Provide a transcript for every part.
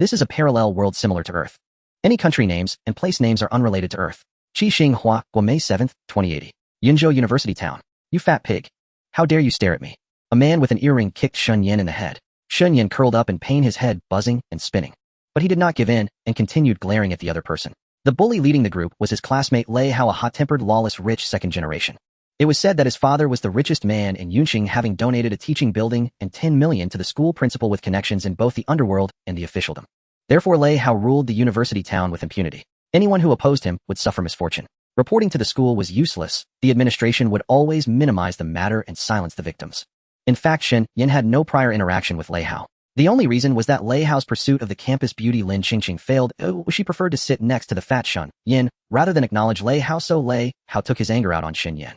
This is a parallel world similar to Earth. Any country names and place names are unrelated to Earth. Qi Xing Hua, May 7, 2080. Yinzhou University Town. You fat pig. How dare you stare at me? A man with an earring kicked Shen Yan in the head. Shen Yan curled up in pain, his head buzzing and spinning. But he did not give in and continued glaring at the other person. The bully leading the group was his classmate Lei Hao, a hot-tempered, lawless, rich second generation. It was said that his father was the richest man in Yunqing, having donated a teaching building and 10 million to the school principal with connections in both the underworld and the officialdom. Therefore, Lei Hao ruled the university town with impunity. Anyone who opposed him would suffer misfortune. Reporting to the school was useless. The administration would always minimize the matter and silence the victims. In fact, Shen Yan had no prior interaction with Lei Hao. The only reason was that Lei Hao's pursuit of the campus beauty Lin Qingqing failed. She preferred to sit next to the fat Shen Yan rather than acknowledge Lei Hao, so Lei Hao took his anger out on Shen Yan.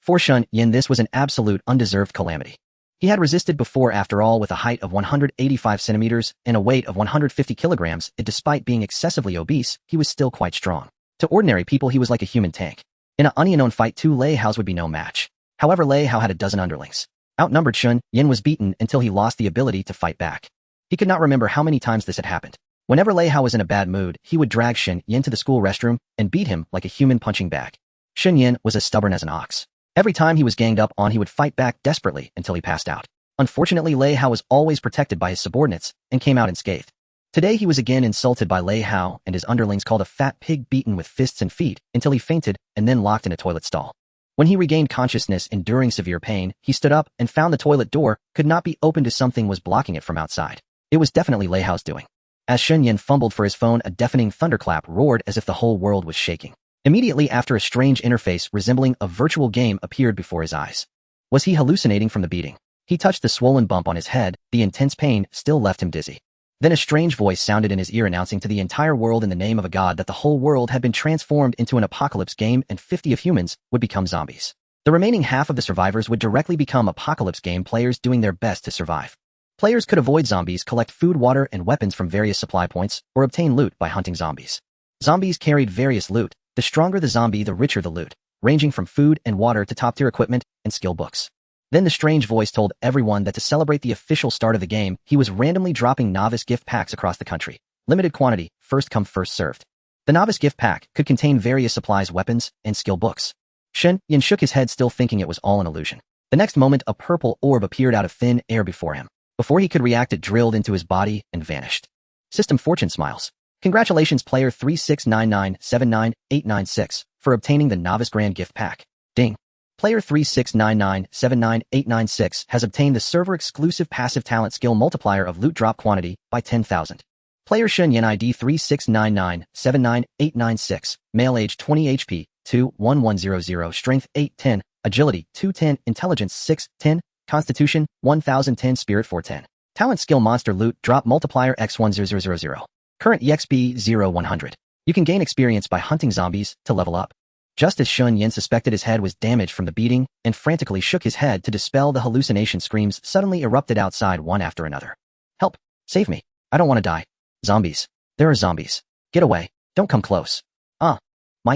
For Shen Yan, this was an absolute undeserved calamity. He had resisted before, after all, with a height of 185 centimeters and a weight of 150 kilograms, and despite being excessively obese, he was still quite strong. To ordinary people, he was like a human tank. In an unknown fight, two Lei Haos would be no match. However, Lei Hao had a dozen underlings. Outnumbered, Shen Yan was beaten until he lost the ability to fight back. He could not remember how many times this had happened. Whenever Lei Hao was in a bad mood, he would drag Shen Yan to the school restroom and beat him like a human punching bag. Shen Yan was as stubborn as an ox. Every time he was ganged up on, he would fight back desperately until he passed out. Unfortunately, Lei Hao was always protected by his subordinates and came out unscathed. Today he was again insulted by Lei Hao and his underlings, called a fat pig, beaten with fists and feet until he fainted and then locked in a toilet stall. When he regained consciousness, enduring severe pain, he stood up and found the toilet door could not be opened as something was blocking it from outside. It was definitely Lei Hao's doing. As Shen Yan fumbled for his phone, a deafening thunderclap roared as if the whole world was shaking. Immediately after, a strange interface resembling a virtual game appeared before his eyes. Was he hallucinating from the beating? He touched the swollen bump on his head. The intense pain still left him dizzy. Then a strange voice sounded in his ear, announcing to the entire world in the name of a god that the whole world had been transformed into an apocalypse game and 50 of humans would become zombies. The remaining half of the survivors would directly become apocalypse game players, doing their best to survive. Players could avoid zombies, collect food, water, and weapons from various supply points, or obtain loot by hunting zombies. Zombies carried various loot. The stronger the zombie, the richer the loot, ranging from food and water to top-tier equipment and skill books. Then the strange voice told everyone that to celebrate the official start of the game, he was randomly dropping novice gift packs across the country. Limited quantity, first come first served. The novice gift pack could contain various supplies, weapons, and skill books. Shen Yan shook his head, still thinking it was all an illusion. The next moment, a purple orb appeared out of thin air before him. Before he could react, it drilled into his body and vanished. System Fortune smiles. Congratulations, player 369979896, for obtaining the novice grand gift pack. Ding. Player 369979896 has obtained the server-exclusive passive talent skill multiplier of loot drop quantity by 10,000. Player Shen Yan ID 369979896, male, age 20, HP 21100, strength 810, agility 210, intelligence 610, constitution 1010, spirit 410. Talent skill monster loot drop multiplier x10000. Current EXP 0100. You can gain experience by hunting zombies to level up. Just as Shen Yan suspected his head was damaged from the beating and frantically shook his head to dispel the hallucination, screams suddenly erupted outside, one after another. Help! Save me! I don't want to die. Zombies. There are zombies. Get away. Don't come close. My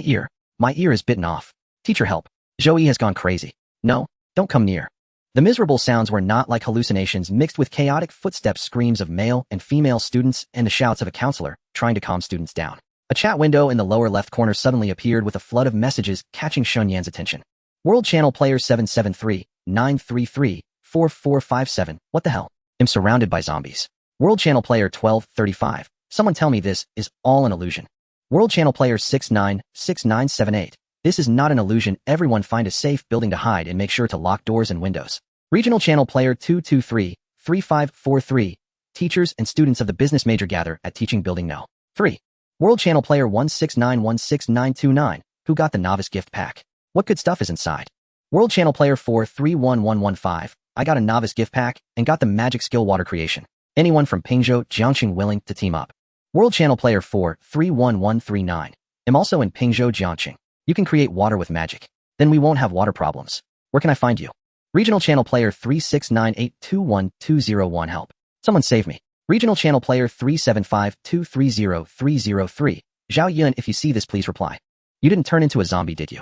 ear. My ear is bitten off. Teacher, help. Zoe has gone crazy. No, don't come near. The miserable sounds were not like hallucinations, mixed with chaotic footsteps, screams of male and female students, and the shouts of a counselor trying to calm students down. A chat window in the lower left corner suddenly appeared with a flood of messages, catching Shen Yan's attention. World channel player 773-933-4457. What the hell? I'm surrounded by zombies. World channel player 1235. Someone tell me this is all an illusion. World channel player 696978. This is not an illusion. Everyone find a safe building to hide and make sure to lock doors and windows. Regional channel player 223-3543. Teachers and students of the business major gather at teaching building No. 3. World channel player 1691699, who got the novice gift pack. What good stuff is inside? World channel player 431115, I got a novice gift pack and got the magic skill water creation. Anyone from Pingzhou, Jiangxing willing to team up? World channel player 431139, I'm also in Pingzhou, Jiangxing. You can create water with magic. Then we won't have water problems. Where can I find you? Regional channel player 369821201, help. Someone save me. Regional channel player 375230303. Zhao Yun, if you see this, please reply. You didn't turn into a zombie, did you?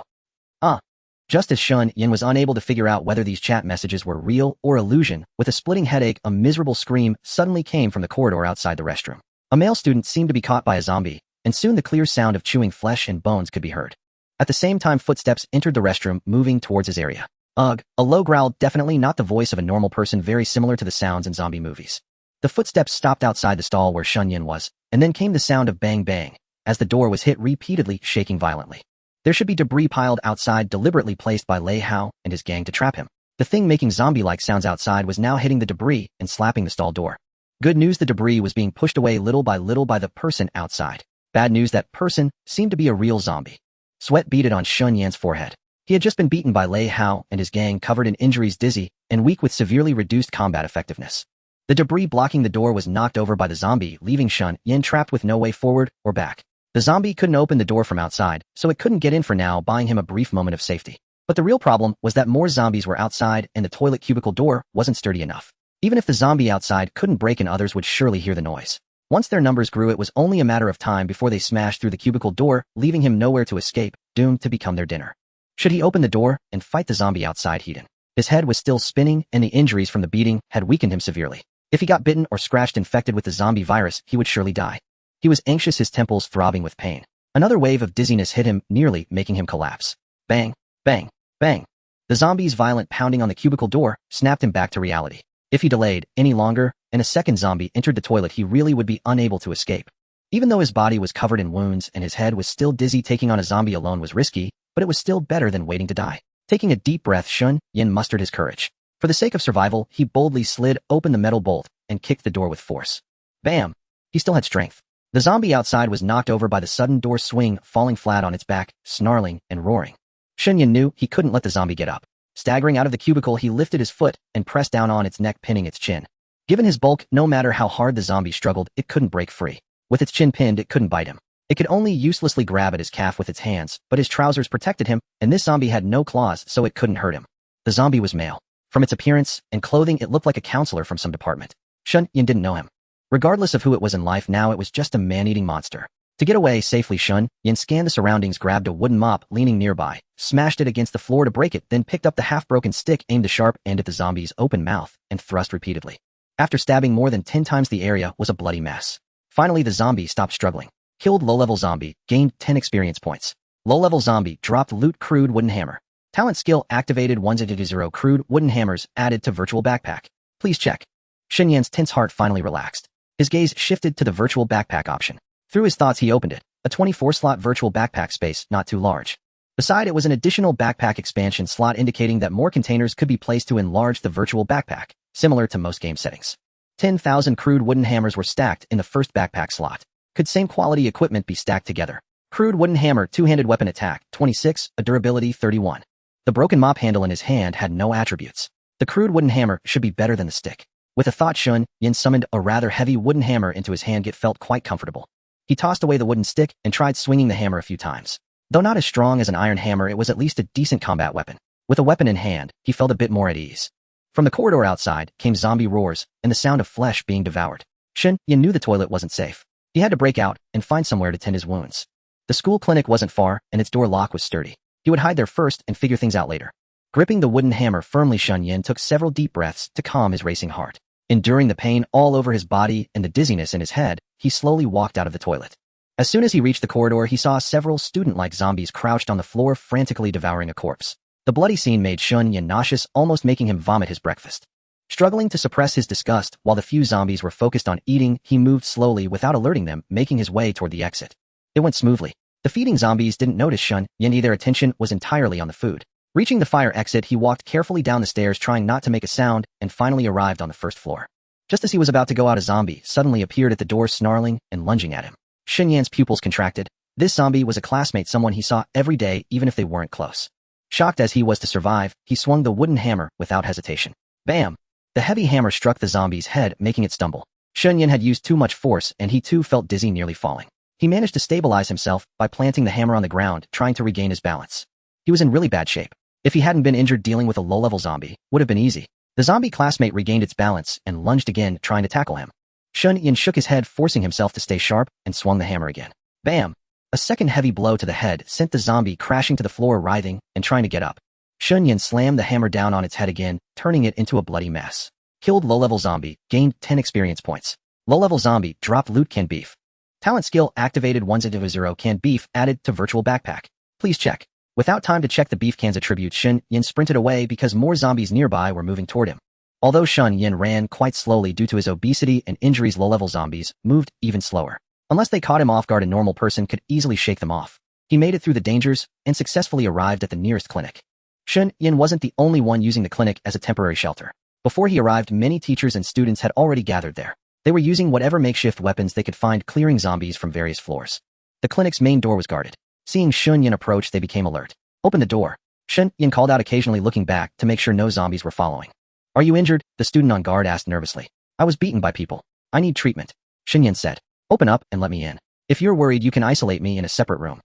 Just as Shen Yan was unable to figure out whether these chat messages were real or illusion, with a splitting headache, a miserable scream suddenly came from the corridor outside the restroom. A male student seemed to be caught by a zombie, and soon the clear sound of chewing flesh and bones could be heard. At the same time, footsteps entered the restroom, moving towards his area. Ugh, a low growl, definitely not the voice of a normal person, very similar to the sounds in zombie movies. The footsteps stopped outside the stall where Shen Yan was, and then came the sound of bang bang, as the door was hit repeatedly, shaking violently. There should be debris piled outside, deliberately placed by Lei Hao and his gang to trap him. The thing making zombie-like sounds outside was now hitting the debris and slapping the stall door. Good news, the debris was being pushed away little by the person outside. Bad news, that person seemed to be a real zombie. Sweat beaded on Shen Yan's forehead. He had just been beaten by Lei Hao and his gang, covered in injuries, dizzy, and weak with severely reduced combat effectiveness. The debris blocking the door was knocked over by the zombie, leaving Shen Yan trapped with no way forward or back. The zombie couldn't open the door from outside, so it couldn't get in for now, buying him a brief moment of safety. But the real problem was that more zombies were outside and the toilet cubicle door wasn't sturdy enough. Even if the zombie outside couldn't break in, others would surely hear the noise. Once their numbers grew, it was only a matter of time before they smashed through the cubicle door, leaving him nowhere to escape, doomed to become their dinner. Should he open the door and fight the zombie outside? He didn't. His head was still spinning, and the injuries from the beating had weakened him severely. If he got bitten or scratched infected with the zombie virus, he would surely die. He was anxious, his temples throbbing with pain. Another wave of dizziness hit him, nearly making him collapse. Bang, bang, bang. The zombie's violent pounding on the cubicle door snapped him back to reality. If he delayed any longer, and a second zombie entered the toilet, he really would be unable to escape. Even though his body was covered in wounds and his head was still dizzy, taking on a zombie alone was risky, but it was still better than waiting to die. Taking a deep breath, Shen Yan mustered his courage. For the sake of survival, he boldly slid open the metal bolt and kicked the door with force. Bam! He still had strength. The zombie outside was knocked over by the sudden door swing, falling flat on its back, snarling and roaring. Shen Yan knew he couldn't let the zombie get up. Staggering out of the cubicle, he lifted his foot and pressed down on its neck, pinning its chin. Given his bulk, no matter how hard the zombie struggled, it couldn't break free. With its chin pinned, it couldn't bite him. It could only uselessly grab at his calf with its hands, but his trousers protected him, and this zombie had no claws, so it couldn't hurt him. The zombie was male. From its appearance and clothing, it looked like a counselor from some department. Shen Yan didn't know him. Regardless of who it was in life now, it was just a man-eating monster. To get away safely, Shen Yan scanned the surroundings, grabbed a wooden mop leaning nearby, smashed it against the floor to break it, then picked up the half-broken stick, aimed the sharp end at the zombie's open mouth, and thrust repeatedly. After stabbing more than 10 times, the area was a bloody mess. Finally, the zombie stopped struggling. Killed low-level zombie, gained 10 experience points. Low-level zombie, dropped loot, crude wooden hammer. Talent skill activated, 1/0 crude wooden hammers added to virtual backpack. Please check. Shen Yan's tense heart finally relaxed. His gaze shifted to the virtual backpack option. Through his thoughts, he opened it. A 24-slot virtual backpack space, not too large. Beside it was an additional backpack expansion slot, indicating that more containers could be placed to enlarge the virtual backpack, similar to most game settings. 10,000 crude wooden hammers were stacked in the first backpack slot. Could same quality equipment be stacked together? Crude wooden hammer, two-handed weapon, attack 26, a durability 31. The broken mop handle in his hand had no attributes. The crude wooden hammer should be better than the stick. With a thought, Shen Yan summoned a rather heavy wooden hammer into his hand. It felt quite comfortable. He tossed away the wooden stick and tried swinging the hammer a few times. Though not as strong as an iron hammer, it was at least a decent combat weapon. With a weapon in hand, he felt a bit more at ease. From the corridor outside came zombie roars and the sound of flesh being devoured. Shen Yan knew the toilet wasn't safe. He had to break out and find somewhere to tend his wounds. The school clinic wasn't far, and its door lock was sturdy. He would hide there first and figure things out later. Gripping the wooden hammer firmly, Shen Yan took several deep breaths to calm his racing heart. Enduring the pain all over his body and the dizziness in his head, he slowly walked out of the toilet. As soon as he reached the corridor, he saw several student-like zombies crouched on the floor, frantically devouring a corpse. The bloody scene made Shen Yan nauseous, almost making him vomit his breakfast. Struggling to suppress his disgust while the few zombies were focused on eating, he moved slowly without alerting them, making his way toward the exit. It went smoothly. The feeding zombies didn't notice Shen Yan. Their attention was entirely on the food. Reaching the fire exit, he walked carefully down the stairs, trying not to make a sound, and finally arrived on the first floor. Just as he was about to go out, a zombie suddenly appeared at the door, snarling and lunging at him. Shen Yan's pupils contracted. This zombie was a classmate, someone he saw every day, even if they weren't close. Shocked as he was to survive, he swung the wooden hammer without hesitation. Bam! The heavy hammer struck the zombie's head, making it stumble. Shen Yan had used too much force, and he too felt dizzy, nearly falling. He managed to stabilize himself by planting the hammer on the ground, trying to regain his balance. He was in really bad shape. If he hadn't been injured, dealing with a low-level zombie would have been easy. The zombie classmate regained its balance and lunged again, trying to tackle him. Shen Yan shook his head, forcing himself to stay sharp, and swung the hammer again. Bam! A second heavy blow to the head sent the zombie crashing to the floor, writhing and trying to get up. Shen Yan slammed the hammer down on its head again, turning it into a bloody mess. Killed low-level zombie, gained 10 experience points. Low-level zombie, drop loot canned beef. Talent skill activated 1/0 canned beef added to virtual backpack. Please check. Without time to check the beef can's attributes, Shen Yan sprinted away because more zombies nearby were moving toward him. Although Shen Yan ran quite slowly due to his obesity and injuries, low-level zombies moved even slower. Unless they caught him off guard, a normal person could easily shake them off. He made it through the dangers and successfully arrived at the nearest clinic. Shen Yan wasn't the only one using the clinic as a temporary shelter. Before he arrived, many teachers and students had already gathered there. They were using whatever makeshift weapons they could find, clearing zombies from various floors. The clinic's main door was guarded. Seeing Shen Yan approach, they became alert. Open the door. Shen Yan called out, occasionally looking back to make sure no zombies were following. Are you injured? The student on guard asked nervously. I was beaten by people. I need treatment. Shen Yan said. Open up and let me in. If you're worried, you can isolate me in a separate room.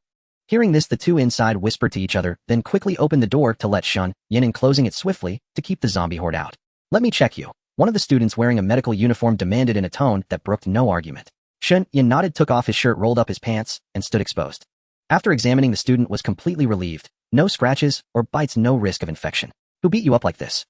Hearing this, the two inside whispered to each other, then quickly opened the door to let Shen Yan in, closing it swiftly to keep the zombie horde out. Let me check you. One of the students wearing a medical uniform demanded in a tone that brooked no argument. Shen Yan nodded, took off his shirt, rolled up his pants, and stood exposed. After examining, the student was completely relieved. No scratches or bites, no risk of infection. Who beat you up like this?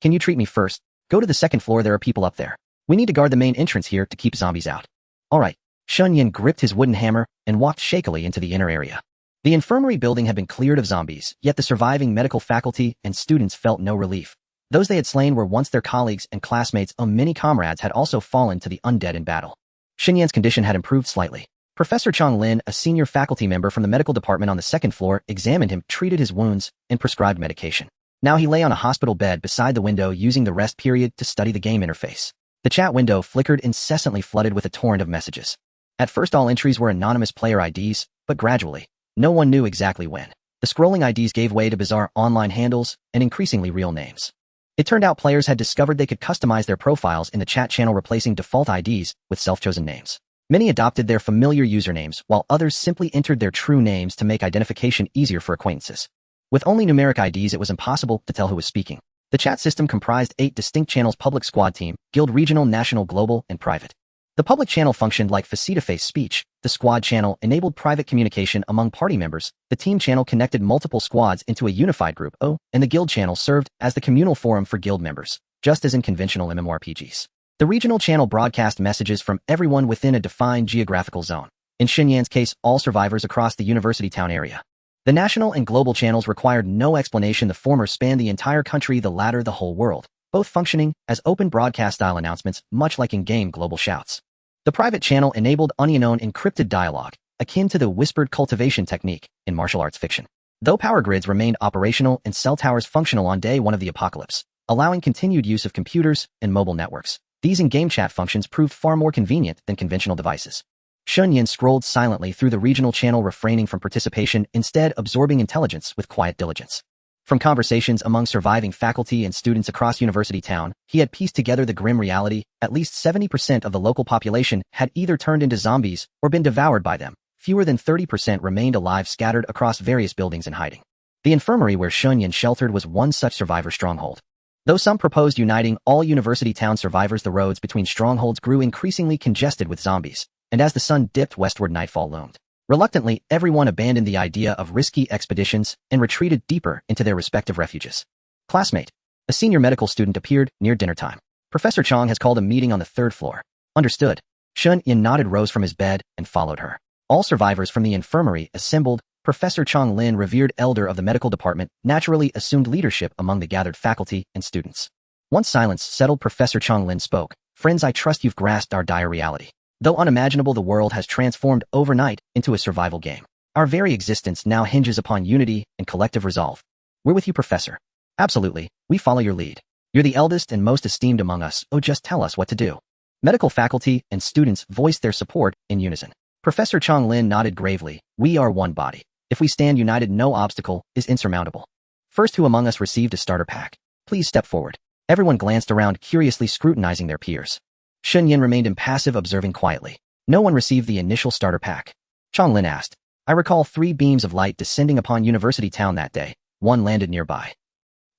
Can you treat me first? Go to the second floor, there are people up there. We need to guard the main entrance here to keep zombies out. All right. Shen Yan gripped his wooden hammer and walked shakily into the inner area. The infirmary building had been cleared of zombies, yet the surviving medical faculty and students felt no relief. Those they had slain were once their colleagues and classmates, and many comrades had also fallen to the undead in battle. Shen Yan's condition had improved slightly. Professor Chong Lin, a senior faculty member from the medical department on the second floor, examined him, treated his wounds, and prescribed medication. Now he lay on a hospital bed beside the window, using the rest period to study the game interface. The chat window flickered incessantly, flooded with a torrent of messages. At first, all entries were anonymous player IDs, but gradually, no one knew exactly when. The scrolling IDs gave way to bizarre online handles and increasingly real names. It turned out players had discovered they could customize their profiles in the chat channel, replacing default IDs with self-chosen names. Many adopted their familiar usernames, while others simply entered their true names to make identification easier for acquaintances. With only numeric IDs, it was impossible to tell who was speaking. The chat system comprised 8 distinct channels: public, squad, team, guild, regional, national, global, and private. The public channel functioned like face-to-face speech. The squad channel enabled private communication among party members. The team channel connected multiple squads into a unified group. And the guild channel served as the communal forum for guild members, just as in conventional MMORPGs. The regional channel broadcast messages from everyone within a defined geographical zone. In Shen Yan's case, all survivors across the university town area. The national and global channels required no explanation. The former spanned the entire country, the latter the whole world, both functioning as open broadcast-style announcements, much like in-game global shouts. The private channel enabled unknown encrypted dialogue, akin to the whispered cultivation technique in martial arts fiction. Though power grids remained operational and cell towers functional on day one of the apocalypse, allowing continued use of computers and mobile networks, these in-game chat functions proved far more convenient than conventional devices. Shen Yan scrolled silently through the regional channel, refraining from participation, instead absorbing intelligence with quiet diligence. From conversations among surviving faculty and students across University Town, he had pieced together the grim reality. At least 70% of the local population had either turned into zombies or been devoured by them. Fewer than 30% remained alive, scattered across various buildings and hiding. The infirmary where Shen Yan sheltered was one such survivor stronghold. Though some proposed uniting all University Town survivors, the roads between strongholds grew increasingly congested with zombies, and as the sun dipped westward, nightfall loomed. Reluctantly, everyone abandoned the idea of risky expeditions and retreated deeper into their respective refuges. Classmate, a senior medical student, appeared near dinner time. Professor Chong has called a meeting on the 3rd floor. Understood. Shen Yan nodded, rose from his bed, and followed her. All survivors from the infirmary assembled. Professor Chong Lin, revered elder of the medical department, naturally assumed leadership among the gathered faculty and students. Once silence settled, Professor Chong Lin spoke. Friends, I trust you've grasped our dire reality. Though unimaginable, the world has transformed overnight into a survival game. Our very existence now hinges upon unity and collective resolve. We're with you, Professor. Absolutely, we follow your lead. You're the eldest and most esteemed among us. Just tell us what to do. Medical faculty and students voiced their support in unison. Professor Chong Lin nodded gravely. We are one body. If we stand united, no obstacle is insurmountable. First, who among us received a starter pack? Please step forward. Everyone glanced around, curiously scrutinizing their peers. Shen Yan remained impassive, observing quietly. No one received the initial starter pack. Chong Lin asked. I recall 3 beams of light descending upon University Town that day. One landed nearby.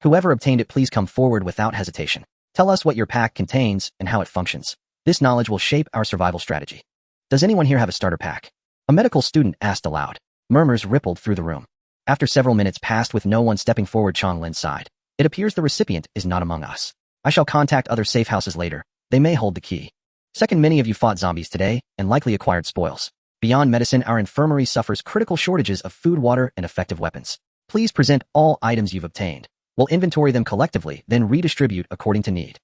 Whoever obtained it, please come forward without hesitation. Tell us what your pack contains and how it functions. This knowledge will shape our survival strategy. Does anyone here have a starter pack? A medical student asked aloud. Murmurs rippled through the room. After several minutes passed with no one stepping forward, Chong Lin sighed. It appears the recipient is not among us. I shall contact other safe houses later. They may hold the key. Second, many of you fought zombies today and likely acquired spoils. Beyond medicine, our infirmary suffers critical shortages of food, water, and effective weapons. Please present all items you've obtained. We'll inventory them collectively, then redistribute according to need.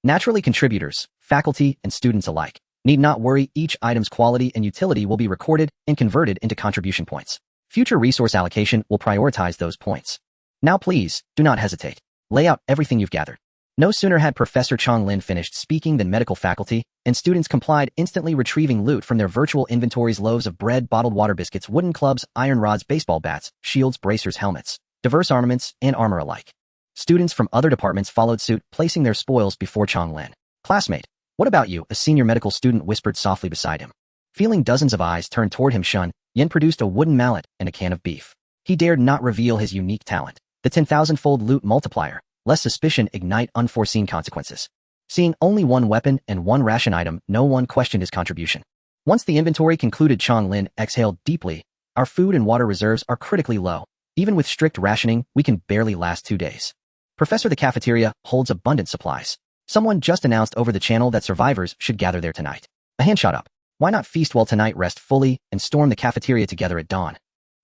Naturally, contributors, faculty, and students alike need not worry. Each item's quality and utility will be recorded and converted into contribution points. Future resource allocation will prioritize those points. Now please, do not hesitate. Lay out everything you've gathered. No sooner had Professor Changlin finished speaking than medical faculty and students complied, instantly retrieving loot from their virtual inventories: loaves of bread, bottled water, biscuits, wooden clubs, iron rods, baseball bats, shields, bracers, helmets, diverse armaments, and armor alike. Students from other departments followed suit, placing their spoils before Changlin. Classmate, what about you? A senior medical student whispered softly beside him. Feeling dozens of eyes turned toward him, Shen Yan produced a wooden mallet and a can of beef. He dared not reveal his unique talent, the 10,000-fold loot multiplier. Lest suspicion ignite unforeseen consequences. Seeing only one weapon and one ration item, no one questioned his contribution. Once the inventory concluded, Changlin exhaled deeply. Our food and water reserves are critically low. Even with strict rationing, we can barely last 2 days. Professor, the cafeteria holds abundant supplies. Someone just announced over the channel that survivors should gather there tonight. A hand shot up. Why not feast well tonight, rest fully, and storm the cafeteria together at dawn?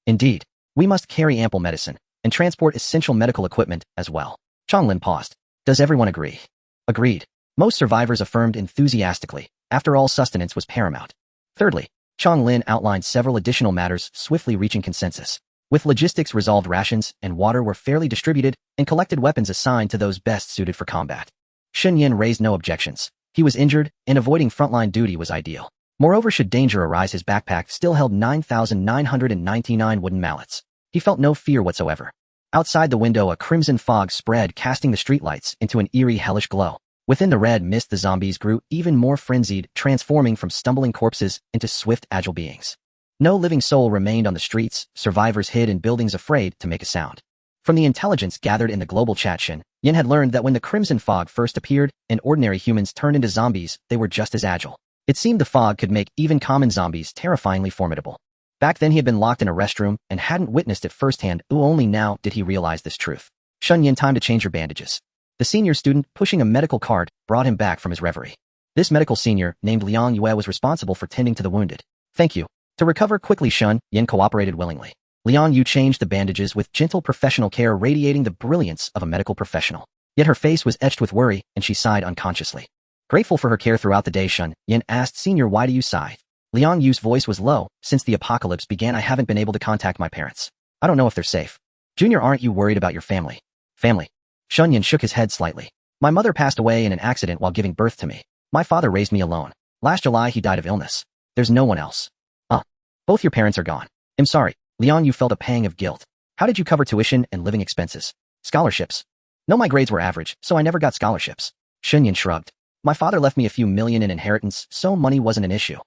Indeed, we must carry ample medicine and transport essential medical equipment as well. Changlin paused. Does everyone agree? Agreed. Most survivors affirmed enthusiastically. After all, sustenance was paramount. Thirdly, Changlin outlined several additional matters, swiftly reaching consensus. With logistics resolved, rations and water were fairly distributed, and collected weapons assigned to those best suited for combat. Shen Yan raised no objections. He was injured, and avoiding frontline duty was ideal. Moreover, should danger arise, his backpack still held 9,999 wooden mallets. He felt no fear whatsoever. Outside the window, a crimson fog spread, casting the streetlights into an eerie, hellish glow. Within the red mist, the zombies grew even more frenzied, transforming from stumbling corpses into swift, agile beings. No living soul remained on the streets. Survivors hid in buildings, afraid to make a sound. From the intelligence gathered in the global chat, Shen Yan had learned that when the crimson fog first appeared and ordinary humans turned into zombies, they were just as agile. It seemed the fog could make even common zombies terrifyingly formidable. Back then he had been locked in a restroom and hadn't witnessed it firsthand. Only now did he realize this truth. Shen Yan, time to change your bandages. The senior student, pushing a medical cart, brought him back from his reverie. This medical senior, named Liang Yue, was responsible for tending to the wounded. Thank you. To recover quickly, Shen Yan cooperated willingly. Liang Yue changed the bandages with gentle professional care, radiating the brilliance of a medical professional. Yet her face was etched with worry, and she sighed unconsciously. Grateful for her care throughout the day, Shen Yan asked, Senior, why do you sigh? Liang Yu's voice was low. Since the apocalypse began, I haven't been able to contact my parents. I don't know if they're safe. Junior, aren't you worried about your family? Family? Shen Yan shook his head slightly. My mother passed away in an accident while giving birth to me. My father raised me alone. Last July he died of illness. There's no one else. Both your parents are gone. I'm sorry. Liang Yu felt a pang of guilt. How did you cover tuition and living expenses? Scholarships? No, my grades were average, so I never got scholarships. Shen Yan shrugged. My father left me a few million in inheritance, so money wasn't an issue.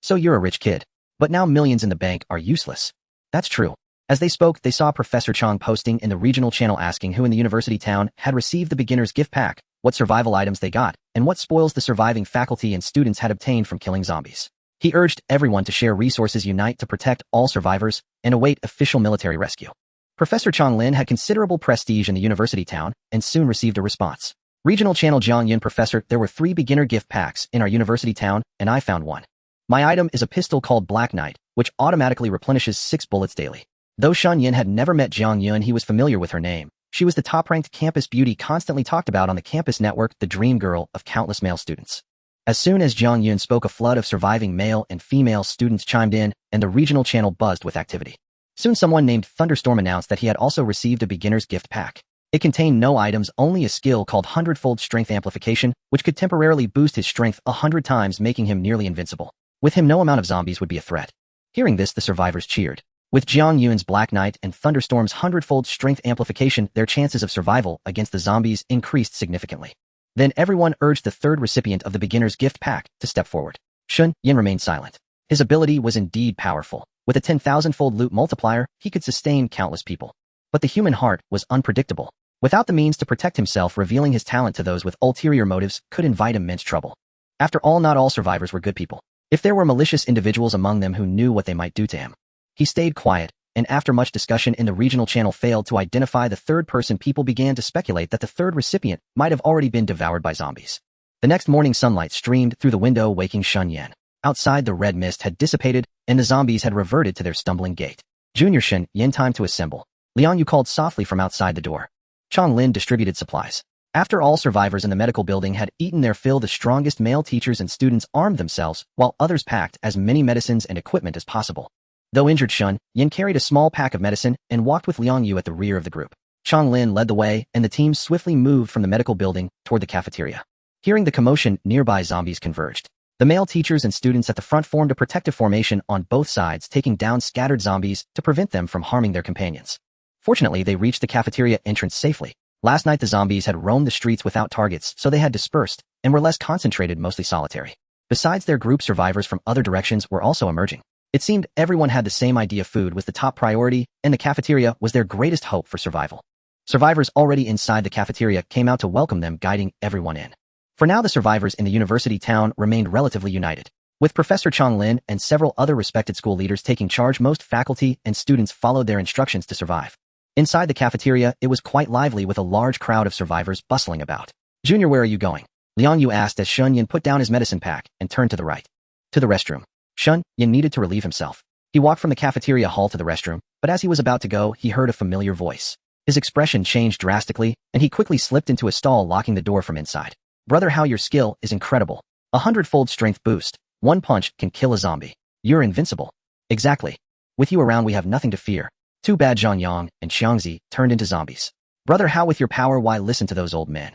So you're a rich kid. But now millions in the bank are useless. That's true. As they spoke, they saw Professor Chang posting in the regional channel asking who in the university town had received the beginner's gift pack, what survival items they got, and what spoils the surviving faculty and students had obtained from killing zombies. He urged everyone to share resources, unite to protect all survivors, and await official military rescue. Professor Changlin had considerable prestige in the university town and soon received a response. Regional channel Jiang Yun, Professor, there were 3 beginner gift packs in our university town, and I found one. My item is a pistol called Black Knight, which automatically replenishes 6 bullets daily. Though Shen Yan had never met Jiang Yun, he was familiar with her name. She was the top-ranked campus beauty constantly talked about on the campus network, the dream girl of countless male students. As soon as Jiang Yun spoke, a flood of surviving male and female students chimed in, and the regional channel buzzed with activity. Soon someone named Thunderstorm announced that he had also received a beginner's gift pack. It contained no items, only a skill called 100-fold strength amplification, which could temporarily boost his strength 100 times, making him nearly invincible. With him, no amount of zombies would be a threat. Hearing this, the survivors cheered. With Jiang Yun's Black Knight and Thunderstorm's 100-fold strength amplification, their chances of survival against the zombies increased significantly. Then everyone urged the third recipient of the beginner's gift pack to step forward. Shen Yan remained silent. His ability was indeed powerful. With a 10,000-fold loot multiplier, he could sustain countless people. But the human heart was unpredictable. Without the means to protect himself, revealing his talent to those with ulterior motives could invite immense trouble. After all, not all survivors were good people. If there were malicious individuals among them who knew what they might do to him. He stayed quiet, and after much discussion in the regional channel failed to identify the third person, people began to speculate that the third recipient might have already been devoured by zombies. The next morning sunlight streamed through the window, waking Shen Yan. Outside, the red mist had dissipated, and the zombies had reverted to their stumbling gait. Junior Shen Yan, time to assemble. Liang Yu called softly from outside the door. Chong Lin distributed supplies. After all survivors in the medical building had eaten their fill, the strongest male teachers and students armed themselves, while others packed as many medicines and equipment as possible. Though injured, Shen Yan carried a small pack of medicine and walked with Liang Yu at the rear of the group. Chong Lin led the way, and the team swiftly moved from the medical building toward the cafeteria. Hearing the commotion, nearby zombies converged. The male teachers and students at the front formed a protective formation on both sides, taking down scattered zombies to prevent them from harming their companions. Fortunately, they reached the cafeteria entrance safely. Last night the zombies had roamed the streets without targets, so they had dispersed, and were less concentrated, mostly solitary. Besides their group, survivors from other directions were also emerging. It seemed everyone had the same idea: food was the top priority, and the cafeteria was their greatest hope for survival. Survivors already inside the cafeteria came out to welcome them, guiding everyone in. For now, the survivors in the university town remained relatively united. With Professor Chong Lin and several other respected school leaders taking charge, most faculty and students followed their instructions to survive. Inside the cafeteria, it was quite lively, with a large crowd of survivors bustling about. Junior, where are you going? Liang Yu asked as Shen Yan put down his medicine pack and turned to the right. To the restroom. Shen Yan needed to relieve himself. He walked from the cafeteria hall to the restroom, but as he was about to go, he heard a familiar voice. His expression changed drastically, and he quickly slipped into a stall, locking the door from inside. Brother Hao, your skill is incredible. 100-fold strength boost. One punch can kill a zombie. You're invincible. Exactly. With you around, we have nothing to fear. Too bad Zhang Yang and Xiangzi turned into zombies. Brother Hao, with your power, why listen to those old men?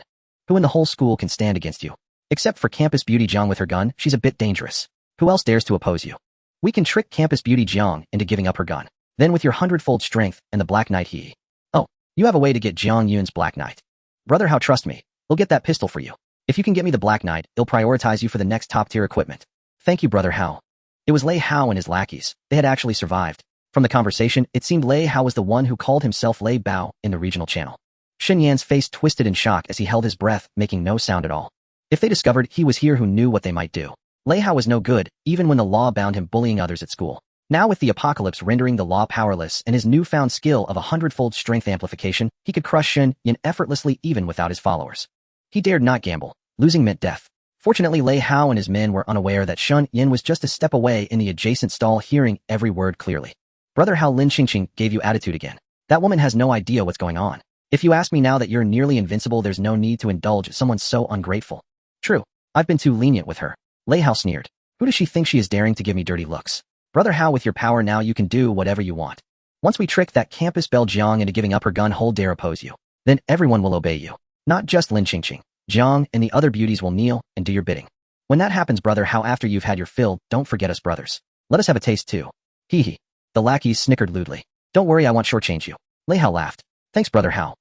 Who in the whole school can stand against you? Except for campus beauty Jiang with her gun, she's a bit dangerous. Who else dares to oppose you? We can trick campus beauty Jiang into giving up her gun. Then with your 100-fold strength and the Black Knight he... Oh, you have a way to get Jiang Yun's Black Knight. Brother Hao, trust me. He'll get that pistol for you. If you can get me the Black Knight, he'll prioritize you for the next top-tier equipment. Thank you, Brother Hao. It was Lei Hao and his lackeys. They had actually survived. From the conversation, it seemed Lei Hao was the one who called himself Lei Bao in the regional channel. Shen Yan's face twisted in shock as he held his breath, making no sound at all. If they discovered he was here, who knew what they might do? Lei Hao was no good, even when the law bound him bullying others at school. Now, with the apocalypse rendering the law powerless and his newfound skill of 100-fold strength amplification, he could crush Shen Yan effortlessly even without his followers. He dared not gamble. Losing meant death. Fortunately, Lei Hao and his men were unaware that Shen Yan was just a step away in the adjacent stall, hearing every word clearly. Brother Hao, Lin Qingqing gave you attitude again. That woman has no idea what's going on. If you ask me now that you're nearly invincible, there's no need to indulge someone so ungrateful. True. I've been too lenient with her. Lei Hao sneered. Who does she think she is, daring to give me dirty looks? Brother Hao, with your power now, you can do whatever you want. Once we trick that campus belle Jiang into giving up her gun, whole dare oppose you. Then everyone will obey you. Not just Lin Qingqing. Jiang and the other beauties will kneel and do your bidding. When that happens, Brother Hao, after you've had your fill, don't forget us brothers. Let us have a taste too. Hee hee. The lackeys snickered lewdly. Don't worry, I won't shortchange you. Lei Hao laughed. Thanks, Brother Hao.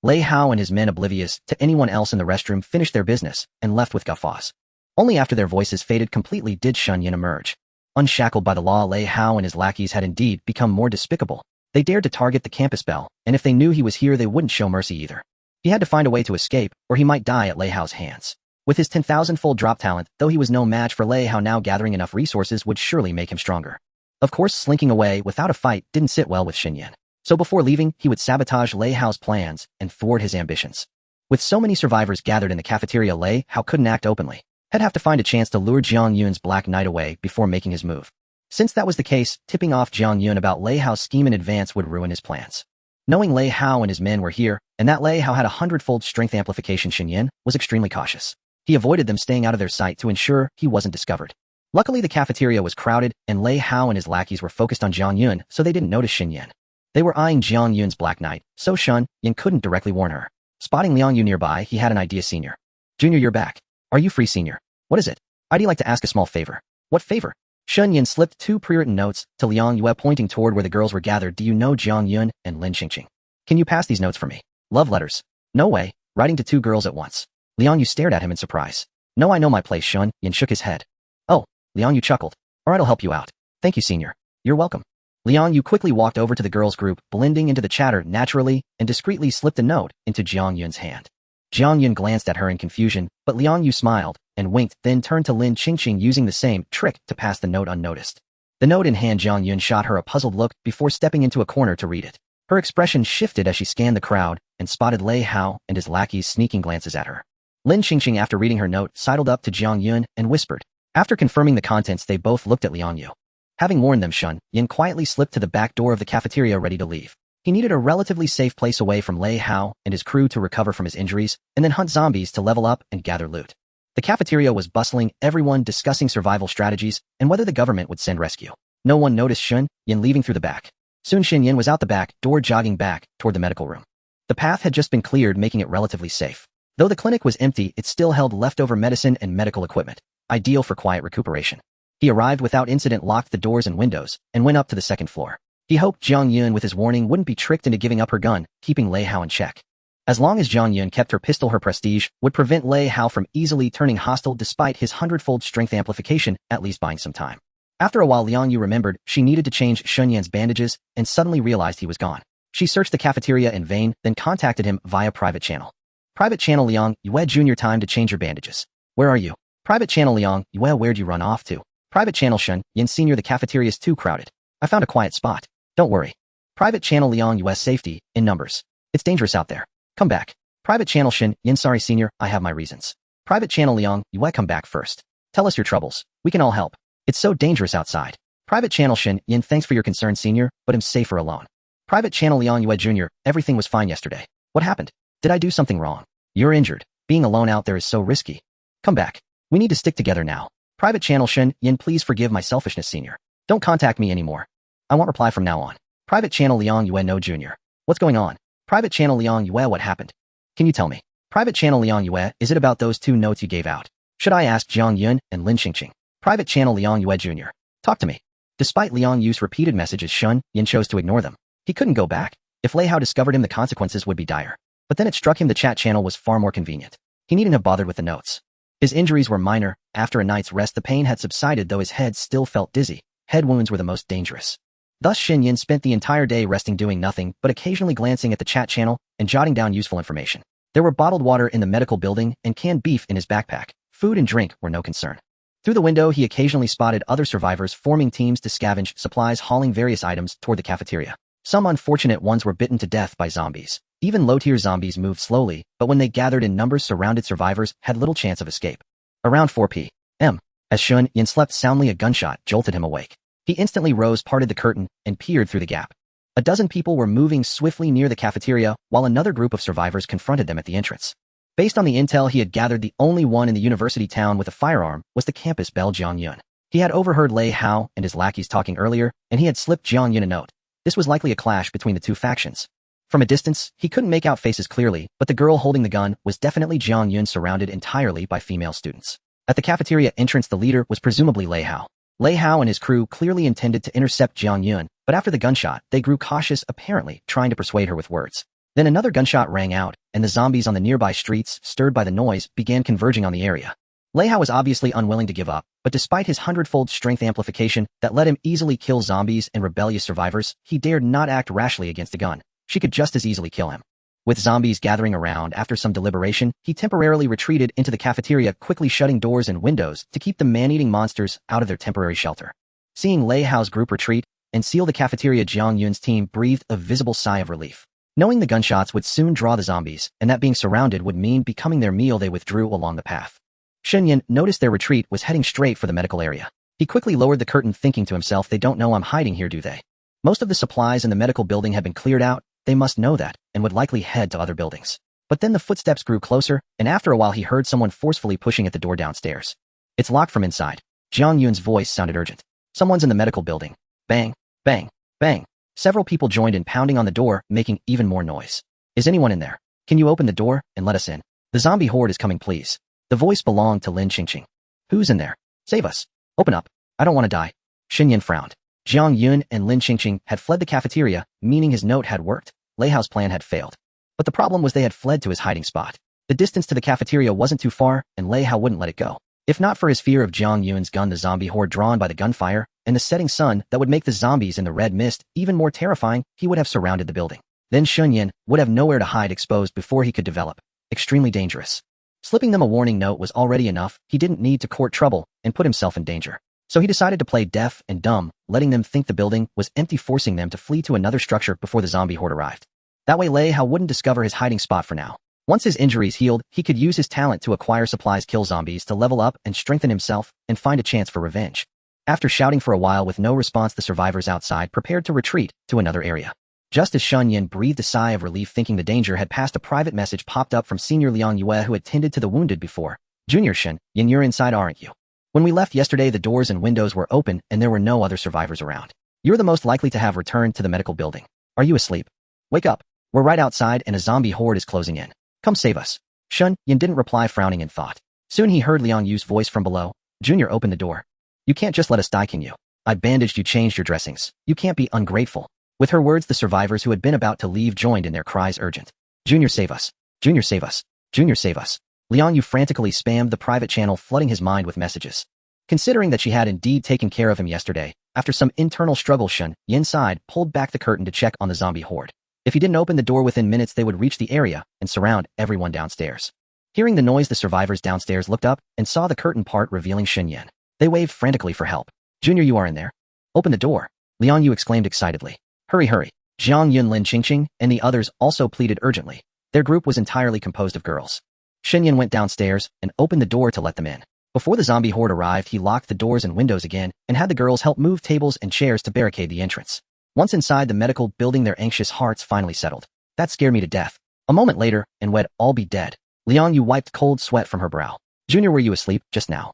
Lei Hao and his men, oblivious to anyone else in the restroom, finished their business and left with guffaws. Only after their voices faded completely did Shen Yan emerge. Unshackled by the law, Lei Hao and his lackeys had indeed become more despicable. They dared to target the campus belle, and if they knew he was here, they wouldn't show mercy either. He had to find a way to escape, or he might die at Lei Hao's hands. With his 10,000-fold drop talent, though he was no match for Lei Hao, now gathering enough resources would surely make him stronger. Of course, slinking away without a fight didn't sit well with Shen Yan. So before leaving, he would sabotage Lei Hao's plans and thwart his ambitions. With so many survivors gathered in the cafeteria, Lei Hao couldn't act openly. He'd have to find a chance to lure Jiang Yun's Black Knight away before making his move. Since that was the case, tipping off Jiang Yun about Lei Hao's scheme in advance would ruin his plans. Knowing Lei Hao and his men were here, and that Lei Hao had 100-fold strength amplification, Shen Yan was extremely cautious. He avoided them, staying out of their sight to ensure he wasn't discovered. Luckily, the cafeteria was crowded, and Lei Hao and his lackeys were focused on Jiang Yun, so they didn't notice Shen Yan. They were eyeing Jiang Yun's Black Knight, so Shen Yan couldn't directly warn her. Spotting Liang Yu nearby, he had an idea. Senior. Junior, you're back. Are you free, Senior? What is it? I'd like to ask a small favor. What favor? Shen Yan slipped 2 pre-written notes to Liang Yu, pointing toward where the girls were gathered. Do you know Jiang Yun and Lin Qingqing? Can you pass these notes for me? Love letters. No way. Writing to 2 girls at once. Liang Yu stared at him in surprise. No, I know my place. Shen Yan shook his head. Oh, Liang Yu chuckled. Alright, I'll help you out. Thank you, Senior. You're welcome. Liang Yu quickly walked over to the girls' group, blending into the chatter naturally, and discreetly slipped a note into Jiang Yun's hand. Jiang Yun glanced at her in confusion, but Liang Yu smiled and winked, then turned to Lin Qingqing, using the same trick to pass the note unnoticed. The note in hand, Jiang Yun shot her a puzzled look before stepping into a corner to read it. Her expression shifted as she scanned the crowd and spotted Lei Hao and his lackeys sneaking glances at her. Lin Qingqing, after reading her note, sidled up to Jiang Yun and whispered. After confirming the contents, they both looked at Liang Yu. Having warned them, Shen Yan quietly slipped to the back door of the cafeteria ready to leave. He needed a relatively safe place away from Lei Hao and his crew to recover from his injuries, and then hunt zombies to level up and gather loot. The cafeteria was bustling, everyone discussing survival strategies and whether the government would send rescue. No one noticed Shen Yan leaving through the back. Soon Shen Yan was out the back door, jogging back toward the medical room. The path had just been cleared, making it relatively safe. Though the clinic was empty, it still held leftover medicine and medical equipment, ideal for quiet recuperation. He arrived without incident, locked the doors and windows, and went up to the second floor. He hoped Jiang Yun with his warning wouldn't be tricked into giving up her gun, keeping Lei Hao in check. As long as Jiang Yun kept her pistol, her prestige would prevent Lei Hao from easily turning hostile despite his 100-fold strength amplification, at least buying some time. After a while, Liang Yu remembered she needed to change Shen Yan's bandages and suddenly realized he was gone. She searched the cafeteria in vain, then contacted him via private channel. Private channel: Liang Yue Jr., time to change your bandages. Where are you? Private channel: Liang Yue, where'd you run off to? Private channel: Shen Yan Sr., the cafeteria's too crowded. I found a quiet spot. Don't worry. Private channel: Liang Yue, safety in numbers. It's dangerous out there. Come back. Private channel: Shen Yan, sorry Senior, I have my reasons. Private channel: Liang Yue, come back first. Tell us your troubles. We can all help. It's so dangerous outside. Private channel: Shen Yan, thanks for your concern Senior, but I'm safer alone. Private channel: Liang Yue Jr., everything was fine yesterday. What happened? Did I do something wrong? You're injured. Being alone out there is so risky. Come back. We need to stick together now. Private channel: Shen Yan, please forgive my selfishness Senior. Don't contact me anymore. I won't reply from now on. Private channel: Liang Yue No Jr. What's going on? Private channel: Liang Yue, what happened? Can you tell me? Private channel: Liang Yue, is it about those 2 notes you gave out? Should I ask Jiang Yun and Lin Qingqing? Private channel: Liang Yue Jr. Talk to me. Despite Liang Yu's repeated messages, Shen Yan chose to ignore them. He couldn't go back. If Lei Hao discovered him, the consequences would be dire. But then it struck him the chat channel was far more convenient. He needn't have bothered with the notes. His injuries were minor. After a night's rest, the pain had subsided, though his head still felt dizzy. Head wounds were the most dangerous. Thus Shen Yan spent the entire day resting, doing nothing but occasionally glancing at the chat channel and jotting down useful information. There were bottled water in the medical building and canned beef in his backpack. Food and drink were no concern. Through the window, he occasionally spotted other survivors forming teams to scavenge supplies, hauling various items toward the cafeteria. Some unfortunate ones were bitten to death by zombies. Even low-tier zombies moved slowly, but when they gathered in numbers, surrounded survivors had little chance of escape. Around 4 p.m., as Shen Yan slept soundly, a gunshot jolted him awake. He instantly rose, parted the curtain, and peered through the gap. A dozen people were moving swiftly near the cafeteria, while another group of survivors confronted them at the entrance. Based on the intel he had gathered, the only one in the university town with a firearm was the campus belle Jiang Yun. He had overheard Lei Hao and his lackeys talking earlier, and he had slipped Jiang Yun a note. This was likely a clash between the 2 factions. From a distance, he couldn't make out faces clearly, but the girl holding the gun was definitely Jiang Yun, surrounded entirely by female students. At the cafeteria entrance, the leader was presumably Lei Hao. Lei Hao and his crew clearly intended to intercept Jiang Yun, but after the gunshot, they grew cautious, apparently trying to persuade her with words. Then another gunshot rang out, and the zombies on the nearby streets, stirred by the noise, began converging on the area. Lei Hao was obviously unwilling to give up, but despite his 100-fold strength amplification that let him easily kill zombies and rebellious survivors, he dared not act rashly against a gun. She could just as easily kill him. With zombies gathering around, after some deliberation, he temporarily retreated into the cafeteria, quickly shutting doors and windows to keep the man-eating monsters out of their temporary shelter. Seeing Lei Hao's group retreat and seal the cafeteria, Jiang Yun's team breathed a visible sigh of relief. Knowing the gunshots would soon draw the zombies, and that being surrounded would mean becoming their meal, they withdrew along the path. Shen Yan noticed their retreat was heading straight for the medical area. He quickly lowered the curtain, thinking to himself, they don't know I'm hiding here, do they? Most of the supplies in the medical building had been cleared out. They must know that, and would likely head to other buildings. But then the footsteps grew closer, and after a while he heard someone forcefully pushing at the door downstairs. It's locked from inside. Jiang Yun's voice sounded urgent. Someone's in the medical building. Bang, bang, bang. Several people joined in, pounding on the door, making even more noise. Is anyone in there? Can you open the door and let us in? The zombie horde is coming, please. The voice belonged to Lin Qingqing. Who's in there? Save us. Open up. I don't want to die. Shen Yan frowned. Jiang Yun and Lin Qingqing had fled the cafeteria, meaning his note had worked. Lei Hao's plan had failed. But the problem was they had fled to his hiding spot. The distance to the cafeteria wasn't too far, and Lei Hao wouldn't let it go. If not for his fear of Jiang Yun's gun, the zombie horde drawn by the gunfire, and the setting sun that would make the zombies in the red mist even more terrifying, he would have surrounded the building. Then Shen Yan would have nowhere to hide, exposed before he could develop. Extremely dangerous. Slipping them a warning note was already enough. He didn't need to court trouble and put himself in danger. So he decided to play deaf and dumb, letting them think the building was empty, forcing them to flee to another structure before the zombie horde arrived. That way Lei Hao wouldn't discover his hiding spot for now. Once his injuries healed, he could use his talent to acquire supplies, kill zombies to level up and strengthen himself, and find a chance for revenge. After shouting for a while with no response, the survivors outside prepared to retreat to another area. Just as Shen Yan breathed a sigh of relief thinking the danger had passed, a private message popped up from Senior Liang Yue, who had tended to the wounded before. Junior Shen Yan, you're inside, aren't you? When we left yesterday, the doors and windows were open and there were no other survivors around. You're the most likely to have returned to the medical building. Are you asleep? Wake up. We're right outside and a zombie horde is closing in. Come save us. Shen Yan didn't reply, frowning in thought. Soon he heard Liang Yu's voice from below. Junior, open the door. You can't just let us die, can you? I bandaged you, changed your dressings. You can't be ungrateful. With her words, the survivors who had been about to leave joined in their cries urgent. Junior, save us. Junior, save us. Junior, save us. Liang Yu frantically spammed the private channel, flooding his mind with messages. Considering that she had indeed taken care of him yesterday, after some internal struggle, Shen Yan sighed, pulled back the curtain to check on the zombie horde. If he didn't open the door within minutes, they would reach the area and surround everyone downstairs. Hearing the noise, the survivors downstairs looked up and saw the curtain part, revealing Shen Yan. They waved frantically for help. Junior, you are in there? Open the door. Liang Yu exclaimed excitedly. Hurry, hurry. Jiang Yun, Lin Qingqing, and the others also pleaded urgently. Their group was entirely composed of girls. Shen Yan went downstairs and opened the door to let them in. Before the zombie horde arrived, he locked the doors and windows again and had the girls help move tables and chairs to barricade the entrance. Once inside the medical building, their anxious hearts finally settled. That scared me to death. A moment later, and we'd all be dead. Liang Yu wiped cold sweat from her brow. Junior, were you asleep just now?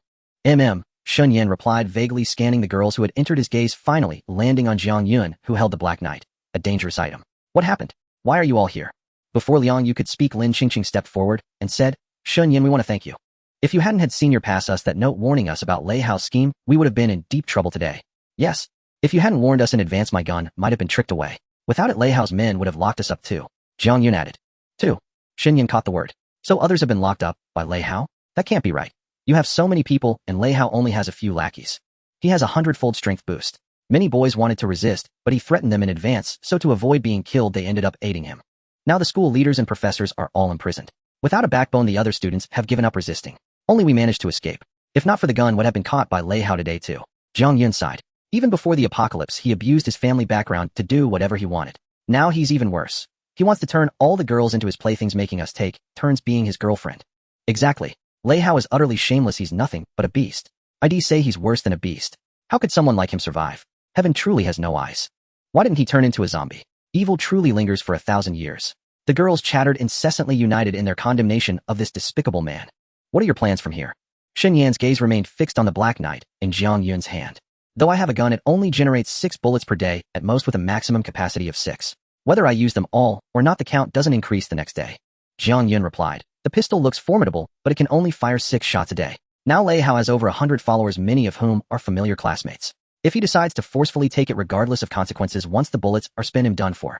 Shen Yan replied, vaguely scanning the girls who had entered, his gaze finally landing on Jiang Yun, who held the Black Knight, a dangerous item. What happened? Why are you all here? Before Liang Yu could speak, Lin Qingqing stepped forward and said, Shen Yan, we want to thank you. If you hadn't had Senior pass us that note warning us about Lei Hao's scheme, we would have been in deep trouble today. Yes. If you hadn't warned us in advance, my gun might have been tricked away. Without it, Lei Hao's men would have locked us up too. Jiang Yun added. Too. Shen Yan caught the word. So others have been locked up by Lei Hao? That can't be right. You have so many people, and Lei Hao only has a few lackeys. He has a 100-fold strength boost. Many boys wanted to resist, but he threatened them in advance, so to avoid being killed, they ended up aiding him. Now the school leaders and professors are all imprisoned. Without a backbone, the other students have given up resisting. Only we managed to escape. If not for the gun, would have been caught by Lei Hao today too. Jiang Yun sighed. Even before the apocalypse, he abused his family background to do whatever he wanted. Now he's even worse. He wants to turn all the girls into his playthings, making us take turns being his girlfriend. Exactly. Lei Hao is utterly shameless. He's nothing but a beast. I'd say he's worse than a beast. How could someone like him survive? Heaven truly has no eyes. Why didn't he turn into a zombie? Evil truly lingers for 1,000 years. The girls chattered incessantly, united in their condemnation of this despicable man. What are your plans from here? Shen Yan's gaze remained fixed on the Black Knight in Jiang Yun's hand. Though I have a gun, it only generates 6 bullets per day, at most, with a maximum capacity of 6. Whether I use them all or not, the count doesn't increase the next day. Jiang Yun replied. The pistol looks formidable, but it can only fire 6 shots a day. Now Lei Hao has over 100 followers, many of whom are familiar classmates. If he decides to forcefully take it regardless of consequences, once the bullets are spent, him done for.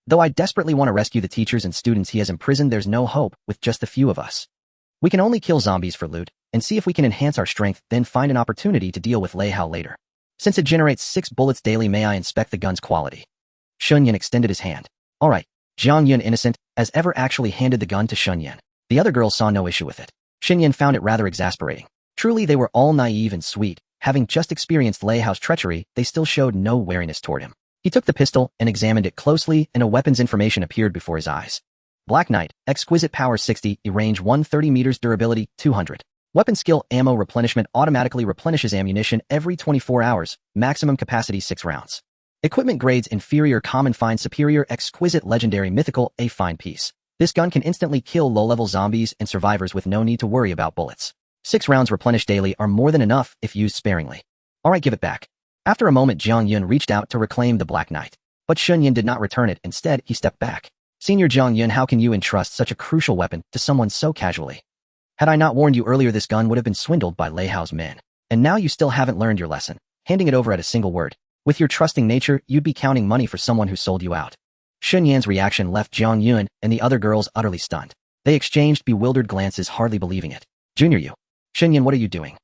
Though I desperately want to rescue the teachers and students he has imprisoned, there's no hope with just a few of us. We can only kill zombies for loot and see if we can enhance our strength, then find an opportunity to deal with Lei Hao later. Since it generates 6 bullets daily, may I inspect the gun's quality? Shen Yan extended his hand. All right. Jiang Yun, innocent as ever, actually handed the gun to Shen Yan. The other girls saw no issue with it. Shen Yan found it rather exasperating. Truly, they were all naive and sweet. Having just experienced Lei Hao's treachery, they still showed no wariness toward him. He took the pistol and examined it closely, and a weapon's information appeared before his eyes. Black Knight, exquisite power 60, range 130 meters, durability 200. Weapon skill, ammo replenishment, automatically replenishes ammunition every 24 hours, maximum capacity 6 rounds. Equipment grades, inferior, common, fine, superior, exquisite, legendary, mythical, a fine piece. This gun can instantly kill low-level zombies and survivors with no need to worry about bullets. 6 rounds replenished daily are more than enough if used sparingly. Alright, give it back. After a moment, Jiang Yun reached out to reclaim the Black Knight. But Shen Yan did not return it. Instead, he stepped back. Senior Jiang Yun, how can you entrust such a crucial weapon to someone so casually? Had I not warned you earlier, this gun would have been swindled by Lei Hao's men. And now you still haven't learned your lesson, handing it over at a single word. With your trusting nature, you'd be counting money for someone who sold you out. Shen Yan's reaction left Jiang Yun and the other girls utterly stunned. They exchanged bewildered glances, hardly believing it. Junior, you. Shen Yan, what are you doing?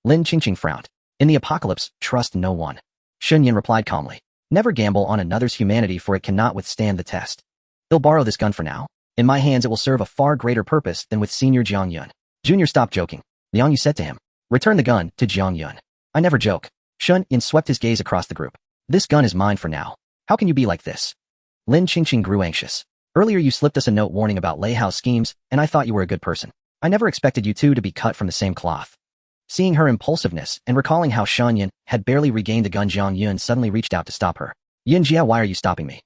Lin Qingqing frowned. In the apocalypse, trust no one. Shen Yan replied calmly. Never gamble on another's humanity, for it cannot withstand the test. They'll borrow this gun for now. In my hands, it will serve a far greater purpose than with Senior Jiang Yun. Junior, stop joking. Liang Yu said to him. Return the gun to Jiang Yun. I never joke. Shen Yan swept his gaze across the group. This gun is mine for now. How can you be like this? Lin Qingqing grew anxious. Earlier you slipped us a note warning about Lei Hao's schemes, and I thought you were a good person. I never expected you two to be cut from the same cloth. Seeing her impulsiveness and recalling how Shen Yan had barely regained the gun, Jiang Yun suddenly reached out to stop her. Yin Jia, why are you stopping me?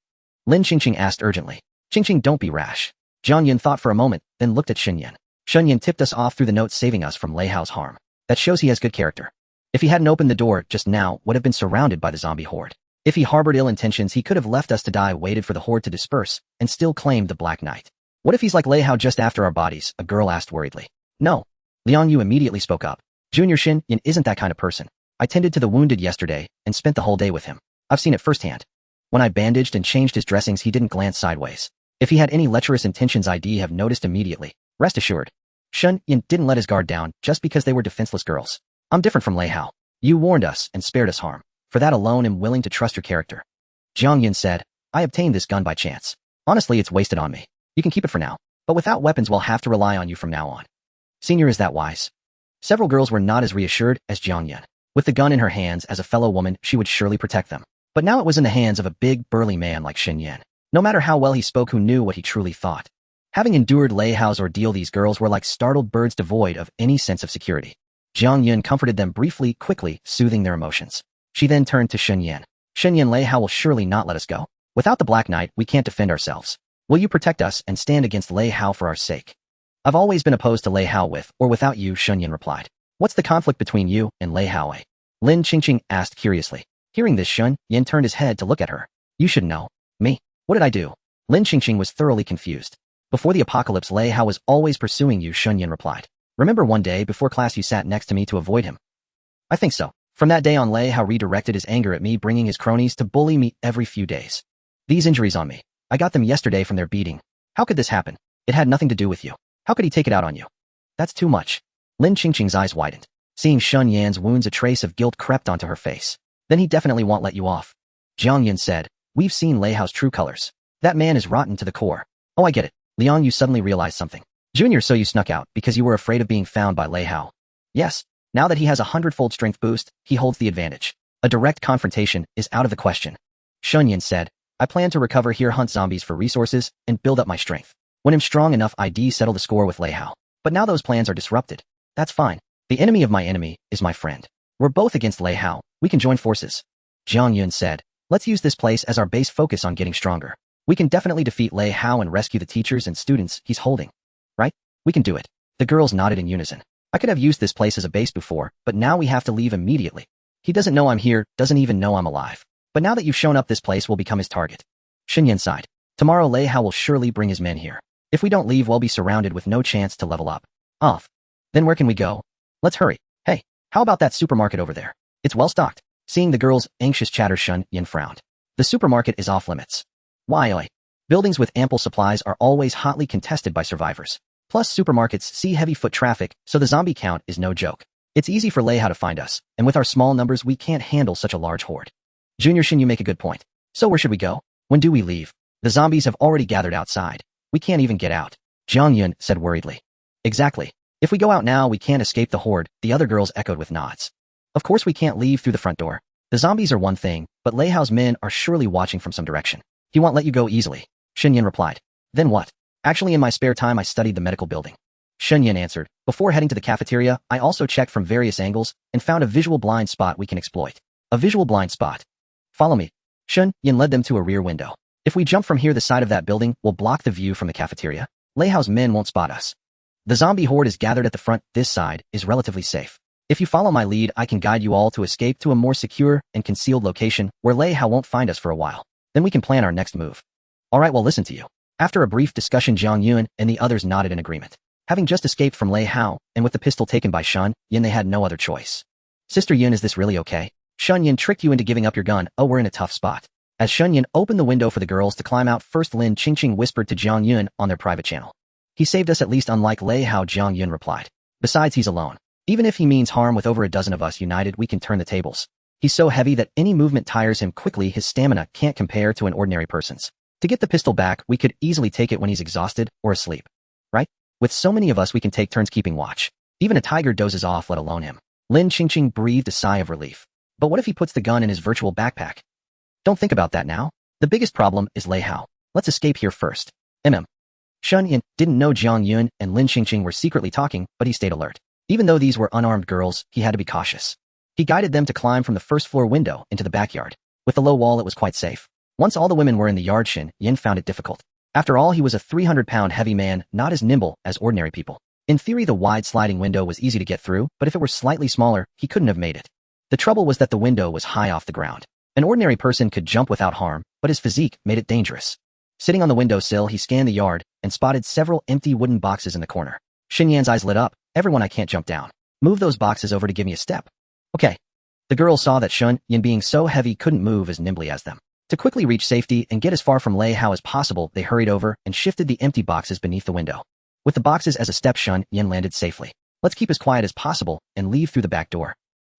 Lin Qingqing asked urgently. Qingqing, don't be rash. Jiang Yun thought for a moment, then looked at Shen Yan. Shen Yan tipped us off through the note, saving us from Lei Hao's harm. That shows he has good character. If he hadn't opened the door just now, would have been surrounded by the zombie horde. If he harbored ill intentions, he could have left us to die, waited for the horde to disperse, and still claimed the Black Knight. What if he's like Lei Hao just after our bodies? A girl asked worriedly. No. Liang Yu immediately spoke up. Junior Shen Yan isn't that kind of person. I tended to the wounded yesterday and spent the whole day with him. I've seen it firsthand. When I bandaged and changed his dressings, he didn't glance sideways. If he had any lecherous intentions, I'd have noticed immediately. Rest assured. Shen Yan didn't let his guard down just because they were defenseless girls. I'm different from Lei Hao. You warned us and spared us harm. For that alone, I'm willing to trust your character. Jiang Yun said, I obtained this gun by chance. Honestly, it's wasted on me. You can keep it for now. But without weapons, we'll have to rely on you from now on. Senior, is that wise? Several girls were not as reassured as Jiang Yun. With the gun in her hands, as a fellow woman, she would surely protect them. But now it was in the hands of a big, burly man like Shen Yan. No matter how well he spoke, who knew what he truly thought? Having endured Lei Hao's ordeal, these girls were like startled birds devoid of any sense of security. Jiang Yun comforted them briefly, quickly, soothing their emotions. She then turned to Shen Yan. Shen Yan, Lei Hao will surely not let us go. Without the Black Knight, we can't defend ourselves. Will you protect us and stand against Lei Hao for our sake? I've always been opposed to Lei Hao, with or without you, Shen Yan replied. What's the conflict between you and Lei Hao? Lin Qingqing asked curiously. Hearing this, Shen Yan turned his head to look at her. You should know. Me? What did I do? Lin Qingqing was thoroughly confused. Before the apocalypse, Lei Hao was always pursuing you, Shen Yan replied. Remember one day before class you sat next to me to avoid him? I think so. From that day on, Lei Hao redirected his anger at me, bringing his cronies to bully me every few days. These injuries on me, I got them yesterday from their beating. How could this happen? It had nothing to do with you. How could he take it out on you? That's too much. Lin Qingqing's eyes widened. Seeing Shen Yan's wounds, a trace of guilt crept onto her face. Then he definitely won't let you off. Jiang Yun said, we've seen Lei Hao's true colors. That man is rotten to the core. Oh, I get it. Liang, you suddenly realized something. Junior, so you snuck out because you were afraid of being found by Lei Hao. Yes. Now that he has a 100-fold strength boost, he holds the advantage. A direct confrontation is out of the question. Shen Yan said, I plan to recover here, hunt zombies for resources, and build up my strength. When I'm strong enough, I'd settle the score with Lei Hao. But now those plans are disrupted. That's fine. The enemy of my enemy is my friend. We're both against Lei Hao. We can join forces. Jiang Yun said, let's use this place as our base, focus on getting stronger. We can definitely defeat Lei Hao and rescue the teachers and students he's holding. Right? We can do it. The girls nodded in unison. I could have used this place as a base before, but now we have to leave immediately. He doesn't know I'm here, doesn't even know I'm alive. But now that you've shown up, this place will become his target. Shen Yan sighed. Tomorrow Lei Hao will surely bring his men here. If we don't leave, we'll be surrounded with no chance to level up. Off. Then where can we go? Let's hurry. Hey, how about that supermarket over there? It's well stocked. Seeing the girls' anxious chatter, Shen Yan frowned. The supermarket is off limits. Why? Buildings with ample supplies are always hotly contested by survivors. Plus, supermarkets see heavy foot traffic, so the zombie count is no joke. It's easy for Lei Hao to find us, and with our small numbers, we can't handle such a large horde. Junior Shen, you make a good point. So where should we go? When do we leave? The zombies have already gathered outside. We can't even get out. Jiang Yun said worriedly. Exactly. If we go out now, we can't escape the horde, the other girls echoed with nods. Of course we can't leave through the front door. The zombies are one thing, but Lei Hao's men are surely watching from some direction. He won't let you go easily. Shen Yan replied. Then what? Actually, in my spare time, I studied the medical building. Shen Yan answered. Before heading to the cafeteria, I also checked from various angles and found a visual blind spot we can exploit. A visual blind spot. Follow me. Shen Yan led them to a rear window. If we jump from here, the side of that building will block the view from the cafeteria. Lei Hao's men won't spot us. The zombie horde is gathered at the front. This side is relatively safe. If you follow my lead, I can guide you all to escape to a more secure and concealed location where Lei Hao won't find us for a while. Then we can plan our next move. All right, well, listen to you. After a brief discussion, Jiang Yun and the others nodded in agreement. Having just escaped from Lei Hao, and with the pistol taken by Shen Yan, they had no other choice. Sister Yun, is this really okay? Shen Yan tricked you into giving up your gun. Oh, we're in a tough spot. As Shen Yan opened the window for the girls to climb out first, Lin Qingqing whispered to Jiang Yun on their private channel. He saved us, at least, unlike Lei Hao, Jiang Yun replied. Besides, he's alone. Even if he means harm, with over a dozen of us united, we can turn the tables. He's so heavy that any movement tires him quickly. His stamina can't compare to an ordinary person's. To get the pistol back, we could easily take it when he's exhausted or asleep. Right? With so many of us, we can take turns keeping watch. Even a tiger dozes off, let alone him. Lin Qingqing breathed a sigh of relief. But what if he puts the gun in his virtual backpack? Don't think about that now. The biggest problem is Lei Hao. Let's escape here first. Shen Yan didn't know Jiang Yun and Lin Qingqing were secretly talking, but he stayed alert. Even though these were unarmed girls, he had to be cautious. He guided them to climb from the first-floor window into the backyard. With the low wall, it was quite safe. Once all the women were in the yard, Shen Yan found it difficult. After all, he was a 300-pound heavy man, not as nimble as ordinary people. In theory, the wide sliding window was easy to get through, but if it were slightly smaller, he couldn't have made it. The trouble was that the window was high off the ground. An ordinary person could jump without harm, but his physique made it dangerous. Sitting on the windowsill, he scanned the yard and spotted several empty wooden boxes in the corner. Shen Yan's eyes lit up. Everyone, I can't jump down. Move those boxes over to give me a step. Okay. The girls saw that Shen Yan being so heavy couldn't move as nimbly as them. To quickly reach safety and get as far from Lei Hao as possible, they hurried over and shifted the empty boxes beneath the window. With the boxes as a step, Shen Yan landed safely. Let's keep as quiet as possible and leave through the back door.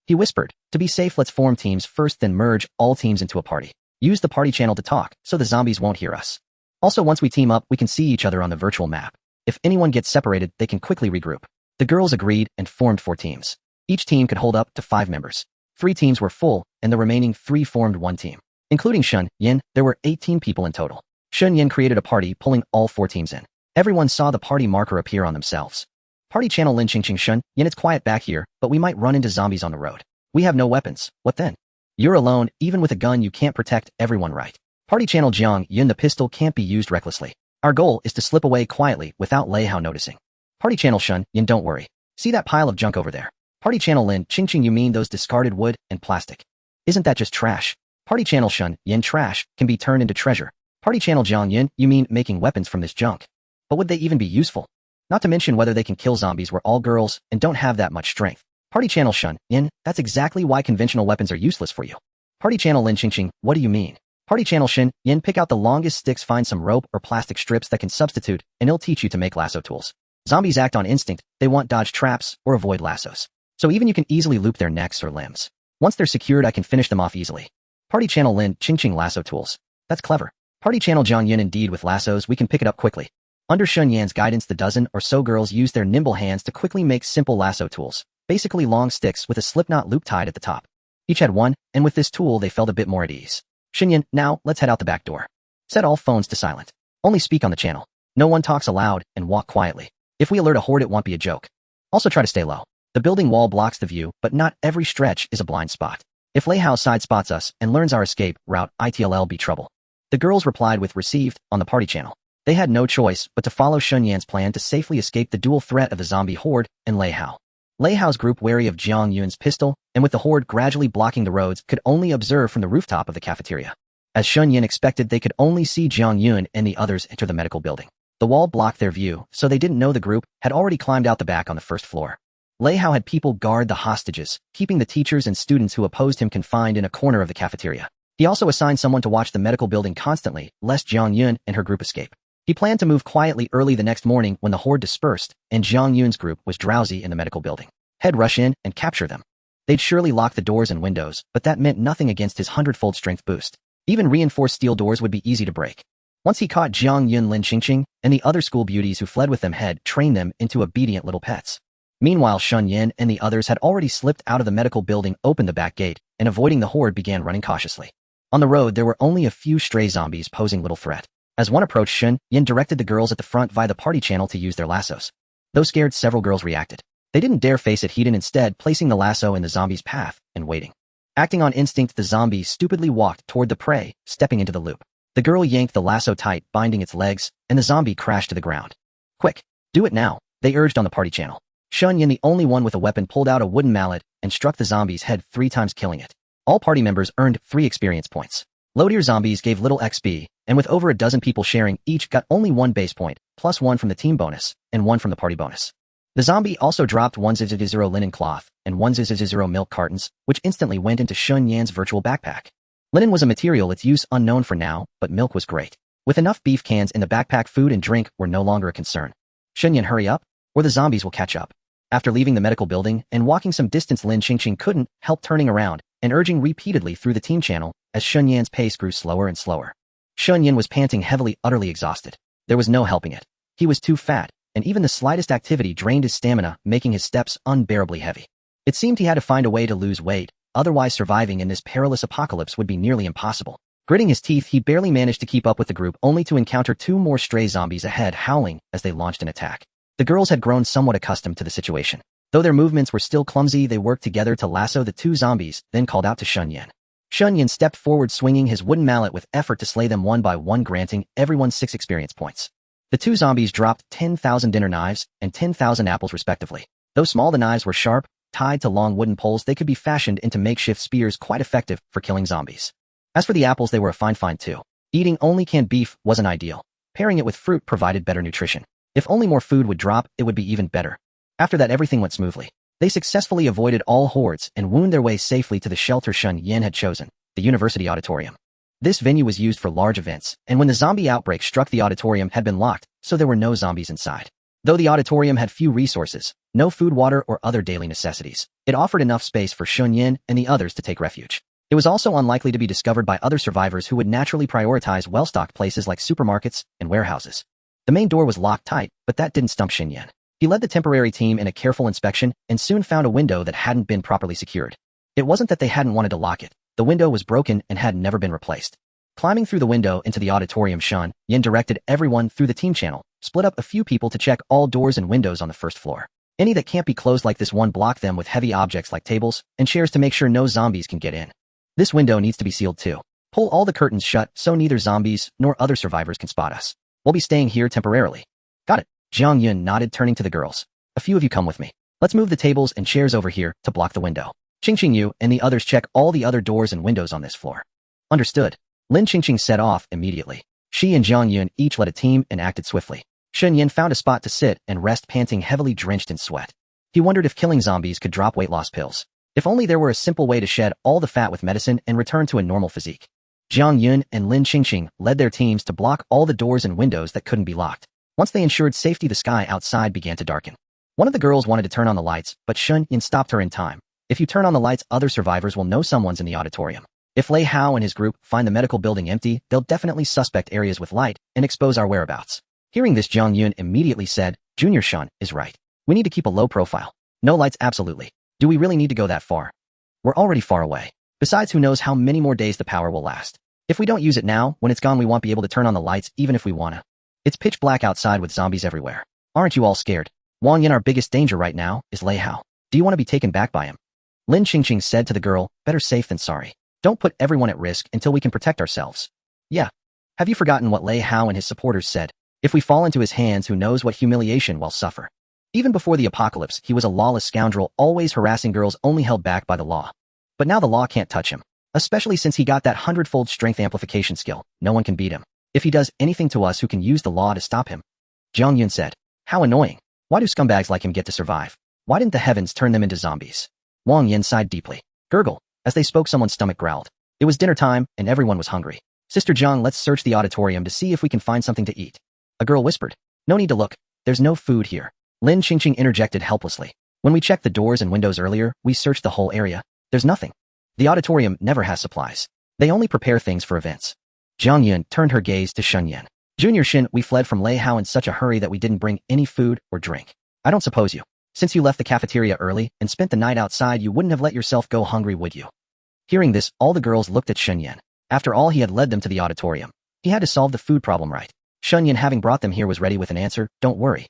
He whispered, to be safe, let's form teams first, then merge all teams into a party. Use the party channel to talk, so the zombies won't hear us. Also, once we team up, we can see each other on the virtual map. If anyone gets separated, they can quickly regroup. The girls agreed and formed 4 teams. Each team could hold up to 5 members. 3 teams were full, and the remaining 3 formed 1 team. Including Shen Yan, there were 18 people in total. Shen Yan created a party, pulling all 4 teams in. Everyone saw the party marker appear on themselves. Party channel Lin Qingqing, Shen Yan, it's quiet back here, but we might run into zombies on the road. We have no weapons. What then? You're alone. Even with a gun, you can't protect everyone, right? Party channel Jiang Yun, the pistol can't be used recklessly. Our goal is to slip away quietly without Lei Hao noticing. Party channel Shen Yan, don't worry. See that pile of junk over there? Party channel Lin Qingqing, you mean those discarded wood and plastic? Isn't that just trash? Party channel Shen Yan, trash can be turned into treasure. Party channel Jiang Yun, you mean making weapons from this junk? But would they even be useful? Not to mention whether they can kill zombies. We're all girls and don't have that much strength. Party channel Shen Yan, that's exactly why conventional weapons are useless for you. Party channel Lin Qingqing, what do you mean? Party channel Shen Yan, pick out the longest sticks, find some rope or plastic strips that can substitute, and it'll teach you to make lasso tools. Zombies act on instinct. They want dodge traps or avoid lassos. So even you can easily loop their necks or limbs. Once they're secured, I can finish them off easily. Party channel Lin Qingqing, lasso tools. That's clever. Party channel Jiang Yun, indeed, with lassos we can pick it up quickly. Under Shen Yan's guidance, the dozen or so girls used their nimble hands to quickly make simple lasso tools, basically long sticks with a slipknot loop tied at the top. Each had one, and with this tool they felt a bit more at ease. Shen Yan, now let's head out the back door. Set all phones to silent. Only speak on the channel. No one talks aloud, and walk quietly. If we alert a horde, it won't be a joke. Also try to stay low. The building wall blocks the view, but not every stretch is a blind spot. If Lei Hao side spots us and learns our escape route, it'll be trouble. The girls replied with received on the party channel. They had no choice but to follow Shen Yan's plan to safely escape the dual threat of the zombie horde and Lei Hao. Lei Hao's group, wary of Jiang Yun's pistol, and with the horde gradually blocking the roads, could only observe from the rooftop of the cafeteria. As Shen Yan expected, they could only see Jiang Yun and the others enter the medical building. The wall blocked their view, so they didn't know the group had already climbed out the back on the first floor. Lei Hao had people guard the hostages, keeping the teachers and students who opposed him confined in a corner of the cafeteria. He also assigned someone to watch the medical building constantly, lest Jiang Yun and her group escape. He planned to move quietly early the next morning when the horde dispersed and Jiang Yun's group was drowsy in the medical building. He'd rush in and capture them. They'd surely lock the doors and windows, but that meant nothing against his 100-fold strength boost. Even reinforced steel doors would be easy to break. Once he caught Jiang Yun, Lin Qingqing, and the other school beauties who fled with them, had trained them into obedient little pets. Meanwhile, Shen Yan and the others had already slipped out of the medical building, opened the back gate, and avoiding the horde began running cautiously. On the road, there were only a few stray zombies posing little threat. As one approached, Shen Yan directed the girls at the front via the party channel to use their lassos. Though scared, several girls reacted. They didn't dare face it head-on, instead placing the lasso in the zombie's path and waiting. Acting on instinct, the zombie stupidly walked toward the prey, stepping into the loop. The girl yanked the lasso tight, binding its legs, and the zombie crashed to the ground. Quick, do it now, they urged on the party channel. Shen Yan, the only one with a weapon, pulled out a wooden mallet and struck the zombie's head 3 times, killing it. All party members earned 3 experience points. Low-tier zombies gave little XP, and with over a dozen people sharing, each got only 1 base point, plus 1 from the team bonus, and 1 from the party bonus. The zombie also dropped 100 linen cloth and 100 milk cartons, which instantly went into Shen Yan's virtual backpack. Linen was a material, its use unknown for now, but milk was great. With enough beef cans in the backpack, food and drink were no longer a concern. Shen Yan, hurry up, or the zombies will catch up. After leaving the medical building and walking some distance, Lin Qingqing couldn't help turning around and urging repeatedly through the team channel as Shen Yan's pace grew slower and slower. Shen Yan was panting heavily, utterly exhausted. There was no helping it. He was too fat, and even the slightest activity drained his stamina, making his steps unbearably heavy. It seemed he had to find a way to lose weight, otherwise surviving in this perilous apocalypse would be nearly impossible. Gritting his teeth, he barely managed to keep up with the group, only to encounter 2 more stray zombies ahead, howling as they launched an attack. The girls had grown somewhat accustomed to the situation. Though their movements were still clumsy, they worked together to lasso the 2 zombies, then called out to Shen Yan. Shen Yan stepped forward, swinging his wooden mallet with effort to slay them one by one, granting everyone 6 experience points. The 2 zombies dropped 10,000 dinner knives and 10,000 apples respectively. Though small, the knives were sharp. Tied to long wooden poles, they could be fashioned into makeshift spears, quite effective for killing zombies. As for the apples, they were a fine find too. Eating only canned beef wasn't ideal. Pairing it with fruit provided better nutrition. If only more food would drop, it would be even better. After that, everything went smoothly. They successfully avoided all hordes and wound their way safely to the shelter Shen Yan had chosen, the university auditorium. This venue was used for large events, and when the zombie outbreak struck, the auditorium had been locked, so there were no zombies inside. Though the auditorium had few resources, no food, water, or other daily necessities, it offered enough space for Shen Yan and the others to take refuge. It was also unlikely to be discovered by other survivors, who would naturally prioritize well-stocked places like supermarkets and warehouses. The main door was locked tight, but that didn't stump Shen Yan. He led the temporary team in a careful inspection and soon found a window that hadn't been properly secured. It wasn't that they hadn't wanted to lock it. The window was broken and had never been replaced. Climbing through the window into the auditorium, Shen Yan directed everyone through the team channel, split up a few people to check all doors and windows on the first floor. Any that can't be closed like this one, block them with heavy objects like tables and chairs to make sure no zombies can get in. This window needs to be sealed too. Pull all the curtains shut so neither zombies nor other survivors can spot us. We'll be staying here temporarily. Got it. Jiang Yun nodded, turning to the girls. A few of you come with me. Let's move the tables and chairs over here to block the window. Qingqing, you and the others check all the other doors and windows on this floor. Understood. Lin Qingqing set off immediately. She and Jiang Yun each led a team and acted swiftly. Shen Yan found a spot to sit and rest, panting heavily, drenched in sweat. He wondered if killing zombies could drop weight loss pills. If only there were a simple way to shed all the fat with medicine and return to a normal physique. Jiang Yun and Lin Qingqing led their teams to block all the doors and windows that couldn't be locked. Once they ensured safety, the sky outside began to darken. One of the girls wanted to turn on the lights, but Shen Yan stopped her in time. If you turn on the lights, other survivors will know someone's in the auditorium. If Lei Hao and his group find the medical building empty, they'll definitely suspect areas with light and expose our whereabouts. Hearing this, Jiang Yun immediately said, Junior Shen is right. We need to keep a low profile. No lights, absolutely. Do we really need to go that far? We're already far away. Besides, who knows how many more days the power will last. If we don't use it now, when it's gone, we won't be able to turn on the lights even if we wanna. It's pitch black outside with zombies everywhere. Aren't you all scared? Wang Yan, our biggest danger right now is Lei Hao. Do you want to be taken back by him? Lin Qingqing said to the girl, better safe than sorry. Don't put everyone at risk until we can protect ourselves. Yeah. Have you forgotten what Lei Hao and his supporters said? If we fall into his hands, who knows what humiliation we'll suffer. Even before the apocalypse, he was a lawless scoundrel, always harassing girls, only held back by the law. But now the law can't touch him. Especially since he got that 100-fold strength amplification skill. No one can beat him. If he does anything to us, who can use the law to stop him? Jiang Yun said. How annoying. Why do scumbags like him get to survive? Why didn't the heavens turn them into zombies? Wang Yan sighed deeply. Gurgle. As they spoke, someone's stomach growled. It was dinner time, and everyone was hungry. Sister Zhang, let's search the auditorium to see if we can find something to eat. A girl whispered. No need to look. There's no food here. Lin Qingqing interjected helplessly. When we checked the doors and windows earlier, we searched the whole area. There's nothing. The auditorium never has supplies. They only prepare things for events. Jiang Yun turned her gaze to Shen Yan. Junior Shen, we fled from Lei Hao in such a hurry that we didn't bring any food or drink. I don't suppose you. Since you left the cafeteria early and spent the night outside, you wouldn't have let yourself go hungry, would you? Hearing this, all the girls looked at Shen Yan. After all, he had led them to the auditorium. He had to solve the food problem right. Shen Yan, having brought them here, was ready with an answer. Don't worry.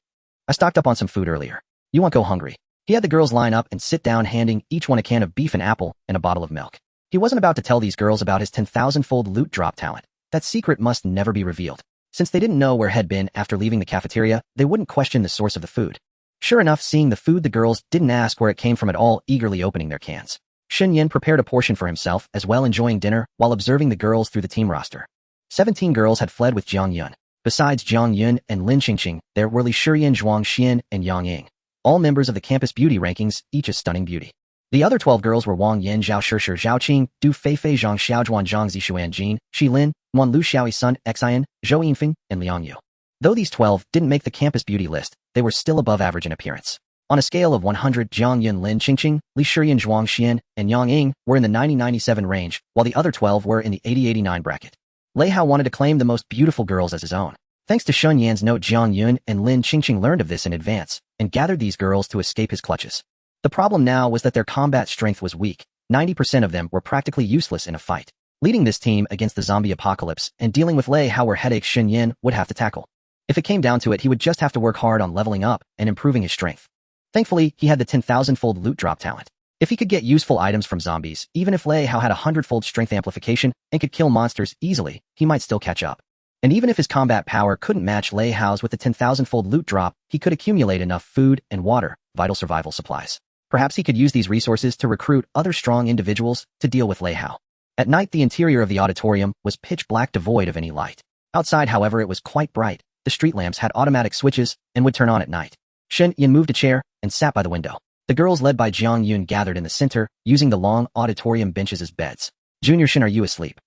I stocked up on some food earlier. You won't go hungry. He had the girls line up and sit down, handing each one a can of beef, an apple, and a bottle of milk. He wasn't about to tell these girls about his 10,000-fold loot drop talent. That secret must never be revealed. Since they didn't know where had been after leaving the cafeteria, they wouldn't question the source of the food. Sure enough, seeing the food, the girls didn't ask where it came from at all, eagerly opening their cans. Shen Yan prepared a portion for himself as well, enjoying dinner while observing the girls through the team roster. 17 girls had fled with Jiang Yun. Besides Jiang Yun and Lin Qingqing, there were Li Shiyan, Zhuang Xian, and Yang Ying, all members of the campus beauty rankings, each a stunning beauty. The other 12 girls were Wang Yan, Zhao Shishir, Zhao Qing, Du Feifei, Zhang Xiaozhuan, Zhang Zishuan, Jin, Shi Lin, Wan Lu Xiaoyi Sun, Xian, Zhou Yinfeng, and Liang Yu. Though these 12 didn't make the campus beauty list, they were still above average in appearance. On a scale of 100, Jiang Yun, Lin Qingqing, Li Shiyan, Zhuang Xian, and Yang Ying were in the 90-97 range, while the other 12 were in the 80-89 bracket. Lei Hao wanted to claim the most beautiful girls as his own. Thanks to Shen Yan's note, Jiang Yun and Lin Qingqing learned of this in advance and gathered these girls to escape his clutches. The problem now was that their combat strength was weak. 90% of them were practically useless in a fight. Leading this team against the zombie apocalypse and dealing with Lei Hao were headaches Shen Yan would have to tackle. If it came down to it, he would just have to work hard on leveling up and improving his strength. Thankfully, he had the 10,000-fold loot drop talent. If he could get useful items from zombies, even if Lei Hao had 100-fold strength amplification and could kill monsters easily, he might still catch up. And even if his combat power couldn't match Lei Hao's with the 10,000-fold loot drop, he could accumulate enough food and water, vital survival supplies. Perhaps he could use these resources to recruit other strong individuals to deal with Lei Hao. At night, the interior of the auditorium was pitch black, devoid of any light. Outside, however, it was quite bright. The street lamps had automatic switches and would turn on at night. Shen Yan moved a chair and sat by the window. The girls led by Jiang Yun gathered in the center, using the long auditorium benches as beds. Junior Shen, are you asleep?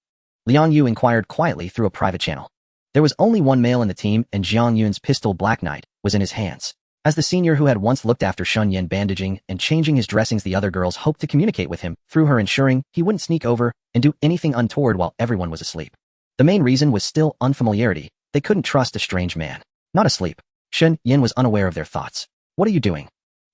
Liang Yu inquired quietly through a private channel. There was only one male in the team, and Jiang Yun's pistol Black Knight was in his hands. As the senior who had once looked after Shen Yan bandaging and changing his dressings, the other girls hoped to communicate with him through her, ensuring he wouldn't sneak over and do anything untoward while everyone was asleep. The main reason was still unfamiliarity. They couldn't trust a strange man. Not asleep. Shen Yan was unaware of their thoughts. What are you doing?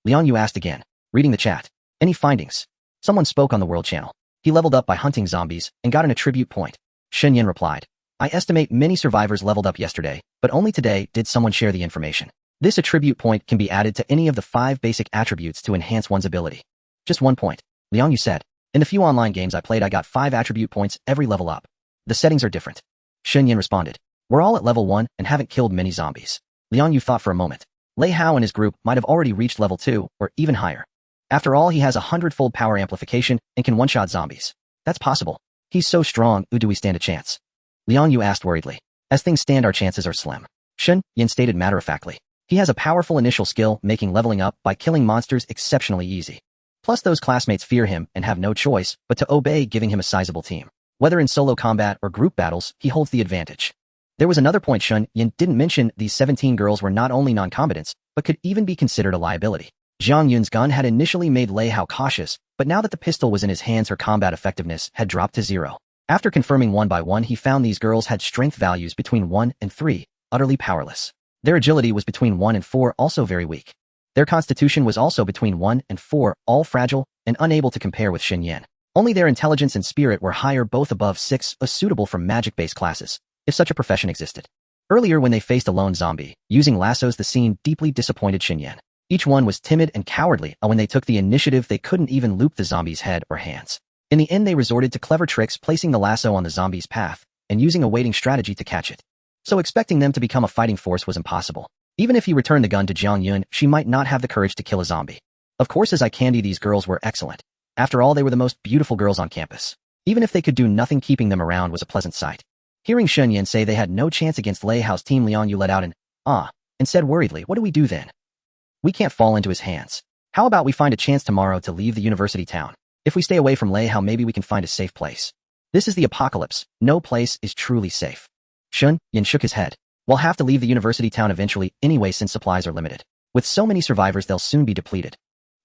Liang Yu asked again, reading the chat. Any findings? Someone spoke on the World Channel. He leveled up by hunting zombies and got an attribute point. Shen Yan replied, I estimate many survivors leveled up yesterday, but only today did someone share the information. This attribute point can be added to any of the 5 basic attributes to enhance one's ability. Just 1 point. Liang Yu said, in the few online games I played, I got 5 attribute points every level up. The settings are different. Shen Yan responded, we're all at level 1 and haven't killed many zombies. Liang Yu thought for a moment. Lei Hao and his group might have already reached level 2, or even higher. After all, he has 100-fold power amplification and can one-shot zombies. That's possible. He's so strong, do we stand a chance? Liang Yu asked worriedly. As things stand, our chances are slim. Shen Yan stated matter-of-factly. He has a powerful initial skill, making leveling up by killing monsters exceptionally easy. Plus, those classmates fear him and have no choice but to obey, giving him a sizable team. Whether in solo combat or group battles, he holds the advantage. There was another point Shen Yan didn't mention. These 17 girls were not only non-combatants, but could even be considered a liability. Jiang Yun's gun had initially made Lei Hao cautious, but now that the pistol was in his hands, her combat effectiveness had dropped to 0. After confirming one by one, he found these girls had strength values between 1 and 3, utterly powerless. Their agility was between 1 and 4, also very weak. Their constitution was also between 1 and 4, all fragile and unable to compare with Shen Yan. Only their intelligence and spirit were higher, both above 6, suitable for magic-based classes, if such a profession existed. Earlier, when they faced a lone zombie, using lassos, the scene deeply disappointed Shen Yan. Each one was timid and cowardly, and when they took the initiative, they couldn't even loop the zombie's head or hands. In the end, they resorted to clever tricks, placing the lasso on the zombie's path and using a waiting strategy to catch it. So expecting them to become a fighting force was impossible. Even if he returned the gun to Jiang Yun, she might not have the courage to kill a zombie. Of course, as eye candy, these girls were excellent. After all, they were the most beautiful girls on campus. Even if they could do nothing, keeping them around was a pleasant sight. Hearing Shen Yan say they had no chance against Lei Hao's team, Liang Yu let out an and said worriedly, what do we do then? We can't fall into his hands. How about we find a chance tomorrow to leave the university town? If we stay away from Lei Hao, maybe we can find a safe place. This is the apocalypse. No place is truly safe. Shen Yan shook his head. We'll have to leave the university town eventually anyway, since supplies are limited. With so many survivors, they'll soon be depleted.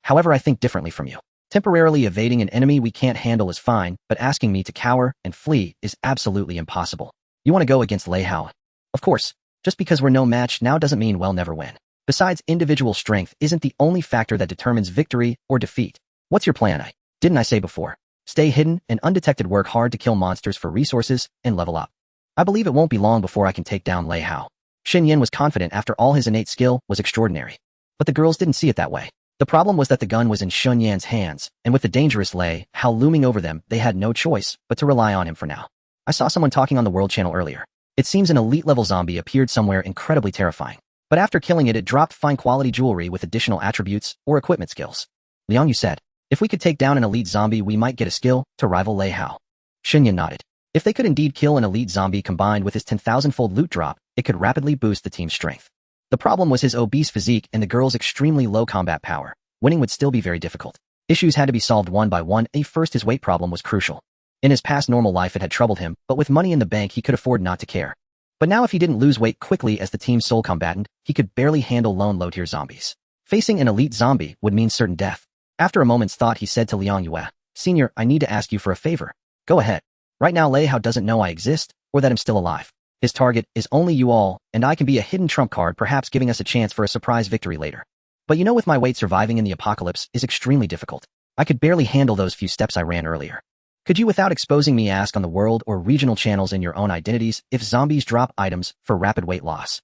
However, I think differently from you. Temporarily evading an enemy we can't handle is fine, but asking me to cower and flee is absolutely impossible. You want to go against Lei Hao? Of course. Just because we're no match now doesn't mean we'll never win. Besides, individual strength isn't the only factor that determines victory or defeat. What's your plan? Didn't I say before? Stay hidden and undetected, work hard to kill monsters for resources, and level up. I believe it won't be long before I can take down Lei Hao. Shen Yan was confident. After all, his innate skill was extraordinary. But the girls didn't see it that way. The problem was that the gun was in Shen Yan's hands, and with the dangerous Lei Hao looming over them, they had no choice but to rely on him for now. I saw someone talking on the World Channel earlier. It seems an elite-level zombie appeared somewhere incredibly terrifying. But after killing it, it dropped fine-quality jewelry with additional attributes or equipment skills. Liang Yu said, if we could take down an elite zombie, we might get a skill to rival Lei Hao. Shen Yan nodded. If they could indeed kill an elite zombie combined with his 10,000-fold loot drop, it could rapidly boost the team's strength. The problem was his obese physique and the girl's extremely low combat power. Winning would still be very difficult. Issues had to be solved one by one. First, his weight problem was crucial. In his past normal life, it had troubled him, but with money in the bank, he could afford not to care. But now, if he didn't lose weight quickly as the team's sole combatant, he could barely handle lone low-tier zombies. Facing an elite zombie would mean certain death. After a moment's thought, he said to Liang Yu, Senior, I need to ask you for a favor. Go ahead. Right now, Lei Hao doesn't know I exist, or that I'm still alive. His target is only you all, and I can be a hidden trump card, perhaps giving us a chance for a surprise victory later. But you know, with my weight, surviving in the apocalypse is extremely difficult. I could barely handle those few steps I ran earlier. Could you without exposing me ask on the world or regional channels in your own identities if zombies drop items for rapid weight loss?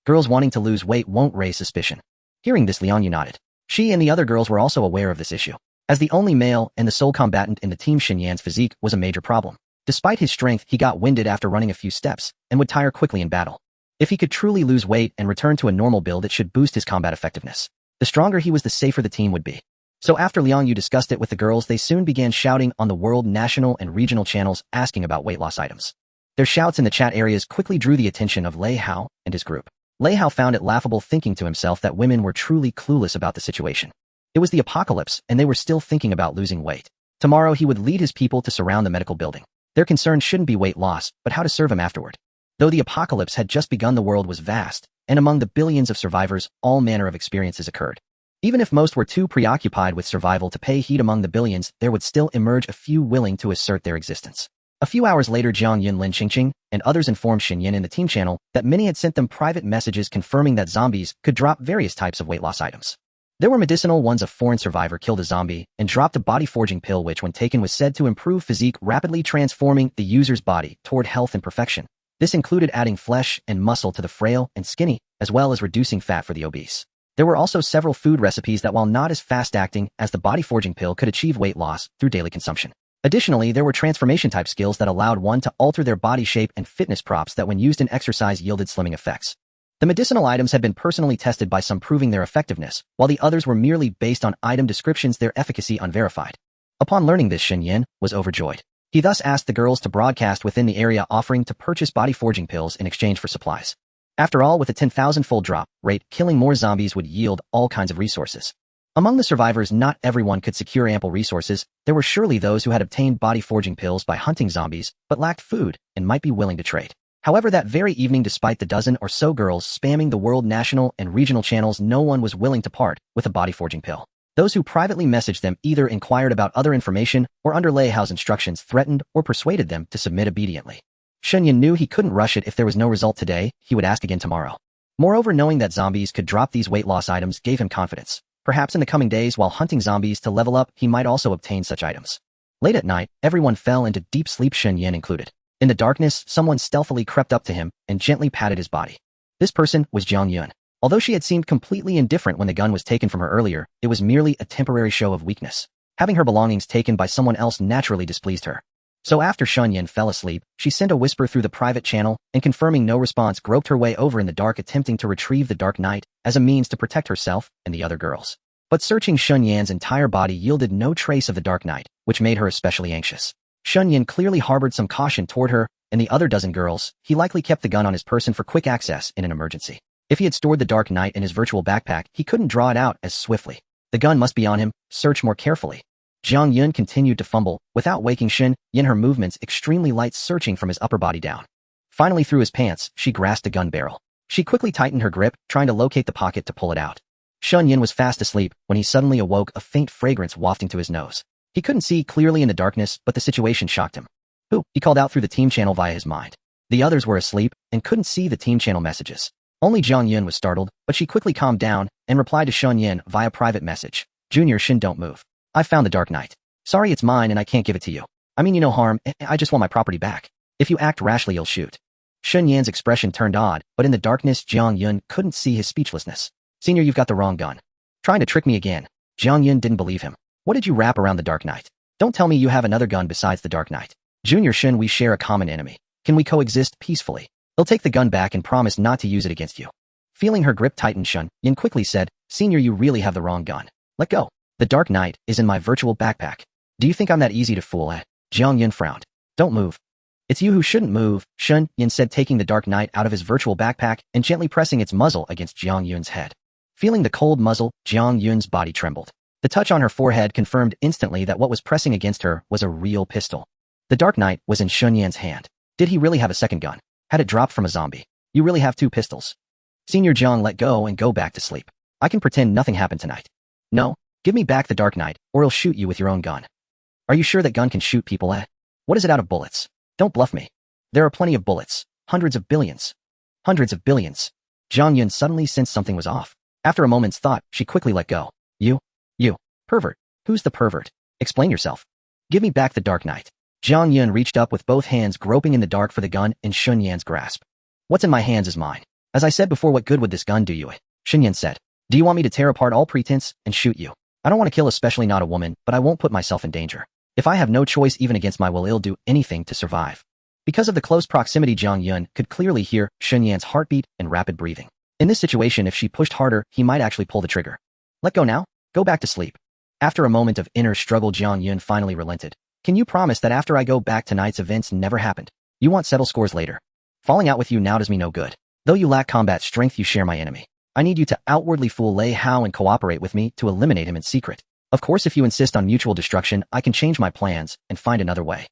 Girls wanting to lose weight won't raise suspicion. Hearing this, Leon nodded. She and the other girls were also aware of this issue. As the only male and the sole combatant in the team, Shen Yan's physique was a major problem. Despite his strength, he got winded after running a few steps and would tire quickly in battle. If he could truly lose weight and return to a normal build, it should boost his combat effectiveness. The stronger he was, the safer the team would be. So after Liang Yu discussed it with the girls, they soon began shouting on the world, national, and regional channels asking about weight loss items. Their shouts in the chat areas quickly drew the attention of Lei Hao and his group. Lei Hao found it laughable, thinking to himself that women were truly clueless about the situation. It was the apocalypse, and they were still thinking about losing weight. Tomorrow he would lead his people to surround the medical building. Their concern shouldn't be weight loss, but how to serve him afterward. Though the apocalypse had just begun, the world was vast, and among the billions of survivors, all manner of experiences occurred. Even if most were too preoccupied with survival to pay heed, among the billions, there would still emerge a few willing to assert their existence. A few hours later, Jiang Yun, Lin Qingqing, and others informed Shen Yan in the team channel that many had sent them private messages confirming that zombies could drop various types of weight loss items. There were medicinal ones. A foreign survivor killed a zombie and dropped a body-forging pill which, when taken, was said to improve physique, rapidly transforming the user's body toward health and perfection. This included adding flesh and muscle to the frail and skinny, as well as reducing fat for the obese. There were also several food recipes that, while not as fast-acting as the body-forging pill, could achieve weight loss through daily consumption. Additionally, there were transformation-type skills that allowed one to alter their body shape, and fitness props that, when used in exercise, yielded slimming effects. The medicinal items had been personally tested by some, proving their effectiveness, while the others were merely based on item descriptions, their efficacy unverified. Upon learning this, Shen Yan was overjoyed. He thus asked the girls to broadcast within the area, offering to purchase body-forging pills in exchange for supplies. After all, with a 10,000-fold drop rate, killing more zombies would yield all kinds of resources. Among the survivors, not everyone could secure ample resources. There were surely those who had obtained body-forging pills by hunting zombies, but lacked food and might be willing to trade. However, that very evening, despite the dozen or so girls spamming the world, national, and regional channels, no one was willing to part with a body-forging pill. Those who privately messaged them either inquired about other information or, under Lei Hao's instructions, threatened or persuaded them to submit obediently. Shen Yan knew he couldn't rush it. If there was no result today, he would ask again tomorrow. Moreover, knowing that zombies could drop these weight loss items gave him confidence. Perhaps in the coming days, while hunting zombies to level up, he might also obtain such items. Late at night, everyone fell into deep sleep, Shen Yan included. In the darkness, someone stealthily crept up to him and gently patted his body. This person was Jiang Yun. Although she had seemed completely indifferent when the gun was taken from her earlier, it was merely a temporary show of weakness. Having her belongings taken by someone else naturally displeased her. So after Shen Yan fell asleep, she sent a whisper through the private channel, and confirming no response, groped her way over in the dark, attempting to retrieve the Dark Knight as a means to protect herself and the other girls. But searching Shen Yan's entire body yielded no trace of the Dark Knight, which made her especially anxious. Shen Yan clearly harbored some caution toward her and the other dozen girls. He likely kept the gun on his person for quick access in an emergency. If he had stored the Dark Knight in his virtual backpack, he couldn't draw it out as swiftly. The gun must be on him. Search more carefully. Jiang Yun continued to fumble, without waking Shen Yan, her movements extremely light, searching from his upper body down. Finally, through his pants, she grasped a gun barrel. She quickly tightened her grip, trying to locate the pocket to pull it out. Shen Yan was fast asleep when he suddenly awoke, a faint fragrance wafting to his nose. He couldn't see clearly in the darkness, but the situation shocked him. Who? He called out through the team channel via his mind. The others were asleep and couldn't see the team channel messages. Only Jiang Yun was startled, but she quickly calmed down and replied to Shen Yan via private message. Junior Shen, don't move. I found the Dark Knight. Sorry, it's mine and I can't give it to you. I mean you no harm, I just want my property back. If you act rashly, you'll shoot. Shen Yan's expression turned odd, but in the darkness Jiang Yun couldn't see his speechlessness. Senior, you've got the wrong gun. Trying to trick me again. Jiang Yun didn't believe him. What did you wrap around the Dark Knight? Don't tell me you have another gun besides the Dark Knight. Junior Shen, we share a common enemy. Can we coexist peacefully? He'll take the gun back and promise not to use it against you. Feeling her grip tighten, Shen Yan quickly said, Senior, you really have the wrong gun. Let go. The Dark Knight is in my virtual backpack. Do you think I'm that easy to fool? Jiang Yun frowned. Don't move. It's you who shouldn't move, Shen Yan said, taking the Dark Knight out of his virtual backpack and gently pressing its muzzle against Jiang Yun's head. Feeling the cold muzzle, Jiang Yun's body trembled. The touch on her forehead confirmed instantly that what was pressing against her was a real pistol. The Dark Knight was in Shen Yan's hand. Did he really have a second gun? Had it dropped from a zombie? You really have two pistols? Senior Jiang, let go and go back to sleep. I can pretend nothing happened tonight. No, give me back the Dark Knight, or he'll shoot you with your own gun. Are you sure that gun can shoot people? What is it out of bullets? Don't bluff me. There are plenty of bullets. Hundreds of billions. Hundreds of billions. Jiang Yun suddenly sensed something was off. After a moment's thought, she quickly let go. You. Pervert. Who's the pervert? Explain yourself. Give me back the Dark Knight. Jiang Yun reached up with both hands groping in the dark for the gun in Shen Yan's grasp. What's in my hands is mine. As I said before, what good would this gun do you? Shen Yan said. Do you want me to tear apart all pretense and shoot you? I don't want to kill, especially not a woman, but I won't put myself in danger. If I have no choice even against my will, I'll do anything to survive. Because of the close proximity, Jiang Yun could clearly hear Shen Yan's heartbeat and rapid breathing. In this situation, if she pushed harder, he might actually pull the trigger. Let go now? Go back to sleep. After a moment of inner struggle, Jiang Yun finally relented. Can you promise that after I go back, tonight's events never happened? You want settle scores later. Falling out with you now does me no good. Though you lack combat strength, you share my enemy. I need you to outwardly fool Lei Hao and cooperate with me to eliminate him in secret. Of course, if you insist on mutual destruction, I can change my plans and find another way.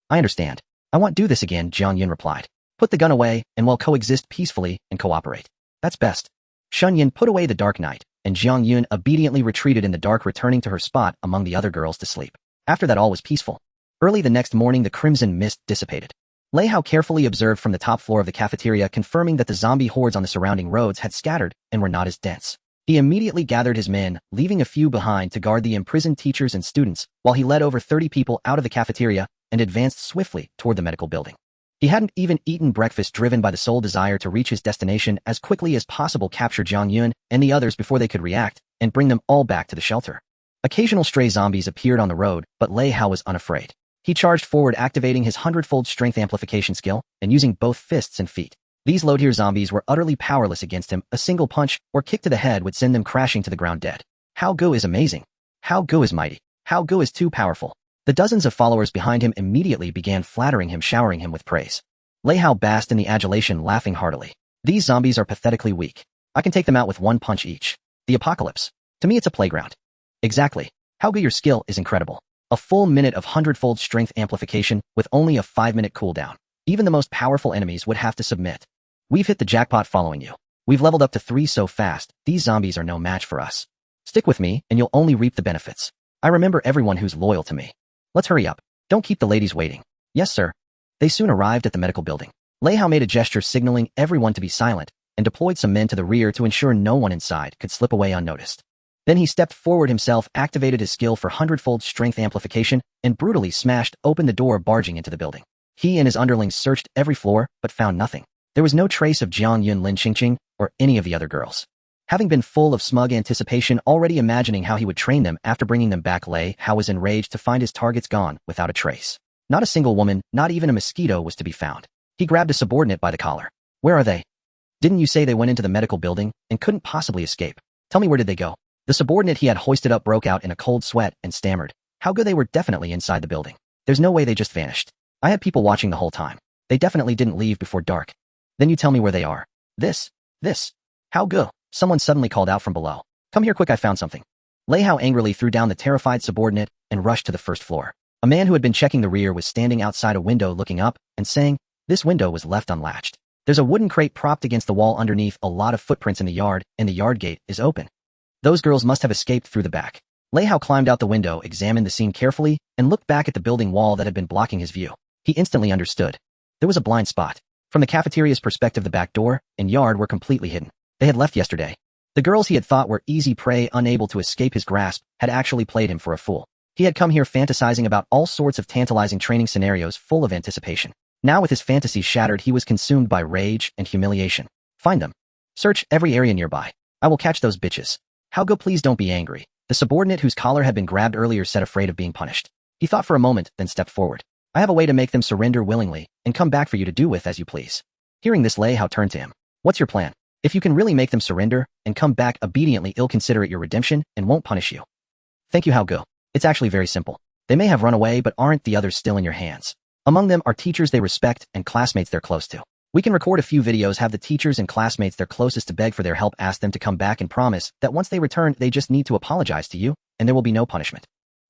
I understand. I won't do this again, Jiang Yun replied. Put the gun away, and we'll coexist peacefully and cooperate. That's best. Shen Yan put away the dark night, and Jiang Yun obediently retreated in the dark, returning to her spot among the other girls to sleep. After that, all was peaceful. Early the next morning, the crimson mist dissipated. Lei Hao carefully observed from the top floor of the cafeteria, confirming that the zombie hordes on the surrounding roads had scattered and were not as dense. He immediately gathered his men, leaving a few behind to guard the imprisoned teachers and students, while he led over 30 people out of the cafeteria and advanced swiftly toward the medical building. He hadn't even eaten breakfast, driven by the sole desire to reach his destination as quickly as possible, capture Jiang Yun and the others before they could react, and bring them all back to the shelter. Occasional stray zombies appeared on the road, but Lei Hao was unafraid. He charged forward, activating his 100-fold strength amplification skill and using both fists and feet. These low-tier zombies were utterly powerless against him. A single punch or kick to the head would send them crashing to the ground dead. Hao Gu is amazing. Hao Gu is mighty. Hao Gu is too powerful. The dozens of followers behind him immediately began flattering him, showering him with praise. Lei Hao basked in the adulation, laughing heartily. These zombies are pathetically weak. I can take them out with one punch each. The apocalypse. To me, it's a playground. Exactly. Hao Gu, your skill is incredible. A full minute of 100-fold strength amplification with only a 5-minute cooldown. Even the most powerful enemies would have to submit. We've hit the jackpot following you. We've leveled up to 3 so fast, these zombies are no match for us. Stick with me, and you'll only reap the benefits. I remember everyone who's loyal to me. Let's hurry up. Don't keep the ladies waiting. Yes, sir. They soon arrived at the medical building. Lei Hao made a gesture signaling everyone to be silent, and deployed some men to the rear to ensure no one inside could slip away unnoticed. Then he stepped forward himself, activated his skill for 100-fold strength amplification, and brutally smashed open the door, barging into the building. He and his underlings searched every floor, but found nothing. There was no trace of Jiang Yun, Lin Qingqing, or any of the other girls. Having been full of smug anticipation, already imagining how he would train them after bringing them back, Lei Hao was enraged to find his targets gone without a trace. Not a single woman, not even a mosquito was to be found. He grabbed a subordinate by the collar. Where are they? Didn't you say they went into the medical building and couldn't possibly escape? Tell me, where did they go? The subordinate he had hoisted up broke out in a cold sweat and stammered. How good, they were definitely inside the building. There's no way they just vanished. I had people watching the whole time. They definitely didn't leave before dark. Then you tell me where they are. This. How good? Someone suddenly called out from below. Come here quick, I found something. Lei Hao angrily threw down the terrified subordinate and rushed to the first floor. A man who had been checking the rear was standing outside a window, looking up and saying, this window was left unlatched. There's a wooden crate propped against the wall underneath, a lot of footprints in the yard, and the yard gate is open. Those girls must have escaped through the back. Lei Hao climbed out the window, examined the scene carefully, and looked back at the building wall that had been blocking his view. He instantly understood. There was a blind spot. From the cafeteria's perspective, the back door and yard were completely hidden. They had left yesterday. The girls he had thought were easy prey, unable to escape his grasp, had actually played him for a fool. He had come here fantasizing about all sorts of tantalizing training scenarios, full of anticipation. Now, with his fantasies shattered, he was consumed by rage and humiliation. Find them. Search every area nearby. I will catch those bitches. Hao Gu, please don't be angry. The subordinate whose collar had been grabbed earlier said, afraid of being punished. He thought for a moment, then stepped forward. I have a way to make them surrender willingly and come back for you to do with as you please. Hearing this, Lei Hao turned to him. What's your plan? If you can really make them surrender and come back obediently, I'll consider it your redemption and won't punish you. Thank you, Hao Gu. It's actually very simple. They may have run away, but aren't the others still in your hands? Among them are teachers they respect and classmates they're close to. We can record a few videos, have the teachers and classmates they're closest to beg for their help, ask them to come back, and promise that once they return, they just need to apologize to you, and there will be no punishment.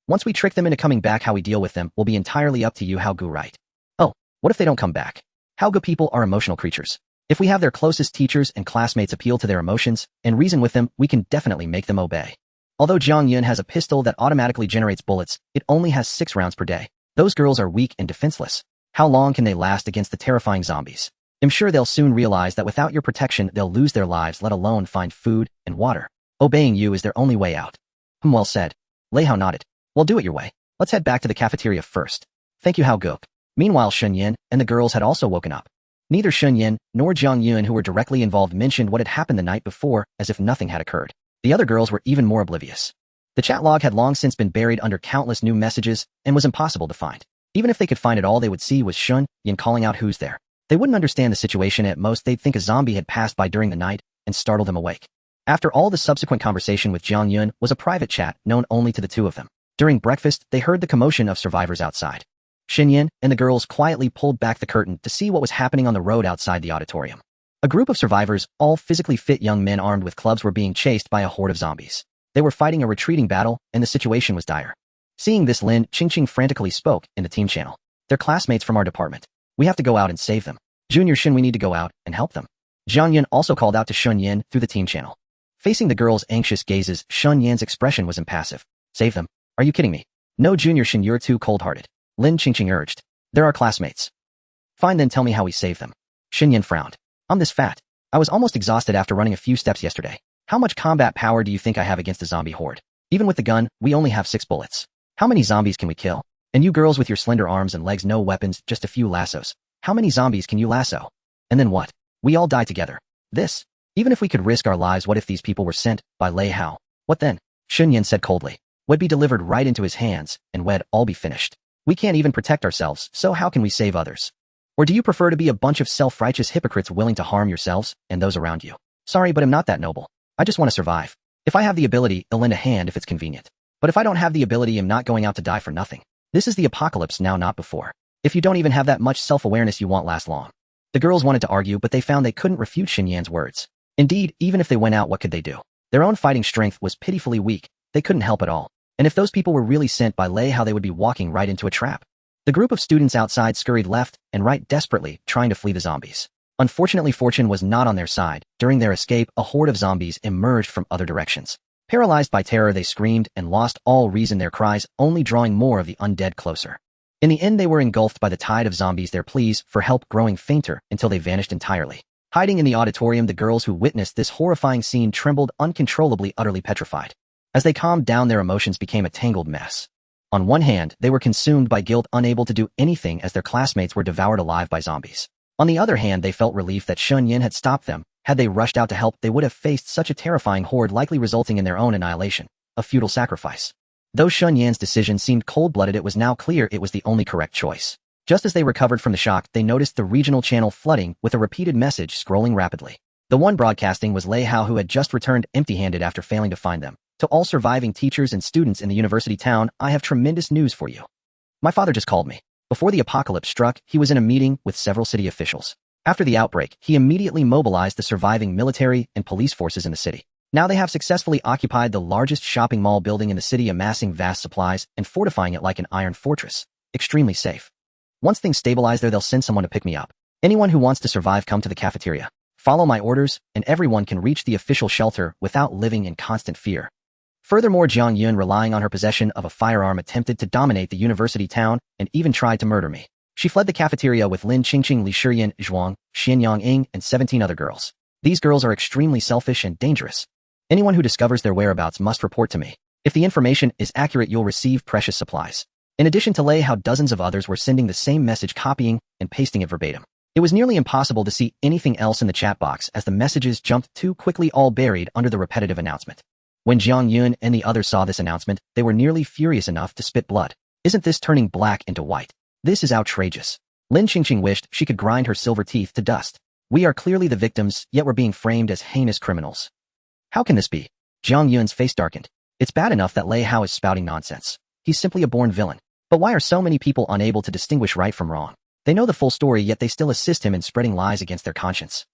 Once we trick them into coming back, how we deal with them will be entirely up to you, Hao Gu, right? Oh, what if they don't come back? Hao Gu, people are emotional creatures. If we have their closest teachers and classmates appeal to their emotions and reason with them, we can definitely make them obey. Although Jiang Yun has a pistol that automatically generates bullets, it only has 6 rounds per day. Those girls are weak and defenseless. How long can they last against the terrifying zombies? I'm sure they'll soon realize that without your protection, they'll lose their lives, let alone find food and water. Obeying you is their only way out. Well said. Lei Hao nodded. Well, do it your way. Let's head back to the cafeteria first. Thank you, Hao Gook. Meanwhile, Shen Yan and the girls had also woken up. Neither Shen Yan nor Jiang Yun, who were directly involved, mentioned what had happened the night before, as if nothing had occurred. The other girls were even more oblivious. The chat log had long since been buried under countless new messages and was impossible to find. Even if they could find it, all they would see was Shen Yan calling out who's there. They wouldn't understand the situation. At most, they'd think a zombie had passed by during the night and startled them awake. After all, the subsequent conversation with Jiang Yun was a private chat known only to the two of them. During breakfast, they heard the commotion of survivors outside. Shen Yan and the girls quietly pulled back the curtain to see what was happening on the road outside the auditorium. A group of survivors, all physically fit young men armed with clubs, were being chased by a horde of zombies. They were fighting a retreating battle, and the situation was dire. Seeing this, Lin Qingqing frantically spoke in the team channel. They're classmates from our department. We have to go out and save them. Junior Shen, we need to go out and help them. Jiang Yun also called out to Shen Yan through the team channel. Facing the girls' anxious gazes, Shen Yan's expression was impassive. Save them? Are you kidding me? No, Junior Shen, you're too cold-hearted. Lin Qingqing urged. They're our classmates. Fine, then tell me how we save them. Shen Yan frowned. I'm this fat. I was almost exhausted after running a few steps yesterday. How much combat power do you think I have against a zombie horde? Even with the gun, we only have 6 bullets. How many zombies can we kill? And you girls with your slender arms and legs, no weapons, just a few lassos. How many zombies can you lasso? And then what? We all die together. This? Even if we could risk our lives, what if these people were sent by Lei Hao? What then? Shen Yan said coldly. Would be delivered right into his hands, and we'd all be finished. We can't even protect ourselves, so how can we save others? Or do you prefer to be a bunch of self-righteous hypocrites willing to harm yourselves and those around you? Sorry, but I'm not that noble. I just want to survive. If I have the ability, I'll lend a hand if it's convenient. But if I don't have the ability, I'm not going out to die for nothing. This is the apocalypse now, not before. If you don't even have that much self-awareness, you won't last long. The girls wanted to argue, but they found they couldn't refute Shen Yan's words. Indeed, even if they went out, what could they do? Their own fighting strength was pitifully weak. They couldn't help at all. And if those people were really sent by Lei Hao, they would be walking right into a trap. The group of students outside scurried left and right, desperately trying to flee the zombies. Unfortunately, fortune was not on their side. During their escape, a horde of zombies emerged from other directions. Paralyzed by terror, they screamed and lost all reason, their cries only drawing more of the undead closer. In the end, they were engulfed by the tide of zombies, their pleas for help growing fainter until they vanished entirely. Hiding in the auditorium, the girls who witnessed this horrifying scene trembled uncontrollably, utterly petrified. As they calmed down, their emotions became a tangled mess. On one hand, they were consumed by guilt, unable to do anything as their classmates were devoured alive by zombies. On the other hand, they felt relief that Shen Yan had stopped them. Had they rushed out to help, they would have faced such a terrifying horde, likely resulting in their own annihilation, a futile sacrifice. Though Shen Yan's decision seemed cold-blooded, it was now clear it was the only correct choice. Just as they recovered from the shock, they noticed the regional channel flooding with a repeated message scrolling rapidly. The one broadcasting was Lei Hao, who had just returned empty-handed after failing to find them. To all surviving teachers and students in the university town, I have tremendous news for you. My father just called me. Before the apocalypse struck, he was in a meeting with several city officials. After the outbreak, he immediately mobilized the surviving military and police forces in the city. Now they have successfully occupied the largest shopping mall building in the city, amassing vast supplies and fortifying it like an iron fortress. Extremely safe. Once things stabilize there, they'll send someone to pick me up. Anyone who wants to survive, come to the cafeteria. Follow my orders, and everyone can reach the official shelter without living in constant fear. Furthermore, Jiang Yun, relying on her possession of a firearm, attempted to dominate the university town and even tried to murder me. She fled the cafeteria with Lin Qingqing, Li Shiyan, Zhuang, Xian Yang, and 17 other girls. These girls are extremely selfish and dangerous. Anyone who discovers their whereabouts must report to me. If the information is accurate, you'll receive precious supplies. In addition to Lei Hao, dozens of others were sending the same message, copying and pasting it verbatim. It was nearly impossible to see anything else in the chat box as the messages jumped too quickly, all buried under the repetitive announcement. When Jiang Yun and the others saw this announcement, they were nearly furious enough to spit blood. Isn't this turning black into white? This is outrageous. Lin Qingqing wished she could grind her silver teeth to dust. We are clearly the victims, yet we're being framed as heinous criminals. How can this be? Jiang Yun's face darkened. It's bad enough that Lei Hao is spouting nonsense. He's simply a born villain. But why are so many people unable to distinguish right from wrong? They know the full story, yet they still assist him in spreading lies against their conscience.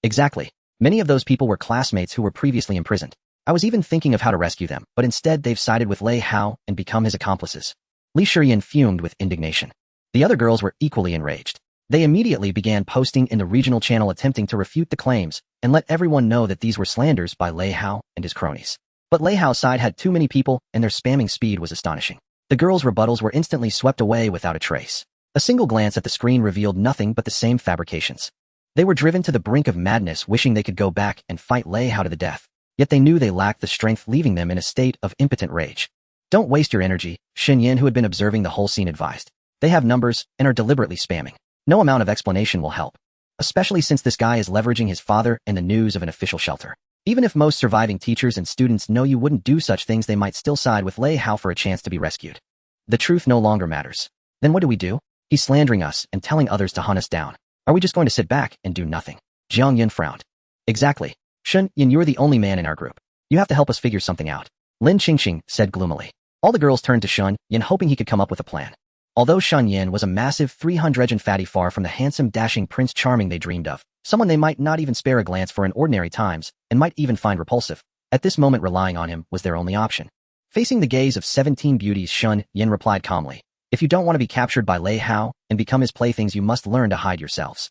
Exactly. Many of those people were classmates who were previously imprisoned. I was even thinking of how to rescue them, but instead they've sided with Lei Hao and become his accomplices. Li Shiyan fumed with indignation. The other girls were equally enraged. They immediately began posting in the regional channel, attempting to refute the claims and let everyone know that these were slanders by Lei Hao and his cronies. But Lei Hao's side had too many people, and their spamming speed was astonishing. The girls' rebuttals were instantly swept away without a trace. A single glance at the screen revealed nothing but the same fabrications. They were driven to the brink of madness, wishing they could go back and fight Lei Hao to the death. Yet they knew they lacked the strength, leaving them in a state of impotent rage. Don't waste your energy, Shen Yan, who had been observing the whole scene, advised. They have numbers and are deliberately spamming. No amount of explanation will help, especially since this guy is leveraging his father and the news of an official shelter. Even if most surviving teachers and students know you wouldn't do such things, they might still side with Lei Hao for a chance to be rescued. The truth no longer matters. Then what do we do? He's slandering us and telling others to hunt us down. Are we just going to sit back and do nothing? Jiang Yan frowned. Exactly. Shen Yan, you're the only man in our group. You have to help us figure something out. Lin Qingqing said gloomily. All the girls turned to Shen Yan, hoping he could come up with a plan. Although Shen Yan was a massive 300 and fatty, far from the handsome, dashing Prince Charming they dreamed of, someone they might not even spare a glance for in ordinary times, and might even find repulsive, at this moment relying on him was their only option. Facing the gaze of 17 beauties, Shen Yan replied calmly, if you don't want to be captured by Lei Hao and become his playthings, you must learn to hide yourselves.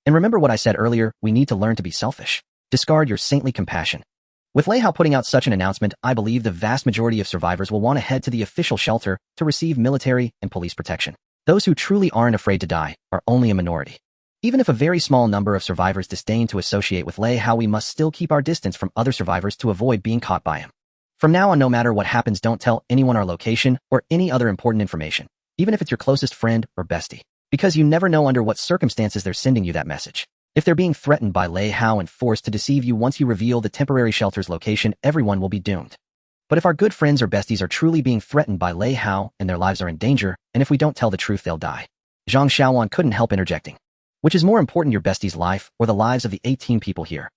And remember what I said earlier, we need to learn to be selfish. Discard your saintly compassion. With Lei Hao putting out such an announcement, I believe the vast majority of survivors will want to head to the official shelter to receive military and police protection. Those who truly aren't afraid to die are only a minority. Even if a very small number of survivors disdain to associate with Lei Hao, we must still keep our distance from other survivors to avoid being caught by him. From now on, no matter what happens, don't tell anyone our location or any other important information, even if it's your closest friend or bestie, because you never know under what circumstances they're sending you that message. If they're being threatened by Lei Hao and forced to deceive you once you reveal the temporary shelter's location, everyone will be doomed. But if our good friends or besties are truly being threatened by Lei Hao and their lives are in danger, and if we don't tell the truth, they'll die. Zhang Xiaowan couldn't help interjecting. Which is more important, your bestie's life or the lives of the 18 people here?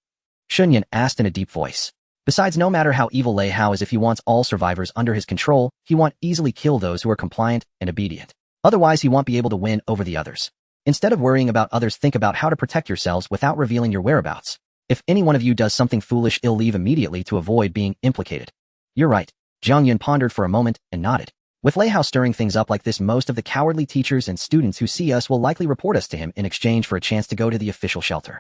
Shen Yan asked in a deep voice. Besides, no matter how evil Lei Hao is, if he wants all survivors under his control, he won't easily kill those who are compliant and obedient. Otherwise, he won't be able to win over the others. Instead of worrying about others, think about how to protect yourselves without revealing your whereabouts. If any one of you does something foolish, leave immediately to avoid being implicated. You're right. Jiang Yan pondered for a moment and nodded. With Lei Hao stirring things up like this, most of the cowardly teachers and students who see us will likely report us to him in exchange for a chance to go to the official shelter.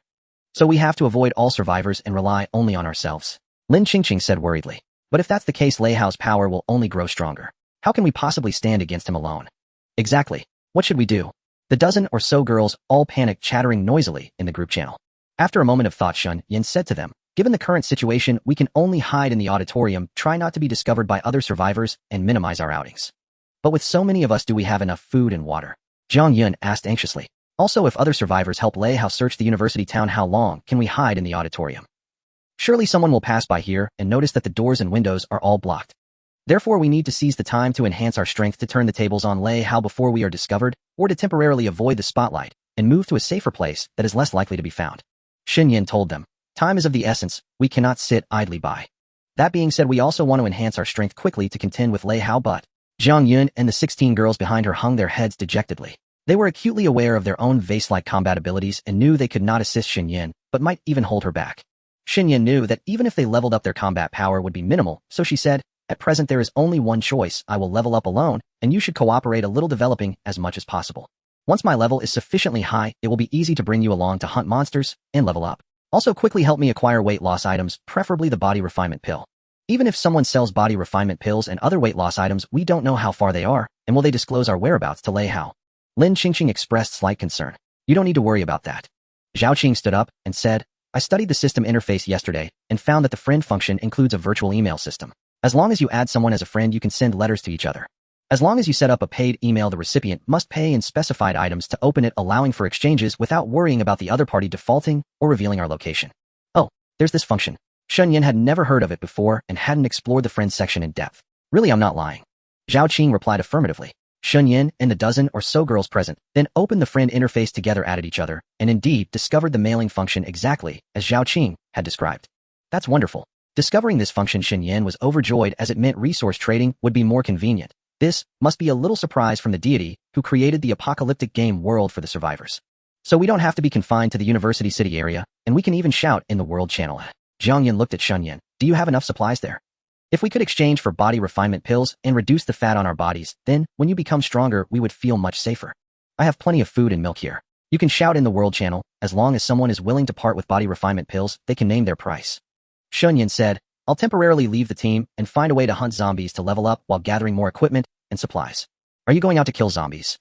So we have to avoid all survivors and rely only on ourselves. Lin Qingqing said worriedly. But if that's the case, Lei Hao's power will only grow stronger. How can we possibly stand against him alone? Exactly. What should we do? The dozen or so girls all panicked, chattering noisily in the group channel. After a moment of thought, Shen Yan said to them, given the current situation, we can only hide in the auditorium, try not to be discovered by other survivors, and minimize our outings. But with so many of us, do we have enough food and water? Jiang Yan asked anxiously. Also, if other survivors help Lei Hao search the university town, how long can we hide in the auditorium? Surely someone will pass by here and notice that the doors and windows are all blocked. Therefore, we need to seize the time to enhance our strength to turn the tables on Lei Hao before we are discovered, or to temporarily avoid the spotlight and move to a safer place that is less likely to be found. Shen Yan told them, time is of the essence, we cannot sit idly by. That being said, we also want to enhance our strength quickly to contend with Lei Hao, but Jiang Yan and the 16 girls behind her hung their heads dejectedly. They were acutely aware of their own vase-like combat abilities and knew they could not assist Shen Yan, but might even hold her back. Shen Yan knew that even if they leveled up, their combat power would be minimal, so she said, at present there is only one choice, I will level up alone, and you should cooperate a little, developing as much as possible. Once my level is sufficiently high, it will be easy to bring you along to hunt monsters and level up. Also quickly help me acquire weight loss items, preferably the body refinement pill. Even if someone sells body refinement pills and other weight loss items, we don't know how far they are, and will they disclose our whereabouts to Lei Hao? Lin Qingqing expressed slight concern. You don't need to worry about that. Zhao Qing stood up and said, I studied the system interface yesterday and found that the friend function includes a virtual email system. As long as you add someone as a friend, you can send letters to each other. As long as you set up a paid email, the recipient must pay in specified items to open it, allowing for exchanges without worrying about the other party defaulting or revealing our location. Oh, there's this function. Shen Yan had never heard of it before and hadn't explored the friends section in depth. Really, I'm not lying. Zhao Qing replied affirmatively. Shen Yan and the dozen or so girls present then opened the friend interface together, added each other, and indeed discovered the mailing function exactly as Zhao Qing had described. That's wonderful. Discovering this function, Shen Yan was overjoyed, as it meant resource trading would be more convenient. This must be a little surprise from the deity who created the apocalyptic game world for the survivors. So we don't have to be confined to the university city area, and we can even shout in the world channel. Jiang Yan looked at Shen Yan. Do you have enough supplies there? If we could exchange for body refinement pills and reduce the fat on our bodies, then, when you become stronger, we would feel much safer. I have plenty of food and milk here. You can shout in the world channel. As long as someone is willing to part with body refinement pills, they can name their price. Shen Yan said, I'll temporarily leave the team and find a way to hunt zombies to level up while gathering more equipment and supplies. Are you going out to kill zombies?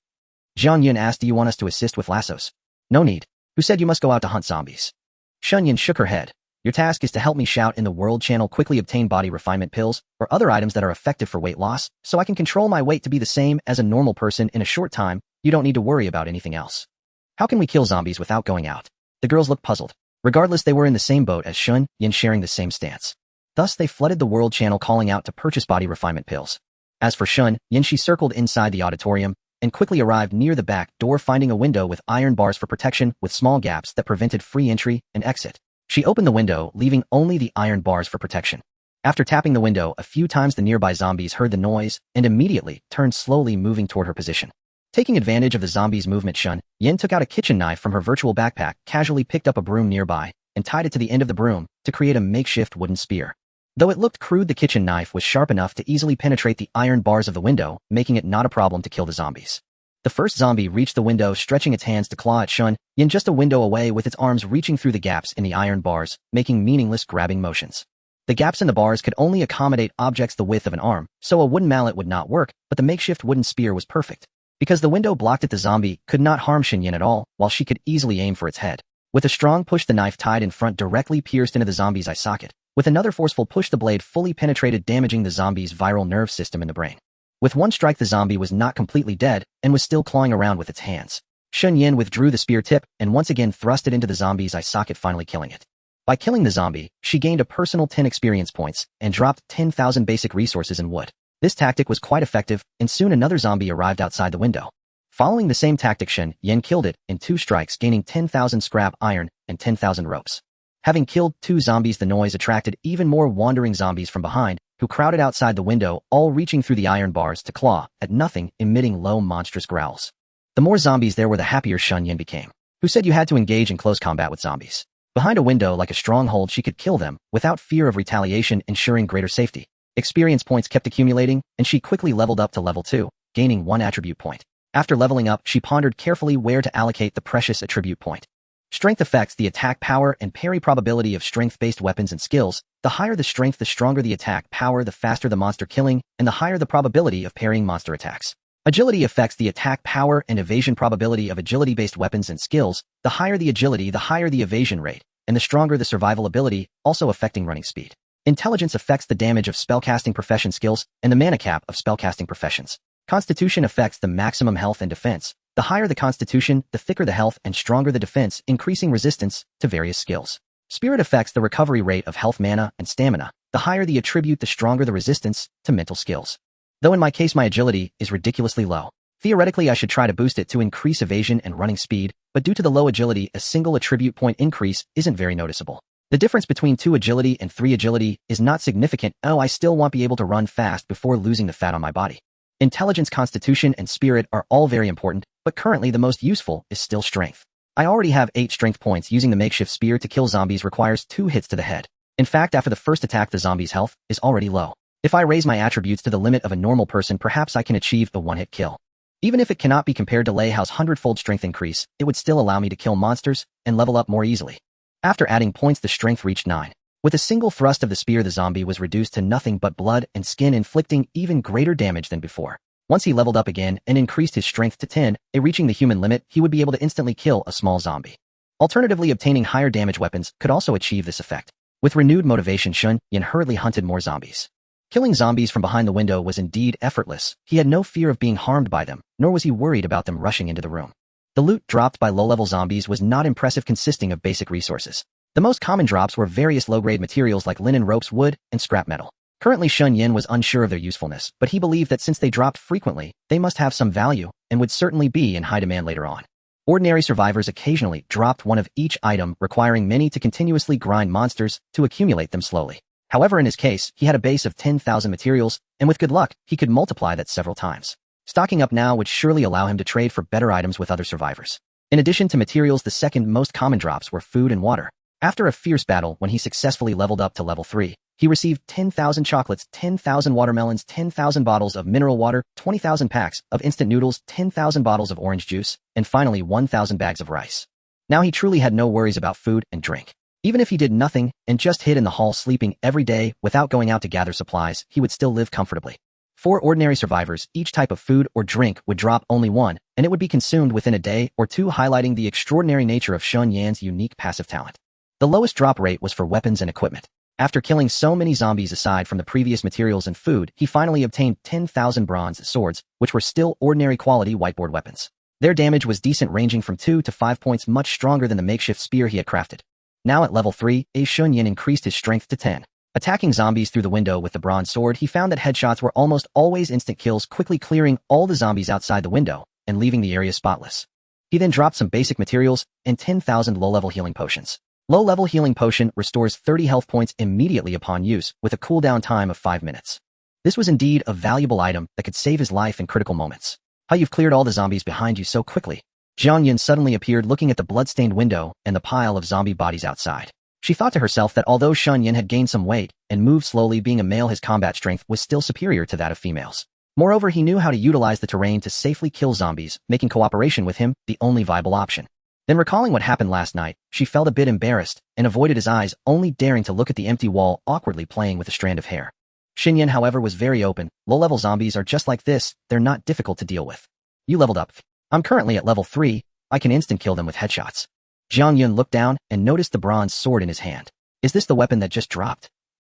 Jiang Yan asked, do you want us to assist with lassos? No need. Who said you must go out to hunt zombies? Shen Yan shook her head. Your task is to help me shout in the world channel, quickly obtain body refinement pills or other items that are effective for weight loss, so I can control my weight to be the same as a normal person in a short time. You don't need to worry about anything else. How can we kill zombies without going out? The girls looked puzzled. Regardless, they were in the same boat as Shen Yan, sharing the same stance. Thus, they flooded the world channel calling out to purchase body refinement pills. As for Shen Yan, she circled inside the auditorium and quickly arrived near the back door, finding a window with iron bars for protection with small gaps that prevented free entry and exit. She opened the window, leaving only the iron bars for protection. After tapping the window a few times, the nearby zombies heard the noise and immediately turned, slowly moving toward her position. Taking advantage of the zombies' movement, Shen Yan took out a kitchen knife from her virtual backpack, casually picked up a broom nearby, and tied it to the end of the broom to create a makeshift wooden spear. Though it looked crude, the kitchen knife was sharp enough to easily penetrate the iron bars of the window, making it not a problem to kill the zombies. The first zombie reached the window, stretching its hands to claw at Shen Yan just a window away, with its arms reaching through the gaps in the iron bars, making meaningless grabbing motions. The gaps in the bars could only accommodate objects the width of an arm, so a wooden mallet would not work, but the makeshift wooden spear was perfect. Because the window blocked it, the zombie could not harm Shen Yan at all, while she could easily aim for its head. With a strong push, the knife tied in front directly pierced into the zombie's eye socket. With another forceful push, the blade fully penetrated, damaging the zombie's viral nerve system in the brain. With one strike, the zombie was not completely dead and was still clawing around with its hands. Shen Yan withdrew the spear tip and once again thrust it into the zombie's eye socket, finally killing it. By killing the zombie, she gained a personal 10 experience points and dropped 10,000 basic resources in wood. This tactic was quite effective, and soon another zombie arrived outside the window. Following the same tactic, Shen Yan killed it in 2 strikes, gaining 10,000 scrap iron and 10,000 ropes. Having killed 2 zombies, the noise attracted even more wandering zombies from behind, who crowded outside the window, all reaching through the iron bars to claw at nothing, emitting low, monstrous growls. The more zombies there were, the happier Shen Yan became. Who said you had to engage in close combat with zombies? Behind a window like a stronghold, she could kill them without fear of retaliation, ensuring greater safety. Experience points kept accumulating, and she quickly leveled up to level 2, gaining 1 attribute point. After leveling up, she pondered carefully where to allocate the precious attribute point. Strength affects the attack power and parry probability of strength-based weapons and skills. The higher the strength, the stronger the attack power, the faster the monster killing, and the higher the probability of parrying monster attacks. Agility affects the attack power and evasion probability of agility-based weapons and skills. The higher the agility, the higher the evasion rate, and the stronger the survival ability, also affecting running speed. Intelligence affects the damage of spellcasting profession skills and the mana cap of spellcasting professions. Constitution affects the maximum health and defense. The higher the constitution, the thicker the health and stronger the defense, increasing resistance to various skills. Spirit affects the recovery rate of health, mana, and stamina. The higher the attribute, the stronger the resistance to mental skills. Though in my case my agility is ridiculously low. Theoretically I should try to boost it to increase evasion and running speed, but due to the low agility, a single attribute point increase isn't very noticeable. The difference between 2 agility and 3 agility is not significant. Oh, I still won't be able to run fast before losing the fat on my body. Intelligence, constitution, and spirit are all very important, but currently the most useful is still strength. I already have 8 strength points. Using the makeshift spear to kill zombies requires 2 hits to the head. In fact, after the first attack, the zombie's health is already low. If I raise my attributes to the limit of a normal person, perhaps I can achieve a 1-hit kill. Even if it cannot be compared to Lei Hao's 100-fold strength increase, it would still allow me to kill monsters and level up more easily. After adding points, the strength reached 9. With a single thrust of the spear, the zombie was reduced to nothing but blood and skin, inflicting even greater damage than before. Once he leveled up again and increased his strength to 10, reaching the human limit, he would be able to instantly kill a small zombie. Alternatively, obtaining higher damage weapons could also achieve this effect. With renewed motivation, Shen Yan hurriedly hunted more zombies. Killing zombies from behind the window was indeed effortless. He had no fear of being harmed by them, nor was he worried about them rushing into the room. The loot dropped by low-level zombies was not impressive, consisting of basic resources. The most common drops were various low-grade materials like linen, ropes, wood, and scrap metal. Currently, Shen Yan was unsure of their usefulness, but he believed that since they dropped frequently, they must have some value and would certainly be in high demand later on. Ordinary survivors occasionally dropped one of each item, requiring many to continuously grind monsters to accumulate them slowly. However, in his case, he had a base of 10,000 materials, and with good luck, he could multiply that several times. Stocking up now would surely allow him to trade for better items with other survivors. In addition to materials, the second most common drops were food and water. After a fierce battle, when he successfully leveled up to level 3, he received 10,000 chocolates, 10,000 watermelons, 10,000 bottles of mineral water, 20,000 packs of instant noodles, 10,000 bottles of orange juice, and finally 1,000 bags of rice. Now he truly had no worries about food and drink. Even if he did nothing and just hid in the hall sleeping every day without going out to gather supplies, he would still live comfortably. For ordinary survivors, each type of food or drink would drop only 1, and it would be consumed within a day or 2, highlighting the extraordinary nature of Shen Yan's unique passive talent. The lowest drop rate was for weapons and equipment. After killing so many zombies aside from the previous materials and food, he finally obtained 10,000 bronze swords, which were still ordinary quality whiteboard weapons. Their damage was decent, ranging from 2 to 5 points, much stronger than the makeshift spear he had crafted. Now at level 3, Shen Yan increased his strength to 10. Attacking zombies through the window with the bronze sword, he found that headshots were almost always instant kills, quickly clearing all the zombies outside the window and leaving the area spotless. He then dropped some basic materials and 10,000 low-level healing potions. Low-level healing potion restores 30 health points immediately upon use, with a cooldown time of 5 minutes. This was indeed a valuable item that could save his life in critical moments. How you've cleared all the zombies behind you so quickly. Jiang Yun suddenly appeared, looking at the blood-stained window and the pile of zombie bodies outside. She thought to herself that although Shen Yan had gained some weight and moved slowly, being a male, his combat strength was still superior to that of females. Moreover, he knew how to utilize the terrain to safely kill zombies, making cooperation with him the only viable option. Then, recalling what happened last night, she felt a bit embarrassed and avoided his eyes, only daring to look at the empty wall, awkwardly playing with a strand of hair. Shen Yan, however, was very open. Low-level zombies are just like this, they're not difficult to deal with. You leveled up. I'm currently at level 3, I can instant kill them with headshots. Jiang Yun looked down and noticed the bronze sword in his hand. Is this the weapon that just dropped?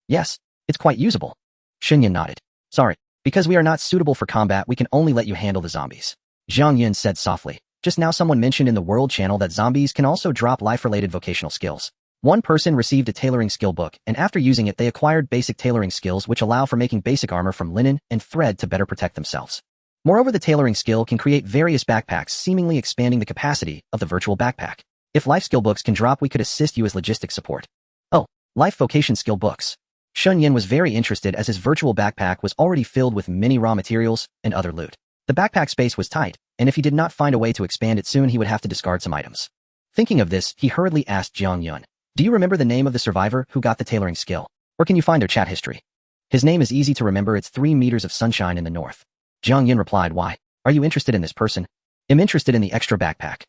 Yes, it's quite usable. Shen Yan nodded. Sorry, because we are not suitable for combat, we can only let you handle the zombies. Jiang Yun said softly. Just now someone mentioned in the World Channel that zombies can also drop life-related vocational skills. One person received a tailoring skill book, and after using it they acquired basic tailoring skills which allow for making basic armor from linen and thread to better protect themselves. Moreover, the tailoring skill can create various backpacks, seemingly expanding the capacity of the virtual backpack. If life skill books can drop, we could assist you as logistic support. Oh, life vocation skill books. Shen Yan was very interested as his virtual backpack was already filled with many raw materials and other loot. The backpack space was tight, and if he did not find a way to expand it soon, he would have to discard some items. Thinking of this, he hurriedly asked Jiang Yun, do you remember the name of the survivor who got the tailoring skill? Or can you find their chat history? His name is easy to remember, it's 3 meters of sunshine in the north. Jiang Yun replied, why? Are you interested in this person? I'm interested in the extra backpack.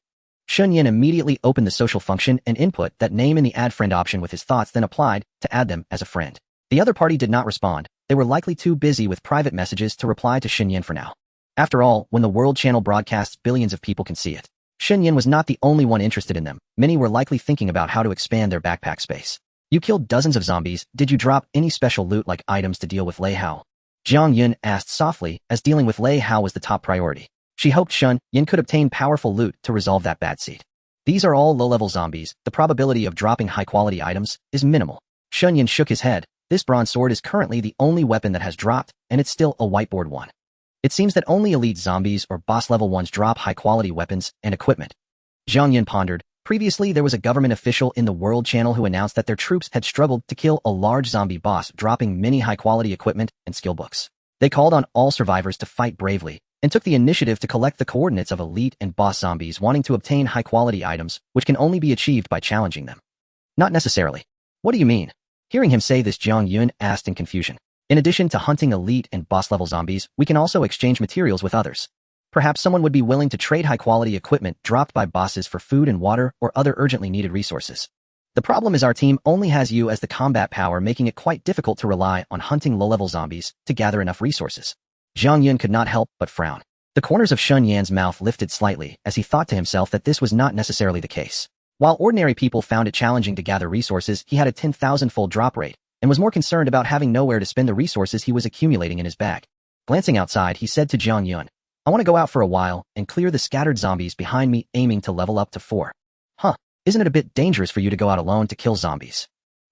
Shen Yan immediately opened the social function and input that name in the add friend option with his thoughts, then applied to add them as a friend. The other party did not respond. They were likely too busy with private messages to reply to Shen Yan for now. After all, when the World Channel broadcasts, billions of people can see it. Shen Yan was not the only one interested in them. Many were likely thinking about how to expand their backpack space. You killed dozens of zombies. Did you drop any special loot like items to deal with Lei Hao? Jiang Yun asked softly, as dealing with Lei Hao was the top priority. She hoped Shen Yan could obtain powerful loot to resolve that bad seed. These are all low-level zombies. The probability of dropping high-quality items is minimal. Shen Yan shook his head. This bronze sword is currently the only weapon that has dropped, and it's still a whiteboard one. It seems that only elite zombies or boss-level ones drop high-quality weapons and equipment. Jiang Yun pondered. Previously, there was a government official in the World Channel who announced that their troops had struggled to kill a large zombie boss, dropping many high-quality equipment and skill books. They called on all survivors to fight bravely, and took the initiative to collect the coordinates of elite and boss zombies wanting to obtain high-quality items, which can only be achieved by challenging them. Not necessarily. What do you mean? Hearing him say this, Jiang Yun asked in confusion. In addition to hunting elite and boss-level zombies, we can also exchange materials with others. Perhaps someone would be willing to trade high-quality equipment dropped by bosses for food and water or other urgently needed resources. The problem is our team only has you as the combat power, making it quite difficult to rely on hunting low-level zombies to gather enough resources. Jiang Yun could not help but frown. The corners of Shen Yan's mouth lifted slightly as he thought to himself that this was not necessarily the case. While ordinary people found it challenging to gather resources, he had a 10,000-fold drop rate and was more concerned about having nowhere to spend the resources he was accumulating in his bag. Glancing outside, he said to Jiang Yun, I want to go out for a while and clear the scattered zombies behind me, aiming to level up to 4. Huh, isn't it a bit dangerous for you to go out alone to kill zombies?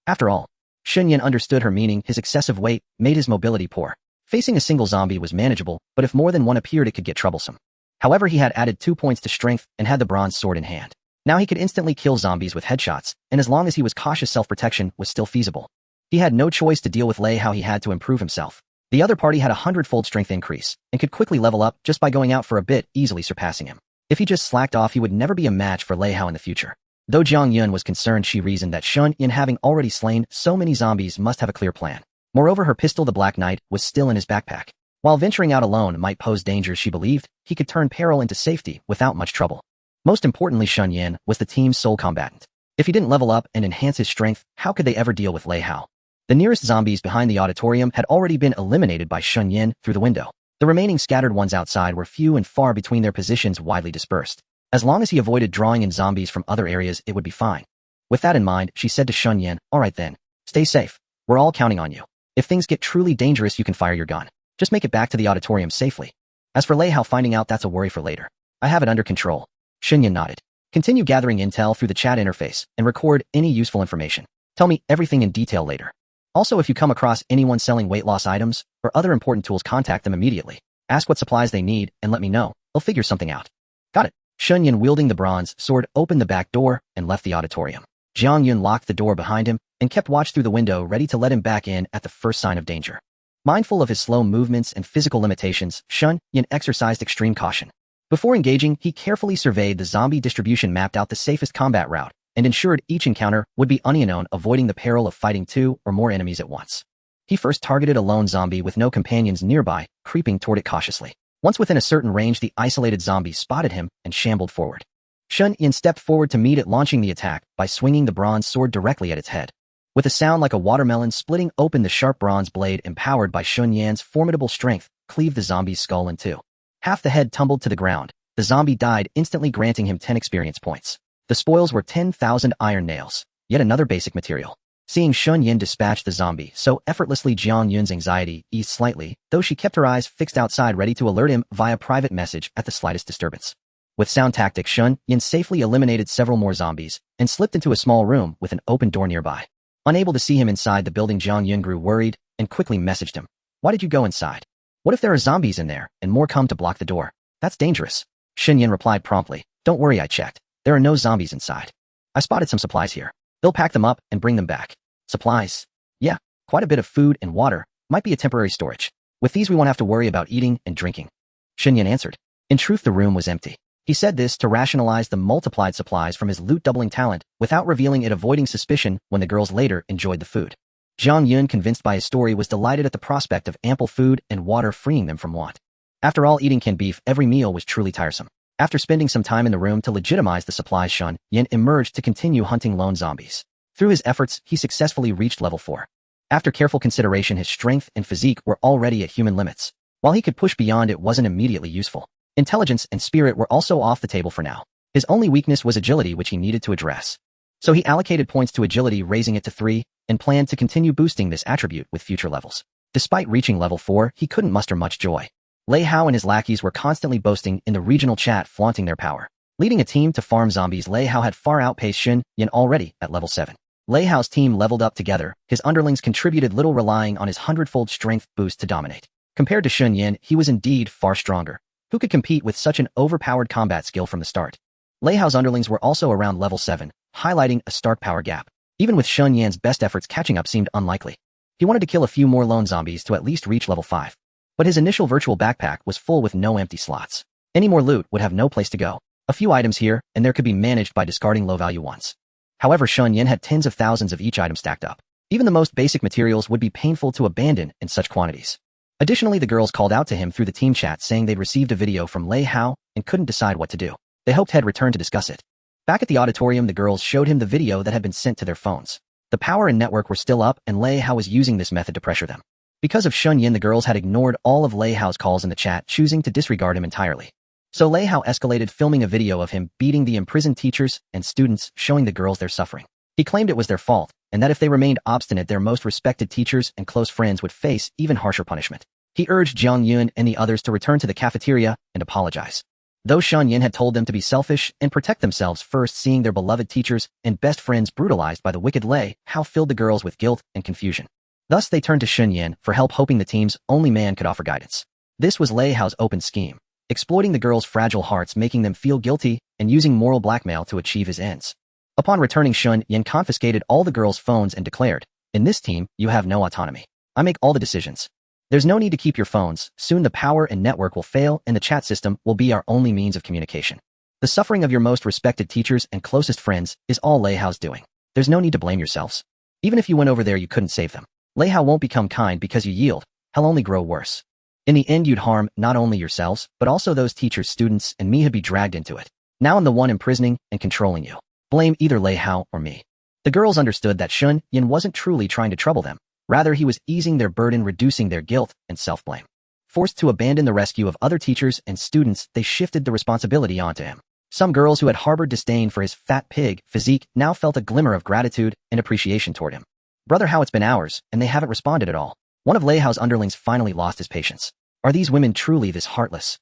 After all, Shen Yan understood her meaning. His excessive weight made his mobility poor. Facing a single zombie was manageable, but if more than one appeared, it could get troublesome. However, he had added 2 points to strength and had the bronze sword in hand. Now he could instantly kill zombies with headshots, and as long as he was cautious, self-protection was still feasible. He had no choice to deal with Lei Hao. He had to improve himself. The other party had a 100-fold strength increase, and could quickly level up just by going out for a bit, easily surpassing him. If he just slacked off, he would never be a match for Lei Hao in the future. Though Jiang Yun was concerned, she reasoned that Shen Yan, having already slain so many zombies, must have a clear plan. Moreover, her pistol, the Black Knight, was still in his backpack. While venturing out alone might pose dangers, she believed he could turn peril into safety without much trouble. Most importantly, Shen Yan was the team's sole combatant. If he didn't level up and enhance his strength, how could they ever deal with Lei Hao? The nearest zombies behind the auditorium had already been eliminated by Shen Yan through the window. The remaining scattered ones outside were few and far between, their positions widely dispersed. As long as he avoided drawing in zombies from other areas, it would be fine. With that in mind, she said to Shen Yan, all right then, stay safe. We're all counting on you. If things get truly dangerous, you can fire your gun. Just make it back to the auditorium safely. As for Lei Hao finding out, that's a worry for later. I have it under control. Shen Yan nodded. Continue gathering intel through the chat interface and record any useful information. Tell me everything in detail later. Also, if you come across anyone selling weight loss items or other important tools, contact them immediately. Ask what supplies they need and let me know. They'll figure something out. Got it. Shen Yan, wielding the bronze sword, opened the back door and left the auditorium. Jiang Yun locked the door behind him and kept watch through the window, ready to let him back in at the first sign of danger. Mindful of his slow movements and physical limitations, Shen Yan exercised extreme caution. Before engaging, he carefully surveyed the zombie distribution, mapped out the safest combat route, and ensured each encounter would be unknown, avoiding the peril of fighting two or more enemies at once. He first targeted a lone zombie with no companions nearby, creeping toward it cautiously. Once within a certain range, the isolated zombie spotted him and shambled forward. Shen Yan stepped forward to meet it, launching the attack by swinging the bronze sword directly at its head. With a sound like a watermelon splitting open, the sharp bronze blade, empowered by Shen Yan's formidable strength, cleaved the zombie's skull in two. Half the head tumbled to the ground. The zombie died instantly, granting him 10 experience points. The spoils were 10,000 iron nails, yet another basic material. Seeing Shen Yan dispatch the zombie so effortlessly, Jiang Yun's anxiety eased slightly, though she kept her eyes fixed outside, ready to alert him via private message at the slightest disturbance. With sound tactics, Shen Yan safely eliminated several more zombies and slipped into a small room with an open door nearby. Unable to see him inside the building, Jiang Yun grew worried and quickly messaged him. Why did you go inside? What if there are zombies in there and more come to block the door? That's dangerous. Shen Yan replied promptly. Don't worry, I checked. There are no zombies inside. I spotted some supplies here. They'll pack them up and bring them back. Supplies? Yeah, quite a bit of food and water. Might be a temporary storage. With these we won't have to worry about eating and drinking. Shen Yan answered. In truth, the room was empty. He said this to rationalize the multiplied supplies from his loot-doubling talent, without revealing it, avoiding suspicion when the girls later enjoyed the food. Jiang Yun, convinced by his story, was delighted at the prospect of ample food and water freeing them from want. After all, eating canned beef every meal was truly tiresome. After spending some time in the room to legitimize the supplies, Shen Yan emerged to continue hunting lone zombies. Through his efforts, he successfully reached level 4. After careful consideration, his strength and physique were already at human limits. While he could push beyond, it wasn't immediately useful. Intelligence and spirit were also off the table for now. His only weakness was agility, which he needed to address. So he allocated points to agility, raising it to 3, and planned to continue boosting this attribute with future levels. Despite reaching level 4, he couldn't muster much joy. Lei Hao and his lackeys were constantly boasting in the regional chat, flaunting their power. Leading a team to farm zombies, Lei Hao had far outpaced Shen Yan, already at level 7. Lei Hao's team leveled up together. His underlings contributed little, relying on his 100-fold strength boost to dominate. Compared to Shen Yan, he was indeed far stronger. Who could compete with such an overpowered combat skill from the start? Lei Hao's underlings were also around level 7, highlighting a stark power gap. Even with Shen Yan's best efforts, catching up seemed unlikely. He wanted to kill a few more lone zombies to at least reach level 5. But his initial virtual backpack was full with no empty slots. Any more loot would have no place to go. A few items here and there could be managed by discarding low-value ones. However, Shen Yan had tens of thousands of each item stacked up. Even the most basic materials would be painful to abandon in such quantities. Additionally, the girls called out to him through the team chat, saying they'd received a video from Lei Hao and couldn't decide what to do. They hoped he'd return to discuss it. Back at the auditorium, the girls showed him the video that had been sent to their phones. The power and network were still up, and Lei Hao was using this method to pressure them. Because of Shen Yan, the girls had ignored all of Lei Hao's calls in the chat, choosing to disregard him entirely. So Lei Hao escalated, filming a video of him beating the imprisoned teachers and students, showing the girls their suffering. He claimed it was their fault, and that if they remained obstinate, their most respected teachers and close friends would face even harsher punishment. He urged Jiang Yun and the others to return to the cafeteria and apologize. Though Shen Yan had told them to be selfish and protect themselves first, seeing their beloved teachers and best friends brutalized by the wicked Lei Hao filled the girls with guilt and confusion. Thus, they turned to Shen Yan for help, hoping the team's only man could offer guidance. This was Lei Hao's open scheme, exploiting the girls' fragile hearts, making them feel guilty, and using moral blackmail to achieve his ends. Upon returning, Shen Yan confiscated all the girls' phones and declared, "In this team, you have no autonomy. I make all the decisions. There's no need to keep your phones. Soon the power and network will fail, and the chat system will be our only means of communication. The suffering of your most respected teachers and closest friends is all Lei Hao's doing. There's no need to blame yourselves. Even if you went over there, you couldn't save them. Lei Hao won't become kind because you yield. He'll only grow worse. In the end, you'd harm not only yourselves, but also those teachers, students, and me who'd be dragged into it. Now I'm the one imprisoning and controlling you. Blame either Lei Hao or me." The girls understood that Shen Yan wasn't truly trying to trouble them. Rather, he was easing their burden, reducing their guilt and self-blame. Forced to abandon the rescue of other teachers and students, they shifted the responsibility onto him. Some girls who had harbored disdain for his fat pig physique now felt a glimmer of gratitude and appreciation toward him. "Brother Hao, it's been hours, and they haven't responded at all." One of Lei Hao's underlings finally lost his patience. "Are these women truly this heartless?"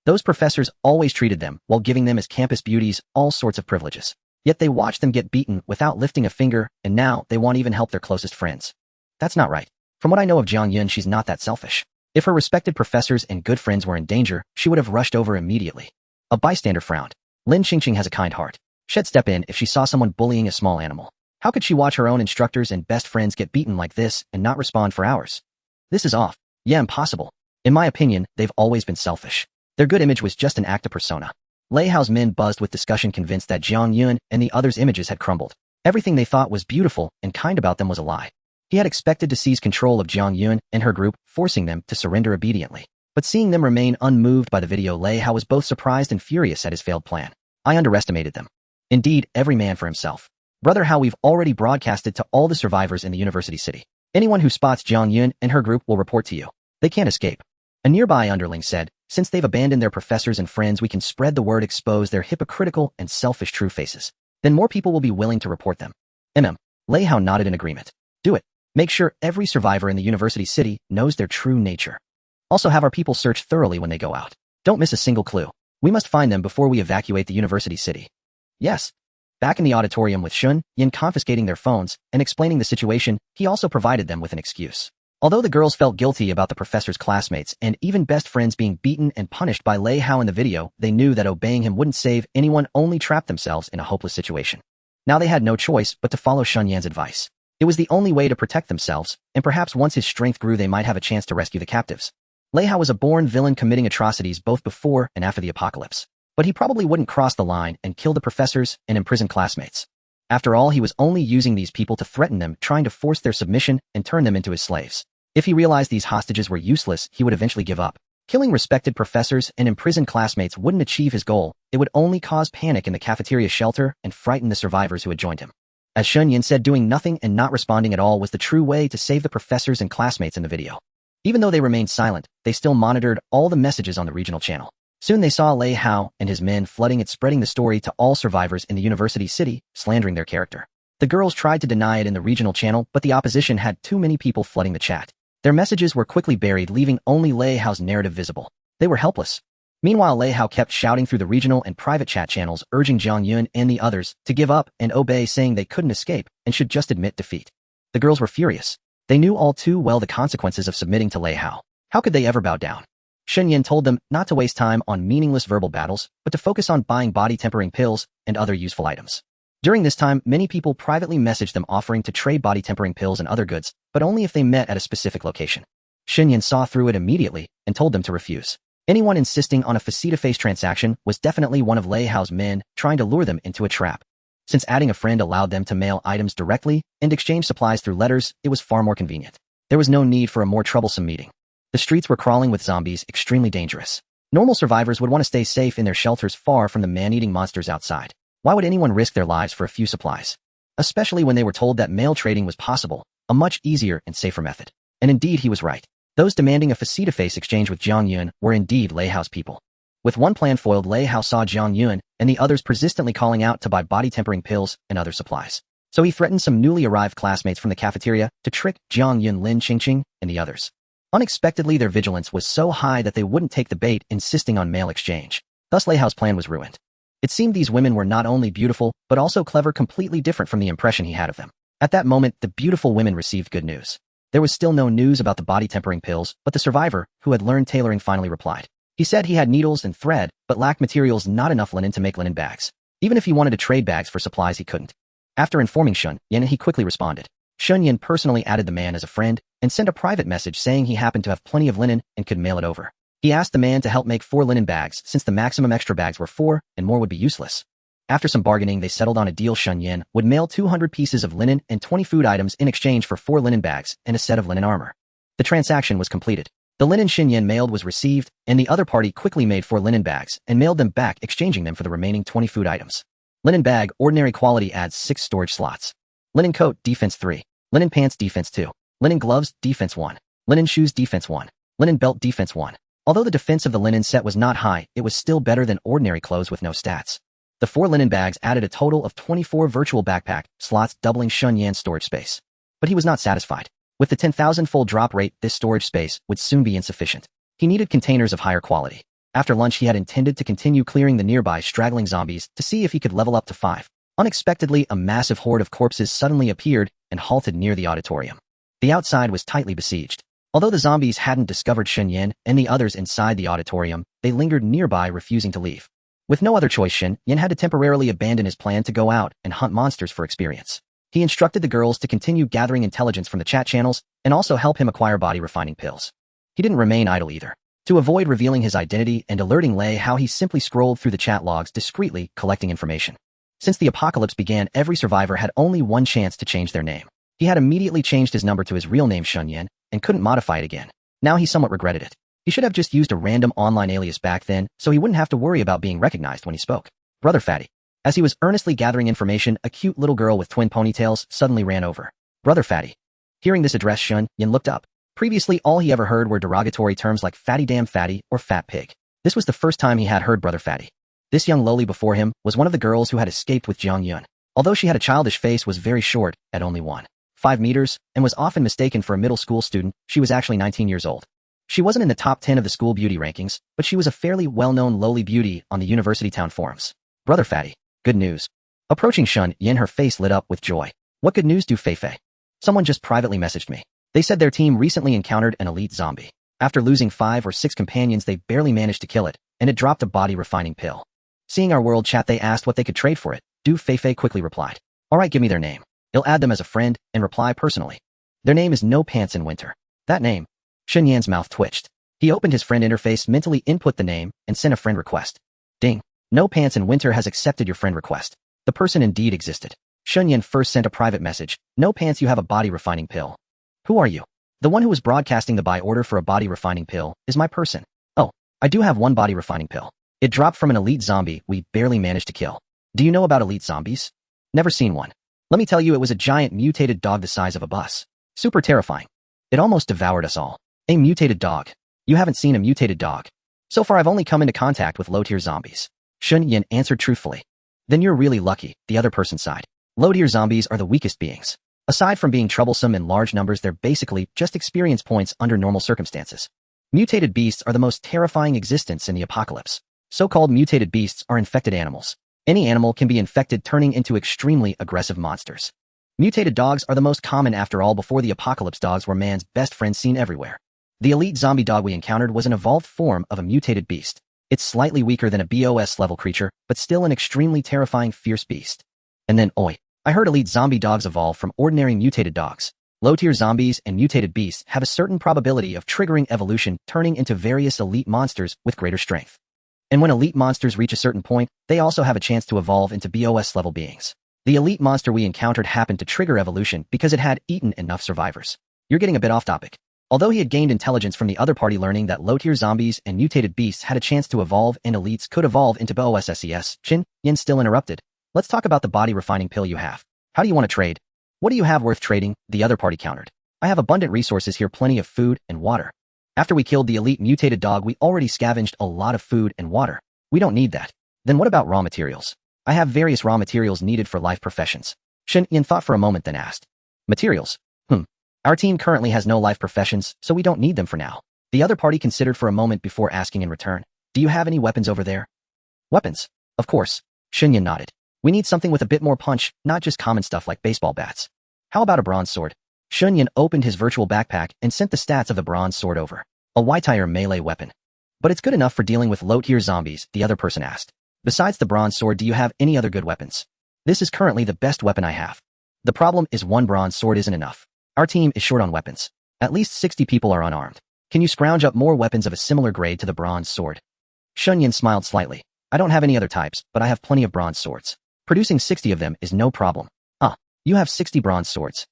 Those professors always treated them, while giving them as campus beauties, all sorts of privileges. Yet they watched them get beaten without lifting a finger, and now they won't even help their closest friends. That's not right. From what I know of Jiang Yun, she's not that selfish. If her respected professors and good friends were in danger, she would have rushed over immediately. A bystander frowned. Lin Qingqing has a kind heart. She'd step in if she saw someone bullying a small animal. How could she watch her own instructors and best friends get beaten like this and not respond for hours? This is off. Yeah, impossible. In my opinion, they've always been selfish. Their good image was just an act of persona. Lei Hao's men buzzed with discussion, convinced that Jiang Yun and the others' images had crumbled. Everything they thought was beautiful and kind about them was a lie. He had expected to seize control of Jiang Yun and her group, forcing them to surrender obediently. But seeing them remain unmoved by the video, Lei Hao was both surprised and furious at his failed plan. I underestimated them. Indeed, every man for himself. Brother Hao, we've already broadcasted to all the survivors in the university city. Anyone who spots Jiang Yun and her group will report to you. They can't escape. A nearby underling said, since they've abandoned their professors and friends, we can spread the word, expose their hypocritical and selfish true faces. Then more people will be willing to report them. Lei Hao nodded in agreement. Do it. Make sure every survivor in the university city knows their true nature. Also have our people search thoroughly when they go out. Don't miss a single clue. We must find them before we evacuate the university city. Yes. Back in the auditorium with Shen Yan confiscating their phones and explaining the situation, he also provided them with an excuse. Although the girls felt guilty about the professor's classmates and even best friends being beaten and punished by Lei Hao in the video, they knew that obeying him wouldn't save anyone, only trap themselves in a hopeless situation. Now they had no choice but to follow Shen Yan's advice. It was the only way to protect themselves, and perhaps once his strength grew they might have a chance to rescue the captives. Lei Hao was a born villain, committing atrocities both before and after the apocalypse. But he probably wouldn't cross the line and kill the professors and imprison classmates. After all, he was only using these people to threaten them, trying to force their submission and turn them into his slaves. If he realized these hostages were useless, he would eventually give up. Killing respected professors and imprisoned classmates wouldn't achieve his goal. It would only cause panic in the cafeteria shelter and frighten the survivors who had joined him. As Shen Yan said, doing nothing and not responding at all was the true way to save the professors and classmates in the video. Even though they remained silent, they still monitored all the messages on the regional channel. Soon they saw Lei Hao and his men flooding it, spreading the story to all survivors in the university city, slandering their character. The girls tried to deny it in the regional channel, but the opposition had too many people flooding the chat. Their messages were quickly buried, leaving only Lei Hao's narrative visible. They were helpless. Meanwhile, Lei Hao kept shouting through the regional and private chat channels, urging Jiang Yun and the others to give up and obey, saying they couldn't escape and should just admit defeat. The girls were furious. They knew all too well the consequences of submitting to Lei Hao. How could they ever bow down? Shen Yan told them not to waste time on meaningless verbal battles, but to focus on buying body-tempering pills and other useful items. During this time, many people privately messaged them offering to trade body-tempering pills and other goods, but only if they met at a specific location. Shen Yan saw through it immediately and told them to refuse. Anyone insisting on a face-to-face transaction was definitely one of Lei Hao's men trying to lure them into a trap. Since adding a friend allowed them to mail items directly and exchange supplies through letters, it was far more convenient. There was no need for a more troublesome meeting. The streets were crawling with zombies, extremely dangerous. Normal survivors would want to stay safe in their shelters, far from the man-eating monsters outside. Why would anyone risk their lives for a few supplies? Especially when they were told that mail trading was possible, a much easier and safer method. And indeed, he was right. Those demanding a face-to-face exchange with Jiang Yun were indeed Lei Hao's people. With one plan foiled, Lei Hao saw Jiang Yun and the others persistently calling out to buy body-tempering pills and other supplies. So he threatened some newly arrived classmates from the cafeteria to trick Jiang Yun, Lin Qingqing, and the others. Unexpectedly, their vigilance was so high that they wouldn't take the bait, insisting on mail exchange. Thus, Lei Hao's plan was ruined. It seemed these women were not only beautiful, but also clever, completely different from the impression he had of them. At that moment, the beautiful women received good news. There was still no news about the body-tempering pills, but the survivor, who had learned tailoring, finally replied. He said he had needles and thread, but lacked materials, not enough linen to make linen bags. Even if he wanted to trade bags for supplies, he couldn't. After informing Shen Yan, he quickly responded. Shen Yan personally added the man as a friend and sent a private message saying he happened to have plenty of linen and could mail it over. He asked the man to help make 4 linen bags, since the maximum extra bags were 4 and more would be useless. After some bargaining, they settled on a deal. Shen Yan would mail 200 pieces of linen and 20 food items in exchange for 4 linen bags and a set of linen armor. The transaction was completed. The linen Shen Yan mailed was received, and the other party quickly made 4 linen bags and mailed them back, exchanging them for the remaining 20 food items. Linen bag, ordinary quality, adds 6 storage slots. Linen coat, defense 3. Linen pants, defense 2. Linen gloves, defense 1. Linen shoes, defense 1. Linen belt, defense 1. Although the defense of the linen set was not high, it was still better than ordinary clothes with no stats. The 4 linen bags added a total of 24 virtual backpack slots, doubling Shen Yan's storage space. But he was not satisfied. With the 10,000-fold drop rate, this storage space would soon be insufficient. He needed containers of higher quality. After lunch, he had intended to continue clearing the nearby straggling zombies to see if he could level up to 5. Unexpectedly, a massive horde of corpses suddenly appeared and halted near the auditorium. The outside was tightly besieged. Although the zombies hadn't discovered Shen Yan and the others inside the auditorium, they lingered nearby, refusing to leave. With no other choice, Shen Yan had to temporarily abandon his plan to go out and hunt monsters for experience. He instructed the girls to continue gathering intelligence from the chat channels and also help him acquire body-refining pills. He didn't remain idle either. To avoid revealing his identity and alerting Lei Hao, he simply scrolled through the chat logs discreetly, collecting information. Since the apocalypse began, every survivor had only one chance to change their name. He had immediately changed his number to his real name, Shen Yan, and couldn't modify it again. Now he somewhat regretted it. He should have just used a random online alias back then, so he wouldn't have to worry about being recognized when he spoke. Brother Fatty. As he was earnestly gathering information, a cute little girl with twin ponytails suddenly ran over. Brother Fatty. Hearing this address, Shen Yan looked up. Previously, all he ever heard were derogatory terms like fatty damn fatty or fat pig. This was the first time he had heard Brother Fatty. This young loli before him was one of the girls who had escaped with Jiang Yun. Although she had a childish face, was very short, at only 1.5 meters, and was often mistaken for a middle school student, she was actually 19 years old. She wasn't in the top 10 of the school beauty rankings, but she was a fairly well-known lowly beauty on the university town forums. Brother Fatty. Good news. Approaching Shen Yan, her face lit up with joy. What good news, do Fei? Someone just privately messaged me. They said their team recently encountered an elite zombie. After losing 5 or 6 companions, they barely managed to kill it, and it dropped a body-refining pill. Seeing our world chat, they asked what they could trade for it. Du Fei quickly replied. Alright, give me their name. I'll add them as a friend and reply personally. Their name is No Pants in Winter. That name. Shen Yan's mouth twitched. He opened his friend interface, mentally input the name, and sent a friend request. Ding. No Pants in Winter has accepted your friend request. The person indeed existed. Shen Yan first sent a private message. No Pants, you have a body-refining pill. Who are you? The one who was broadcasting the buy order for a body-refining pill is my person. Oh, I do have one body-refining pill. It dropped from an elite zombie we barely managed to kill. Do you know about elite zombies? Never seen one. Let me tell you, it was a giant mutated dog the size of a bus. Super terrifying. It almost devoured us all. A mutated dog. You haven't seen a mutated dog. So far I've only come into contact with low-tier zombies. Shen Yan answered truthfully. Then you're really lucky, the other person sighed. Low-tier zombies are the weakest beings. Aside from being troublesome in large numbers, they're basically just experience points under normal circumstances. Mutated beasts are the most terrifying existence in the apocalypse. So-called mutated beasts are infected animals. Any animal can be infected, turning into extremely aggressive monsters. Mutated dogs are the most common after all. Before the apocalypse, dogs were man's best friends, seen everywhere. The elite zombie dog we encountered was an evolved form of a mutated beast. It's slightly weaker than a BOS level creature, but still an extremely terrifying, fierce beast. And then, oi, I heard elite zombie dogs evolve from ordinary mutated dogs. Low-tier zombies and mutated beasts have a certain probability of triggering evolution, turning into various elite monsters with greater strength. And when elite monsters reach a certain point, they also have a chance to evolve into BOS level beings. The elite monster we encountered happened to trigger evolution because it had eaten enough survivors. You're getting a bit off topic. Although he had gained intelligence from the other party, learning that low-tier zombies and mutated beasts had a chance to evolve and elites could evolve into BOSSES, Shen Yan still interrupted. Let's talk about the body-refining pill you have. How do you want to trade? What do you have worth trading? The other party countered. I have abundant resources here, plenty of food and water. After we killed the elite mutated dog, we already scavenged a lot of food and water. We don't need that. Then what about raw materials? I have various raw materials needed for life professions. Shen Yan thought for a moment, then asked. Materials? Our team currently has no life professions, so we don't need them for now. The other party considered for a moment before asking in return. Do you have any weapons over there? Weapons? Of course. Shen Yan nodded. We need something with a bit more punch, not just common stuff like baseball bats. How about a bronze sword? Shen Yan opened his virtual backpack and sent the stats of the bronze sword over. A Y-tier melee weapon. But it's good enough for dealing with low-tier zombies, the other person asked. Besides the bronze sword, do you have any other good weapons? This is currently the best weapon I have. The problem is one bronze sword isn't enough. Our team is short on weapons. At least 60 people are unarmed. Can you scrounge up more weapons of a similar grade to the bronze sword? Shen Yan smiled slightly. I don't have any other types, but I have plenty of bronze swords. Producing 60 of them is no problem. You have 60 bronze swords.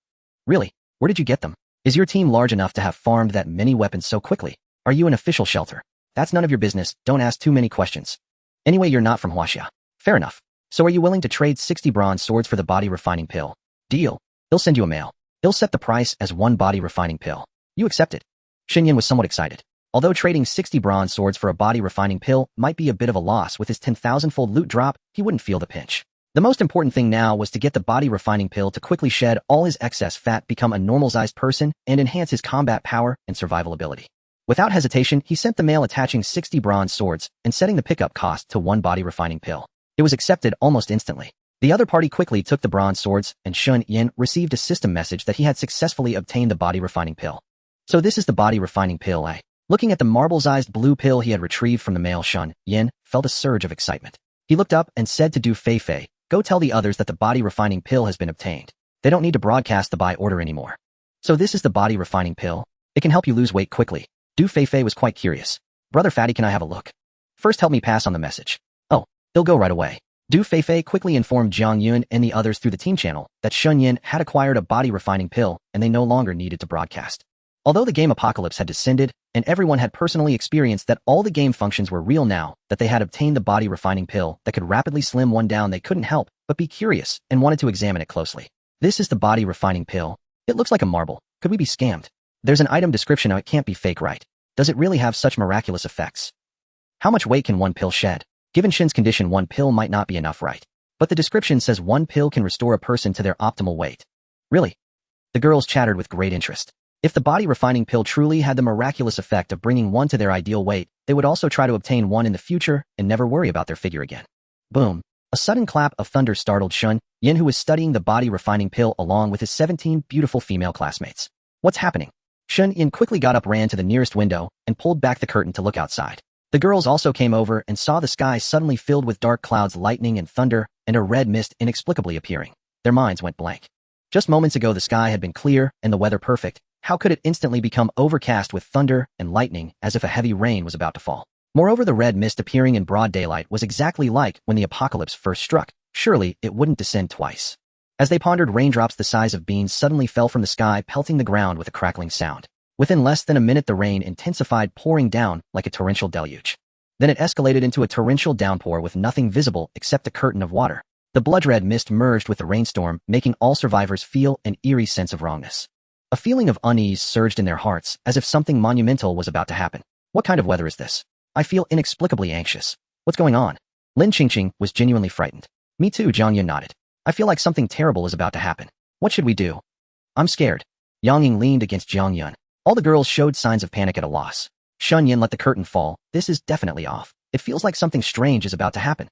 Really? Where did you get them? Is your team large enough to have farmed that many weapons so quickly? Are you an official shelter? That's none of your business, don't ask too many questions. Anyway, you're not from Huaxia. Fair enough. So are you willing to trade 60 bronze swords for the body refining pill? Deal. He'll send you a mail. He'll set the price as one body refining pill. You accept it. Shen Yan was somewhat excited. Although trading 60 bronze swords for a body refining pill might be a bit of a loss, with his 10,000-fold loot drop, he wouldn't feel the pinch. The most important thing now was to get the body refining pill to quickly shed all his excess fat, become a normal-sized person, and enhance his combat power and survival ability. Without hesitation, he sent the mail attaching 60 bronze swords and setting the pickup cost to 1 body refining pill. It was accepted almost instantly. The other party quickly took the bronze swords, and Shen Yan received a system message that he had successfully obtained the body refining pill. So this is the body refining pill, eh? Looking at the marble-sized blue pill he had retrieved from the mail, Shen Yan felt a surge of excitement. He looked up and said to Du Feifei, "Go tell the others that the body refining pill has been obtained. They don't need to broadcast the buy order anymore." So this is the body refining pill? It can help you lose weight quickly. Du Feifei was quite curious. "Brother Fatty, can I have a look? First help me pass on the message." "Oh, it'll go right away." Du Feifei quickly informed Jiang Yun and the others through the team channel that Shen Yan had acquired a body refining pill and they no longer needed to broadcast. Although the game apocalypse had descended, and everyone had personally experienced that all the game functions were real now that they had obtained the body refining pill that could rapidly slim one down, they couldn't help but be curious and wanted to examine it closely. This is the body refining pill. It looks like a marble. Could we be scammed? There's an item description. Now it can't be fake, right? Does it really have such miraculous effects? How much weight can 1 pill shed? Given Shen's condition, 1 pill might not be enough, right? But the description says 1 pill can restore a person to their optimal weight. Really? The girls chattered with great interest. If the body refining pill truly had the miraculous effect of bringing 1 to their ideal weight, they would also try to obtain 1 in the future and never worry about their figure again. Boom. A sudden clap of thunder startled Shen Yan, who was studying the body refining pill along with his 17 beautiful female classmates. What's happening? Shen Yan quickly got up, ran to the nearest window, and pulled back the curtain to look outside. The girls also came over and saw the sky suddenly filled with dark clouds, lightning and thunder, and a red mist inexplicably appearing. Their minds went blank. Just moments ago the sky had been clear and the weather perfect. How could it instantly become overcast with thunder and lightning as if a heavy rain was about to fall? Moreover, the red mist appearing in broad daylight was exactly like when the apocalypse first struck. Surely it wouldn't descend twice. As they pondered, raindrops the size of beans suddenly fell from the sky, pelting the ground with a crackling sound. Within less than a minute the rain intensified, pouring down like a torrential deluge. Then it escalated into a torrential downpour with nothing visible except a curtain of water. The blood-red mist merged with the rainstorm, making all survivors feel an eerie sense of wrongness. A feeling of unease surged in their hearts, as if something monumental was about to happen. What kind of weather is this? I feel inexplicably anxious. What's going on? Lin Qingqing was genuinely frightened. Me too, Jiang Yun nodded. I feel like something terrible is about to happen. What should we do? I'm scared. Yang Ying leaned against Jiang Yun. All the girls showed signs of panic at a loss. Shen Yan let the curtain fall. This is definitely off. It feels like something strange is about to happen.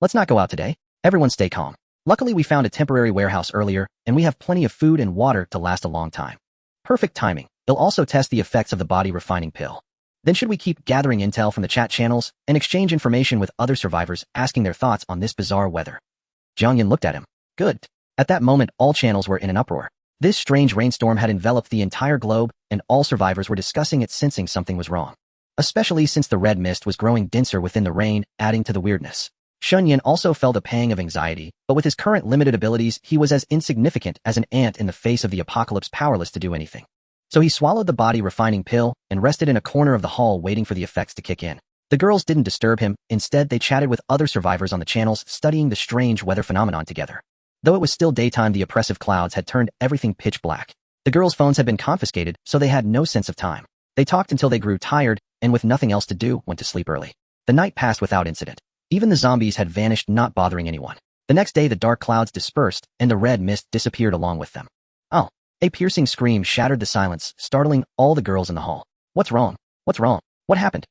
Let's not go out today. Everyone stay calm. Luckily we found a temporary warehouse earlier, and we have plenty of food and water to last a long time. Perfect timing. They'll also test the effects of the body refining pill. Then should we keep gathering intel from the chat channels and exchange information with other survivors, asking their thoughts on this bizarre weather? Jiang Yun looked at him. Good. At that moment all channels were in an uproar. This strange rainstorm had enveloped the entire globe, and all survivors were discussing it, sensing something was wrong. Especially since the red mist was growing denser within the rain, adding to the weirdness. Shen Yan also felt a pang of anxiety, but with his current limited abilities he was as insignificant as an ant in the face of the apocalypse, powerless to do anything. So he swallowed the body refining pill and rested in a corner of the hall waiting for the effects to kick in. The girls didn't disturb him. Instead they chatted with other survivors on the channels, studying the strange weather phenomenon together. Though it was still daytime, the oppressive clouds had turned everything pitch black. The girls' phones had been confiscated, so they had no sense of time. They talked until they grew tired, and with nothing else to do, went to sleep early. The night passed without incident. Even the zombies had vanished, not bothering anyone. The next day the dark clouds dispersed, and the red mist disappeared along with them. Oh! A piercing scream shattered the silence, startling all the girls in the hall. What's wrong? What's wrong? What happened?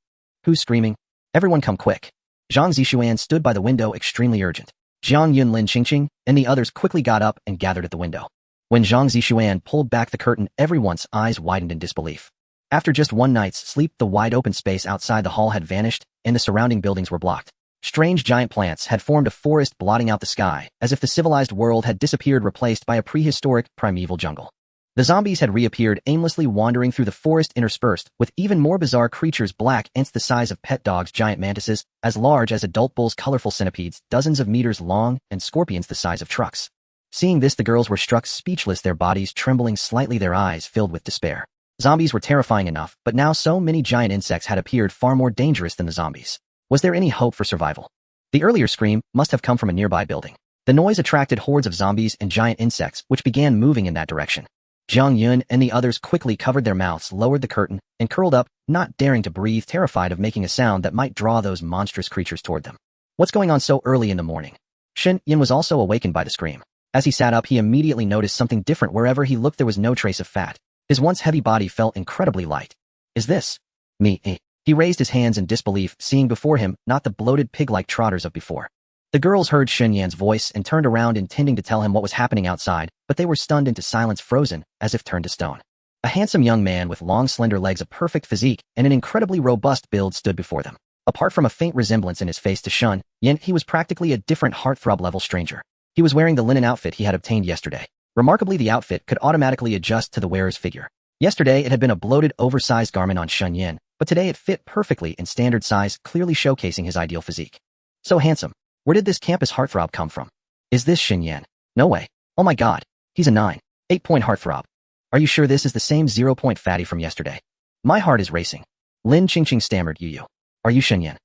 Who's screaming? Everyone come quick. Zhang Zishuan stood by the window, extremely urgent. Jiang Yun, Lin Qingqing, and the others quickly got up and gathered at the window. When Zhang Zishuan pulled back the curtain, everyone's eyes widened in disbelief. After just one night's sleep, the wide open space outside the hall had vanished, and the surrounding buildings were blocked. Strange giant plants had formed a forest blotting out the sky, as if the civilized world had disappeared, replaced by a prehistoric, primeval jungle. The zombies had reappeared, aimlessly wandering through the forest, interspersed with even more bizarre creatures, black ants the size of pet dogs, giant mantises as large as adult bulls, colorful centipedes dozens of meters long, and scorpions the size of trucks. Seeing this, the girls were struck speechless, their bodies trembling slightly, their eyes filled with despair. Zombies were terrifying enough, but now so many giant insects had appeared, far more dangerous than the zombies. Was there any hope for survival? The earlier scream must have come from a nearby building. The noise attracted hordes of zombies and giant insects, which began moving in that direction. Jiang Yun and the others quickly covered their mouths, lowered the curtain, and curled up, not daring to breathe, terrified of making a sound that might draw those monstrous creatures toward them. What's going on so early in the morning? Shen Yan was also awakened by the scream. As he sat up, he immediately noticed something different. Wherever he looked, there was no trace of fat. His once heavy body felt incredibly light. Is this? Me, eh? He raised his hands in disbelief, seeing before him not the bloated pig-like trotters of before. The girls heard Shen Yan's voice and turned around intending to tell him what was happening outside, but they were stunned into silence, frozen, as if turned to stone. A handsome young man with long slender legs, a perfect physique, and an incredibly robust build stood before them. Apart from a faint resemblance in his face to Shen Yan, he was practically a different heartthrob-level stranger. He was wearing the linen outfit he had obtained yesterday. Remarkably, the outfit could automatically adjust to the wearer's figure. Yesterday, it had been a bloated, oversized garment on Shen Yan, but today it fit perfectly in standard size, clearly showcasing his ideal physique. So handsome. Where did this campus heartthrob come from? Is this Shen Yan? No way. Oh my god. He's a 9. 8-point heartthrob. Are you sure this is the same 0-point fatty from yesterday? My heart is racing. Lin Qingqing stammered, You. Are you Shen Yan?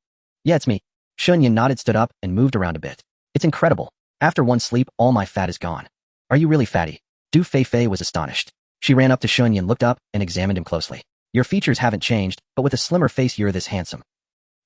Yeah, it's me. Shen Yan nodded, stood up, and moved around a bit. It's incredible. After one sleep, all my fat is gone. Are you really fatty? Du Feifei was astonished. She ran up to Shen Yan, looked up, and examined him closely. Your features haven't changed, but with a slimmer face you're this handsome.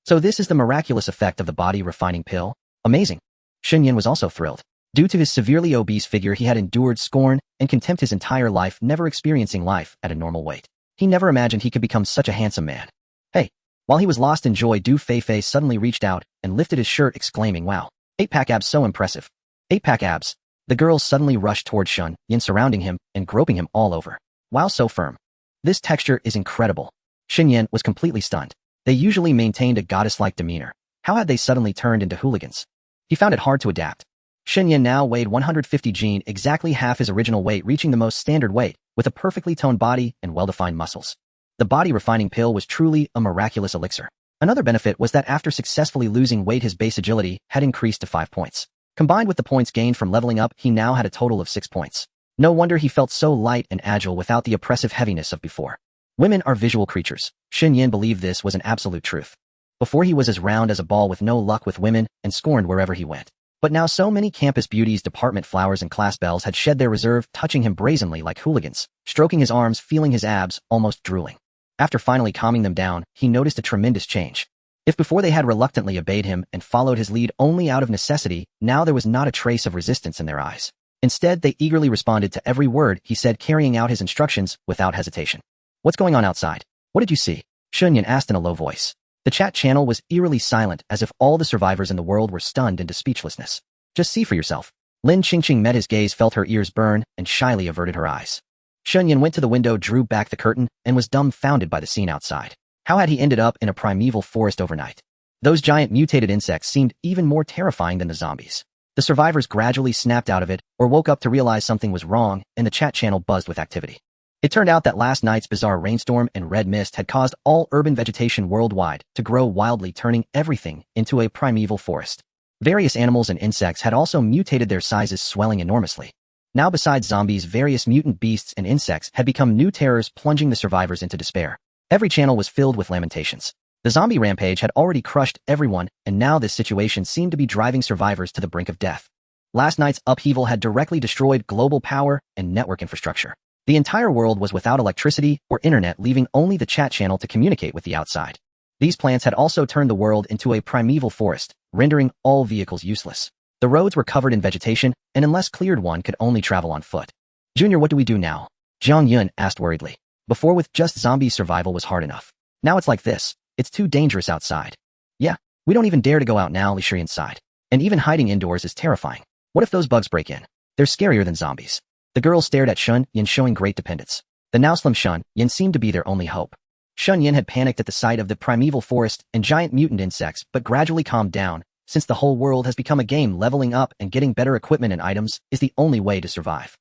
So this is the miraculous effect of the body refining pill? Amazing. Shen Yan was also thrilled. Due to his severely obese figure, he had endured scorn and contempt his entire life, never experiencing life at a normal weight. He never imagined he could become such a handsome man. Hey. While he was lost in joy, Du Feifei suddenly reached out and lifted his shirt, exclaiming, Wow. 8-pack abs, so impressive. 8-pack abs. The girls suddenly rushed toward Shen Yan, surrounding him and groping him all over. Wow, so firm. This texture is incredible. Shen Yan was completely stunned. They usually maintained a goddess-like demeanor. How had they suddenly turned into hooligans? He found it hard to adapt. Shen Yan now weighed 150 gene, exactly half his original weight, reaching the most standard weight, with a perfectly toned body and well-defined muscles. The body refining pill was truly a miraculous elixir. Another benefit was that after successfully losing weight, his base agility had increased to 5 points. Combined with the points gained from leveling up, he now had a total of 6 points. No wonder he felt so light and agile without the oppressive heaviness of before. Women are visual creatures. Shen Yan believed this was an absolute truth. Before, he was as round as a ball with no luck with women and scorned wherever he went. But now so many campus beauties, department flowers, and class belles had shed their reserve, touching him brazenly like hooligans, stroking his arms, feeling his abs, almost drooling. After finally calming them down, he noticed a tremendous change. If before they had reluctantly obeyed him and followed his lead only out of necessity, now there was not a trace of resistance in their eyes. Instead, they eagerly responded to every word he said, carrying out his instructions without hesitation. What's going on outside? What did you see? Shen Yan asked in a low voice. The chat channel was eerily silent, as if all the survivors in the world were stunned into speechlessness. Just see for yourself. Lin Qingqing met his gaze, felt her ears burn, and shyly averted her eyes. Shen Yan went to the window, drew back the curtain, and was dumbfounded by the scene outside. How had he ended up in a primeval forest overnight? Those giant mutated insects seemed even more terrifying than the zombies. The survivors gradually snapped out of it, or woke up to realize something was wrong, and the chat channel buzzed with activity. It turned out that last night's bizarre rainstorm and red mist had caused all urban vegetation worldwide to grow wildly, turning everything into a primeval forest. Various animals and insects had also mutated, their sizes swelling enormously. Now, besides zombies, various mutant beasts and insects had become new terrors, plunging the survivors into despair. Every channel was filled with lamentations. The zombie rampage had already crushed everyone, and now this situation seemed to be driving survivors to the brink of death. Last night's upheaval had directly destroyed global power and network infrastructure. The entire world was without electricity or internet, leaving only the chat channel to communicate with the outside. These plants had also turned the world into a primeval forest, rendering all vehicles useless. The roads were covered in vegetation, and unless cleared, one could only travel on foot. Junior, what do we do now? Jiang Yun asked worriedly. Before, with just zombies, survival was hard enough. Now it's like this. It's too dangerous outside. Yeah, we don't even dare to go out now, Li Shi inside. And even hiding indoors is terrifying. What if those bugs break in? They're scarier than zombies. The girls stared at Shen Yan, showing great dependence. The now slim Shen Yan seemed to be their only hope. Shen Yan had panicked at the sight of the primeval forest and giant mutant insects, but gradually calmed down. Since the whole world has become a game, leveling up and getting better equipment and items is the only way to survive.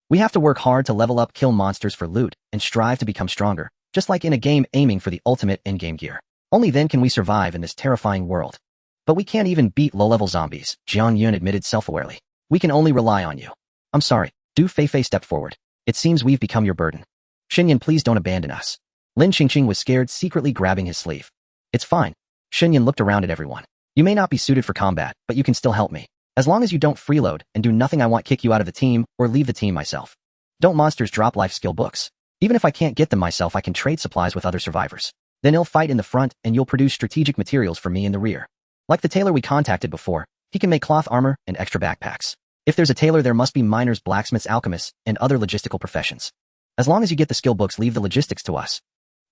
We have to work hard to level up, kill monsters for loot, and strive to become stronger, just like in a game, aiming for the ultimate in-game gear. Only then can we survive in this terrifying world. But we can't even beat low-level zombies, Jiang Yun admitted self-awarely. We can only rely on you. I'm sorry. Du Feifei stepped forward. It seems we've become your burden. Shen Yan, please don't abandon us. Lin Qingqing was scared, secretly grabbing his sleeve. It's fine. Shen Yan looked around at everyone. You may not be suited for combat, but you can still help me. As long as you don't freeload and do nothing I want, kick you out of the team or leave the team myself. Don't monsters drop life skill books? Even if I can't get them myself, I can trade supplies with other survivors. Then he'll fight in the front and you'll produce strategic materials for me in the rear. Like the tailor we contacted before, he can make cloth armor and extra backpacks. If there's a tailor, there must be miners, blacksmiths, alchemists, and other logistical professions. As long as you get the skill books, leave the logistics to us.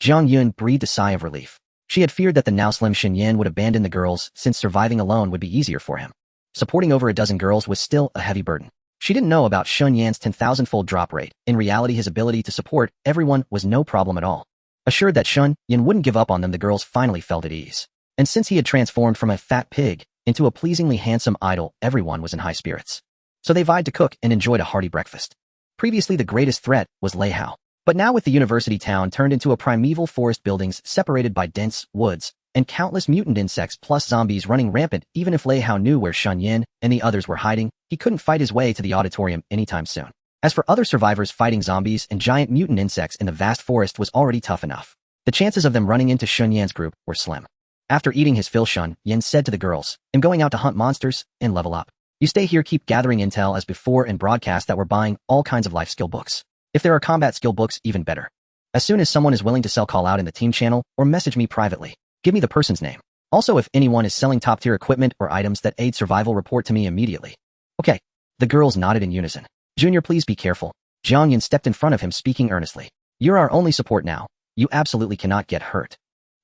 Jiang Yun breathed a sigh of relief. She had feared that the now slim Shen Yan would abandon the girls since surviving alone would be easier for him. Supporting over a dozen girls was still a heavy burden. She didn't know about Shen Yan's 10,000-fold drop rate. In reality, his ability to support everyone was no problem at all. Assured that Shen Yan wouldn't give up on them, the girls finally felt at ease. And since he had transformed from a fat pig into a pleasingly handsome idol, everyone was in high spirits. So they vied to cook and enjoyed a hearty breakfast. Previously, the greatest threat was Lei Hao. But now with the university town turned into a primeval forest, buildings separated by dense woods, and countless mutant insects plus zombies running rampant, even if Lei Hao knew where Shen Yan and the others were hiding, he couldn't fight his way to the auditorium anytime soon. As for other survivors, fighting zombies and giant mutant insects in the vast forest was already tough enough. The chances of them running into Shen Yan's group were slim. After eating his fill, Shen Yan said to the girls, "I'm going out to hunt monsters and level up. You stay here, keep gathering intel as before, and broadcast that we're buying all kinds of life skill books. If there are combat skill books, even better. As soon as someone is willing to sell, call out in the team channel or message me privately. Give me the person's name. Also, if anyone is selling top-tier equipment or items that aid survival, report to me immediately." Okay. The girls nodded in unison. "Junior, please be careful." Jiang Yan stepped in front of him, speaking earnestly. "You're our only support now. You absolutely cannot get hurt.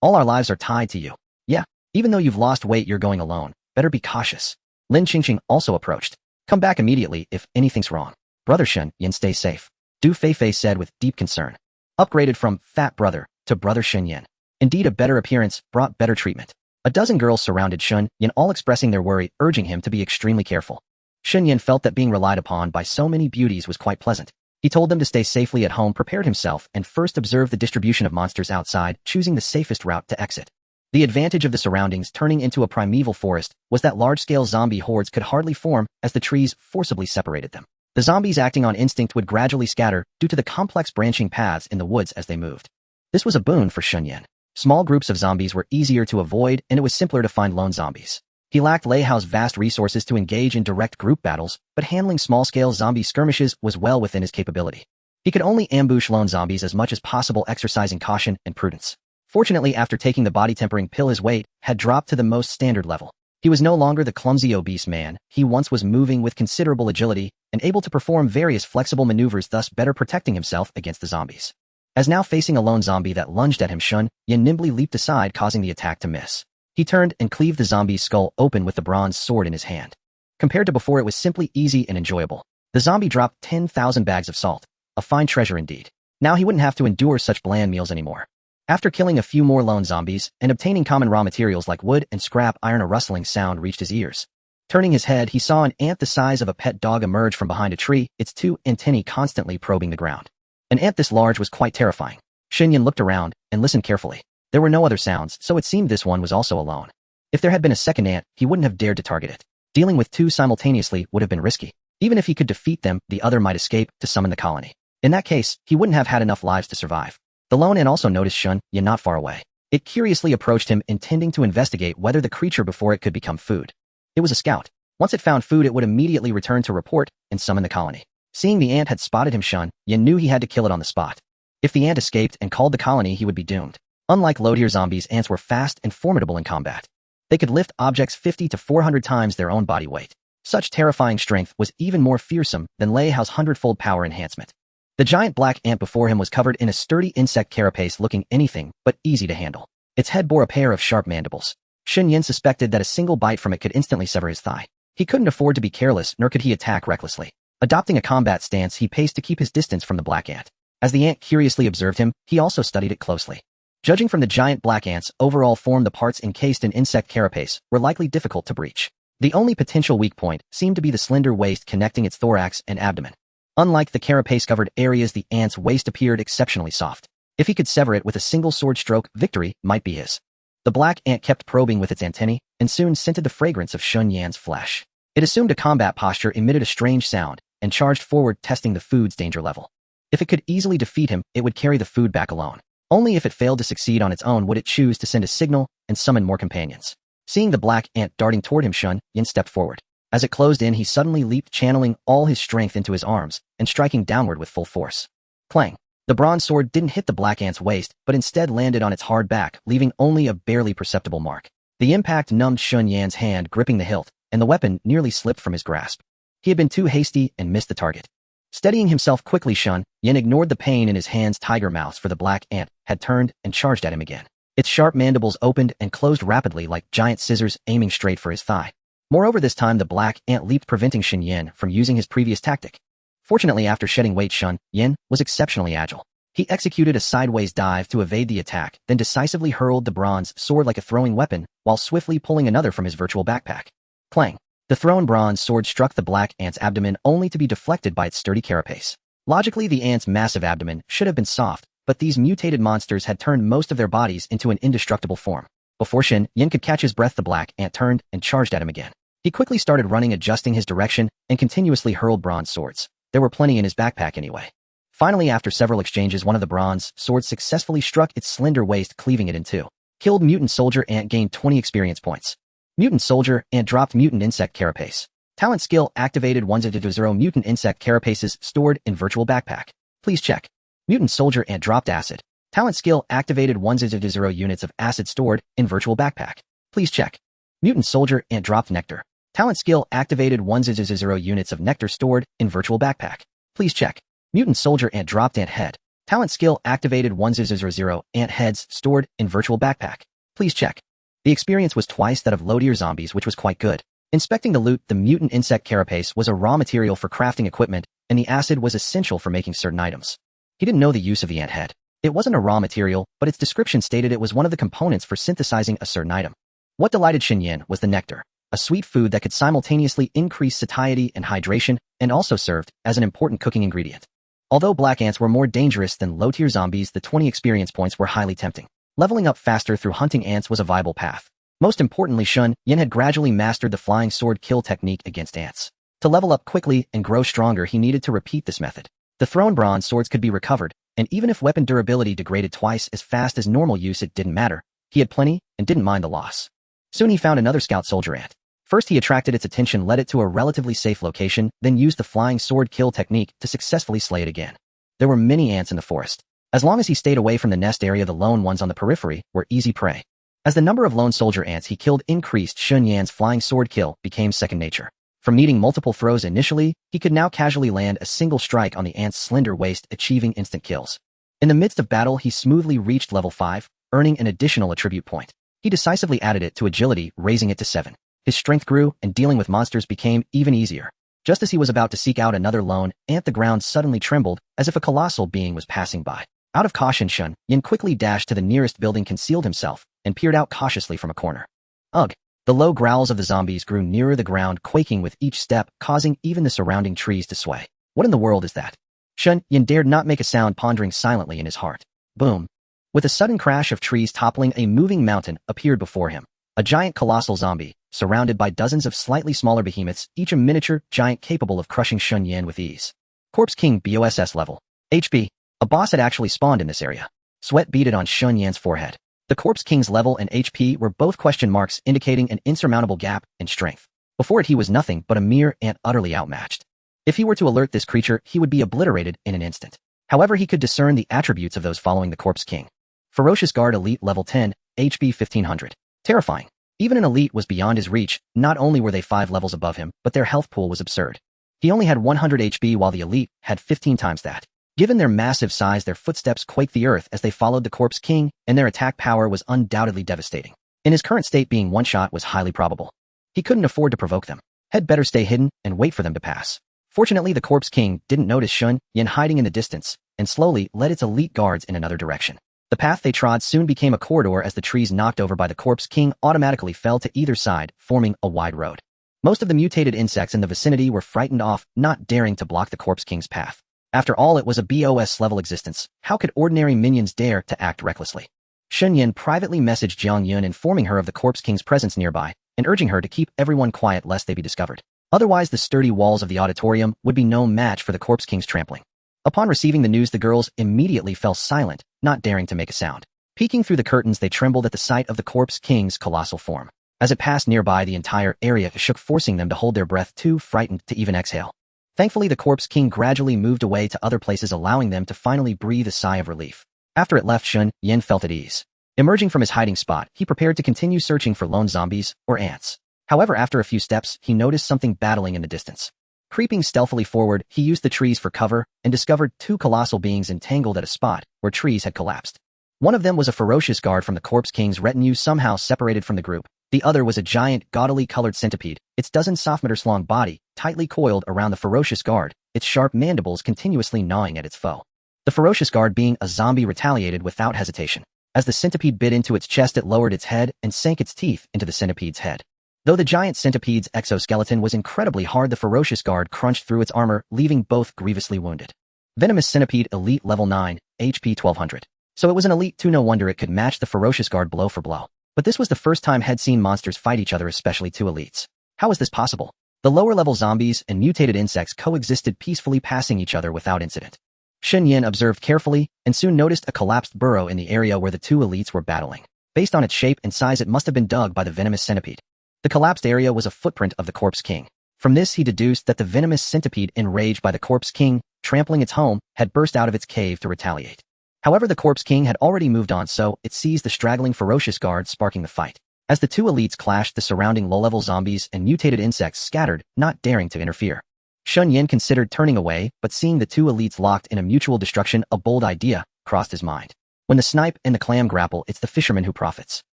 All our lives are tied to you. Yeah, even though you've lost weight, you're going alone. Better be cautious." Lin Qingqing also approached. "Come back immediately if anything's wrong." "Brother Shen Yan, stay safe," Du Feifei said with deep concern. Upgraded from fat brother to brother Shen Yan. Indeed, a better appearance brought better treatment. A dozen girls surrounded Shen Yan, all expressing their worry, urging him to be extremely careful. Shen Yan felt that being relied upon by so many beauties was quite pleasant. He told them to stay safely at home, prepared himself, and first observed the distribution of monsters outside, choosing the safest route to exit. The advantage of the surroundings turning into a primeval forest was that large-scale zombie hordes could hardly form as the trees forcibly separated them. The zombies, acting on instinct, would gradually scatter due to the complex branching paths in the woods as they moved. This was a boon for Shen Yan. Small groups of zombies were easier to avoid, and it was simpler to find lone zombies. He lacked Lei Hao's vast resources to engage in direct group battles, but handling small-scale zombie skirmishes was well within his capability. He could only ambush lone zombies as much as possible, exercising caution and prudence. Fortunately, after taking the body-tempering pill, his weight had dropped to the most standard level. He was no longer the clumsy, obese man he once was, moving with considerable agility and able to perform various flexible maneuvers, thus better protecting himself against the zombies. As now facing a lone zombie that lunged at him, Shen Yan nimbly leaped aside, causing the attack to miss. He turned and cleaved the zombie's skull open with the bronze sword in his hand. Compared to before, it was simply easy and enjoyable. The zombie dropped 10,000 bags of salt. A fine treasure indeed. Now he wouldn't have to endure such bland meals anymore. After killing a few more lone zombies and obtaining common raw materials like wood and scrap iron, a rustling sound reached his ears. Turning his head, he saw an ant the size of a pet dog emerge from behind a tree, its two antennae constantly probing the ground. An ant this large was quite terrifying. Shen Yan looked around and listened carefully. There were no other sounds, so it seemed this one was also alone. If there had been a second ant, he wouldn't have dared to target it. Dealing with two simultaneously would have been risky. Even if he could defeat them, the other might escape to summon the colony. In that case, he wouldn't have had enough lives to survive. The lone ant also noticed Shen Yan not far away. It curiously approached him, intending to investigate whether the creature before it could become food. It was a scout. Once it found food, it would immediately return to report and summon the colony. Seeing the ant had spotted him, Shen Yan knew he had to kill it on the spot. If the ant escaped and called the colony, he would be doomed. Unlike low-tier zombies, ants were fast and formidable in combat. They could lift objects 50 to 400 times their own body weight. Such terrifying strength was even more fearsome than Lei Hao's 100-fold power enhancement. The giant black ant before him was covered in a sturdy insect carapace, looking anything but easy to handle. Its head bore a pair of sharp mandibles. Shen Yan suspected that a single bite from it could instantly sever his thigh. He couldn't afford to be careless, nor could he attack recklessly. Adopting a combat stance, he paced to keep his distance from the black ant. As the ant curiously observed him, he also studied it closely. Judging from the giant black ant's overall form, the parts encased in insect carapace were likely difficult to breach. The only potential weak point seemed to be the slender waist connecting its thorax and abdomen. Unlike the carapace-covered areas, the ant's waist appeared exceptionally soft. If he could sever it with a single sword stroke, victory might be his. The black ant kept probing with its antennae, and soon scented the fragrance of Shen Yan's flesh. It assumed a combat posture, emitted a strange sound, and charged forward, testing the food's danger level. If it could easily defeat him, it would carry the food back alone. Only if it failed to succeed on its own would it choose to send a signal and summon more companions. Seeing the black ant darting toward him, Shen Yan stepped forward. As it closed in, he suddenly leaped, channeling all his strength into his arms and striking downward with full force. Clang! The bronze sword didn't hit the black ant's waist, but instead landed on its hard back, leaving only a barely perceptible mark. The impact numbed Shen Yan's hand gripping the hilt, and the weapon nearly slipped from his grasp. He had been too hasty and missed the target. Steadying himself quickly, Shen Yan ignored the pain in his hand's tiger mouth, for the black ant had turned and charged at him again. Its sharp mandibles opened and closed rapidly like giant scissors, aiming straight for his thigh. Moreover, this time the black ant leaped, preventing Shen Yan from using his previous tactic. Fortunately, after shedding weight, Shen Yan was exceptionally agile. He executed a sideways dive to evade the attack, then decisively hurled the bronze sword like a throwing weapon, while swiftly pulling another from his virtual backpack. Clang! The thrown bronze sword struck the black ant's abdomen, only to be deflected by its sturdy carapace. Logically, the ant's massive abdomen should have been soft, but these mutated monsters had turned most of their bodies into an indestructible form. Before Shen Yan could catch his breath, the black ant turned and charged at him again. He quickly started running, adjusting his direction, and continuously hurled bronze swords. There were plenty in his backpack anyway. Finally, after several exchanges, one of the bronze swords successfully struck its slender waist, cleaving it in two. Killed mutant soldier ant, gained 20 experience points. Mutant soldier ant dropped mutant insect carapace. Talent skill activated 1/0 mutant insect carapaces stored in virtual backpack. Please check. Mutant soldier ant dropped acid. Talent skill activated 1/0 units of acid stored in virtual backpack. Please check. Mutant soldier ant dropped nectar. Talent skill activated 1/0 units of nectar stored in virtual backpack. Please check. Mutant soldier ant dropped ant head. Talent skill activated 1/0 ant heads stored in virtual backpack. Please check. The experience was twice that of low-tier zombies, which was quite good. Inspecting the loot, the mutant insect carapace was a raw material for crafting equipment, and the acid was essential for making certain items. He didn't know the use of the ant head. It wasn't a raw material, but its description stated it was one of the components for synthesizing a certain item. What delighted Shen Yan was the nectar, a sweet food that could simultaneously increase satiety and hydration, and also served as an important cooking ingredient. Although black ants were more dangerous than low-tier zombies, the 20 experience points were highly tempting. Leveling up faster through hunting ants was a viable path. Most importantly, Shen Yan had gradually mastered the flying sword kill technique against ants. To level up quickly and grow stronger, he needed to repeat this method. The thrown bronze swords could be recovered, and even if weapon durability degraded twice as fast as normal use, it didn't matter. He had plenty and didn't mind the loss. Soon he found another scout soldier ant. First he attracted its attention, led it to a relatively safe location, then used the flying sword kill technique to successfully slay it again. There were many ants in the forest. As long as he stayed away from the nest area, the lone ones on the periphery were easy prey. As the number of lone soldier ants he killed increased, Shen Yan's flying sword kill became second nature. From needing multiple throws initially, he could now casually land a single strike on the ant's slender waist, achieving instant kills. In the midst of battle, he smoothly reached level 5, earning an additional attribute point. He decisively added it to agility, raising it to 7. His strength grew, and dealing with monsters became even easier. Just as he was about to seek out another lone ant, the ground suddenly trembled, as if a colossal being was passing by. Out of caution, Shen Yan quickly dashed to the nearest building, concealed himself, and peered out cautiously from a corner. Ugh! The low growls of the zombies grew nearer the ground, quaking with each step, causing even the surrounding trees to sway. What in the world is that? Shen Yan dared not make a sound, pondering silently in his heart. Boom! With a sudden crash of trees toppling, a moving mountain appeared before him. A giant colossal zombie, surrounded by dozens of slightly smaller behemoths, each a miniature giant capable of crushing Shen Yan with ease. Corpse King BOSS level. HP. A boss had actually spawned in this area. Sweat beaded on Shen Yan's forehead. The Corpse King's level and HP were both question marks, indicating an insurmountable gap in strength. Before it, he was nothing but a mere ant, utterly outmatched. If he were to alert this creature, he would be obliterated in an instant. However, he could discern the attributes of those following the Corpse King. Ferocious Guard Elite level 10, HP 1500. Terrifying. Even an elite was beyond his reach. Not only were they 5 levels above him, but their health pool was absurd. He only had 100 HP while the elite had 15 times that. Given their massive size, their footsteps quaked the earth as they followed the Corpse King, and their attack power was undoubtedly devastating. In his current state, being one shot was highly probable. He couldn't afford to provoke them. Had better stay hidden and wait for them to pass. Fortunately, the Corpse King didn't notice Shen Yan hiding in the distance, and slowly led its elite guards in another direction. The path they trod soon became a corridor, as the trees knocked over by the Corpse King automatically fell to either side, forming a wide road. Most of the mutated insects in the vicinity were frightened off, not daring to block the Corpse King's path. After all, it was a BOS-level existence. How could ordinary minions dare to act recklessly? Shen Yan privately messaged Jiang Yun, informing her of the Corpse King's presence nearby, and urging her to keep everyone quiet lest they be discovered. Otherwise, the sturdy walls of the auditorium would be no match for the Corpse King's trampling. Upon receiving the news, the girls immediately fell silent, not daring to make a sound. Peeking through the curtains, they trembled at the sight of the Corpse King's colossal form. As it passed nearby, the entire area shook, forcing them to hold their breath, too frightened to even exhale. Thankfully, the Corpse King gradually moved away to other places, allowing them to finally breathe a sigh of relief. After it left, Shen Yan felt at ease. Emerging from his hiding spot, he prepared to continue searching for lone zombies or ants. However, after a few steps, he noticed something battling in the distance. Creeping stealthily forward, he used the trees for cover and discovered two colossal beings entangled at a spot where trees had collapsed. One of them was a ferocious guard from the Corpse King's retinue somehow separated from the group. The other was a giant, gaudily colored centipede, its dozen soft-meters-long body tightly coiled around the ferocious guard, its sharp mandibles continuously gnawing at its foe. The ferocious guard, being a zombie, retaliated without hesitation. As the centipede bit into its chest, it lowered its head and sank its teeth into the centipede's head. Though the giant centipede's exoskeleton was incredibly hard, the ferocious guard crunched through its armor, leaving both grievously wounded. Venomous Centipede Elite Level 9, HP 1200. So it was an Elite 2, no wonder it could match the ferocious guard blow for blow. But this was the first time had seen monsters fight each other, especially two elites. How was this possible? The lower-level zombies and mutated insects coexisted peacefully, passing each other without incident. Shen Yan observed carefully and soon noticed a collapsed burrow in the area where the two elites were battling. Based on its shape and size, it must have been dug by the venomous centipede. The collapsed area was a footprint of the Corpse King. From this, he deduced that the venomous centipede, enraged by the Corpse King trampling its home, had burst out of its cave to retaliate. However, the Corpse King had already moved on, so it seized the straggling ferocious guard, sparking the fight. As the two elites clashed, the surrounding low-level zombies and mutated insects scattered, not daring to interfere. Shen Yan considered turning away, but seeing the two elites locked in a mutual destruction, a bold idea crossed his mind. When the snipe and the clam grapple, it's the fisherman who profits.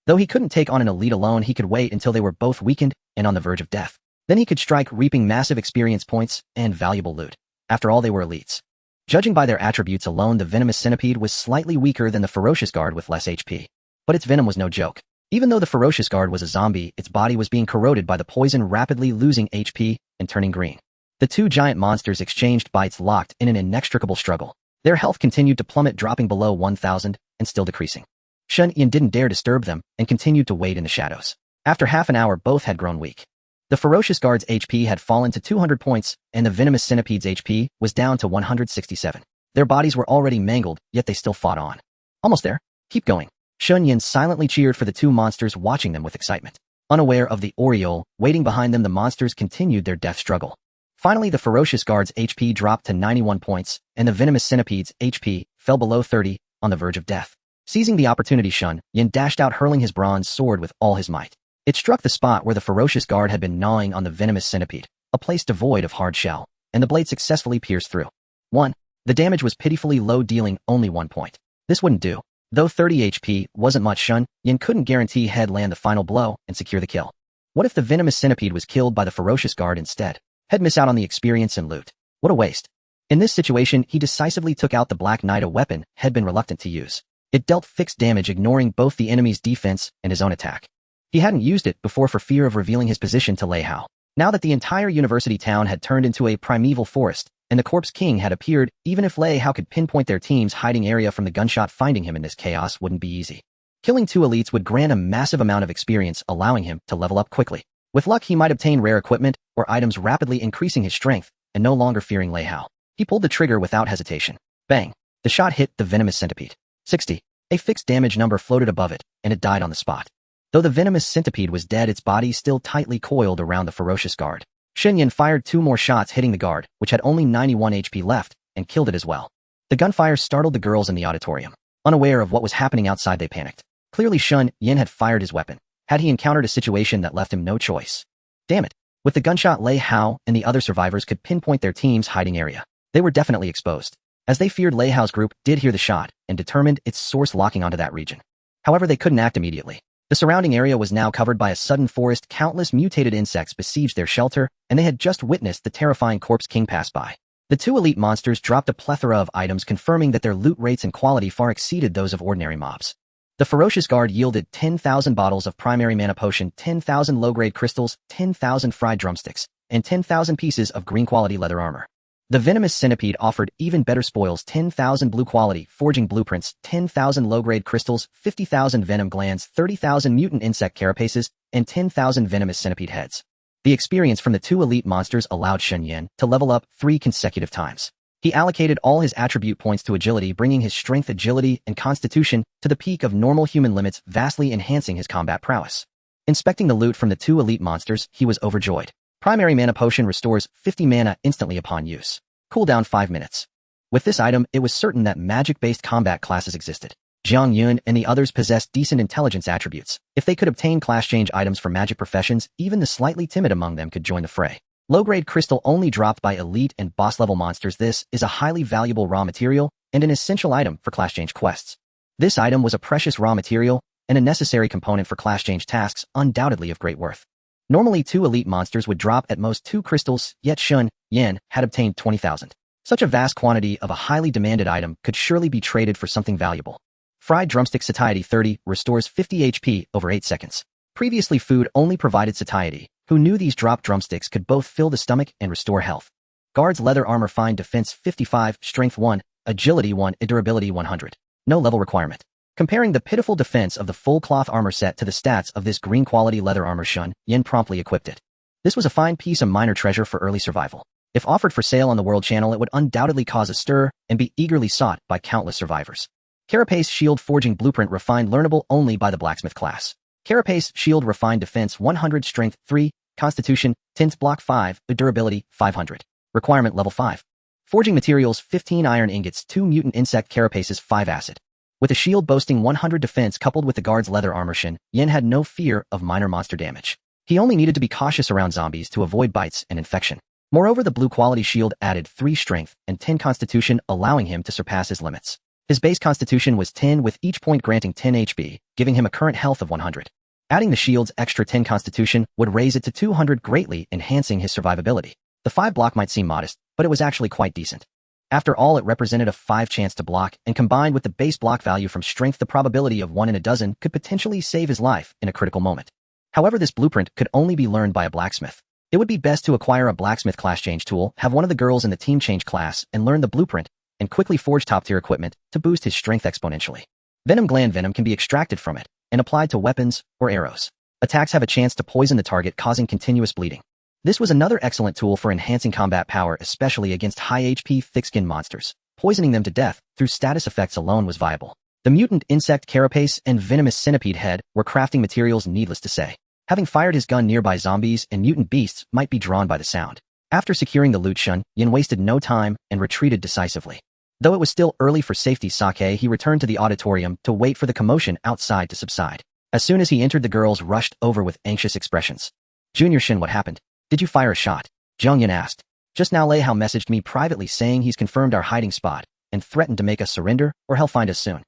Though he couldn't take on an elite alone, he could wait until they were both weakened and on the verge of death. Then he could strike, reaping massive experience points and valuable loot. After all, they were elites. Judging by their attributes alone, the venomous centipede was slightly weaker than the ferocious guard with less HP. But its venom was no joke. Even though the ferocious guard was a zombie, its body was being corroded by the poison, rapidly losing HP and turning green. The two giant monsters exchanged bites, locked in an inextricable struggle. Their health continued to plummet, dropping below 1,000 and still decreasing. Shen Yan didn't dare disturb them and continued to wait in the shadows. After half an hour, both had grown weak. The ferocious guard's HP had fallen to 200 points, and the venomous centipede's HP was down to 167. Their bodies were already mangled, yet they still fought on. Almost there. Keep going. Shen Yan silently cheered for the two monsters, watching them with excitement. Unaware of the aureole waiting behind them, the monsters continued their death struggle. Finally, the ferocious guard's HP dropped to 91 points, and the venomous centipede's HP fell below 30, on the verge of death. Seizing the opportunity, Shen Yan dashed out, hurling his bronze sword with all his might. It struck the spot where the ferocious guard had been gnawing on the venomous centipede, a place devoid of hard shell, and the blade successfully pierced through. 1. The damage was pitifully low, dealing only 1 point. This wouldn't do. Though 30 HP wasn't much, Shen Yan couldn't guarantee he'd land the final blow and secure the kill. What if the venomous centipede was killed by the ferocious guard instead? He'd miss out on the experience and loot. What a waste. In this situation, he decisively took out the Black Knight, a weapon he'd been reluctant to use. It dealt fixed damage, ignoring both the enemy's defense and his own attack. He hadn't used it before for fear of revealing his position to Lei Hao. Now that the entire university town had turned into a primeval forest, and the Corpse King had appeared, even if Lei Hao could pinpoint their team's hiding area from the gunshot, finding him in this chaos wouldn't be easy. Killing two elites would grant a massive amount of experience, allowing him to level up quickly. With luck, he might obtain rare equipment or items, rapidly increasing his strength, and no longer fearing Lei Hao. He pulled the trigger without hesitation. Bang! The shot hit the venomous centipede. 60. A fixed damage number floated above it, and it died on the spot. Though the venomous centipede was dead, its body still tightly coiled around the ferocious guard. Shen Yan fired 2 more shots, hitting the guard, which had only 91 HP left, and killed it as well. The gunfire startled the girls in the auditorium. Unaware of what was happening outside, they panicked. Clearly, Shen Yan had fired his weapon. Had he encountered a situation that left him no choice? Damn it. With the gunshot, Lei Hao and the other survivors could pinpoint their team's hiding area. They were definitely exposed. As they feared, Lei Hao's group did hear the shot and determined its source locking onto that region. However, they couldn't act immediately. The surrounding area was now covered by a sudden forest. Countless mutated insects besieged their shelter, and they had just witnessed the terrifying Corpse King pass by. The two elite monsters dropped a plethora of items, confirming that their loot rates and quality far exceeded those of ordinary mobs. The ferocious guard yielded 10,000 bottles of primary mana potion, 10,000 low-grade crystals, 10,000 fried drumsticks, and 10,000 pieces of green-quality leather armor. The venomous centipede offered even better spoils: 10,000 blue-quality forging blueprints, 10,000 low-grade crystals, 50,000 venom glands, 30,000 mutant insect carapaces, and 10,000 venomous centipede heads. The experience from the two elite monsters allowed Shen Yan to level up 3 consecutive times. He allocated all his attribute points to agility, bringing his strength, agility, and constitution to the peak of normal human limits, vastly enhancing his combat prowess. Inspecting the loot from the two elite monsters, he was overjoyed. Primary mana potion restores 50 mana instantly upon use. Cooldown 5 minutes. With this item, it was certain that magic-based combat classes existed. Jiang Yun and the others possessed decent intelligence attributes. If they could obtain class change items for magic professions, even the slightly timid among them could join the fray. Low-grade crystal only dropped by elite and boss-level monsters. This is a highly valuable raw material and an essential item for class change quests. This item was a precious raw material and a necessary component for class change tasks, undoubtedly of great worth. Normally 2 elite monsters would drop at most 2 crystals, yet Shen Yan had obtained 20,000. Such a vast quantity of a highly demanded item could surely be traded for something valuable. Fried drumstick satiety 30 restores 50 HP over 8 seconds. Previously food only provided satiety. Who knew these dropped drumsticks could both fill the stomach and restore health? Guards leather armor fine defense 55, strength 1, agility 1, durability 100. No level requirement. Comparing the pitiful defense of the full cloth armor set to the stats of this green quality leather armor, Shen Yan promptly equipped it. This was a fine piece of minor treasure for early survival. If offered for sale on the world channel, it would undoubtedly cause a stir and be eagerly sought by countless survivors. Carapace shield forging blueprint refined, learnable only by the blacksmith class. Carapace shield refined defense 100, strength 3, constitution 10, block 5, durability 500. Requirement level 5. Forging materials 15 iron ingots, 2 mutant insect carapaces, 5 acid. With a shield boasting 100 defense coupled with the guard's leather armor, Shen Yan had no fear of minor monster damage. He only needed to be cautious around zombies to avoid bites and infection. Moreover, the blue quality shield added 3 strength and 10 constitution, allowing him to surpass his limits. His base constitution was 10, with each point granting 10 HP, giving him a current health of 100. Adding the shield's extra 10 constitution would raise it to 200, greatly enhancing his survivability. The 5 block might seem modest, but it was actually quite decent. After all, it represented a 5 chance to block, and combined with the base block value from strength, the probability of 1 in a dozen could potentially save his life in a critical moment. However, this blueprint could only be learned by a blacksmith. It would be best to acquire a blacksmith class change tool, have one of the girls in the team change class, and learn the blueprint, and quickly forge top-tier equipment to boost his strength exponentially. Venom gland venom can be extracted from it and applied to weapons or arrows. Attacks have a chance to poison the target, causing continuous bleeding. This was another excellent tool for enhancing combat power, especially against high HP thick-skinned monsters. Poisoning them to death through status effects alone was viable. The mutant insect carapace and venomous centipede head were crafting materials, needless to say. Having fired his gun nearby, zombies and mutant beasts might be drawn by the sound. After securing the loot, Shen Yan wasted no time and retreated decisively. Though it was still early for safety sake, he returned to the auditorium to wait for the commotion outside to subside. As soon as he entered, the girls rushed over with anxious expressions. "Junior Shen, what happened? Did you fire a shot?" Zhang Yan asked. "Just now Lei Hao messaged me privately saying he's confirmed our hiding spot and threatened to make us surrender or he'll find us soon."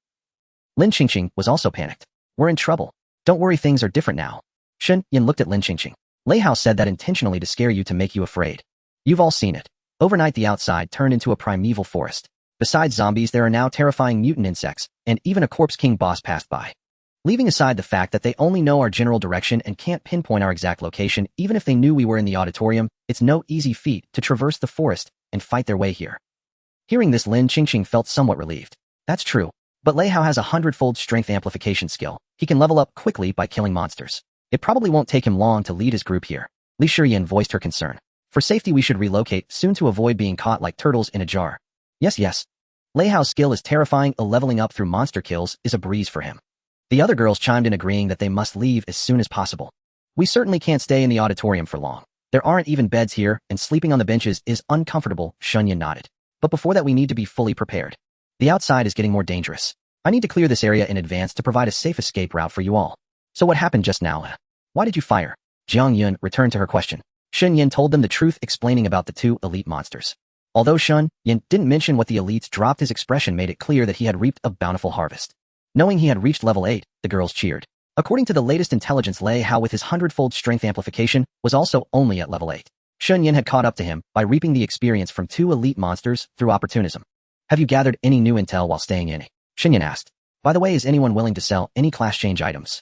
Lin Qingqing was also panicked. "We're in trouble. Don't worry, things are different now." Shen Yan looked at Lin Qingqing. "Lei Hao said that intentionally to scare you, to make you afraid. You've all seen it. Overnight the outside turned into a primeval forest. Besides zombies, there are now terrifying mutant insects, and even a corpse king boss passed by. Leaving aside the fact that they only know our general direction and can't pinpoint our exact location, even if they knew we were in the auditorium, it's no easy feat to traverse the forest and fight their way here." Hearing this, Lin Qingqing felt somewhat relieved. That's true, but Lei Hao has a 100-fold strength amplification skill. He can level up quickly by killing monsters. It probably won't take him long to lead his group here. Li Shiyan voiced her concern. "For safety, we should relocate soon to avoid being caught like turtles in a jar." Yes. Lei Hao's skill is terrifying. Leveling up through monster kills is a breeze for him. The other girls chimed in, agreeing that they must leave as soon as possible. "We certainly can't stay in the auditorium for long. There aren't even beds here, and sleeping on the benches is uncomfortable." Shen Yan nodded. "But before that, we need to be fully prepared. The outside is getting more dangerous. I need to clear this area in advance to provide a safe escape route for you all." "So what happened just now? Why did you fire?" Jiang Yun returned to her question. Shen Yan told them the truth, explaining about the 2 elite monsters. Although Shen Yan didn't mention what the elites dropped, his expression made it clear that he had reaped a bountiful harvest. Knowing he had reached level 8, the girls cheered. According to the latest intelligence, Lei Hao with his 100-fold strength amplification was also only at level 8. Shen Yan had caught up to him by reaping the experience from 2 elite monsters through opportunism. "Have you gathered any new intel while staying in?" Shen Yan asked. "By the way, is anyone willing to sell any class change items?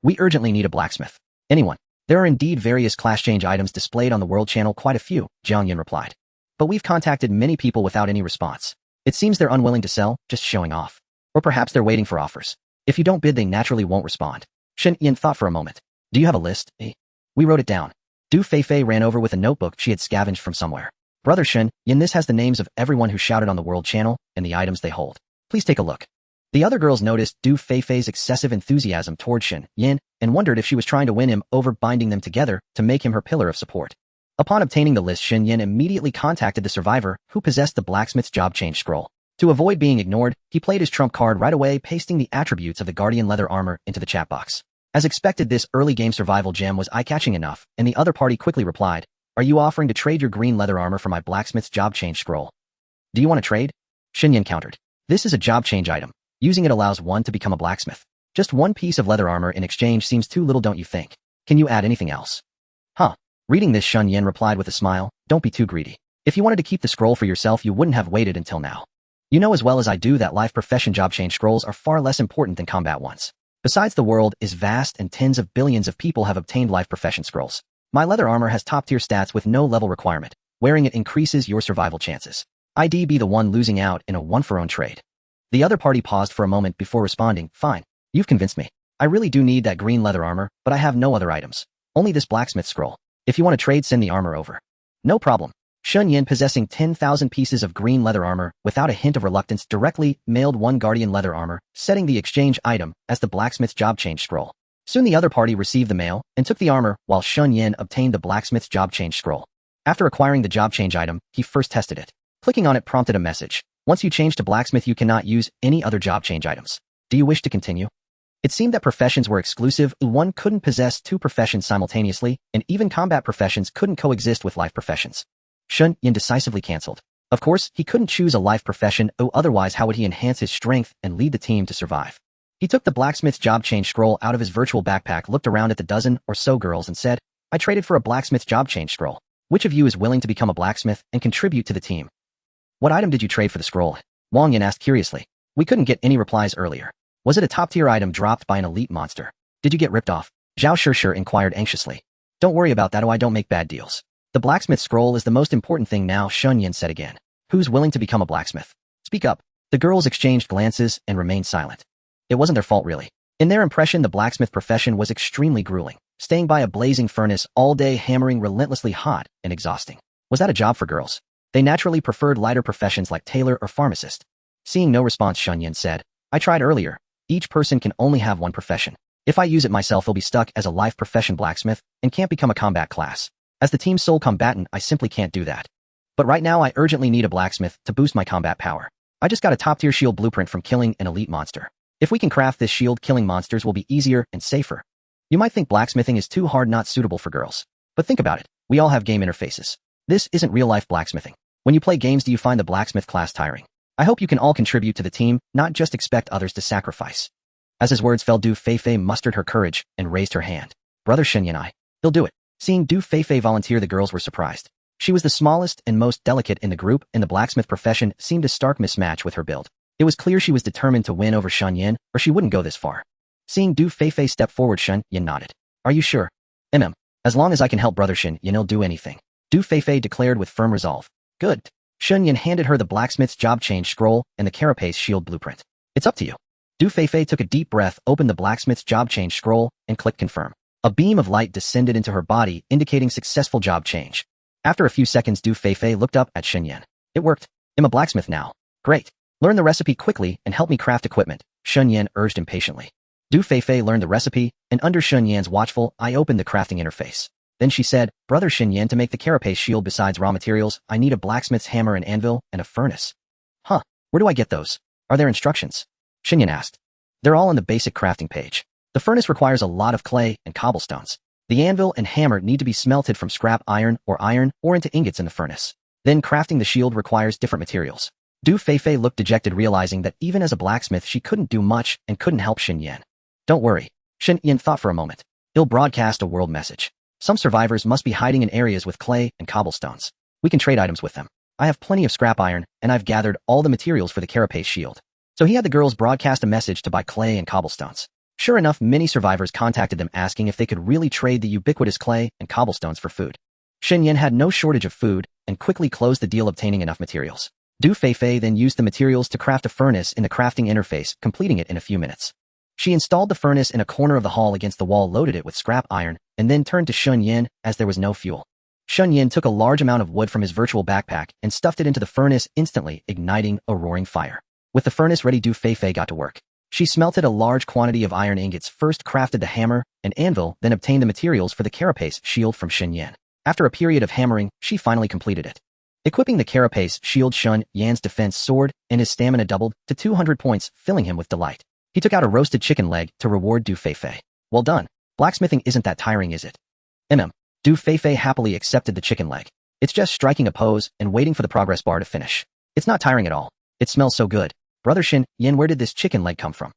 We urgently need a blacksmith." "Anyone? There are indeed various class change items displayed on the world channel, quite a few," Jiang Yan replied. "But we've contacted many people without any response. It seems they're unwilling to sell, just showing off. Or perhaps they're waiting for offers. If you don't bid, they naturally won't respond." Shen Yan thought for a moment. "Do you have a list, eh?" "We wrote it down." Du Feifei ran over with a notebook she had scavenged from somewhere. "Brother Shen Yan, this has the names of everyone who shouted on the world channel and the items they hold. Please take a look." The other girls noticed Du Feifei's excessive enthusiasm toward Shen Yan and wondered if she was trying to win him over, binding them together to make him her pillar of support. Upon obtaining the list, Shen Yan immediately contacted the survivor who possessed the blacksmith's job change scroll. To avoid being ignored, he played his trump card right away, pasting the attributes of the guardian leather armor into the chat box. As expected, this early game survival gem was eye-catching enough, and the other party quickly replied, Are you offering to trade your green leather armor for my blacksmith's job change scroll? Do you want to trade? Shen Yan countered. This is a job change item. Using it allows one to become a blacksmith. Just one piece of leather armor in exchange seems too little, don't you think? Can you add anything else? Huh. Reading this, Shen Yan replied with a smile, don't be too greedy. If you wanted to keep the scroll for yourself, you wouldn't have waited until now. You know as well as I do that life profession job change scrolls are far less important than combat ones. Besides, the world is vast and tens of billions of people have obtained life profession scrolls. My leather armor has top-tier stats with no level requirement. Wearing it increases your survival chances. I'd be the one losing out in a one-for-one trade. The other party paused for a moment before responding, fine. You've convinced me. I really do need that green leather armor, but I have no other items. Only this blacksmith scroll. If you want to trade, send the armor over. No problem. Shen Yan, possessing 10,000 pieces of green leather armor without a hint of reluctance, directly mailed one guardian leather armor, setting the exchange item as the blacksmith's job change scroll. Soon the other party received the mail and took the armor, while Shen Yan obtained the blacksmith's job change scroll. After acquiring the job change item, he first tested it. Clicking on it prompted a message. Once you change to blacksmith, you cannot use any other job change items. Do you wish to continue? It seemed that professions were exclusive. One couldn't possess two professions simultaneously, and even combat professions couldn't coexist with life professions. Shen Yan decisively cancelled. Of course, he couldn't choose a life profession, otherwise how would he enhance his strength and lead the team to survive? He took the blacksmith's job change scroll out of his virtual backpack, looked around at the dozen or so girls and said, I traded for a blacksmith's job change scroll. Which of you is willing to become a blacksmith and contribute to the team? What item did you trade for the scroll? Wang Yan asked curiously. We couldn't get any replies earlier. Was it a top-tier item dropped by an elite monster? Did you get ripped off? Zhao Shishir inquired anxiously. Don't worry about that, I don't make bad deals. The blacksmith scroll is the most important thing now, Shen Yan said again. Who's willing to become a blacksmith? Speak up. The girls exchanged glances and remained silent. It wasn't their fault really. In their impression, the blacksmith profession was extremely grueling. Staying by a blazing furnace all day, hammering relentlessly, hot and exhausting. Was that a job for girls? They naturally preferred lighter professions like tailor or pharmacist. Seeing no response, Shen Yan said, I tried earlier. Each person can only have one profession. If I use it myself, I'll be stuck as a life profession blacksmith and can't become a combat class. As the team's sole combatant, I simply can't do that. But right now, I urgently need a blacksmith to boost my combat power. I just got a top-tier shield blueprint from killing an elite monster. If we can craft this shield, killing monsters will be easier and safer. You might think blacksmithing is too hard, not suitable for girls. But think about it. We all have game interfaces. This isn't real-life blacksmithing. When you play games, do you find the blacksmith class tiring? I hope you can all contribute to the team, not just expect others to sacrifice. As his words fell, Du Feifei mustered her courage and raised her hand. Brother Shen Yan, he'll do it. Seeing Du Feifei volunteer, the girls were surprised. She was the smallest and most delicate in the group, and the blacksmith profession seemed a stark mismatch with her build. It was clear she was determined to win over Shen Yan, or she wouldn't go this far. Seeing Du Feifei step forward, Shen Yan nodded. Are you sure? As long as I can help Brother Shen Yan, he'll do anything. Du Feifei declared with firm resolve. Good. Shen Yan handed her the blacksmith's job change scroll and the carapace shield blueprint. It's up to you. Du Feifei took a deep breath, opened the blacksmith's job change scroll, and clicked confirm. A beam of light descended into her body, indicating successful job change. After a few seconds, Du Feifei looked up at Shen Yan. It worked. I'm a blacksmith now. Great. Learn the recipe quickly and help me craft equipment, Shen Yan urged impatiently. Du Feifei learned the recipe, and under Shen Yan's watchful eye opened the crafting interface. Then she said, Brother Shen Yan, to make the carapace shield, besides raw materials, I need a blacksmith's hammer and anvil and a furnace. Huh. Where do I get those? Are there instructions? Shen Yan asked. They're all on the basic crafting page. The furnace requires a lot of clay and cobblestones. The anvil and hammer need to be smelted from scrap iron or into ingots in the furnace. Then crafting the shield requires different materials. Du Feifei looked dejected, realizing that even as a blacksmith she couldn't do much and couldn't help Shen Yan. Don't worry. Shen Yan thought for a moment. He'll broadcast a world message. Some survivors must be hiding in areas with clay and cobblestones. We can trade items with them. I have plenty of scrap iron, and I've gathered all the materials for the carapace shield. So he had the girls broadcast a message to buy clay and cobblestones. Sure enough, many survivors contacted them asking if they could really trade the ubiquitous clay and cobblestones for food. Shen Yan had no shortage of food and quickly closed the deal, obtaining enough materials. Du Feifei then used the materials to craft a furnace in the crafting interface, completing it in a few minutes. She installed the furnace in a corner of the hall against the wall, loaded it with scrap iron, and then turned to Shen Yan as there was no fuel. Shen Yan took a large amount of wood from his virtual backpack and stuffed it into the furnace, instantly igniting a roaring fire. With the furnace ready, Du Feifei got to work. She smelted a large quantity of iron ingots, first crafted the hammer and anvil, then obtained the materials for the carapace shield from Shen Yan. After a period of hammering, she finally completed it. Equipping the carapace shield, Shen Yan's defense soared, and his stamina doubled to 200 points, filling him with delight. He took out a roasted chicken leg to reward Du Feifei. Well done. Blacksmithing isn't that tiring, is it? Du Feifei happily accepted the chicken leg. It's just striking a pose and waiting for the progress bar to finish. It's not tiring at all. It smells so good. Brother Shen Yan, where did this chicken leg come from?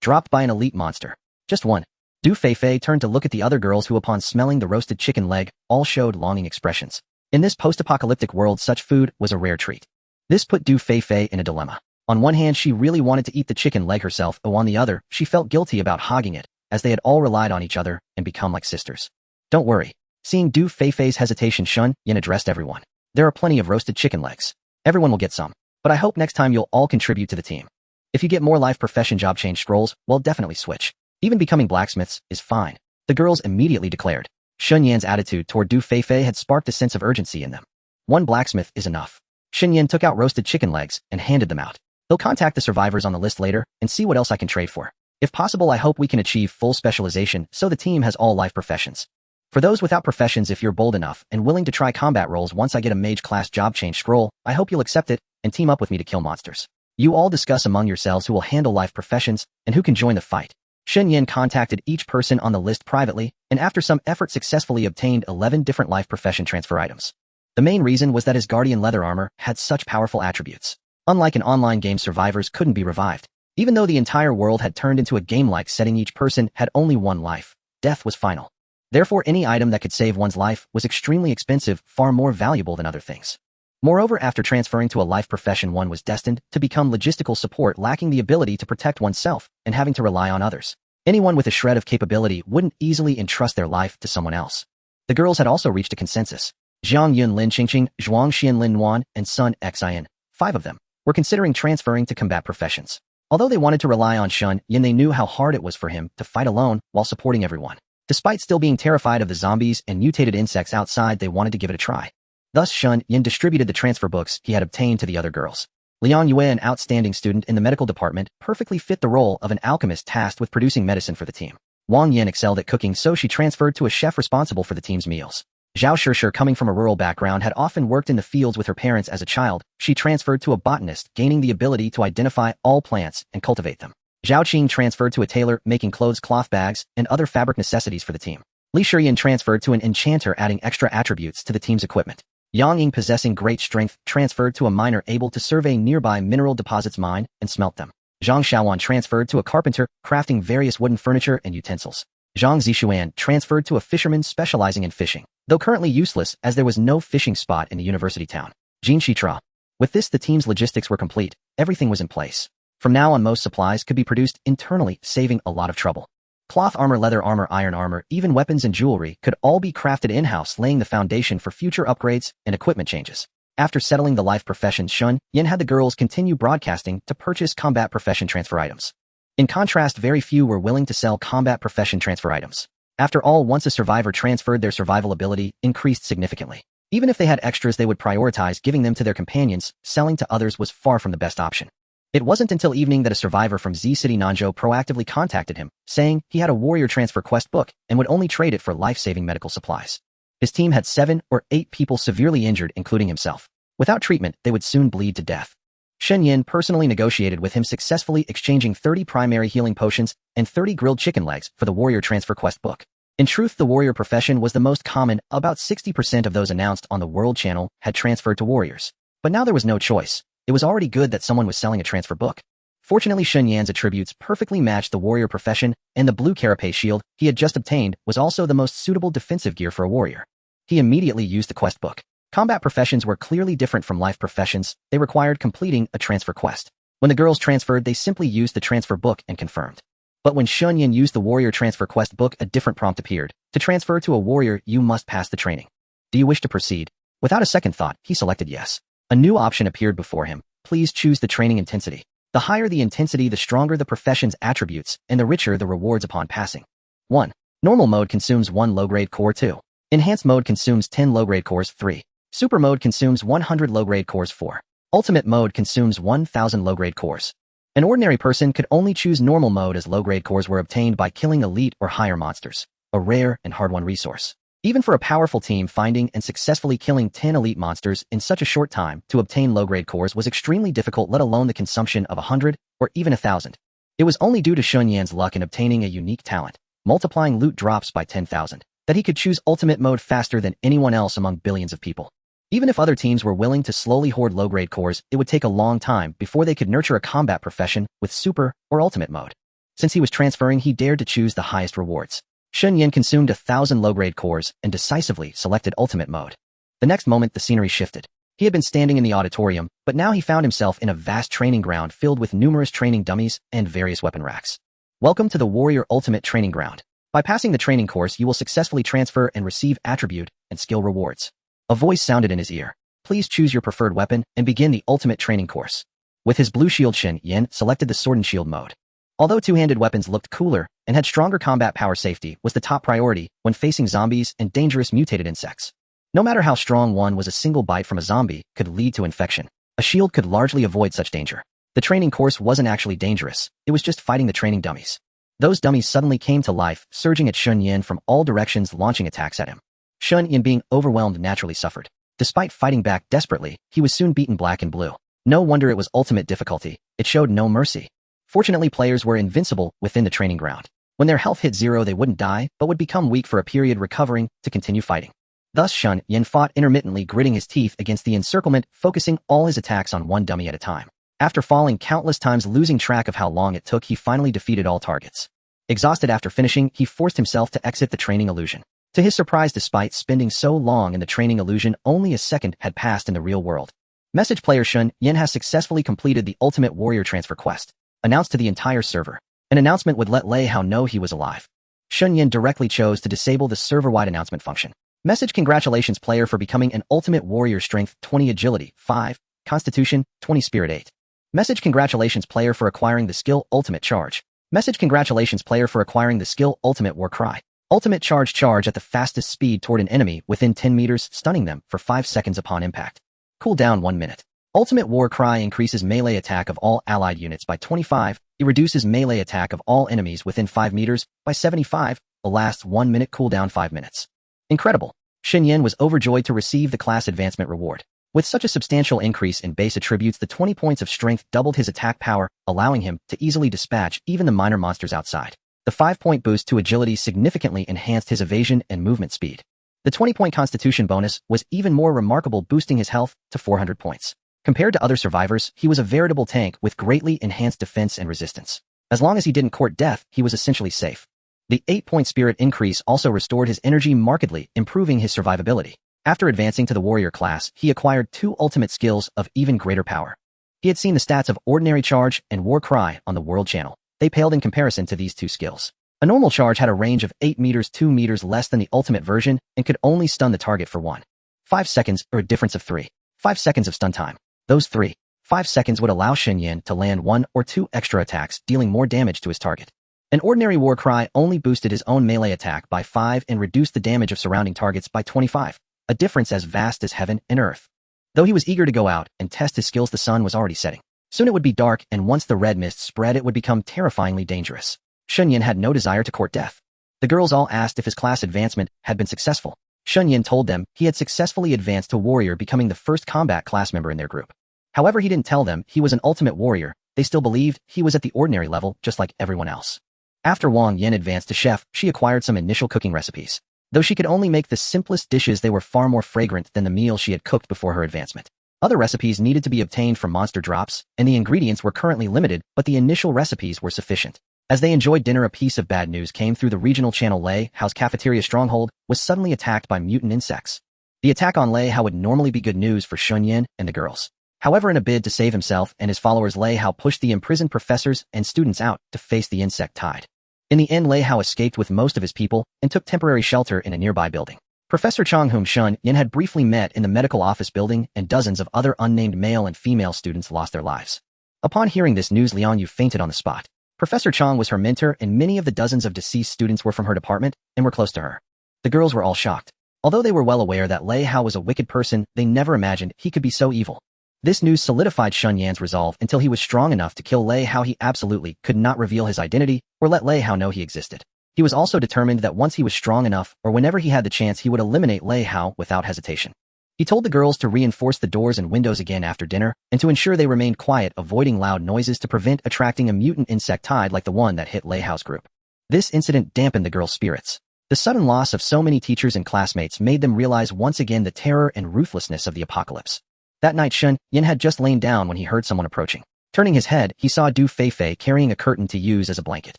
Dropped by an elite monster. Just one. Du Feifei turned to look at the other girls who, upon smelling the roasted chicken leg, all showed longing expressions. In this post-apocalyptic world, such food was a rare treat. This put Du Feifei in a dilemma. On one hand, she really wanted to eat the chicken leg herself, though on the other, she felt guilty about hogging it, as they had all relied on each other and become like sisters. Don't worry. Seeing Du Feifei's hesitation, Shen Yan addressed everyone. There are plenty of roasted chicken legs. Everyone will get some. But I hope next time you'll all contribute to the team. If you get more life profession job change scrolls, well, definitely switch. Even becoming blacksmiths is fine. The girls immediately declared. Shen Yan's attitude toward Du Feifei had sparked a sense of urgency in them. One blacksmith is enough. Shen Yan took out roasted chicken legs and handed them out. They'll contact the survivors on the list later and see what else I can trade for. If possible, I hope we can achieve full specialization so the team has all life professions. For those without professions, if you're bold enough and willing to try combat roles once I get a mage class job change scroll, I hope you'll accept it and team up with me to kill monsters. You all discuss among yourselves who will handle life professions and who can join the fight. Shen Yan contacted each person on the list privately, and after some effort successfully obtained 11 different life profession transfer items. The main reason was that his guardian leather armor had such powerful attributes. Unlike an online game, survivors couldn't be revived. Even though the entire world had turned into a game-like setting, each person had only one life. Death was final. Therefore, any item that could save one's life was extremely expensive, far more valuable than other things. Moreover, after transferring to a life profession, one was destined to become logistical support, lacking the ability to protect oneself and having to rely on others. Anyone with a shred of capability wouldn't easily entrust their life to someone else. The girls had also reached a consensus. Zhang Yun Lin Qingqing, Zhuang Xian Lin Nuan, and Sun Xian, 5 of them, were considering transferring to combat professions. Although they wanted to rely on Shen Yan, they knew how hard it was for him to fight alone while supporting everyone. Despite still being terrified of the zombies and mutated insects outside, they wanted to give it a try. Thus, Shen Yan distributed the transfer books he had obtained to the other girls. Liang Yue, an outstanding student in the medical department, perfectly fit the role of an alchemist tasked with producing medicine for the team. Wang Yan excelled at cooking, so she transferred to a chef responsible for the team's meals. Zhao Shishir, coming from a rural background, had often worked in the fields with her parents as a child. She transferred to a botanist, gaining the ability to identify all plants and cultivate them. Zhao Qing transferred to a tailor, making clothes, cloth bags, and other fabric necessities for the team. Li Shiyan transferred to an enchanter, adding extra attributes to the team's equipment. Yang Ying, possessing great strength, transferred to a miner, able to survey nearby mineral deposits, mine, and smelt them. Zhang Xiaowan transferred to a carpenter, crafting various wooden furniture and utensils. Zhang Zishuan transferred to a fisherman specializing in fishing, though currently useless as there was no fishing spot in the university town. Jin Shitra. With this, the team's logistics were complete. Everything was in place. From now on, most supplies could be produced internally, saving a lot of trouble. Cloth armor, leather armor, iron armor, even weapons and jewelry could all be crafted in-house, laying the foundation for future upgrades and equipment changes. After settling the life professions, Shen Yan had the girls continue broadcasting to purchase combat profession transfer items. In contrast, very few were willing to sell combat profession transfer items. After all, once a survivor transferred, their survival ability increased significantly. Even if they had extras, they would prioritize giving them to their companions. Selling to others was far from the best option. It wasn't until evening that a survivor from Z City Nanzhou proactively contacted him, saying he had a warrior transfer quest book and would only trade it for life-saving medical supplies. His team had 7 or 8 people severely injured, including himself. Without treatment, they would soon bleed to death. Shen Yan personally negotiated with him, successfully exchanging 30 primary healing potions and 30 grilled chicken legs for the warrior transfer quest book. In truth, the warrior profession was the most common. About 60% of those announced on the World Channel had transferred to warriors. But now there was no choice. It was already good that someone was selling a transfer book. Fortunately, Shen Yan's attributes perfectly matched the warrior profession, and the blue carapace shield he had just obtained was also the most suitable defensive gear for a warrior. He immediately used the quest book. Combat professions were clearly different from life professions. They required completing a transfer quest. When the girls transferred, they simply used the transfer book and confirmed. But when Shen Yan used the warrior transfer quest book, a different prompt appeared. To transfer to a warrior, you must pass the training. Do you wish to proceed? Without a second thought, he selected yes. A new option appeared before him. Please choose the training intensity. The higher the intensity, the stronger the profession's attributes, and the richer the rewards upon passing. 1. Normal mode consumes 1 low-grade core. 2. Enhanced mode consumes 10 low-grade cores. 3. Super mode consumes 100 low-grade cores. 4. Ultimate mode consumes 1,000 low-grade cores. An ordinary person could only choose normal mode, as low-grade cores were obtained by killing elite or higher monsters, a rare and hard-won resource. Even for a powerful team, finding and successfully killing 10 elite monsters in such a short time to obtain low-grade cores was extremely difficult, let alone the consumption of 100 or even 1,000. It was only due to Shen Yan's luck in obtaining a unique talent, multiplying loot drops by 10,000. that he could choose ultimate mode faster than anyone else among billions of people. Even if other teams were willing to slowly hoard low-grade cores, it would take a long time before they could nurture a combat profession with super or ultimate mode. Since he was transferring, he dared to choose the highest rewards. Shen Yan consumed 1,000 low-grade cores and decisively selected ultimate mode. The next moment, the scenery shifted. He had been standing in the auditorium, but now he found himself in a vast training ground filled with numerous training dummies and various weapon racks. Welcome to the Warrior Ultimate Training Ground. By passing the training course, you will successfully transfer and receive attribute and skill rewards. A voice sounded in his ear. Please choose your preferred weapon and begin the ultimate training course. With his blue shield, Shen Yan selected the sword and shield mode. Although two-handed weapons looked cooler and had stronger combat power, safety was the top priority when facing zombies and dangerous mutated insects. No matter how strong one was, a single bite from a zombie could lead to infection. A shield could largely avoid such danger. The training course wasn't actually dangerous, it was just fighting the training dummies. Those dummies suddenly came to life, surging at Shen Yan from all directions, launching attacks at him. Shen Yan, being overwhelmed, naturally suffered. Despite fighting back desperately, he was soon beaten black and blue. No wonder it was ultimate difficulty. It showed no mercy. Fortunately, players were invincible within the training ground. When their health hit zero, they wouldn't die, but would become weak for a period, recovering to continue fighting. Thus, Shen Yan fought intermittently, gritting his teeth against the encirclement, focusing all his attacks on one dummy at a time. After falling countless times, losing track of how long it took, he finally defeated all targets. Exhausted after finishing, he forced himself to exit the training illusion. To his surprise, despite spending so long in the training illusion, only a second had passed in the real world. Message: player Shen Yan has successfully completed the Ultimate Warrior Transfer Quest. Announced to the entire server. An announcement would let Lei Hao know he was alive. Shen Yan directly chose to disable the server-wide announcement function. Message: congratulations player for becoming an Ultimate Warrior, Strength 20, Agility 5, Constitution 20, Spirit 8. Message: congratulations player for acquiring the skill Ultimate Charge. Message: congratulations player for acquiring the skill Ultimate War Cry. Ultimate Charge: charge at the fastest speed toward an enemy within 10 meters, stunning them for 5 seconds upon impact. Cooldown 1 minute. Ultimate War Cry increases melee attack of all allied units by 25. It reduces melee attack of all enemies within 5 meters by 75. It lasts 1 minute, cooldown 5 minutes. Incredible. Shen Yan was overjoyed to receive the class advancement reward. With such a substantial increase in base attributes, the 20 points of strength doubled his attack power, allowing him to easily dispatch even the minor monsters outside. The 5-point boost to agility significantly enhanced his evasion and movement speed. The 20-point constitution bonus was even more remarkable, boosting his health to 400 points. Compared to other survivors, he was a veritable tank with greatly enhanced defense and resistance. As long as he didn't court death, he was essentially safe. The 8-point spirit increase also restored his energy markedly, improving his survivability. After advancing to the warrior class, he acquired 2 ultimate skills of even greater power. He had seen the stats of Ordinary Charge and War Cry on the World Channel. They paled in comparison to these 2 skills. A normal charge had a range of 8 meters, 2 meters less than the ultimate version, and could only stun the target for 1.5 seconds, or a difference of 3.5 seconds of stun time. Those 3.5 seconds would allow Shen Yan to land 1 or 2 extra attacks, dealing more damage to his target. An ordinary War Cry only boosted his own melee attack by 5 and reduced the damage of surrounding targets by 25, a difference as vast as heaven and earth. Though he was eager to go out and test his skills, the sun was already setting. Soon it would be dark, and once the red mist spread, it would become terrifyingly dangerous. Shen Yan had no desire to court death. The girls all asked if his class advancement had been successful. Shen Yan told them he had successfully advanced to warrior, becoming the first combat class member in their group. However, he didn't tell them he was an ultimate warrior. They still believed he was at the ordinary level, just like everyone else. After Wang Yan advanced to chef, she acquired some initial cooking recipes. Though she could only make the simplest dishes, they were far more fragrant than the meal she had cooked before her advancement. Other recipes needed to be obtained from monster drops, and the ingredients were currently limited, but the initial recipes were sufficient. As they enjoyed dinner, a piece of bad news came through the regional channel. Lei Hao's cafeteria stronghold was suddenly attacked by mutant insects. The attack on Lei Hao would normally be good news for Shen Yan and the girls. However, in a bid to save himself and his followers, Lei Hao pushed the imprisoned professors and students out to face the insect tide. In the end, Lei Hao escaped with most of his people and took temporary shelter in a nearby building. Professor Chang, whom Shen Yan had briefly met in the medical office building, and dozens of other unnamed male and female students lost their lives. Upon hearing this news, Liang Yu fainted on the spot. Professor Chang was her mentor, and many of the dozens of deceased students were from her department and were close to her. The girls were all shocked. Although they were well aware that Lei Hao was a wicked person, they never imagined he could be so evil. This news solidified Shen Yan's resolve. Until he was strong enough to kill Lei Hao, he absolutely could not reveal his identity or let Lei Hao know he existed. He was also determined that once he was strong enough, or whenever he had the chance, he would eliminate Lei Hao without hesitation. He told the girls to reinforce the doors and windows again after dinner, and to ensure they remained quiet, avoiding loud noises to prevent attracting a mutant insect tide like the one that hit Lei Hao's group. This incident dampened the girls' spirits. The sudden loss of so many teachers and classmates made them realize once again the terror and ruthlessness of the apocalypse. That night Shen Yan had just lain down when he heard someone approaching. Turning his head, he saw Du Feifei carrying a curtain to use as a blanket.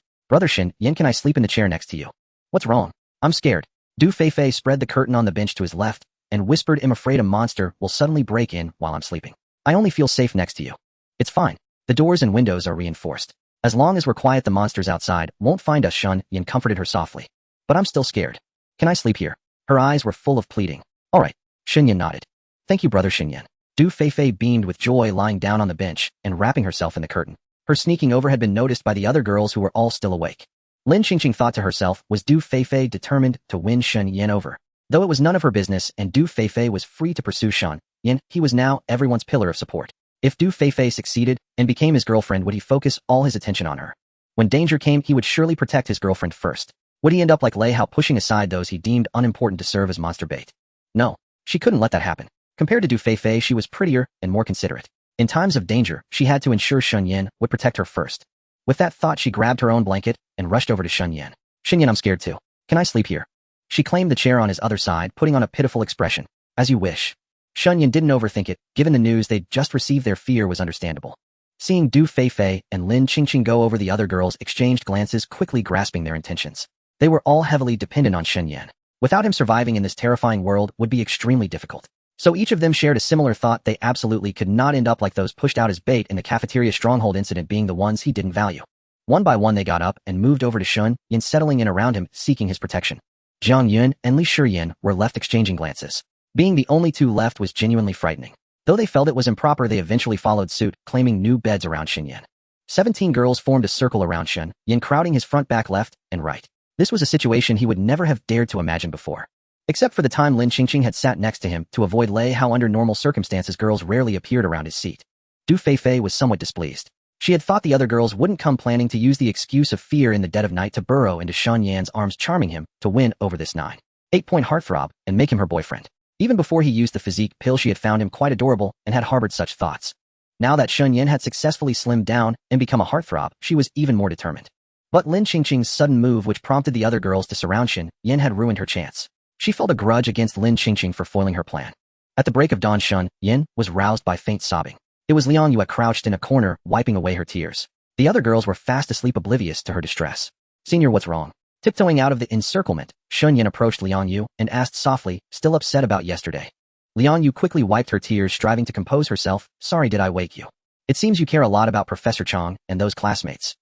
Brother Shen Yan, can I sleep in the chair next to you? What's wrong? I'm scared. Du Feifei spread the curtain on the bench to his left and whispered, I'm afraid a monster will suddenly break in while I'm sleeping. I only feel safe next to you. It's fine. The doors and windows are reinforced. As long as we're quiet, the monsters outside won't find us. Shen Yan comforted her softly. But I'm still scared. Can I sleep here? Her eyes were full of pleading. All right. Shen Yan nodded. Thank you, brother Shen Yan. Du Feifei beamed with joy, lying down on the bench and wrapping herself in the curtain. Her sneaking over had been noticed by the other girls who were all still awake. Lin Qingqing thought to herself, was Du Feifei determined to win Shen Yan over? Though it was none of her business and Du Feifei was free to pursue Shen Yan, he was now everyone's pillar of support. If Du Feifei succeeded and became his girlfriend, would he focus all his attention on her? When danger came, he would surely protect his girlfriend first. Would he end up like Lei Hao, pushing aside those he deemed unimportant to serve as monster bait? No, she couldn't let that happen. Compared to Du Feifei, she was prettier and more considerate. In times of danger, she had to ensure Shen Yan would protect her first. With that thought, she grabbed her own blanket and rushed over to Shen Yan. Shen Yan, I'm scared too. Can I sleep here? She claimed the chair on his other side, putting on a pitiful expression. As you wish. Shen Yan didn't overthink it. Given the news they'd just received, their fear was understandable. Seeing Du Feifei and Lin Qingqing go over, the other girls exchanged glances, quickly grasping their intentions. They were all heavily dependent on Shen Yan. Without him, surviving in this terrifying world would be extremely difficult. So each of them shared a similar thought: they absolutely could not end up like those pushed out as bait in the cafeteria stronghold incident, being the ones he didn't value. One by one they got up and moved over to Shen Yan, settling in around him, seeking his protection. Jiang Yun and Li Shiyan were left exchanging glances. Being the only two left was genuinely frightening. Though they felt it was improper, they eventually followed suit, claiming new beds around Shen Yan. 17 girls formed a circle around Shen Yan, crowding his front, back, left, and right. This was a situation he would never have dared to imagine before. Except for the time Lin Qingqing had sat next to him to avoid Lei Hao. Under normal circumstances, girls rarely appeared around his seat. Du Feifei was somewhat displeased. She had thought the other girls wouldn't come, planning to use the excuse of fear in the dead of night to burrow into Shen Yan's arms, charming him to win over this 9.8-point heartthrob and make him her boyfriend. Even before he used the physique pill, she had found him quite adorable and had harbored such thoughts. Now that Shen Yan had successfully slimmed down and become a heartthrob, she was even more determined. But Lin Qingqing's sudden move, which prompted the other girls to surround Shen Yan, had ruined her chance. She felt a grudge against Lin Qingqing for foiling her plan. At the break of dawn, Shen Yan was roused by faint sobbing. It was Liang Yu, crouched in a corner, wiping away her tears. The other girls were fast asleep, oblivious to her distress. Senior, what's wrong? Tiptoeing out of the encirclement, Shen Yan approached Liang Yu and asked softly, still upset about yesterday. Liang Yu quickly wiped her tears, striving to compose herself. Sorry, did I wake you? It seems you care a lot about Professor Chang and those classmates.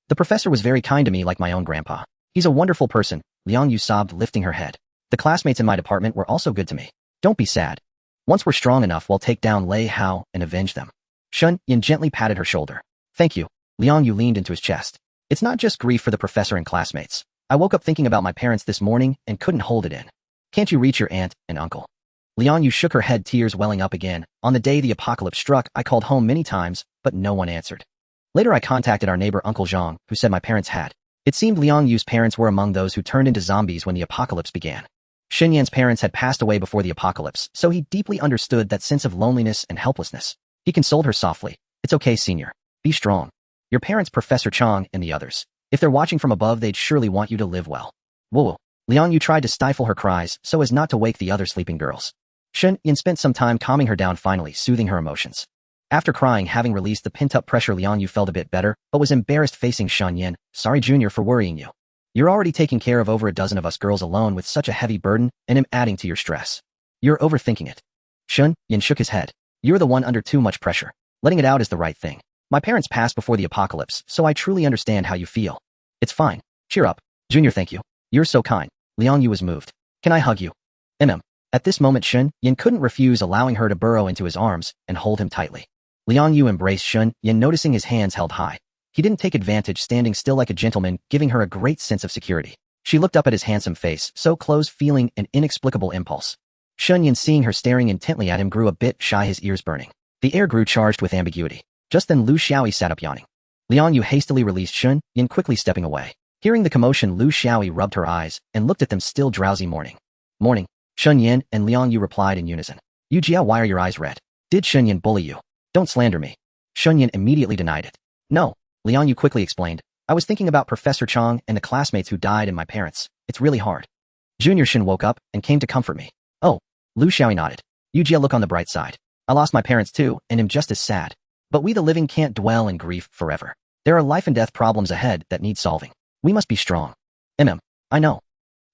The professor was very kind to me, like my own grandpa. He's a wonderful person, Liang Yu sobbed, lifting her head. The classmates in my department were also good to me. Don't be sad. Once we're strong enough, we'll take down Lei Hao and avenge them. Shen Yan gently patted her shoulder. Thank you. Liang Yu leaned into his chest. It's not just grief for the professor and classmates. I woke up thinking about my parents this morning and couldn't hold it in. Can't you reach your aunt and uncle? Liang Yu shook her head, tears welling up again. On the day the apocalypse struck, I called home many times, but no one answered. Later I contacted our neighbor Uncle Zhang, who said my parents had. It seemed Liang Yu's parents were among those who turned into zombies when the apocalypse began. Shen Yan's parents had passed away before the apocalypse, so he deeply understood that sense of loneliness and helplessness. He consoled her softly. It's okay, senior. Be strong. Your parents, Professor Chang and the others. If they're watching from above, they'd surely want you to live well. Whoa. Liang Yu tried to stifle her cries so as not to wake the other sleeping girls. Shen Yan spent some time calming her down, finally soothing her emotions. After crying, having released the pent-up pressure, Liang Yu felt a bit better, but was embarrassed facing Shen Yan. Sorry, Junior, for worrying you. You're already taking care of over a dozen of us girls alone with such a heavy burden, and am adding to your stress. You're overthinking it. Shen Yan shook his head. You're the one under too much pressure. Letting it out is the right thing. My parents passed before the apocalypse, so I truly understand how you feel. It's fine. Cheer up. Junior, thank you. You're so kind. Liang Yu was moved. Can I hug you? At this moment, Shen Yan couldn't refuse, allowing her to burrow into his arms and hold him tightly. Liang Yu embraced Shen Yan, noticing his hands held high. He didn't take advantage, standing still like a gentleman, giving her a great sense of security. She looked up at his handsome face, so close, feeling an inexplicable impulse. Shen Yan, seeing her staring intently at him, grew a bit shy, his ears burning. The air grew charged with ambiguity. Just then Lu Xiaoyi sat up, yawning. Liang Yu hastily released Shen Yan, quickly stepping away. Hearing the commotion, Lu Xiaoyi rubbed her eyes and looked at them, still drowsy. Morning. Shen Yan and Liang Yu replied in unison. Yu Jia, why are your eyes red? Did Shen Yan bully you? Don't slander me. Shen Yan immediately denied it. No. Liang Yu quickly explained. I was thinking about Professor Chang and the classmates who died and my parents. It's really hard. Junior Shen woke up and came to comfort me. Oh, Lu Xiaoyi nodded. Yujia, look on the bright side. I lost my parents too, and am just as sad. But we the living can't dwell in grief forever. There are life and death problems ahead that need solving. We must be strong. I know.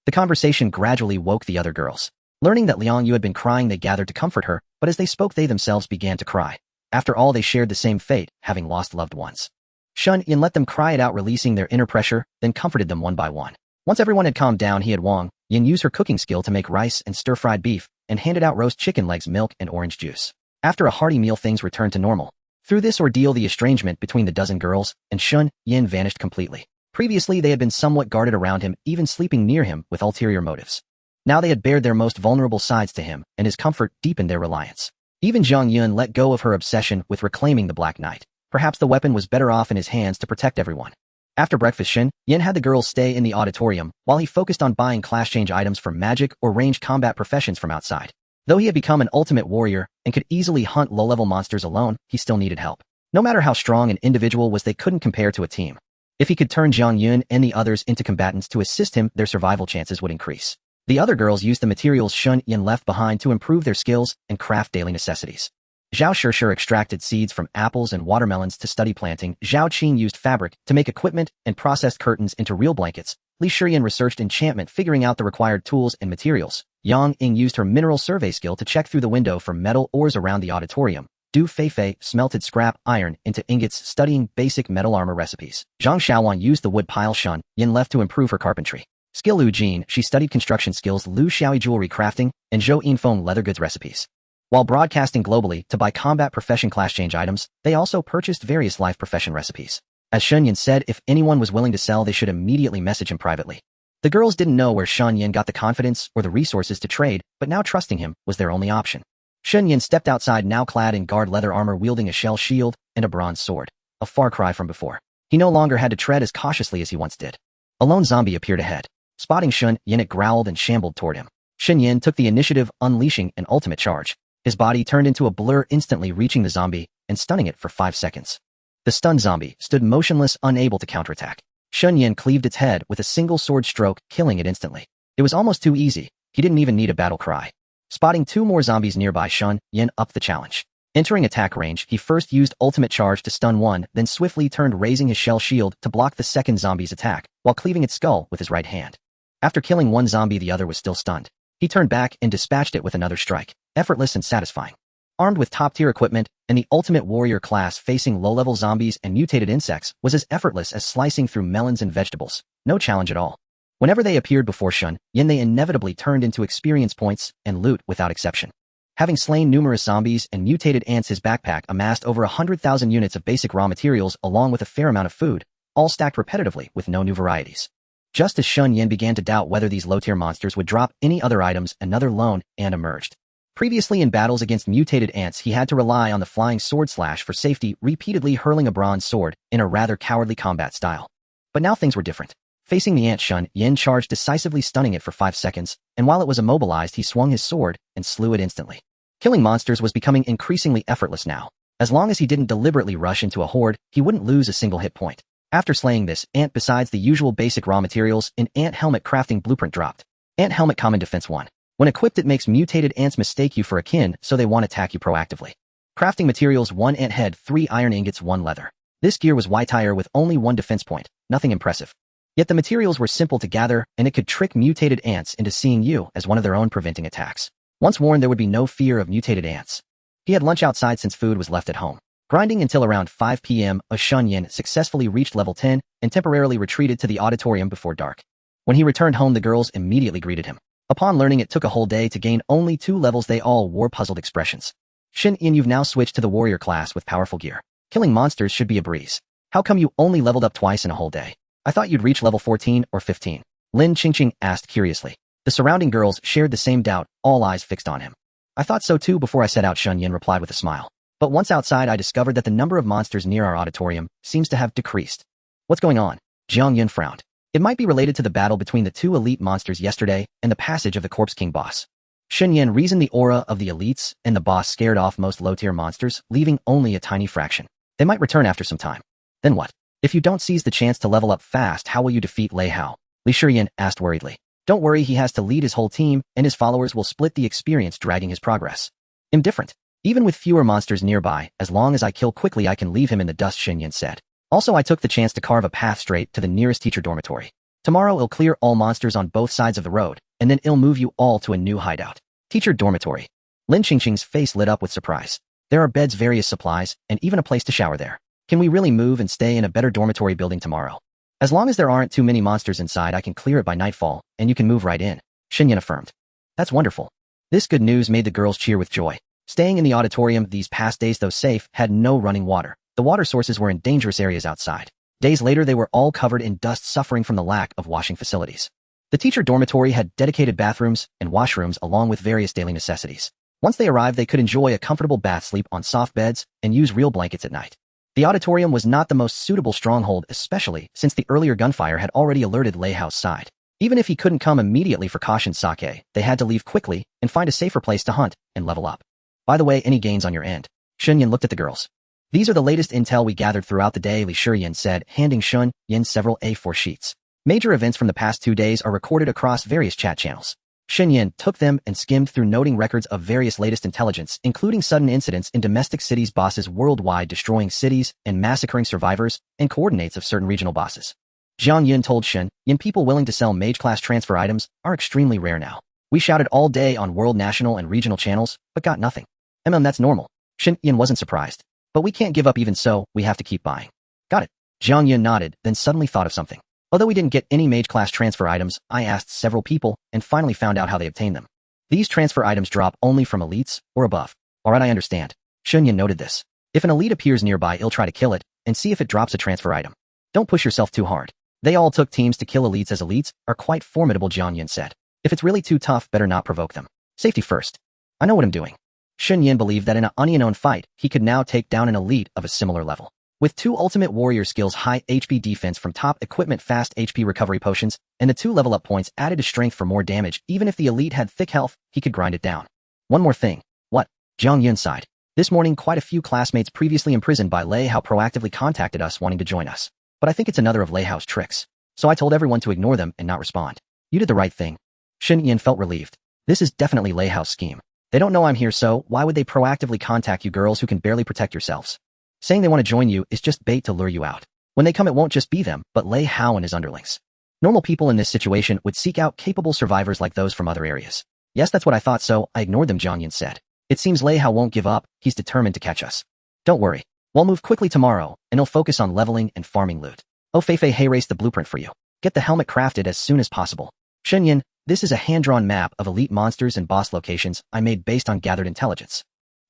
The conversation gradually woke the other girls. Learning that Liang Yu had been crying, they gathered to comfort her, but as they spoke they themselves began to cry. After all, they shared the same fate, having lost loved ones. Shen Yan let them cry it out, releasing their inner pressure, then comforted them one by one. Once everyone had calmed down, he had Wang Yan use her cooking skill to make rice and stir-fried beef, and handed out roast chicken legs, milk, and orange juice. After a hearty meal, things returned to normal. Through this ordeal, the estrangement between the dozen girls and Shen Yan vanished completely. Previously, they had been somewhat guarded around him, even sleeping near him with ulterior motives. Now they had bared their most vulnerable sides to him, and his comfort deepened their reliance. Even Zhang Yun let go of her obsession with reclaiming the Black Knight. Perhaps the weapon was better off in his hands to protect everyone. After breakfast, Shen Yan had the girls stay in the auditorium while he focused on buying class change items for magic or ranged combat professions from outside. Though he had become an ultimate warrior and could easily hunt low-level monsters alone, he still needed help. No matter how strong an individual was, they couldn't compare to a team. If he could turn Zhang Yun and the others into combatants to assist him, their survival chances would increase. The other girls used the materials Shen Yan left behind to improve their skills and craft daily necessities. Zhao Shishir extracted seeds from apples and watermelons to study planting. Zhao Qing used fabric to make equipment and processed curtains into real blankets. Li Shiyan researched enchantment, figuring out the required tools and materials. Yang Ying used her mineral survey skill to check through the window for metal ores around the auditorium. Du Feifei smelted scrap iron into ingots, studying basic metal armor recipes. Zhang Xiaowan used the wood pile Shen Yan left to improve her carpentry. Skill Lu Jin, she studied construction skills, Lu Xiaoyi jewelry crafting, and Zhou Yinfeng leather goods recipes. While broadcasting globally to buy combat profession class change items, they also purchased various life profession recipes. As Shen Yan said, if anyone was willing to sell, they should immediately message him privately. The girls didn't know where Shen Yan got the confidence or the resources to trade, but now trusting him was their only option. Shen Yan stepped outside, now clad in guard leather armor, wielding a shell shield and a bronze sword. A far cry from before. He no longer had to tread as cautiously as he once did. A lone zombie appeared ahead. Spotting Shen Yan, it growled and shambled toward him. Shen Yan took the initiative, unleashing an ultimate charge. His body turned into a blur, instantly reaching the zombie and stunning it for 5 seconds. The stunned zombie stood motionless, unable to counterattack. Shen Yan cleaved its head with a single sword stroke, killing it instantly. It was almost too easy. He didn't even need a battle cry. Spotting 2 more zombies nearby, Shen Yan upped the challenge. Entering attack range, he first used ultimate charge to stun one, then swiftly turned, raising his shell shield to block the second zombie's attack, while cleaving its skull with his right hand. After killing one zombie, the other was still stunned. He turned back and dispatched it with another strike, effortless and satisfying. Armed with top-tier equipment and the ultimate warrior class, facing low-level zombies and mutated insects was as effortless as slicing through melons and vegetables. No challenge at all. Whenever they appeared before Shen Yan, they inevitably turned into experience points and loot without exception. Having slain numerous zombies and mutated ants, his backpack amassed over 100,000 units of basic raw materials along with a fair amount of food, all stacked repetitively with no new varieties. Just as Shen Yan began to doubt whether these low-tier monsters would drop any other items, another lone ant emerged. Previously in battles against mutated ants, he had to rely on the flying sword slash for safety, repeatedly hurling a bronze sword in a rather cowardly combat style. But now things were different. Facing the ant, Shen Yan charged decisively, stunning it for 5 seconds, and while it was immobilized, he swung his sword and slew it instantly. Killing monsters was becoming increasingly effortless now. As long as he didn't deliberately rush into a horde, he wouldn't lose a single hit point. After slaying this ant, besides the usual basic raw materials, an ant helmet crafting blueprint dropped. Ant helmet, common defense 1. When equipped, it makes mutated ants mistake you for a kin, so they won't attack you proactively. Crafting materials: 1 ant head, 3 iron ingots, 1 leather. This gear was white-tire with only 1 defense point, nothing impressive. Yet the materials were simple to gather, and it could trick mutated ants into seeing you as one of their own, preventing attacks. Once worn, there would be no fear of mutated ants. He had lunch outside since food was left at home. Grinding until around 5 p.m., Shen Yan successfully reached level 10 and temporarily retreated to the auditorium before dark. When he returned home, the girls immediately greeted him. Upon learning it took a whole day to gain only 2 levels, they all wore puzzled expressions. Shen Yan, you've now switched to the warrior class with powerful gear. Killing monsters should be a breeze. How come you only leveled up twice in a whole day? I thought you'd reach level 14 or 15. Lin Qingqing asked curiously. The surrounding girls shared the same doubt, all eyes fixed on him. I thought so too before I set out, Shen Yan replied with a smile. But once outside, I discovered that the number of monsters near our auditorium seems to have decreased. What's going on? Jiang Yun frowned. It might be related to the battle between the 2 elite monsters yesterday and the passage of the Corpse King boss. Shen Yan reasoned the aura of the elites and the boss scared off most low-tier monsters, leaving only a tiny fraction. They might return after some time. Then what? If you don't seize the chance to level up fast, how will you defeat Lei Hao? Lei Yan asked worriedly. Don't worry, he has to lead his whole team, and his followers will split the experience dragging his progress. Indifferent. Even with fewer monsters nearby, as long as I kill quickly I can leave him in the dust, Shen Yan said. Also, I took the chance to carve a path straight to the nearest teacher dormitory. Tomorrow it'll clear all monsters on both sides of the road, and then it'll move you all to a new hideout. Teacher dormitory. Lin Qingqing's face lit up with surprise. There are beds, various supplies, and even a place to shower there. Can we really move and stay in a better dormitory building tomorrow? As long as there aren't too many monsters inside, I can clear it by nightfall, and you can move right in, Shen Yan affirmed. That's wonderful. This good news made the girls cheer with joy. Staying in the auditorium these past days, though safe, had no running water. The water sources were in dangerous areas outside. Days later, they were all covered in dust, suffering from the lack of washing facilities. The teacher dormitory had dedicated bathrooms and washrooms along with various daily necessities. Once they arrived, they could enjoy a comfortable bath, sleep on soft beds, and use real blankets at night. The auditorium was not the most suitable stronghold, especially since the earlier gunfire had already alerted Lei Hao's side. Even if he couldn't come immediately for caution's sake, they had to leave quickly and find a safer place to hunt and level up. By the way, any gains on your end? Shen Yan looked at the girls. These are the latest intel we gathered throughout the day, Lei Yan said, handing Shen Yan several A4 sheets. Major events from the past 2 days are recorded across various chat channels. Shen Yan took them and skimmed through, noting records of various latest intelligence, including sudden incidents in domestic cities, bosses worldwide destroying cities and massacring survivors, and coordinates of certain regional bosses. Zhang Yun told Shen Yan people willing to sell mage-class transfer items are extremely rare now. We shouted all day on world, national, and regional channels, but got nothing. That's normal. Shen Yan wasn't surprised. But we can't give up, even so, we have to keep buying. Got it. Zhang Yun nodded, then suddenly thought of something. Although we didn't get any mage-class transfer items, I asked several people and finally found out how they obtained them. These transfer items drop only from elites or above. Alright, I understand. Shen Yan noted this. If an elite appears nearby, he'll try to kill it and see if it drops a transfer item. Don't push yourself too hard. They all took teams to kill elites, as elites are quite formidable, Zhang Yun said. If it's really too tough, better not provoke them. Safety first. I know what I'm doing. Shen Yan believed that in an unknown fight, he could now take down an elite of a similar level. With 2 ultimate warrior skills, high HP defense from top equipment, fast HP recovery potions, and the 2 level up points added to strength for more damage, even if the elite had thick health, he could grind it down. One more thing. What? Zhang Yun sighed. This morning, quite a few classmates previously imprisoned by Lei Hao proactively contacted us wanting to join us. But I think it's another of Lei Hao's tricks. So I told everyone to ignore them and not respond. You did the right thing. Shen Yan felt relieved. This is definitely Lei Hao's scheme. They don't know I'm here, so why would they proactively contact you girls who can barely protect yourselves? Saying they want to join you is just bait to lure you out. When they come, it won't just be them, but Lei Hao and his underlings. Normal people in this situation would seek out capable survivors like those from other areas. Yes, that's what I thought, so I ignored them, Zhang Yun said. It seems Lei Hao won't give up. He's determined to catch us. Don't worry. We'll move quickly tomorrow, and he'll focus on leveling and farming loot. Oh, Feifei, hey, race the blueprint for you. Get the helmet crafted as soon as possible. Shen Yan, this is a hand-drawn map of elite monsters and boss locations I made based on gathered intelligence.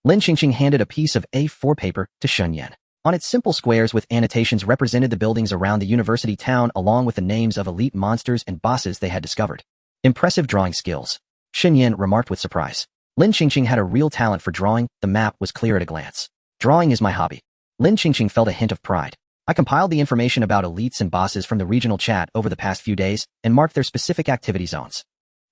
Lin Qingqing handed a piece of A4 paper to Shen Yan. On its simple squares with annotations represented the buildings around the university town along with the names of elite monsters and bosses they had discovered. Impressive drawing skills. Shen Yan remarked with surprise. Lin Qingqing had a real talent for drawing. The map was clear at a glance. Drawing is my hobby. Lin Qingqing felt a hint of pride. I compiled the information about elites and bosses from the regional chat over the past few days and marked their specific activity zones.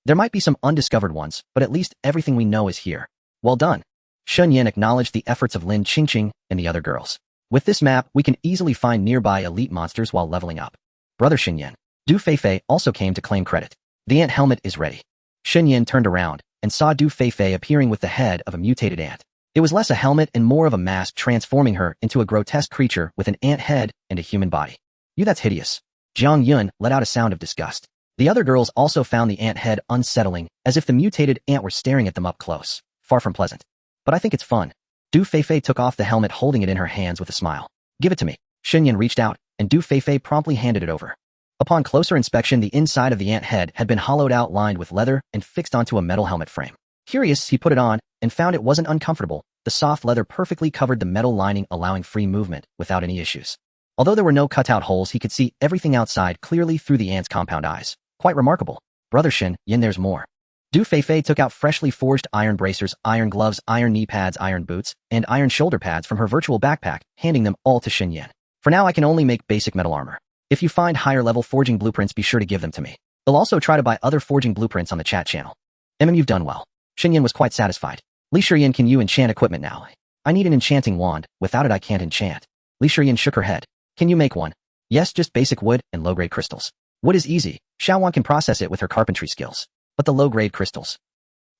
There might be some undiscovered ones, but at least everything we know is here. Well done. Shen Yan acknowledged the efforts of Lin Qingqing and the other girls. With this map, we can easily find nearby elite monsters while leveling up. Brother Shen Yan. Du Feifei also came to claim credit. The ant helmet is ready. Shen Yan turned around and saw Du Feifei appearing with the head of a mutated ant. It was less a helmet and more of a mask, transforming her into a grotesque creature with an ant head and a human body. That's hideous. Zhang Yun let out a sound of disgust. The other girls also found the ant head unsettling, as if the mutated ant were staring at them up close. Far from pleasant. But I think it's fun. Du Feifei took off the helmet, holding it in her hands with a smile. Give it to me. Shen Yan reached out, and Du Feifei promptly handed it over. Upon closer inspection, the inside of the ant head had been hollowed out, lined with leather, and fixed onto a metal helmet frame. Curious, he put it on, and found it wasn't uncomfortable. The soft leather perfectly covered the metal lining, allowing free movement without any issues. Although there were no cutout holes, he could see everything outside clearly through the ant's compound eyes. Quite remarkable. Brother Shen Yan, there's more. Du Feifei took out freshly forged iron bracers, iron gloves, iron knee pads, iron boots, and iron shoulder pads from her virtual backpack, handing them all to Shen Yan. For now, I can only make basic metal armor. If you find higher level forging blueprints, be sure to give them to me. I'll also try to buy other forging blueprints on the chat channel. You've done well. Shen Yan was quite satisfied. Lei Yan, can you enchant equipment now? I need an enchanting wand. Without it, I can't enchant. Lei Yan shook her head. Can you make one? Yes, just basic wood and low-grade crystals. Wood is easy. Xiaowan can process it with her carpentry skills. But the low-grade crystals?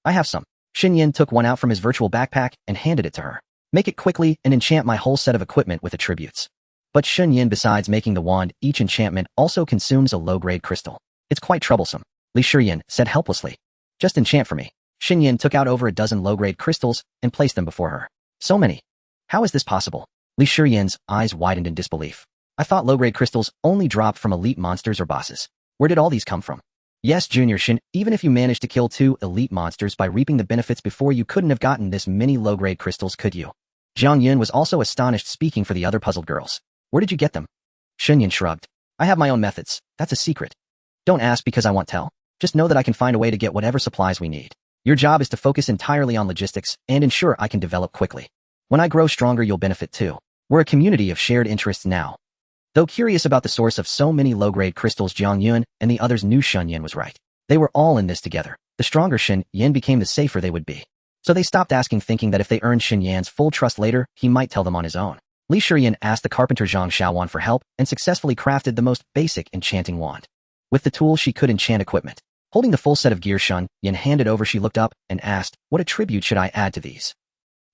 I have some. Shen Yan took one out from his virtual backpack and handed it to her. Make it quickly and enchant my whole set of equipment with attributes. But Shen Yan, besides making the wand, each enchantment also consumes a low-grade crystal. It's quite troublesome. Lei Hao said helplessly. Just enchant for me. Shen Yan took out over a dozen low-grade crystals and placed them before her. So many. How is this possible? Lei Hao's eyes widened in disbelief. I thought low-grade crystals only dropped from elite monsters or bosses. Where did all these come from? Yes, Junior Shen, even if you managed to kill 2 elite monsters by reaping the benefits before, you couldn't have gotten this many low-grade crystals, could you? Jiang Yun was also astonished, speaking for the other puzzled girls. Where did you get them? Shen Yan shrugged. I have my own methods. That's a secret. Don't ask because I won't tell. Just know that I can find a way to get whatever supplies we need. Your job is to focus entirely on logistics and ensure I can develop quickly. When I grow stronger, you'll benefit too. We're a community of shared interests now. Though curious about the source of so many low-grade crystals, Jiang Yun and the others knew Shen Yan was right. They were all in this together. The stronger Shen Yan became, the safer they would be. So they stopped asking, thinking that if they earned Shen Yan's full trust later, he might tell them on his own. Lei Hao asked the carpenter Zhang Xiaowan for help and successfully crafted the most basic enchanting wand. With the tool, she could enchant equipment. Holding the full set of gear Shen Yan handed over, she looked up and asked, what attribute should I add to these?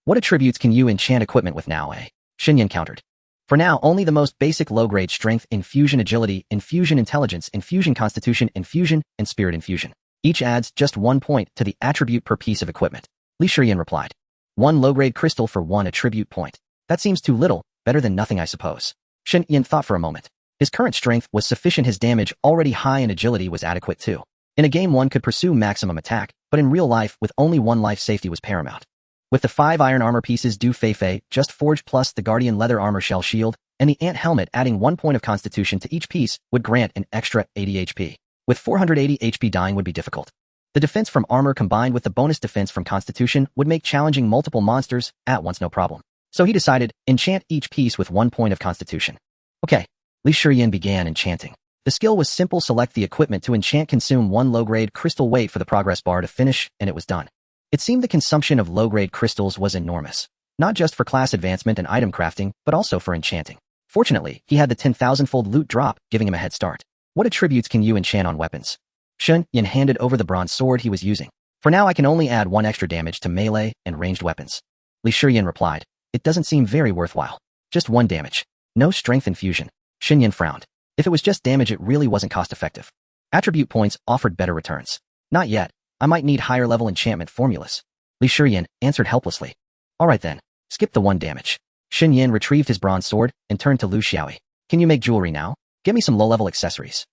What attributes can you enchant equipment with now, eh? Shen Yan countered. For now, only the most basic low-grade strength, infusion agility, infusion intelligence, infusion constitution, infusion, and spirit infusion. Each adds just 1 point to the attribute per piece of equipment. Lei Hao replied. 1 low-grade crystal for 1 attribute point. That seems too little, better than nothing, I suppose. Shen Yan thought for a moment. His current strength was sufficient, his damage already high, and agility was adequate too. In a game, one could pursue maximum attack, but in real life, with only 1 life, safety was paramount. With the 5 iron armor pieces Du Fei Fei, just forged, plus the guardian leather armor shell shield, and the ant helmet, adding 1 point of constitution to each piece would grant an extra 80 HP. With 480 HP, dying would be difficult. The defense from armor combined with the bonus defense from constitution would make challenging multiple monsters at once no problem. So he decided, enchant each piece with 1 point of constitution. Okay. Lei Hao began enchanting. The skill was simple: select the equipment to enchant, consume 1 low-grade crystal, wait for the progress bar to finish, and it was done. It seemed the consumption of low-grade crystals was enormous. Not just for class advancement and item crafting, but also for enchanting. Fortunately, he had the 10,000-fold loot drop, giving him a head start. What attributes can you enchant on weapons? Shen Yan handed over the bronze sword he was using. For now, I can only add 1 extra damage to melee and ranged weapons. Lei Hao replied. It doesn't seem very worthwhile. Just 1 damage. No strength infusion. Shen Yan frowned. If it was just damage, it really wasn't cost-effective. Attribute points offered better returns. Not yet. I might need higher-level enchantment formulas. Lei Hao answered helplessly. Alright then. Skip the 1 damage. Shen Yan retrieved his bronze sword and turned to Lu Xiaoyi. Can you make jewelry now? Get me some low-level accessories.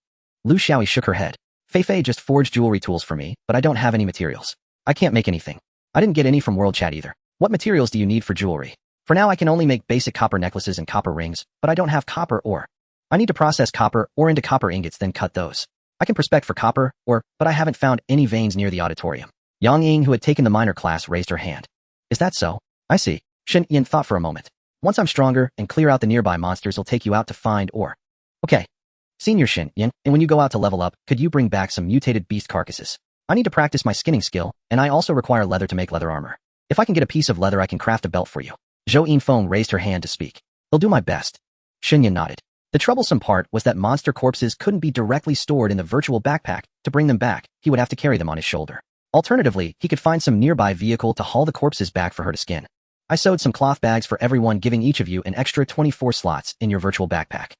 Lu Xiaoyi shook her head. Fei Fei just forged jewelry tools for me, but I don't have any materials. I can't make anything. I didn't get any from World Chat either. What materials do you need for jewelry? For now, I can only make basic copper necklaces and copper rings, but I don't have copper ore. I need to process copper ore into copper ingots, then cut those. I can prospect for copper ore, but I haven't found any veins near the auditorium. Yang Ying, who had taken the minor class, raised her hand. Is that so? I see. Shen Yan thought for a moment. Once I'm stronger and clear out the nearby monsters, I'll take you out to find ore. Okay. Senior Shen Yan, and when you go out to level up, could you bring back some mutated beast carcasses? I need to practice my skinning skill, and I also require leather to make leather armor. If I can get a piece of leather, I can craft a belt for you. Zhou Yinfeng raised her hand to speak. I'll do my best. Shen Yan nodded. The troublesome part was that monster corpses couldn't be directly stored in the virtual backpack. To bring them back, he would have to carry them on his shoulder. Alternatively, he could find some nearby vehicle to haul the corpses back for her to skin. I sewed some cloth bags for everyone, giving each of you an extra 24 slots in your virtual backpack.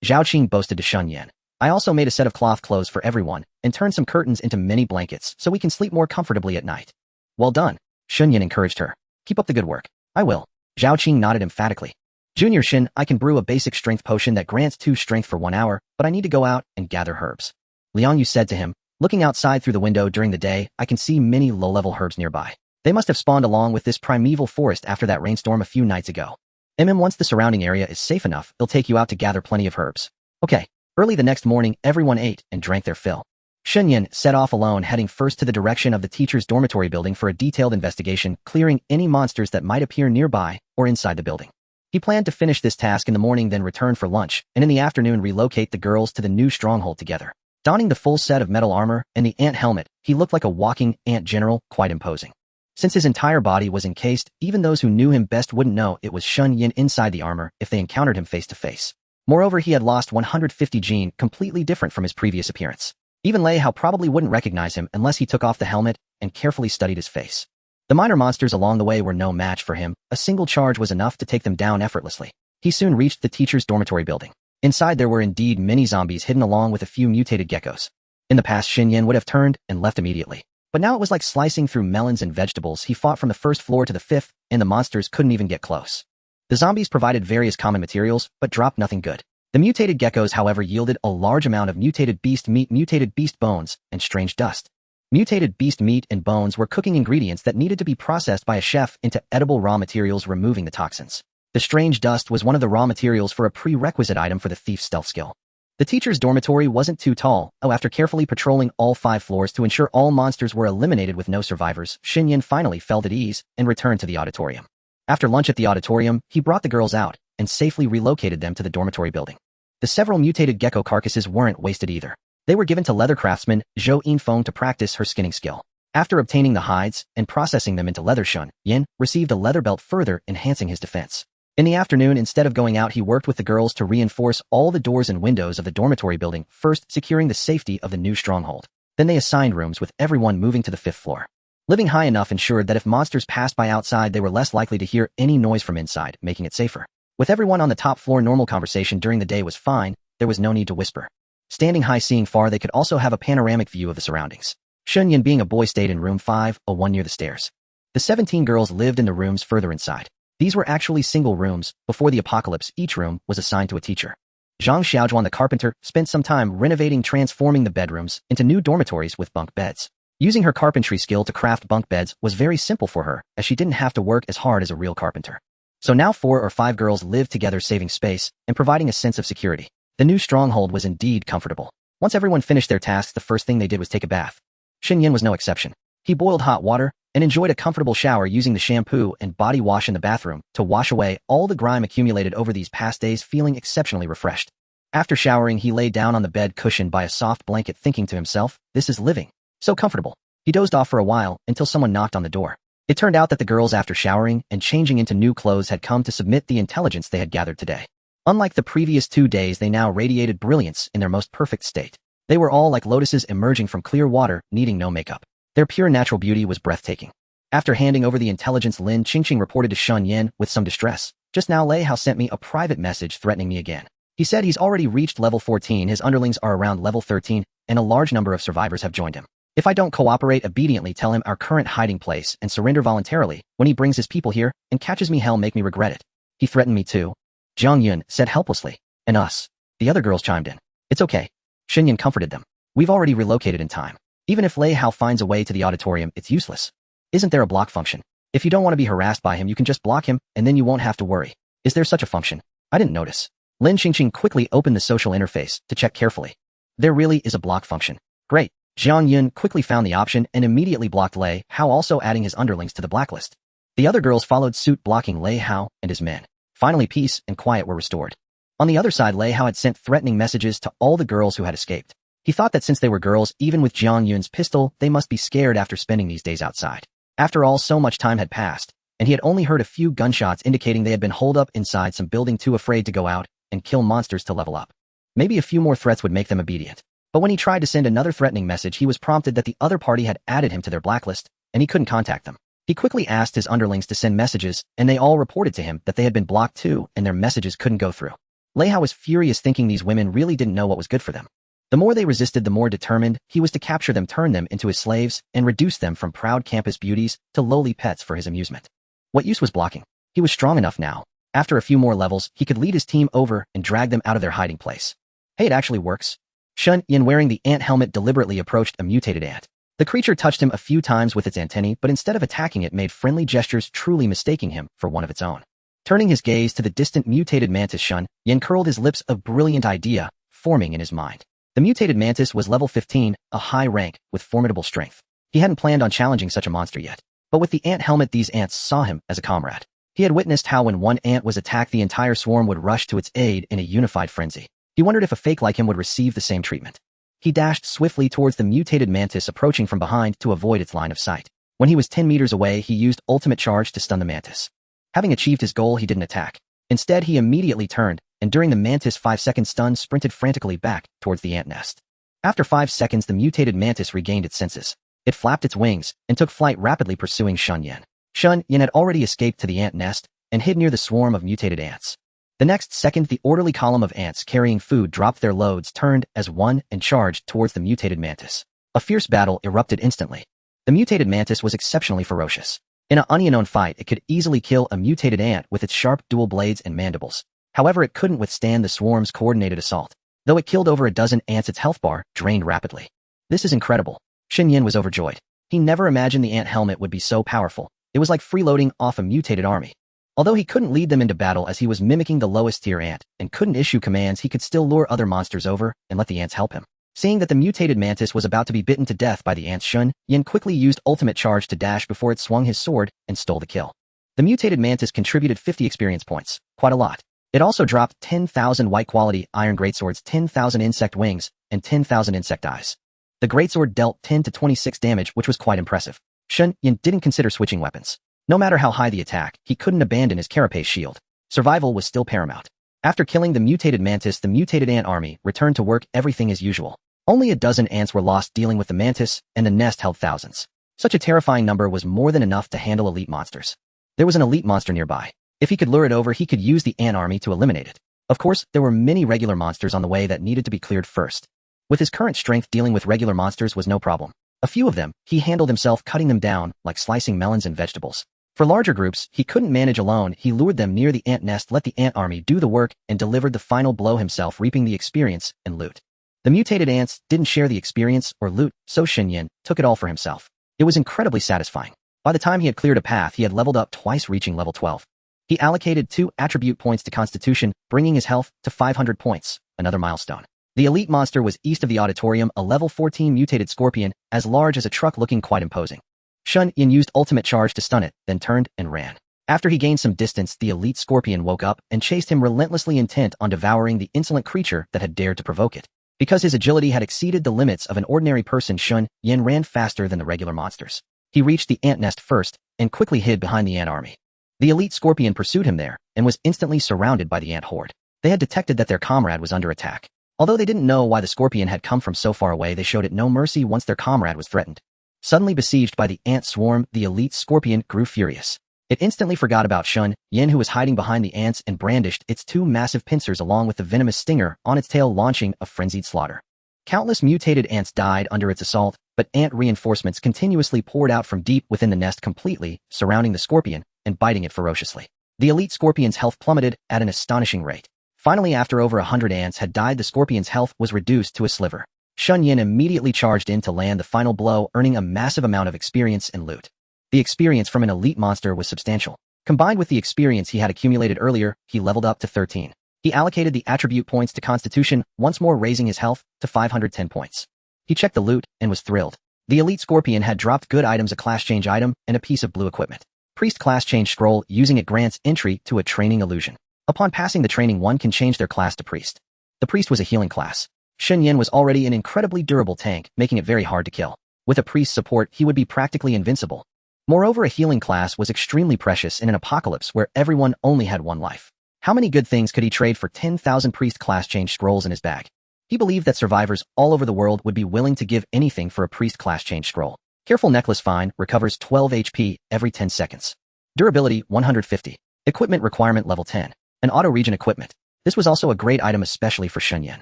Zhao Qing boasted to Shen Yan. I also made a set of cloth clothes for everyone and turned some curtains into mini blankets so we can sleep more comfortably at night. Well done. Shen Yan encouraged her. Keep up the good work. I will. Zhao Qing nodded emphatically. Junior Shen, I can brew a basic strength potion that grants 2 strength for 1 hour, but I need to go out and gather herbs. Liang Yu said to him, looking outside through the window during the day, I can see many low-level herbs nearby. They must have spawned along with this primeval forest after that rainstorm a few nights ago. Once the surrounding area is safe enough, it'll take you out to gather plenty of herbs. Okay. Early the next morning, everyone ate and drank their fill. Shen Yan set off alone, heading first to the direction of the teacher's dormitory building for a detailed investigation, clearing any monsters that might appear nearby or inside the building. He planned to finish this task in the morning, then return for lunch, and in the afternoon relocate the girls to the new stronghold together. Donning the full set of metal armor and the ant helmet, he looked like a walking ant general, quite imposing. Since his entire body was encased, even those who knew him best wouldn't know it was Shen Yan inside the armor if they encountered him face to face. Moreover, he had lost 150 gene, completely different from his previous appearance. Even Lei Hao probably wouldn't recognize him unless he took off the helmet and carefully studied his face. The minor monsters along the way were no match for him. A single charge was enough to take them down effortlessly. He soon reached the teacher's dormitory building. Inside there were indeed many zombies hidden along with a few mutated geckos. In the past, Shen Yan would have turned and left immediately. But now it was like slicing through melons and vegetables. He fought from the first floor to the fifth, and the monsters couldn't even get close. The zombies provided various common materials, but dropped nothing good. The mutated geckos, however, yielded a large amount of mutated beast meat, mutated beast bones, and strange dust. Mutated beast meat and bones were cooking ingredients that needed to be processed by a chef into edible raw materials, removing the toxins. The strange dust was one of the raw materials for a prerequisite item for the thief's stealth skill. The teacher's dormitory wasn't too tall. After carefully patrolling all 5 floors to ensure all monsters were eliminated with no survivors, Shen Yan finally felt at ease and returned to the auditorium. After lunch at the auditorium, he brought the girls out and safely relocated them to the dormitory building. The several mutated gecko carcasses weren't wasted either. They were given to leather craftsman Zhou Yinfeng to practice her skinning skill. After obtaining the hides and processing them into leather, Shen Yan received a leather belt, further enhancing his defense. In the afternoon, instead of going out, he worked with the girls to reinforce all the doors and windows of the dormitory building, first securing the safety of the new stronghold. Then they assigned rooms, with everyone moving to the 5th floor. Living high enough ensured that if monsters passed by outside, they were less likely to hear any noise from inside, making it safer. With everyone on the top floor, normal conversation during the day was fine. There was no need to whisper. Standing high, seeing far, they could also have a panoramic view of the surroundings. Shen Yan, being a boy, stayed in room 501 near the stairs. The 17 girls lived in the rooms further inside. These were actually single rooms. Before the apocalypse, each room was assigned to a teacher. Zhang Xiaojuan, the carpenter, spent some time renovating, transforming the bedrooms into new dormitories with bunk beds. Using her carpentry skill to craft bunk beds was very simple for her, as she didn't have to work as hard as a real carpenter. So now 4 or 5 girls lived together, saving space and providing a sense of security. The new stronghold was indeed comfortable. Once everyone finished their tasks, the first thing they did was take a bath. Shen Yan was no exception. He boiled hot water and enjoyed a comfortable shower, using the shampoo and body wash in the bathroom to wash away all the grime accumulated over these past days, feeling exceptionally refreshed. After showering, he lay down on the bed cushioned by a soft blanket, thinking to himself, this is living. So comfortable. He dozed off for a while until someone knocked on the door. It turned out that the girls, after showering and changing into new clothes, had come to submit the intelligence they had gathered today. Unlike the previous 2 days, they now radiated brilliance in their most perfect state. They were all like lotuses emerging from clear water, needing no makeup. Their pure natural beauty was breathtaking. After handing over the intelligence, Lin Qingqing reported to Shen Yan with some distress. Just now Lei Hao sent me a private message threatening me again. He said he's already reached level 14, his underlings are around level 13, and a large number of survivors have joined him. If I don't cooperate obediently, tell him our current hiding place and surrender voluntarily. When he brings his people here and catches me, hell make me regret it. He threatened me too. Zhang Yun said helplessly. And us. The other girls chimed in. It's okay. Shen Yan comforted them. We've already relocated in time. Even if Lei Hao finds a way to the auditorium, it's useless. Isn't there a block function? If you don't want to be harassed by him, you can just block him, and then you won't have to worry. Is there such a function? I didn't notice. Lin Qingqing quickly opened the social interface to check carefully. There really is a block function. Great. Zhang Yun quickly found the option and immediately blocked Lei Hao, also adding his underlings to the blacklist. The other girls followed suit, blocking Lei Hao and his men. Finally, peace and quiet were restored. On the other side, Lei Hao had sent threatening messages to all the girls who had escaped. He thought that since they were girls, even with Zhang Yun's pistol, they must be scared after spending these days outside. After all, so much time had passed, and he had only heard a few gunshots indicating they had been holed up inside some building, too afraid to go out and kill monsters to level up. Maybe a few more threats would make them obedient. But when he tried to send another threatening message, he was prompted that the other party had added him to their blacklist, and he couldn't contact them. He quickly asked his underlings to send messages, and they all reported to him that they had been blocked too, and their messages couldn't go through. Lei Hao was furious, thinking these women really didn't know what was good for them. The more they resisted, the more determined he was to capture them, turn them into his slaves, and reduce them from proud campus beauties to lowly pets for his amusement. What use was blocking? He was strong enough now. After a few more levels, he could lead his team over and drag them out of their hiding place. Hey, it actually works. Shen Yan, wearing the ant helmet, deliberately approached a mutated ant. The creature touched him a few times with its antennae, but instead of attacking it, made friendly gestures, truly mistaking him for one of its own. Turning his gaze to the distant mutated mantis, Shen Yan curled his lips, a brilliant idea forming in his mind. The mutated mantis was level 15, a high rank, with formidable strength. He hadn't planned on challenging such a monster yet. But with the ant helmet, these ants saw him as a comrade. He had witnessed how when one ant was attacked, the entire swarm would rush to its aid in a unified frenzy. He wondered if a fake like him would receive the same treatment. He dashed swiftly towards the mutated mantis, approaching from behind to avoid its line of sight. When he was 10 meters away, he used ultimate charge to stun the mantis. Having achieved his goal, he didn't attack. Instead, he immediately turned and during the mantis' 5-second stun sprinted frantically back towards the ant nest. After 5 seconds, the mutated mantis regained its senses. It flapped its wings and took flight, rapidly pursuing Shen Yan. Shen Yan had already escaped to the ant nest and hid near the swarm of mutated ants. The next second, the orderly column of ants carrying food dropped their loads, turned as one, and charged towards the mutated mantis. A fierce battle erupted instantly. The mutated mantis was exceptionally ferocious. In an unknown fight, it could easily kill a mutated ant with its sharp dual blades and mandibles. However, it couldn't withstand the swarm's coordinated assault. Though it killed over a dozen ants, its health bar drained rapidly. This is incredible. Shen Yan was overjoyed. He never imagined the ant helmet would be so powerful. It was like freeloading off a mutated army. Although he couldn't lead them into battle as he was mimicking the lowest tier ant and couldn't issue commands, he could still lure other monsters over and let the ants help him. Seeing that the mutated mantis was about to be bitten to death by the ants, Shen Yan quickly used ultimate charge to dash before it swung his sword and stole the kill. The mutated mantis contributed 50 experience points, quite a lot. It also dropped 10,000 white quality iron greatswords, 10,000 insect wings, and 10,000 insect eyes. The greatsword dealt 10 to 26 damage, which was quite impressive. Shen Yan didn't consider switching weapons. No matter how high the attack, he couldn't abandon his carapace shield. Survival was still paramount. After killing the mutated mantis, the mutated ant army returned to work, everything as usual. Only a dozen ants were lost dealing with the mantis, and the nest held thousands. Such a terrifying number was more than enough to handle elite monsters. There was an elite monster nearby. If he could lure it over, he could use the ant army to eliminate it. Of course, there were many regular monsters on the way that needed to be cleared first. With his current strength, dealing with regular monsters was no problem. A few of them, he handled himself, cutting them down like slicing melons and vegetables. For larger groups, he couldn't manage alone. He lured them near the ant nest, let the ant army do the work, and delivered the final blow himself, reaping the experience and loot. The mutated ants didn't share the experience or loot, so Shen Yan took it all for himself. It was incredibly satisfying. By the time he had cleared a path, he had leveled up twice, reaching level 12. He allocated 2 attribute points to Constitution, bringing his health to 500 points, another milestone. The elite monster was east of the auditorium, a level 14 mutated scorpion, as large as a truck, looking quite imposing. Shen Yan used ultimate charge to stun it, then turned and ran. After he gained some distance, the elite scorpion woke up and chased him relentlessly, intent on devouring the insolent creature that had dared to provoke it. Because his agility had exceeded the limits of an ordinary person, Shen Yan ran faster than the regular monsters. He reached the ant nest first and quickly hid behind the ant army. The elite scorpion pursued him there and was instantly surrounded by the ant horde. They had detected that their comrade was under attack. Although they didn't know why the scorpion had come from so far away, they showed it no mercy once their comrade was threatened. Suddenly besieged by the ant swarm, the elite scorpion grew furious. It instantly forgot about Shen Yan, who was hiding behind the ants, and brandished its 2 massive pincers along with the venomous stinger on its tail, launching a frenzied slaughter. Countless mutated ants died under its assault, but ant reinforcements continuously poured out from deep within the nest, completely surrounding the scorpion and biting it ferociously. The elite scorpion's health plummeted at an astonishing rate. Finally, after over 100 ants had died, the scorpion's health was reduced to a sliver. Shen Yan immediately charged in to land the final blow, earning a massive amount of experience and loot. The experience from an elite monster was substantial. Combined with the experience he had accumulated earlier, he leveled up to 13. He allocated the attribute points to Constitution, once more raising his health to 510 points. He checked the loot and was thrilled. The elite scorpion had dropped good items, a class change item, and a piece of blue equipment. Priest class change scroll. Using it grants entry to a training illusion. Upon passing the training, one can change their class to priest. The priest was a healing class. Shen Yan was already an incredibly durable tank, making it very hard to kill. With a priest support, he would be practically invincible. Moreover, a healing class was extremely precious in an apocalypse where everyone only had one life. How many good things could he trade for 10,000 priest class change scrolls in his bag? He believed that survivors all over the world would be willing to give anything for a priest class change scroll. Careful necklace find, recovers 12 HP every 10 seconds. Durability 150. Equipment requirement level 10. An auto regen equipment. This was also a great item, especially for Shen Yan.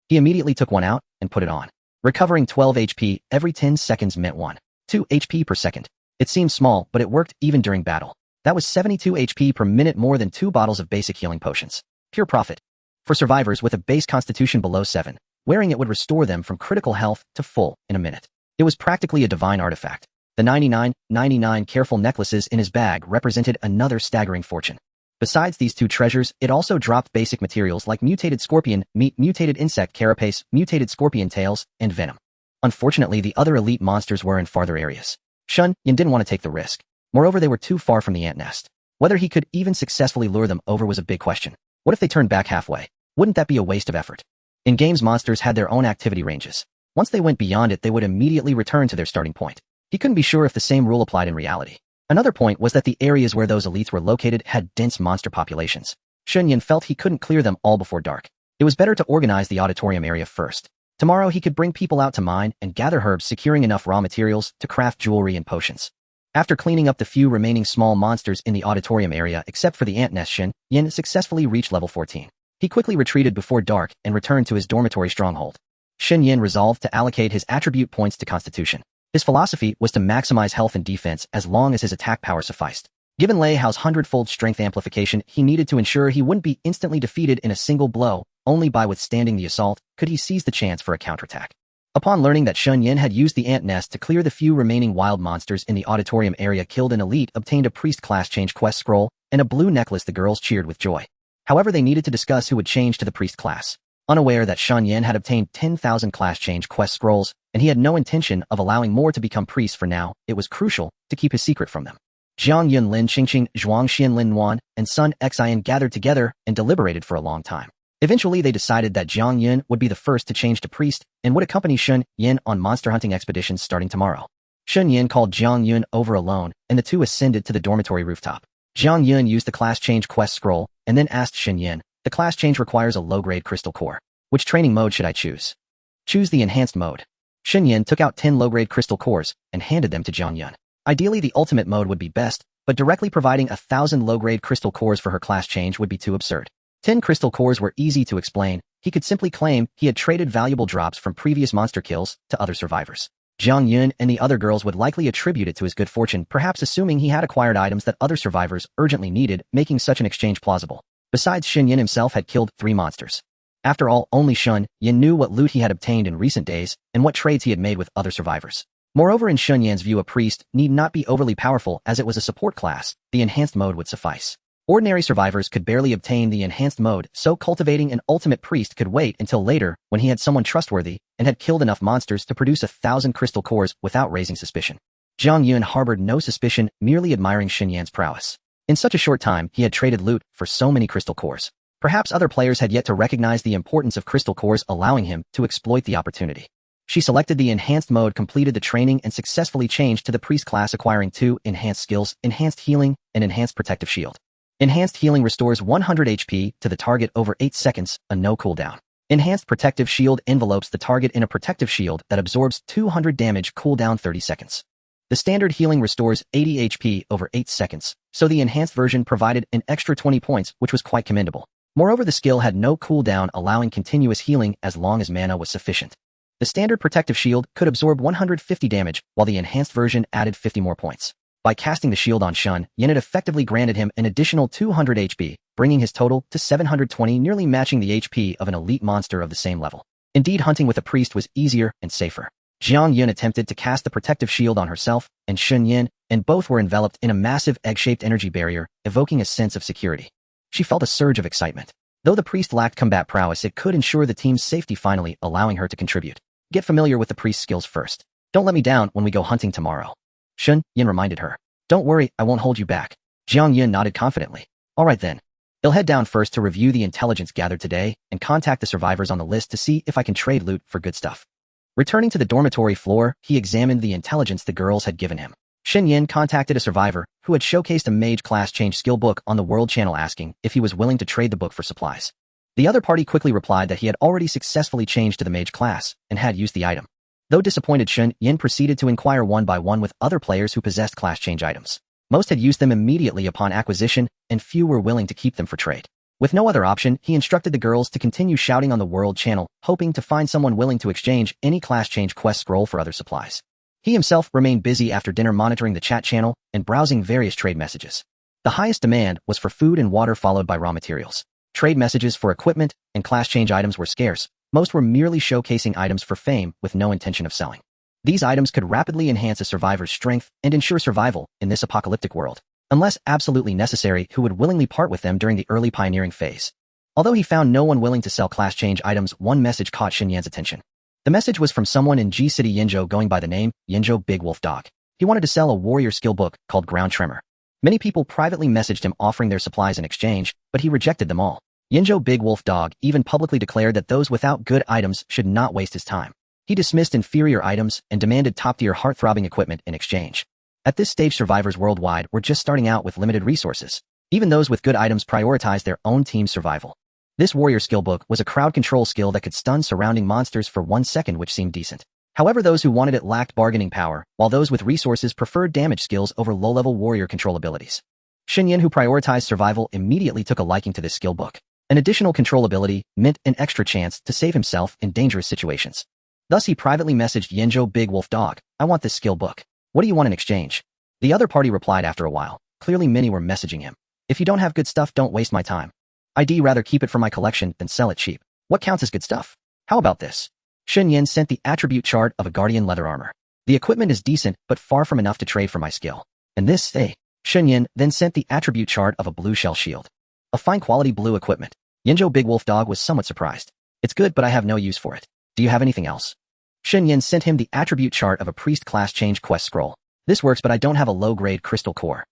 He immediately took one out and put it on. Recovering 12 HP every 10 seconds meant 2 HP per second. It seemed small, but it worked even during battle. That was 72 HP per minute, more than 2 bottles of basic healing potions. Pure profit. For survivors with a base constitution below 7, wearing it would restore them from critical health to full in a minute. It was practically a divine artifact. The 99 careful necklaces in his bag represented another staggering fortune. Besides these 2 treasures, it also dropped basic materials like mutated scorpion meat, mutated insect carapace, mutated scorpion tails, and venom. Unfortunately, the other elite monsters were in farther areas. Shen Yan didn't want to take the risk. Moreover, they were too far from the ant nest. Whether he could even successfully lure them over was a big question. What if they turned back halfway? Wouldn't that be a waste of effort? In games, monsters had their own activity ranges. Once they went beyond it, they would immediately return to their starting point. He couldn't be sure if the same rule applied in reality. Another point was that the areas where those elites were located had dense monster populations. Shen Yan felt he couldn't clear them all before dark. It was better to organize the auditorium area first. Tomorrow he could bring people out to mine and gather herbs, securing enough raw materials to craft jewelry and potions. After cleaning up the few remaining small monsters in the auditorium area except for the ant nest, Shen Yan successfully reached level 14. He quickly retreated before dark and returned to his dormitory stronghold. Shen Yan resolved to allocate his attribute points to Constitution. His philosophy was to maximize health and defense as long as his attack power sufficed. Given Lei Hao's 100-fold strength amplification, he needed to ensure he wouldn't be instantly defeated in a single blow. Only by withstanding the assault could he seize the chance for a counterattack. Upon learning that Shen Yan had used the ant nest to clear the few remaining wild monsters in the auditorium area, killed an elite, obtained a priest class change quest scroll, and a blue necklace, the girls cheered with joy. However, they needed to discuss who would change to the priest class. Unaware that Shen Yan had obtained 10,000 class change quest scrolls, and he had no intention of allowing more to become priests for now, it was crucial to keep his secret from them. Jiang Yun, Lin Qingqing, Zhuang Xian, Lin Wan, and Sun Xian gathered together and deliberated for a long time. Eventually, they decided that Jiang Yun would be the first to change to priest and would accompany Shen Yan on monster hunting expeditions starting tomorrow. Shen Yan called Jiang Yun over alone, and the two ascended to the dormitory rooftop. Jiang Yun used the class change quest scroll and then asked Shen Yan, "The class change requires a low-grade crystal core. Which training mode should I choose?" "Choose the enhanced mode." Shen Yan took out 10 low-grade crystal cores and handed them to Jiang Yun. Ideally, the ultimate mode would be best, but directly providing 1,000 low-grade crystal cores for her class change would be too absurd. 10 crystal cores were easy to explain. He could simply claim he had traded valuable drops from previous monster kills to other survivors. Jiang Yun and the other girls would likely attribute it to his good fortune, perhaps assuming he had acquired items that other survivors urgently needed, making such an exchange plausible. Besides, Shen Yan himself had killed 3 monsters. After all, only Shen Yan knew what loot he had obtained in recent days and what trades he had made with other survivors. Moreover, in Shen Yan's view, a priest need not be overly powerful, as it was a support class. The enhanced mode would suffice. Ordinary survivors could barely obtain the enhanced mode, so cultivating an ultimate priest could wait until later when he had someone trustworthy and had killed enough monsters to produce 1,000 crystal cores without raising suspicion. Jiang Yun harbored no suspicion, merely admiring Shen Yan's prowess. In such a short time, he had traded loot for so many crystal cores. Perhaps other players had yet to recognize the importance of crystal cores, allowing him to exploit the opportunity. She selected the enhanced mode, completed the training, and successfully changed to the priest class, acquiring 2 enhanced skills, enhanced healing and enhanced protective shield. Enhanced healing restores 100 HP to the target over 8 seconds, a no cooldown. Enhanced protective shield envelopes the target in a protective shield that absorbs 200 damage, cooldown 30 seconds. The standard healing restores 80 HP over 8 seconds, so the enhanced version provided an extra 20 points, which was quite commendable. Moreover, the skill had no cooldown, allowing continuous healing as long as mana was sufficient. The standard protective shield could absorb 150 damage, while the enhanced version added 50 more points. By casting the shield on Shen Yan, it effectively granted him an additional 200 HP, bringing his total to 720, nearly matching the HP of an elite monster of the same level. Indeed, hunting with a priest was easier and safer. Jiang Yun attempted to cast the protective shield on herself and Shen Yan, and both were enveloped in a massive egg-shaped energy barrier, evoking a sense of security. She felt a surge of excitement. Though the priest lacked combat prowess, it could ensure the team's safety, finally allowing her to contribute. Get familiar with the priest's skills first. Don't let me down when we go hunting tomorrow, Shen Yan reminded her. Don't worry, I won't hold you back. Jiang Yun nodded confidently. All right then. I'll head down first to review the intelligence gathered today and contact the survivors on the list to see if I can trade loot for good stuff. Returning to the dormitory floor, he examined the intelligence the girls had given him. Shen Yan contacted a survivor who had showcased a mage class change skill book on the world channel, asking if he was willing to trade the book for supplies. The other party quickly replied that he had already successfully changed to the mage class and had used the item. Though disappointed, Shen Yan proceeded to inquire one by one with other players who possessed class change items. Most had used them immediately upon acquisition, and few were willing to keep them for trade. With no other option, he instructed the girls to continue shouting on the world channel, hoping to find someone willing to exchange any class change quest scroll for other supplies. He himself remained busy after dinner, monitoring the chat channel and browsing various trade messages. The highest demand was for food and water, followed by raw materials. Trade messages for equipment and class change items were scarce. Most were merely showcasing items for fame with no intention of selling. These items could rapidly enhance a survivor's strength and ensure survival in this apocalyptic world. Unless absolutely necessary, who would willingly part with them during the early pioneering phase? Although he found no one willing to sell class change items, one message caught Shen Yan's attention. The message was from someone in G City, Yinzhou, going by the name Yinzhou Big Wolf Dog. He wanted to sell a warrior skill book called Ground Tremor. Many people privately messaged him offering their supplies in exchange, but he rejected them all. Yinzhou Big Wolf Dog even publicly declared that those without good items should not waste his time. He dismissed inferior items and demanded top-tier heart-throbbing equipment in exchange. At this stage, survivors worldwide were just starting out with limited resources. Even those with good items prioritized their own team's survival. This warrior skill book was a crowd control skill that could stun surrounding monsters for 1 second, which seemed decent. However, those who wanted it lacked bargaining power, while those with resources preferred damage skills over low-level warrior control abilities. Shen Yan, who prioritized survival, immediately took a liking to this skill book. An additional control ability meant an extra chance to save himself in dangerous situations. Thus, he privately messaged Yanzhou Big Wolf Dog, "I want this skill book. What do you want in exchange?" The other party replied after a while. Clearly many were messaging him. "If you don't have good stuff, don't waste my time. I'd rather keep it for my collection than sell it cheap. What counts as good stuff? How about this?" Shen Yan sent the attribute chart of a guardian leather armor. "The equipment is decent, but far from enough to trade for my skill. And this, Shen Yan then sent the attribute chart of a blue shell shield. A fine quality blue equipment. Yanzhou Big Wolf Dog was somewhat surprised. "It's good, but I have no use for it. Do you have anything else?" Shen Yan sent him the attribute chart of a priest class change quest scroll. "This works, but I don't have a low-grade crystal core."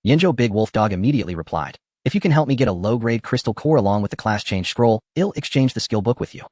Yanzhou Big Wolf Dog immediately replied, "If you can help me get a low-grade crystal core along with the class change scroll, I'll exchange the skill book with you.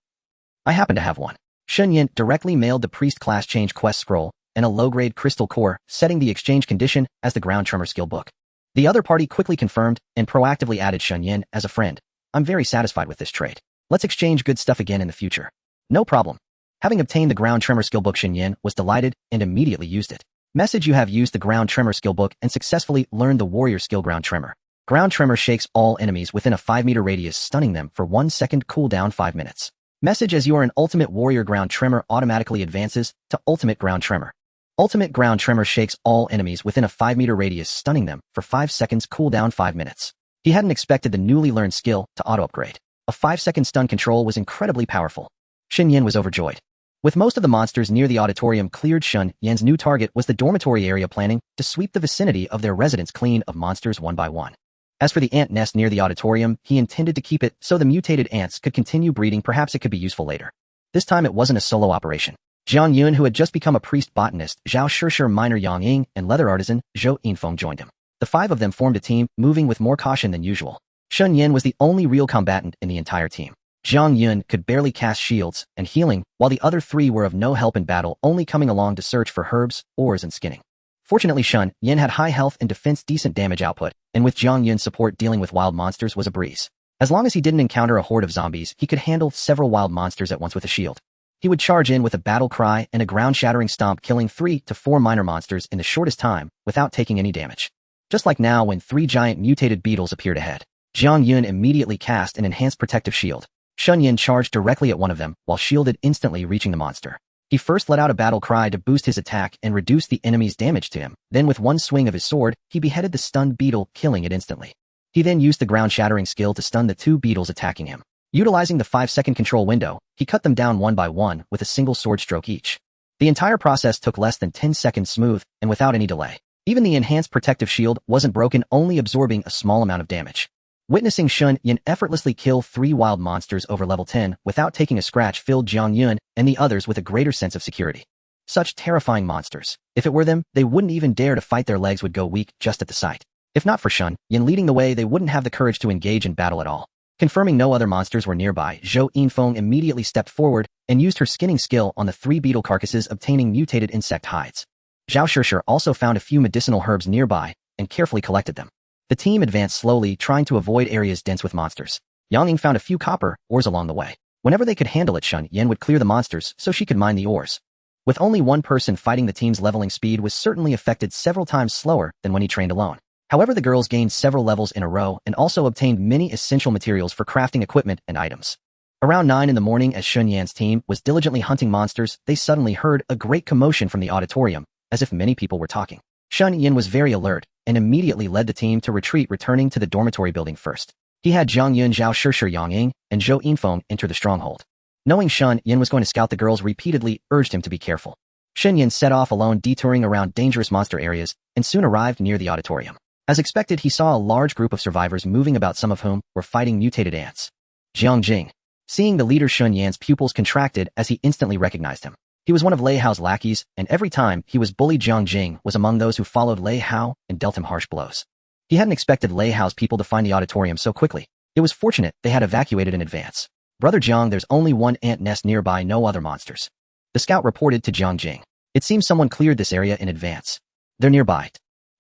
I happen to have one." Shen Yan directly mailed the priest class change quest scroll and a low-grade crystal core, setting the exchange condition as the ground tremor skill book. The other party quickly confirmed and proactively added Shen Yan as a friend. "I'm very satisfied with this trade. Let's exchange good stuff again in the future." "No problem." Having obtained the ground tremor skill book, Shen Yan was delighted and immediately used it. Message: "You have used the ground tremor skill book and successfully learned the warrior skill ground tremor. Ground tremor shakes all enemies within a 5-meter radius, stunning them for 1 second, cooldown 5 minutes. Message: as you are an ultimate warrior, ground tremor automatically advances to ultimate ground tremor. Ultimate ground tremor shakes all enemies within a 5-meter radius, stunning them for 5 seconds, cooldown 5 minutes. He hadn't expected the newly learned skill to auto-upgrade. A 5-second stun control was incredibly powerful. Shen Yan was overjoyed. With most of the monsters near the auditorium cleared, Shen Yan's new target was the dormitory area, planning to sweep the vicinity of their residence clean of monsters one by one. As for the ant nest near the auditorium, he intended to keep it so the mutated ants could continue breeding. Perhaps it could be useful later. This time it wasn't a solo operation. Jiang Yun, who had just become a priest botanist, Zhao Shishir, miner Yang Ying, and leather artisan Zhou Yinfeng joined him. The 5 of them formed a team, moving with more caution than usual. Shen Yan was the only real combatant in the entire team. Jiang Yun could barely cast shields and healing, while the other 3 were of no help in battle, only coming along to search for herbs, ores, and skinning. Fortunately, Shen Yan had high health and defense, decent damage output, and with Jiang Yun's support, dealing with wild monsters was a breeze. As long as he didn't encounter a horde of zombies, he could handle several wild monsters at once with a shield. He would charge in with a battle cry and a ground-shattering stomp, killing 3 to 4 minor monsters in the shortest time without taking any damage. Just like now when 3 giant mutated beetles appeared ahead. Jiang Yun immediately cast an enhanced protective shield. Shen Yan charged directly at one of them, while shielded, instantly reaching the monster. He first let out a battle cry to boost his attack and reduce the enemy's damage to him. Then with one swing of his sword, he beheaded the stunned beetle, killing it instantly. He then used the ground-shattering skill to stun the 2 beetles attacking him. Utilizing the 5-second control window, he cut them down one by one with a single sword stroke each. The entire process took less than 10 seconds, smooth and without any delay. Even the enhanced protective shield wasn't broken, only absorbing a small amount of damage. Witnessing Shen Yan effortlessly kill 3 wild monsters over level 10 without taking a scratch filled Jiang Yun and the others with a greater sense of security. Such terrifying monsters. If it were them, they wouldn't even dare to fight. Their legs would go weak just at the sight. If not for Shen Yan leading the way, they wouldn't have the courage to engage in battle at all. Confirming no other monsters were nearby, Zhou Yinfeng immediately stepped forward and used her skinning skill on the 3 beetle carcasses, obtaining mutated insect hides. Zhao Shishir also found a few medicinal herbs nearby and carefully collected them. The team advanced slowly, trying to avoid areas dense with monsters. Yang Ying found a few copper ores along the way. Whenever they could handle it, Shen Yan would clear the monsters so she could mine the ores. With only one person fighting, the team's leveling speed was certainly affected, several times slower than when he trained alone. However, the girls gained several levels in a row and also obtained many essential materials for crafting equipment and items. Around 9 in the morning, as Shen Yan's team was diligently hunting monsters, they suddenly heard a great commotion from the auditorium, as if many people were talking. Shen Yan was very alert and immediately led the team to retreat, returning to the dormitory building first. He had Jiang Yun, Zhao Shishir, Yang Ying, and Zhou Yinfeng enter the stronghold. Knowing Shen Yan was going to scout, the girls repeatedly urged him to be careful. Shen Yan set off alone, detouring around dangerous monster areas, and soon arrived near the auditorium. As expected, he saw a large group of survivors moving about, some of whom were fighting mutated ants. Jiang Jing. Seeing the leader, Shen Yan's pupils contracted as he instantly recognized him. He was one of Lei Hao's lackeys, and every time he was bullied, Jiang Jing was among those who followed Lei Hao and dealt him harsh blows. He hadn't expected Lei Hao's people to find the auditorium so quickly. It was fortunate they had evacuated in advance. Brother Jiang, there's only one ant nest nearby, no other monsters. The scout reported to Jiang Jing. It seems someone cleared this area in advance. They're nearby.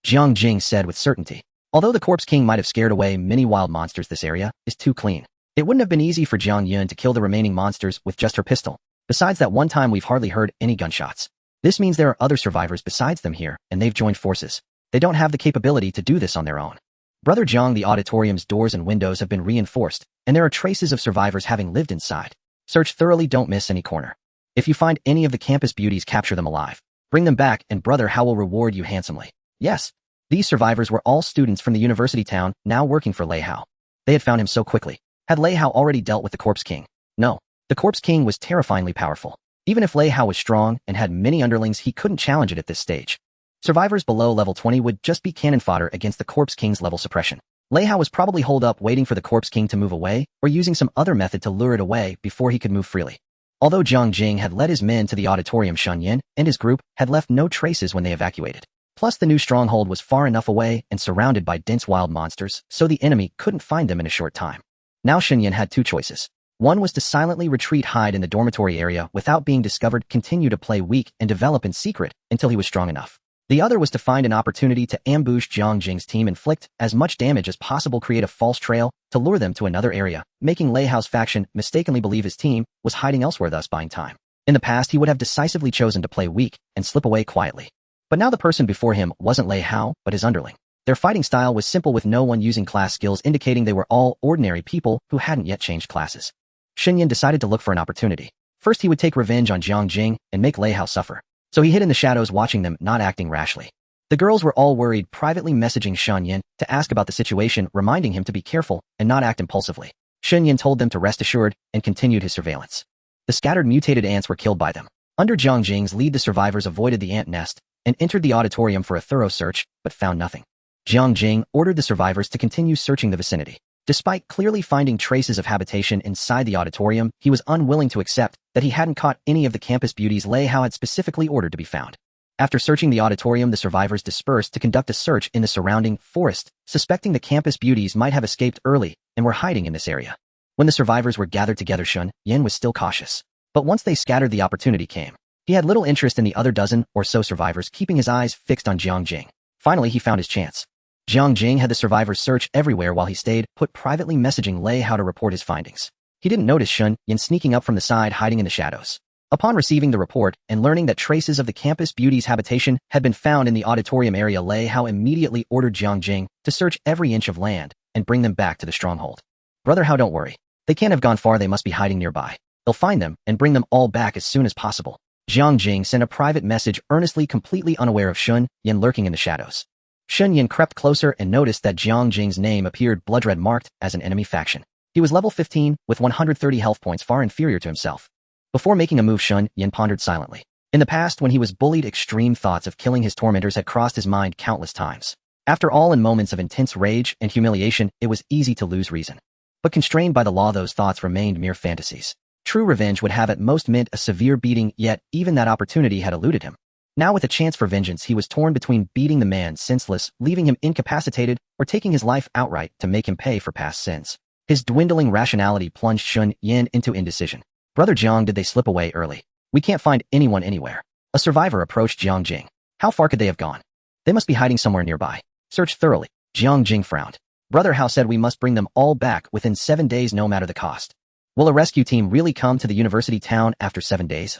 Jiang Jing said with certainty. Although the Corpse King might have scared away many wild monsters, this area is too clean. It wouldn't have been easy for Jiang Yun to kill the remaining monsters with just her pistol. Besides that one time, we've hardly heard any gunshots. This means there are other survivors besides them here, and they've joined forces. They don't have the capability to do this on their own. Brother Jiang, the auditorium's doors and windows have been reinforced, and there are traces of survivors having lived inside. Search thoroughly, don't miss any corner. If you find any of the campus beauties, capture them alive. Bring them back, and Brother Hao will reward you handsomely. Yes, these survivors were all students from the university town, now working for Lei Hao. They had found him so quickly. Had Lei Hao already dealt with the Corpse King? No. The Corpse King was terrifyingly powerful. Even if Lei Hao was strong and had many underlings, he couldn't challenge it at this stage. Survivors below level 20 would just be cannon fodder against the Corpse King's level suppression. Lei Hao was probably holed up waiting for the Corpse King to move away, or using some other method to lure it away before he could move freely. Although Jiang Jing had led his men to the auditorium, Shen Yan and his group had left no traces when they evacuated. Plus, the new stronghold was far enough away and surrounded by dense wild monsters, so the enemy couldn't find them in a short time. Now Shen Yan had two choices. One was to silently retreat, hide in the dormitory area without being discovered, continue to play weak and develop in secret until he was strong enough. The other was to find an opportunity to ambush Jiang Jing's team, inflict as much damage as possible, create a false trail to lure them to another area, making Lei Hao's faction mistakenly believe his team was hiding elsewhere, thus buying time. In the past, he would have decisively chosen to play weak and slip away quietly. But now the person before him wasn't Lei Hao, but his underling. Their fighting style was simple, with no one using class skills, indicating they were all ordinary people who hadn't yet changed classes. Shen Yan decided to look for an opportunity. First, he would take revenge on Jiang Jing and make Lei Hao suffer. So he hid in the shadows, watching them, not acting rashly. The girls were all worried, privately messaging Shen Yan to ask about the situation, reminding him to be careful and not act impulsively. Shen Yan told them to rest assured and continued his surveillance. The scattered mutated ants were killed by them. Under Jiang Jing's lead, the survivors avoided the ant nest and entered the auditorium for a thorough search, but found nothing. Jiang Jing ordered the survivors to continue searching the vicinity. Despite clearly finding traces of habitation inside the auditorium, he was unwilling to accept that he hadn't caught any of the campus beauties Lei Hao had specifically ordered to be found. After searching the auditorium, the survivors dispersed to conduct a search in the surrounding forest, suspecting the campus beauties might have escaped early and were hiding in this area. When the survivors were gathered together, Shen Yan was still cautious. But once they scattered, the opportunity came. He had little interest in the other dozen or so survivors, keeping his eyes fixed on Jiang Jing. Finally, he found his chance. Jiang Jing had the survivors search everywhere while he stayed put, privately messaging Lei Hao to report his findings. He didn't notice Shen Yan sneaking up from the side, hiding in the shadows. Upon receiving the report and learning that traces of the campus beauty's habitation had been found in the auditorium area, Lei Hao immediately ordered Jiang Jing to search every inch of land and bring them back to the stronghold. Brother Hao, don't worry. They can't have gone far, they must be hiding nearby. They'll find them and bring them all back as soon as possible. Jiang Jing sent a private message, earnestly, completely unaware of Shen Yan lurking in the shadows. Shen Yan crept closer and noticed that Jiang Jing's name appeared blood red, marked as an enemy faction. He was level 15, with 130 health points, far inferior to himself. Before making a move, Shen Yan pondered silently. In the past, when he was bullied, extreme thoughts of killing his tormentors had crossed his mind countless times. After all, in moments of intense rage and humiliation, it was easy to lose reason. But constrained by the law, those thoughts remained mere fantasies. True revenge would have at most meant a severe beating, yet even that opportunity had eluded him. Now, with a chance for vengeance, he was torn between beating the man senseless, leaving him incapacitated, or taking his life outright to make him pay for past sins. His dwindling rationality plunged Shen Yan into indecision. Brother Jiang, did they slip away early? We can't find anyone anywhere. A survivor approached Jiang Jing. How far could they have gone? They must be hiding somewhere nearby. Search thoroughly. Jiang Jing frowned. Brother Hao said we must bring them all back within 7 days, no matter the cost. Will a rescue team really come to the university town after 7 days?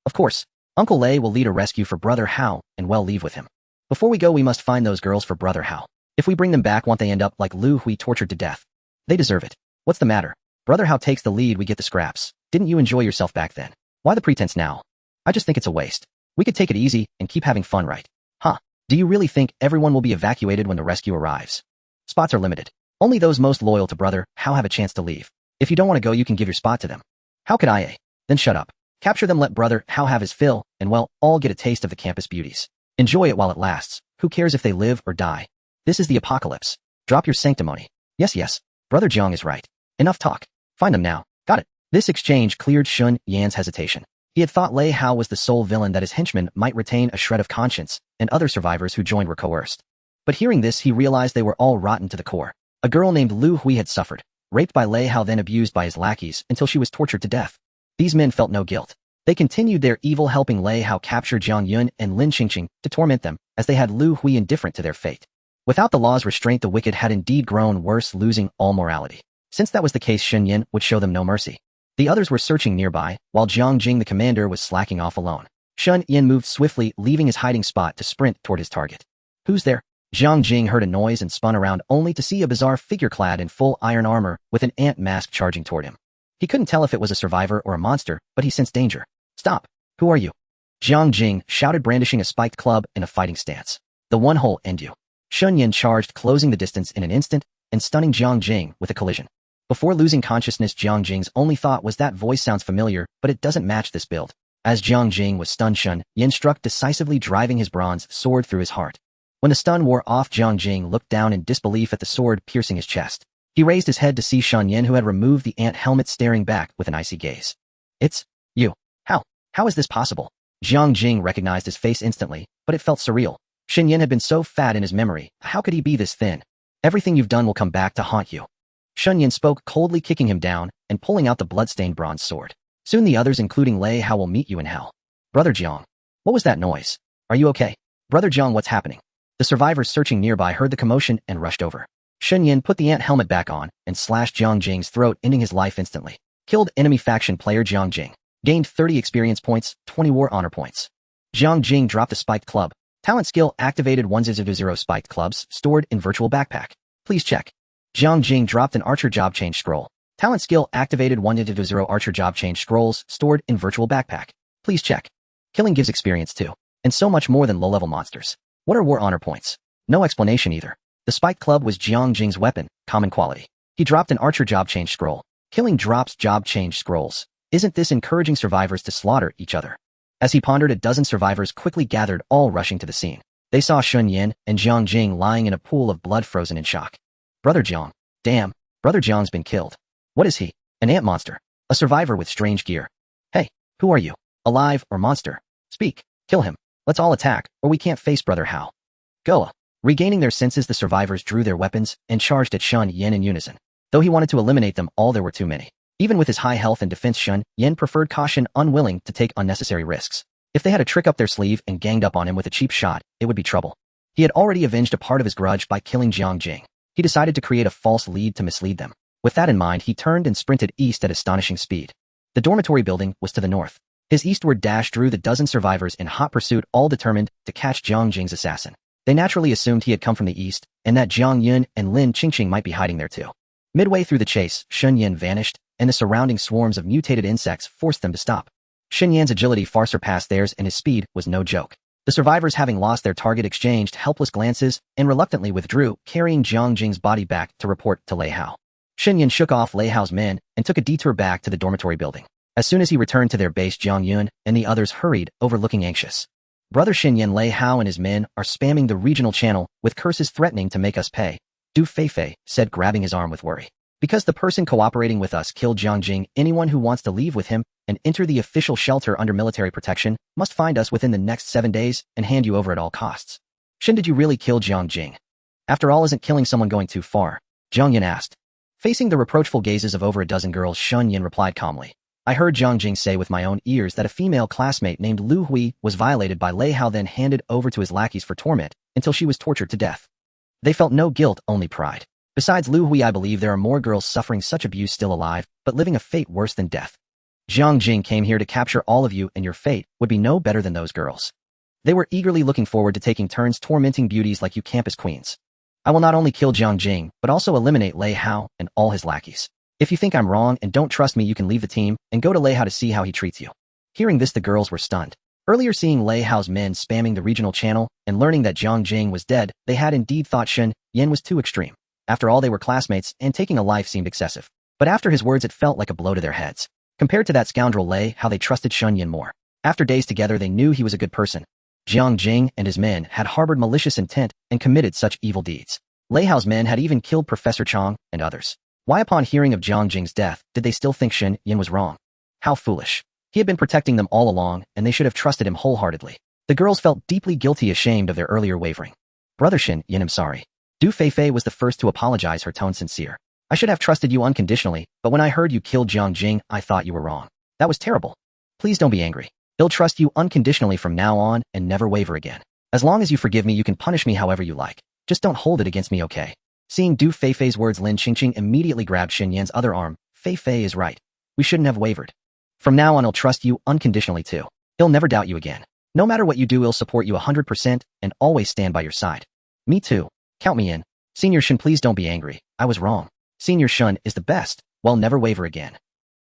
Of course. Uncle Lei will lead a rescue for Brother Hao and well leave with him. Before we go, we must find those girls for Brother Hao. If we bring them back, won't they end up like Lu Hui, tortured to death? They deserve it. What's the matter? Brother Hao takes the lead, we get the scraps. Didn't you enjoy yourself back then? Why the pretense now? I just think it's a waste. We could take it easy and keep having fun, right? Do you really think everyone will be evacuated when the rescue arrives? Spots are limited. Only those most loyal to Brother Hao have a chance to leave. If you don't want to go, you can give your spot to them. How could I? Then shut up. Capture them, let Brother Hao have his fill, and well, all get a taste of the campus beauties. Enjoy it while it lasts. Who cares if they live or die? This is the apocalypse. Drop your sanctimony. Yes, Brother Jiang is right. Enough talk. Find them now. Got it. This exchange cleared Shen Yan's hesitation. He had thought Lei Hao was the sole villain, that his henchmen might retain a shred of conscience, and other survivors who joined were coerced. But hearing this, he realized they were all rotten to the core. A girl named Lu Hui had suffered, raped by Lei Hao, then abused by his lackeys until she was tortured to death. These men felt no guilt. They continued their evil, helping Lei Hao capture Jiang Yun and Lin Qingqing to torment them, as they had Lu Hui indifferent to their fate. Without the law's restraint, the wicked had indeed grown worse, losing all morality. Since that was the case, Shen Yan would show them no mercy. The others were searching nearby, while Jiang Jing the commander was slacking off alone. Shen Yan moved swiftly, leaving his hiding spot to sprint toward his target. Who's there? Jiang Jing heard a noise and spun around only to see a bizarre figure clad in full iron armor with an ant mask charging toward him. He couldn't tell if it was a survivor or a monster, but he sensed danger. Stop! Who are you? Jiang Jing shouted, brandishing a spiked club in a fighting stance. The one hole end you. Shen Yan charged, closing the distance in an instant and stunning Jiang Jing with a collision. Before losing consciousness, Jiang Jing's only thought was, that voice sounds familiar, but it doesn't match this build. As Jiang Jing was stunned, Shen Yan struck decisively, driving his bronze sword through his heart. When the stun wore off, Jiang Jing looked down in disbelief at the sword piercing his chest. He raised his head to see Shen Yan, who had removed the ant helmet, staring back with an icy gaze. It's you. How? How is this possible? Jiang Jing recognized his face instantly, but it felt surreal. Shen Yan had been so fat in his memory. How could he be this thin? Everything you've done will come back to haunt you. Shen Yan spoke coldly, kicking him down and pulling out the bloodstained bronze sword. Soon the others, including Lei Hao, will meet you in hell. Brother Jiang. What was that noise? Are you okay? Brother Jiang, what's happening? The survivors searching nearby heard the commotion and rushed over. Shen Yan put the ant helmet back on and slashed Jiang Jing's throat, ending his life instantly. Killed enemy faction player Jiang Jing. Gained 30 experience points, 20 war honor points. Jiang Jing dropped a spiked club. Talent skill activated. 1/0 spiked clubs stored in virtual backpack. Please check. Jiang Jing dropped an archer job change scroll. Talent skill activated. 1/0 archer job change scrolls stored in virtual backpack. Please check. Killing gives experience too, and so much more than low-level monsters. What are war honor points? No explanation either. The spiked club was Jiang Jing's weapon, common quality. He dropped an archer job change scroll. Killing drops job change scrolls. Isn't this encouraging survivors to slaughter each other? As he pondered, a dozen survivors quickly gathered, all rushing to the scene. They saw Shen Yan and Jiang Jing lying in a pool of blood, frozen in shock. Brother Jiang. Damn, Brother Jiang's been killed. What is he? An ant monster. A survivor with strange gear. Hey, who are you? Alive or monster? Speak. Kill him. Let's all attack, or we can't face Brother Hao. Go. Regaining their senses, the survivors drew their weapons and charged at Shen Yan in unison. Though he wanted to eliminate them all, there were too many. Even with his high health and defense, Shen Yan preferred caution, unwilling to take unnecessary risks. If they had a trick up their sleeve and ganged up on him with a cheap shot, it would be trouble. He had already avenged a part of his grudge by killing Jiang Jing. He decided to create a false lead to mislead them. With that in mind, he turned and sprinted east at astonishing speed. The dormitory building was to the north. His eastward dash drew the dozen survivors in hot pursuit, all determined to catch Jiang Jing's assassin. They naturally assumed he had come from the east, and that Jiang Yun and Lin Qingqing might be hiding there too. Midway through the chase, Shen Yan vanished, and the surrounding swarms of mutated insects forced them to stop. Shen Yan's agility far surpassed theirs, and his speed was no joke. The survivors, having lost their target, exchanged helpless glances and reluctantly withdrew, carrying Jiang Jing's body back to report to Lei Hao. Shen Yan shook off Lei Hao's men and took a detour back to the dormitory building. As soon as he returned to their base, Jiang Yun and the others hurried over, looking anxious. Brother Shen Yan, Lei Hao and his men are spamming the regional channel with curses threatening to make us pay. Du Feifei said, grabbing his arm with worry. Because the person cooperating with us killed Jiang Jing, anyone who wants to leave with him and enter the official shelter under military protection must find us within the next 7 days and hand you over at all costs. Shen, did you really kill Jiang Jing? After all, isn't killing someone going too far? Jiang Yan asked. Facing the reproachful gazes of over a dozen girls, Shen Yan replied calmly. I heard Jiang Jing say with my own ears that a female classmate named Lu Hui was violated by Lei Hao, then handed over to his lackeys for torment until she was tortured to death. They felt no guilt, only pride. Besides Lu Hui, I believe there are more girls suffering such abuse still alive, but living a fate worse than death. Jiang Jing came here to capture all of you, and your fate would be no better than those girls. They were eagerly looking forward to taking turns tormenting beauties like you campus queens. I will not only kill Jiang Jing, but also eliminate Lei Hao and all his lackeys. If you think I'm wrong and don't trust me, you can leave the team and go to Lei Hao to see how he treats you. Hearing this, the girls were stunned. Earlier, seeing Lei Hao's men spamming the regional channel and learning that Jiang Jing was dead, they had indeed thought Shen Yan was too extreme. After all, they were classmates, and taking a life seemed excessive. But after his words, it felt like a blow to their heads. Compared to that scoundrel Lei Hao, they trusted Shen Yan more. After days together, they knew he was a good person. Jiang Jing and his men had harbored malicious intent and committed such evil deeds. Lei Hao's men had even killed Professor Chang and others. Why, upon hearing of Jiang Jing's death, did they still think Shen Yan was wrong? How foolish. He had been protecting them all along, and they should have trusted him wholeheartedly. The girls felt deeply guilty, ashamed of their earlier wavering. Brother Shen Yan, I'm sorry. Du Feifei was the first to apologize, her tone sincere. I should have trusted you unconditionally, but when I heard you killed Jiang Jing, I thought you were wrong. That was terrible. Please don't be angry. I'll trust you unconditionally from now on and never waver again. As long as you forgive me, you can punish me however you like. Just don't hold it against me, okay? Seeing Du Feifei's words, Lin Qingqing immediately grabbed Shen Yan's other arm. Feifei is right. We shouldn't have wavered. From now on, I'll trust you unconditionally too. He'll never doubt you again. No matter what you do, he'll support you 100% and always stand by your side. Me too. Count me in. Senior Shen, please don't be angry. I was wrong. Senior Shen is the best. Well, never waver again.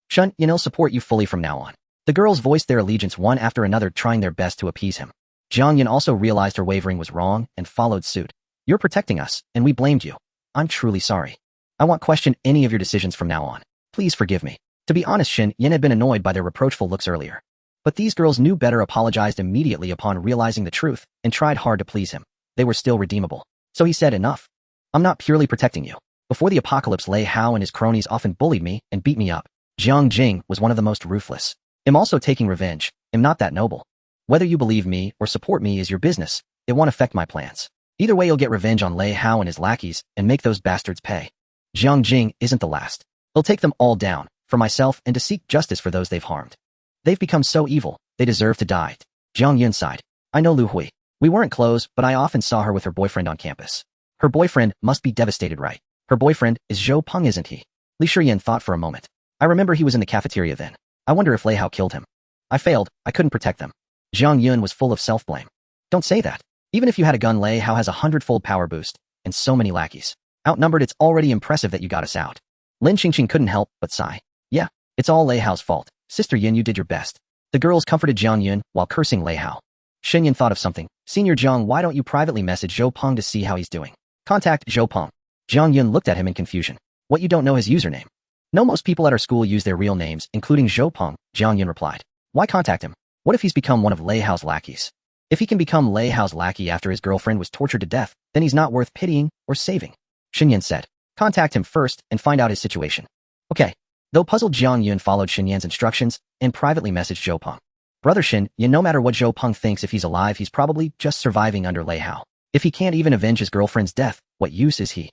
Shen Yan will support you fully from now on. The girls voiced their allegiance one after another, trying their best to appease him. Jiang Yan also realized her wavering was wrong and followed suit. You're protecting us, and we blamed you. I'm truly sorry. I won't question any of your decisions from now on. Please forgive me. To be honest, Shen Yan had been annoyed by their reproachful looks earlier. But these girls knew better, apologized immediately upon realizing the truth, and tried hard to please him. They were still redeemable. So he said, enough. I'm not purely protecting you. Before the apocalypse, Lei Hao and his cronies often bullied me and beat me up. Jiang Jing was one of the most ruthless. I'm also taking revenge. I'm not that noble. Whether you believe me or support me is your business. It won't affect my plans. Either way, you'll get revenge on Lei Hao and his lackeys and make those bastards pay. Jiang Jing isn't the last. He'll take them all down, for myself and to seek justice for those they've harmed. They've become so evil, they deserve to die. Jiang Yun sighed. I know Lu Hui. We weren't close, but I often saw her with her boyfriend on campus. Her boyfriend must be devastated, right? Her boyfriend is Zhou Peng, isn't he? Li Shiyan thought for a moment. I remember he was in the cafeteria then. I wonder if Lei Hao killed him. I failed. I couldn't protect them. Jiang Yun was full of self-blame. Don't say that. Even if you had a gun, Lei Hao has 100-fold power boost, and so many lackeys. Outnumbered, it's already impressive that you got us out. Lin Qingqing couldn't help but sigh. Yeah, it's all Lei Hao's fault. Sister Yin, you did your best. The girls comforted Jiang Yun while cursing Lei Hao. Shen Yan thought of something. Senior Jiang, why don't you privately message Zhou Peng to see how he's doing? Contact Zhou Peng. Jiang Yun looked at him in confusion. What, you don't know his username? No, most people at our school use their real names, including Zhou Peng, Jiang Yun replied. Why contact him? What if he's become one of Lei Hao's lackeys? If he can become Lei Hao's lackey after his girlfriend was tortured to death, then he's not worth pitying or saving. Shen Yan said. Contact him first and find out his situation. Okay. Though puzzled, Jiang Yun followed Shen Yan's instructions and privately messaged Zhou Peng. Brother Shen Yan, no matter what Zhou Peng thinks, if he's alive, he's probably just surviving under Lei Hao. If he can't even avenge his girlfriend's death, what use is he?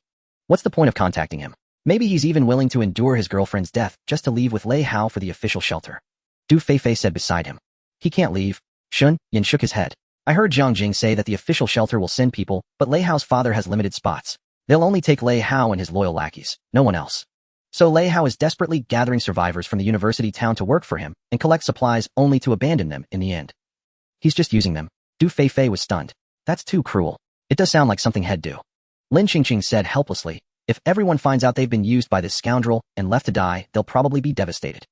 What's the point of contacting him? Maybe he's even willing to endure his girlfriend's death just to leave with Lei Hao for the official shelter. Du Feifei said beside him. He can't leave. Shen Yan shook his head. I heard Jiang Jing say that the official shelter will send people, but Lei Hao's father has limited spots. They'll only take Lei Hao and his loyal lackeys, no one else. So Lei Hao is desperately gathering survivors from the university town to work for him and collect supplies only to abandon them in the end. He's just using them. Du Feifei was stunned. That's too cruel. It does sound like something he'd do. Lin Qingqing said helplessly. If everyone finds out they've been used by this scoundrel and left to die, they'll probably be devastated.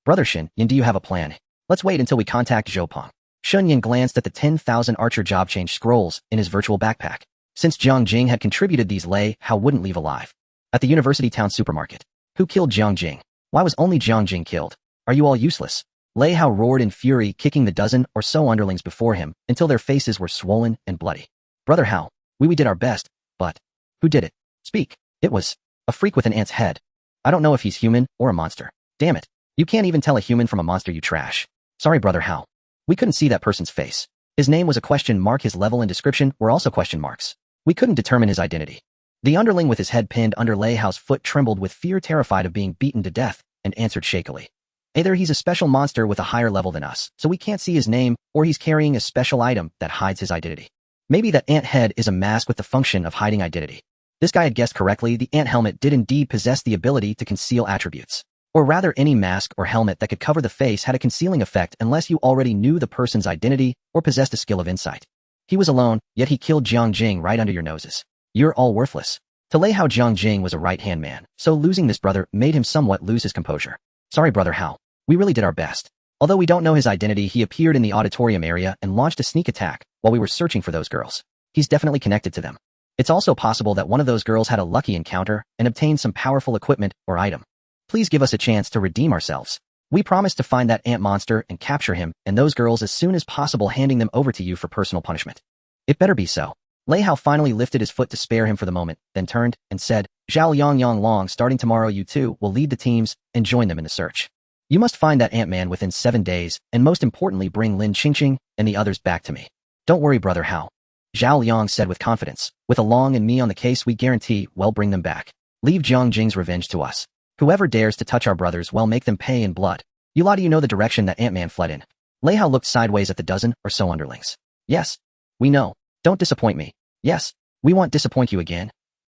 Brother Shen Yan, do you have a plan? Let's wait until we contact Zhou Peng. Shen Yan glanced at the 10,000 archer job change scrolls in his virtual backpack. Since Jiang Jing had contributed these, Lei Hao wouldn't leave alive. At the university town supermarket. Who killed Jiang Jing? Why was only Jiang Jing killed? Are you all useless? Lei Hao roared in fury, kicking the dozen or so underlings before him until their faces were swollen and bloody. Brother Hao, we did our best, but who did it? Speak. It was a freak with an ant's head. I don't know if he's human or a monster. Damn it. You can't even tell a human from a monster, you trash. Sorry, Brother Hao. We couldn't see that person's face. His name was a question mark, his level and description were also question marks. We couldn't determine his identity. The underling with his head pinned under Lei Hao's foot trembled with fear, terrified of being beaten to death, and answered shakily. Either he's a special monster with a higher level than us, so we can't see his name, or he's carrying a special item that hides his identity. Maybe that ant head is a mask with the function of hiding identity. This guy had guessed correctly. The ant helmet did indeed possess the ability to conceal attributes. Or rather, any mask or helmet that could cover the face had a concealing effect unless you already knew the person's identity or possessed a skill of insight. He was alone, yet he killed Jiang Jing right under your noses. You're all worthless. To Lei Hao, Jiang Jing was a right-hand man, so losing this brother made him somewhat lose his composure. Sorry, Brother Hao. We really did our best. Although we don't know his identity, he appeared in the auditorium area and launched a sneak attack while we were searching for those girls. He's definitely connected to them. It's also possible that one of those girls had a lucky encounter and obtained some powerful equipment or item. Please give us a chance to redeem ourselves. We promise to find that ant monster and capture him and those girls as soon as possible, handing them over to you for personal punishment. It better be so. Lei Hao finally lifted his foot to spare him for the moment, then turned and said, Zhao Yang Yang Long, starting tomorrow you two will lead the teams and join them in the search. You must find that ant-man within 7 days, and most importantly bring Lin Qingqing and the others back to me. Don't worry, Brother Hao. Zhao Liang said with confidence. With Along and me on the case, we guarantee we'll bring them back. Leave Jiang Jing's revenge to us. Whoever dares to touch our brothers, we'll make them pay in blood. You lot, do you know the direction that Ant-Man fled in? Lei Hao looked sideways at the dozen or so underlings. Yes. We know. Don't disappoint me. Yes. We won't disappoint you again.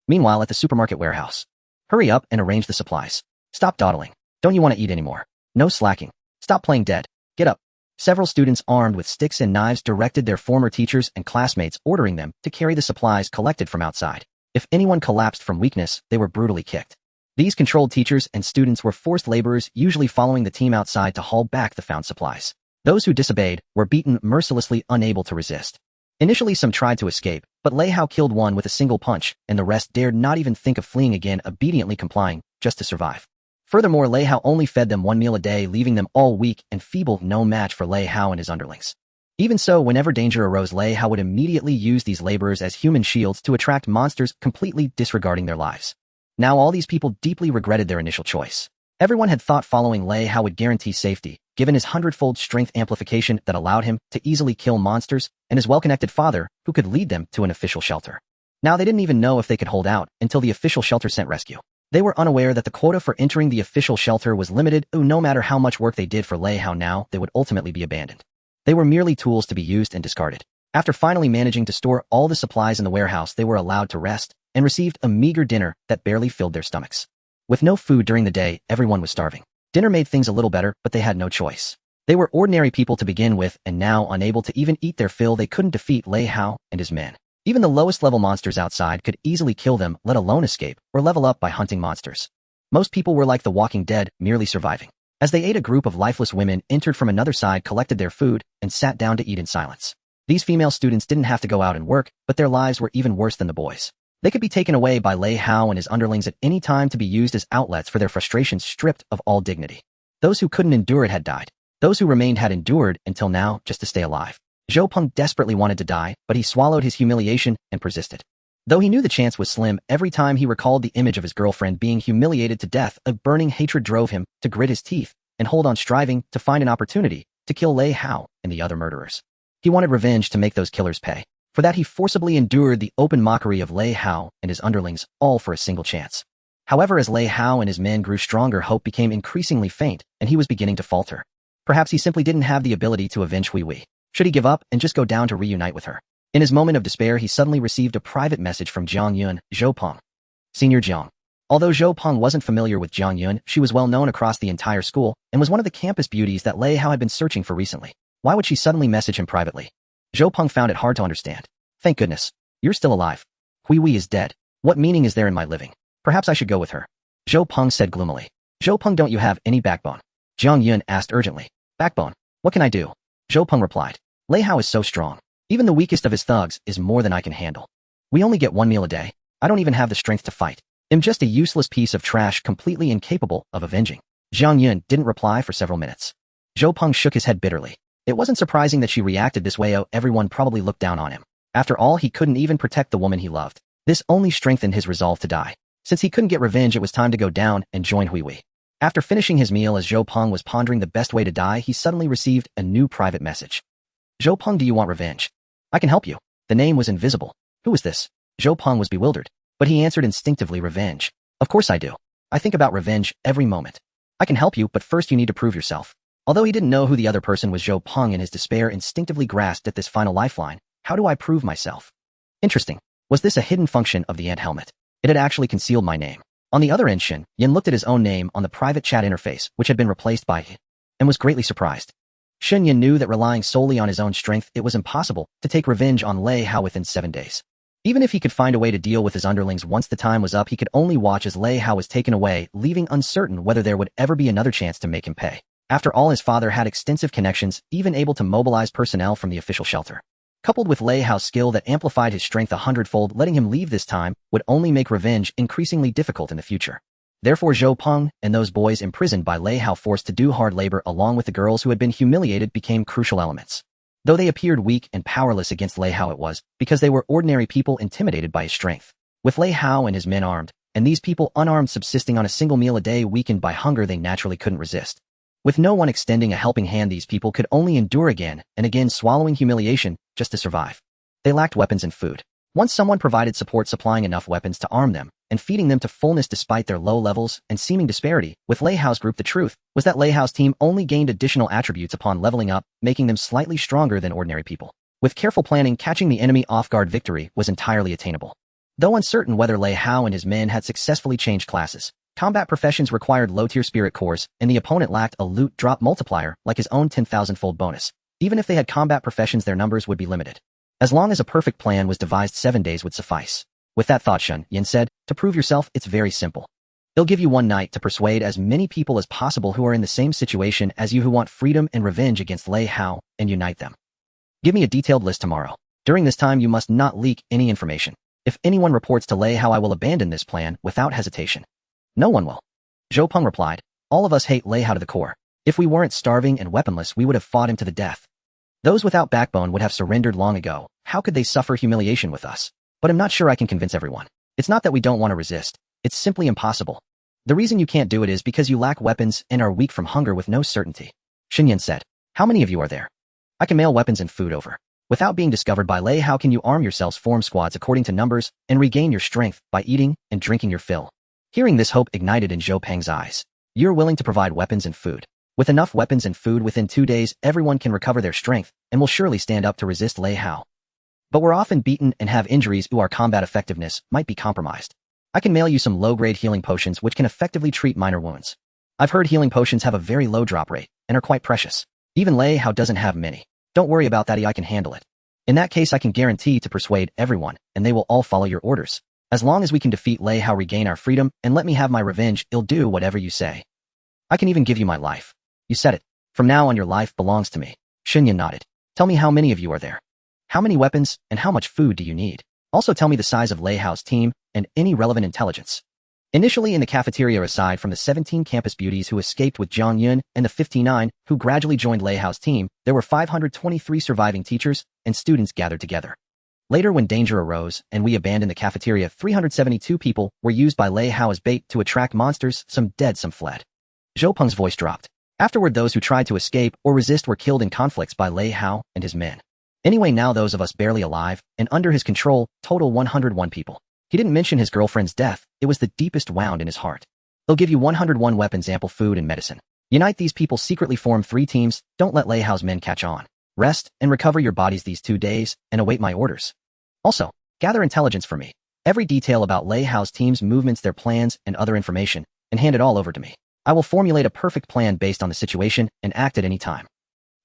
Meanwhile, at the supermarket warehouse. Hurry up and arrange the supplies. Stop dawdling. Don't you want to eat anymore? No slacking. Stop playing dead. Get up. Several students armed with sticks and knives directed their former teachers and classmates, ordering them to carry the supplies collected from outside. If anyone collapsed from weakness, they were brutally kicked. These controlled teachers and students were forced laborers, usually following the team outside to haul back the found supplies. Those who disobeyed were beaten mercilessly, unable to resist. Initially, some tried to escape, but Lei Hao killed one with a single punch, and the rest dared not even think of fleeing again, obediently complying, just to survive. Furthermore, Lei Hao only fed them one meal a day, leaving them all weak and feeble, no match for Lei Hao and his underlings. Even so, whenever danger arose, Lei Hao would immediately use these laborers as human shields to attract monsters, completely disregarding their lives. Now all these people deeply regretted their initial choice. Everyone had thought following Lei Hao would guarantee safety, given his 100-fold strength amplification that allowed him to easily kill monsters, and his well-connected father, who could lead them to an official shelter. Now they didn't even know if they could hold out until the official shelter sent rescue. They were unaware that the quota for entering the official shelter was limited, no matter how much work they did for Lei Hao now, they would ultimately be abandoned. They were merely tools to be used and discarded. After finally managing to store all the supplies in the warehouse, they were allowed to rest, and received a meager dinner that barely filled their stomachs. With no food during the day, everyone was starving. Dinner made things a little better, but they had no choice. They were ordinary people to begin with, and now unable to even eat their fill, they couldn't defeat Lei Hao and his men. Even the lowest level monsters outside could easily kill them, let alone escape, or level up by hunting monsters. Most people were like the Walking Dead, merely surviving. As they ate, a group of lifeless women entered from another side, collected their food, and sat down to eat in silence. These female students didn't have to go out and work, but their lives were even worse than the boys'. They could be taken away by Lei Hao and his underlings at any time to be used as outlets for their frustrations, stripped of all dignity. Those who couldn't endure it had died. Those who remained had endured until now, just to stay alive. Zhou Peng desperately wanted to die, but he swallowed his humiliation and persisted. Though he knew the chance was slim, every time he recalled the image of his girlfriend being humiliated to death, a burning hatred drove him to grit his teeth and hold on, striving to find an opportunity to kill Lei Hao and the other murderers. He wanted revenge to make those killers pay. For that, he forcibly endured the open mockery of Lei Hao and his underlings, all for a single chance. However, as Lei Hao and his men grew stronger, hope became increasingly faint, and he was beginning to falter. Perhaps he simply didn't have the ability to avenge Hui Wei. Should he give up and just go down to reunite with her? In his moment of despair, he suddenly received a private message from Jiang Yun, Zhou Peng. Senior Jiang. Although Zhou Peng wasn't familiar with Jiang Yun, she was well known across the entire school, and was one of the campus beauties that Lei Hao had been searching for recently. Why would she suddenly message him privately? Zhou Peng found it hard to understand. Thank goodness. You're still alive. Hui Wei is dead. What meaning is there in my living? Perhaps I should go with her. Zhou Peng said gloomily. Zhou Peng, don't you have any backbone? Jiang Yun asked urgently. Backbone? What can I do? Zhou Peng replied. Lei Hao is so strong. Even the weakest of his thugs is more than I can handle. We only get one meal a day. I don't even have the strength to fight. I'm just a useless piece of trash, completely incapable of avenging. Jiang Yun didn't reply for several minutes. Zhou Peng shook his head bitterly. It wasn't surprising that she reacted this way. Everyone probably looked down on him. After all, he couldn't even protect the woman he loved. This only strengthened his resolve to die. Since he couldn't get revenge, it was time to go down and join Hui Wei. After finishing his meal, as Zhou Peng was pondering the best way to die, he suddenly received a new private message. Zhou Peng, do you want revenge? I can help you. The name was invisible. Who is this? Zhou Peng was bewildered, but he answered instinctively, revenge. Of course I do. I think about revenge every moment. I can help you, but first you need to prove yourself. Although he didn't know who the other person was, Zhou Peng in his despair instinctively grasped at this final lifeline. How do I prove myself? Interesting. Was this a hidden function of the ant helmet? It had actually concealed my name. On the other end, Shen Yan looked at his own name on the private chat interface, which had been replaced by he, and was greatly surprised. Shen Yan knew that relying solely on his own strength, it was impossible to take revenge on Lei Hao within 7 days. Even if he could find a way to deal with his underlings once the time was up, he could only watch as Lei Hao was taken away, leaving uncertain whether there would ever be another chance to make him pay. After all, his father had extensive connections, even able to mobilize personnel from the official shelter. Coupled with Lei Hao's skill that amplified his strength 100-fold, letting him leave this time would only make revenge increasingly difficult in the future. Therefore, Zhou Peng and those boys imprisoned by Lei Hao, forced to do hard labor along with the girls who had been humiliated, became crucial elements. Though they appeared weak and powerless against Lei Hao, it was because they were ordinary people intimidated by his strength. With Lei Hao and his men armed, and these people unarmed, subsisting on a single meal a day, weakened by hunger, they naturally couldn't resist. With no one extending a helping hand, these people could only endure again and again, swallowing humiliation just to survive. They lacked weapons and food. Once someone provided support, supplying enough weapons to arm them and feeding them to fullness despite their low levels and seeming disparity. With Lei Hao's group, the truth was that Lei Hao's team only gained additional attributes upon leveling up, making them slightly stronger than ordinary people. With careful planning, catching the enemy off-guard victory was entirely attainable. Though uncertain whether Lei Hao and his men had successfully changed classes, combat professions required low-tier spirit cores, and the opponent lacked a loot drop multiplier like his own 10,000-fold bonus. Even if they had combat professions, their numbers would be limited. As long as a perfect plan was devised, 7 days would suffice. With that thought, Shen Yan said, to prove yourself, it's very simple. It'll give you 1 night to persuade as many people as possible who are in the same situation as you who want freedom and revenge against Lei Hao, and unite them. Give me a detailed list tomorrow. During this time, you must not leak any information. If anyone reports to Lei Hao, I will abandon this plan without hesitation. No one will. Zhou Peng replied, all of us hate Lei Hao to the core. If we weren't starving and weaponless, we would have fought him to the death. Those without backbone would have surrendered long ago. How could they suffer humiliation with us? But I'm not sure I can convince everyone. It's not that we don't want to resist. It's simply impossible. The reason you can't do it is because you lack weapons and are weak from hunger with no certainty. Shen Yan said, how many of you are there? I can mail weapons and food over. Without being discovered by Lei Hao, can you arm yourselves, form squads according to numbers, and regain your strength by eating and drinking your fill? Hearing this, hope ignited in Zhou Peng's eyes. You're willing to provide weapons and food. With enough weapons and food, within 2 days, everyone can recover their strength and will surely stand up to resist Lei Hao. But we're often beaten and have injuries, our combat effectiveness might be compromised. I can mail you some low-grade healing potions which can effectively treat minor wounds. I've heard healing potions have a very low drop rate and are quite precious. Even Lei Hao doesn't have many. Don't worry about that, I can handle it. In that case, I can guarantee to persuade everyone, and they will all follow your orders. As long as we can defeat Lei Hao, regain our freedom, and let me have my revenge, I'll do whatever you say. I can even give you my life. You said it. From now on, your life belongs to me. Shen Yan nodded. Tell me how many of you are there. How many weapons and how much food do you need? Also tell me the size of Lei Hao's team and any relevant intelligence. Initially in the cafeteria, aside from the 17 campus beauties who escaped with Zhang Yun and the 59 who gradually joined Lei Hao's team, there were 523 surviving teachers and students gathered together. Later, when danger arose and we abandoned the cafeteria, 372 people were used by Lei Hao as bait to attract monsters, some dead, some fled. Zhou Peng's voice dropped. Afterward, those who tried to escape or resist were killed in conflicts by Lei Hao and his men. Anyway, now those of us barely alive and under his control total 101 people. He didn't mention his girlfriend's death. It was the deepest wound in his heart. He'll give you 101 weapons, ample food, and medicine. Unite these people, secretly form 3 teams. Don't let Lei Hao's men catch on. Rest and recover your bodies these 2 days and await my orders. Also, gather intelligence for me. Every detail about Lei Hao's team's movements, their plans, and other information, and hand it all over to me. I will formulate a perfect plan based on the situation and act at any time.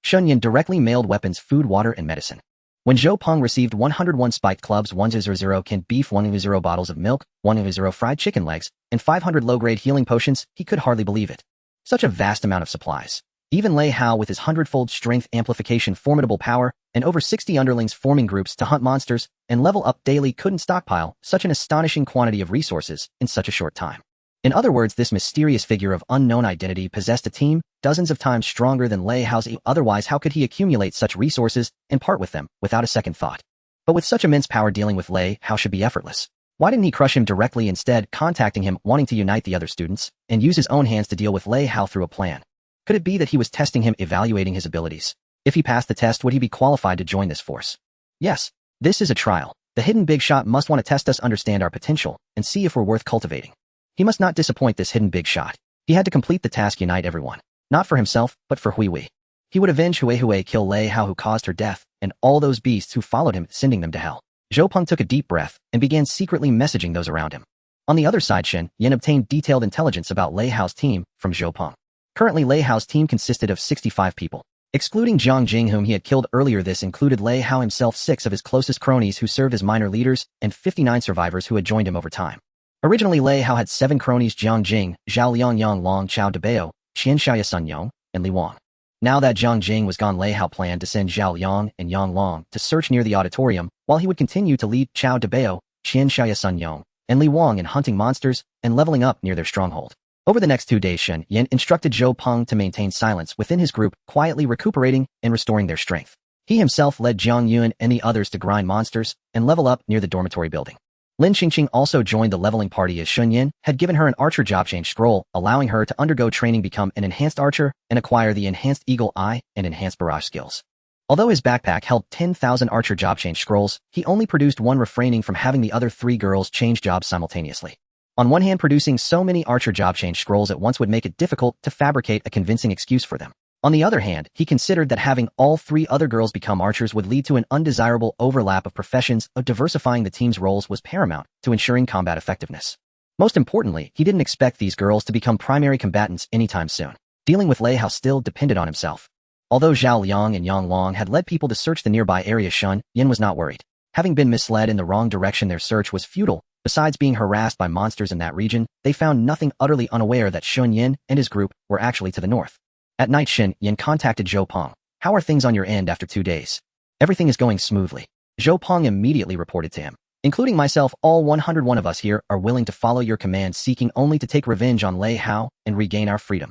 Shen Yan directly mailed weapons, food, water, and medicine. When Zhou Peng received 101 spiked clubs, 100 canned beef, 100 bottles of milk, 100 fried chicken legs, and 500 low-grade healing potions, he could hardly believe it. Such a vast amount of supplies. Even Lei Hao, with his 100-fold strength amplification, formidable power, and over 60 underlings forming groups to hunt monsters and level up daily, couldn't stockpile such an astonishing quantity of resources in such a short time. In other words, this mysterious figure of unknown identity possessed a team dozens of times stronger than Lei Hao's. Otherwise, how could he accumulate such resources and part with them without a second thought? But with such immense power, dealing with Lei Hao should be effortless. Why didn't he crush him directly, instead contacting him, wanting to unite the other students, and use his own hands to deal with Lei Hao through a plan? Could it be that he was testing him, evaluating his abilities? If he passed the test, would he be qualified to join this force? Yes, this is a trial. The hidden big shot must want to test us, understand our potential, and see if we're worth cultivating. He must not disappoint this hidden big shot. He had to complete the task, unite everyone. Not for himself, but for Hui. He would avenge Hui, kill Lei Hao who caused her death, and all those beasts who followed him, sending them to hell. Zhou Peng took a deep breath and began secretly messaging those around him. On the other side, Shen Yan obtained detailed intelligence about Lei Hao's team from Zhou Peng. Currently, Lei Hao's team consisted of 65 people. Excluding Jiang Jing, whom he had killed earlier, this included Lei Hao himself, 6 of his closest cronies who served as minor leaders, and 59 survivors who had joined him over time. Originally, Lei Hao had 7 cronies: Jiang Jing, Zhao Liang, Yang Long, Chao Debao, Qian Xiaoya, Sun Yong, and Li Wang. Now that Jiang Jing was gone, Lei Hao planned to send Zhao Liang and Yang Long to search near the auditorium, while he would continue to lead Chao Debao, Qian Xiaoya, Sun Yong, and Li Wang in hunting monsters and leveling up near their stronghold. Over the next 2 days, Shen Yan instructed Zhou Peng to maintain silence within his group, quietly recuperating and restoring their strength. He himself led Jiang Yun and the others to grind monsters and level up near the dormitory building. Lin Qingqing also joined the leveling party, as Shen Yan had given her an archer job change scroll, allowing her to undergo training, become an enhanced archer, and acquire the enhanced eagle eye and enhanced barrage skills. Although his backpack held 10,000 archer job change scrolls, he only produced 1, refraining from having the other 3 girls change jobs simultaneously. On one hand, producing so many archer job change scrolls at once would make it difficult to fabricate a convincing excuse for them. On the other hand, he considered that having all 3 other girls become archers would lead to an undesirable overlap of professions. Diversifying the team's roles was paramount to ensuring combat effectiveness. Most importantly, he didn't expect these girls to become primary combatants anytime soon. Dealing with Lei Hao still depended on himself. Although Zhao Liang and Yang Long had led people to search the nearby area, Shen Yan was not worried. Having been misled in the wrong direction, their search was futile. Besides being harassed by monsters in that region, they found nothing, utterly unaware that Shen Yan and his group were actually to the north. At night, Shen Yan contacted Zhou Peng. How are things on your end after 2 days? Everything is going smoothly. Zhou Peng immediately reported to him. Including myself, all 101 of us here are willing to follow your command, seeking only to take revenge on Lei Hao and regain our freedom.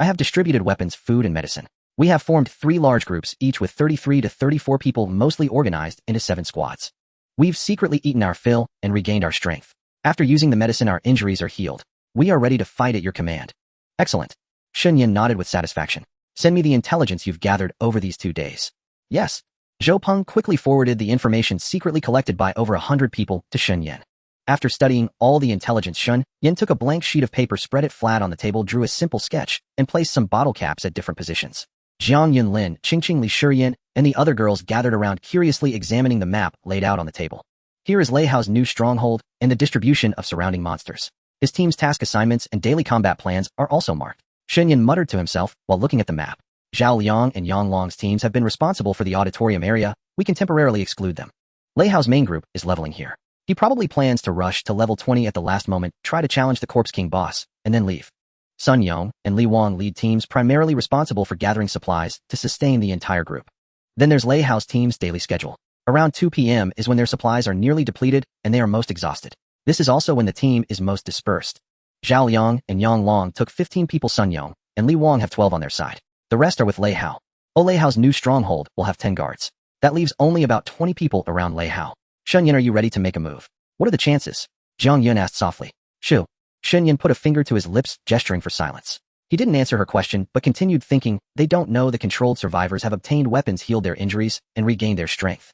I have distributed weapons, food, and medicine. We have formed 3 large groups, each with 33 to 34 people, mostly organized into 7 squads. We've secretly eaten our fill and regained our strength. After using the medicine, our injuries are healed. We are ready to fight at your command. Excellent. Shen Yan nodded with satisfaction. Send me the intelligence you've gathered over these 2 days. Yes. Zhou Peng quickly forwarded the information secretly collected by over 100 people to Shen Yan. After studying all the intelligence, Shen Yan took a blank sheet of paper, spread it flat on the table, drew a simple sketch, and placed some bottle caps at different positions. Jiang Yunlin, Qingqing Li Shiyan, and the other girls gathered around, curiously examining the map laid out on the table. Here is Lei Hao's new stronghold and the distribution of surrounding monsters. His team's task assignments and daily combat plans are also marked. Shen Yan muttered to himself while looking at the map. Zhao Liang and Yang Long's teams have been responsible for the auditorium area. We can temporarily exclude them. Lei Hao's main group is leveling here. He probably plans to rush to level 20 at the last moment, try to challenge the Corpse King boss, and then leave. Sun Yong and Li Wang lead teams primarily responsible for gathering supplies to sustain the entire group. Then there's Lei Hao's team's daily schedule. Around 2 p.m. is when their supplies are nearly depleted and they are most exhausted. This is also when the team is most dispersed. Zhao Liang and Yang Long took 15 people. Sun Yong and Li Wang have 12 on their side. The rest are with Lei Hao. Lei Hao's new stronghold will have 10 guards. That leaves only about 20 people around Lei Hao. Shen Yan, are you ready to make a move? What are the chances? Jiang Yun asked softly. Shoo. Shen Yan put a finger to his lips, gesturing for silence. He didn't answer her question, but continued thinking. They don't know the controlled survivors have obtained weapons, healed their injuries, and regained their strength.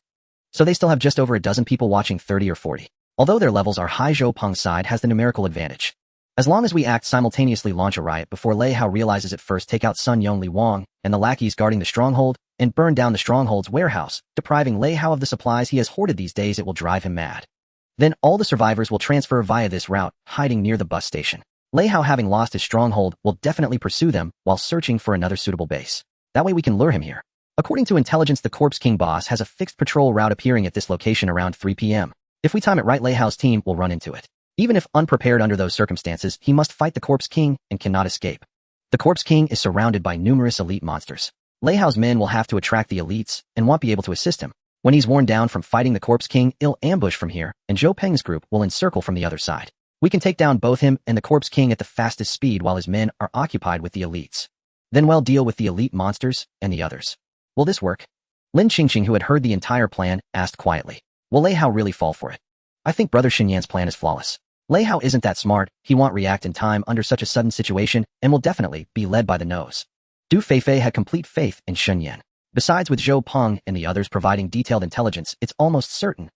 So they still have just over a dozen people watching, 30 or 40. Although their levels are high, Zhou Peng's side has the numerical advantage. As long as we act simultaneously, launch a riot before Lei Hao realizes it first, take out Sun Yong, Li Wang, and the lackeys guarding the stronghold, and burn down the stronghold's warehouse, depriving Lei Hao of the supplies he has hoarded these days, it will drive him mad. Then all the survivors will transfer via this route, hiding near the bus station. Lei Hao, having lost his stronghold, will definitely pursue them while searching for another suitable base. That way we can lure him here. According to intelligence, the Corpse King boss has a fixed patrol route appearing at this location around 3 p.m. If we time it right, Lei Hao's team will run into it. Even if unprepared under those circumstances, he must fight the Corpse King and cannot escape. The Corpse King is surrounded by numerous elite monsters. Lei Hao's men will have to attract the elites and won't be able to assist him. When he's worn down from fighting the Corpse King, he'll ambush from here, and Zhou Peng's group will encircle from the other side. We can take down both him and the Corpse King at the fastest speed while his men are occupied with the elites. Then we'll deal with the elite monsters and the others. Will this work? Lin Qingqing, who had heard the entire plan, asked quietly. Will Lei Hao really fall for it? I think Brother Shen Yan's plan is flawless. Lei Hao isn't that smart, he won't react in time under such a sudden situation, and will definitely be led by the nose. Du Feifei had complete faith in Shen Yan. Besides, with Zhou Peng and the others providing detailed intelligence, it's almost certain.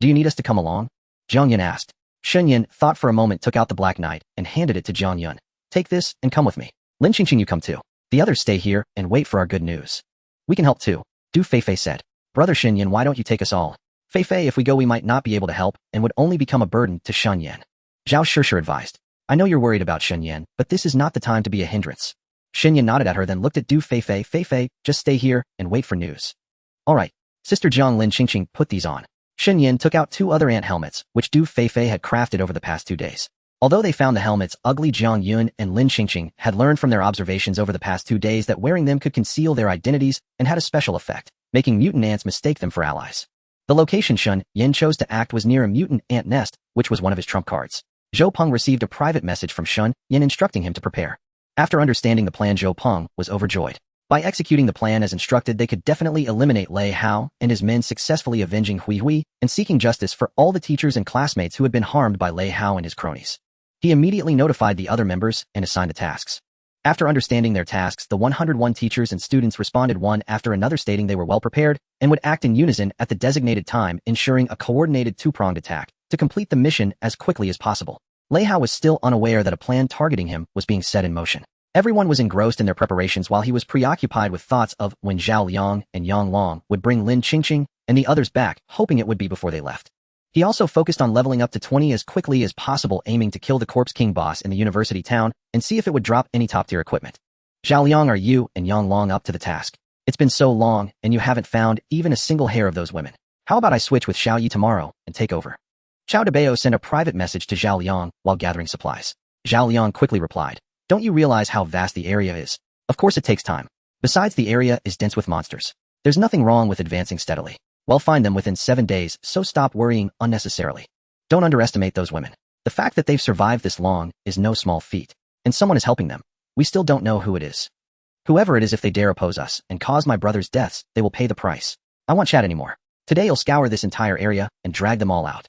Do you need us to come along? Jiang Yun asked. Shen Yan thought for a moment, took out the Black Knight, and handed it to Jiang Yun. Take this, and come with me. Lin Qingqing, you come too. The others stay here, and wait for our good news. We can help too, Du Feifei said. Brother Shen Yan, why don't you take us all? Feifei, if we go we might not be able to help, and would only become a burden to Shen Yan. Zhao Shishir advised. I know you're worried about Shen Yan, but this is not the time to be a hindrance. Shen Yan nodded at her, then looked at Du Feifei. Feifei, just stay here and wait for news. All right. Sister Jiang. Lin Qingqing put these on. Shen Yan took out 2 other ant helmets, which Du Feifei had crafted over the past 2 days. Although they found the helmets ugly, Jiang Yun and Lin Qingqing had learned from their observations over the past 2 days that wearing them could conceal their identities and had a special effect, making mutant ants mistake them for allies. The location Shen Yan chose to act was near a mutant ant nest, which was one of his trump cards. Zhou Peng received a private message from Shen Yan instructing him to prepare. After understanding the plan, Zhou Peng was overjoyed. By executing the plan as instructed, they could definitely eliminate Lei Hao and his men, successfully avenging Hui Hui and seeking justice for all the teachers and classmates who had been harmed by Lei Hao and his cronies. He immediately notified the other members and assigned the tasks. After understanding their tasks, the 101 teachers and students responded one after another, stating they were well prepared and would act in unison at the designated time, ensuring a coordinated 2-pronged attack to complete the mission as quickly as possible. Lei Hao was still unaware that a plan targeting him was being set in motion. Everyone was engrossed in their preparations while he was preoccupied with thoughts of when Zhao Liang and Yang Long would bring Lin Qingqing and the others back, hoping it would be before they left. He also focused on leveling up to 20 as quickly as possible, aiming to kill the Corpse King boss in the university town and see if it would drop any top-tier equipment. Zhao Liang, are you and Yang Long up to the task? It's been so long, and you haven't found even a single hair of those women. How about I switch with Xiao Yi tomorrow and take over? Xiao Debao sent a private message to Zhao Liang while gathering supplies. Zhao Liang quickly replied, "Don't you realize how vast the area is? Of course it takes time. Besides, the area is dense with monsters. There's nothing wrong with advancing steadily. We'll find them within 7 days, so stop worrying unnecessarily. Don't underestimate those women. The fact that they've survived this long is no small feat, and someone is helping them. We still don't know who it is. Whoever it is, if they dare oppose us and cause my brother's deaths, they will pay the price. I won't chat anymore. Today you'll scour this entire area and drag them all out."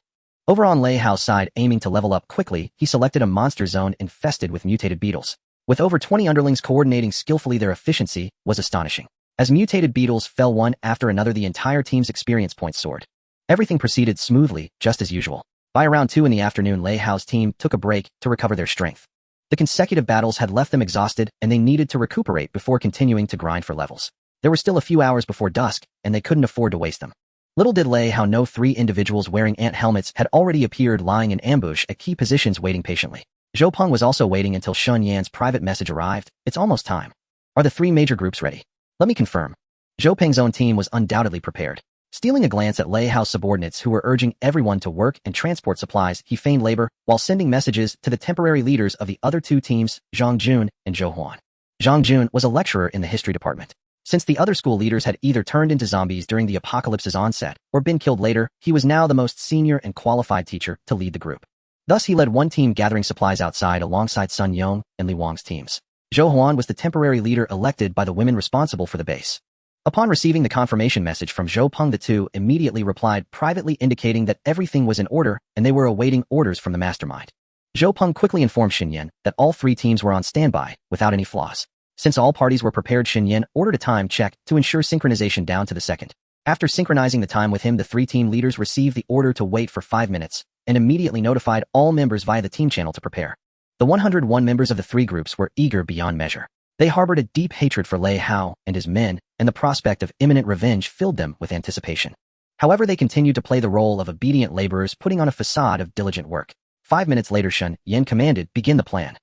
Over on Lei Hao's side, aiming to level up quickly, he selected a monster zone infested with mutated beetles. With over 20 underlings coordinating skillfully, their efficiency was astonishing. As mutated beetles fell one after another, the entire team's experience points soared. Everything proceeded smoothly, just as usual. By around 2 in the afternoon, Lei Hao's team took a break to recover their strength. The consecutive battles had left them exhausted, and they needed to recuperate before continuing to grind for levels. There were still a few hours before dusk, and they couldn't afford to waste them. Little did Lei Hao know 3 individuals wearing ant helmets had already appeared, lying in ambush at key positions, waiting patiently. Zhou Peng was also waiting until Shen Yan's private message arrived. "It's almost time. Are the 3 major groups ready? Let me confirm." Zhou Peng's own team was undoubtedly prepared. Stealing a glance at Lei Hao's subordinates who were urging everyone to work and transport supplies, he feigned labor while sending messages to the temporary leaders of the other 2 teams, Zhang Jun and Zhou Huan. Zhang Jun was a lecturer in the history department. Since the other school leaders had either turned into zombies during the apocalypse's onset or been killed later, he was now the most senior and qualified teacher to lead the group. Thus, he led one team gathering supplies outside alongside Sun Yong and Li Wang's teams. Zhou Huan was the temporary leader elected by the women responsible for the base. Upon receiving the confirmation message from Zhou Peng, the 2 immediately replied privately, indicating that everything was in order and they were awaiting orders from the mastermind. Zhou Peng quickly informed Shen Yan that all 3 teams were on standby, without any flaws. Since all parties were prepared, Shen Yan ordered a time check to ensure synchronization down to the second. After synchronizing the time with him, the 3 team leaders received the order to wait for 5 minutes and immediately notified all members via the team channel to prepare. The 101 members of the 3 groups were eager beyond measure. They harbored a deep hatred for Lei Hao and his men, and the prospect of imminent revenge filled them with anticipation. However, they continued to play the role of obedient laborers, putting on a facade of diligent work. 5 minutes later, Shen Yan commanded, "Begin the plan."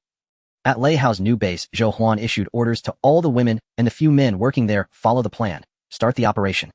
At Lei Hao's new base, Zhou Huan issued orders to all the women and the few men working there, "Follow the plan. Start the operation."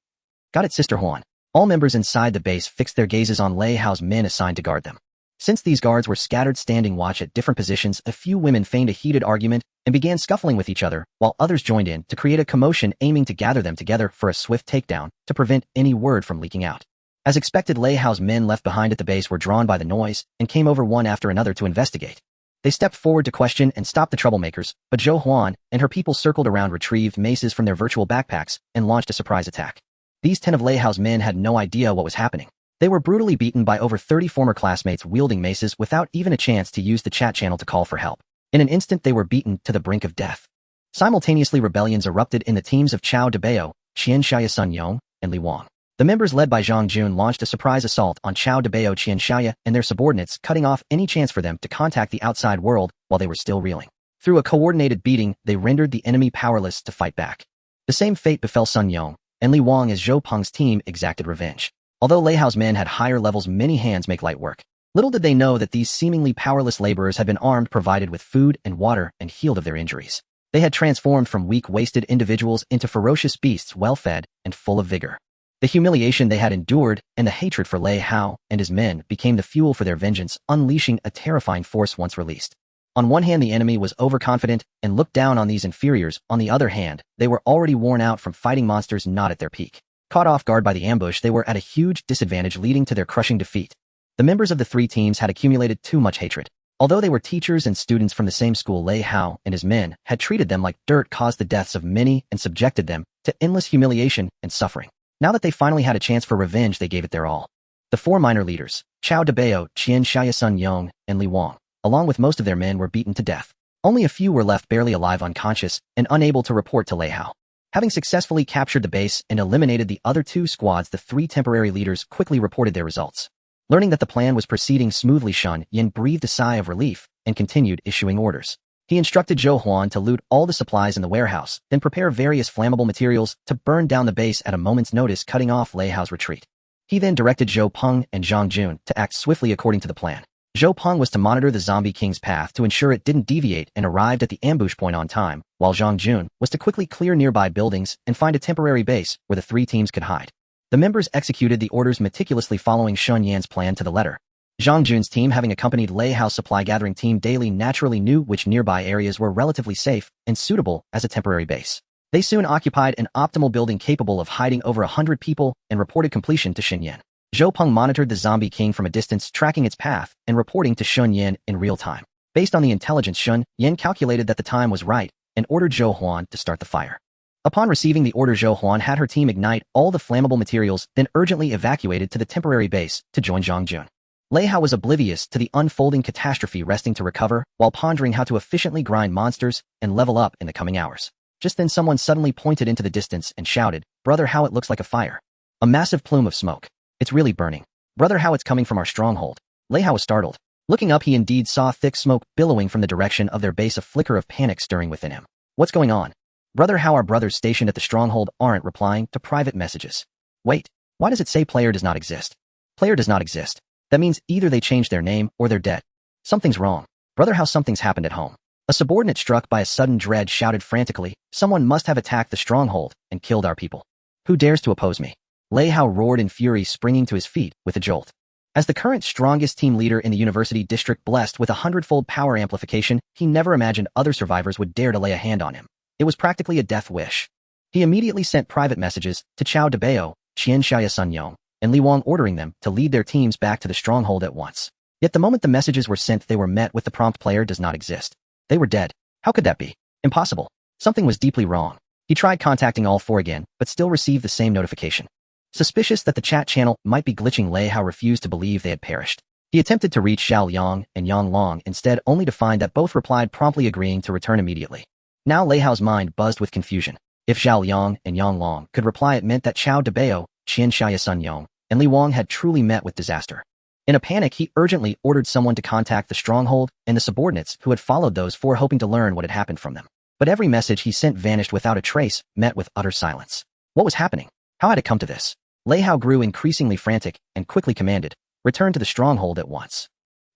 "Got it, Sister Huan." All members inside the base fixed their gazes on Lei Hao's men assigned to guard them. Since these guards were scattered standing watch at different positions, a few women feigned a heated argument and began scuffling with each other, while others joined in to create a commotion, aiming to gather them together for a swift takedown to prevent any word from leaking out. As expected, Lei Hao's men left behind at the base were drawn by the noise and came over one after another to investigate. They stepped forward to question and stop the troublemakers, but Zhou Huan and her people circled around, retrieved maces from their virtual backpacks, and launched a surprise attack. These 10 of Lei Hao's men had no idea what was happening. They were brutally beaten by over 30 former classmates wielding maces without even a chance to use the chat channel to call for help. In an instant, they were beaten to the brink of death. Simultaneously, rebellions erupted in the teams of Chao Debao, Qianxia Sun Yong, and Li Wang. The members led by Zhang Jun launched a surprise assault on Chao Debao, Qianxia, and their subordinates, cutting off any chance for them to contact the outside world while they were still reeling. Through a coordinated beating, they rendered the enemy powerless to fight back. The same fate befell Sun Yong and Li Wang as Zhou Peng's team exacted revenge. Although Lei Hao's men had higher levels, many hands make light work. Little did they know that these seemingly powerless laborers had been armed, provided with food and water, and healed of their injuries. They had transformed from weak, wasted individuals into ferocious beasts, well-fed and full of vigor. The humiliation they had endured and the hatred for Lei Hao and his men became the fuel for their vengeance, unleashing a terrifying force once released. On one hand, the enemy was overconfident and looked down on these inferiors. On the other hand, they were already worn out from fighting monsters not at their peak. Caught off guard by the ambush, they were at a huge disadvantage, leading to their crushing defeat. The members of the 3 teams had accumulated too much hatred. Although they were teachers and students from the same school, Lei Hao and his men had treated them like dirt, caused the deaths of many, and subjected them to endless humiliation and suffering. Now that they finally had a chance for revenge, they gave it their all. The 4 minor leaders, Chao Debao, Qianxia Sun Yong, and Li Wang, along with most of their men, were beaten to death. Only a few were left barely alive, unconscious, and unable to report to Lei Hao. Having successfully captured the base and eliminated the other 2 squads, the 3 temporary leaders quickly reported their results. Learning that the plan was proceeding smoothly, Shen Yan breathed a sigh of relief and continued issuing orders. He instructed Zhou Huan to loot all the supplies in the warehouse, then prepare various flammable materials to burn down the base at a moment's notice, cutting off Lei Hao's retreat. He then directed Zhou Peng and Zhang Jun to act swiftly according to the plan. Zhou Peng was to monitor the zombie king's path to ensure it didn't deviate and arrived at the ambush point on time, while Zhang Jun was to quickly clear nearby buildings and find a temporary base where the three teams could hide. The members executed the orders meticulously, following Shen Yan's plan to the letter. Zhang Jun's team, having accompanied Lei Hao's supply-gathering team daily, naturally knew which nearby areas were relatively safe and suitable as a temporary base. They soon occupied an optimal building capable of hiding over 100 people and reported completion to Shen Yan. Zhou Peng monitored the zombie king from a distance, tracking its path and reporting to Shen Yan in real time. Based on the intelligence, Shen Yan calculated that the time was right and ordered Zhou Huan to start the fire. Upon receiving the order, Zhou Huan had her team ignite all the flammable materials, then urgently evacuated to the temporary base to join Zhang Jun. Lei Hao was oblivious to the unfolding catastrophe, resting to recover while pondering how to efficiently grind monsters and level up in the coming hours. Just then someone suddenly pointed into the distance and shouted, "Brother Hao, it looks like a fire. A massive plume of smoke. It's really burning. Brother Hao, it's coming from our stronghold." Lei Hao was startled. Looking up, he indeed saw thick smoke billowing from the direction of their base, a flicker of panic stirring within him. "What's going on? Brother Hao, our brothers stationed at the stronghold aren't replying to private messages." "Wait, why does it say player does not exist?" "Player does not exist. That means either they changed their name or they're dead. Something's wrong. Brother Hao, something's happened at home." A subordinate, struck by a sudden dread, shouted frantically, "Someone must have attacked the stronghold and killed our people. Who dares to oppose me?" Lei Hao roared in fury, springing to his feet with a jolt. As the current strongest team leader in the university district, blessed with 100-fold power amplification, he never imagined other survivors would dare to lay a hand on him. It was practically a death wish. He immediately sent private messages to Chao Debao, Qian Xiaya Sun Yong, and Li Wang, ordering them to lead their teams back to the stronghold at once. Yet the moment the messages were sent, they were met with the prompt, "Player does not exist." They were dead. How could that be? Impossible. Something was deeply wrong. He tried contacting all four again, but still received the same notification. Suspicious that the chat channel might be glitching, Lei Hao refused to believe they had perished. He attempted to reach Xiao Yang and Yang Long instead, only to find that both replied, promptly agreeing to return immediately. Now Lei Hao's mind buzzed with confusion. If Xiao Yang and Yang Long could reply, it meant that Chao Debao, Qian Xiaya Sun Yong, and Li Wang had truly met with disaster. In a panic, he urgently ordered someone to contact the stronghold and the subordinates who had followed those four, hoping to learn what had happened from them. But every message he sent vanished without a trace, met with utter silence. What was happening? How had it come to this? Lei Hao grew increasingly frantic and quickly commanded, "Return to the stronghold at once."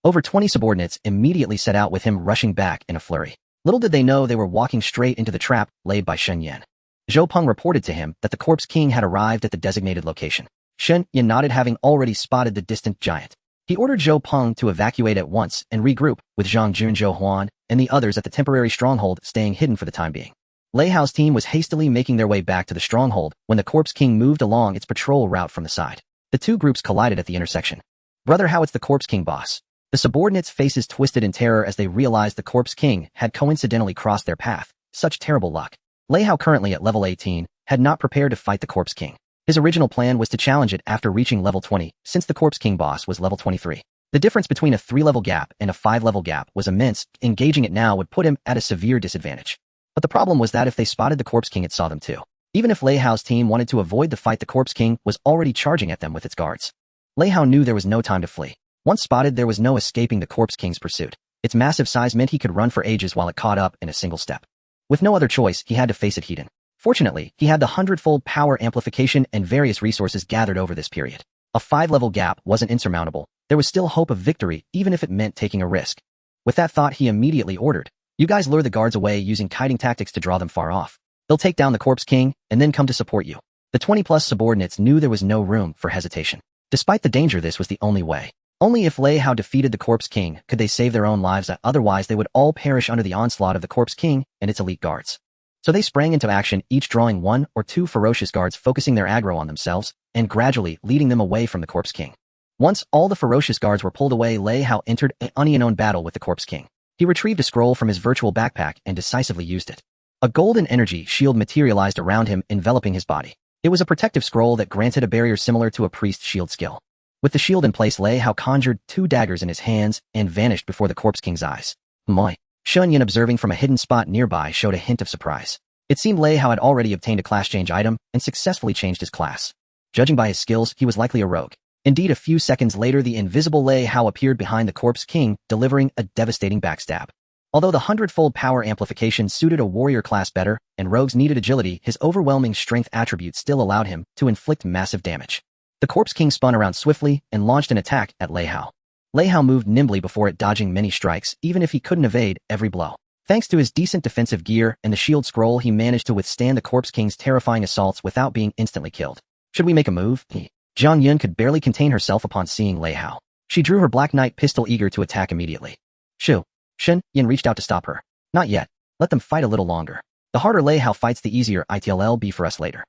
Over 20 subordinates immediately set out, with him rushing back in a flurry. Little did they know they were walking straight into the trap laid by Shen Yan. Zhou Peng reported to him that the corpse king had arrived at the designated location. Shen Yan nodded, having already spotted the distant giant. He ordered Zhou Peng to evacuate at once and regroup, with Zhang Jun, Zhou Huan, and the others at the temporary stronghold, staying hidden for the time being. Lei Hao's team was hastily making their way back to the stronghold when the corpse king moved along its patrol route from the side. The two groups collided at the intersection. "Brother Hao, it's the corpse king, boss." The subordinates' faces twisted in terror as they realized the corpse king had coincidentally crossed their path. Such terrible luck. Lei Hao, currently at level 18, had not prepared to fight the corpse king. His original plan was to challenge it after reaching level 20, since the corpse king boss was level 23. The difference between a 3-level gap and a 5-level gap was immense. Engaging it now would put him at a severe disadvantage. But the problem was that if they spotted the corpse king, it saw them too. Even if Lei Hao's team wanted to avoid the fight, the corpse king was already charging at them with its guards. Lei Hao knew there was no time to flee. Once spotted, there was no escaping the corpse king's pursuit. Its massive size meant he could run for ages while it caught up in a single step. With no other choice, he had to face it head-on. Fortunately, he had the 100-fold power amplification and various resources gathered over this period. A 5-level gap wasn't insurmountable. There was still hope of victory, even if it meant taking a risk. With that thought, he immediately ordered, "You guys lure the guards away using kiting tactics to draw them far off. They'll take down the corpse king and then come to support you." The 20-plus subordinates knew there was no room for hesitation. Despite the danger, this was the only way. Only if Lei Hao defeated the corpse king could they save their own lives, otherwise they would all perish under the onslaught of the corpse king and its elite guards. So they sprang into action, each drawing 1 or 2 ferocious guards, focusing their aggro on themselves and gradually leading them away from the corpse king. Once all the ferocious guards were pulled away, Lei Hao entered an unknown battle with the corpse king. He retrieved a scroll from his virtual backpack and decisively used it. A golden energy shield materialized around him, enveloping his body. It was a protective scroll that granted a barrier similar to a priest's shield skill. With the shield in place, Lei Hao conjured 2 daggers in his hands and vanished before the corpse king's eyes. Moi. Shen Yan, observing from a hidden spot nearby, showed a hint of surprise. It seemed Lei Hao had already obtained a class change item and successfully changed his class. Judging by his skills, he was likely a rogue. Indeed, a few seconds later, the invisible Lei Hao appeared behind the corpse king, delivering a devastating backstab. Although the hundredfold power amplification suited a warrior class better, and rogues needed agility, his overwhelming strength attribute still allowed him to inflict massive damage. The Corpse King spun around swiftly and launched an attack at Lei Hao. Lei Hao moved nimbly before it, dodging many strikes, even if he couldn't evade every blow. Thanks to his decent defensive gear and the shield scroll, he managed to withstand the Corpse King's terrifying assaults without being instantly killed. Should we make a move? Jiang Yun could barely contain herself upon seeing Lei Hao. She drew her Black Knight pistol, eager to attack immediately. Shoo! Shen Yan reached out to stop her. Not yet. Let them fight a little longer. The harder Lei Hao fights, the easier it'll be for us later.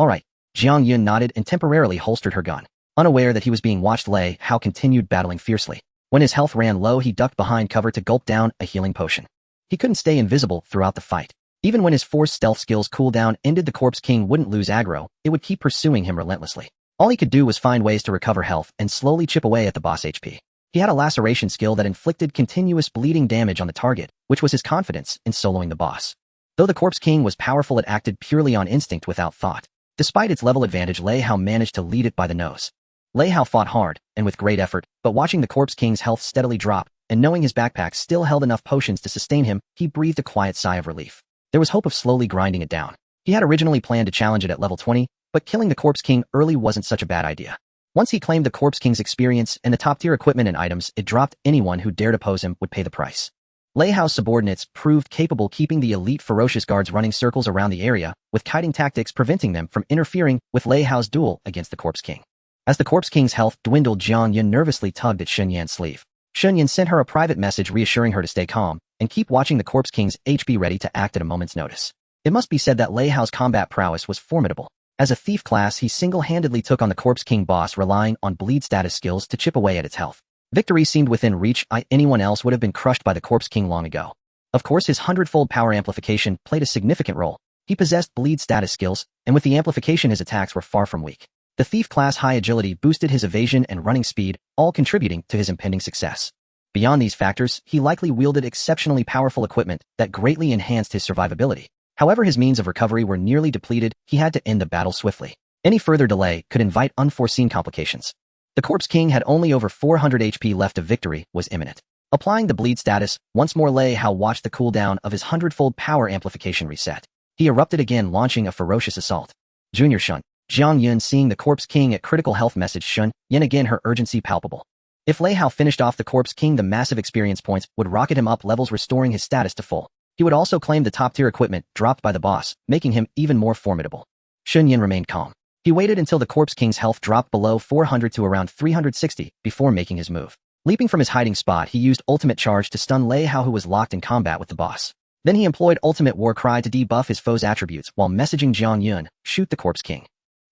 Alright. Jiang Yun nodded and temporarily holstered her gun. Unaware that he was being watched, Lei Hao continued battling fiercely. When his health ran low, he ducked behind cover to gulp down a healing potion. He couldn't stay invisible throughout the fight. Even when his forced stealth skills cooldown ended, the Corpse King wouldn't lose aggro. It would keep pursuing him relentlessly. All he could do was find ways to recover health and slowly chip away at the boss HP. He had a laceration skill that inflicted continuous bleeding damage on the target, which was his confidence in soloing the boss. Though the Corpse King was powerful, it acted purely on instinct without thought. Despite its level advantage, Lei Hao managed to lead it by the nose. Lei Hao fought hard, and with great effort, but watching the Corpse King's health steadily drop, and knowing his backpack still held enough potions to sustain him, he breathed a quiet sigh of relief. There was hope of slowly grinding it down. He had originally planned to challenge it at level 20, but killing the Corpse King early wasn't such a bad idea. Once he claimed the Corpse King's experience and the top-tier equipment and items it dropped, anyone who dared oppose him would pay the price. Lei Hao's subordinates proved capable, keeping the elite ferocious guards running circles around the area, with kiting tactics preventing them from interfering with Lei Hao's duel against the Corpse King. As the Corpse King's health dwindled, Jiang Yun nervously tugged at Shen Yan's sleeve. Shen Yan sent her a private message reassuring her to stay calm and keep watching the Corpse King's HP, ready to act at a moment's notice. It must be said that Lei Hao's combat prowess was formidable. As a thief class, he single-handedly took on the Corpse King boss, relying on Bullied status skills to chip away at its health. Victory seemed within reach. Anyone else would have been crushed by the Corpse King long ago. Of course, his hundredfold power amplification played a significant role. He possessed Bullied status skills, and with the amplification his attacks were far from weak. The thief class high agility boosted his evasion and running speed, all contributing to his impending success. Beyond these factors, he likely wielded exceptionally powerful equipment that greatly enhanced his survivability. However, his means of recovery were nearly depleted. He had to end the battle swiftly. Any further delay could invite unforeseen complications. The Corpse King had only over 400 HP left. Of victory was imminent. Applying the bleed status, once more Lei Hao watched the cooldown of his hundredfold power amplification reset. He erupted again, launching a ferocious assault. Junior Shun. Jiang Yun, seeing the Corpse King at critical health, messaged Shen Yan, again her urgency palpable. If Lei Hao finished off the Corpse King, the massive experience points would rocket him up levels, restoring his status to full. He would also claim the top-tier equipment dropped by the boss, making him even more formidable. Shen Yan remained calm. He waited until the Corpse King's health dropped below 400 to around 360 before making his move. Leaping from his hiding spot, he used ultimate charge to stun Lei Hao, who was locked in combat with the boss. Then he employed ultimate war cry to debuff his foe's attributes while messaging Jiang Yun, shoot the Corpse King.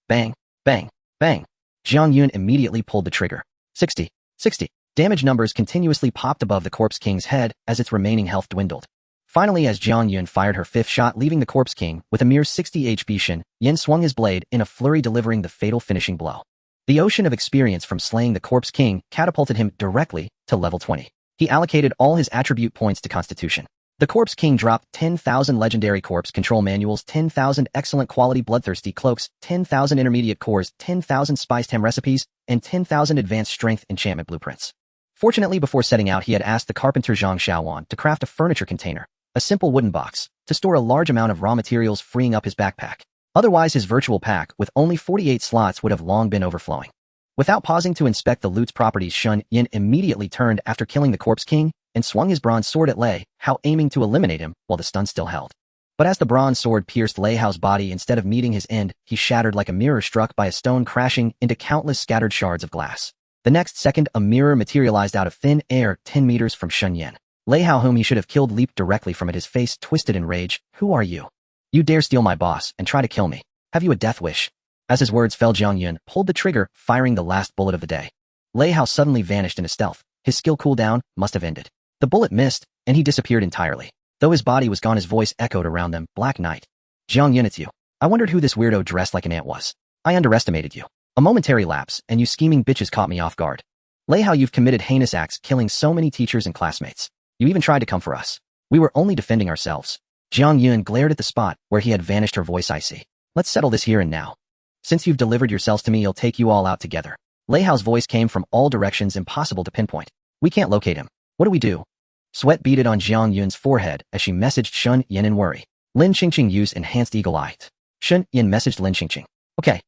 Bang, bang, bang. Jiang Yun immediately pulled the trigger. 60. Damage numbers continuously popped above the Corpse King's head as its remaining health dwindled. Finally, as Jiang Yun fired her fifth shot, leaving the Corpse King with a mere 60 HP, Shen Yan swung his blade in a flurry, delivering the fatal finishing blow. The ocean of experience from slaying the Corpse King catapulted him directly to level 20. He allocated all his attribute points to Constitution. The Corpse King dropped 10,000 legendary corpse control manuals, 10,000 excellent quality bloodthirsty cloaks, 10,000 intermediate cores, 10,000 spice-tem recipes, and 10,000 advanced strength enchantment blueprints. Fortunately, before setting out, he had asked the carpenter Zhang Xiaowan to craft a furniture container, a simple wooden box, to store a large amount of raw materials, freeing up his backpack. Otherwise, his virtual pack, with only 48 slots, would have long been overflowing. Without pausing to inspect the loot's properties, Shen Yan immediately turned after killing the Corpse King and swung his bronze sword at Lei Hao, aiming to eliminate him while the stun still held. But as the bronze sword pierced Lei Hao's body, instead of meeting his end, he shattered like a mirror struck by a stone, crashing into countless scattered shards of glass. The next second, a mirror materialized out of thin air 10 meters from Shen Yan. Lei Hao, whom he should have killed, leaped directly from it, his face twisted in rage. Who are you? You dare steal my boss and try to kill me? Have you a death wish? As his words fell, Jiang Yun pulled the trigger, firing the last bullet of the day. Lei Hao suddenly vanished into stealth. His skill cooldown must have ended. The bullet missed, and he disappeared entirely. Though his body was gone, his voice echoed around them. Black Knight. Jiang Yun, it's you. I wondered who this weirdo dressed like an ant was. I underestimated you. A momentary lapse, and you scheming bitches caught me off guard. Lei Hao, you've committed heinous acts, killing so many teachers and classmates. You even tried to come for us. We were only defending ourselves. Jiang Yun glared at the spot where he had vanished, her voice icy. Let's settle this here and now. Since you've delivered yourselves to me, I'll take you all out together. Lei Hao's voice came from all directions, impossible to pinpoint. We can't locate him. What do we do? Sweat beaded on Jiang Yun's forehead as she messaged Shen Yan in worry. Lin Qingqing used enhanced eagle eye. Shen Yan messaged Lin Qingqing. Okay.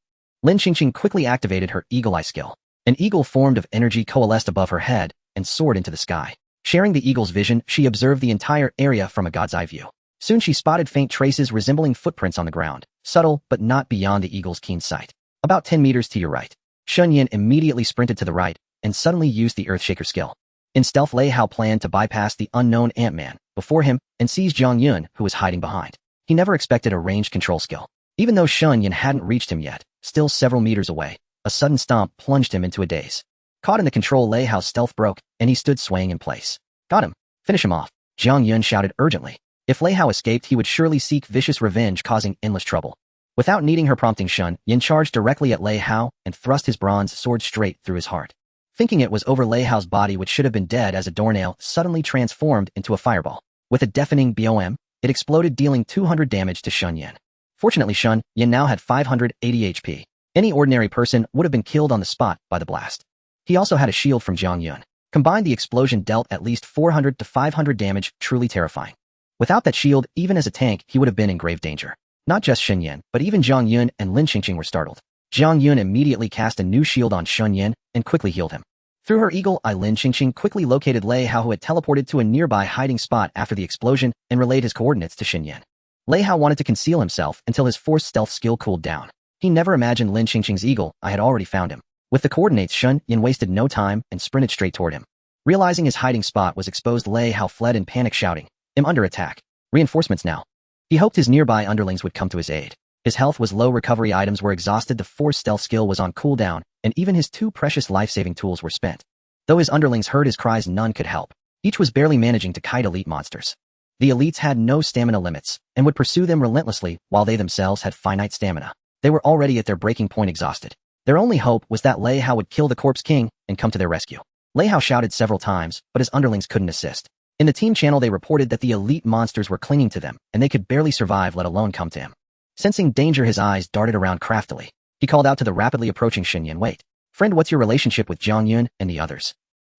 Lin Qingqing quickly activated her eagle eye skill. An eagle formed of energy coalesced above her head and soared into the sky. Sharing the eagle's vision, she observed the entire area from a god's eye view. Soon she spotted faint traces resembling footprints on the ground, subtle but not beyond the eagle's keen sight. About 10 meters to your right. Shen Yan immediately sprinted to the right and suddenly used the Earthshaker skill. In stealth, Lei Hao planned to bypass the unknown Ant-Man before him and seize Jiang Yun, who was hiding behind. He never expected a ranged control skill. Even though Shen Yan hadn't reached him yet, still several meters away, a sudden stomp plunged him into a daze. Caught in the control, Lei Hao's stealth broke, and he stood swaying in place. Got him. Finish him off. Jiang Yun shouted urgently. If Lei Hao escaped, he would surely seek vicious revenge, causing endless trouble. Without needing her prompting, Shen Yan charged directly at Lei Hao and thrust his bronze sword straight through his heart. Thinking it was over, Lei Hao's body, which should have been dead as a doornail, suddenly transformed into a fireball. With a deafening BOM, it exploded, dealing 200 damage to Shen Yan. Fortunately, Shen Yan now had 580 HP. Any ordinary person would have been killed on the spot by the blast. He also had a shield from Jiang Yun. Combined, the explosion dealt at least 400 to 500 damage, truly terrifying. Without that shield, even as a tank, he would have been in grave danger. Not just Shen Yan, but even Jiang Yun and Lin Qingqing were startled. Jiang Yun immediately cast a new shield on Shen Yan and quickly healed him. Through her eagle eye, Lin Qingqing quickly located Lei Hao, who had teleported to a nearby hiding spot after the explosion, and relayed his coordinates to Shen Yan. Lei Hao wanted to conceal himself until his forced stealth skill cooled down. He never imagined Lin Qingqing's eagle eye had already found him. With the coordinates, Shen Yan wasted no time and sprinted straight toward him. Realizing his hiding spot was exposed, Lei Hao fled in panic, shouting, "I'm under attack. Reinforcements now." He hoped his nearby underlings would come to his aid. His health was low, recovery items were exhausted, the forced stealth skill was on cooldown, and even his 2 precious life-saving tools were spent. Though his underlings heard his cries, none could help. Each was barely managing to kite elite monsters. The elites had no stamina limits and would pursue them relentlessly, while they themselves had finite stamina. They were already at their breaking point, exhausted. Their only hope was that Lei Hao would kill the Corpse King and come to their rescue. Lei Hao shouted several times, but his underlings couldn't assist. In the team channel, they reported that the elite monsters were clinging to them, and they could barely survive, let alone come to him. Sensing danger, his eyes darted around craftily. He called out to the rapidly approaching Shen Yan, "Wait. Friend, what's your relationship with Jiang Yun and the others?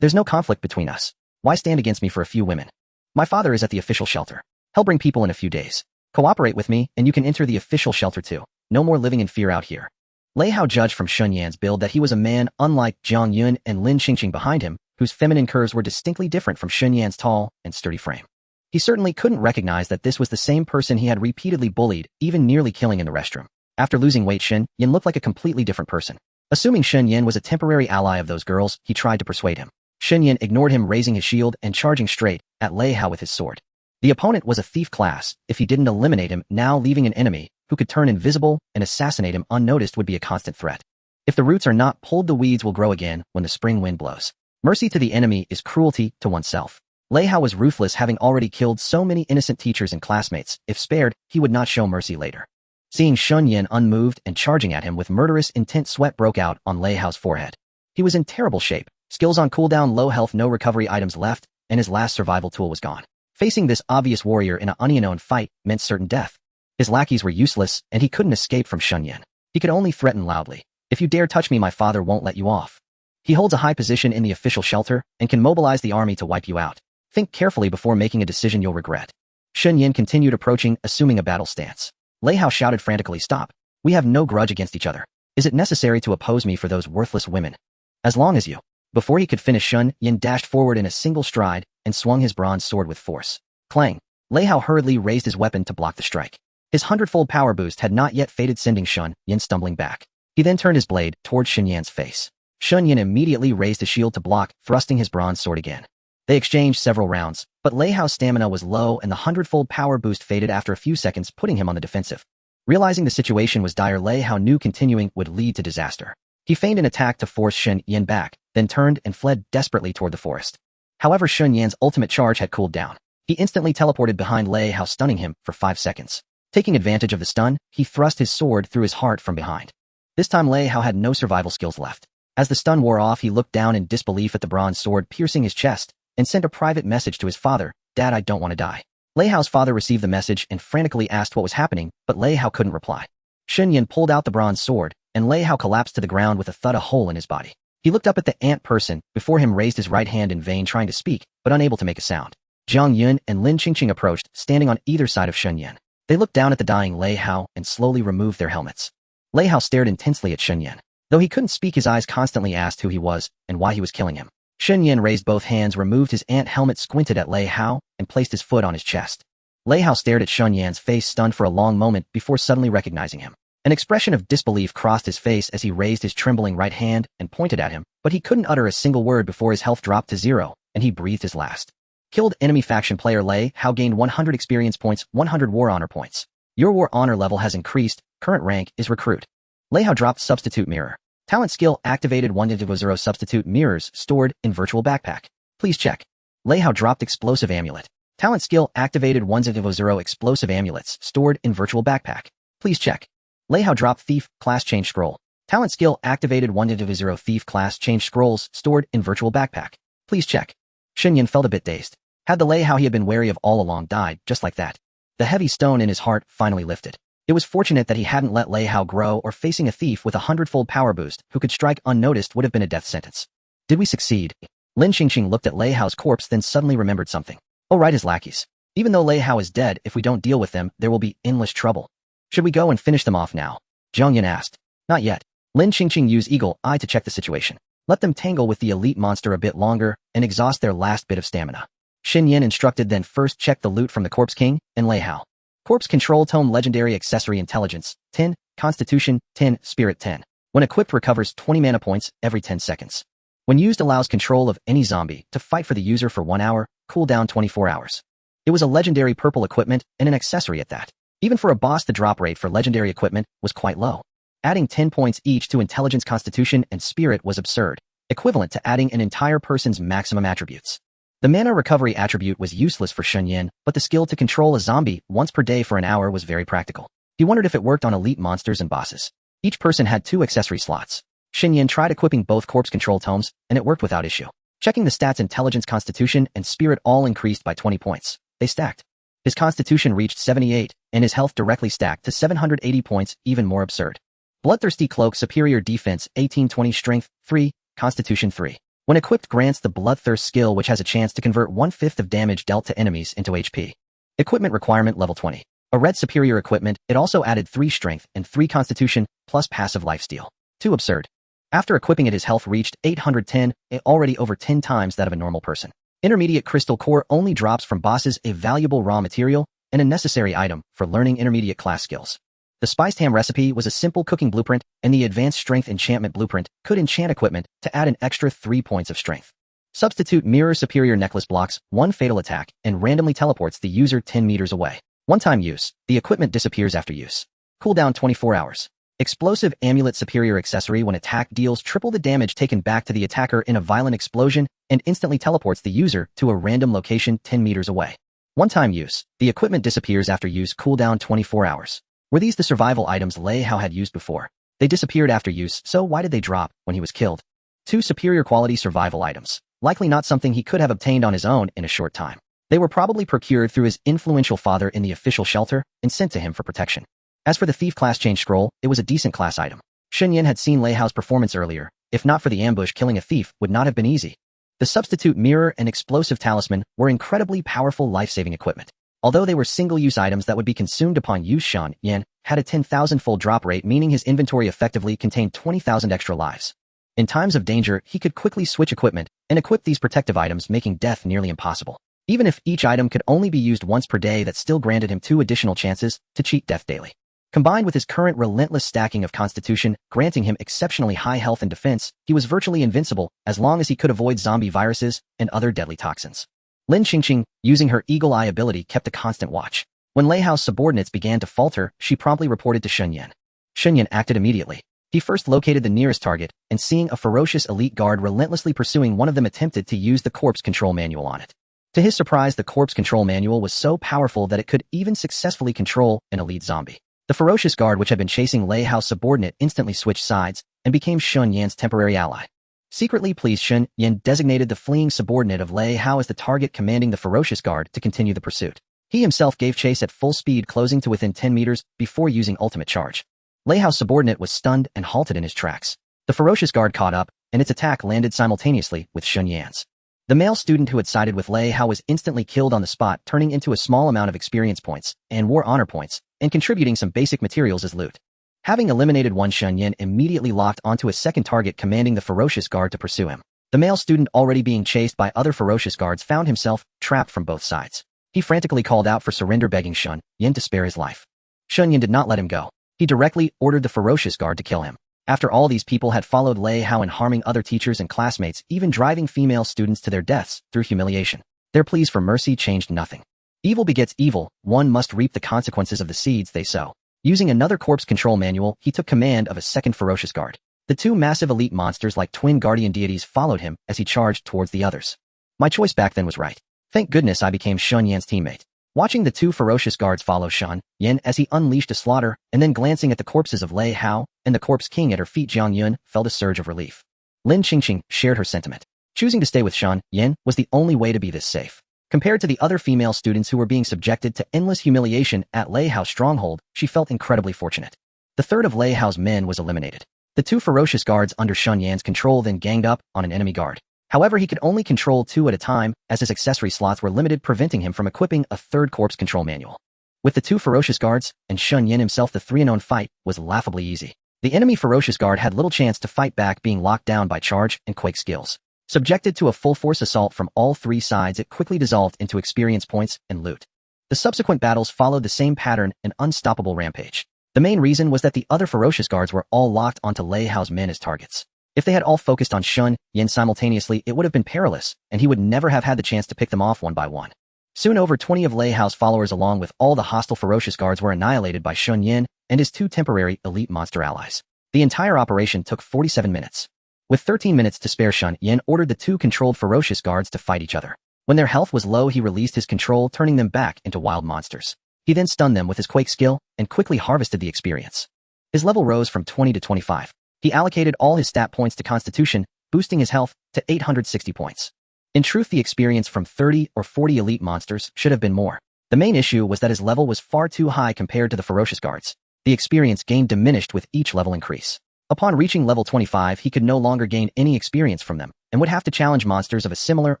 There's no conflict between us. Why stand against me for a few women? My father is at the official shelter. He'll bring people in a few days. Cooperate with me, and you can enter the official shelter too. No more living in fear out here." Lei Hao judged from Shen Yan's build that he was a man unlike Jiang Yun and Lin Qingqing behind him, whose feminine curves were distinctly different from Shen Yan's tall and sturdy frame. He certainly couldn't recognize that this was the same person he had repeatedly bullied, even nearly killing in the restroom. After losing weight, Shen Yan looked like a completely different person. Assuming Shen Yan was a temporary ally of those girls, he tried to persuade him. Shen Yan ignored him, raising his shield and charging straight at Lei Hao with his sword. The opponent was a thief class. If he didn't eliminate him, now leaving an enemy who could turn invisible and assassinate him unnoticed would be a constant threat. If the roots are not pulled, the weeds will grow again when the spring wind blows. Mercy to the enemy is cruelty to oneself. Lei Hao was ruthless, having already killed so many innocent teachers and classmates. If spared, he would not show mercy later. Seeing Shen Yan unmoved and charging at him with murderous intent, sweat broke out on Lei Hao's forehead. He was in terrible shape. Skills on cooldown, low health, no recovery items left, and his last survival tool was gone. Facing this obvious warrior in an unknown fight meant certain death. His lackeys were useless, and he couldn't escape from Shen Yan. He could only threaten loudly. "If you dare touch me, my father won't let you off." He holds a high position in the official shelter and can mobilize the army to wipe you out. Think carefully before making a decision you'll regret. Shen Yan continued approaching, assuming a battle stance. Lei Hao shouted frantically, "Stop. We have no grudge against each other. Is it necessary to oppose me for those worthless women? As long as you..." Before he could finish, Shen Yan dashed forward in a single stride and swung his bronze sword with force. Clang! Lei Hao hurriedly raised his weapon to block the strike. His 100-fold power boost had not yet faded, sending Shen Yan stumbling back. He then turned his blade toward Shen Yan's face. Shen Yan immediately raised his shield to block, thrusting his bronze sword again. They exchanged several rounds, but Lei Hao's stamina was low and the 100-fold power boost faded after a few seconds, putting him on the defensive. Realizing the situation was dire, Lei Hao knew continuing would lead to disaster. He feigned an attack to force Shen Yan back, then turned and fled desperately toward the forest. However, Shen Yan's ultimate charge had cooled down. He instantly teleported behind Lei Hao, stunning him for 5 seconds. Taking advantage of the stun, he thrust his sword through his heart from behind. This time Lei Hao had no survival skills left. As the stun wore off, he looked down in disbelief at the bronze sword piercing his chest and sent a private message to his father, "Dad, I don't want to die." Lei Hao's father received the message and frantically asked what was happening, but Lei Hao couldn't reply. Shen Yan pulled out the bronze sword, and Lei Hao collapsed to the ground with a thud, a hole in his body. He looked up at the ant person before him, raised his right hand in vain, trying to speak, but unable to make a sound. Jiang Yun and Lin Qingqing approached, standing on either side of Shen Yan. They looked down at the dying Lei Hao and slowly removed their helmets. Lei Hao stared intensely at Shen Yan. Though he couldn't speak, his eyes constantly asked who he was and why he was killing him. Shen Yan raised both hands, removed his ant helmet, squinted at Lei Hao, and placed his foot on his chest. Lei Hao stared at Shen Yan's face, stunned for a long moment before suddenly recognizing him. An expression of disbelief crossed his face as he raised his trembling right hand and pointed at him, but he couldn't utter a single word before his health dropped to 0, and he breathed his last. Killed enemy faction player Lei Hao gained 100 experience points, 100 war honor points. Your war honor level has increased. Current rank is recruit. Lei Hao dropped substitute mirror. Talent skill activated 1-0 substitute mirrors stored in virtual backpack. Please check. Lei Hao dropped explosive amulet. Talent skill activated 1-0 explosive amulets stored in virtual backpack. Please check. Lei Hao dropped thief class change scroll. Talent skill activated 1-0 thief class change scrolls stored in virtual backpack. Please check. Shen Yan felt a bit dazed. Had the Lei Hao he had been wary of all along died just like that? The heavy stone in his heart finally lifted. It was fortunate that he hadn't let Lei Hao grow, or facing a thief with a 100-fold power boost who could strike unnoticed would have been a death sentence. Did we succeed? Lin Qingqing looked at Lei Hao's corpse, then suddenly remembered something. Oh right, his lackeys. Even though Lei Hao is dead, if we don't deal with them, there will be endless trouble. Should we go and finish them off now? Jiang Yan asked. Not yet. Lin Qingqing used eagle eye to check the situation. Let them tangle with the elite monster a bit longer and exhaust their last bit of stamina. Shen Yan instructed, then first check the loot from the Corpse King and Lei Hao. Corpse Control Tome Legendary Accessory Intelligence 10, Constitution 10, Spirit 10. When equipped, recovers 20 mana points every 10 seconds. When used, allows control of any zombie to fight for the user for 1 hour, cooldown 24 hours. It was a legendary purple equipment and an accessory at that. Even for a boss, the drop rate for legendary equipment was quite low. Adding 10 points each to Intelligence, Constitution, and Spirit was absurd, equivalent to adding an entire person's maximum attributes. The mana recovery attribute was useless for Shen Yan, but the skill to control a zombie once per day for an hour was very practical. He wondered if it worked on elite monsters and bosses. Each person had 2 accessory slots. Shen Yan tried equipping both corpse control tomes, and it worked without issue. Checking the stats, Intelligence, Constitution, and Spirit all increased by 20 points. They stacked. His Constitution reached 78, and his health directly stacked to 780 points, even more absurd. Bloodthirsty Cloak, Superior Defense 1820, Strength 3, Constitution 3. When equipped, grants the Bloodthirst skill, which has a chance to convert 1/5 of damage dealt to enemies into HP. Equipment requirement level 20. A red superior equipment, it also added 3 strength and 3 constitution, plus passive lifesteal. 2 absurd. After equipping it, his health reached 810, already over 10 times that of a normal person. Intermediate Crystal Core only drops from bosses, a valuable raw material, and a necessary item for learning intermediate class skills. The Spiced Ham recipe was a simple cooking blueprint, and the Advanced Strength Enchantment blueprint could enchant equipment to add an extra 3 points of strength. Substitute Mirror Superior Necklace blocks 1 fatal attack and randomly teleports the user 10 meters away. One-time use, the equipment disappears after use. Cooldown 24 hours. Explosive Amulet Superior Accessory, when attack deals triple the damage taken back to the attacker in a violent explosion and instantly teleports the user to a random location 10 meters away. One-time use, the equipment disappears after use, cooldown 24 hours. Were these the survival items Lei Hao had used before? They disappeared after use, so why did they drop when he was killed? 2 superior quality survival items. Likely not something he could have obtained on his own in a short time. They were probably procured through his influential father in the official shelter and sent to him for protection. As for the Thief class change scroll, it was a decent class item. Shen Yan had seen Lei Hao's performance earlier. If not for the ambush, killing a thief would not have been easy. The Substitute Mirror and Explosive Talisman were incredibly powerful life-saving equipment. Although they were single-use items that would be consumed upon use, Shen Yan had a 10,000-fold drop rate, meaning his inventory effectively contained 20,000 extra lives. In times of danger, he could quickly switch equipment and equip these protective items, making death nearly impossible. Even if each item could only be used once per day, that still granted him 2 additional chances to cheat death daily. Combined with his current relentless stacking of Constitution, granting him exceptionally high health and defense, he was virtually invincible as long as he could avoid zombie viruses and other deadly toxins. Lin Qingqing, using her eagle eye ability, kept a constant watch. When Lei Hao's subordinates began to falter, she promptly reported to Shen Yan. Shen Yan acted immediately. He first located the nearest target, and seeing a ferocious elite guard relentlessly pursuing one of them, attempted to use the corpse control manual on it. To his surprise, the corpse control manual was so powerful that it could even successfully control an elite zombie. The ferocious guard, which had been chasing Lei Hao's subordinate, instantly switched sides and became Shen Yan's temporary ally. Secretly pleased, Shen Yan designated the fleeing subordinate of Lei Hao as the target, commanding the ferocious guard to continue the pursuit. He himself gave chase at full speed, closing to within 10 meters before using ultimate charge. Lei Hao's subordinate was stunned and halted in his tracks. The ferocious guard caught up, and its attack landed simultaneously with Shen Yan's. The male student who had sided with Lei Hao was instantly killed on the spot, turning into a small amount of experience points and war honor points, and contributing some basic materials as loot. Having eliminated one, Shen Yan immediately locked onto a second target, commanding the ferocious guard to pursue him. The male student, already being chased by other ferocious guards, found himself trapped from both sides. He frantically called out for surrender, begging Shen Yan to spare his life. Shen Yan did not let him go. He directly ordered the ferocious guard to kill him. After all these people had followed Lei Hao in harming other teachers and classmates, even driving female students to their deaths through humiliation, their pleas for mercy changed nothing. Evil begets evil, one must reap the consequences of the seeds they sow. Using another corpse control manual, he took command of a second ferocious guard. The two massive elite monsters like twin guardian deities followed him as he charged towards the others. My choice back then was right. Thank goodness I became Shen Yan's teammate. Watching the two ferocious guards follow Shen Yan as he unleashed a slaughter, and then glancing at the corpses of Lei Hao and the corpse king at her feet, Jiang Yun felt a surge of relief. Lin Qingqing shared her sentiment. Choosing to stay with Shen Yan was the only way to be this safe. Compared to the other female students who were being subjected to endless humiliation at Lei Hao's stronghold, she felt incredibly fortunate. The third of Lei Hao's men was eliminated. The two ferocious guards under Shen Yan's control then ganged up on an enemy guard. However, he could only control 2 at a time, as his accessory slots were limited, preventing him from equipping a third corpse control manual. With the 2 ferocious guards and Shen Yan himself, the 3-on-1 fight was laughably easy. The enemy ferocious guard had little chance to fight back, being locked down by charge and quake skills. Subjected to a full-force assault from all 3 sides, it quickly dissolved into experience points and loot. The subsequent battles followed the same pattern, an unstoppable rampage. The main reason was that the other ferocious guards were all locked onto Lei Hao's men as targets. If they had all focused on Shen Yan simultaneously, it would have been perilous, and he would never have had the chance to pick them off one by one. Soon over 20 of Lei Hao's followers along with all the hostile ferocious guards were annihilated by Shen Yan and his 2 temporary elite monster allies. The entire operation took 47 minutes. With 13 minutes to spare, Shen Yan ordered the 2 controlled ferocious guards to fight each other. When their health was low, he released his control, turning them back into wild monsters. He then stunned them with his quake skill and quickly harvested the experience. His level rose from 20 to 25. He allocated all his stat points to Constitution, boosting his health to 860 points. In truth, the experience from 30 or 40 elite monsters should have been more. The main issue was that his level was far too high compared to the ferocious guards. The experience gain diminished with each level increase. Upon reaching level 25, he could no longer gain any experience from them, and would have to challenge monsters of a similar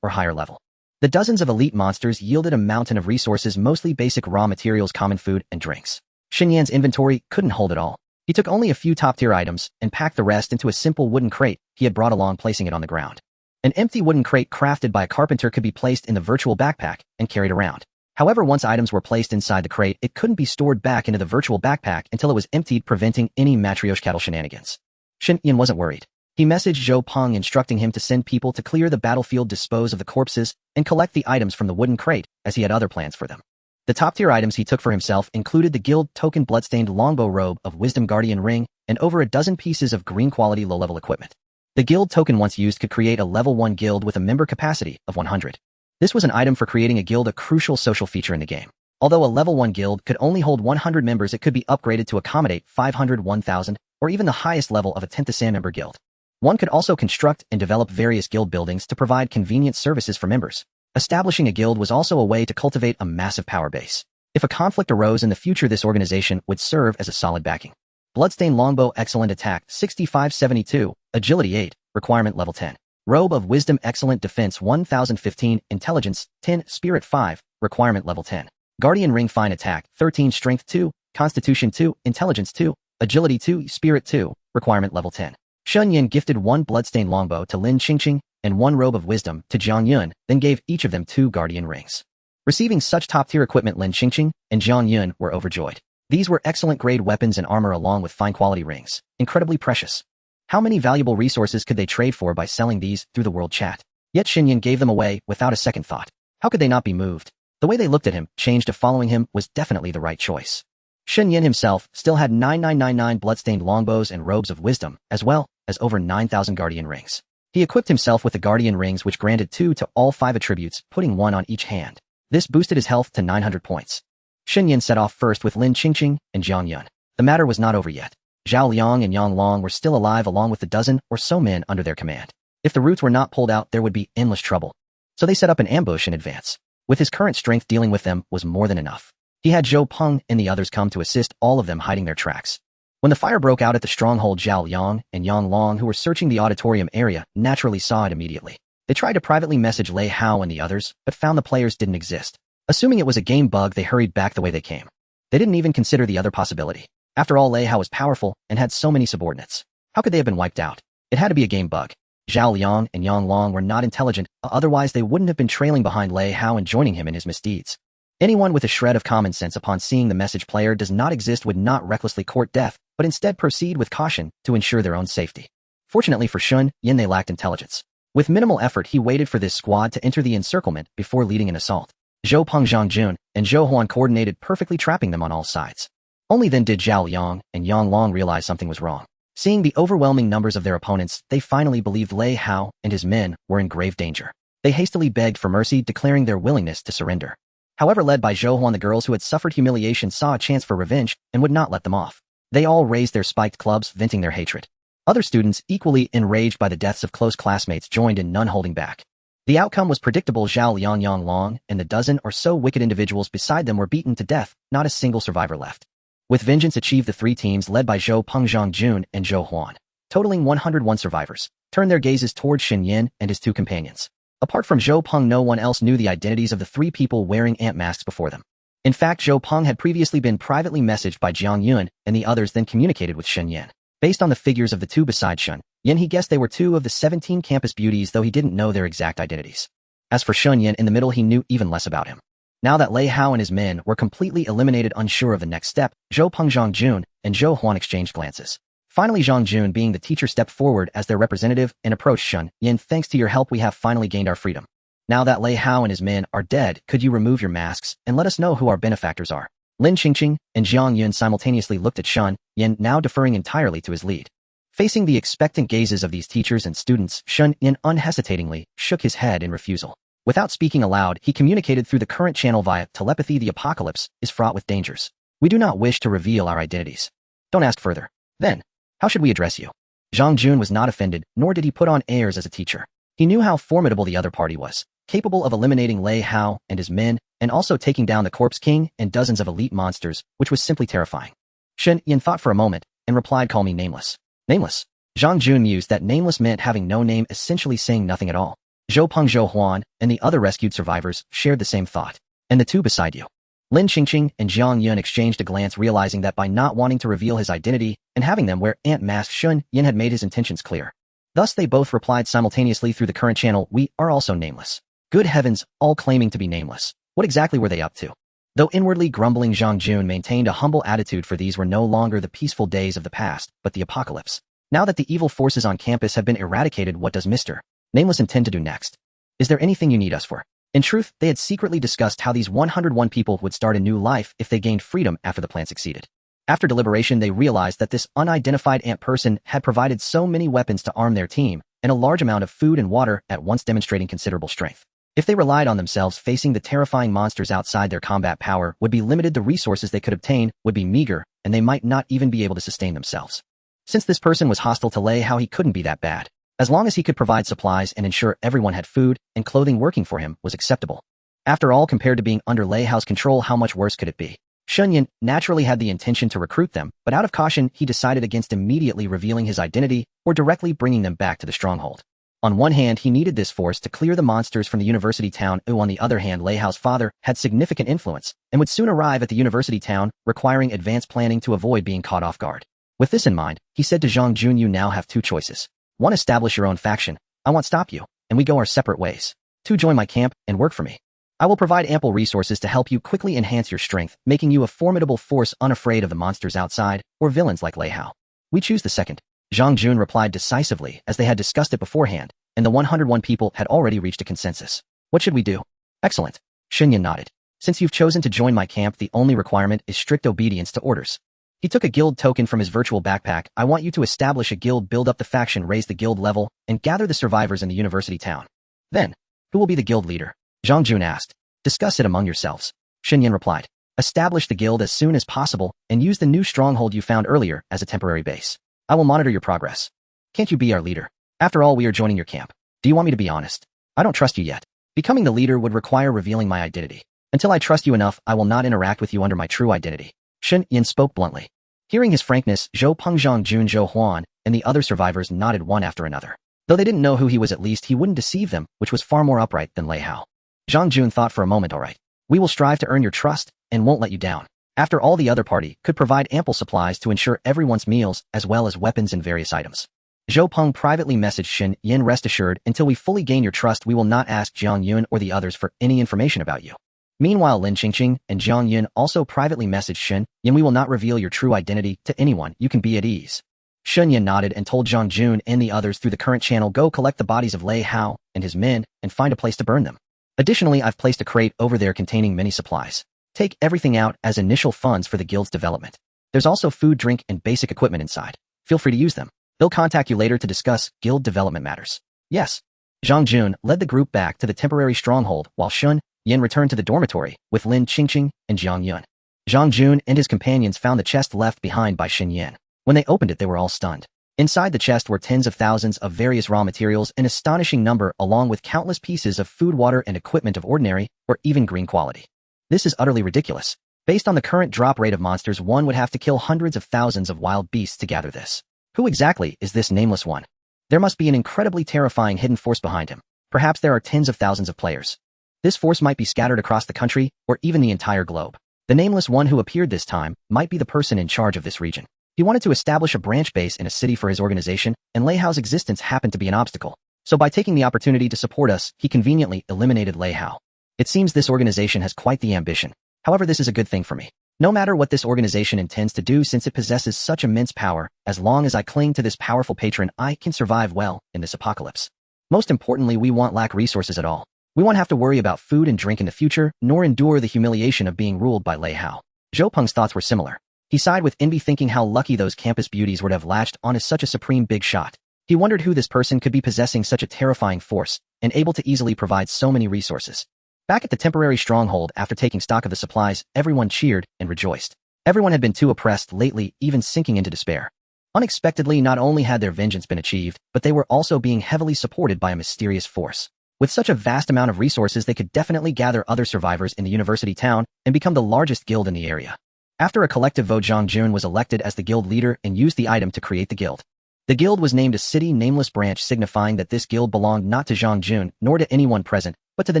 or higher level. The dozens of elite monsters yielded a mountain of resources, mostly basic raw materials, common food, and drinks. Shen Yan's inventory couldn't hold it all. He took only a few top-tier items and packed the rest into a simple wooden crate he had brought along, placing it on the ground. An empty wooden crate crafted by a carpenter could be placed in the virtual backpack and carried around. However, once items were placed inside the crate, it couldn't be stored back into the virtual backpack until it was emptied, preventing any matryoshka shenanigans. Shen Yan wasn't worried. He messaged Zhou Peng instructing him to send people to clear the battlefield, dispose of the corpses, and collect the items from the wooden crate, as he had other plans for them. The top-tier items he took for himself included the guild token bloodstained longbow robe of wisdom guardian ring and over a dozen pieces of green quality low-level equipment. The guild token once used could create a level 1 guild with a member capacity of 100. This was an item for creating a guild, a crucial social feature in the game. Although a level 1 guild could only hold 100 members, it could be upgraded to accommodate 500, 1000, or even the highest level of a 10th Assam member guild. One could also construct and develop various guild buildings to provide convenient services for members. Establishing a guild was also a way to cultivate a massive power base. If a conflict arose in the future, this organization would serve as a solid backing. Bloodstained longbow, excellent attack, 6572, agility 8, requirement level 10. Robe of wisdom, excellent defense, 1015, intelligence 10, spirit 5, requirement level 10. Guardian ring, fine attack, 13, strength 2, constitution 2, intelligence 2, agility 2, spirit 2, requirement level 10. Shen Yan gifted 1 bloodstained longbow to Lin Qingqing and 1 robe of wisdom to Jiang Yun, then gave each of them 2 guardian rings. Receiving such top-tier equipment, Lin Qingqing and Jiang Yun were overjoyed. These were excellent grade weapons and armor along with fine quality rings, incredibly precious. How many valuable resources could they trade for by selling these through the world chat? Yet Shen Yan gave them away without a second thought. How could they not be moved? The way they looked at him, changed to following him, was definitely the right choice. Shen Yan himself still had 9999 bloodstained longbows and robes of wisdom, as well as over 9,000 guardian rings. He equipped himself with the guardian rings, which granted 2 to all 5 attributes, putting 1 on each hand. This boosted his health to 900 points. Shen Yan set off first with Lin Qingqing and Jiang Yun. The matter was not over yet. Zhao Liang and Yang Long were still alive, along with the dozen or so men under their command. If the roots were not pulled out, there would be endless trouble. So they set up an ambush in advance. With his current strength, dealing with them was more than enough. He had Zhou Peng and the others come to assist, all of them hiding their tracks. When the fire broke out at the stronghold, Zhao Liang and Yang Long, who were searching the auditorium area, naturally saw it immediately. They tried to privately message Lei Hao and the others, but found the players didn't exist. Assuming it was a game bug, they hurried back the way they came. They didn't even consider the other possibility. After all, Lei Hao was powerful and had so many subordinates. How could they have been wiped out? It had to be a game bug. Zhao Liang and Yang Long were not intelligent, otherwise they wouldn't have been trailing behind Lei Hao and joining him in his misdeeds. Anyone with a shred of common sense upon seeing the message player does not exist would not recklessly court death, but instead proceed with caution to ensure their own safety. Fortunately for Shen Yan, they lacked intelligence. With minimal effort, he waited for this squad to enter the encirclement before leading an assault. Zhou Peng Zhangjun and Zhou Huan coordinated perfectly, trapping them on all sides. Only then did Zhao Liang and Yang Long realize something was wrong. Seeing the overwhelming numbers of their opponents, they finally believed Lei Hao and his men were in grave danger. They hastily begged for mercy, declaring their willingness to surrender. However, led by Zhou Huan, the girls who had suffered humiliation saw a chance for revenge and would not let them off. They all raised their spiked clubs, venting their hatred. Other students, equally enraged by the deaths of close classmates, joined in, none holding back. The outcome was predictable. Zhao Liang, Yang Long, and the dozen or so wicked individuals beside them were beaten to death, not a single survivor left. With vengeance achieved, the three teams led by Zhou Peng Zhangjun and Zhou Huan, totaling 101 survivors, turned their gazes toward Shen Yan and his two companions. Apart from Zhou Peng, no one else knew the identities of the three people wearing ant masks before them. In fact, Zhou Peng had previously been privately messaged by Jiang Yun, and the others then communicated with Shen Yan. Based on the figures of the two beside Shen Yan, he guessed they were two of the 17 campus beauties, though he didn't know their exact identities. As for Shen Yan in the middle, he knew even less about him. Now that Lei Hao and his men were completely eliminated, unsure of the next step, Zhou Peng Zhangjun and Zhou Huan exchanged glances. Finally, Zhangjun, being the teacher, stepped forward as their representative and approached Shen Yan. Thanks to your help, we have finally gained our freedom. Now that Lei Hao and his men are dead, could you remove your masks and let us know who our benefactors are? Lin Qingqing and Jiang Yun simultaneously looked at Shen Yan, now deferring entirely to his lead. Facing the expectant gazes of these teachers and students, Shen Yan unhesitatingly shook his head in refusal. Without speaking aloud, he communicated through the current channel via telepathy. The apocalypse is fraught with dangers. We do not wish to reveal our identities. Don't ask further. Then, how should we address you? Zhang Jun was not offended, nor did he put on airs as a teacher. He knew how formidable the other party was, capable of eliminating Lei Hao and his men, and also taking down the Corpse King and dozens of elite monsters, which was simply terrifying. Shen Yan thought for a moment, and replied, call me Nameless. Nameless? Zhang Jun mused that nameless meant having no name, essentially saying nothing at all. Zhou Peng, Zhou Huan, and the other rescued survivors shared the same thought. And the two beside you? Lin Qingqing and Jiang Yun exchanged a glance, realizing that by not wanting to reveal his identity and having them wear ant masks, Shen Yan had made his intentions clear. Thus they both replied simultaneously through the current channel, we are also nameless. Good heavens, all claiming to be nameless. What exactly were they up to? Though inwardly grumbling, Zhang Jun maintained a humble attitude, for these were no longer the peaceful days of the past, but the apocalypse. Now that the evil forces on campus have been eradicated, what does Mr. Nameless intend to do next? Is there anything you need us for? In truth, they had secretly discussed how these 101 people would start a new life if they gained freedom after the plan succeeded. After deliberation, they realized that this unidentified ant person had provided so many weapons to arm their team, and a large amount of food and water, at once demonstrating considerable strength. If they relied on themselves, facing the terrifying monsters outside, their combat power would be limited, the resources they could obtain would be meager, and they might not even be able to sustain themselves. Since this person was hostile to Lei Hao, he couldn't be that bad. As long as he could provide supplies and ensure everyone had food and clothing, working for him was acceptable. After all, compared to being under Lei Hao's control, how much worse could it be? Shen Yan naturally had the intention to recruit them, but out of caution, he decided against immediately revealing his identity or directly bringing them back to the stronghold. On one hand, he needed this force to clear the monsters from the university town. On the other hand, Lei Hao's father had significant influence and would soon arrive at the university town, requiring advanced planning to avoid being caught off guard. With this in mind, he said to Zhang Jun, you now have two choices. 1. Establish your own faction. I won't stop you, and we go our separate ways. 2. Join my camp and work for me. I will provide ample resources to help you quickly enhance your strength, making you a formidable force, unafraid of the monsters outside or villains like Lei Hao. We choose the second. Zhang Jun replied decisively, as they had discussed it beforehand, and the 101 people had already reached a consensus. What should we do? Excellent. Shen Yan nodded. Since you've chosen to join my camp, the only requirement is strict obedience to orders. He took a guild token from his virtual backpack. I want you to establish a guild, build up the faction, raise the guild level, and gather the survivors in the university town. Then, who will be the guild leader? Zhang Jun asked. Discuss it among yourselves. Shen Yan replied. Establish the guild as soon as possible, and use the new stronghold you found earlier as a temporary base. I will monitor your progress. Can't you be our leader? After all, we are joining your camp. Do you want me to be honest? I don't trust you yet. Becoming the leader would require revealing my identity. Until I trust you enough, I will not interact with you under my true identity. Shen Yan spoke bluntly. Hearing his frankness, Zhou Peng, Zhang Jun, Zhou Huan, and the other survivors nodded one after another. Though they didn't know who he was, at least he wouldn't deceive them, which was far more upright than Lei Hao. Zhang Jun thought for a moment, all right. We will strive to earn your trust and won't let you down. After all, the other party could provide ample supplies to ensure everyone's meals as well as weapons and various items. Zhou Peng privately messaged Shen Yan, rest assured, until we fully gain your trust we will not ask Jiang Yun or the others for any information about you. Meanwhile, Lin Qingqing and Jiang Yun also privately messaged Shen Yan, we will not reveal your true identity to anyone, you can be at ease. Shen Yan nodded and told Zhang Jun and the others through the current channel, go collect the bodies of Lei Hao and his men and find a place to burn them. Additionally, I've placed a crate over there containing many supplies. Take everything out as initial funds for the guild's development. There's also food, drink, and basic equipment inside. Feel free to use them. They'll contact you later to discuss guild development matters. Yes. Zhang Jun led the group back to the temporary stronghold while Shen Yan returned to the dormitory with Lin Qingqing and Jiang Yun. Zhang Jun and his companions found the chest left behind by Shen Yan. When they opened it, they were all stunned. Inside the chest were tens of thousands of various raw materials, an astonishing number, along with countless pieces of food, water, and equipment of ordinary or even green quality. This is utterly ridiculous. Based on the current drop rate of monsters, one would have to kill hundreds of thousands of wild beasts to gather this. Who exactly is this nameless one? There must be an incredibly terrifying hidden force behind him. Perhaps there are tens of thousands of players. This force might be scattered across the country or even the entire globe. The nameless one who appeared this time might be the person in charge of this region. He wanted to establish a branch base in a city for his organization, and Lei Hao's existence happened to be an obstacle. So by taking the opportunity to support us, he conveniently eliminated Lei Hao. It seems this organization has quite the ambition. However, this is a good thing for me. No matter what this organization intends to do, since it possesses such immense power, as long as I cling to this powerful patron, I can survive well in this apocalypse. Most importantly, we won't lack resources at all. We won't have to worry about food and drink in the future, nor endure the humiliation of being ruled by Lei Hao. Zhou Peng's thoughts were similar. He sighed with envy, thinking how lucky those campus beauties would have latched on as such a supreme big shot. He wondered who this person could be, possessing such a terrifying force and able to easily provide so many resources. Back at the temporary stronghold, after taking stock of the supplies, everyone cheered and rejoiced. Everyone had been too oppressed lately, even sinking into despair. Unexpectedly, not only had their vengeance been achieved, but they were also being heavily supported by a mysterious force. With such a vast amount of resources, they could definitely gather other survivors in the university town and become the largest guild in the area. After a collective vote, Zhang Jun was elected as the guild leader and used the item to create the guild. The guild was named a city nameless branch, signifying that this guild belonged not to Zhang Jun nor to anyone present, but to the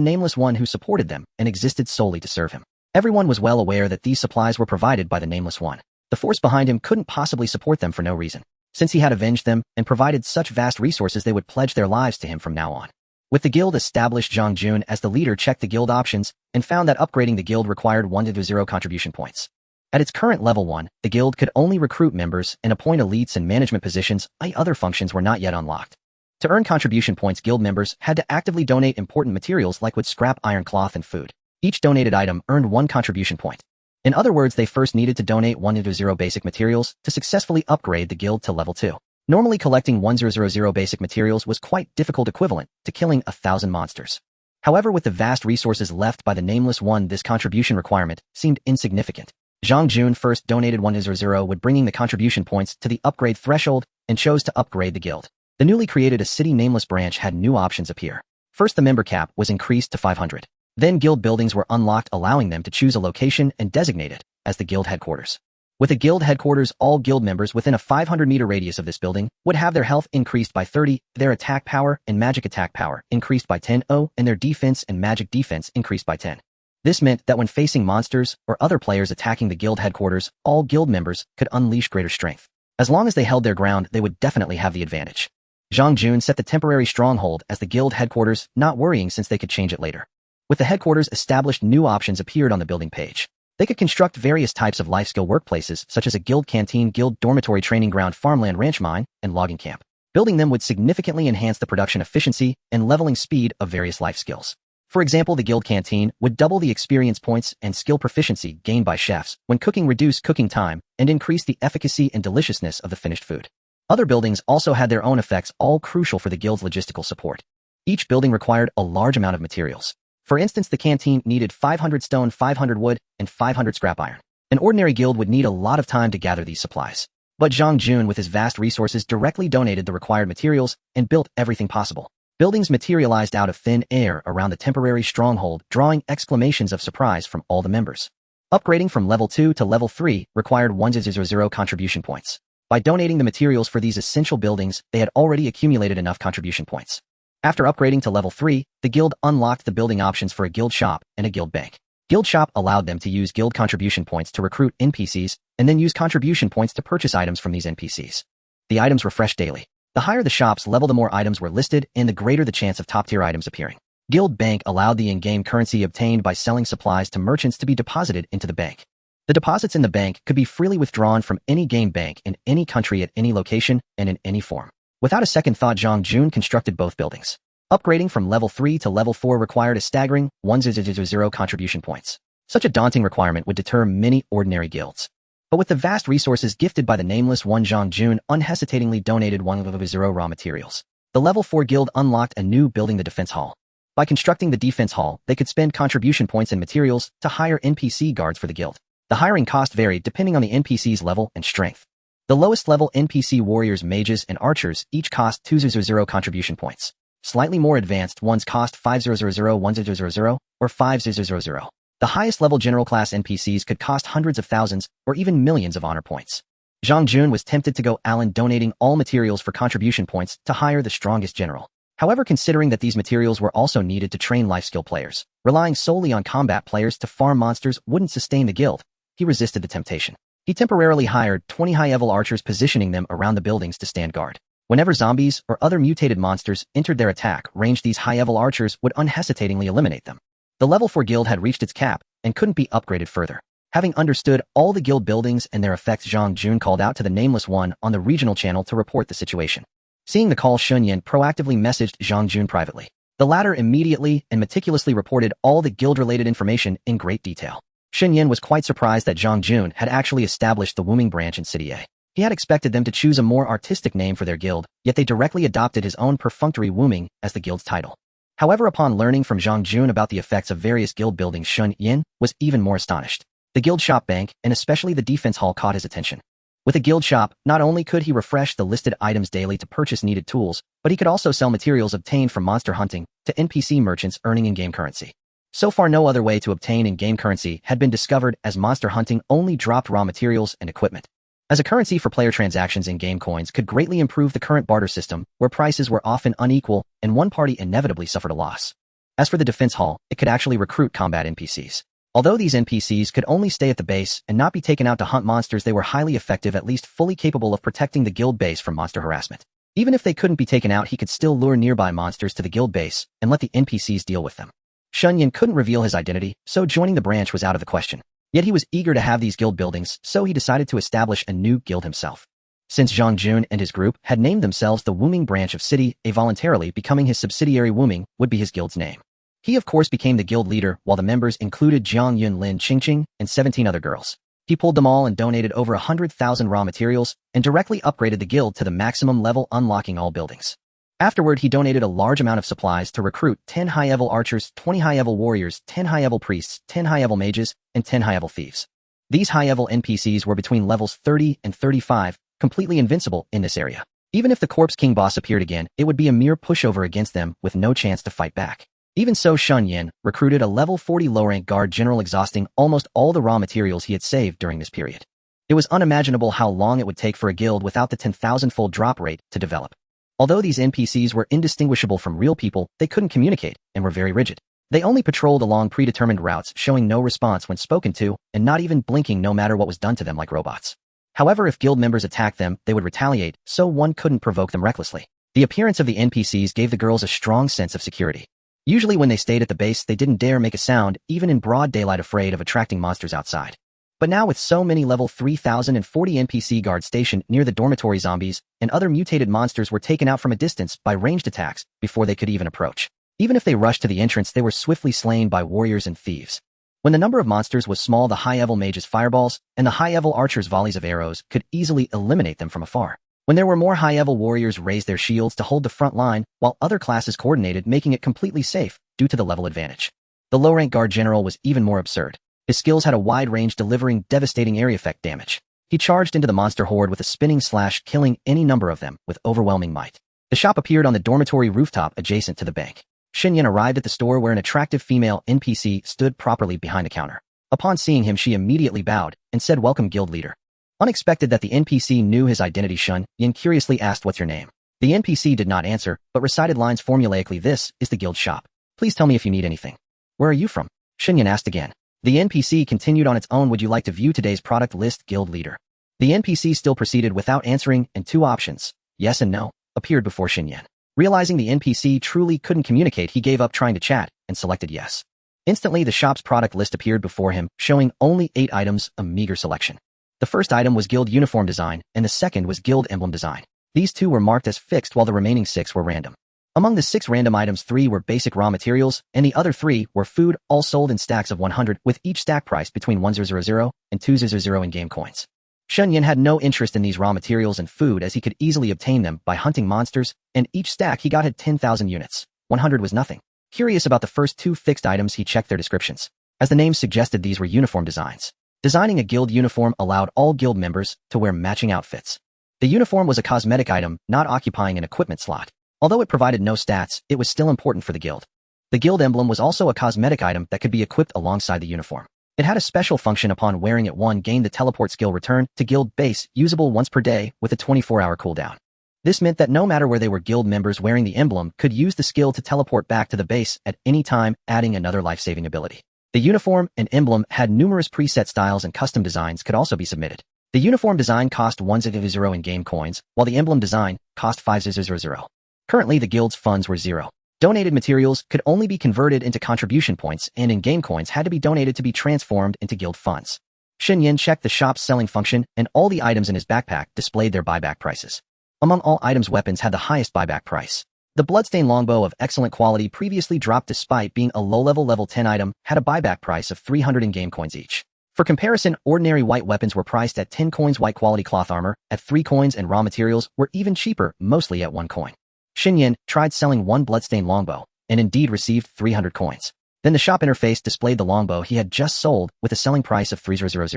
nameless one who supported them and existed solely to serve him. Everyone was well aware that these supplies were provided by the nameless one. The force behind him couldn't possibly support them for no reason. Since he had avenged them and provided such vast resources, they would pledge their lives to him from now on. With the guild established, Zhang Jun as the leader checked the guild options and found that upgrading the guild required 1 to 0 contribution points. At its current level 1, the guild could only recruit members and appoint elites in management positions. Other functions were not yet unlocked. To earn contribution points, guild members had to actively donate important materials like wood, scrap, iron, cloth, and food. Each donated item earned 1 contribution point. In other words, they first needed to donate 1 to 0 basic materials to successfully upgrade the guild to level 2. Normally, collecting 1000 basic materials was quite difficult, equivalent to killing 1,000 monsters. However, with the vast resources left by the nameless one, this contribution requirement seemed insignificant. Zhang Jun first donated 1 to 0 would, bringing the contribution points to the upgrade threshold, and chose to upgrade the guild. The newly created a city nameless branch had new options appear. First, the member cap was increased to 500. Then guild buildings were unlocked, allowing them to choose a location and designate it as the guild headquarters. With a guild headquarters, all guild members within a 500-meter radius of this building would have their health increased by 30, their attack power and magic attack power increased by 10, and their defense and magic defense increased by 10. This meant that when facing monsters or other players attacking the guild headquarters, all guild members could unleash greater strength. As long as they held their ground, they would definitely have the advantage. Zhang Jun set the temporary stronghold as the guild headquarters, not worrying since they could change it later. With the headquarters established, new options appeared on the building page. They could construct various types of life skill workplaces, such as a guild canteen, guild dormitory, training ground, farmland, ranch, mine, and logging camp. Building them would significantly enhance the production efficiency and leveling speed of various life skills. For example, the guild canteen would double the experience points and skill proficiency gained by chefs when cooking, reduce cooking time, and increase the efficacy and deliciousness of the finished food. Other buildings also had their own effects, all crucial for the guild's logistical support. Each building required a large amount of materials. For instance, the canteen needed 500 stone, 500 wood, and 500 scrap iron. An ordinary guild would need a lot of time to gather these supplies. But Zhang Jun, with his vast resources, directly donated the required materials and built everything possible. Buildings materialized out of thin air around the temporary stronghold, drawing exclamations of surprise from all the members. Upgrading from level 2 to level 3 required 1 to 0 contribution points. By donating the materials for these essential buildings, they had already accumulated enough contribution points. After upgrading to level 3, the guild unlocked the building options for a guild shop and a guild bank. Guild shop allowed them to use guild contribution points to recruit NPCs and then use contribution points to purchase items from these NPCs. The items refreshed daily. The higher the shop's level, the more items were listed and the greater the chance of top-tier items appearing. Guild bank allowed the in-game currency obtained by selling supplies to merchants to be deposited into the bank. The deposits in the bank could be freely withdrawn from any game bank in any country at any location and in any form. Without a second thought, Zhang Jun constructed both buildings. Upgrading from level 3 to level 4 required a staggering 1,000 contribution points. Such a daunting requirement would deter many ordinary guilds. But with the vast resources gifted by the nameless one, Zhang Jun unhesitatingly donated 1,000 raw materials. The level 4 guild unlocked a new building, the defense hall. By constructing the defense hall, they could spend contribution points and materials to hire NPC guards for the guild. The hiring cost varied depending on the NPC's level and strength. The lowest level NPC warriors, mages, and archers each cost 2,000 contribution points. Slightly more advanced ones cost 5,000, 1,000, or 5,000. The highest level general class NPCs could cost hundreds of thousands or even millions of honor points. Zhang Jun was tempted to go all in, donating all materials for contribution points to hire the strongest general. However, considering that these materials were also needed to train life skill players, relying solely on combat players to farm monsters wouldn't sustain the guild. He resisted the temptation. He temporarily hired 20 high-level archers, positioning them around the buildings to stand guard. Whenever zombies or other mutated monsters entered their attack range, these high-level archers would unhesitatingly eliminate them. The level 4 guild had reached its cap and couldn't be upgraded further. Having understood all the guild buildings and their effects, Zhang Jun called out to the nameless one on the regional channel to report the situation. Seeing the call, Shen Yan proactively messaged Zhang Jun privately. The latter immediately and meticulously reported all the guild-related information in great detail. Shen Yan was quite surprised that Zhang Jun had actually established the Wooming branch in City A. He had expected them to choose a more artistic name for their guild, yet they directly adopted his own perfunctory Wooming as the guild's title. However, upon learning from Zhang Jun about the effects of various guild buildings, Shen Yan was even more astonished. The guild shop bank, and especially the defense hall, caught his attention. With a guild shop, not only could he refresh the listed items daily to purchase needed tools, but he could also sell materials obtained from monster hunting to NPC merchants, earning in-game currency. So far, no other way to obtain in-game currency had been discovered, as monster hunting only dropped raw materials and equipment. As a currency for player transactions, in-game coins could greatly improve the current barter system, where prices were often unequal and one party inevitably suffered a loss. As for the defense hall, it could actually recruit combat NPCs. Although these NPCs could only stay at the base and not be taken out to hunt monsters, they were highly effective, at least fully capable of protecting the guild base from monster harassment. Even if they couldn't be taken out, he could still lure nearby monsters to the guild base and let the NPCs deal with them. Shen Yan couldn't reveal his identity, so joining the branch was out of the question. Yet he was eager to have these guild buildings, so he decided to establish a new guild himself. Since Zhang Jun and his group had named themselves the Wooming branch of City A, voluntarily becoming his subsidiary, Wooming would be his guild's name. He of course became the guild leader, while the members included Jiang Yun, Lin Qingqing, and 17 other girls. He pulled them all and donated over 100,000 raw materials and directly upgraded the guild to the maximum level, unlocking all buildings. Afterward, he donated a large amount of supplies to recruit 10 high-level archers, 20 high-level warriors, 10 high-level priests, 10 high-level mages, and 10 high-level thieves. These high-level NPCs were between levels 30 and 35, completely invincible in this area. Even if the Corpse King boss appeared again, it would be a mere pushover against them with no chance to fight back. Even so, Shen Yan recruited a level 40 low-rank guard general, exhausting almost all the raw materials he had saved during this period. It was unimaginable how long it would take for a guild without the 10,000-fold drop rate to develop. Although these NPCs were indistinguishable from real people, they couldn't communicate and were very rigid. They only patrolled along predetermined routes, showing no response when spoken to, and not even blinking no matter what was done to them, like robots. However, if guild members attacked them, they would retaliate, so one couldn't provoke them recklessly. The appearance of the NPCs gave the girls a strong sense of security. Usually when they stayed at the base, they didn't dare make a sound, even in broad daylight, afraid of attracting monsters outside. But now, with so many level 3040 NPC guards stationed near the dormitory, zombies and other mutated monsters were taken out from a distance by ranged attacks before they could even approach. Even if they rushed to the entrance, they were swiftly slain by warriors and thieves. When the number of monsters was small, the high-level mages' fireballs and the high-level archers' volleys of arrows could easily eliminate them from afar. When there were more, high-level warriors raised their shields to hold the front line, while other classes coordinated, making it completely safe due to the level advantage. The low-rank guard general was even more absurd. His skills had a wide range, delivering devastating area effect damage. He charged into the monster horde with a spinning slash, killing any number of them with overwhelming might. The shop appeared on the dormitory rooftop adjacent to the bank. Shen Yan arrived at the store, where an attractive female NPC stood properly behind the counter. Upon seeing him, she immediately bowed and said, "Welcome, guild leader." Unexpected that the NPC knew his identity. Shen Yan curiously asked, "What's your name?" The NPC did not answer, but recited lines formulaically. "This is the guild shop. Please tell me if you need anything." "Where are you from?" Shen Yan asked again. The NPC continued on its own. "Would you like to view today's product list?" Guild leader. The NPC still proceeded without answering, and two options, yes and no, appeared before Shen Yan. Realizing the NPC truly couldn't communicate, he gave up trying to chat and selected yes. Instantly, the shop's product list appeared before him, showing only 8 items, a meager selection. The first item was guild uniform design, and the second was guild emblem design. These 2 were marked as fixed while the remaining 6 were random. Among the 6 random items, 3 were basic raw materials, and the other 3 were food, all sold in stacks of 100, with each stack price between 1,000 and 2,000 in-game coins. Shen Yan had no interest in these raw materials and food, as he could easily obtain them by hunting monsters, and each stack he got had 10,000 units. 100 was nothing. Curious about the first 2 fixed items, he checked their descriptions. As the name suggested, these were uniform designs. Designing a guild uniform allowed all guild members to wear matching outfits. The uniform was a cosmetic item, not occupying an equipment slot. Although it provided no stats, it was still important for the guild. The guild emblem was also a cosmetic item that could be equipped alongside the uniform. It had a special function. Upon wearing it, one gained the teleport skill return to guild base, usable once per day with a 24-hour cooldown. This meant that no matter where they were, guild members wearing the emblem could use the skill to teleport back to the base at any time, adding another life-saving ability. The uniform and emblem had numerous preset styles, and custom designs could also be submitted. The uniform design cost 1,000 in-game coins, while the emblem design cost 5,000. Currently, the guild's funds were 0. Donated materials could only be converted into contribution points, and in-game coins had to be donated to be transformed into guild funds. Shen Yan checked the shop's selling function, and all the items in his backpack displayed their buyback prices. Among all items, weapons had the highest buyback price. The bloodstained longbow of excellent quality, previously dropped despite being a low-level level 10 item, had a buyback price of 300 in-game coins each. For comparison, ordinary white weapons were priced at 10 coins, white quality cloth armor at 3 coins, and raw materials were even cheaper, mostly at 1 coin. Shen Yan tried selling 1 bloodstained longbow, and indeed received 300 coins. Then the shop interface displayed the longbow he had just sold with a selling price of 3,000.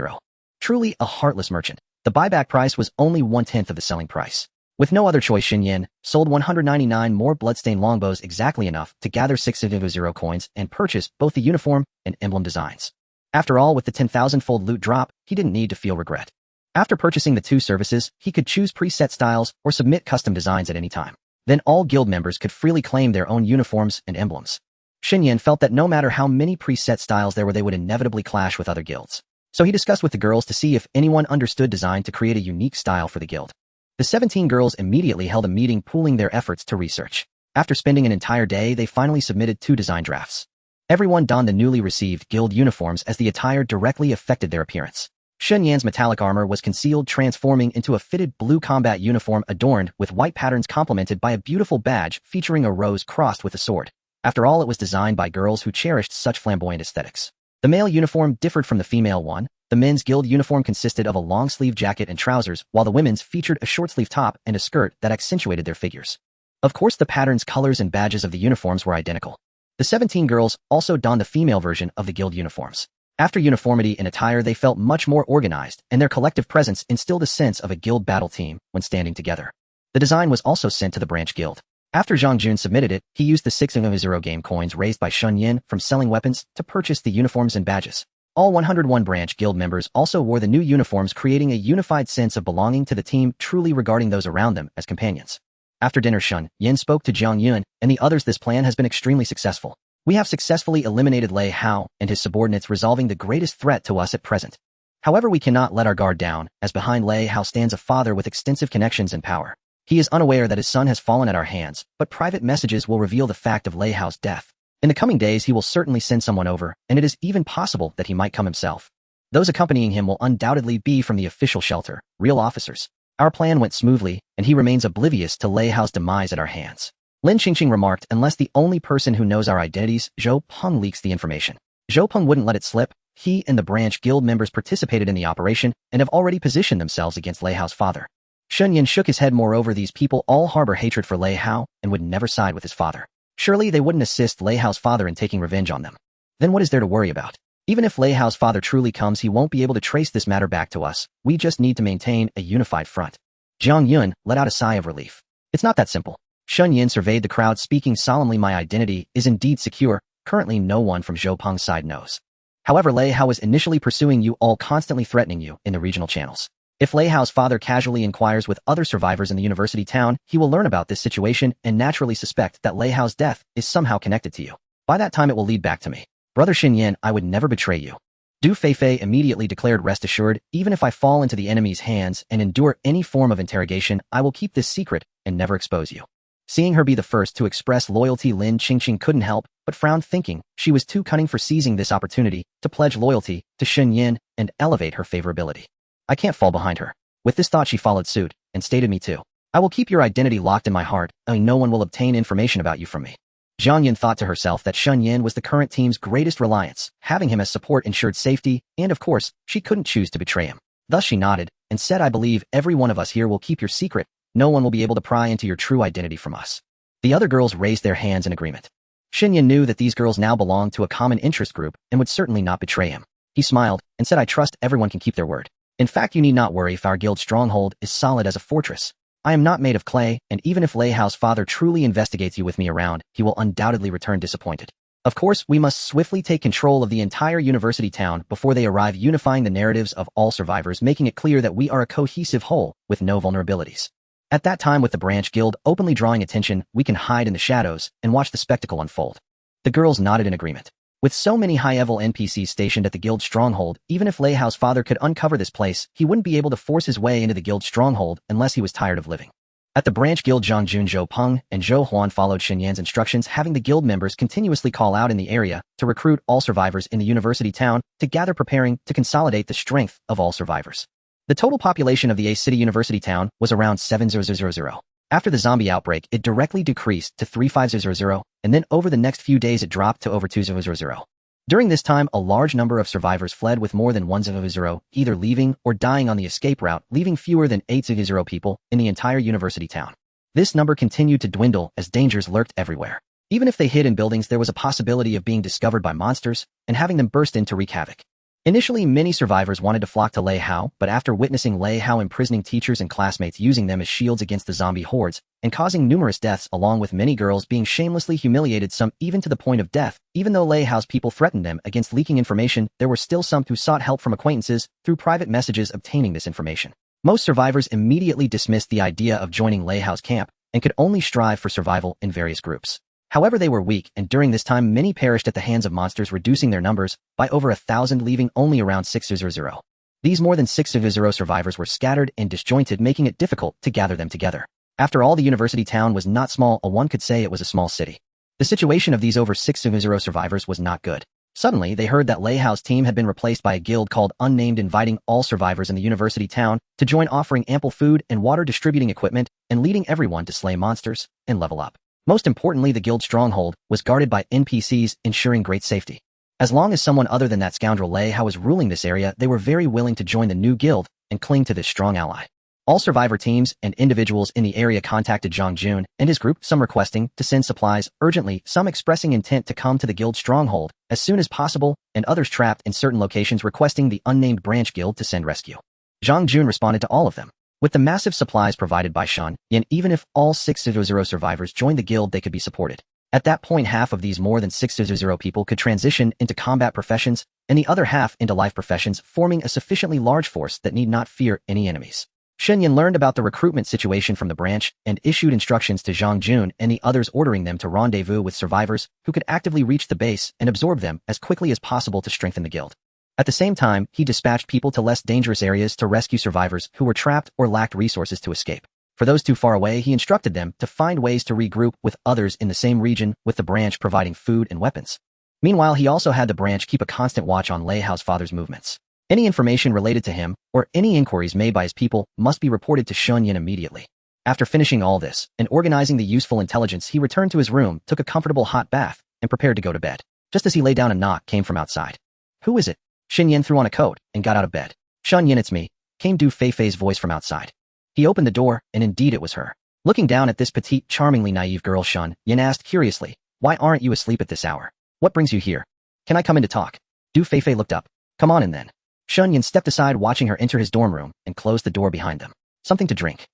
Truly a heartless merchant. The buyback price was only 1/10 of the selling price. With no other choice, Shen Yan sold 199 more bloodstained longbows, exactly enough to gather 6,000 coins and purchase both the uniform and emblem designs. After all, with the 10,000-fold loot drop, he didn't need to feel regret. After purchasing the 2 services, he could choose preset styles or submit custom designs at any time. Then all guild members could freely claim their own uniforms and emblems. Shen Yan felt that no matter how many preset styles there were, they would inevitably clash with other guilds. So he discussed with the girls to see if anyone understood design to create a unique style for the guild. The 17 girls immediately held a meeting, pooling their efforts to research. After spending an entire day, they finally submitted 2 design drafts. Everyone donned the newly received guild uniforms, as the attire directly affected their appearance. Shen Yan's metallic armor was concealed, transforming into a fitted blue combat uniform adorned with white patterns, complemented by a beautiful badge featuring a rose crossed with a sword. After all, it was designed by girls who cherished such flamboyant aesthetics. The male uniform differed from the female one. The men's guild uniform consisted of a long-sleeve jacket and trousers, while the women's featured a short-sleeve top and a skirt that accentuated their figures. Of course, the patterns, colors, and badges of the uniforms were identical. The 17 girls also donned the female version of the guild uniforms. After uniformity in attire, they felt much more organized, and their collective presence instilled a sense of a guild battle team when standing together. The design was also sent to the branch guild. After Zhang Jun submitted it, he used the 6,000 game coins raised by Shen Yan from selling weapons to purchase the uniforms and badges. All 101 branch guild members also wore the new uniforms, creating a unified sense of belonging to the team, truly regarding those around them as companions. After dinner, Shen Yan spoke to Zhang Yun and the others. This plan has been extremely successful. We have successfully eliminated Lei Hao and his subordinates, resolving the greatest threat to us at present. However, we cannot let our guard down, as behind Lei Hao stands a father with extensive connections and power. He is unaware that his son has fallen at our hands, but private messages will reveal the fact of Lei Hao's death. In the coming days, he will certainly send someone over, and it is even possible that he might come himself. Those accompanying him will undoubtedly be from the official shelter, real officers. Our plan went smoothly, and he remains oblivious to Lei Hao's demise at our hands. Lin Qingqing remarked, unless the only person who knows our identities, Zhou Peng, leaks the information. Zhou Peng wouldn't let it slip. He and the branch guild members participated in the operation and have already positioned themselves against Lei Hao's father. Shen Yan shook his head. Moreover, these people all harbor hatred for Lei Hao and would never side with his father. Surely they wouldn't assist Lei Hao's father in taking revenge on them. Then what is there to worry about? Even if Lei Hao's father truly comes, he won't be able to trace this matter back to us. We just need to maintain a unified front. Zhang Yun let out a sigh of relief. It's not that simple. Shen Yan surveyed the crowd, speaking solemnly. My identity is indeed secure. Currently no one from Zhou Peng's side knows. However, Lei Hao was initially pursuing you all, constantly threatening you in the regional channels. If Lei Hao's father casually inquires with other survivors in the university town, he will learn about this situation and naturally suspect that Lei Hao's death is somehow connected to you. By that time it will lead back to me. Brother Shen Yan, I would never betray you. Du Feifei immediately declared, rest assured, even if I fall into the enemy's hands and endure any form of interrogation, I will keep this secret and never expose you. Seeing her be the first to express loyalty, Lin Qingqing couldn't help but frown, thinking she was too cunning for seizing this opportunity to pledge loyalty to Shen Yan and elevate her favorability. I can't fall behind her. With this thought she followed suit and stated, me too. I will keep your identity locked in my heart, and no one will obtain information about you from me. Zhang Yan thought to herself that Shen Yan was the current team's greatest reliance, having him as support ensured safety, and of course, she couldn't choose to betray him. Thus she nodded and said, I believe every one of us here will keep your secret. No one will be able to pry into your true identity from us. The other girls raised their hands in agreement. Shen Yan knew that these girls now belonged to a common interest group and would certainly not betray him. He smiled and said, I trust everyone can keep their word. In fact, you need not worry if our guild stronghold is solid as a fortress. I am not made of clay, and even if Lei Hao's father truly investigates you with me around, he will undoubtedly return disappointed. Of course, we must swiftly take control of the entire university town before they arrive, unifying the narratives of all survivors, making it clear that we are a cohesive whole with no vulnerabilities. At that time, with the branch guild openly drawing attention, we can hide in the shadows and watch the spectacle unfold. The girls nodded in agreement. With so many high-level NPCs stationed at the guild stronghold, even if Lei Hao's father could uncover this place, he wouldn't be able to force his way into the guild stronghold unless he was tired of living. At the branch guild, Zhang Jun, Zhou Peng, and Zhou Huan followed Shen Yan's instructions, having the guild members continuously call out in the area to recruit all survivors in the university town to gather, preparing to consolidate the strength of all survivors. The total population of the A City University town was around 7,000. After the zombie outbreak, it directly decreased to 3,500, and then over the next few days it dropped to over 2,000. During this time, a large number of survivors fled with more than 1,000, either leaving or dying on the escape route, leaving fewer than 8,000 people in the entire university town. This number continued to dwindle as dangers lurked everywhere. Even if they hid in buildings, there was a possibility of being discovered by monsters and having them burst in to wreak havoc. Initially, many survivors wanted to flock to Lei Hao, but after witnessing Lei Hao imprisoning teachers and classmates, using them as shields against the zombie hordes, and causing numerous deaths along with many girls being shamelessly humiliated, some even to the point of death, even though Lei Hao's people threatened them against leaking information, there were still some who sought help from acquaintances through private messages obtaining this information. Most survivors immediately dismissed the idea of joining Lei Hao's camp and could only strive for survival in various groups. However, they were weak, and during this time many perished at the hands of monsters, reducing their numbers by over 1,000, leaving only around 6,000. These more than 6,000 survivors were scattered and disjointed, making it difficult to gather them together. After all, the university town was not small, one could say it was a small city. The situation of these over 6,000 survivors was not good. Suddenly, they heard that Lei Hao's team had been replaced by a guild called Unnamed, inviting all survivors in the university town to join, offering ample food and water, distributing equipment, and leading everyone to slay monsters and level up. Most importantly, the guild stronghold was guarded by NPCs, ensuring great safety. As long as someone other than that scoundrel Lei Hao was ruling this area, they were very willing to join the new guild and cling to this strong ally. All survivor teams and individuals in the area contacted Zhang Jun and his group, some requesting to send supplies urgently, some expressing intent to come to the guild stronghold as soon as possible, and others trapped in certain locations requesting the unnamed branch guild to send rescue. Zhang Jun responded to all of them. With the massive supplies provided by Shen Yan, even if all 6,000 survivors joined the guild, they could be supported. At that point, half of these more than 6,000 people could transition into combat professions, and the other half into life professions, forming a sufficiently large force that need not fear any enemies. Shen Yan learned about the recruitment situation from the branch and issued instructions to Zhang Jun and the others, ordering them to rendezvous with survivors who could actively reach the base and absorb them as quickly as possible to strengthen the guild. At the same time, he dispatched people to less dangerous areas to rescue survivors who were trapped or lacked resources to escape. For those too far away, he instructed them to find ways to regroup with others in the same region, with the branch providing food and weapons. Meanwhile, he also had the branch keep a constant watch on Lei Hao's father's movements. Any information related to him, or any inquiries made by his people, must be reported to Shen Yan immediately. After finishing all this, and organizing the useful intelligence, he returned to his room, took a comfortable hot bath, and prepared to go to bed. Just as he lay down, a knock came from outside. "Who is it?" Shen Yan threw on a coat and got out of bed. "Shen Yan, it's me," came Du Feifei's voice from outside. He opened the door, and indeed it was her. Looking down at this petite, charmingly naive girl, Shen Yan asked curiously, "Why aren't you asleep at this hour? What brings you here? Can I come in to talk?" Du Feifei looked up. "Come on in then." Shen Yan stepped aside, watching her enter his dorm room, and closed the door behind them. "Something to drink?"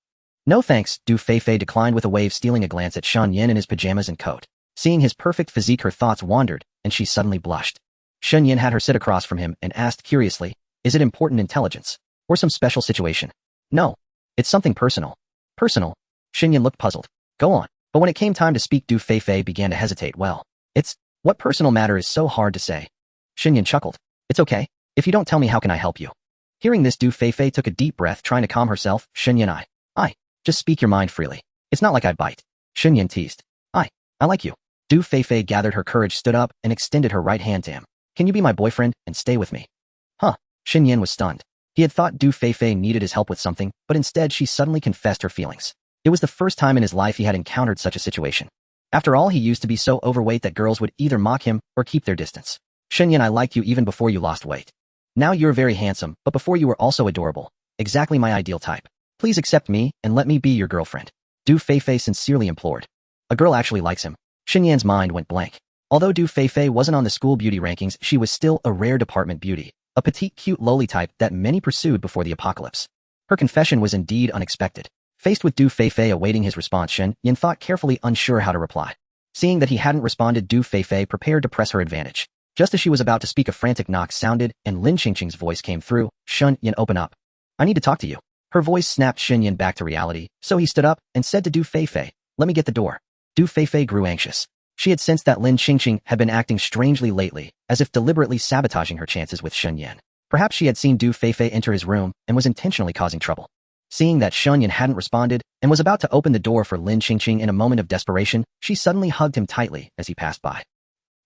"No thanks," Du Feifei declined with a wave, stealing a glance at Shen Yan in his pajamas and coat. Seeing his perfect physique, her thoughts wandered, and she suddenly blushed. Shen Yan had her sit across from him and asked curiously, "Is it important intelligence? Or some special situation?" No. It's something personal. Personal? Shen Yan looked puzzled. Go on. But when it came time to speak, Du Feifei began to hesitate. Well, what personal matter is so hard to say? Shen Yan chuckled. It's okay. If you don't tell me, how can I help you? Hearing this, Du Feifei took a deep breath, trying to calm herself. Shen Yan, just speak your mind freely. It's not like I bite. Shen Yan teased. I like you. Du Feifei gathered her courage, stood up, and extended her right hand to him. Can you be my boyfriend and stay with me? Huh. Shen Yan was stunned. He had thought Du Feifei needed his help with something, but instead she suddenly confessed her feelings. It was the first time in his life he had encountered such a situation. After all, he used to be so overweight that girls would either mock him or keep their distance. Shen Yan, I liked you even before you lost weight. Now you're very handsome, but before you were also adorable. Exactly my ideal type. Please accept me and let me be your girlfriend. Du Feifei sincerely implored. A girl actually likes him. Shen Yan's mind went blank. Although Du Feifei wasn't on the school beauty rankings, she was still a rare department beauty, a petite, cute lowly type that many pursued before the apocalypse. Her confession was indeed unexpected. Faced with Du Feifei awaiting his response, Shen Yan thought carefully, unsure how to reply. Seeing that he hadn't responded, Du Feifei prepared to press her advantage. Just as she was about to speak, a frantic knock sounded, and Lin Qingqing's voice came through. Shen Yan, open up. I need to talk to you. Her voice snapped Shen Yan back to reality, so he stood up and said to Du Feifei, let me get the door. Du Feifei grew anxious. She had sensed that Lin Qingqing had been acting strangely lately, as if deliberately sabotaging her chances with Shen Yan. Perhaps she had seen Du Feifei enter his room and was intentionally causing trouble. Seeing that Shen Yan hadn't responded and was about to open the door for Lin Qingqing in a moment of desperation, she suddenly hugged him tightly as he passed by.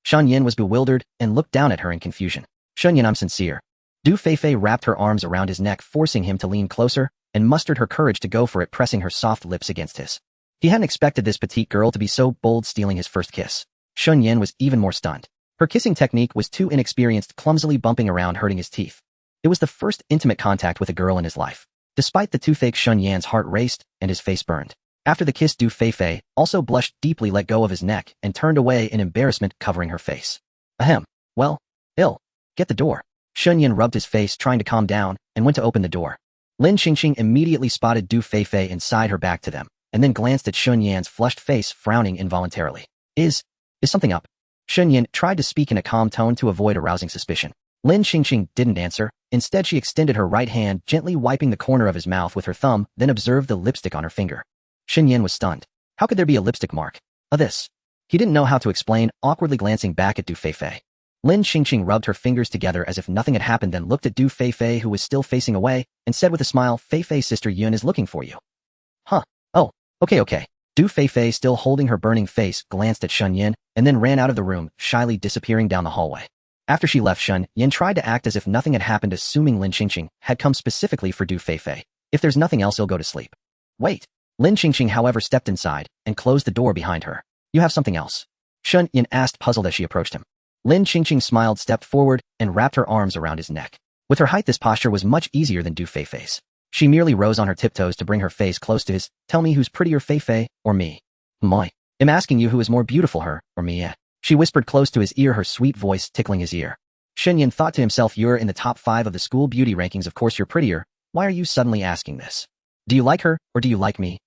Shen Yan was bewildered and looked down at her in confusion. Shen Yan, I'm sincere. Du Feifei wrapped her arms around his neck, forcing him to lean closer, and mustered her courage to go for it, pressing her soft lips against his. He hadn't expected this petite girl to be so bold, stealing his first kiss. Shen Yan was even more stunned. Her kissing technique was too inexperienced, clumsily bumping around, hurting his teeth. It was the first intimate contact with a girl in his life. Despite the toothache, Shen Yan's heart raced and his face burned. After the kiss, Du Feifei also blushed deeply, let go of his neck, and turned away in embarrassment, covering her face. Ahem. Well, get the door. Shen Yan rubbed his face, trying to calm down, and went to open the door. Lin Qingqing immediately spotted Du Feifei inside her, back to them, and then glanced at Shen Yan's flushed face, frowning involuntarily. Is something up? Shen Yan tried to speak in a calm tone to avoid arousing suspicion. Lin Qingqing didn't answer. Instead, she extended her right hand, gently wiping the corner of his mouth with her thumb, then observed the lipstick on her finger. Shen Yan was stunned. How could there be a lipstick mark? This. He didn't know how to explain, awkwardly glancing back at Du Feifei. Lin Qingqing rubbed her fingers together as if nothing had happened, then looked at Du Feifei, who was still facing away, and said with a smile, Feifei's sister Yun is looking for you. Huh. Oh, okay. Du Feifei, still holding her burning face, glanced at Shen Yan, and then ran out of the room, shyly disappearing down the hallway. After she left, Shen Yan tried to act as if nothing had happened, assuming Lin Qingqing had come specifically for Du Feifei. If there's nothing else, he'll go to sleep. Wait. Lin Qingqing, however, stepped inside and closed the door behind her. You have something else? Shen Yan asked, puzzled as she approached him. Lin Qingqing smiled, stepped forward, and wrapped her arms around his neck. With her height, this posture was much easier than Du Feifei's. She merely rose on her tiptoes to bring her face close to his. Tell me, who's prettier, Feifei or me? I'm asking you, who is more beautiful, her or me? She whispered close to his ear, her sweet voice tickling his ear. Shen Yan thought to himself, you're in the top 5 of the school beauty rankings, of course you're prettier. Why are you suddenly asking this? Do you like her, or do you like me?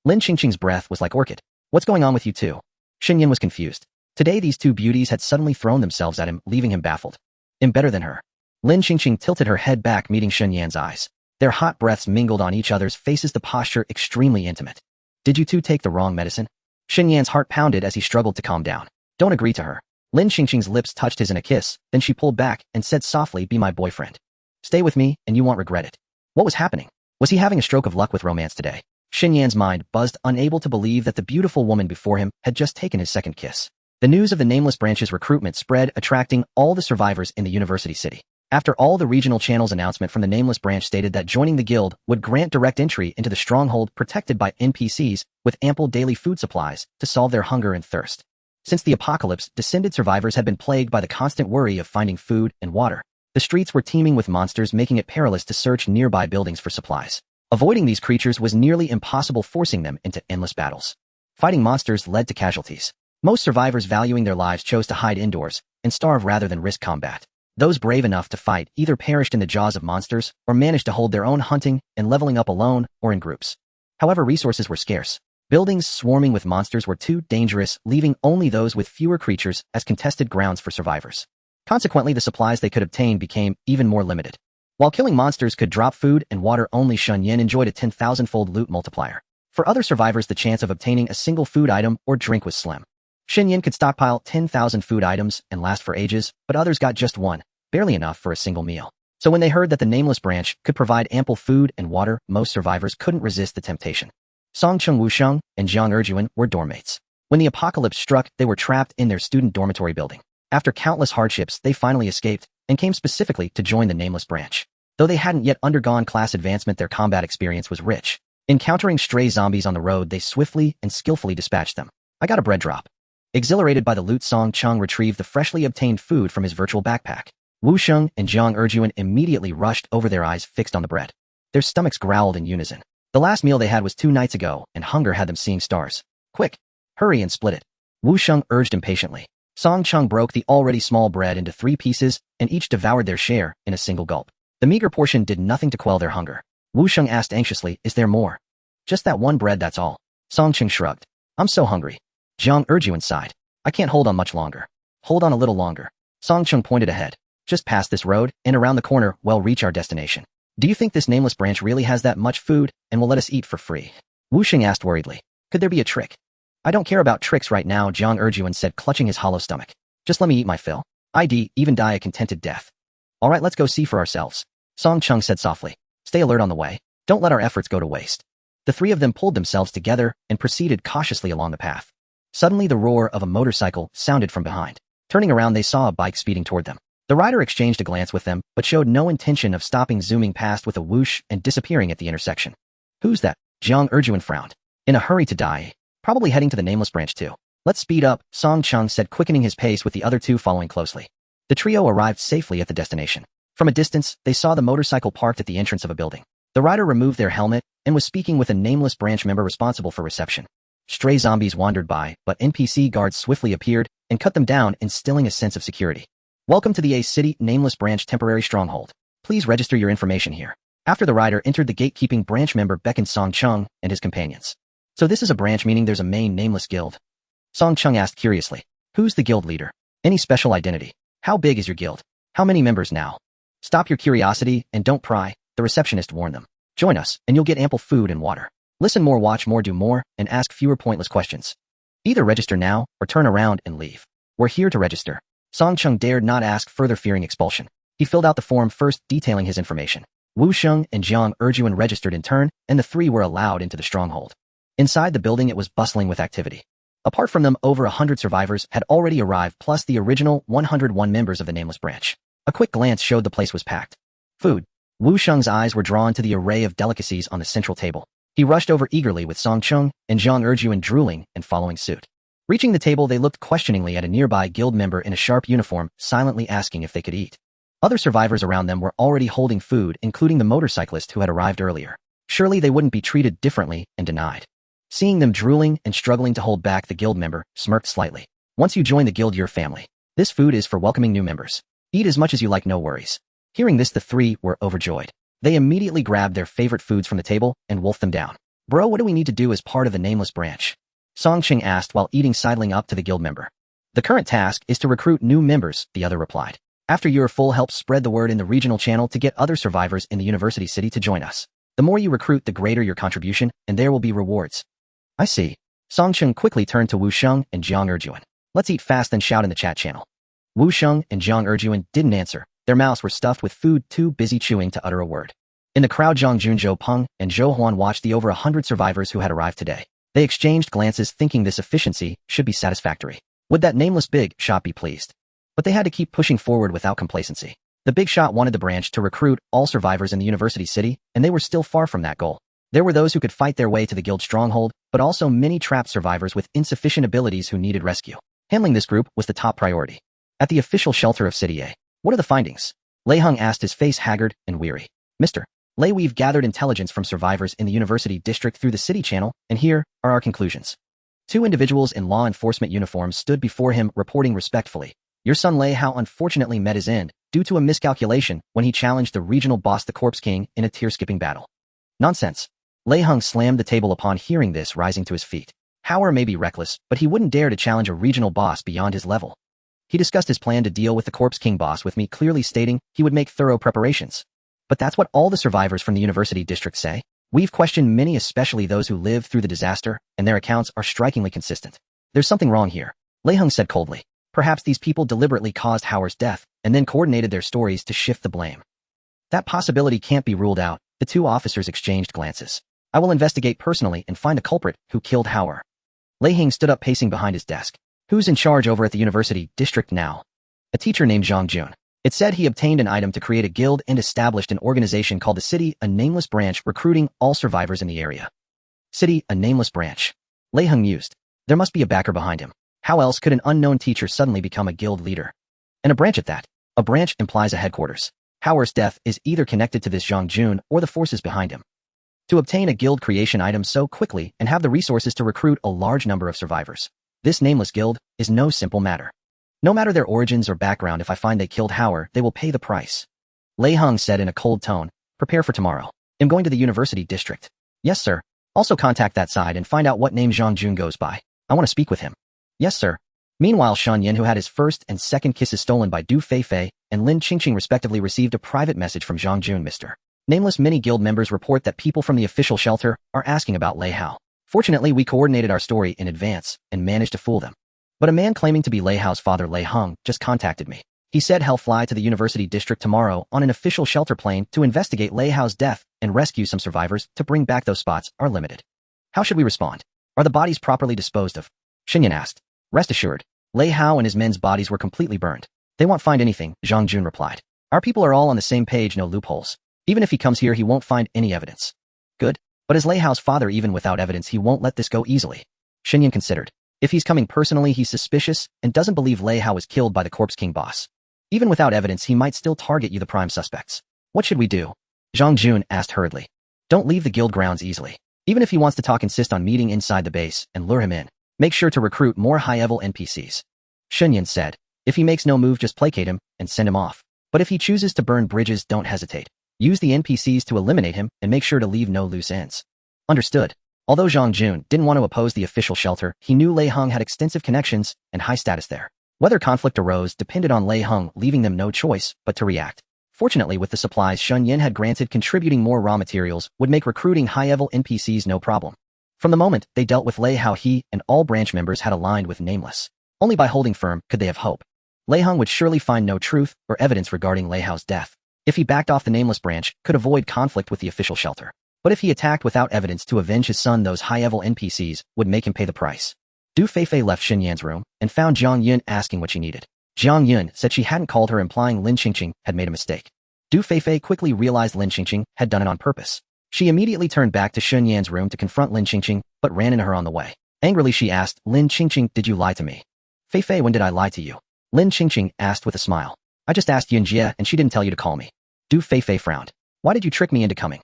Lin Qingqing's breath was like orchid. What's going on with you two? Shen Yan was confused. Today these two beauties had suddenly thrown themselves at him, leaving him baffled. I'm better than her. Lin Qingqing tilted her head back, meeting Shen Yan's eyes. Their hot breaths mingled on each other's faces, the posture extremely intimate. Did you two take the wrong medicine? Shen Yan's heart pounded as he struggled to calm down. Don't agree to her. Lin Qingqing's lips touched his in a kiss, then she pulled back and said softly, be my boyfriend. Stay with me, and you won't regret it. What was happening? Was he having a stroke of luck with romance today? Shen Yan's mind buzzed, unable to believe that the beautiful woman before him had just taken his second kiss. The news of the Nameless Branch's recruitment spread, attracting all the survivors in the university city. After all, the regional channel's announcement from the Nameless Branch stated that joining the guild would grant direct entry into the stronghold protected by NPCs with ample daily food supplies to solve their hunger and thirst. Since the apocalypse, descended survivors had been plagued by the constant worry of finding food and water. The streets were teeming with monsters, making it perilous to search nearby buildings for supplies. Avoiding these creatures was nearly impossible, forcing them into endless battles. Fighting monsters led to casualties. Most survivors, valuing their lives, chose to hide indoors and starve rather than risk combat. Those brave enough to fight either perished in the jaws of monsters or managed to hold their own, hunting and leveling up alone or in groups. However, resources were scarce. Buildings swarming with monsters were too dangerous, leaving only those with fewer creatures as contested grounds for survivors. Consequently, the supplies they could obtain became even more limited. While killing monsters could drop food and water, only Shen Yan enjoyed a 10,000-fold loot multiplier. For other survivors, the chance of obtaining a single food item or drink was slim. Shen Yan could stockpile 10,000 food items and last for ages, but others got just one, barely enough for a single meal. So when they heard that the Nameless branch could provide ample food and water, most survivors couldn't resist the temptation. Songcheng Wusheng and Jiang Erjuan were dormmates. When the apocalypse struck, they were trapped in their student dormitory building. After countless hardships, they finally escaped and came specifically to join the Nameless branch. Though they hadn't yet undergone class advancement, their combat experience was rich. Encountering stray zombies on the road, they swiftly and skillfully dispatched them. I got a bread drop. Exhilarated by the loot, Song Cheng retrieved the freshly obtained food from his virtual backpack. Wu Sheng and Jiang Erjuan immediately rushed over, their eyes fixed on the bread. Their stomachs growled in unison. The last meal they had was 2 nights ago, and hunger had them seeing stars. Quick! Hurry and split it. Wu Sheng urged impatiently. Song Cheng broke the already small bread into 3 pieces, and each devoured their share in a single gulp. The meager portion did nothing to quell their hunger. Wu Sheng asked anxiously, "Is there more?" "Just that one bread, that's all." Song Cheng shrugged. "I'm so hungry." Jiang Erjuan sighed. "I can't hold on much longer." "Hold on a little longer." Song Cheng pointed ahead. "Just past this road, and around the corner, we'll reach our destination." "Do you think this Nameless branch really has that much food, and will let us eat for free?" Wu Sheng asked worriedly. "Could there be a trick?" "I don't care about tricks right now," Jiang Erjuan said, clutching his hollow stomach. "Just let me eat my fill. I'd even die a contented death." "All right, let's go see for ourselves," Song Cheng said softly. "Stay alert on the way. Don't let our efforts go to waste." The 3 of them pulled themselves together and proceeded cautiously along the path. Suddenly, the roar of a motorcycle sounded from behind. Turning around, they saw a bike speeding toward them. The rider exchanged a glance with them, but showed no intention of stopping, zooming past with a whoosh and disappearing at the intersection. "Who's that?" Jiang Erjuan frowned. "In a hurry to die. Probably heading to the Nameless branch too." "Let's speed up," Song Cheng said, quickening his pace with the other 2 following closely. The trio arrived safely at the destination. From a distance, they saw the motorcycle parked at the entrance of a building. The rider removed their helmet and was speaking with a Nameless branch member responsible for reception. Stray zombies wandered by, but NPC guards swiftly appeared and cut them down, instilling a sense of security. "Welcome to the A City Nameless branch temporary stronghold. Please register your information here." After the rider entered, the gatekeeping branch member beckoned Song Cheng and his companions. "So this is a branch, meaning there's a main Nameless guild?" Song Cheng asked curiously. "Who's the guild leader? Any special identity? How big is your guild? How many members now?" "Stop your curiosity and don't pry," the receptionist warned them. "Join us, and you'll get ample food and water. Listen more, watch more, do more, and ask fewer pointless questions. Either register now, or turn around and leave. We're here to register." Song Cheng dared not ask further, fearing expulsion. He filled out the form first, detailing his information. Wu Sheng and Jiang Erjuan registered in turn, and the 3 were allowed into the stronghold. Inside the building, it was bustling with activity. Apart from them, over 100 survivors had already arrived, plus the original 101 members of the Nameless branch. A quick glance showed the place was packed. Food. Wu Sheng's eyes were drawn to the array of delicacies on the central table. He rushed over eagerly, with Song Cheng and Jiang Erjuan drooling and following suit. Reaching the table, they looked questioningly at a nearby guild member in a sharp uniform, silently asking if they could eat. Other survivors around them were already holding food, including the motorcyclist who had arrived earlier. Surely they wouldn't be treated differently and denied. Seeing them drooling and struggling to hold back, the guild member smirked slightly. "Once you join the guild, you're family. This food is for welcoming new members. Eat as much as you like, no worries." Hearing this, the 3 were overjoyed. They immediately grabbed their favorite foods from the table and wolfed them down. "Bro, what do we need to do as part of the Nameless branch?" Song Cheng asked while eating, sidling up to the guild member. "The current task is to recruit new members," the other replied. "After you're full, help spread the word in the regional channel to get other survivors in the university city to join us. The more you recruit, the greater your contribution, and there will be rewards." "I see." Song Cheng quickly turned to Wu Sheng and Jiang Erjuan. "Let's eat fast and shout in the chat channel." Wu Sheng and Jiang Erjuan didn't answer. Their mouths were stuffed with food, too busy chewing to utter a word. In the crowd, Zhang Junzhou Peng and Zhou Huan watched the over 100 survivors who had arrived today. They exchanged glances, thinking this efficiency should be satisfactory. Would that Nameless big shot be pleased? But they had to keep pushing forward without complacency. The big shot wanted the branch to recruit all survivors in the university city, and they were still far from that goal. There were those who could fight their way to the guild stronghold, but also many trapped survivors with insufficient abilities who needed rescue. Handling this group was the top priority. At the official shelter of City A, "What are the findings?" Lei Hao asked, his face haggard and weary. "Mr. Lei, we've gathered intelligence from survivors in the university district through the city channel, and here are our conclusions." 2 individuals in law enforcement uniforms stood before him, reporting respectfully. "Your son Lei Hao unfortunately met his end due to a miscalculation when he challenged the regional boss, the Corpse King, in a tier-skipping battle." "Nonsense." Lei Hao slammed the table upon hearing this, rising to his feet. Hauer may be reckless, but he wouldn't dare to challenge a regional boss beyond his level. He discussed his plan to deal with the Corpse King boss with me, clearly stating he would make thorough preparations. But that's what all the survivors from the university district say. We've questioned many, especially those who lived through the disaster, and their accounts are strikingly consistent. There's something wrong here, Lei Hao said coldly. Perhaps these people deliberately caused Hao's death, and then coordinated their stories to shift the blame. That possibility can't be ruled out. The two officers exchanged glances. I will investigate personally and find the culprit who killed Hao. Lei Hao stood up pacing behind his desk. Who's in charge over at the university district now? A teacher named Zhang Jun. It said he obtained an item to create a guild and established an organization called the City, a nameless branch recruiting all survivors in the area. City, a nameless branch. Lei Hao mused. There must be a backer behind him. How else could an unknown teacher suddenly become a guild leader? And a branch at that. A branch implies a headquarters. Hao's death is either connected to this Zhang Jun or the forces behind him. To obtain a guild creation item so quickly and have the resources to recruit a large number of survivors. This nameless guild is no simple matter. No matter their origins or background, if I find they killed Hao, they will pay the price. Lei Hao said in a cold tone, prepare for tomorrow. I'm going to the university district. Yes, sir. Also contact that side and find out what name Zhang Jun goes by. I want to speak with him. Yes, sir. Meanwhile, Shen Yan, who had his first and second kisses stolen by Du Feifei and Lin Qingqing respectively, received a private message from Zhang Jun. Mr. Nameless many guild members report that people from the official shelter are asking about Lei Hao. Fortunately, we coordinated our story in advance and managed to fool them. But a man claiming to be Lei Hao's father, Lei Hao, just contacted me. He said he'll fly to the university district tomorrow on an official shelter plane to investigate Lei Hao's death and rescue some survivors to bring back those spots are limited. How should we respond? Are the bodies properly disposed of? Shen Yan asked. Rest assured, Lei Hao and his men's bodies were completely burned. They won't find anything, Zhang Jun replied. Our people are all on the same page, no loopholes. Even if he comes here, he won't find any evidence. Good. But as Lei Hao's father, even without evidence, he won't let this go easily. Shen Yan considered. If he's coming personally, he's suspicious and doesn't believe Lei Hao was killed by the Corpse King boss. Even without evidence, he might still target you, the prime suspects. What should we do? Zhang Jun asked hurriedly. Don't leave the guild grounds easily. Even if he wants to talk, insist on meeting inside the base and lure him in. Make sure to recruit more high-level NPCs. Shen Yan said. If he makes no move, just placate him and send him off. But if he chooses to burn bridges, don't hesitate. Use the NPCs to eliminate him and make sure to leave no loose ends. Understood. Although Zhang Jun didn't want to oppose the official shelter, he knew Lei Hao had extensive connections and high status there. Whether conflict arose depended on Lei Hao, leaving them no choice but to react. Fortunately, with the supplies Shen Yan had granted, contributing more raw materials would make recruiting high-level NPCs no problem. From the moment they dealt with Lei Hao, he and all branch members had aligned with Nameless. Only by holding firm could they have hope. Lei Hao would surely find no truth or evidence regarding Lei Hao's death. If he backed off, the Nameless branch could avoid conflict with the official shelter. But if he attacked without evidence to avenge his son, those high-level NPCs would make him pay the price. Du Feifei left Shen Yan's room and found Zhang Yun asking what she needed. Zhang Yun said she hadn't called her, implying Lin Qingqing had made a mistake. Du Feifei quickly realized Lin Qingqing had done it on purpose. She immediately turned back to Shen Yan's room to confront Lin Qingqing, but ran into her on the way. Angrily, she asked, Lin Qingqing, did you lie to me? Feifei, when did I lie to you? Lin Qingqing asked with a smile. I just asked Yunjie and she didn't tell you to call me. Du Feifei frowned. Why did you trick me into coming?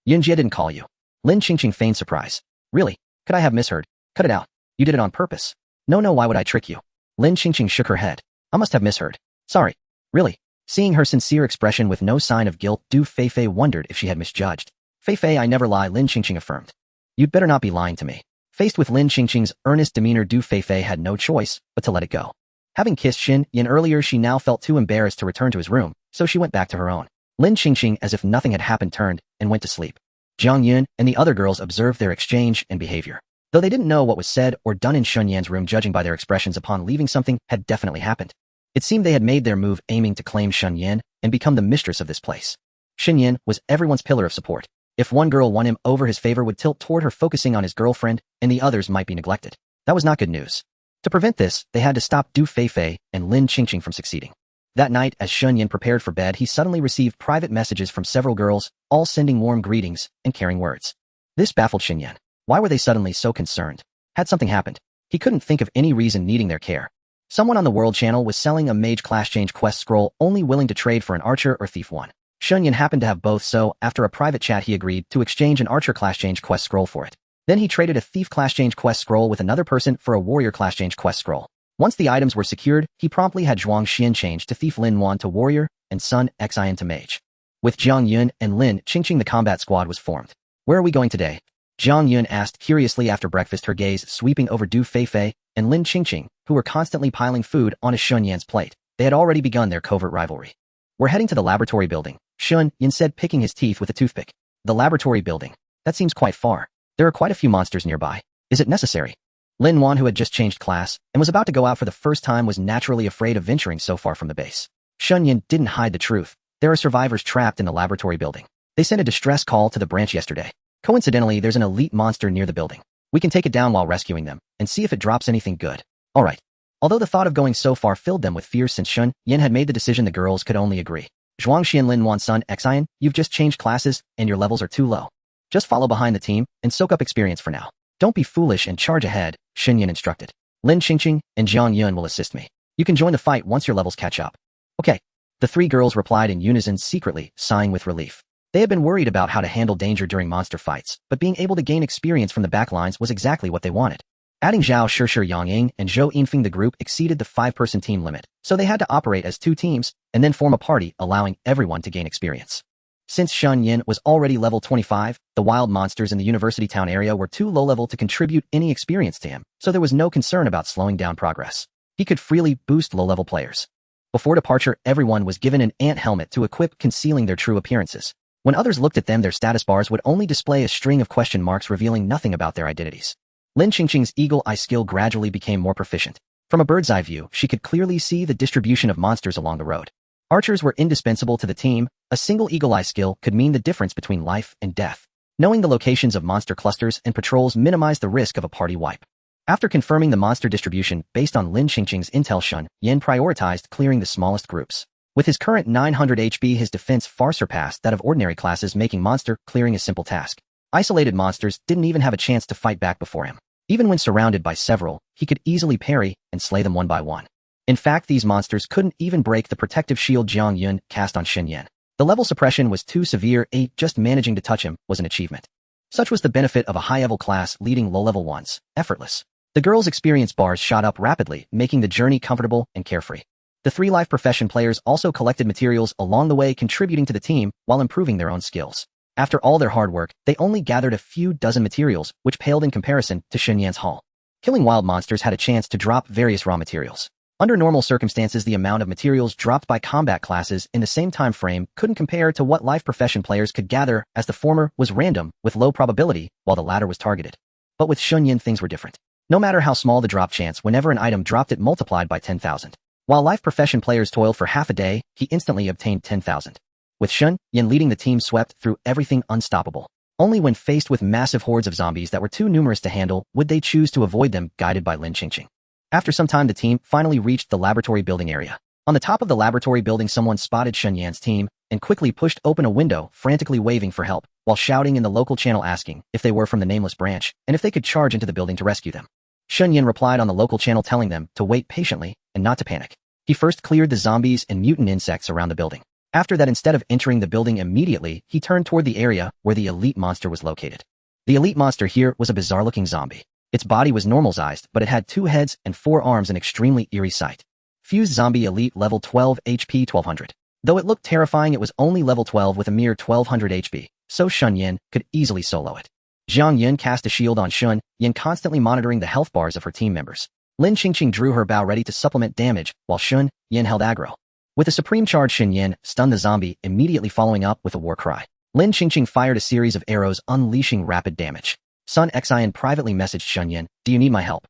Yunjie didn't call you. Lin Qingqing feigned surprise. Really? Could I have misheard? Cut it out. You did it on purpose. No, why would I trick you? Lin Qingqing shook her head. I must have misheard. Sorry. Really? Seeing her sincere expression with no sign of guilt, Du Feifei wondered if she had misjudged. Feifei, I never lie, Lin Qingqing affirmed. You'd better not be lying to me. Faced with Lin Qingqing's earnest demeanor, Du Feifei had no choice but to let it go. Having kissed Shen Yan earlier, she now felt too embarrassed to return to his room, so she went back to her own. Lin Qingqing, as if nothing had happened, turned and went to sleep. Zhang Yun and the other girls observed their exchange and behavior. Though they didn't know what was said or done in Shen Yan's room, judging by their expressions upon leaving, something had definitely happened. It seemed they had made their move, aiming to claim Shen Yan and become the mistress of this place. Shen Yan was everyone's pillar of support. If one girl won him over, his favor would tilt toward her, focusing on his girlfriend, and the others might be neglected. That was not good news. To prevent this, they had to stop Du Feifei and Lin Qingqing from succeeding. That night, as Shen Yan prepared for bed, he suddenly received private messages from several girls, all sending warm greetings and caring words. This baffled Shen Yan. Why were they suddenly so concerned? Had something happened? He couldn't think of any reason needing their care. Someone on the World Channel was selling a mage class change quest scroll, only willing to trade for an archer or thief one. Shen Yan happened to have both, so after a private chat he agreed to exchange an archer class change quest scroll for it. Then he traded a thief class change quest scroll with another person for a warrior class change quest scroll. Once the items were secured, he promptly had Zhuang Xian change to thief, Lin Wan to warrior, and Sun Xian to mage. With Zhang Yun and Lin Qingqing, the combat squad was formed. Where are we going today? Zhang Yun asked curiously after breakfast, her gaze sweeping over Du Feifei and Lin Qingqing, who were constantly piling food on Shen Yan's plate. They had already begun their covert rivalry. We're heading to the laboratory building. Shen Yan said, picking his teeth with a toothpick. The laboratory building. That seems quite far. There are quite a few monsters nearby. Is it necessary? Lin Wan, who had just changed class and was about to go out for the first time, was naturally afraid of venturing so far from the base. Shen Yan didn't hide the truth. There are survivors trapped in the laboratory building. They sent a distress call to the branch yesterday. Coincidentally, there's an elite monster near the building. We can take it down while rescuing them and see if it drops anything good. Alright. Although the thought of going so far filled them with fear, since Shen Yan had made the decision, the girls could only agree. Zhuangxian Lin Wan's son Xian, you've just changed classes and your levels are too low. Just follow behind the team and soak up experience for now. Don't be foolish and charge ahead, Shen Yan instructed. Lin Qingqing and Jiang Yun will assist me. You can join the fight once your levels catch up. Okay. The three girls replied in unison, secretly sighing with relief. They had been worried about how to handle danger during monster fights, but being able to gain experience from the backlines was exactly what they wanted. Adding Zhao Shishir Yangying and Zhou Yinfeng, the group exceeded the 5-person team limit, so they had to operate as 2 teams and then form a party, allowing everyone to gain experience. Since Shen Yan was already level 25, the wild monsters in the university town area were too low level to contribute any experience to him, so there was no concern about slowing down progress. He could freely boost low-level players. Before departure, everyone was given an ant helmet to equip, concealing their true appearances. When others looked at them, their status bars would only display a string of question marks revealing nothing about their identities. Lin Qingqing's eagle eye skill gradually became more proficient. From a bird's eye view, she could clearly see the distribution of monsters along the road. Archers were indispensable to the team. A single eagle eye skill could mean the difference between life and death. Knowing the locations of monster clusters and patrols minimized the risk of a party wipe. After confirming the monster distribution based on Lin Qingqing's intel, Shen Yan prioritized clearing the smallest groups. With his current 900 HP, his defense far surpassed that of ordinary classes, making monster clearing a simple task. Isolated monsters didn't even have a chance to fight back before him. Even when surrounded by several, he could easily parry and slay them one by one. In fact, these monsters couldn't even break the protective shield Jiang Yun cast on Shen Yan. The level suppression was too severe, just managing to touch him was an achievement. Such was the benefit of a high-level class leading low-level ones, effortless. The girls' experience bars shot up rapidly, making the journey comfortable and carefree. The 3 life profession players also collected materials along the way, contributing to the team while improving their own skills. After all their hard work, they only gathered a few dozen materials, which paled in comparison to Shen Yan's haul. Killing wild monsters had a chance to drop various raw materials. Under normal circumstances, the amount of materials dropped by combat classes in the same time frame couldn't compare to what life profession players could gather, as the former was random, with low probability, while the latter was targeted. But with Shen Yan, things were different. No matter how small the drop chance, whenever an item dropped, it multiplied by 10,000. While life profession players toiled for half a day, he instantly obtained 10,000. With Shen Yan leading, the team swept through everything unstoppable. Only when faced with massive hordes of zombies that were too numerous to handle would they choose to avoid them, guided by Lin Qingqing. After some time, the team finally reached the laboratory building area. On the top of the laboratory building, someone spotted Shen Yan's team and quickly pushed open a window, frantically waving for help, while shouting in the local channel, asking if they were from the nameless branch and if they could charge into the building to rescue them. Shen Yan replied on the local channel, telling them to wait patiently and not to panic. He first cleared the zombies and mutant insects around the building. After that, instead of entering the building immediately, he turned toward the area where the elite monster was located. The elite monster here was a bizarre-looking zombie. Its body was normal-sized, but it had 2 heads and 4 arms, an extremely eerie sight. Fused zombie elite, level 12 HP 1200. Though it looked terrifying, it was only level 12 with a mere 1200 HP, so Shen Yan could easily solo it. Jiang Yun cast a shield on Shen Yan, constantly monitoring the health bars of her team members. Lin Qingqing drew her bow ready to supplement damage, while Shen Yan held aggro. With a supreme charge, Shen Yan stunned the zombie, immediately following up with a war cry. Lin Qingqing fired a series of arrows, unleashing rapid damage. Sun Xian privately messaged Shen Yan, "Do you need my help?"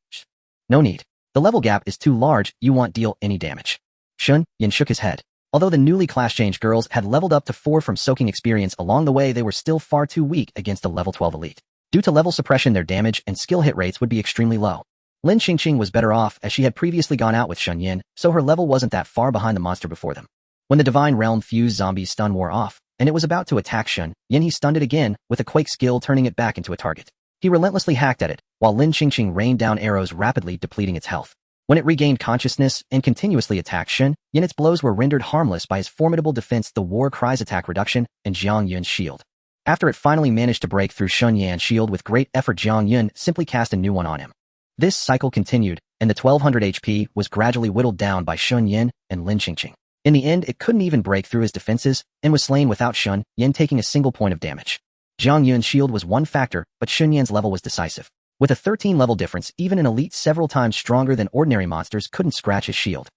"No need. The level gap is too large, you won't deal any damage." Shen Yan shook his head. Although the newly class-changed girls had leveled up to 4 from soaking experience along the way, they were still far too weak against a level 12 elite. Due to level suppression, their damage and skill hit rates would be extremely low. Lin Qingqing was better off, as she had previously gone out with Shen Yan, so her level wasn't that far behind the monster before them. When the Divine Realm fused zombie's stun wore off, and it was about to attack Shen Yan, he stunned it again with a quake skill, turning it back into a target. He relentlessly hacked at it, while Lin Qingqing rained down arrows, rapidly depleting its health. When it regained consciousness and continuously attacked Shen Yan, its blows were rendered harmless by his formidable defense, the War Cries attack reduction, and Jiang Yun's shield. After it finally managed to break through Shen Yan's shield with great effort, Jiang Yun simply cast a new one on him. This cycle continued, and the 1200 HP was gradually whittled down by Shen Yan and Lin Qingqing. In the end, it couldn't even break through his defenses, and was slain without Shen Yan taking a single point of damage. Jiang Yun's shield was one factor, but Shen Yan's level was decisive. With a 13 level difference, even an elite several times stronger than ordinary monsters couldn't scratch his shield.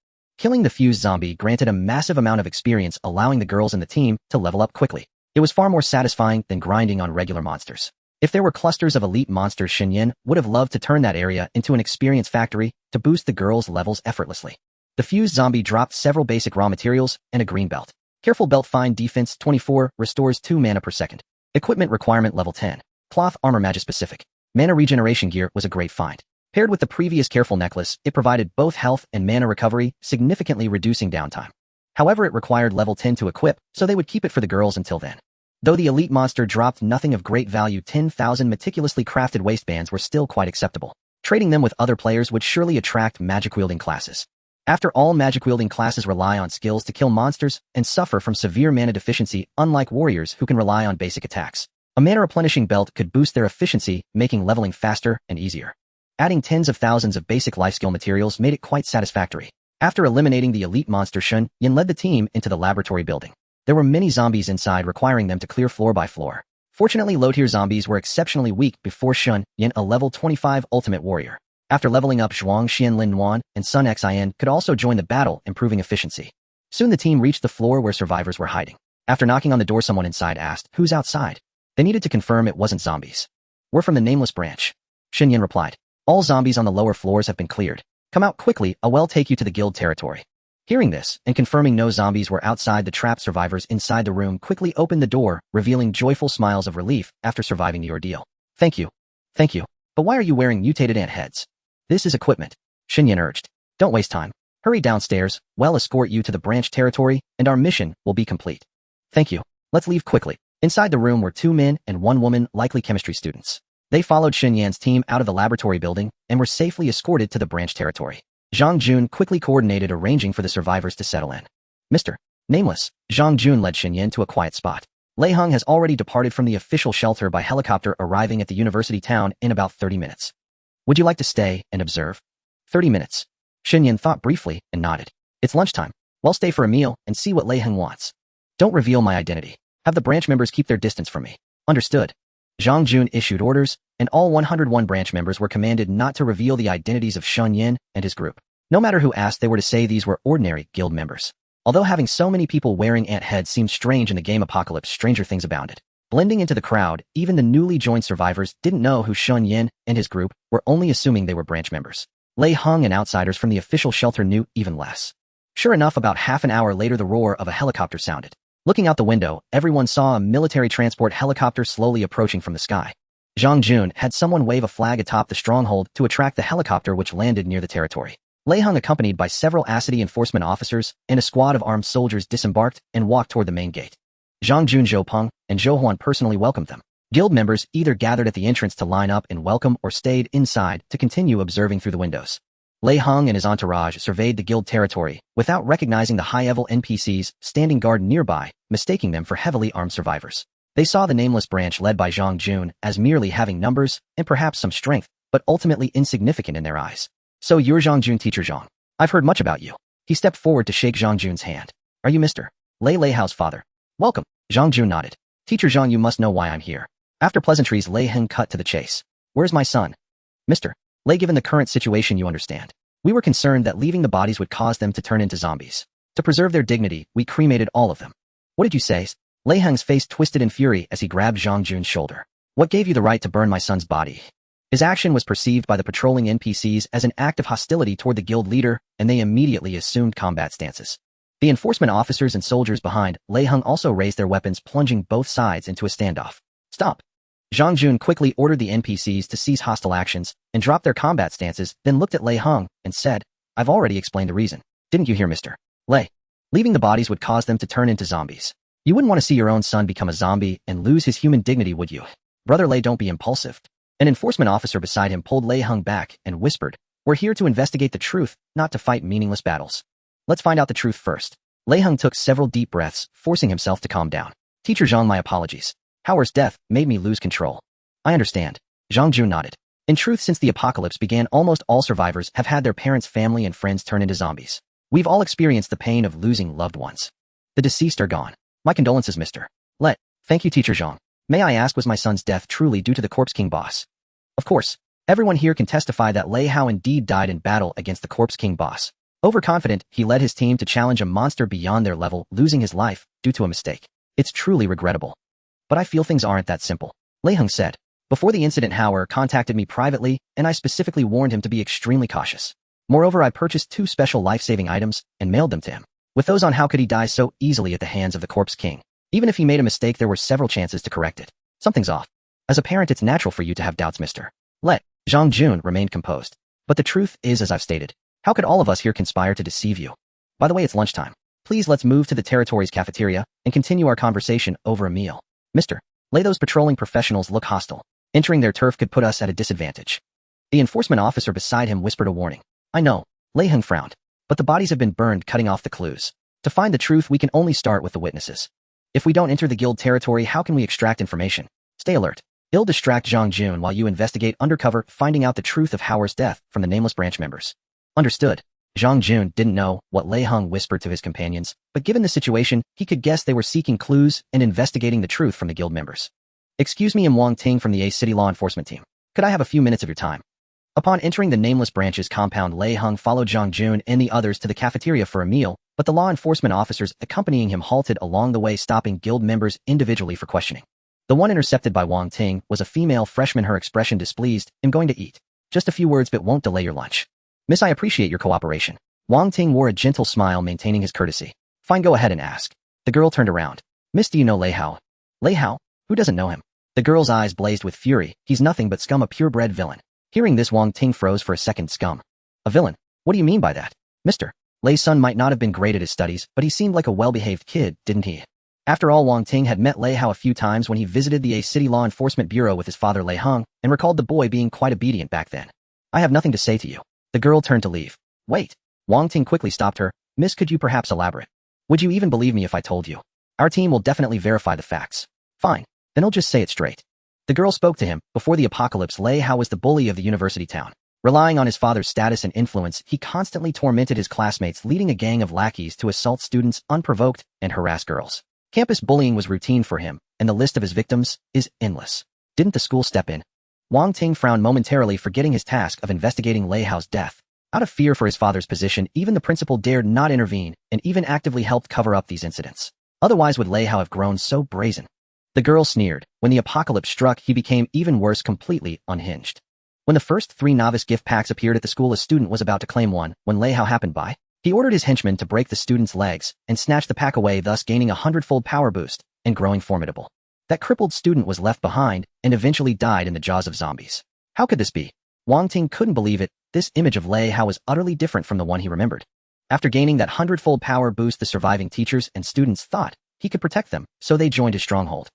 Killing the fused zombie granted a massive amount of experience, allowing the girls in the team to level up quickly. It was far more satisfying than grinding on regular monsters. If there were clusters of elite monsters, Shen Yan would have loved to turn that area into an experience factory to boost the girls' levels effortlessly. The fused zombie dropped several basic raw materials and a green belt. Careful belt, fine defense 24, restores 2 mana per second. Equipment requirement level 10. Cloth armor magia specific. Mana regeneration gear was a great find. Paired with the previous careful necklace, it provided both health and mana recovery, significantly reducing downtime. However, it required level 10 to equip, so they would keep it for the girls until then. Though the elite monster dropped nothing of great value, 10,000 meticulously crafted waistbands were still quite acceptable. Trading them with other players would surely attract magic-wielding classes. After all, magic-wielding classes rely on skills to kill monsters and suffer from severe mana deficiency, unlike warriors who can rely on basic attacks. A mana replenishing belt could boost their efficiency, making leveling faster and easier. Adding tens of thousands of basic life skill materials made it quite satisfactory. After eliminating the elite monster, Shen Yan led the team into the laboratory building. There were many zombies inside, requiring them to clear floor by floor. Fortunately, low-tier zombies were exceptionally weak before Shen Yan, a level 25 ultimate warrior. After leveling up, Zhuang Xianlin Nuan and Sun Xin could also join the battle, improving efficiency. Soon the team reached the floor where survivors were hiding. After knocking on the door, someone inside asked, "Who's outside?" They needed to confirm it wasn't zombies. "We're from the Nameless branch," Shen Yan replied. "All zombies on the lower floors have been cleared. Come out quickly, I will take you to the guild territory." Hearing this, and confirming no zombies were outside, the trapped survivors inside the room quickly opened the door, revealing joyful smiles of relief after surviving the ordeal. Thank you. Thank you. But why are you wearing mutated ant heads?" "This is equipment," Shen Yan urged. "Don't waste time. Hurry downstairs, we'll escort you to the branch territory, and our mission will be complete." "Thank you. Let's leave quickly." Inside the room were 2 men and 1 woman, likely chemistry students. They followed Shen Yan's team out of the laboratory building and were safely escorted to the branch territory. Zhang Jun quickly coordinated, arranging for the survivors to settle in. "Mr. Nameless," Zhang Jun led Shen Yan to a quiet spot. Lei Hao has already departed from the official shelter by helicopter, arriving at the university town in about 30 minutes. "Would you like to stay and observe?" 30 minutes. Shen Yan thought briefly and nodded. "It's lunchtime. We'll stay for a meal and see what Lei Hao wants. Don't reveal my identity. Have the branch members keep their distance from me." "Understood." Zhang Jun issued orders, and all 101 branch members were commanded not to reveal the identities of Shen Yan and his group. No matter who asked, they were to say these were ordinary guild members. Although having so many people wearing ant heads seemed strange in the game Apocalypse, stranger things abounded. Blending into the crowd, even the newly joined survivors didn't know who Shen Yan and his group were, only assuming they were branch members. Lei Hao and outsiders from the official shelter knew even less. Sure enough, about half an hour later, the roar of a helicopter sounded. Looking out the window, everyone saw a military transport helicopter slowly approaching from the sky. Zhang Jun had someone wave a flag atop the stronghold to attract the helicopter, which landed near the territory. Lei Hao, accompanied by several ACID enforcement officers and a squad of armed soldiers, disembarked and walked toward the main gate. Zhang Jun, Zhou Peng, and Zhou Huan personally welcomed them. Guild members either gathered at the entrance to line up and welcome or stayed inside to continue observing through the windows. Lei Hao and his entourage surveyed the guild territory without recognizing the high-level NPCs standing guard nearby, mistaking them for heavily armed survivors. They saw the Nameless branch led by Zhang Jun as merely having numbers and perhaps some strength, but ultimately insignificant in their eyes. "So you're Zhang Jun, teacher Zhang. I've heard much about you." He stepped forward to shake Zhang Jun's hand. "Are you Mr. Lei Hao's father?" "Welcome." Zhang Jun nodded. "Teacher Zhang, you must know why I'm here." After pleasantries, Lei Hao cut to the chase. "Where's my son?" "Mr. Lei, given the current situation, you understand. We were concerned that leaving the bodies would cause them to turn into zombies. To preserve their dignity, we cremated all of them." "What did you say?" Lei Hao's face twisted in fury as he grabbed Zhang Jun's shoulder. "What gave you the right to burn my son's body?" His action was perceived by the patrolling NPCs as an act of hostility toward the guild leader, and they immediately assumed combat stances. The enforcement officers and soldiers behind Lei Hao also raised their weapons, plunging both sides into a standoff. "Stop!" Zhang Jun quickly ordered the NPCs to cease hostile actions and drop their combat stances, then looked at Lei Hao and said, "I've already explained the reason. Didn't you hear, Mr. Lei? Leaving the bodies would cause them to turn into zombies. You wouldn't want to see your own son become a zombie and lose his human dignity, would you? Brother Lei, don't be impulsive." An enforcement officer beside him pulled Lei Hao back and whispered, "We're here to investigate the truth, not to fight meaningless battles. Let's find out the truth first." Lei Hao took several deep breaths, forcing himself to calm down. "Teacher Zhang, my apologies. Howard's death made me lose control." "I understand." Zhang Jun nodded. "In truth, since the apocalypse began, almost all survivors have had their parents, family, and friends turn into zombies. We've all experienced the pain of losing loved ones. The deceased are gone. My condolences, Mr. Lei." "Thank you, Teacher Zhang. May I ask, was my son's death truly due to the Corpse King boss?" "Of course. Everyone here can testify that Lei Hao indeed died in battle against the Corpse King boss. Overconfident, he led his team to challenge a monster beyond their level, losing his life due to a mistake. It's truly regrettable. But I feel things aren't that simple. Lei Hao said. Before the incident, Hauer contacted me privately, and I specifically warned him to be extremely cautious. Moreover, I purchased 2 special life-saving items and mailed them to him. With those on, how could he die so easily at the hands of the Corpse King? Even if he made a mistake, there were several chances to correct it. Something's off. As a parent, it's natural for you to have doubts, Mr. Lei. Zhang Jun remained composed. But the truth is, as I've stated, how could all of us here conspire to deceive you? By the way, it's lunchtime. Please let's move to the territory's cafeteria and continue our conversation over a meal. Mr. Lei, those patrolling professionals look hostile. Entering their turf could put us at a disadvantage. The enforcement officer beside him whispered a warning. I know. Lei Hao frowned. But the bodies have been burned, cutting off the clues. To find the truth, we can only start with the witnesses. If we don't enter the guild territory, how can we extract information? Stay alert. I'll distract Zhang Jun while you investigate undercover, finding out the truth of Hauer's death from the nameless branch members. Understood. Zhang Jun didn't know what Lei Hao whispered to his companions, but given the situation, he could guess they were seeking clues and investigating the truth from the guild members. Excuse me, I'm Wang Ting from the A City Law Enforcement Team. Could I have a few minutes of your time? Upon entering the nameless branch's compound, Lei Hao followed Zhang Jun and the others to the cafeteria for a meal, but the law enforcement officers accompanying him halted along the way, stopping guild members individually for questioning. The one intercepted by Wang Ting was a female freshman, her expression displeased. I'm going to eat. Just a few words, but won't delay your lunch. Miss, I appreciate your cooperation. Wang Ting wore a gentle smile, maintaining his courtesy. Fine, go ahead and ask. The girl turned around. Miss, do you know Lei Hao? Lei Hao? Who doesn't know him? The girl's eyes blazed with fury. He's nothing but scum, a purebred villain. Hearing this, Wang Ting froze for a second. Scum? A villain? What do you mean by that? Mr. Lei's son might not have been great at his studies, but he seemed like a well-behaved kid, didn't he? After all, Wang Ting had met Lei Hao a few times when he visited the A City Law Enforcement Bureau with his father Lei Hao, and recalled the boy being quite obedient back then. I have nothing to say to you. The girl turned to leave. Wait. Wang Ting quickly stopped her. Miss, could you perhaps elaborate? Would you even believe me if I told you? Our team will definitely verify the facts. Fine. Then I'll just say it straight. The girl spoke to him. Before the apocalypse, Lei Hao was the bully of the university town. Relying on his father's status and influence, he constantly tormented his classmates, leading a gang of lackeys to assault students unprovoked and harass girls. Campus bullying was routine for him, and the list of his victims is endless. Didn't the school step in? Wang Ting frowned momentarily, forgetting his task of investigating Lei Hao's death. Out of fear for his father's position, even the principal dared not intervene, and even actively helped cover up these incidents. Otherwise, would Lei Hao have grown so brazen? The girl sneered. When the apocalypse struck, he became even worse, completely unhinged. When the first 3 novice gift packs appeared at the school, a student was about to claim one when Lei Hao happened by. He ordered his henchmen to break the student's legs and snatch the pack away, thus gaining a 100-fold power boost and growing formidable. That crippled student was left behind and eventually died in the jaws of zombies. How could this be? Wang Ting couldn't believe it. This image of Lei Hao was utterly different from the one he remembered. After gaining that 100-fold power boost, the surviving teachers and students thought he could protect them, so they joined his stronghold.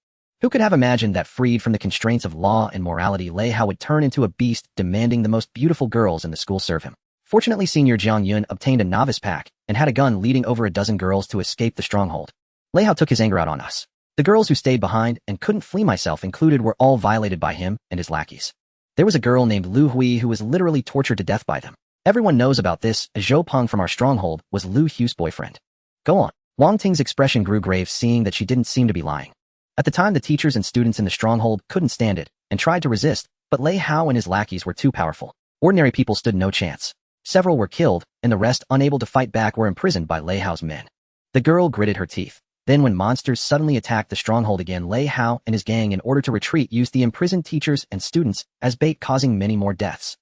Who could have imagined that, freed from the constraints of law and morality, Lei Hao would turn into a beast, demanding the most beautiful girls in the school serve him? Fortunately, Senior Jiang Yun obtained a novice pack and had a gun, leading over a dozen girls to escape the stronghold. Lei Hao took his anger out on us. The girls who stayed behind and couldn't flee, myself included, were all violated by him and his lackeys. There was a girl named Lu Hui who was literally tortured to death by them. Everyone knows about this, as Zhou Peng from our stronghold was Lu Hu's boyfriend. Go on. Wang Ting's expression grew grave, seeing that she didn't seem to be lying. At the time, the teachers and students in the stronghold couldn't stand it and tried to resist, but Lei Hao and his lackeys were too powerful. Ordinary people stood no chance. Several were killed, and the rest, unable to fight back, were imprisoned by Lei Hao's men. The girl gritted her teeth. Then, when monsters suddenly attacked the stronghold again, Lei Hao and his gang, in order to retreat, used the imprisoned teachers and students as bait, causing many more deaths.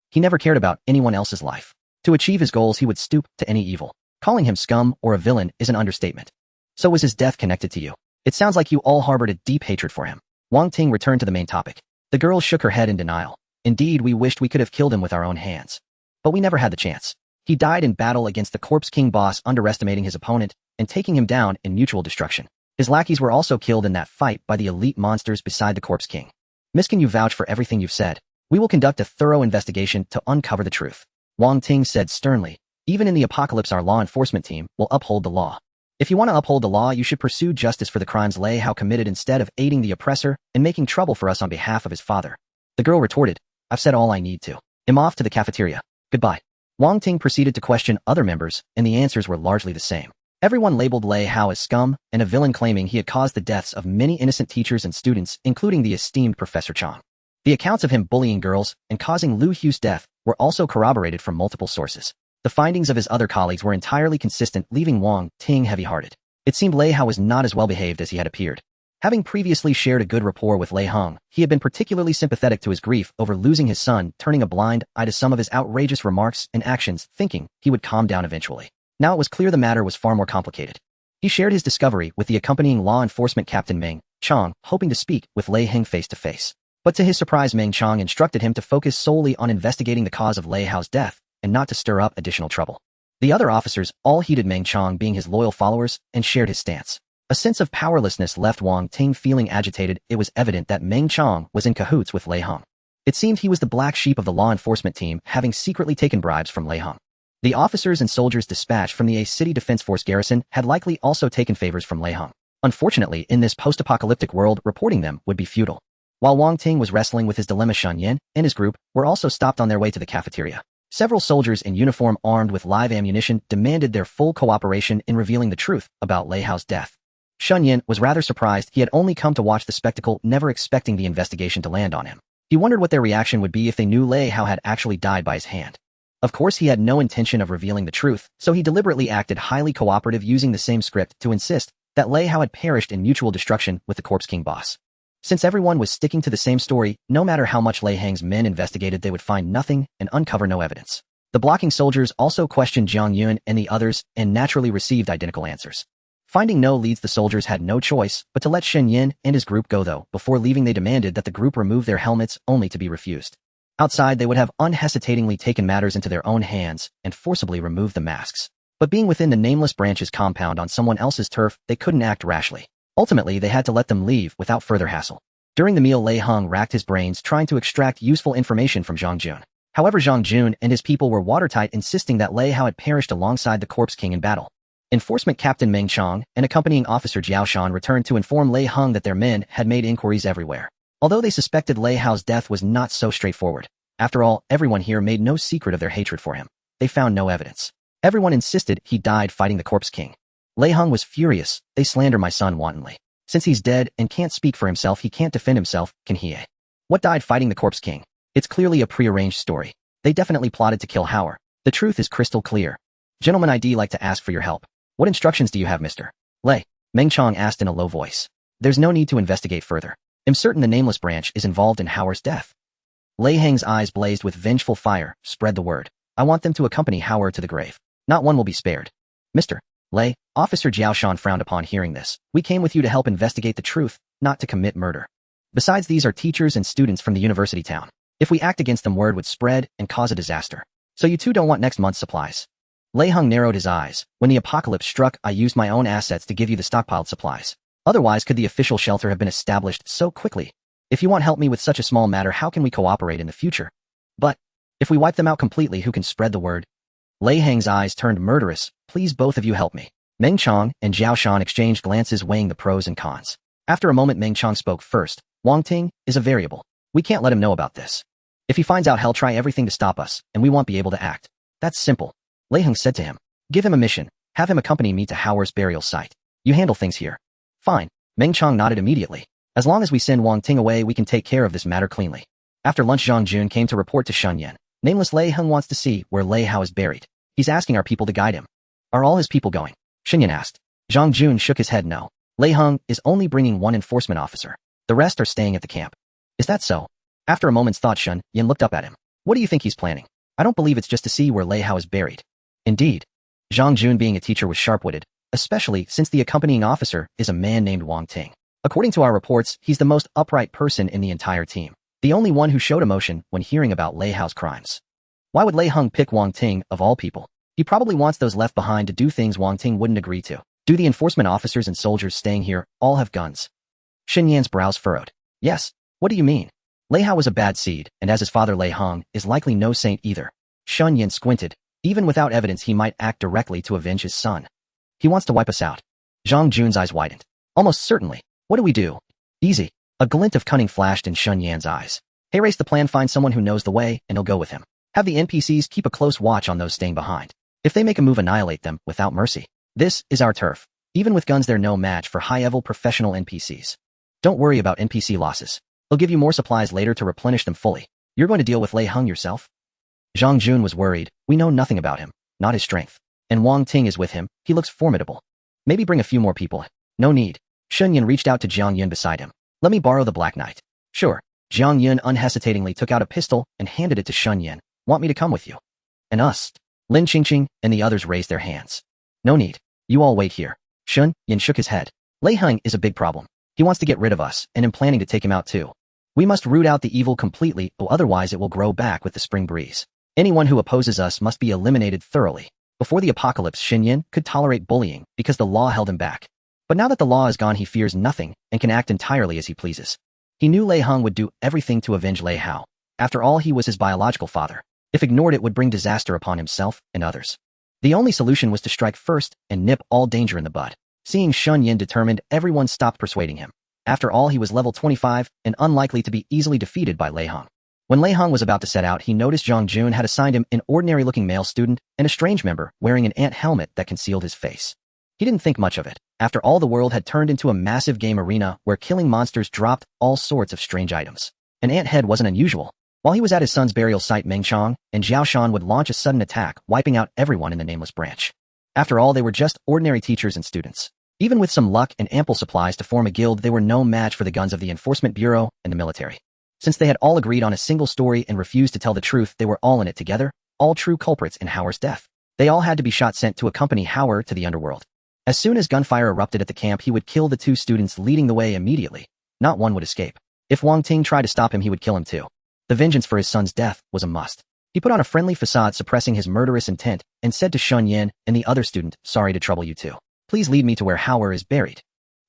He never cared about anyone else's life. To achieve his goals, he would stoop to any evil. Calling him scum or a villain is an understatement. So was his death connected to you? It sounds like you all harbored a deep hatred for him. Wang Ting returned to the main topic. The girl shook her head in denial. Indeed, we wished we could have killed him with our own hands. But we never had the chance. He died in battle against the Corpse King boss, underestimating his opponent and taking him down in mutual destruction. His lackeys were also killed in that fight by the elite monsters beside the Corpse King. Miss, can you vouch for everything you've said? We will conduct a thorough investigation to uncover the truth. Wang Ting said sternly. Even in the apocalypse, our law enforcement team will uphold the law. If you want to uphold the law, you should pursue justice for the crimes Lei Hao committed instead of aiding the oppressor and making trouble for us on behalf of his father. The girl retorted. I've said all I need to. I'm off to the cafeteria. Goodbye. Wang Ting proceeded to question other members, and the answers were largely the same. Everyone labeled Lei Hao as scum and a villain, claiming he had caused the deaths of many innocent teachers and students, including the esteemed Professor Chang. The accounts of him bullying girls and causing Lu Hu's death were also corroborated from multiple sources. The findings of his other colleagues were entirely consistent, leaving Wang Ting heavy-hearted. It seemed Lei Hao was not as well-behaved as he had appeared. Having previously shared a good rapport with Lei Hao, he had been particularly sympathetic to his grief over losing his son, turning a blind eye to some of his outrageous remarks and actions, thinking he would calm down eventually. Now it was clear the matter was far more complicated. He shared his discovery with the accompanying law enforcement captain Meng Chong, hoping to speak with Lei Hao face-to-face. But to his surprise, Meng Chong instructed him to focus solely on investigating the cause of Lei Hao's death and not to stir up additional trouble. The other officers all heeded Meng Chong being his loyal followers and shared his stance. A sense of powerlessness left Wang Ting feeling agitated. It was evident that Meng Chong was in cahoots with Lei Hao. It seemed he was the black sheep of the law enforcement team, having secretly taken bribes from Lei Hao. The officers and soldiers dispatched from the A City Defense Force garrison had likely also taken favors from Lei Hao. Unfortunately, in this post-apocalyptic world, reporting them would be futile. While Wang Ting was wrestling with his dilemma, Shen Yan and his group were also stopped on their way to the cafeteria. Several soldiers in uniform armed with live ammunition demanded their full cooperation in revealing the truth about Lei Hao's death. Shen Yan was rather surprised. He had only come to watch the spectacle, never expecting the investigation to land on him. He wondered what their reaction would be if they knew Lei Hao had actually died by his hand. Of course, he had no intention of revealing the truth, so he deliberately acted highly cooperative, using the same script to insist that Lei Hao had perished in mutual destruction with the Corpse King boss. Since everyone was sticking to the same story, no matter how much Lei Hao's men investigated, they would find nothing and uncover no evidence. The blocking soldiers also questioned Jiang Yun and the others and naturally received identical answers. Finding no leads, the soldiers had no choice but to let Shen Yan and his group go, though. Before leaving, they demanded that the group remove their helmets, only to be refused. Outside, they would have unhesitatingly taken matters into their own hands and forcibly removed the masks. But being within the Nameless Branch's compound on someone else's turf, they couldn't act rashly. Ultimately, they had to let them leave without further hassle. During the meal, Lei Hao racked his brains trying to extract useful information from Zhang Jun. However, Zhang Jun and his people were watertight, insisting that Lei Hao had perished alongside the Corpse King in battle. Enforcement Captain Meng Chong and accompanying officer Jiao Shan returned to inform Lei Hao that their men had made inquiries everywhere. Although they suspected Lei Hao's death was not so straightforward. After all, everyone here made no secret of their hatred for him. They found no evidence. Everyone insisted he died fighting the Corpse King. Lei Hao was furious. They slander my son wantonly. Since he's dead and can't speak for himself, he can't defend himself, can he? What died fighting the Corpse King? It's clearly a prearranged story. They definitely plotted to kill Hauer. The truth is crystal clear. Gentlemen, I'd like to ask for your help. What instructions do you have, Mr. Lei? Meng Chong asked in a low voice. There's no need to investigate further. I'm certain the Nameless Branch is involved in Hauer's death. Lei Hang's eyes blazed with vengeful fire. Spread the word. I want them to accompany Hauer to the grave. Not one will be spared. Mr. Lei, Officer Jiao Shan frowned upon hearing this. We came with you to help investigate the truth, not to commit murder. Besides, these are teachers and students from the university town. If we act against them, word would spread and cause a disaster. So you two don't want next month's supplies. Lei Hao narrowed his eyes. When the apocalypse struck, I used my own assets to give you the stockpiled supplies. Otherwise, could the official shelter have been established so quickly? If you want help me with such a small matter, how can we cooperate in the future? But if we wipe them out completely, who can spread the word? Lei Hang's eyes turned murderous. Please, both of you, help me. Meng Chong and Jiao Shan exchanged glances, weighing the pros and cons. After a moment, Meng Chong spoke first. Wang Ting is a variable. We can't let him know about this. If he finds out, he'll try everything to stop us, and we won't be able to act. That's simple. Lei Hao said to him. Give him a mission. Have him accompany me to Hauer's burial site. You handle things here. Fine. Meng Chong nodded immediately. As long as we send Wang Ting away, we can take care of this matter cleanly. After lunch, Zhang Jun came to report to Shen Yan. Nameless Lei Hao wants to see where Lei Hao is buried. He's asking our people to guide him. Are all his people going? Shen Yan asked. Zhang Jun shook his head no. Lei Hao is only bringing one enforcement officer. The rest are staying at the camp. Is that so? After a moment's thought, Shen Yan looked up at him. What do you think he's planning? I don't believe it's just to see where Lei Hao is buried. Indeed. Zhang Jun, being a teacher, was sharp-witted, especially since the accompanying officer is a man named Wang Ting. According to our reports, he's the most upright person in the entire team. The only one who showed emotion when hearing about Lei Hao's crimes. Why would Lei Hao pick Wang Ting, of all people? He probably wants those left behind to do things Wang Ting wouldn't agree to. Do the enforcement officers and soldiers staying here all have guns? Shen Yan's brows furrowed. Yes. What do you mean? Lei Hao was a bad seed, and as his father Lei Hao is likely no saint either. Shen Yan squinted. Even without evidence, he might act directly to avenge his son. He wants to wipe us out. Zhang Jun's eyes widened. Almost certainly. What do we do? Easy. A glint of cunning flashed in Shen Yan's eyes. Hey, race the plan, find someone who knows the way, and he'll go with him. Have the NPCs keep a close watch on those staying behind. If they make a move, annihilate them without mercy. This is our turf. Even with guns, they're no match for high-level professional NPCs. Don't worry about NPC losses. They'll give you more supplies later to replenish them fully. You're going to deal with Lei Hao yourself? Zhang Jun was worried. We know nothing about him. not his strength. And Wang Ting is with him, he looks formidable. Maybe bring a few more people. No need. Shen Yan reached out to Jiang Yun beside him. Let me borrow the Black Knight. Sure. Jiang Yun unhesitatingly took out a pistol and handed it to Shen Yan. Want me to come with you? And us? Lin Qingqing and the others raised their hands. No need. You all wait here. Shen Yan shook his head. Lei Hao is a big problem. He wants to get rid of us, and I'm planning to take him out too. We must root out the evil completely, or otherwise it will grow back with the spring breeze. Anyone who opposes us must be eliminated thoroughly. Before the apocalypse, Shen Yan could tolerate bullying because the law held him back. But now that the law is gone, he fears nothing and can act entirely as he pleases. He knew Lei Hao would do everything to avenge Lei Hao. After all, he was his biological father. If ignored, it would bring disaster upon himself and others. The only solution was to strike first and nip all danger in the bud. Seeing Shen Yan determined, everyone stopped persuading him. After all, he was level 25 and unlikely to be easily defeated by Lei Hao. When Lei Hao was about to set out, he noticed Zhang Jun had assigned him an ordinary-looking male student and a strange member wearing an ant helmet that concealed his face. He didn't think much of it. After all, the world had turned into a massive game arena where killing monsters dropped all sorts of strange items. An ant head wasn't unusual. While he was at his son's burial site, Meng Chong and Zhao Shan would launch a sudden attack, wiping out everyone in the nameless branch. After all, they were just ordinary teachers and students. Even with some luck and ample supplies to form a guild, they were no match for the guns of the Enforcement Bureau and the military. Since they had all agreed on a single story and refused to tell the truth, they were all in it together, all true culprits in Hauer's death. They all had to be shot, sent to accompany Hauer to the underworld. As soon as gunfire erupted at the camp, he would kill the two students leading the way immediately. Not one would escape. If Wang Ting tried to stop him, he would kill him too. The vengeance for his son's death was a must. He put on a friendly facade, suppressing his murderous intent, and said to Shen Yan and the other student, "Sorry to trouble you two. Please lead me to where Hauer is buried."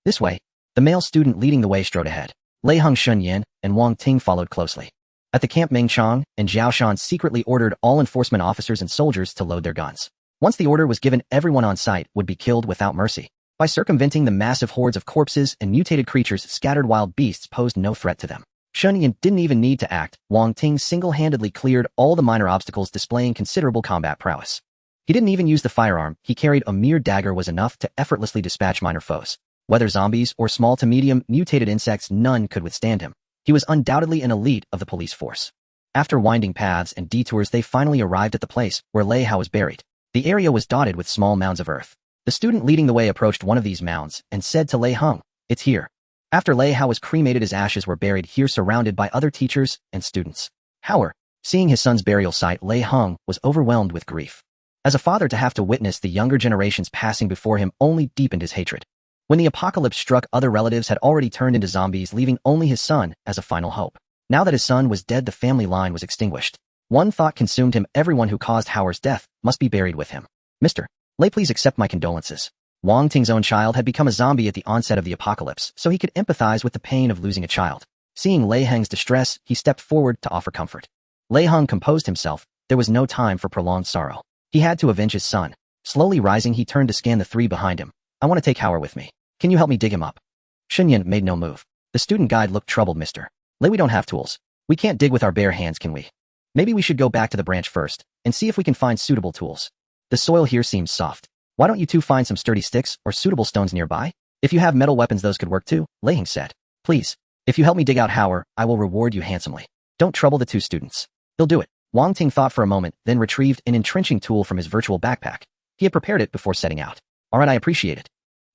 This way. The male student leading the way strode ahead. Lei Hao, Shen Yan, and Wang Ting followed closely. At the camp, Meng Chong and Zhao Shan secretly ordered all enforcement officers and soldiers to load their guns. Once the order was given, everyone on site would be killed without mercy. By circumventing the massive hordes of corpses and mutated creatures, scattered wild beasts posed no threat to them. Shen Yan didn't even need to act. Wang Ting single-handedly cleared all the minor obstacles, displaying considerable combat prowess. He didn't even use the firearm. He carried a mere dagger was enough to effortlessly dispatch minor foes. Whether zombies or small to medium mutated insects, none could withstand him. He was undoubtedly an elite of the police force. After winding paths and detours, they finally arrived at the place where Lei Hao was buried. The area was dotted with small mounds of earth. The student leading the way approached one of these mounds and said to Lei Hao, "It's here." After Lei Hao was cremated, his ashes were buried here, surrounded by other teachers and students. Hauer, seeing his son's burial site, Lei Hao was overwhelmed with grief. As a father, to have to witness the younger generations passing before him only deepened his hatred. When the apocalypse struck, other relatives had already turned into zombies, leaving only his son as a final hope. Now that his son was dead, the family line was extinguished. One thought consumed him: everyone who caused Hauer's death must be buried with him. "Mr. Lei, please accept my condolences." Wang Ting's own child had become a zombie at the onset of the apocalypse, so he could empathize with the pain of losing a child. Seeing Lei Hang's distress, he stepped forward to offer comfort. Lei Hang composed himself. There was no time for prolonged sorrow. He had to avenge his son. Slowly rising, he turned to scan the three behind him. "I want to take Hauer with me. Can you help me dig him up?" Shen Yan made no move. The student guide looked troubled. "Mr. Lei, we don't have tools. We can't dig with our bare hands, can we? Maybe we should go back to the branch first and see if we can find suitable tools. The soil here seems soft. Why don't you two find some sturdy sticks or suitable stones nearby? If you have metal weapons, those could work too," Lei Hang said. "Please, if you help me dig out Hauer, I will reward you handsomely. Don't trouble the two students. They'll do it." Wang Ting thought for a moment, then retrieved an entrenching tool from his virtual backpack. He had prepared it before setting out. "All right, I appreciate it."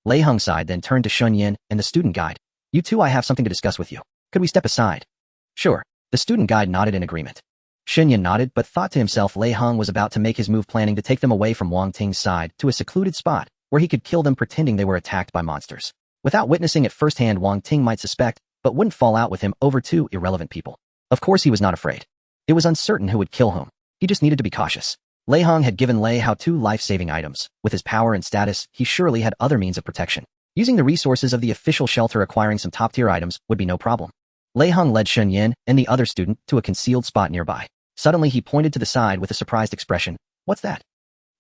Lei Hang sighed, then turned to Shen Yan and the student guide. "You two, I have something to discuss with you. Could we step aside?" "Sure." The student guide nodded in agreement. Shen Yan nodded, but thought to himself Lei Hang was about to make his move, planning to take them away from Wang Ting's side to a secluded spot where he could kill them, pretending they were attacked by monsters. Without witnessing it firsthand, Wang Ting might suspect, but wouldn't fall out with him over two irrelevant people. Of course, he was not afraid. It was uncertain who would kill whom. He just needed to be cautious. Lei Hang had given Lei Hao two life-saving items. With his power and status, he surely had other means of protection. Using the resources of the official shelter, acquiring some top-tier items would be no problem. Lei Hang led Shen Yan and the other student to a concealed spot nearby. Suddenly, he pointed to the side with a surprised expression. "What's that?"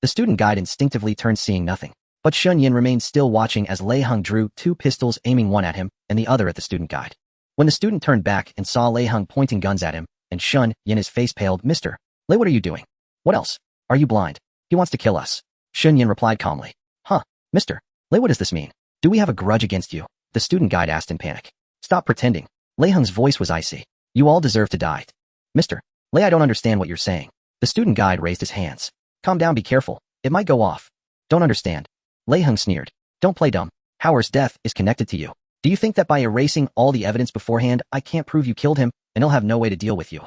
The student guide instinctively turned, seeing nothing. But Shen Yan remained still, watching as Lei Hang drew two pistols, aiming one at him and the other at the student guide. When the student turned back and saw Lei Hang pointing guns at him, and Shen Yan, his face paled. "Mr. Lei, what are you doing? What else? Are you blind? He wants to kill us." Shen Yan replied calmly. "Huh, Mr. Lei, what does this mean? Do we have a grudge against you?" the student guide asked in panic. "Stop pretending." Lei Hang's voice was icy. "You all deserve to die." "Mr. Lei, I don't understand what you're saying." The student guide raised his hands. "Calm down, be careful. It might go off. Don't understand. Lei Hao sneered. Don't play dumb. Hao's death is connected to you. Do you think that by erasing all the evidence beforehand, I can't prove you killed him, and he'll have no way to deal with you?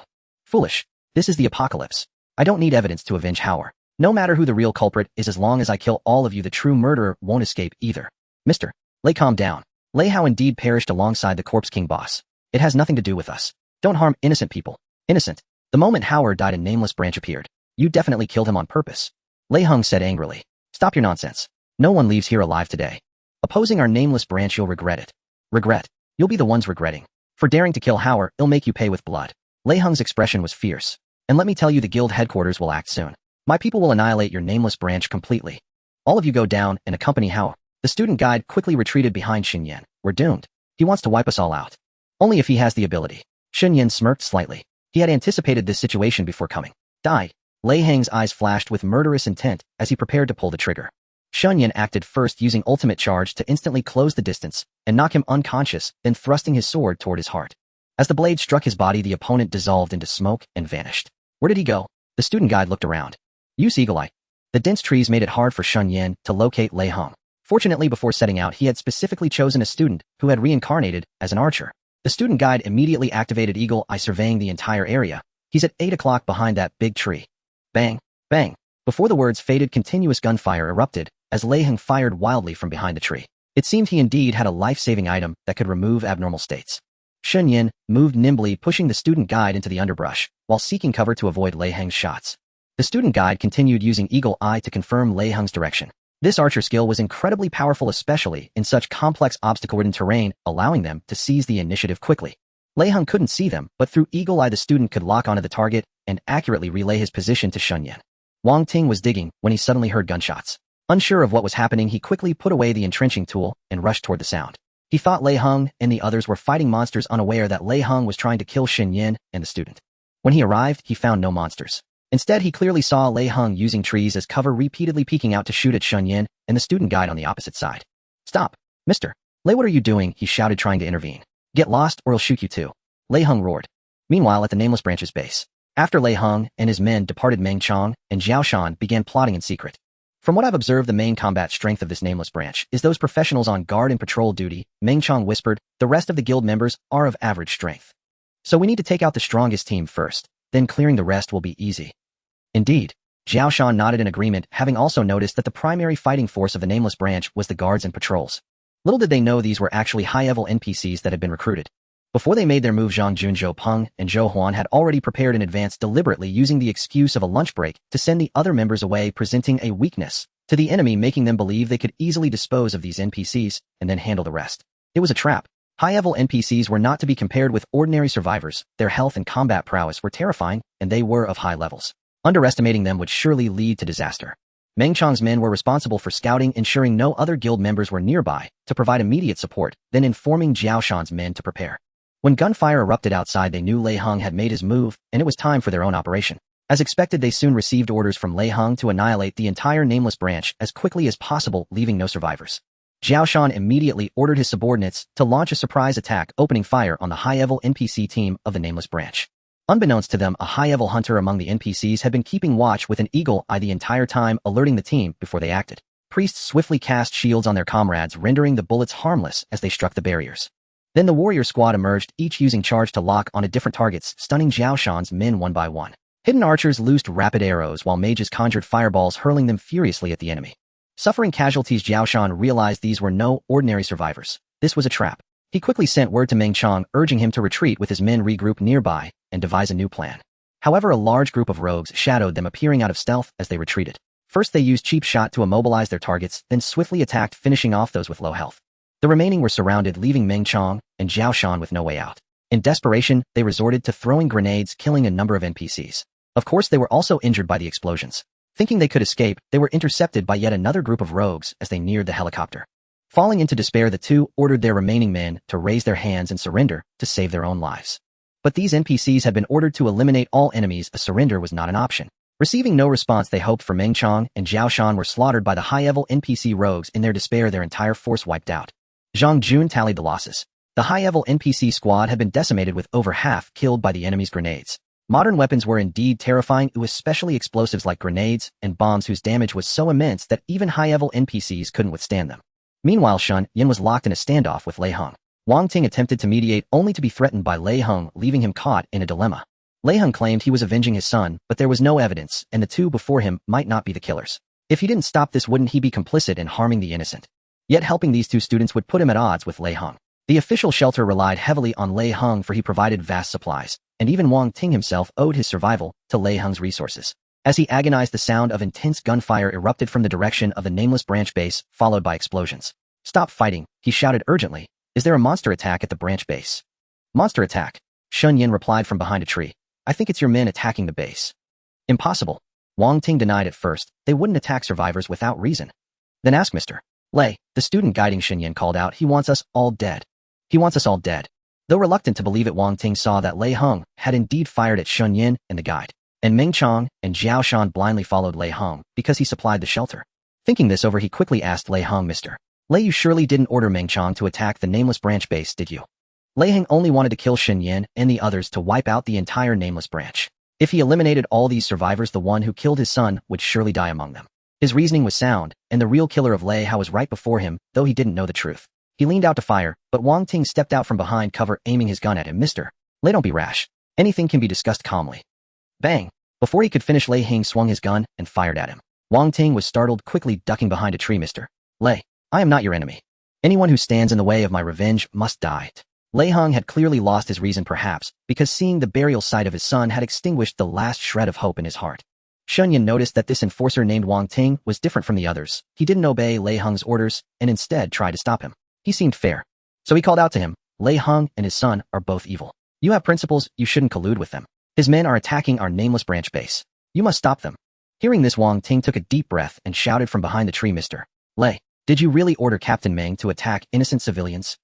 Foolish. This is the apocalypse. I don't need evidence to avenge Hao. No matter who the real culprit is, as long as I kill all of you, the true murderer won't escape either. Mr. Lei, calm down. Lei Hao indeed perished alongside the Corpse King boss. It has nothing to do with us. Don't harm innocent people. Innocent. The moment Hao died, a nameless branch appeared. You definitely killed him on purpose. Lei Hao said angrily. Stop your nonsense. No one leaves here alive today. Opposing our nameless branch, you'll regret it. Regret. You'll be the ones regretting. For daring to kill Hao, it'll make you pay with blood. Lei Hao's expression was fierce. And let me tell you, the guild headquarters will act soon. My people will annihilate your nameless branch completely. All of you go down and accompany Hao. The student guide quickly retreated behind Shen Yan. We're doomed. He wants to wipe us all out. Only if he has the ability. Shen Yan smirked slightly. He had anticipated this situation before coming. Die. Lei Hao's eyes flashed with murderous intent as he prepared to pull the trigger. Shen Yan acted first, using ultimate charge to instantly close the distance and knock him unconscious, then thrusting his sword toward his heart. As the blade struck his body, the opponent dissolved into smoke and vanished. Where did he go? The student guide looked around. Use eagle eye. The dense trees made it hard for Shen Yan to locate Lei Hao. Fortunately, before setting out, he had specifically chosen a student who had reincarnated as an archer. The student guide immediately activated eagle eye, surveying the entire area. He's at 8 o'clock behind that big tree. Bang! Bang! Before the words faded, continuous gunfire erupted as Lei Hao fired wildly from behind the tree. It seemed he indeed had a life-saving item that could remove abnormal states. Shen Yan moved nimbly, pushing the student guide into the underbrush, while seeking cover to avoid Lei Hao's shots. The student guide continued using eagle eye to confirm Lei Hao's direction. This archer skill was incredibly powerful, especially in such complex obstacle-ridden terrain, allowing them to seize the initiative quickly. Lei Hao couldn't see them, but through eagle eye the student could lock onto the target and accurately relay his position to Shen Yan. Wang Ting was digging when he suddenly heard gunshots. Unsure of what was happening, he quickly put away the entrenching tool and rushed toward the sound. He thought Lei Hao and the others were fighting monsters, unaware that Lei Hao was trying to kill Shen Yan and the student. When he arrived, he found no monsters. Instead, he clearly saw Lei Hao using trees as cover, repeatedly peeking out to shoot at Shen Yan and the student guide on the opposite side. Stop! Mr. Lei, what are you doing? He shouted, trying to intervene. Get lost or I'll shoot you too. Lei Hao roared. Meanwhile, at the Nameless Branch's base, after Lei Hao and his men departed, Meng Chong and Zhao Shan began plotting in secret. From what I've observed, the main combat strength of this Nameless Branch is those professionals on guard and patrol duty. Meng Chong whispered. The rest of the guild members are of average strength. So we need to take out the strongest team first, then clearing the rest will be easy. Indeed. Zhao Shan nodded in agreement, having also noticed that the primary fighting force of the Nameless Branch was the guards and patrols. Little did they know these were actually high-level NPCs that had been recruited. Before they made their move, Zhang Jun, Zhou Peng, and Zhou Huan had already prepared in advance, deliberately using the excuse of a lunch break to send the other members away, presenting a weakness to the enemy, making them believe they could easily dispose of these NPCs and then handle the rest. It was a trap. High-level NPCs were not to be compared with ordinary survivors. Their health and combat prowess were terrifying, and they were of high levels. Underestimating them would surely lead to disaster. Meng Chong's men were responsible for scouting, ensuring no other guild members were nearby to provide immediate support, then informing Zhao Shan's men to prepare. When gunfire erupted outside, they knew Lei Hao had made his move, and it was time for their own operation. As expected, they soon received orders from Lei Hao to annihilate the entire Nameless Branch as quickly as possible, leaving no survivors. Zhao Shan immediately ordered his subordinates to launch a surprise attack, opening fire on the high-level NPC team of the Nameless Branch. Unbeknownst to them, a high-level hunter among the NPCs had been keeping watch with an eagle eye the entire time, alerting the team before they acted. Priests swiftly cast shields on their comrades, rendering the bullets harmless as they struck the barriers. Then the warrior squad emerged, each using charge to lock onto different targets, stunning Zhao Shan's men one by one. Hidden archers loosed rapid arrows, while mages conjured fireballs, hurling them furiously at the enemy. Suffering casualties, Zhao Shan realized these were no ordinary survivors. This was a trap. He quickly sent word to Meng Chong, urging him to retreat, with his men regroup nearby and devise a new plan. However, a large group of rogues shadowed them, appearing out of stealth as they retreated. First, they used cheap shot to immobilize their targets, then swiftly attacked, finishing off those with low health. The remaining were surrounded, leaving Meng Chong and Zhao Shan with no way out. In desperation, they resorted to throwing grenades, killing a number of NPCs. Of course, they were also injured by the explosions. Thinking they could escape, they were intercepted by yet another group of rogues as they neared the helicopter. Falling into despair, the two ordered their remaining men to raise their hands and surrender to save their own lives. But these NPCs had been ordered to eliminate all enemies. A surrender was not an option. Receiving no response they hoped for, Meng Chong and Zhao Shan were slaughtered by the high-level NPC rogues. In their despair, their entire force wiped out. Zhang Jun tallied the losses. The high-level NPC squad had been decimated, with over half killed by the enemy's grenades. Modern weapons were indeed terrifying, especially explosives like grenades and bombs whose damage was so immense that even high-level NPCs couldn't withstand them. Meanwhile, Shen Yan was locked in a standoff with Lei Hao. Wang Ting attempted to mediate only to be threatened by Lei Hao, leaving him caught in a dilemma. Lei Hao claimed he was avenging his son, but there was no evidence, and the two before him might not be the killers. If he didn't stop this, wouldn't he be complicit in harming the innocent? Yet helping these two students would put him at odds with Lei Hao. The official shelter relied heavily on Lei Hao, for he provided vast supplies, and even Wang Ting himself owed his survival to Lei Hao's resources. As he agonized, the sound of intense gunfire erupted from the direction of the nameless branch base, followed by explosions. "Stop fighting," he shouted urgently. "Is there a monster attack at the branch base?" "Monster attack?" Shen Yan replied from behind a tree. "I think it's your men attacking the base." "Impossible." Wang Ting denied at first. They wouldn't attack survivors without reason. "Then ask Mr. Lei," the student guiding Shen Yan called out. "He wants us all dead." "He wants us all dead." Though reluctant to believe it, Wang Ting saw that Lei Hao had indeed fired at Shen Yan and the guide, and Meng Chong and Zhao Shan blindly followed Lei Hao because he supplied the shelter. Thinking this over, he quickly asked Lei Hao, "Mr. Lei, you surely didn't order Meng Chong to attack the nameless branch base, did you?" Lei Hao only wanted to kill Shen Yan and the others to wipe out the entire nameless branch. If he eliminated all these survivors, the one who killed his son would surely die among them. His reasoning was sound, and the real killer of Lei Hao was right before him, though he didn't know the truth. He leaned out to fire, but Wang Ting stepped out from behind cover, aiming his gun at him. "Mr. Lei, don't be rash. Anything can be discussed calmly." Bang! Before he could finish, Lei Hao swung his gun and fired at him. Wang Ting was startled, quickly ducking behind a tree. "Mr. Lei, I am not your enemy. Anyone who stands in the way of my revenge must die." Lei Hao had clearly lost his reason, perhaps because seeing the burial site of his son had extinguished the last shred of hope in his heart. Shen Yan noticed that this enforcer named Wang Ting was different from the others. He didn't obey Lei Hao's orders and instead tried to stop him. He seemed fair. So he called out to him, "Lei Hao and his son are both evil. You have principles, you shouldn't collude with them. His men are attacking our nameless branch base. You must stop them." Hearing this, Wang Ting took a deep breath and shouted from behind the tree, "Mr. Lei, did you really order Captain Meng to attack innocent civilians?"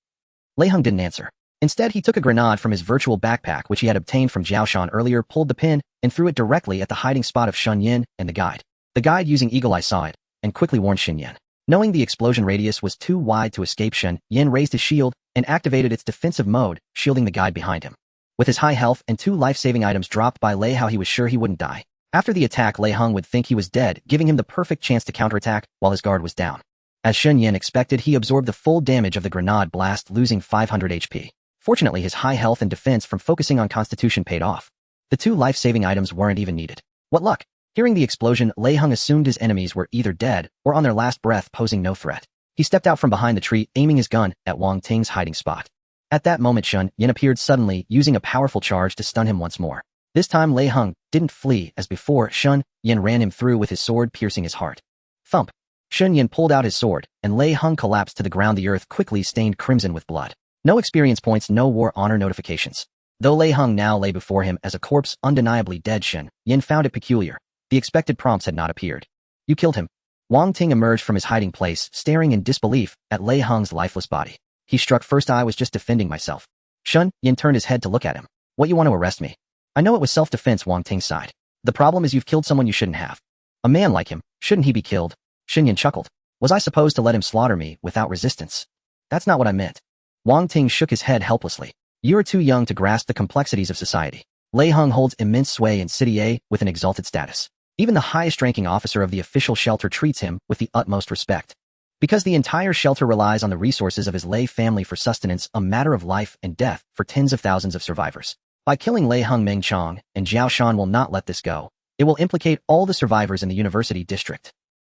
Lei Hao didn't answer. Instead, he took a grenade from his virtual backpack, which he had obtained from Zhao Shan earlier, pulled the pin, and threw it directly at the hiding spot of Shen Yan and the guide. The guide, using Eagle Eye, saw it, and quickly warned Shen Yan. Knowing the explosion radius was too wide to escape, Shen Yan raised his shield and activated its defensive mode, shielding the guide behind him. With his high health and 2 life-saving items dropped by Lei Hao, he was sure he wouldn't die. After the attack, Lei Hao would think he was dead, giving him the perfect chance to counterattack while his guard was down. As Shen Yan expected, he absorbed the full damage of the grenade blast, losing 500 HP. Fortunately, his high health and defense from focusing on constitution paid off. The 2 life-saving items weren't even needed. What luck! Hearing the explosion, Lei Hao assumed his enemies were either dead or on their last breath, posing no threat. He stepped out from behind the tree, aiming his gun at Wang Ting's hiding spot. At that moment, Shen Yan appeared suddenly, using a powerful charge to stun him once more. This time, Lei Hao didn't flee. As before, Shen Yan ran him through with his sword, piercing his heart. Thump! Shen Yan pulled out his sword, and Lei Hao collapsed to the ground, the earth quickly stained crimson with blood. No experience points, no war honor notifications. Though Lei Hao now lay before him as a corpse, undeniably dead, Shen Yan found it peculiar. The expected prompts had not appeared. "You killed him." Wang Ting emerged from his hiding place, staring in disbelief at Lei Hao's lifeless body. He struck first. "I was just defending myself." Shen Yan turned his head to look at him. "What, you want to arrest me?" "I know it was self-defense," Wang Ting sighed. "The problem is you've killed someone you shouldn't have. A man like him, shouldn't he be killed?" Shen Yan chuckled. "Was I supposed to let him slaughter me without resistance?" "That's not what I meant." Wang Ting shook his head helplessly. "You are too young to grasp the complexities of society. Lei Hao holds immense sway in City A with an exalted status. Even the highest-ranking officer of the official shelter treats him with the utmost respect. Because the entire shelter relies on the resources of his Lei family for sustenance, a matter of life and death for tens of thousands of survivors. By killing Lei Hao, Meng Chong and Zhao Shan will not let this go. It will implicate all the survivors in the university district."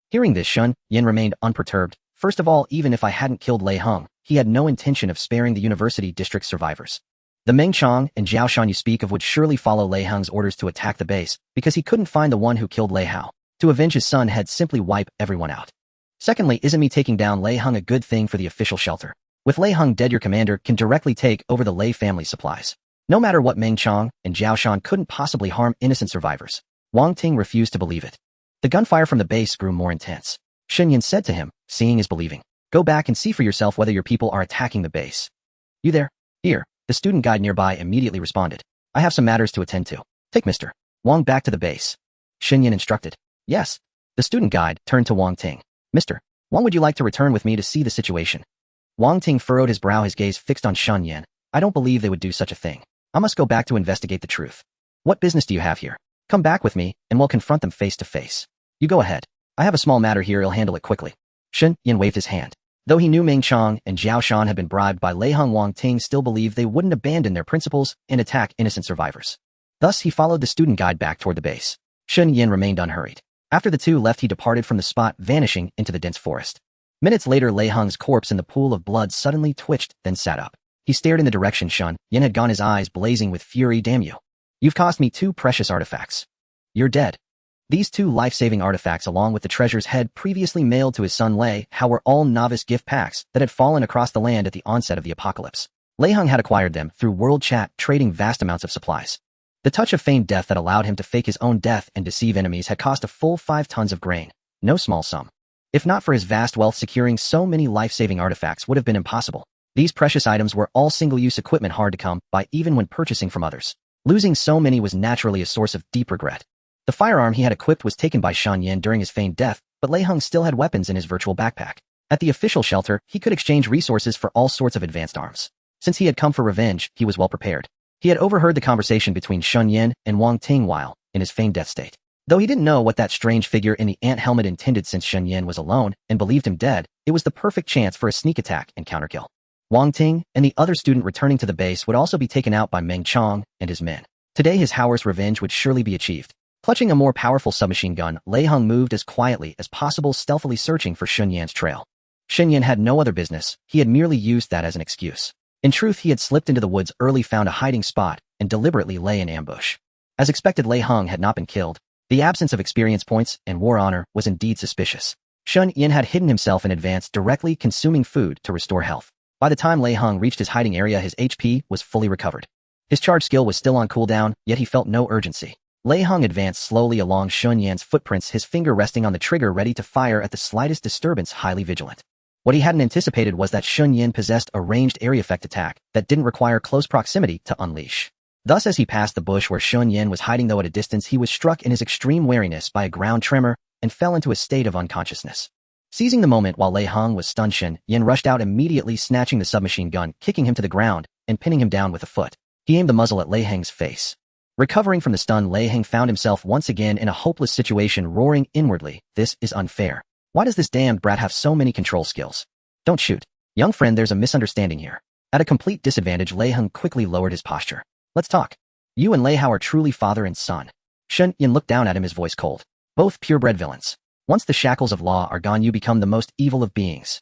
Hearing this, Shen Yan remained unperturbed. "First of all, even if I hadn't killed Lei Hao, he had no intention of sparing the university district survivors. The Meng Chong and Zhao Shan you speak of would surely follow Lei Hao's orders to attack the base, because he couldn't find the one who killed Lei Hao. To avenge his son had simply wipe everyone out. Secondly, isn't me taking down Lei Hao a good thing for the official shelter? With Lei Hao dead, your commander can directly take over the Lei family supplies. No matter what, Meng Chong and Zhao Shan couldn't possibly harm innocent survivors." Wang Ting refused to believe it. The gunfire from the base grew more intense. Shen Yan said to him, "Seeing is believing. Go back and see for yourself whether your people are attacking the base." "You there?" "Here." The student guide nearby immediately responded. "I have some matters to attend to. Take Mr. Wang back to the base." Shen Yan instructed. "Yes." The student guide turned to Wang Ting. "Mr. Wang, would you like to return with me to see the situation?" Wang Ting furrowed his brow, his gaze fixed on Shen Yan. "I don't believe they would do such a thing. I must go back to investigate the truth." What business do you have here? Come back with me, and we'll confront them face to face. You go ahead. I have a small matter here, I'll handle it quickly. Shen Yan waved his hand. Though he knew Meng Chang and Zhao Shan had been bribed by Lei Hao, Wang Ting still believed they wouldn't abandon their principles and attack innocent survivors. Thus, he followed the student guide back toward the base. Shen Yan remained unhurried. After the two left, he departed from the spot, vanishing into the dense forest. Minutes later, Lei Hong's corpse in the pool of blood suddenly twitched, then sat up. He stared in the direction Shen Yan had gone, his eyes blazing with fury. Damn you. You've cost me 2 precious artifacts. You're dead. These 2 life-saving artifacts, along with the treasures head previously mailed to his son Lei Hao, were all novice gift packs that had fallen across the land at the onset of the apocalypse. Lei Hong had acquired them through world chat, trading vast amounts of supplies. The touch of feigned death that allowed him to fake his own death and deceive enemies had cost a full 5 tons of grain. No small sum. If not for his vast wealth, securing so many life-saving artifacts would have been impossible. These precious items were all single-use equipment, hard to come by even when purchasing from others. Losing so many was naturally a source of deep regret. The firearm he had equipped was taken by Shen Yan during his feigned death, but Lei Hong still had weapons in his virtual backpack. At the official shelter, he could exchange resources for all sorts of advanced arms. Since he had come for revenge, he was well prepared. He had overheard the conversation between Shen Yan and Wang Ting while in his feigned death state. Though he didn't know what that strange figure in the ant helmet intended, since Shen Yan was alone and believed him dead, it was the perfect chance for a sneak attack and counterkill. Wang Ting and the other student returning to the base would also be taken out by Meng Chang and his men. Today his hour's revenge would surely be achieved. Clutching a more powerful submachine gun, Lei Hong moved as quietly as possible, stealthily searching for Shen Yan's trail. Shen Yan had no other business, he had merely used that as an excuse. In truth, he had slipped into the woods early, found a hiding spot, and deliberately lay in ambush. As expected, Lei Hong had not been killed. The absence of experience points and war honor was indeed suspicious. Shen Yan had hidden himself in advance, directly consuming food to restore health. By the time Lei Hong reached his hiding area, his HP was fully recovered. His charge skill was still on cooldown, yet he felt no urgency. Lei Hong advanced slowly along Shen Yan's footprints, his finger resting on the trigger, ready to fire at the slightest disturbance, highly vigilant. What he hadn't anticipated was that Shen Yan possessed a ranged area effect attack that didn't require close proximity to unleash. Thus, as he passed the bush where Shen Yan was hiding, though at a distance, he was struck in his extreme wariness by a ground tremor and fell into a state of unconsciousness. Seizing the moment while Lei Hong was stunned, Shen Yan rushed out, immediately snatching the submachine gun, kicking him to the ground, and pinning him down with a foot. He aimed the muzzle at Lei Hong's face. Recovering from the stun, Lei Hong found himself once again in a hopeless situation, roaring inwardly, "This is unfair. Why does this damned brat have so many control skills? Don't shoot. Young friend, there's a misunderstanding here." At a complete disadvantage, Lei Hong quickly lowered his posture. "Let's talk. You and Lei Hao are truly father and son." Shen Yan looked down at him, his voice cold. "Both purebred villains. Once the shackles of law are gone, you become the most evil of beings.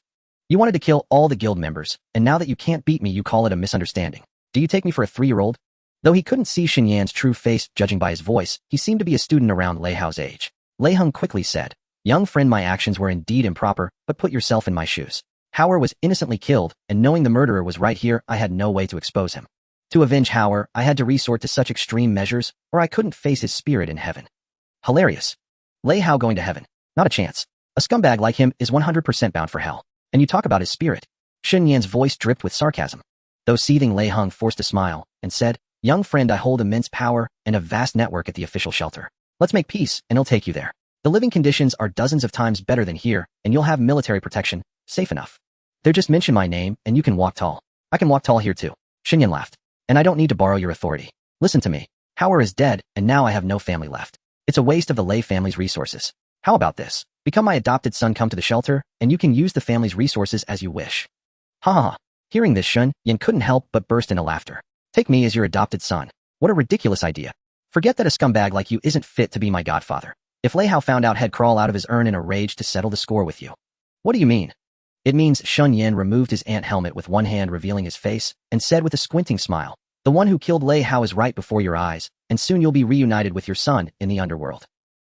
You wanted to kill all the guild members, and now that you can't beat me, you call it a misunderstanding. Do you take me for a 3-year-old? Though he couldn't see Shen Yan's true face, judging by his voice, he seemed to be a student around Lei Hao's age. Lei Hong quickly said, "Young friend, my actions were indeed improper, but put yourself in my shoes. Hauer was innocently killed, and knowing the murderer was right here, I had no way to expose him. To avenge Hauer, I had to resort to such extreme measures, or I couldn't face his spirit in heaven." Hilarious. Lei Hao going to heaven? Not a chance. A scumbag like him is 100% bound for hell. And you talk about his spirit. Shen Yan's voice dripped with sarcasm. Though seething, Lei Hong forced a smile and said, "Young friend, I hold immense power and a vast network at the official shelter. Let's make peace, and I'll take you there. The living conditions are dozens of times better than here, and you'll have military protection, safe enough. There, just mention my name, and you can walk tall. I can walk tall here too." Shen Yan laughed. "And I don't need to borrow your authority. Listen to me. Hauer is dead, and now I have no family left. It's a waste of the Lei family's resources. How about this? Become my adopted son, come to the shelter, and you can use the family's resources as you wish." Ha ha ha. Hearing this, Shen Yan couldn't help but burst into laughter. "Take me as your adopted son. What a ridiculous idea. Forget that a scumbag like you isn't fit to be my godfather. If Lei Hao found out, he'd crawl out of his urn in a rage to settle the score with you." "What do you mean?" "It means," Shen Yan removed his ant helmet with one hand, revealing his face, and said with a squinting smile, "The one who killed Lei Hao is right before your eyes, and soon you'll be reunited with your son in the underworld."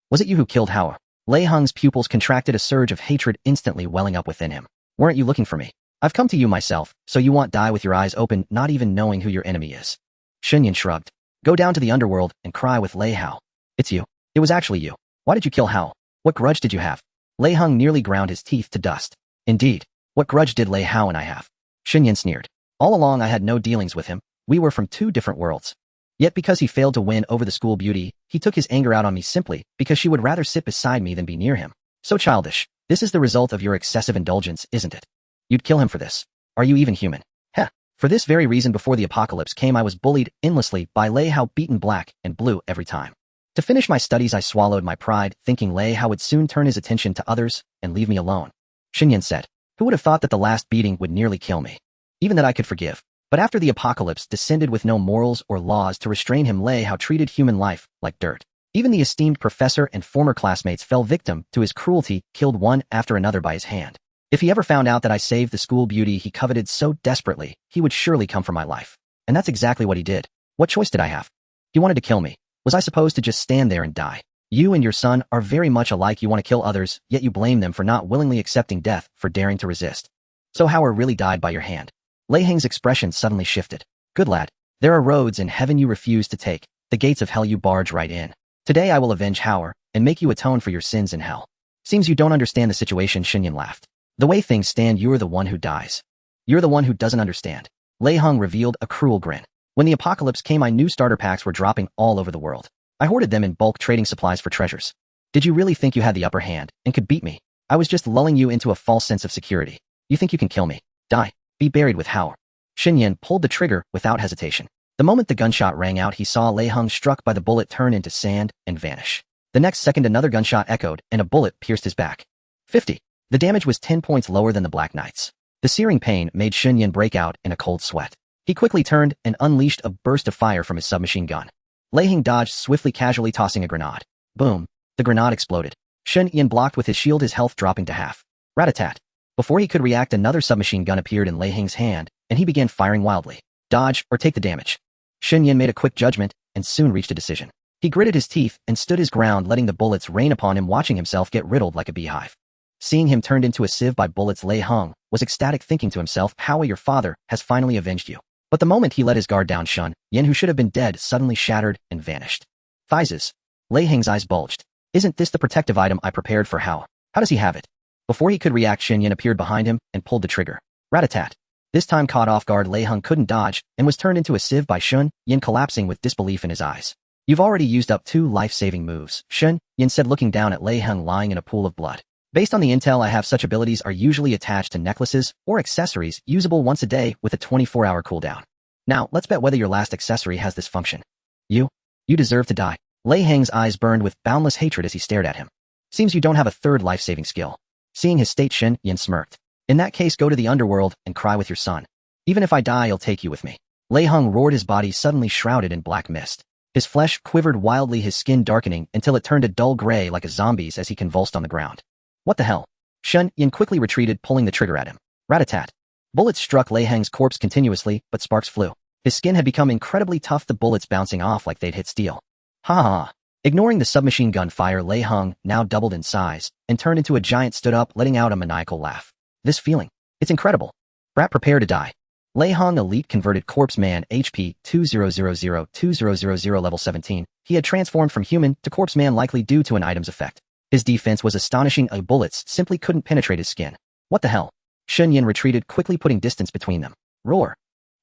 "Was it you who killed Hao?" Lei Hong's pupils contracted, a surge of hatred instantly welling up within him. "Weren't you looking for me? I've come to you myself, so you want die with your eyes open, not even knowing who your enemy is." Shen Yan shrugged. "Go down to the underworld and cry with Lei Hao. It's you. It was actually you. Why did you kill Hao? What grudge did you have?" Lei Hong nearly ground his teeth to dust. "Indeed. What grudge did Lei Hao and I have?" Shen Yan sneered. "All along I had no dealings with him. We were from 2 different worlds. Yet because he failed to win over the school beauty, he took his anger out on me simply because she would rather sit beside me than be near him. So childish. This is the result of your excessive indulgence, isn't it? You'd kill him for this. Are you even human?" "Heh. For this very reason before the apocalypse came I was bullied endlessly by Lei Hao, beaten black and blue every time. To finish my studies I swallowed my pride, thinking Lei Hao would soon turn his attention to others and leave me alone. Shen Yan said, "Who would have thought that the last beating would nearly kill me? Even that I could forgive. But after the apocalypse descended with no morals or laws to restrain him, Lei Hao treated human life like dirt. Even the esteemed professor and former classmates fell victim to his cruelty, killed one after another by his hand. If he ever found out that I saved the school beauty he coveted so desperately, he would surely come for my life. And that's exactly what he did. What choice did I have? He wanted to kill me. Was I supposed to just stand there and die? You and your son are very much alike. You want to kill others, yet you blame them for not willingly accepting death, for daring to resist. So Hao really died by your hand." Lei Heng's expression suddenly shifted. "Good lad. There are roads in heaven you refuse to take, the gates of hell you barge right in. Today I will avenge Hao and make you atone for your sins in hell." "Seems you don't understand the situation," Shen Yan laughed. "The way things stand, you're the one who dies. You're the one who doesn't understand." Lei Hong revealed a cruel grin. "When the apocalypse came, I knew starter packs were dropping all over the world. I hoarded them in bulk, trading supplies for treasures. Did you really think you had the upper hand and could beat me? I was just lulling you into a false sense of security. You think you can kill me? Die. Be buried with Hao." Shen Yan pulled the trigger without hesitation. The moment the gunshot rang out, he saw Lei Hong struck by the bullet turn into sand and vanish. The next second, another gunshot echoed and a bullet pierced his back. 50. The damage was 10 points lower than the Black Knight's. The searing pain made Shen Yan break out in a cold sweat. He quickly turned and unleashed a burst of fire from his submachine gun. Lei Hong dodged swiftly, casually tossing a grenade. Boom. The grenade exploded. Shen Yan blocked with his shield, his health dropping to half. Rat-a-tat. Before he could react, another submachine gun appeared in Lei Hong's hand, and he began firing wildly. Dodge or take the damage. Shen Yan made a quick judgment and soon reached a decision. He gritted his teeth and stood his ground, letting the bullets rain upon him, watching himself get riddled like a beehive. Seeing him turned into a sieve by bullets, Lei Hong was ecstatic, thinking to himself, "How your father has finally avenged you." But the moment he let his guard down, Shen Yan, who should have been dead, suddenly shattered and vanished. Thizes. Lei Hong's eyes bulged. "Isn't this the protective item I prepared for Hao? How does he have it?" Before he could react, Shen Yan appeared behind him and pulled the trigger. Rat-a-tat. This time, caught off guard, Lei Hong couldn't dodge and was turned into a sieve by Shen Yan, collapsing with disbelief in his eyes. "You've already used up 2 life-saving moves," Shen Yan said, looking down at Lei Hong lying in a pool of blood. "Based on the intel I have, such abilities are usually attached to necklaces or accessories, usable once a day with a 24-hour cooldown. Now, let's bet whether your last accessory has this function. You deserve to die." Lei Hong's eyes burned with boundless hatred as he stared at him. "Seems you don't have a third life-saving skill." Seeing his state, Shen Yan smirked. "In that case, go to the underworld and cry with your son. Even if I die, I'll take you with me." Lei Hong roared, his body suddenly shrouded in black mist. His flesh quivered wildly, his skin darkening until it turned a dull gray like a zombie's as he convulsed on the ground. "What the hell?" Shen Yan quickly retreated, pulling the trigger at him. Rat-a-tat. Bullets struck Lei Hong's corpse continuously, but sparks flew. His skin had become incredibly tough, the bullets bouncing off like they'd hit steel. Ha ha ha. Ignoring the submachine gun fire, Lei Hong now doubled in size and turned into a giant, stood up, letting out a maniacal laugh. "This feeling. It's incredible. Brat, prepare to die." Lei Hong, elite converted corpse man, HP 2000-2000 level 17. He had transformed from human to corpse man, likely due to an item's effect. His defense was astonishing. Bullets simply couldn't penetrate his skin. "What the hell?" Shen Yan retreated, quickly putting distance between them. "Roar."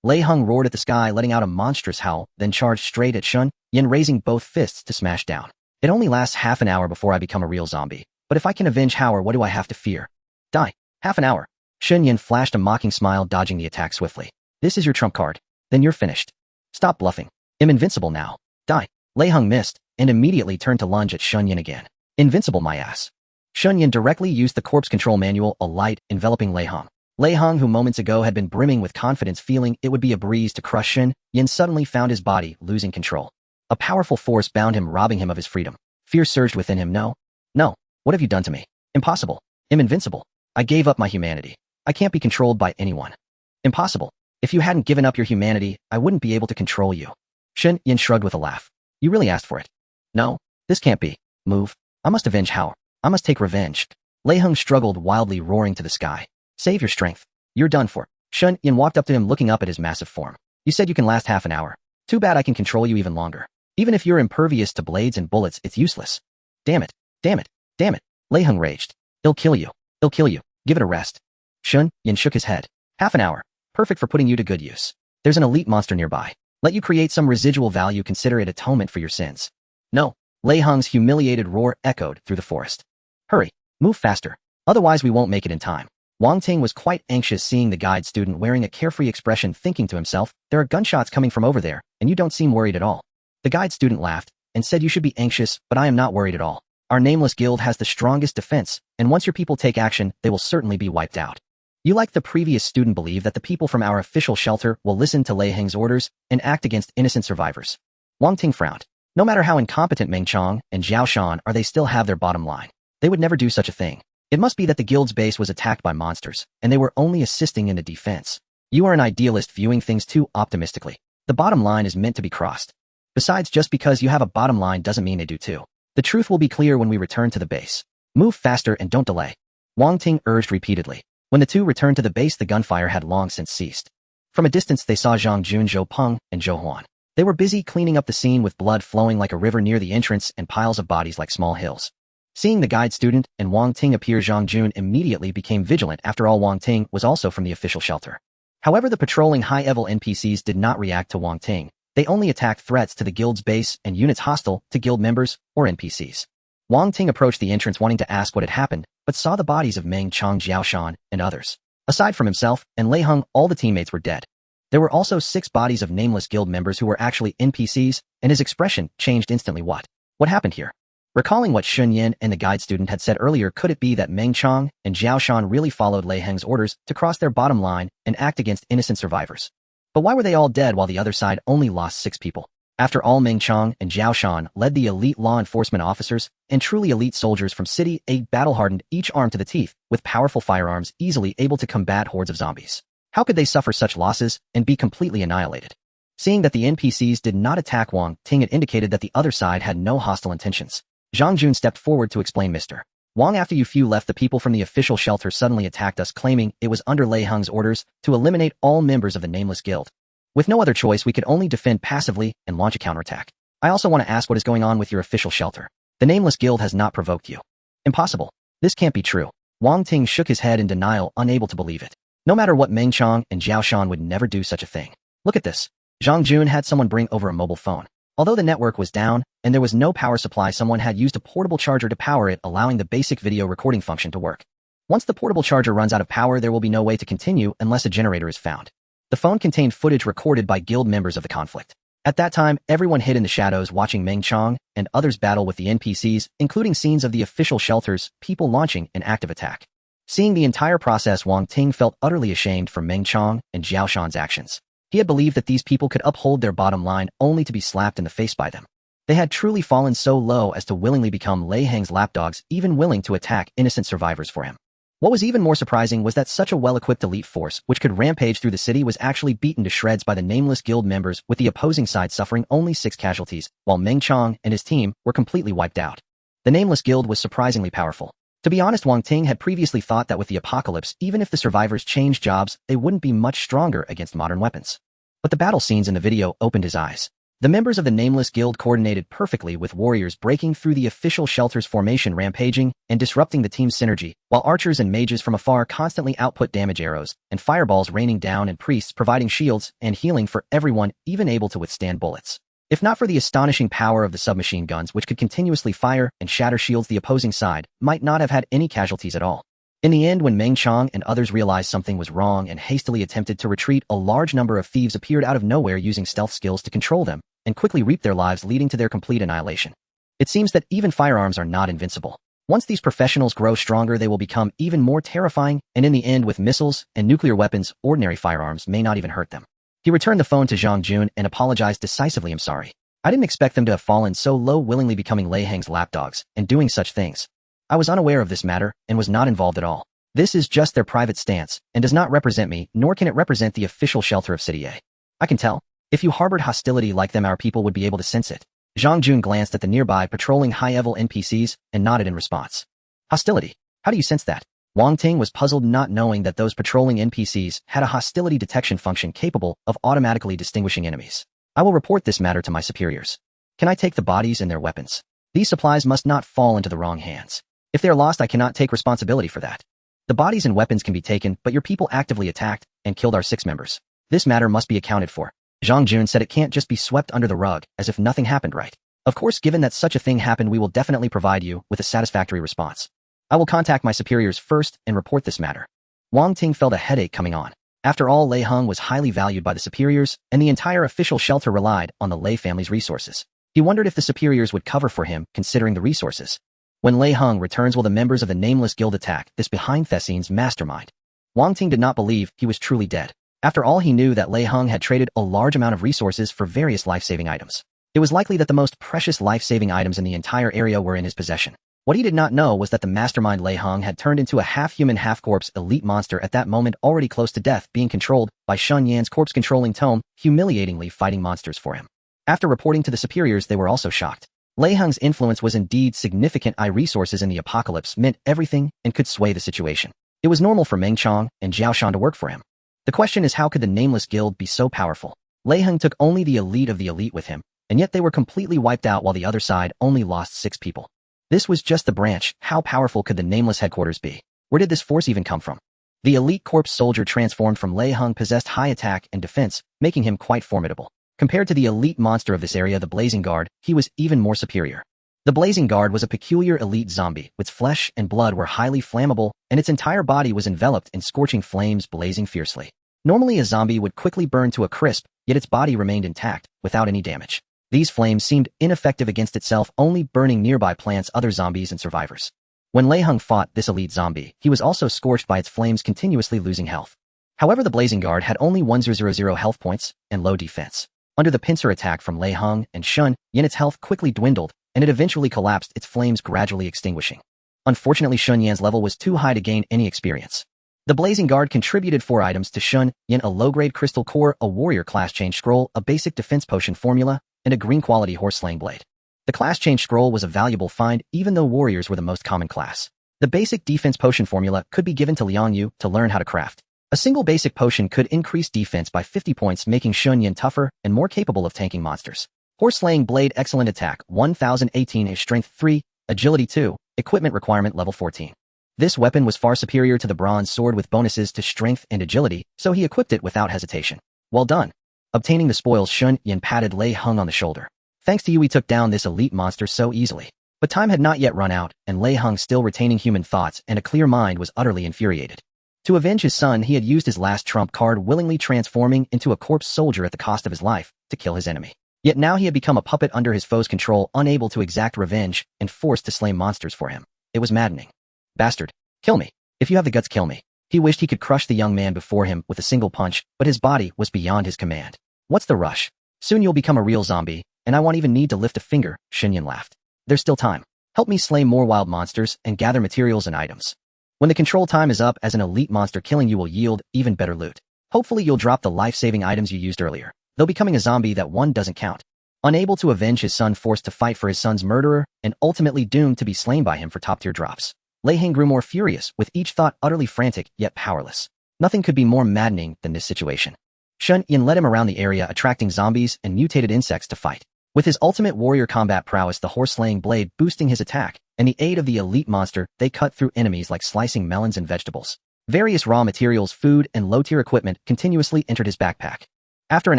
Lei Hong roared at the sky, letting out a monstrous howl, then charged straight at Shen Yan, raising both fists to smash down. "It only lasts half an hour before I become a real zombie. But if I can avenge Hao, what do I have to fear? Die. Half an hour." Shen Yan flashed a mocking smile, dodging the attack swiftly. "This is your trump card. Then you're finished. Stop bluffing. I'm invincible now. Die." Lei Hong missed and immediately turned to lunge at Shen Yan again. "Invincible, my ass." Shen Yan directly used the corpse control manual, a light enveloping Lei Hong. Lei Hong, who moments ago had been brimming with confidence, feeling it would be a breeze to crush Shen Yan, suddenly found his body losing control. A powerful force bound him, robbing him of his freedom. Fear surged within him. No. What have you done to me? Impossible. I'm invincible. I gave up my humanity. I can't be controlled by anyone. Impossible. If you hadn't given up your humanity, I wouldn't be able to control you. Shen Yan shrugged with a laugh. You really asked for it. No, this can't be. Move. I must avenge Hao. I must take revenge. Lei Hong struggled wildly, roaring to the sky. Save your strength. You're done for. Shen Yan walked up to him, looking up at his massive form. You said you can last half an hour. Too bad I can control you even longer. Even if you're impervious to blades and bullets, it's useless. Damn it. Damn it. Damn it. Lei Hong raged. He'll kill you. He'll kill you. Give it a rest. Shen Yan shook his head. Half an hour. Perfect for putting you to good use. There's an elite monster nearby. Let you create some residual value. Consider it atonement for your sins. No. Lei Hong's humiliated roar echoed through the forest. Hurry. Move faster. Otherwise we won't make it in time. Wang Ting was quite anxious seeing the guide student wearing a carefree expression, thinking to himself, there are gunshots coming from over there, and you don't seem worried at all. The guide student laughed and said, you should be anxious, but I am not worried at all. Our nameless guild has the strongest defense, and once your people take action, they will certainly be wiped out. You, like the previous student, believe that the people from our official shelter will listen to Lei Heng's orders and act against innocent survivors. Wang Ting frowned. No matter how incompetent Meng Chong and Zhao Shan are, they still have their bottom line. They would never do such a thing. It must be that the guild's base was attacked by monsters, and they were only assisting in the defense. You are an idealist viewing things too optimistically. The bottom line is meant to be crossed. Besides, just because you have a bottom line doesn't mean they do too. The truth will be clear when we return to the base. Move faster and don't delay. Wang Ting urged repeatedly. When the two returned to the base, the gunfire had long since ceased. From a distance they saw Zhang Jun, Zhou Peng, and Zhou Huan. They were busy cleaning up the scene with blood flowing like a river near the entrance and piles of bodies like small hills. Seeing the guide student and Wang Ting appear, Zhang Jun immediately became vigilant. After all, Wang Ting was also from the official shelter. However, the patrolling high-level NPCs did not react to Wang Ting. They only attacked threats to the guild's base and units hostile to guild members or NPCs. Wang Ting approached the entrance wanting to ask what had happened, but saw the bodies of Meng Chong, Jiao Shan, and others. Aside from himself and Lei Hong, all the teammates were dead. There were also 6 bodies of nameless guild members who were actually NPCs, and his expression changed instantly. What happened here? Recalling what Shen Yan and the guide student had said earlier, could it be that Meng Chong and Jiao Shan really followed Lei Heng's orders to cross their bottom line and act against innocent survivors? But why were they all dead while the other side only lost 6 people? After all, Meng Chong and Jiao Shan led the elite law enforcement officers and truly elite soldiers from City 8, battle-hardened, each armed to the teeth, with powerful firearms, easily able to combat hordes of zombies. How could they suffer such losses and be completely annihilated? Seeing that the NPCs did not attack Wang Ting, it indicated that the other side had no hostile intentions. Zhang Jun stepped forward to explain, Mr. Wang, after you few left, the people from the official shelter suddenly attacked us, claiming it was under Lei Heng's orders to eliminate all members of the Nameless Guild. With no other choice, we could only defend passively and launch a counterattack. I also want to ask what is going on with your official shelter. The Nameless Guild has not provoked you. Impossible. This can't be true. Wang Ting shook his head in denial, unable to believe it. No matter what, Meng Chong and Jiao Shan would never do such a thing. Look at this. Zhang Jun had someone bring over a mobile phone. Although the network was down and there was no power supply, someone had used a portable charger to power it, allowing the basic video recording function to work. Once the portable charger runs out of power, there will be no way to continue unless a generator is found. The phone contained footage recorded by guild members of the conflict. At that time, everyone hid in the shadows watching Meng Chong and others battle with the NPCs, including scenes of the official shelters, people launching an active attack. Seeing the entire process, Wang Ting felt utterly ashamed for Meng Chong and Jiao Shan's actions. He had believed that these people could uphold their bottom line only to be slapped in the face by them. They had truly fallen so low as to willingly become Lei Heng's lapdogs, even willing to attack innocent survivors for him. What was even more surprising was that such a well-equipped elite force, which could rampage through the city, was actually beaten to shreds by the Nameless Guild members, with the opposing side suffering only 6 casualties, while Meng Chong and his team were completely wiped out. The Nameless Guild was surprisingly powerful. To be honest, Wang Ting had previously thought that with the apocalypse, even if the survivors changed jobs, they wouldn't be much stronger against modern weapons. But the battle scenes in the video opened his eyes. The members of the Nameless Guild coordinated perfectly, with warriors breaking through the official shelter's formation, rampaging and disrupting the team's synergy, while archers and mages from afar constantly output damage arrows and fireballs raining down, and priests providing shields and healing for everyone, even able to withstand bullets. If not for the astonishing power of the submachine guns, which could continuously fire and shatter shields, the opposing side might not have had any casualties at all. In the end, when Meng Chong and others realized something was wrong and hastily attempted to retreat, a large number of thieves appeared out of nowhere, using stealth skills to control them, and quickly reaped their lives, leading to their complete annihilation. It seems that even firearms are not invincible. Once these professionals grow stronger, they will become even more terrifying, and in the end, with missiles and nuclear weapons, ordinary firearms may not even hurt them. He returned the phone to Zhang Jun and apologized decisively. I'm sorry. I didn't expect them to have fallen so low, willingly becoming Lei Heng's lapdogs and doing such things. I was unaware of this matter and was not involved at all. This is just their private stance and does not represent me, nor can it represent the official shelter of City A. I can tell. If you harbored hostility like them, our people would be able to sense it. Zhang Jun glanced at the nearby patrolling high-level NPCs and nodded in response. Hostility? How do you sense that? Wang Ting was puzzled, not knowing that those patrolling NPCs had a hostility detection function capable of automatically distinguishing enemies. I will report this matter to my superiors. Can I take the bodies and their weapons? These supplies must not fall into the wrong hands. If they are lost, I cannot take responsibility for that. The bodies and weapons can be taken, but your people actively attacked and killed our 6 members. This matter must be accounted for. Zhang Jun said it can't just be swept under the rug, as if nothing happened, right? Of course, given that such a thing happened, we will definitely provide you with a satisfactory response. I will contact my superiors first and report this matter. Wang Ting felt a headache coming on. After all, Lei Hong was highly valued by the superiors, and the entire official shelter relied on the Lei family's resources. He wondered if the superiors would cover for him, considering the resources. When Lei Hong returns, will the members of the Nameless Guild attack this behind-the-scenes mastermind? Wang Ting did not believe he was truly dead. After all, he knew that Lei Hong had traded a large amount of resources for various life-saving items. It was likely that the most precious life-saving items in the entire area were in his possession. What he did not know was that the mastermind Lei Hong had turned into a half-human, half-corpse elite monster at that moment, already close to death, being controlled by Shen Yan's corpse-controlling tome, humiliatingly fighting monsters for him. After reporting to the superiors, they were also shocked. Lei Hong's influence was indeed significant. Resources in the apocalypse meant everything and could sway the situation. It was normal for Meng Chong and Jiao Shan to work for him. The question is, how could the Nameless Guild be so powerful? Lei Hong took only the elite of the elite with him, and yet they were completely wiped out while the other side only lost 6 people. This was just the branch. How powerful could the Nameless headquarters be? Where did this force even come from? The elite corpse soldier transformed from Lei Hong possessed high attack and defense, making him quite formidable. Compared to the elite monster of this area, the Blazing Guard, he was even more superior. The Blazing Guard was a peculiar elite zombie. Its flesh and blood were highly flammable, and its entire body was enveloped in scorching flames blazing fiercely. Normally, a zombie would quickly burn to a crisp, yet its body remained intact, without any damage. These flames seemed ineffective against itself, only burning nearby plants, other zombies, and survivors. When Lei Hong fought this elite zombie, he was also scorched by its flames, continuously losing health. However, the Blazing Guard had only 1000 health points and low defense. Under the pincer attack from Lei Hong and Shen Yan, its health quickly dwindled, and it eventually collapsed, its flames gradually extinguishing. Unfortunately, Shen Yan's level was too high to gain any experience. The Blazing Guard contributed 4 items to Shen Yan: a low-grade crystal core, a warrior class change scroll, a basic defense potion formula, and a green-quality horse-slaying blade. The class change scroll was a valuable find, even though warriors were the most common class. The basic defense potion formula could be given to Liang Yu to learn how to craft. A single basic potion could increase defense by 50 points, making Shen Yan tougher and more capable of tanking monsters. Horse-slaying blade, excellent attack, 1018, strength 3, agility 2, equipment requirement level 14. This weapon was far superior to the bronze sword with bonuses to strength and agility, so he equipped it without hesitation. Well done. Obtaining the spoils, Shen Yan patted Lei Hong on the shoulder. Thanks to you, we took down this elite monster so easily. But time had not yet run out, and Lei Hong, still retaining human thoughts and a clear mind, was utterly infuriated. To avenge his son, he had used his last trump card, willingly transforming into a corpse soldier at the cost of his life, to kill his enemy. Yet now he had become a puppet under his foe's control, unable to exact revenge, and forced to slay monsters for him. It was maddening. Bastard. Kill me. If you have the guts, kill me. He wished he could crush the young man before him with a single punch, but his body was beyond his command. What's the rush? Soon you'll become a real zombie, and I won't even need to lift a finger, Shen Yan laughed. There's still time. Help me slay more wild monsters and gather materials and items. When the control time is up, as an elite monster, killing you will yield even better loot. Hopefully you'll drop the life-saving items you used earlier. Though becoming a zombie, that one doesn't count. Unable to avenge his son, forced to fight for his son's murderer, and ultimately doomed to be slain by him for top-tier drops. Lei Hong grew more furious, with each thought utterly frantic, yet powerless. Nothing could be more maddening than this situation. Shen Yan led him around the area, attracting zombies and mutated insects to fight. With his ultimate warrior combat prowess, the horse-slaying blade boosting his attack, and the aid of the elite monster, they cut through enemies like slicing melons and vegetables. Various raw materials, food, and low-tier equipment continuously entered his backpack. After an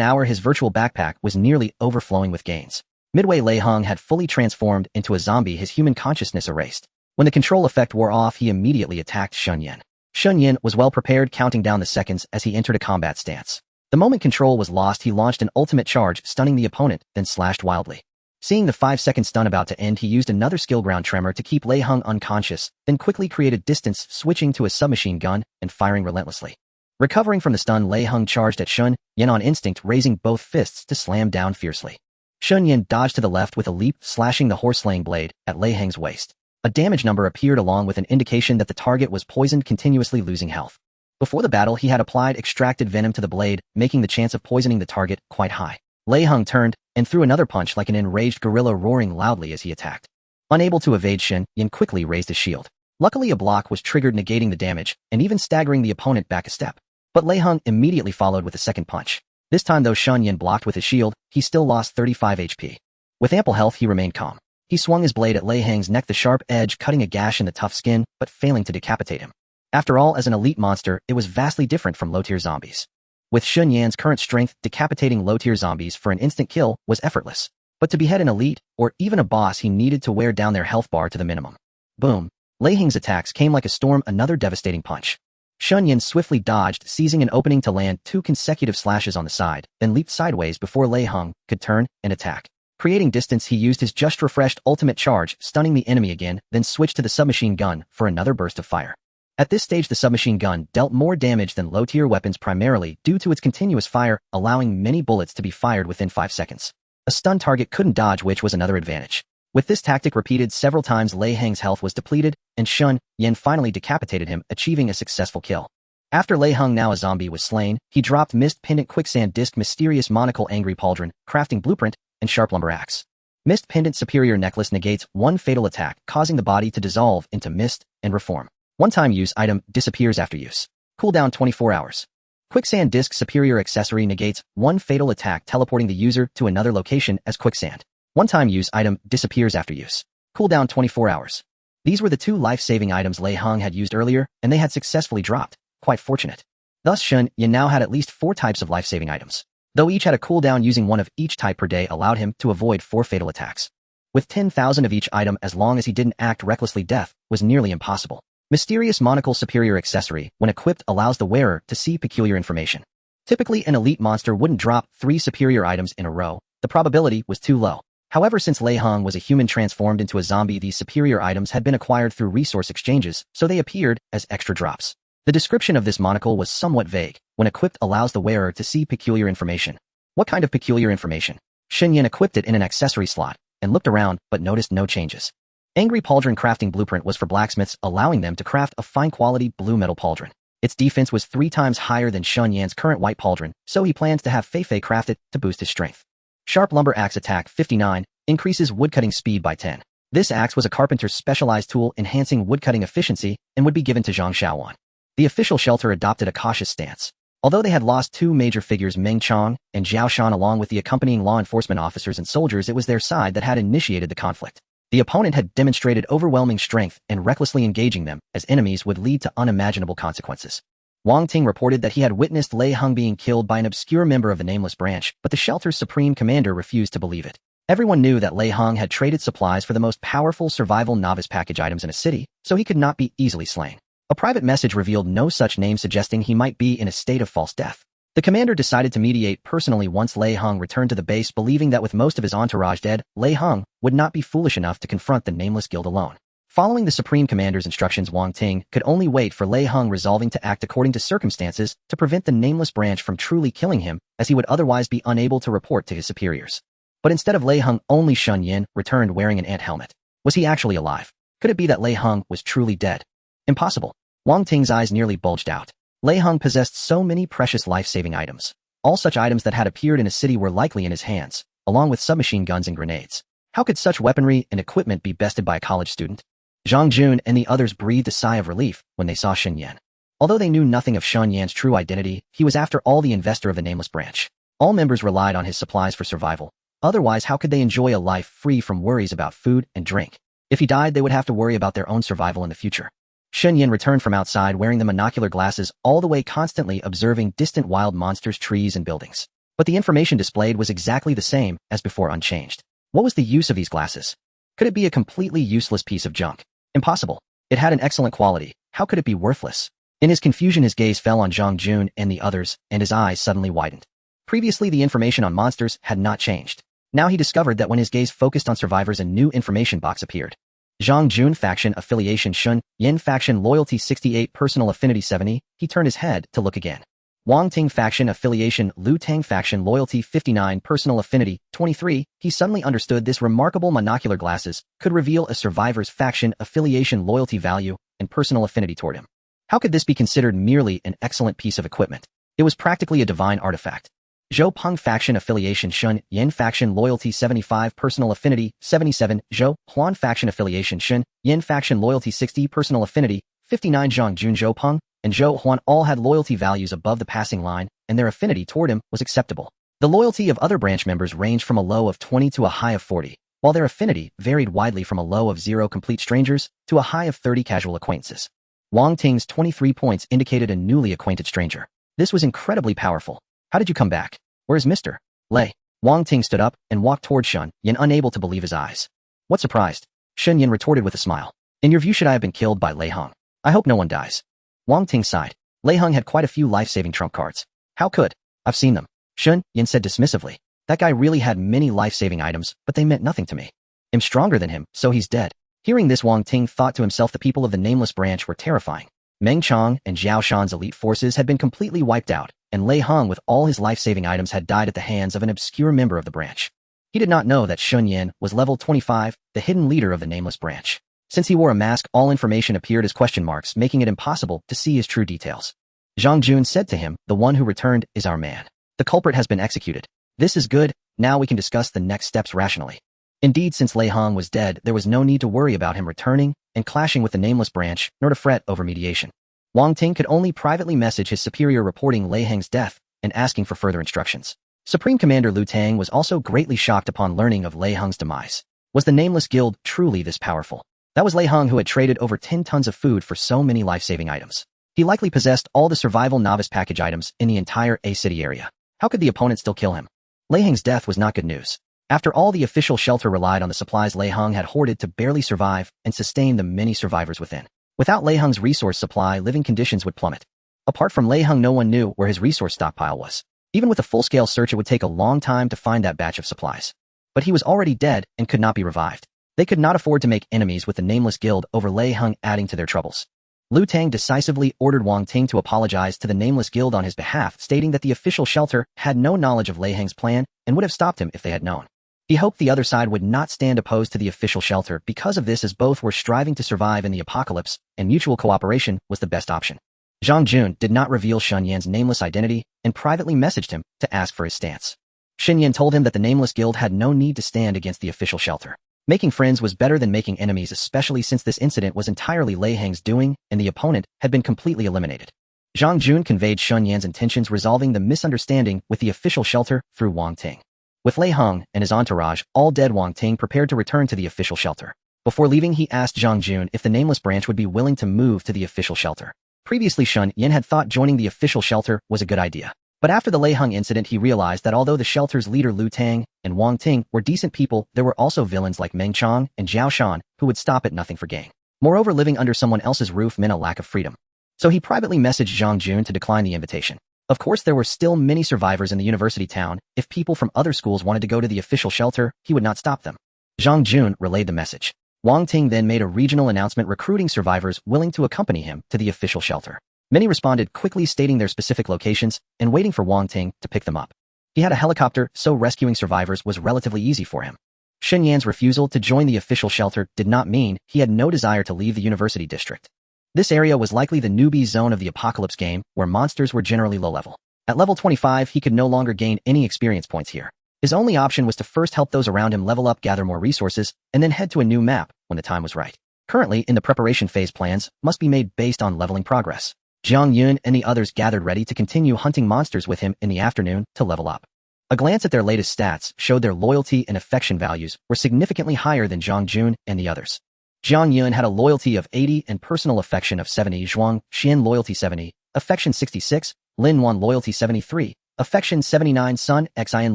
hour, his virtual backpack was nearly overflowing with gains. Midway, Lei Hong had fully transformed into a zombie, his human consciousness erased. When the control effect wore off, he immediately attacked Shen Yan. Shen Yan was well prepared, counting down the seconds as he entered a combat stance. The moment control was lost, he launched an ultimate charge, stunning the opponent, then slashed wildly. Seeing the 5-second stun about to end, he used another skill, ground tremor, to keep Lei Hong unconscious, then quickly created distance, switching to a submachine gun and firing relentlessly. Recovering from the stun, Lei Hong charged at Shen Yan on instinct, raising both fists to slam down fiercely. Shen Yan dodged to the left with a leap, slashing the horse-slaying blade at Lei Hong's waist. A damage number appeared along with an indication that the target was poisoned, continuously losing health. Before the battle, he had applied extracted venom to the blade, making the chance of poisoning the target quite high. Lei Hong turned and threw another punch like an enraged gorilla, roaring loudly as he attacked. Unable to evade, Shen Yan quickly raised his shield. Luckily, a block was triggered, negating the damage and even staggering the opponent back a step. But Lei Hong immediately followed with a second punch. This time, though Shen Yan blocked with his shield, he still lost 35 HP. With ample health, he remained calm. He swung his blade at Lei Hong's neck, the sharp edge cutting a gash in the tough skin, but failing to decapitate him. After all, as an elite monster, it was vastly different from low-tier zombies. With Shen Yan's current strength, decapitating low-tier zombies for an instant kill was effortless. But to behead an elite, or even a boss, he needed to wear down their health bar to the minimum. Boom. Lei Hong's attacks came like a storm, another devastating punch. Shen Yan swiftly dodged, seizing an opening to land 2 consecutive slashes on the side, then leaped sideways before Lei Hao could turn and attack. Creating distance, he used his just refreshed ultimate charge, stunning the enemy again, then switched to the submachine gun for another burst of fire. At this stage, the submachine gun dealt more damage than low-tier weapons, primarily due to its continuous fire, allowing many bullets to be fired within 5 seconds. A stun target couldn't dodge, which was another advantage. With this tactic repeated several times, Lei Hao's health was depleted, and Shen Yan finally decapitated him, achieving a successful kill. After Lei Hao, now a zombie, was slain, he dropped Mist Pendant, Quicksand Disc, Mysterious Monocle, Angry Pauldron, Crafting Blueprint, and Sharp Lumber Axe. Mist Pendant Superior Necklace negates 1 fatal attack, causing the body to dissolve into mist and reform. One-time use item disappears after use. Cooldown 24 hours. Quicksand Disc Superior Accessory negates 1 fatal attack, teleporting the user to another location as quicksand. One-time use item disappears after use. Cooldown 24 hours. These were the 2 life-saving items Lei Hao had used earlier, and they had successfully dropped. Quite fortunate. Thus, Shen Yan now had at least 4 types of life-saving items. Though each had a cooldown, using 1 of each type per day allowed him to avoid 4 fatal attacks. With 10,000 of each item, as long as he didn't act recklessly, death was nearly impossible. Mysterious Monocle Superior Accessory, when equipped, allows the wearer to see peculiar information. Typically, an elite monster wouldn't drop 3 superior items in a row. The probability was too low. However, since Lei Hao was a human transformed into a zombie, these superior items had been acquired through resource exchanges, so they appeared as extra drops. The description of this monocle was somewhat vague. When equipped, allows the wearer to see peculiar information. What kind of peculiar information? Shen Yan equipped it in an accessory slot, and looked around, but noticed no changes. Angry Pauldron Crafting Blueprint was for blacksmiths, allowing them to craft a fine-quality blue metal pauldron. Its defense was 3 times higher than Shen Yan's current white pauldron, so he plans to have Fei Fei craft it to boost his strength. Sharp Lumber Axe Attack 59, increases woodcutting speed by 10. This axe was a carpenter's specialized tool, enhancing woodcutting efficiency, and would be given to Zhang Xiaowan. The official shelter adopted a cautious stance. Although they had lost 2 major figures, Meng Chong and Zhao Shan, along with the accompanying law enforcement officers and soldiers, it was their side that had initiated the conflict. The opponent had demonstrated overwhelming strength, and recklessly engaging them as enemies would lead to unimaginable consequences. Wang Ting reported that he had witnessed Lei Hao being killed by an obscure member of the Nameless branch, but the shelter's supreme commander refused to believe it. Everyone knew that Lei Hao had traded supplies for the most powerful survival novice package items in a city, so he could not be easily slain. A private message revealed no such name, suggesting he might be in a state of false death. The commander decided to mediate personally once Lei Hao returned to the base, believing that with most of his entourage dead, Lei Hao would not be foolish enough to confront the Nameless Guild alone. Following the Supreme Commander's instructions, Wang Ting could only wait for Lei Hao resolving to act according to circumstances to prevent the Nameless branch from truly killing him, as he would otherwise be unable to report to his superiors. But instead of Lei Hao, only Shen Yan returned wearing an ant helmet. Was he actually alive? Could it be that Lei Hao was truly dead? Impossible. Wang Ting's eyes nearly bulged out. Lei Hao possessed so many precious life-saving items. All such items that had appeared in a city were likely in his hands, along with submachine guns and grenades. How could such weaponry and equipment be bested by a college student? Zhang Jun and the others breathed a sigh of relief when they saw Shen Yan. Although they knew nothing of Shen Yan's true identity, he was after all the investor of the Nameless branch. All members relied on his supplies for survival. Otherwise, how could they enjoy a life free from worries about food and drink? If he died, they would have to worry about their own survival in the future. Shen Yan returned from outside wearing the monocular glasses, all the way constantly observing distant wild monsters, trees, and buildings. But the information displayed was exactly the same as before, unchanged. What was the use of these glasses? Could it be a completely useless piece of junk? Impossible. It had an excellent quality. How could it be worthless? In his confusion, his gaze fell on Zhang Jun and the others, and his eyes suddenly widened. Previously, the information on monsters had not changed. Now he discovered that when his gaze focused on survivors, a new information box appeared. Zhang Jun Faction Affiliation Shen Yan Faction Loyalty 68 Personal Affinity 70, he turned his head to look again. Wang Ting Faction Affiliation Lu Tang Faction Loyalty 59 Personal Affinity 23, he suddenly understood this remarkable monocular glasses could reveal a survivor's faction affiliation loyalty value and personal affinity toward him. How could this be considered merely an excellent piece of equipment? It was practically a divine artifact. Zhou Peng Faction Affiliation Shen Yan Faction Loyalty 75 Personal Affinity 77, Zhou Huan Faction Affiliation Shen Yan Faction Loyalty 60 Personal Affinity 59. Zhang Jun, Zhou Peng, and Zhou Huan all had loyalty values above the passing line, and their affinity toward him was acceptable. The loyalty of other branch members ranged from a low of 20 to a high of 40, while their affinity varied widely from a low of 0 complete strangers to a high of 30 casual acquaintances. Wang Ting's 23 points indicated a newly acquainted stranger. This was incredibly powerful. How did you come back? Where's Mr. Lei? Wang Ting stood up and walked toward Shen Yan, unable to believe his eyes. What surprised? Shen Yan retorted with a smile. In your view, should I have been killed by Lei Hao? I hope no one dies. Wang Ting sighed. Lei Hao had quite a few life-saving trump cards. How could? I've seen them. Shen Yan said dismissively. That guy really had many life-saving items, but they meant nothing to me. I'm stronger than him, so he's dead. Hearing this, Wang Ting thought to himself the people of the Nameless Branch were terrifying. Meng Chong and Zhao Shan's elite forces had been completely wiped out, and Lei Hao with all his life-saving items had died at the hands of an obscure member of the branch. He did not know that Shen Yan was level 25, the hidden leader of the Nameless Branch. Since he wore a mask, all information appeared as question marks, making it impossible to see his true details. Zhang Jun said to him, the one who returned is our man. The culprit has been executed. This is good, now we can discuss the next steps rationally. Indeed, since Lei Hao was dead, there was no need to worry about him returning and clashing with the Nameless Branch, nor to fret over mediation. Wang Ting could only privately message his superior reporting Lei Hang's death and asking for further instructions. Supreme Commander Lu Tang was also greatly shocked upon learning of Lei Hang's demise. Was the Nameless Guild truly this powerful? That was Lei Hao who had traded over 10 tons of food for so many life-saving items. He likely possessed all the survival novice package items in the entire A-City area. How could the opponent still kill him? Lei Hang's death was not good news. After all, the official shelter relied on the supplies Lei Hao had hoarded to barely survive and sustain the many survivors within. Without Lei Hao's resource supply, living conditions would plummet. Apart from Lei Hao, no one knew where his resource stockpile was. Even with a full-scale search, it would take a long time to find that batch of supplies. But he was already dead and could not be revived. They could not afford to make enemies with the Nameless Guild over Lei Hao, adding to their troubles. Lu Tang decisively ordered Wang Ting to apologize to the Nameless Guild on his behalf, stating that the official shelter had no knowledge of Lei Hang's plan and would have stopped him if they had known. He hoped the other side would not stand opposed to the official shelter because of this, as both were striving to survive in the apocalypse, and mutual cooperation was the best option. Zhang Jun did not reveal Shen Yan's nameless identity and privately messaged him to ask for his stance. Shen Yan told him that the Nameless Guild had no need to stand against the official shelter. Making friends was better than making enemies, especially since this incident was entirely Lei Hang's doing and the opponent had been completely eliminated. Zhang Jun conveyed Shen Yan's intentions, resolving the misunderstanding with the official shelter through Wang Ting. With Lei Hao and his entourage all dead, Wang Ting prepared to return to the official shelter. Before leaving, he asked Zhang Jun if the Nameless Branch would be willing to move to the official shelter. Previously, Shen Yan had thought joining the official shelter was a good idea. But after the Lei Hao incident, he realized that although the shelter's leader Lu Tang and Wang Ting were decent people, there were also villains like Meng Chong and Zhao Shan who would stop at nothing for gain. Moreover, living under someone else's roof meant a lack of freedom. So he privately messaged Zhang Jun to decline the invitation. Of course, there were still many survivors in the university town. If people from other schools wanted to go to the official shelter, he would not stop them. Zhang Jun relayed the message. Wang Ting then made a regional announcement recruiting survivors willing to accompany him to the official shelter. Many responded quickly, stating their specific locations and waiting for Wang Ting to pick them up. He had a helicopter, so rescuing survivors was relatively easy for him. Shen Yan's refusal to join the official shelter did not mean he had no desire to leave the university district. This area was likely the newbie zone of the apocalypse game, where monsters were generally low level. At level 25, he could no longer gain any experience points here. His only option was to first help those around him level up, gather more resources, and then head to a new map when the time was right. Currently, in the preparation phase, plans must be made based on leveling progress. Jiang Yun and the others gathered ready to continue hunting monsters with him in the afternoon to level up. A glance at their latest stats showed their loyalty and affection values were significantly higher than Zhang Jun and the others. Jiang Yun had a loyalty of 80 and personal affection of 70, Zhuang Xian loyalty 70, affection 66, Lin Wan loyalty 73, affection 79, Sun Xian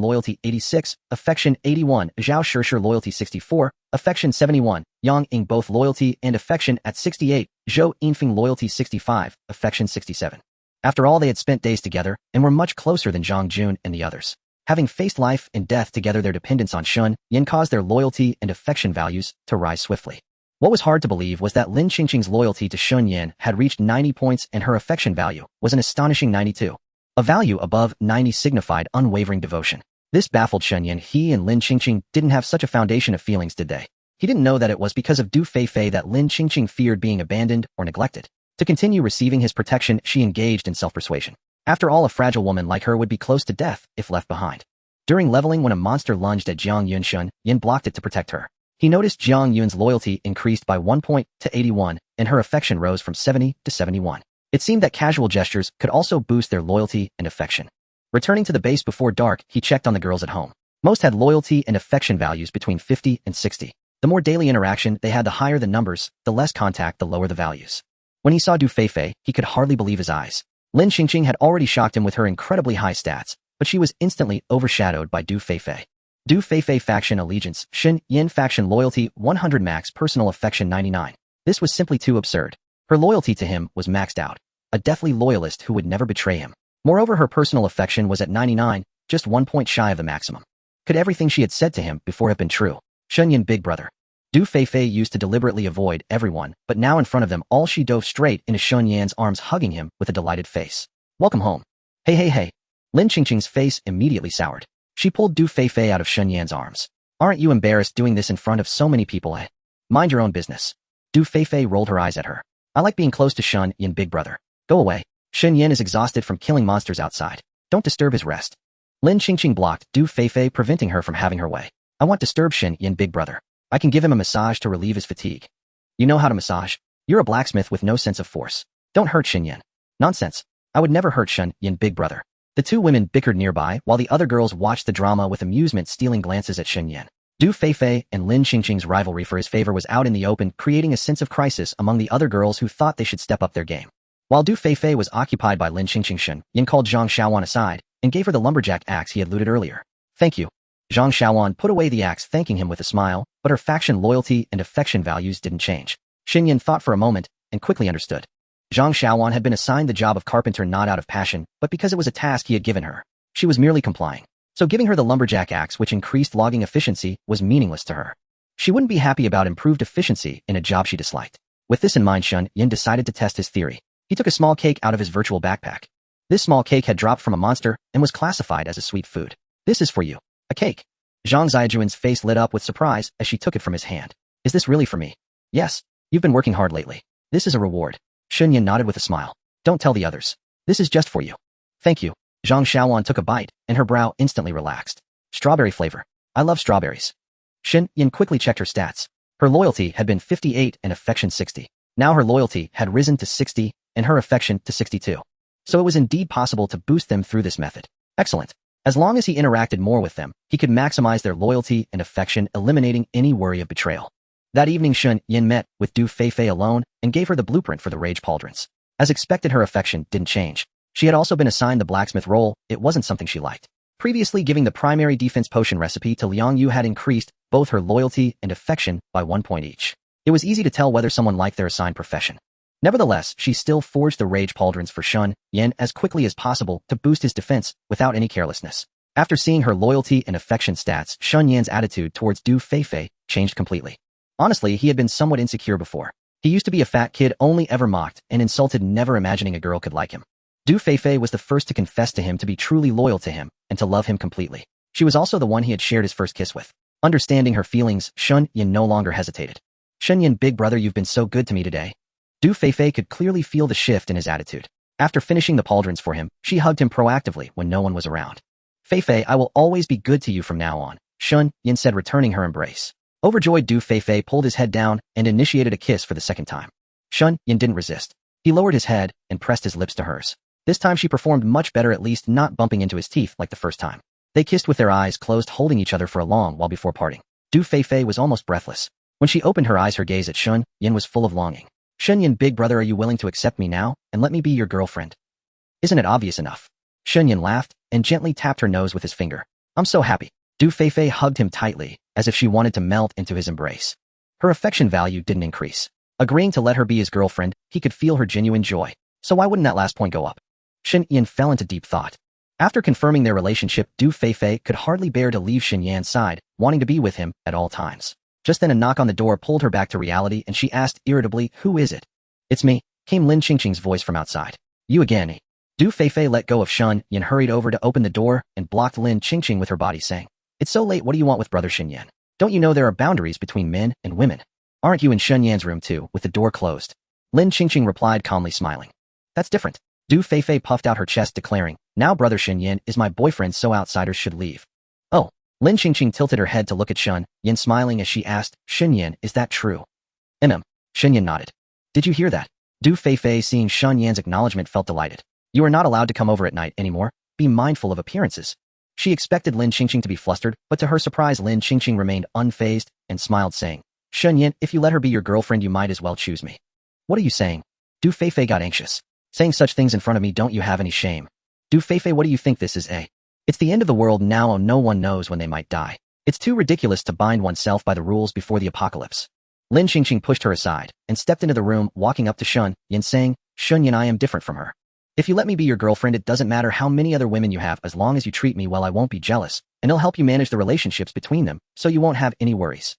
loyalty 86, affection 81, Zhao Shishir loyalty 64, affection 71, Yang Ying both loyalty and affection at 68, Zhou Yinfeng loyalty 65, affection 67. After all, they had spent days together and were much closer than Zhang Jun and the others. Having faced life and death together, their dependence on Shen Yan caused their loyalty and affection values to rise swiftly. What was hard to believe was that Lin Qingqing's loyalty to Shen Yan had reached 90 points and her affection value was an astonishing 92. A value above 90 signified unwavering devotion. This baffled Shen Yan. He and Lin Qingqing didn't have such a foundation of feelings, did they? He didn't know that it was because of Du Feifei that Lin Qingqing feared being abandoned or neglected. To continue receiving his protection, she engaged in self-persuasion. After all, a fragile woman like her would be close to death if left behind. During leveling, when a monster lunged at Jiang Yun, Shen Yan blocked it to protect her. He noticed Jiang Yun's loyalty increased by 1 point to 81, and her affection rose from 70 to 71. It seemed that casual gestures could also boost their loyalty and affection. Returning to the base before dark, he checked on the girls at home. Most had loyalty and affection values between 50 and 60. The more daily interaction they had, the higher the numbers, the less contact, the lower the values. When he saw Du Feifei, he could hardly believe his eyes. Lin Qingqing had already shocked him with her incredibly high stats, but she was instantly overshadowed by Du Feifei. Du Feifei faction allegiance, Shen Yan faction loyalty 100 max, personal affection 99. This was simply too absurd. Her loyalty to him was maxed out. a deathly loyalist who would never betray him. Moreover, her personal affection was at 99, just 1 point shy of the maximum. Could everything she had said to him before have been true? Shen Yan big brother. Du Feifei used to deliberately avoid everyone, but now in front of them all she dove straight into Shen Yan's arms, hugging him with a delighted face. Welcome home. Hey hey hey. Lin Qingqing's face immediately soured. She pulled Du Feifei out of Shen Yan's arms. Aren't you embarrassed doing this in front of so many people, eh? Mind your own business. Du Feifei rolled her eyes at her. I like being close to Shen Yan big brother. Go away. Shen Yan is exhausted from killing monsters outside. Don't disturb his rest. Lin Qingqing blocked Du Feifei, preventing her from having her way. I want to disturb Shen Yan big brother. I can give him a massage to relieve his fatigue. You know how to massage? You're a blacksmith with no sense of force. Don't hurt Shen Yan. Nonsense. I would never hurt Shen Yan big brother. The two women bickered nearby while the other girls watched the drama with amusement, stealing glances at Shen Yan. Du Feifei and Lin Qingqing's rivalry for his favor was out in the open, creating a sense of crisis among the other girls who thought they should step up their game. While Du Feifei was occupied by Lin Qingqing, Shen Yan called Zhang Xiaowan aside and gave her the lumberjack axe he had looted earlier. Thank you. Zhang Xiaowan put away the axe, thanking him with a smile, but her faction loyalty and affection values didn't change. Shen Yan thought for a moment and quickly understood. Zhang Xiaowan had been assigned the job of carpenter not out of passion, but because it was a task he had given her. She was merely complying. So giving her the lumberjack axe, which increased logging efficiency, was meaningless to her. She wouldn't be happy about improved efficiency in a job she disliked. With this in mind, Shen Yan decided to test his theory. He took a small cake out of his virtual backpack. This small cake had dropped from a monster and was classified as a sweet food. This is for you. A cake. Zhang Zijuan's face lit up with surprise as she took it from his hand. Is this really for me? Yes. You've been working hard lately. This is a reward. Shen Yan nodded with a smile. Don't tell the others. This is just for you. Thank you. Zhang Xiaowan took a bite, and her brow instantly relaxed. Strawberry flavor. I love strawberries. Shen Yan quickly checked her stats. Her loyalty had been 58 and affection 60. Now her loyalty had risen to 60 and her affection to 62. So it was indeed possible to boost them through this method. Excellent. As long as he interacted more with them, he could maximize their loyalty and affection, eliminating any worry of betrayal. That evening, Shen Yan met with Du Feifei alone and gave her the blueprint for the rage pauldrons. As expected, her affection didn't change. She had also been assigned the blacksmith role. It wasn't something she liked. Previously, giving the primary defense potion recipe to Liang Yu had increased both her loyalty and affection by 1 point each. It was easy to tell whether someone liked their assigned profession. Nevertheless, she still forged the rage pauldrons for Shen Yan as quickly as possible to boost his defense without any carelessness. After seeing her loyalty and affection stats, Shen Yan's attitude towards Du Feifei changed completely. Honestly, he had been somewhat insecure before. He used to be a fat kid only ever mocked and insulted, never imagining a girl could like him. Du Feifei was the first to confess to him to be truly loyal to him and to love him completely. She was also the one he had shared his first kiss with. Understanding her feelings, Shen Yan no longer hesitated. Shen Yan big brother, you've been so good to me today. Du Feifei could clearly feel the shift in his attitude. After finishing the pauldrons for him, she hugged him proactively when no one was around. Feifei, I will always be good to you from now on, Shen Yan said, returning her embrace. Overjoyed, Du Feifei pulled his head down and initiated a kiss for the second time. Shen Yan didn't resist. He lowered his head and pressed his lips to hers. This time she performed much better, at least not bumping into his teeth like the first time. They kissed with their eyes closed, holding each other for a long while before parting. Du Feifei was almost breathless. When she opened her eyes, her gaze at Shen Yan was full of longing. Shen Yan big brother, are you willing to accept me now and let me be your girlfriend? Isn't it obvious enough? Shen Yan laughed and gently tapped her nose with his finger. I'm so happy. Du Feifei hugged him tightly, as if she wanted to melt into his embrace. Her affection value didn't increase. Agreeing to let her be his girlfriend, he could feel her genuine joy. So why wouldn't that last point go up? Shen Yan fell into deep thought. After confirming their relationship, Du Feifei could hardly bear to leave Shen Yan's side, wanting to be with him at all times. Just then a knock on the door pulled her back to reality, and she asked irritably, who is it? It's me, came Lin Qingqing's voice from outside. You again, eh? Du Feifei let go of Shen Yan, hurried over to open the door, and blocked Lin Qingqing with her body, saying, It's so late, what do you want with brother Shen Yan? Don't you know there are boundaries between men and women? Aren't you in Shen Yan's room too, with the door closed? Lin Qingqing replied, calmly smiling. That's different. Du Feifei puffed out her chest, declaring, Now brother Shen Yan is my boyfriend, so outsiders should leave. Oh. Lin Qingqing tilted her head to look at Shen Yan, smiling as she asked, Shen Yan, is that true? Shen Yan nodded. Did you hear that? Du Feifei, seeing Shen Yan's acknowledgement, felt delighted. You are not allowed to come over at night anymore. Be mindful of appearances. She expected Lin Qingqing to be flustered, but to her surprise Lin Qingqing remained unfazed and smiled, saying, Shen Yan, if you let her be your girlfriend, you might as well choose me. What are you saying? Du Feifei got anxious. Saying such things in front of me, don't you have any shame? Du Feifei, what do you think this is, eh? It's the end of the world now, no one knows when they might die. It's too ridiculous to bind oneself by the rules before the apocalypse. Lin Qingqing pushed her aside and stepped into the room, walking up to Shen Yan, saying, Shen Yan, I am different from her. If you let me be your girlfriend, it doesn't matter how many other women you have as long as you treat me well. I won't be jealous, and it'll help you manage the relationships between them, so you won't have any worries.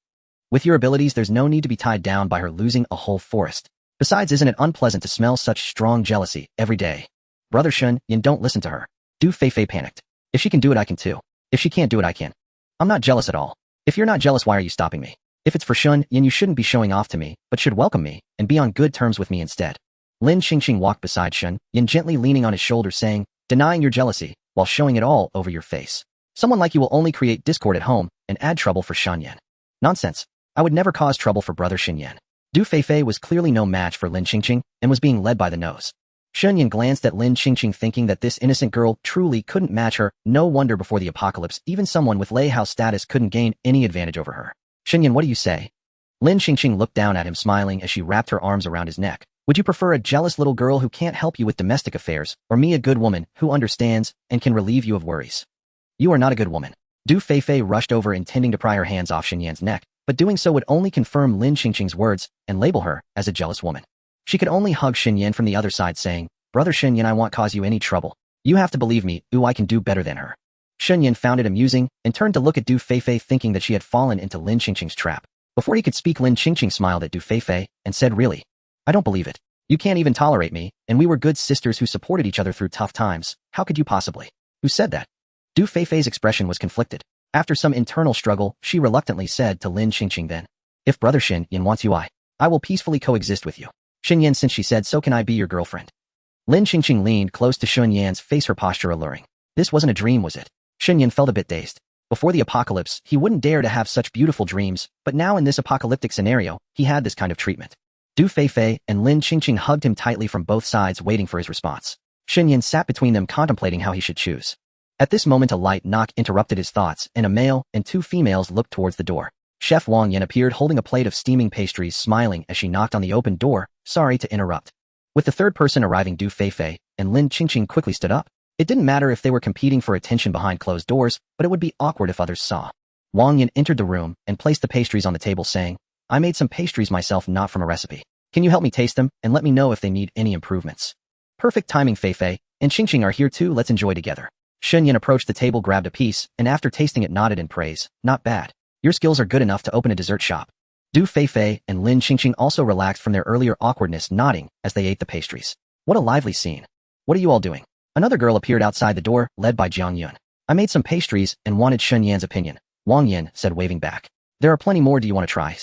With your abilities, there's no need to be tied down by her losing a whole forest. Besides, isn't it unpleasant to smell such strong jealousy every day? Brother Shen Yan, don't listen to her. Du Feifei panicked. If she can do it, I can too. If she can't do it, I can. I'm not jealous at all. If you're not jealous, why are you stopping me? If it's for Shen Yan, you shouldn't be showing off to me, but should welcome me and be on good terms with me instead. Lin Qingqing walked beside Shen Yan, gently leaning on his shoulder, saying, denying your jealousy while showing it all over your face. Someone like you will only create discord at home and add trouble for Shen Yan. Nonsense. I would never cause trouble for brother Shen Yan. Du Feifei was clearly no match for Lin Qingqing and was being led by the nose. Shen Yan glanced at Lin Qingqing, thinking that this innocent girl truly couldn't match her. No wonder before the apocalypse, even someone with Lei Hao status couldn't gain any advantage over her. Shen Yan, what do you say? Lin Qingqing looked down at him, smiling as she wrapped her arms around his neck. Would you prefer a jealous little girl who can't help you with domestic affairs, or me, a good woman who understands and can relieve you of worries? You are not a good woman. Du Feifei rushed over, intending to pry her hands off Shen Yan's neck, but doing so would only confirm Lin Qingqing's words and label her as a jealous woman. She could only hug Shen Yan from the other side, saying, Brother Shen Yan, I won't cause you any trouble. You have to believe me, I can do better than her. Shen Yan found it amusing and turned to look at Du Feifei, thinking that she had fallen into Lin Qingqing's trap. Before he could speak, Lin Qingqing smiled at Du Feifei and said, really? I don't believe it. You can't even tolerate me, and we were good sisters who supported each other through tough times. How could you possibly? Who said that? Du Feifei's expression was conflicted. After some internal struggle, she reluctantly said to Lin Qingqing, then, if Brother Shen Yan wants you, I will peacefully coexist with you. Shen Yan, since she said so, can I be your girlfriend? Lin Qingqing leaned close to Shen Yan's face, her posture alluring. This wasn't a dream, was it? Shen Yan felt a bit dazed. Before the apocalypse, he wouldn't dare to have such beautiful dreams, but now in this apocalyptic scenario, he had this kind of treatment. Du Feifei and Lin Qingqing hugged him tightly from both sides, waiting for his response. Shen Yan sat between them, contemplating how he should choose. At this moment, a light knock interrupted his thoughts, and a male and two females looked towards the door. Chef Wang Yan appeared, holding a plate of steaming pastries, smiling as she knocked on the open door. Sorry to interrupt. With the third person arriving, Du Feifei and Lin Qingqing quickly stood up. It didn't matter if they were competing for attention behind closed doors, but it would be awkward if others saw. Wang Yan entered the room and placed the pastries on the table, saying, I made some pastries myself, not from a recipe. Can you help me taste them and let me know if they need any improvements? Perfect timing. Feifei and Qingqing are here too, let's enjoy together. Shen Yan approached the table, grabbed a piece, and after tasting it nodded in praise. Not bad. Your skills are good enough to open a dessert shop. Du Feifei and Lin Qingqing also relaxed from their earlier awkwardness, nodding as they ate the pastries. What a lively scene. What are you all doing? Another girl appeared outside the door, led by Jiang Yun. I made some pastries and wanted Shen Yan's opinion. Wang Yan said, waving back. There are plenty more, do you want to try?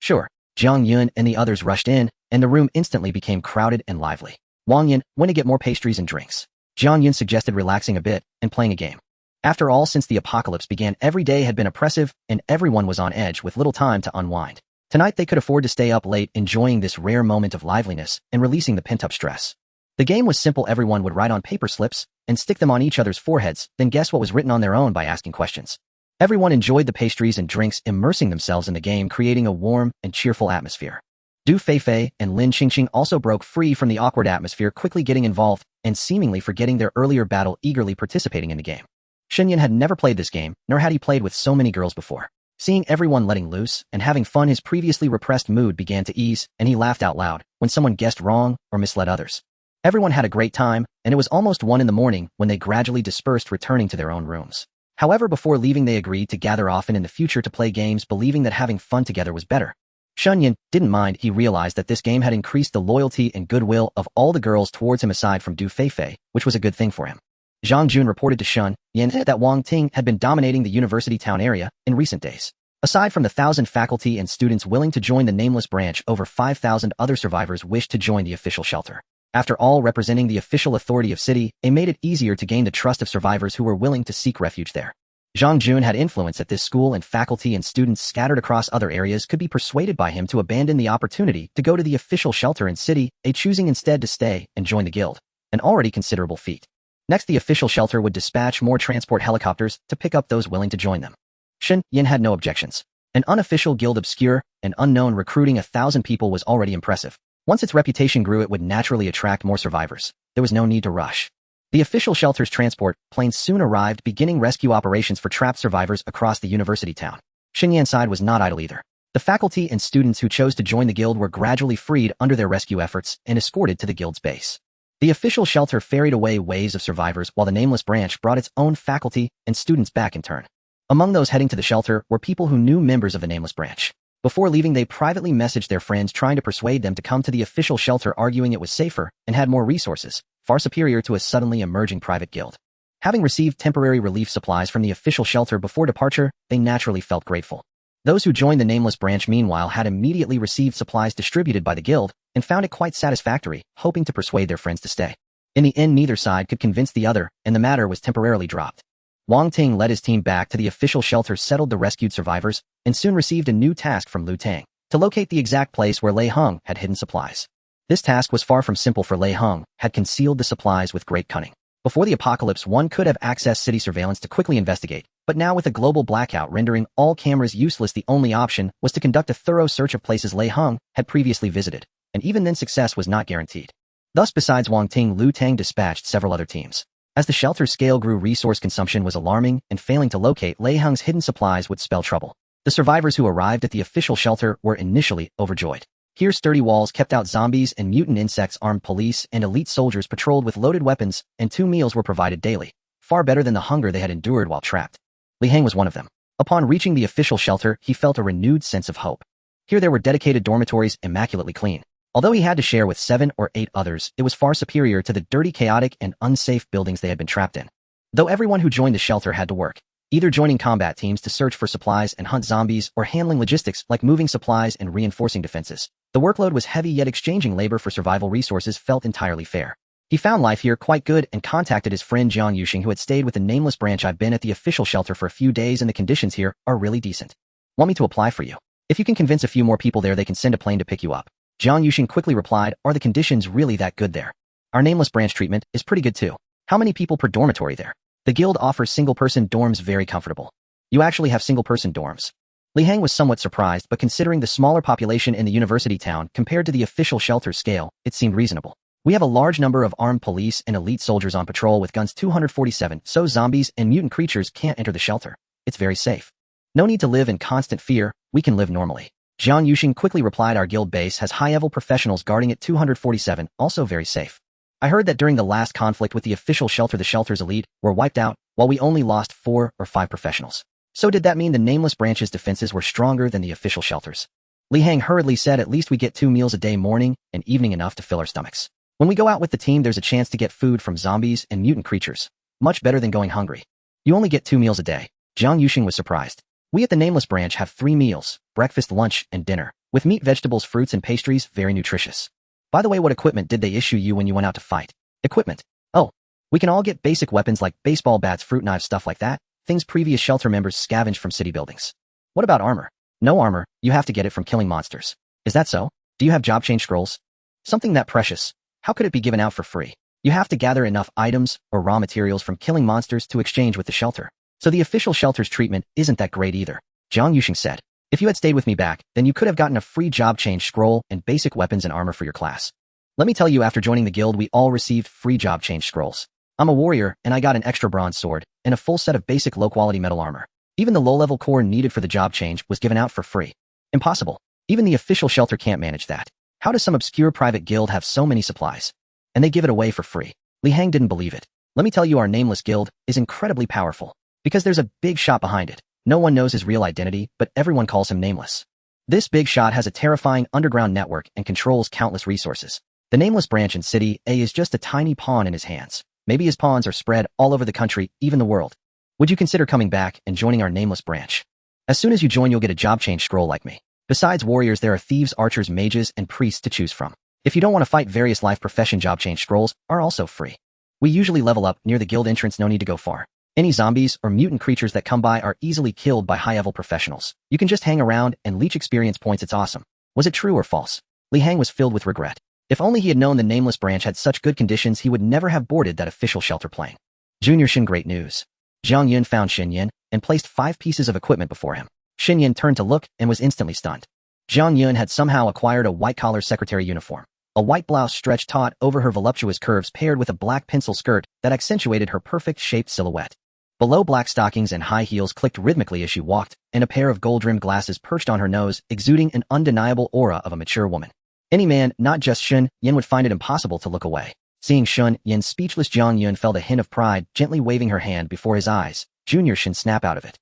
Sure. Jiang Yun and the others rushed in, and the room instantly became crowded and lively. Wang Yan went to get more pastries and drinks. Jiang Yun suggested relaxing a bit and playing a game. After all, since the apocalypse began, every day had been oppressive, and everyone was on edge with little time to unwind. Tonight they could afford to stay up late, enjoying this rare moment of liveliness and releasing the pent-up stress. The game was simple. Everyone would write on paper slips and stick them on each other's foreheads, then guess what was written on their own by asking questions. Everyone enjoyed the pastries and drinks, immersing themselves in the game, creating a warm and cheerful atmosphere. Du Feifei and Lin Qingqing also broke free from the awkward atmosphere, quickly getting involved and seemingly forgetting their earlier battle, eagerly participating in the game. Shen Yan had never played this game, nor had he played with so many girls before. Seeing everyone letting loose and having fun, his previously repressed mood began to ease, and he laughed out loud when someone guessed wrong or misled others. Everyone had a great time, and it was almost 1 in the morning when they gradually dispersed, returning to their own rooms. However, before leaving, they agreed to gather often in the future to play games, believing that having fun together was better. Shen Yan didn't mind. He realized that this game had increased the loyalty and goodwill of all the girls towards him aside from Du Feifei, which was a good thing for him. Zhang Jun reported to Shen Yan that Wang Ting had been dominating the university town area in recent days. Aside from the 1,000 faculty and students willing to join the nameless branch, over 5,000 other survivors wished to join the official shelter. After all, representing the official authority of city, it made it easier to gain the trust of survivors who were willing to seek refuge there. Zhang Jun had influence at this school, and faculty and students scattered across other areas could be persuaded by him to abandon the opportunity to go to the official shelter in city, choosing instead to stay and join the guild, an already considerable feat. Next, the official shelter would dispatch more transport helicopters to pick up those willing to join them. Shen Yan had no objections. An unofficial guild, obscure and unknown, recruiting 1,000 people was already impressive. Once its reputation grew, it would naturally attract more survivors. There was no need to rush. The official shelter's transport planes soon arrived, beginning rescue operations for trapped survivors across the university town. Shen Yan's side was not idle either. The faculty and students who chose to join the guild were gradually freed under their rescue efforts and escorted to the guild's base. The official shelter ferried away waves of survivors while the nameless branch brought its own faculty and students back in turn. Among those heading to the shelter were people who knew members of the nameless branch. Before leaving, they privately messaged their friends trying to persuade them to come to the official shelter, arguing it was safer and had more resources, far superior to a suddenly emerging private guild. Having received temporary relief supplies from the official shelter before departure, they naturally felt grateful. Those who joined the nameless branch meanwhile had immediately received supplies distributed by the guild and found it quite satisfactory, hoping to persuade their friends to stay. In the end, neither side could convince the other, and the matter was temporarily dropped. Wang Ting led his team back to the official shelter, settled the rescued survivors, and soon received a new task from Lu Tang, to locate the exact place where Lei Hao had hidden supplies. This task was far from simple, for Lei Hao had concealed the supplies with great cunning. Before the apocalypse, one could have accessed city surveillance to quickly investigate, but now with a global blackout rendering all cameras useless, the only option was to conduct a thorough search of places Lei Hao had previously visited, and even then success was not guaranteed. Thus, besides Wang Ting, Lu Tang dispatched several other teams. As the shelter's scale grew, resource consumption was alarming, and failing to locate Lei Hao's hidden supplies would spell trouble. The survivors who arrived at the official shelter were initially overjoyed. Here, sturdy walls kept out zombies and mutant insects, armed police and elite soldiers patrolled with loaded weapons, and 2 meals were provided daily, far better than the hunger they had endured while trapped. Lei Hao was one of them. Upon reaching the official shelter, he felt a renewed sense of hope. Here there were dedicated dormitories, immaculately clean. Although he had to share with 7 or 8 others, it was far superior to the dirty, chaotic, and unsafe buildings they had been trapped in. Though everyone who joined the shelter had to work, either joining combat teams to search for supplies and hunt zombies, or handling logistics like moving supplies and reinforcing defenses, the workload was heavy, yet exchanging labor for survival resources felt entirely fair. He found life here quite good and contacted his friend Jiang Yuxing, who had stayed with the nameless branch. I've been at the official shelter for a few days and the conditions here are really decent. Want me to apply for you? If you can convince a few more people there, they can send a plane to pick you up. Jiang Yuxing quickly replied, are the conditions really that good there? Our nameless branch treatment is pretty good too. How many people per dormitory there? The guild offers single-person dorms, very comfortable. You actually have single-person dorms. Lei Hao was somewhat surprised, but considering the smaller population in the university town compared to the official shelter's scale, it seemed reasonable. We have a large number of armed police and elite soldiers on patrol with guns, 247, so zombies and mutant creatures can't enter the shelter. It's very safe. No need to live in constant fear, we can live normally. Jiang Yuxing quickly replied, our guild base has high-level professionals guarding it, 247, also very safe. I heard that during the last conflict with the official shelter, the shelter's elite were wiped out, while we only lost 4 or 5 professionals. So did that mean the nameless branch's defenses were stronger than the official shelter's? Lei Hao hurriedly said, at least we get 2 meals a day, morning and evening, enough to fill our stomachs. When we go out with the team, there's a chance to get food from zombies and mutant creatures. Much better than going hungry. You only get 2 meals a day. Jiang Yuxing was surprised. We at the nameless branch have 3 meals, breakfast, lunch, and dinner, with meat, vegetables, fruits, and pastries, very nutritious. By the way, what equipment did they issue you when you went out to fight? Equipment. Oh, we can all get basic weapons like baseball bats, fruit knives, stuff like that, things previous shelter members scavenged from city buildings. What about armor? No armor, you have to get it from killing monsters. Is that so? Do you have job change scrolls? Something that precious. How could it be given out for free? You have to gather enough items or raw materials from killing monsters to exchange with the shelter. So the official shelter's treatment isn't that great either. Jiang Yuxing said. If you had stayed with me back, then you could have gotten a free job change scroll and basic weapons and armor for your class. Let me tell you, after joining the guild, we all received free job change scrolls. I'm a warrior, and I got an extra bronze sword and a full set of basic low-quality metal armor. Even the low-level core needed for the job change was given out for free. Impossible. Even the official shelter can't manage that. How does some obscure private guild have so many supplies? And they give it away for free. Lei Hao didn't believe it. Let me tell you, our nameless guild is incredibly powerful. Because there's a big shot behind it. No one knows his real identity, but everyone calls him Nameless. This big shot has a terrifying underground network and controls countless resources. The nameless branch in City A is just a tiny pawn in his hands. Maybe his pawns are spread all over the country, even the world. Would you consider coming back and joining our nameless branch? As soon as you join, you'll get a job change scroll like me. Besides warriors, there are thieves, archers, mages, and priests to choose from. If you don't want to fight, various life profession job change scrolls are also free. We usually level up near the guild entrance, no need to go far. Any zombies or mutant creatures that come by are easily killed by high-level professionals. You can just hang around and leech experience points. It's awesome. Was it true or false? Lei Hao was filled with regret. If only he had known the nameless branch had such good conditions, he would never have boarded that official shelter plane. Junior Shen, great news. Jiang Yun found Shen Yan and placed 5 pieces of equipment before him. Shen Yan turned to look and was instantly stunned. Jiang Yun had somehow acquired a white-collar secretary uniform. A white blouse stretched taut over her voluptuous curves, paired with a black pencil skirt that accentuated her perfect-shaped silhouette. Below, black stockings and high heels clicked rhythmically as she walked, and a pair of gold-rimmed glasses perched on her nose, exuding an undeniable aura of a mature woman. Any man, not just Shen Yan, would find it impossible to look away. Seeing Shen Yan's speechless, Jiang Yun felt a hint of pride, gently waving her hand before his eyes. Junior Shen snap out of it.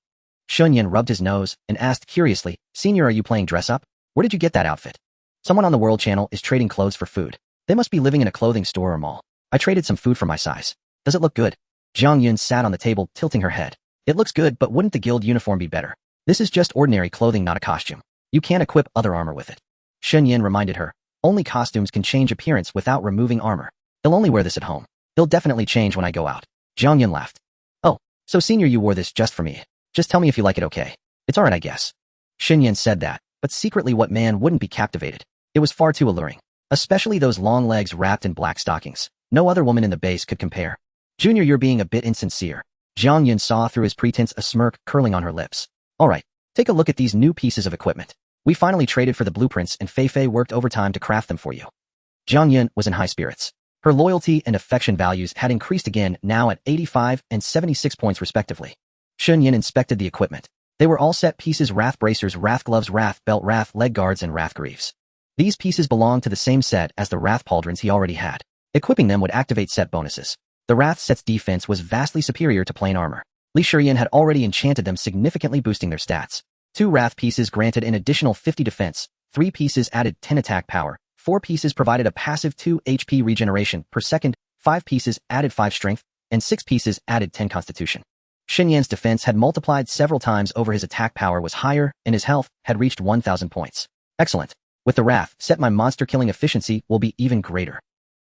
Shen Yan rubbed his nose and asked curiously, Senior, are you playing dress up? Where did you get that outfit? Someone on the World Channel is trading clothes for food. They must be living in a clothing store or mall. I traded some food for my size. Does it look good? Jiang Yun sat on the table, tilting her head. It looks good, but wouldn't the guild uniform be better? This is just ordinary clothing, not a costume. You can't equip other armor with it. Shen Yan reminded her. Only costumes can change appearance without removing armor. They'll only wear this at home. They'll definitely change when I go out. Jiang Yun laughed. Oh, so Senior, you wore this just for me. Just tell me if you like it, okay? It's alright, I guess. Shen Yan said that, but secretly what man wouldn't be captivated? It was far too alluring. Especially those long legs wrapped in black stockings. No other woman in the base could compare. Junior, you're being a bit insincere. Jiang Yun saw through his pretense, a smirk curling on her lips. Alright, take a look at these new pieces of equipment. We finally traded for the blueprints and Fei Fei worked overtime to craft them for you. Jiang Yun was in high spirits. Her loyalty and affection values had increased again, now at 85 and 76 points respectively. Shen Yan inspected the equipment. They were all set pieces: wrath bracers, wrath gloves, wrath belt, wrath leg guards, and wrath greaves. These pieces belonged to the same set as the wrath pauldrons he already had. Equipping them would activate set bonuses. The wrath set's defense was vastly superior to plain armor. Li Shiyan had already enchanted them, significantly boosting their stats. 2 wrath pieces granted an additional 50 defense, 3 pieces added 10 attack power, 4 pieces provided a passive 2 HP regeneration per second, 5 pieces added 5 strength, and 6 pieces added 10 constitution. Shen Yan's defense had multiplied several times over, his attack power was higher, and his health had reached 1,000 points. Excellent. With the wrath set, my monster killing efficiency will be even greater.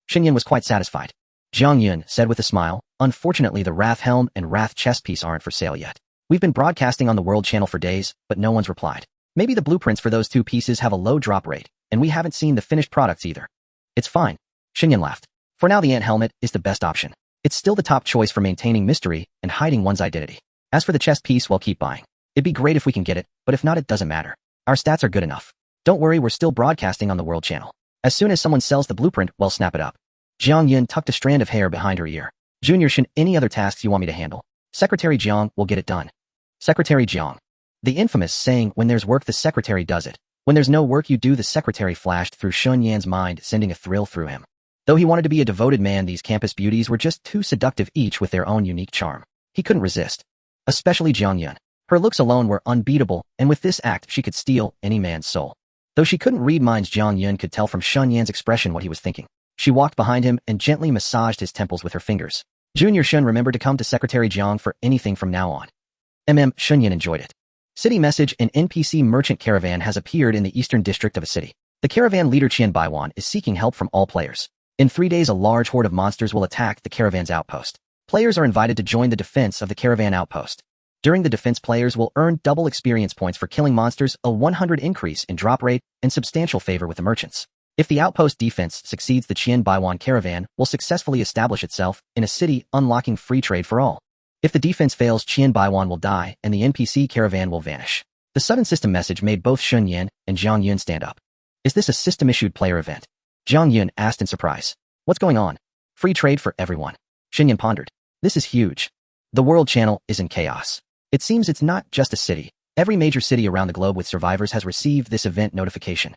Shen Yan was quite satisfied. Jiang Yun said with a smile, unfortunately the wrath helm and wrath chest piece aren't for sale yet. We've been broadcasting on the World Channel for days, but no one's replied. Maybe the blueprints for those 2 pieces have a low drop rate, and we haven't seen the finished products either. It's fine. Shen Yan laughed. For now, the ant helmet is the best option. It's still the top choice for maintaining mystery and hiding one's identity. As for the chest piece, well, keep buying. It'd be great if we can get it, but if not, it doesn't matter. Our stats are good enough. Don't worry, we're still broadcasting on the World Channel. As soon as someone sells the blueprint, well, snap it up. Jiang Yun tucked a strand of hair behind her ear. Junior Shen, any other tasks you want me to handle? Secretary Jiang will get it done. Secretary Jiang. The infamous saying, when there's work the secretary does it. When there's no work you do, the secretary flashed through Shen Yan's mind, sending a thrill through him. Though he wanted to be a devoted man, these campus beauties were just too seductive, each with their own unique charm. He couldn't resist. Especially Jiang Yun. Her looks alone were unbeatable, and with this act she could steal any man's soul. Though she couldn't read minds, Jiang Yun could tell from Shen Yan's expression what he was thinking. She walked behind him and gently massaged his temples with her fingers. Junior Shen remembered to come to Secretary Jiang for anything from now on. Shen Yan enjoyed it. City message: an NPC merchant caravan has appeared in the eastern district of a city. The caravan leader Qian Baiwan is seeking help from all players. In 3 days, a large horde of monsters will attack the caravan's outpost. Players are invited to join the defense of the caravan outpost. During the defense, players will earn double experience points for killing monsters, a 100 increase in drop rate, and substantial favor with the merchants. If the outpost defense succeeds, the Qian Baiwan caravan will successfully establish itself in a city, unlocking free trade for all. If the defense fails, Qian Baiwan will die and the NPC caravan will vanish. The sudden system message made both Shen Yan and Jiang Yun stand up. Is this a system-issued player event? Jiang Yun asked in surprise. What's going on? Free trade for everyone. Shen Yan pondered. This is huge. The World Channel is in chaos. It seems it's not just a city. Every major city around the globe with survivors has received this event notification.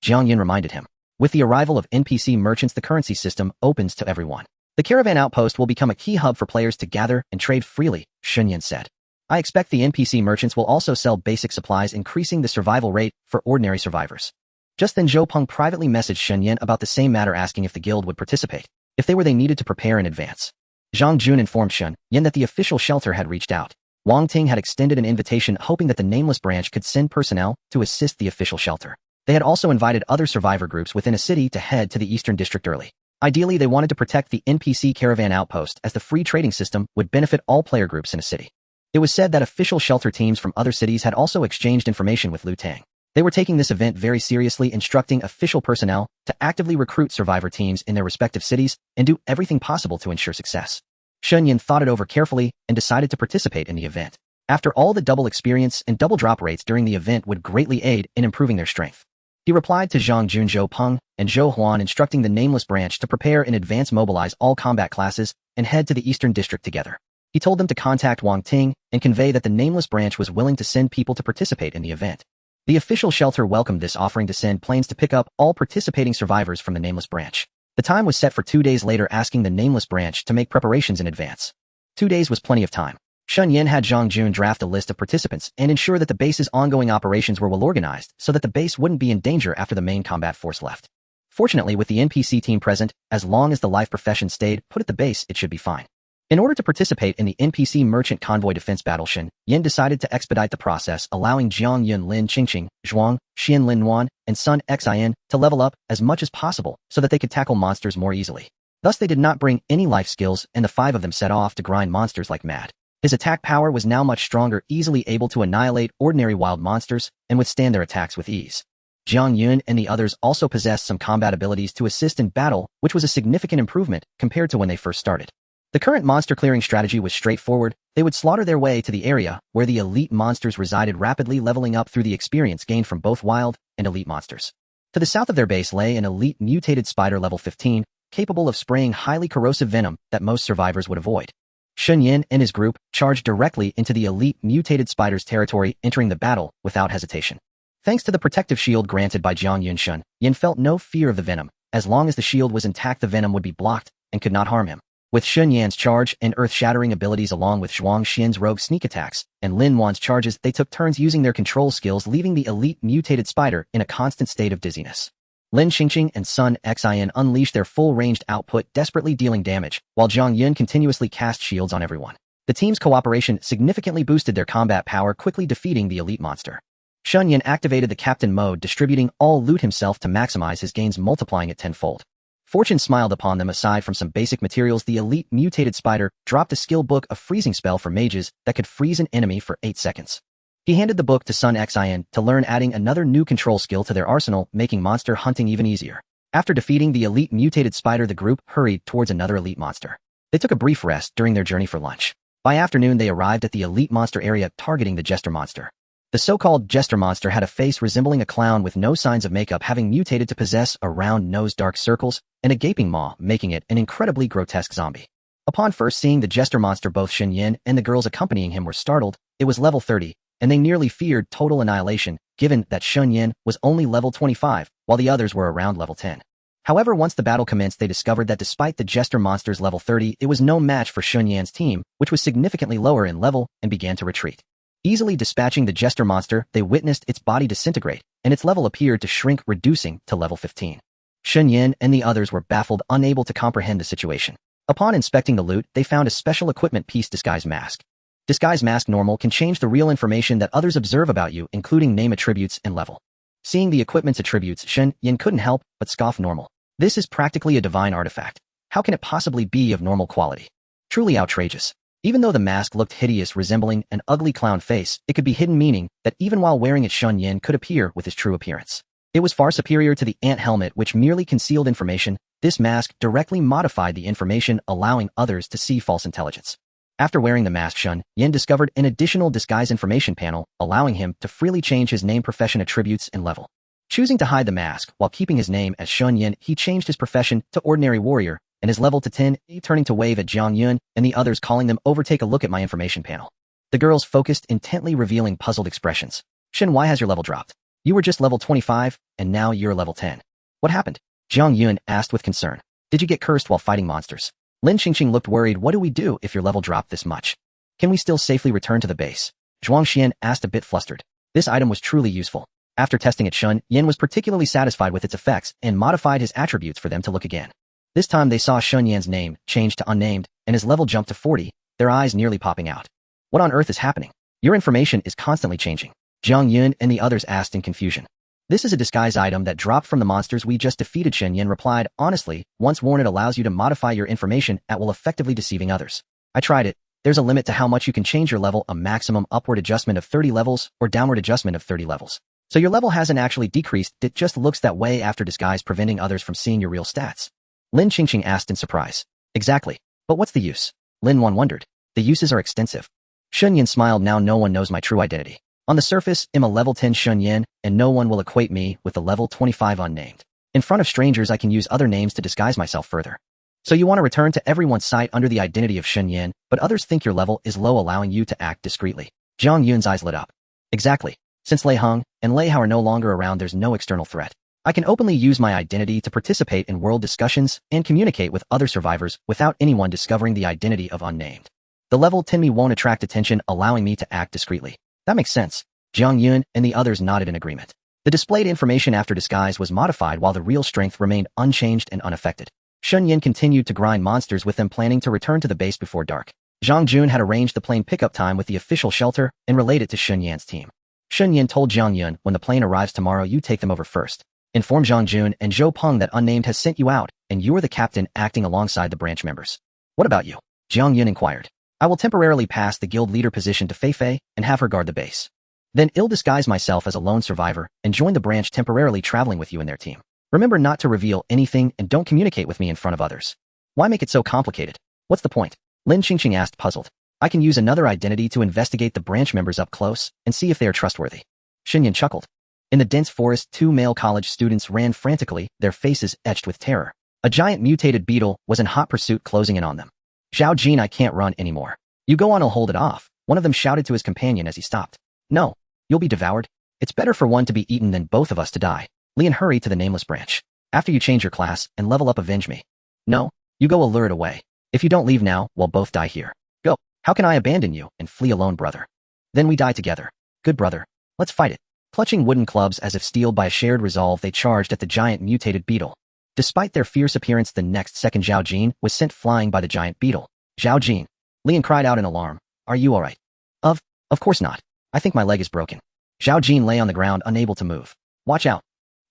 Jiang Yun reminded him. With the arrival of NPC merchants, the currency system opens to everyone. The caravan outpost will become a key hub for players to gather and trade freely, Shen Yan said. I expect the NPC merchants will also sell basic supplies, increasing the survival rate for ordinary survivors. Just then, Zhou Peng privately messaged Shen Yan about the same matter, asking if the guild would participate. If they needed to prepare in advance. Zhang Jun informed Shen Yan that the official shelter had reached out. Wang Ting had extended an invitation, hoping that the nameless branch could send personnel to assist the official shelter. They had also invited other survivor groups within a city to head to the eastern district early. Ideally, they wanted to protect the NPC caravan outpost, as the free trading system would benefit all player groups in a city. It was said that official shelter teams from other cities had also exchanged information with Liu Tang. They were taking this event very seriously, instructing official personnel to actively recruit survivor teams in their respective cities and do everything possible to ensure success. Shen Yan thought it over carefully and decided to participate in the event. After all, the double experience and double drop rates during the event would greatly aid in improving their strength. He replied to Zhang Jun, Zhou Peng, and Zhou Huan, instructing the nameless branch to prepare in advance, mobilize all combat classes, and head to the eastern district together. He told them to contact Wang Ting and convey that the Nameless branch was willing to send people to participate in the event. The official shelter welcomed this, offering to send planes to pick up all participating survivors from the Nameless branch. The time was set for 2 days later, asking the Nameless branch to make preparations in advance. 2 days was plenty of time. Shen Yan had Zhang Jun draft a list of participants and ensure that the base's ongoing operations were well organized so that the base wouldn't be in danger after the main combat force left. Fortunately, with the NPC team present, as long as the life profession stayed put at the base, it should be fine. In order to participate in the NPC Merchant Convoy Defense Battle, Shen Yan decided to expedite the process, allowing Jiang Yun, Lin Qingqing, Zhuang, Xian Lin Nuan, and Sun Xin to level up as much as possible so that they could tackle monsters more easily. Thus, they did not bring any life skills, and the 5 of them set off to grind monsters like mad. His attack power was now much stronger, easily able to annihilate ordinary wild monsters and withstand their attacks with ease. Jiang Yun and the others also possessed some combat abilities to assist in battle, which was a significant improvement compared to when they first started. The current monster clearing strategy was straightforward. They would slaughter their way to the area where the elite monsters resided, rapidly leveling up through the experience gained from both wild and elite monsters. To the south of their base lay an elite mutated spider level 15, capable of spraying highly corrosive venom that most survivors would avoid. Shen Yan and his group charged directly into the elite mutated spider's territory, entering the battle without hesitation. Thanks to the protective shield granted by Jiang Yun, Shen Yan felt no fear of the venom. As long as the shield was intact, the venom would be blocked and could not harm him. With Shen Yan's charge and earth-shattering abilities, along with Zhuang Xian's rogue sneak attacks and Lin Wan's charges, they took turns using their control skills, leaving the elite mutated spider in a constant state of dizziness. Lin Qingqing and Sun Xin unleashed their full-ranged output, desperately dealing damage, while Jiang Yun continuously cast shields on everyone. The team's cooperation significantly boosted their combat power, quickly defeating the elite monster. Shen Yan activated the captain mode, distributing all loot himself to maximize his gains, multiplying it tenfold. Fortune smiled upon them. Aside from some basic materials, the elite mutated spider dropped a skill book, a freezing spell for mages that could freeze an enemy for 8 seconds. He handed the book to Sun Xin to learn, adding another new control skill to their arsenal, making monster hunting even easier. After defeating the elite mutated spider, the group hurried towards another elite monster. They took a brief rest during their journey for lunch. By afternoon, they arrived at the elite monster area, targeting the jester monster. The so-called jester monster had a face resembling a clown with no signs of makeup, having mutated to possess a round nose, dark circles, and a gaping maw, making it an incredibly grotesque zombie. Upon first seeing the jester monster, both Shen Yan and the girls accompanying him were startled. It was level 30, and they nearly feared total annihilation, given that Shen Yan was only level 25, while the others were around level 10. However, once the battle commenced, they discovered that despite the jester monster's level 30, it was no match for Shen Yan's team, which was significantly lower in level, and began to retreat. Easily dispatching the jester monster, they witnessed its body disintegrate, and its level appeared to shrink, reducing to level 15. Shen Yan and the others were baffled, unable to comprehend the situation. Upon inspecting the loot, they found a special equipment piece, Disguise Mask. Disguise Mask Normal can change the real information that others observe about you, including name, attributes, and level. Seeing the equipment's attributes, Shen Yan couldn't help but scoff. Normal. This is practically a divine artifact. How can it possibly be of normal quality? Truly outrageous. Even though the mask looked hideous, resembling an ugly clown face, it could be hidden, meaning that even while wearing it, Shen Yan could appear with his true appearance. It was far superior to the ant helmet, which merely concealed information. This mask directly modified the information, allowing others to see false intelligence. After wearing the mask, Shen Yan discovered an additional disguise information panel, allowing him to freely change his name, profession, attributes, and level. Choosing to hide the mask while keeping his name as Shen Yan, he changed his profession to ordinary warrior and his level to 10, turning to wave at Jiang Yun and the others, calling them over. Take a look at my information panel. The girls focused intently, revealing puzzled expressions. Shen, why has your level dropped? You were just level 25, and now you're level 10. What happened? Jiang Yun asked with concern. Did you get cursed while fighting monsters? Lin Qingqing looked worried. What do we do if your level dropped this much? Can we still safely return to the base? Zhuang Xian asked, a bit flustered. This item was truly useful. After testing it, Shen Yan was particularly satisfied with its effects and modified his attributes for them to look again. This time they saw Shen Yan's name change to unnamed, and his level jumped to 40, their eyes nearly popping out. What on earth is happening? Your information is constantly changing. Jiang Yun and the others asked in confusion. This is a disguise item that dropped from the monsters we just defeated, Shen Yan replied. Honestly, once worn, it allows you to modify your information at will, effectively deceiving others. I tried it. There's a limit to how much you can change your level, a maximum upward adjustment of 30 levels or downward adjustment of 30 levels. So your level hasn't actually decreased, it just looks that way after disguise, preventing others from seeing your real stats. Lin Qingqing asked in surprise. Exactly. But what's the use? Lin Wan wondered. The uses are extensive. Shen Yan smiled. Now no one knows my true identity. On the surface, I'm a level 10 Shen Yan, and no one will equate me with the level 25 unnamed. In front of strangers, I can use other names to disguise myself further. So you want to return to everyone's sight under the identity of Shen Yan, but others think your level is low, allowing you to act discreetly. Zhang Yun's eyes lit up. Exactly. Since Lei Hao and Lei Hao are no longer around, there's no external threat. I can openly use my identity to participate in world discussions and communicate with other survivors without anyone discovering the identity of unnamed. The level 10 me won't attract attention, allowing me to act discreetly. That makes sense. Zhang Yun and the others nodded in agreement. The displayed information after disguise was modified while the real strength remained unchanged and unaffected. Shen Yan continued to grind monsters with them, planning to return to the base before dark. Zhang Jun had arranged the plane pickup time with the official shelter and relayed it to Shen Yan's team. Shen Yan told Zhang Yun, when the plane arrives tomorrow, you take them over first. Inform Zhang Jun and Zhou Peng that Unnamed has sent you out, and you are the captain acting alongside the branch members. What about you? Zhang Yun inquired. I will temporarily pass the guild leader position to Fei Fei and have her guard the base. Then I'll disguise myself as a lone survivor and join the branch, temporarily traveling with you and their team. Remember not to reveal anything and don't communicate with me in front of others. Why make it so complicated? What's the point? Lin Qingqing asked, puzzled. I can use another identity to investigate the branch members up close and see if they are trustworthy. Shen Yan chuckled. In the dense forest, two male college students ran frantically, their faces etched with terror. A giant mutated beetle was in hot pursuit, closing in on them. Zhao Jin, I can't run anymore. You go on, I'll hold it off, one of them shouted to his companion as he stopped. No. You'll be devoured. It's better for one to be eaten than both of us to die. Lian, hurry to the nameless branch. After you change your class and level up, avenge me. No. You go, I'll lure it away. If you don't leave now, we'll both die here. Go. How can I abandon you and flee alone, brother? Then we die together. Good brother. Let's fight it. Clutching wooden clubs as if steeled by a shared resolve, they charged at the giant mutated beetle. Despite their fierce appearance, the next second Zhao Jin was sent flying by the giant beetle. Zhao Jin. Lian cried out in alarm. Are you alright? Of course not. I think my leg is broken. Zhao Jin lay on the ground, unable to move. Watch out.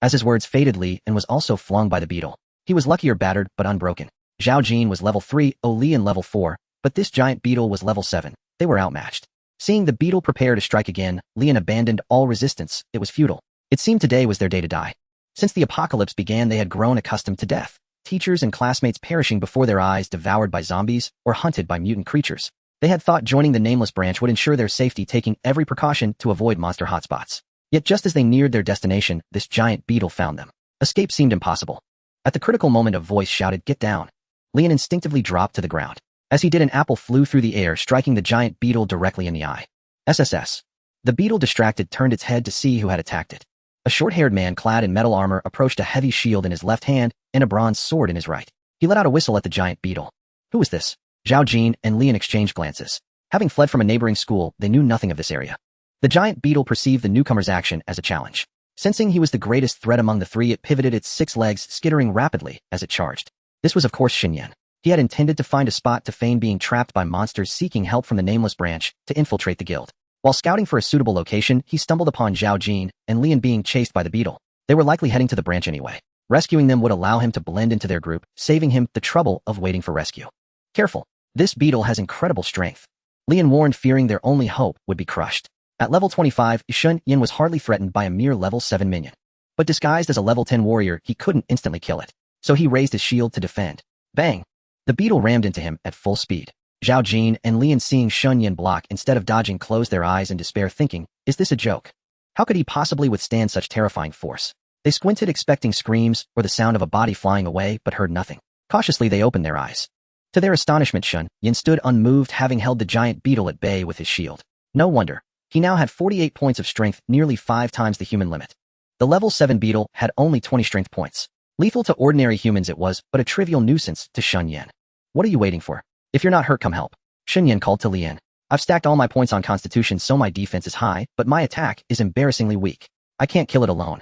As his words faded, Lian was also flung by the beetle. He was luckier, battered, but unbroken. Zhao Jin was level 3, Lian level 4, but this giant beetle was level 7. They were outmatched. Seeing the beetle prepare to strike again, Lian abandoned all resistance. It was futile. It seemed today was their day to die. Since the apocalypse began, they had grown accustomed to death. Teachers and classmates perishing before their eyes, devoured by zombies or hunted by mutant creatures. They had thought joining the nameless branch would ensure their safety, taking every precaution to avoid monster hotspots. Yet just as they neared their destination, this giant beetle found them. Escape seemed impossible. At the critical moment, a voice shouted, "Get down." Lian instinctively dropped to the ground. As he did, an apple flew through the air, striking the giant beetle directly in the eye. SSS. The beetle, distracted, turned its head to see who had attacked it. A short-haired man clad in metal armor approached, a heavy shield in his left hand and a bronze sword in his right. He let out a whistle at the giant beetle. Who was this? Zhao Jin and Lian exchanged glances. Having fled from a neighboring school, they knew nothing of this area. The giant beetle perceived the newcomer's action as a challenge. Sensing he was the greatest threat among the three, it pivoted its 6 legs, skittering rapidly as it charged. This was, of course, Shen Yan. He had intended to find a spot to feign being trapped by monsters seeking help from the nameless branch to infiltrate the guild. While scouting for a suitable location, he stumbled upon Zhao Jin and Lian being chased by the beetle. They were likely heading to the branch anyway. Rescuing them would allow him to blend into their group, saving him the trouble of waiting for rescue. Careful. This beetle has incredible strength. Lian warned, fearing their only hope would be crushed. At level 25, Shen Yan was hardly threatened by a mere level 7 minion. But disguised as a level 10 warrior, he couldn't instantly kill it. So he raised his shield to defend. Bang! The beetle rammed into him at full speed. Zhao Jin and Lian, seeing Shen Yan block instead of dodging, closed their eyes in despair, thinking, is this a joke? How could he possibly withstand such terrifying force? They squinted, expecting screams or the sound of a body flying away, but heard nothing. Cautiously, they opened their eyes. To their astonishment, Shen Yan stood unmoved, having held the giant beetle at bay with his shield. No wonder. He now had 48 points of strength, nearly 5 times the human limit. The level 7 beetle had only 20 strength points. Lethal to ordinary humans it was, but a trivial nuisance to Shen Yan. What are you waiting for? If you're not hurt, come help. Shen Yan called to Lian. I've stacked all my points on constitution, so my defense is high, but my attack is embarrassingly weak. I can't kill it alone.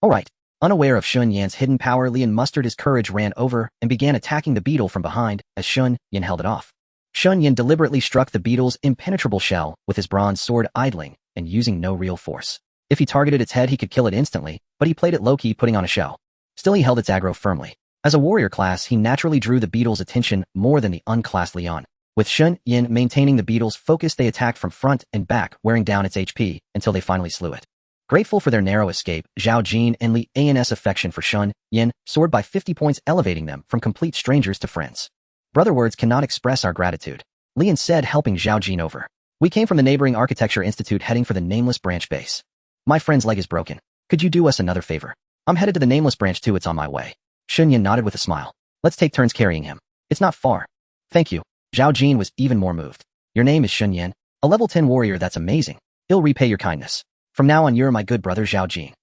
Alright. Unaware of Shen Yan's hidden power, Lian mustered his courage, ran over, and began attacking the beetle from behind as Shen Yan held it off. Shen Yan deliberately struck the beetle's impenetrable shell with his bronze sword, idling and using no real force. If he targeted its head, he could kill it instantly, but he played it low-key, putting on a show. Still, he held its aggro firmly. As a warrior class, he naturally drew the beetle's attention more than the unclassed Lian. With Shen Yan maintaining the beetle's focus, they attacked from front and back, wearing down its HP until they finally slew it. Grateful for their narrow escape, Zhao Jin and Lian's affection for Shen Yan soared by 50 points, elevating them from complete strangers to friends. Brother, words cannot express our gratitude, Lian said, helping Zhao Jin over. We came from the neighboring Architecture Institute, heading for the nameless branch base. My friend's leg is broken. Could you do us another favor? I'm headed to the nameless branch too, it's on my way. Shen Yan nodded with a smile. Let's take turns carrying him. It's not far. Thank you. Zhao Jin was even more moved. Your name is Shen Yan, a level 10 warrior. That's amazing. I'll repay your kindness. From now on, you're my good brother Zhao Jin.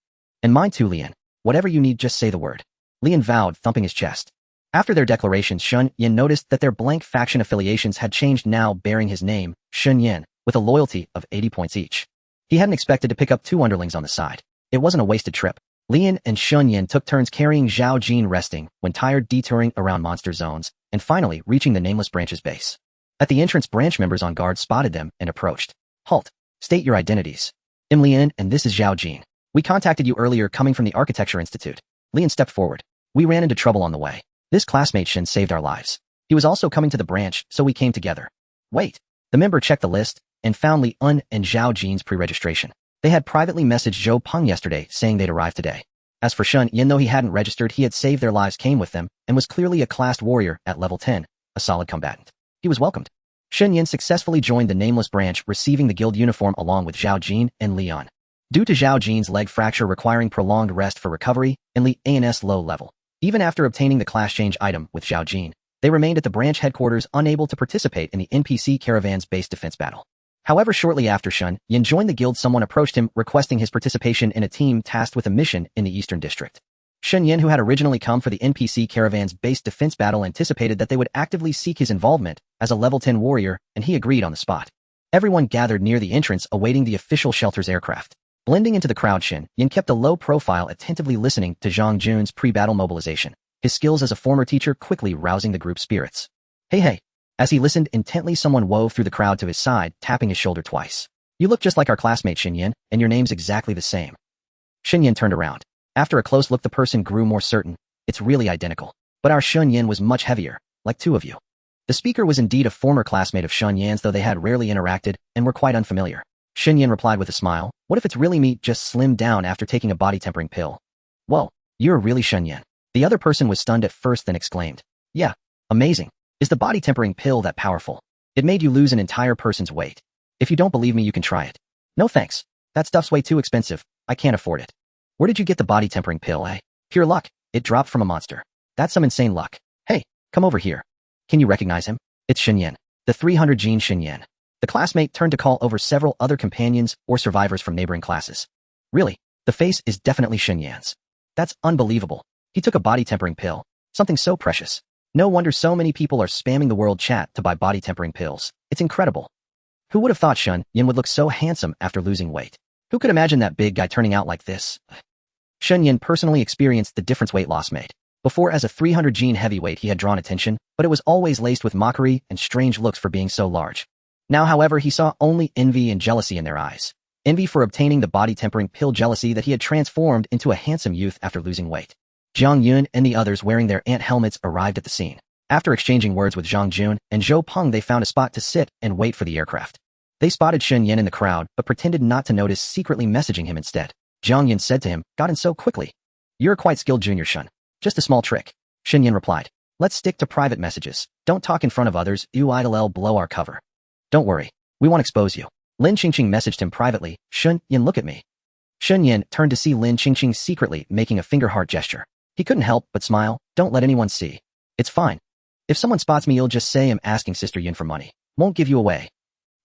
And mine too, Lian. Whatever you need, just say the word. Lian vowed, thumping his chest. After their declarations, Shen Yan noticed that their blank faction affiliations had changed, now bearing his name, Shen Yan, with a loyalty of 80 points each. He hadn't expected to pick up 2 underlings on the side. It wasn't a wasted trip. Lian and Shen Yan took turns carrying Zhao Jin, resting when tired, detouring around monster zones, and finally reaching the nameless branch's base. At the entrance, branch members on guard spotted them and approached. Halt. State your identities. I'm Lian, and this is Zhao Jin. We contacted you earlier coming from the Architecture Institute. Lian stepped forward. We ran into trouble on the way. This classmate Shen saved our lives. He was also coming to the branch, so we came together. Wait. The member checked the list and found Lian and Zhao Jin's pre-registration. They had privately messaged Zhou Peng yesterday saying they'd arrive today. As for Shen Yan, though he hadn't registered, he had saved their lives, came with them, and was clearly a classed warrior at level 10, a solid combatant. He was welcomed. Shen Yan successfully joined the nameless branch, receiving the guild uniform along with Zhao Jin and Lian. Due to Zhao Jin's leg fracture requiring prolonged rest for recovery, and Lian's low level, even after obtaining the class change item with Zhao Jin, they remained at the branch headquarters, unable to participate in the NPC caravan's base defense battle. However, shortly after Shen Yan joined the guild, someone approached him requesting his participation in a team tasked with a mission in the Eastern District. Shen Yan, who had originally come for the NPC caravan's base defense battle, anticipated that they would actively seek his involvement as a level 10 warrior, and he agreed on the spot. Everyone gathered near the entrance awaiting the official shelter's aircraft. Blending into the crowd, Shen Yan kept a low profile, attentively listening to Zhang Jun's pre-battle mobilization, his skills as a former teacher quickly rousing the group's spirits. Hey. As he listened intently, someone wove through the crowd to his side, tapping his shoulder twice. You look just like our classmate Shen Yan, and your name's exactly the same. Shen Yan turned around. After a close look, the person grew more certain. It's really identical. But our Shen Yan was much heavier, like 2 of you. The speaker was indeed a former classmate of Shen Yan's, though they had rarely interacted and were quite unfamiliar. Shen Yan replied with a smile. What if it's really me, just slimmed down after taking a body-tempering pill? Whoa, you're really Shen Yan. The other person was stunned at first, then exclaimed. Yeah, amazing. Is the body-tempering pill that powerful? It made you lose an entire person's weight. If you don't believe me, you can try it. No thanks. That stuff's way too expensive. I can't afford it. Where did you get the body-tempering pill, eh? Pure luck. It dropped from a monster. That's some insane luck. Hey, come over here. Can you recognize him? It's Shen Yan. The 300 gene Shen Yan. The classmate turned to call over several other companions or survivors from neighboring classes. Really? The face is definitely Shen Yan's. That's unbelievable. He took a body-tempering pill. Something so precious. No wonder so many people are spamming the world chat to buy body-tempering pills. It's incredible. Who would have thought Shen Yan would look so handsome after losing weight? Who could imagine that big guy turning out like this? Shen Yan personally experienced the difference weight loss made. Before, as a 300 gene heavyweight, he had drawn attention, but it was always laced with mockery and strange looks for being so large. Now, however, he saw only envy and jealousy in their eyes. Envy for obtaining the body-tempering pill, jealousy that he had transformed into a handsome youth after losing weight. Jiang Yun and the others wearing their ant helmets arrived at the scene. After exchanging words with Zhang Jun and Zhou Peng, they found a spot to sit and wait for the aircraft. They spotted Shen Yan in the crowd, but pretended not to notice, secretly messaging him instead. Jiang Yun said to him, "Got in so quickly. You're a quite skilled junior, Shen. Just a small trick." Shen Yan replied, "Let's stick to private messages. Don't talk in front of others, you idle blow our cover. Don't worry. We won't expose you." Lin Qingqing messaged him privately, "Shen Yan, look at me." Shen Yan turned to see Lin Qingqing secretly making a finger heart gesture. He couldn't help but smile. "Don't let anyone see. It's fine. If someone spots me, you'll just say I'm asking Sister Yun for money. Won't give you away."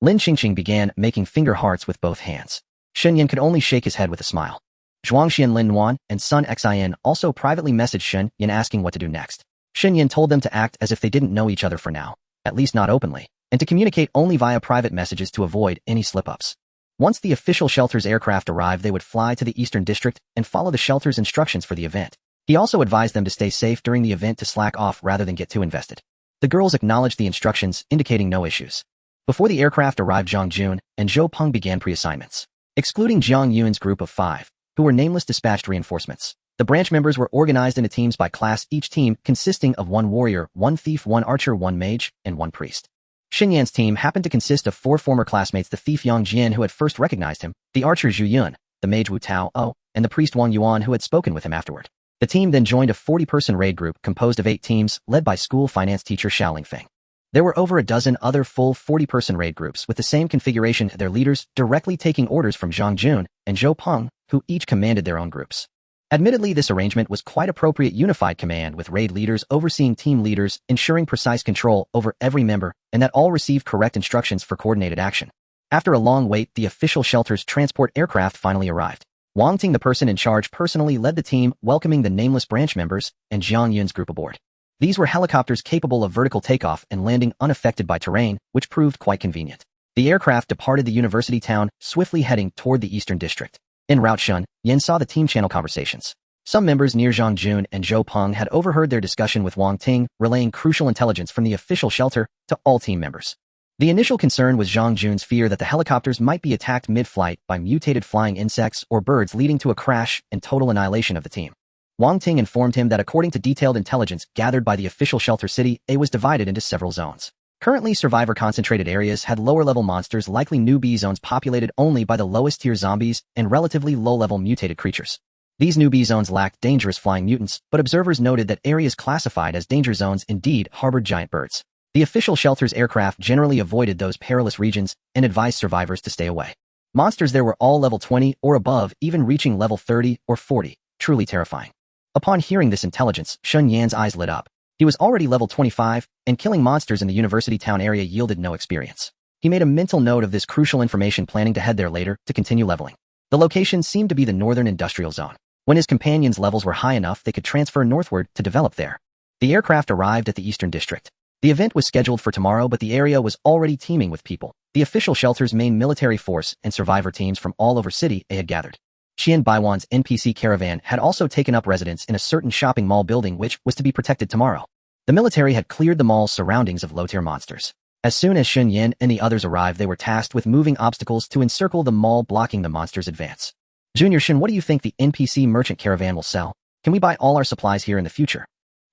Lin Qingqing began making finger hearts with both hands. Shen Yan could only shake his head with a smile. Zhuangxian Lin Nuan and Sun Xin also privately messaged Shen Yan asking what to do next. Shen Yan told them to act as if they didn't know each other for now, at least not openly, and to communicate only via private messages to avoid any slip-ups. Once the official shelter's aircraft arrived, they would fly to the Eastern District and follow the shelter's instructions for the event. He also advised them to stay safe during the event, to slack off rather than get too invested. The girls acknowledged the instructions, indicating no issues. Before the aircraft arrived, Zhang Jun and Zhou Peng began pre-assignments. Excluding Jiang Yun's group of 5, who were nameless, dispatched reinforcements. The branch members were organized into teams by class, each team consisting of 1 warrior, 1 thief, 1 archer, 1 mage, and 1 priest. Shen Yan's team happened to consist of 4 former classmates: the thief Yang Jian, who had first recognized him, the archer Zhu Yun, the mage Wu Tao O, and the priest Wang Yuan, who had spoken with him afterward. The team then joined a 40-person raid group composed of 8 teams, led by school finance teacher Xiaoling Feng. There were over a dozen other full 40-person raid groups with the same configuration, their leaders directly taking orders from Zhang Jun and Zhou Peng, who each commanded their own groups. Admittedly, this arrangement was quite appropriate unified command with raid leaders overseeing team leaders, ensuring precise control over every member, and that all received correct instructions for coordinated action. After a long wait, the official shelter's transport aircraft finally arrived. Wang Ting, the person in charge, personally led the team, welcoming the nameless branch members and Jiang Yun's group aboard. These were helicopters capable of vertical takeoff and landing unaffected by terrain, which proved quite convenient. The aircraft departed the university town, swiftly heading toward the eastern district. En route, Shen Yan saw the team channel conversations. Some members near Zhang Jun and Zhou Peng had overheard their discussion with Wang Ting, relaying crucial intelligence from the official shelter to all team members. The initial concern was Zhang Jun's fear that the helicopters might be attacked mid-flight by mutated flying insects or birds, leading to a crash and total annihilation of the team. Wang Ting informed him that according to detailed intelligence gathered by the official shelter, city A was divided into several zones. Currently, survivor-concentrated areas had lower-level monsters, likely newbie zones populated only by the lowest-tier zombies and relatively low-level mutated creatures. These newbie zones lacked dangerous flying mutants, but observers noted that areas classified as danger zones indeed harbored giant birds. The official shelter's aircraft generally avoided those perilous regions and advised survivors to stay away. Monsters there were all level 20 or above, even reaching level 30 or 40, truly terrifying. Upon hearing this intelligence, Shen Yan's eyes lit up. He was already level 25, and killing monsters in the university town area yielded no experience. He made a mental note of this crucial information, planning to head there later to continue leveling. The location seemed to be the northern industrial zone. When his companions' levels were high enough, they could transfer northward to develop there. The aircraft arrived at the eastern district. The event was scheduled for tomorrow, but the area was already teeming with people. The official shelter's main military force and survivor teams from all over City A had gathered. Qian Baiwan's NPC caravan had also taken up residence in a certain shopping mall building which was to be protected tomorrow. The military had cleared the mall's surroundings of low-tier monsters. As soon as Shen Yan and the others arrived, they were tasked with moving obstacles to encircle the mall, blocking the monsters' advance. Junior Shen, what do you think the NPC merchant caravan will sell? Can we buy all our supplies here in the future?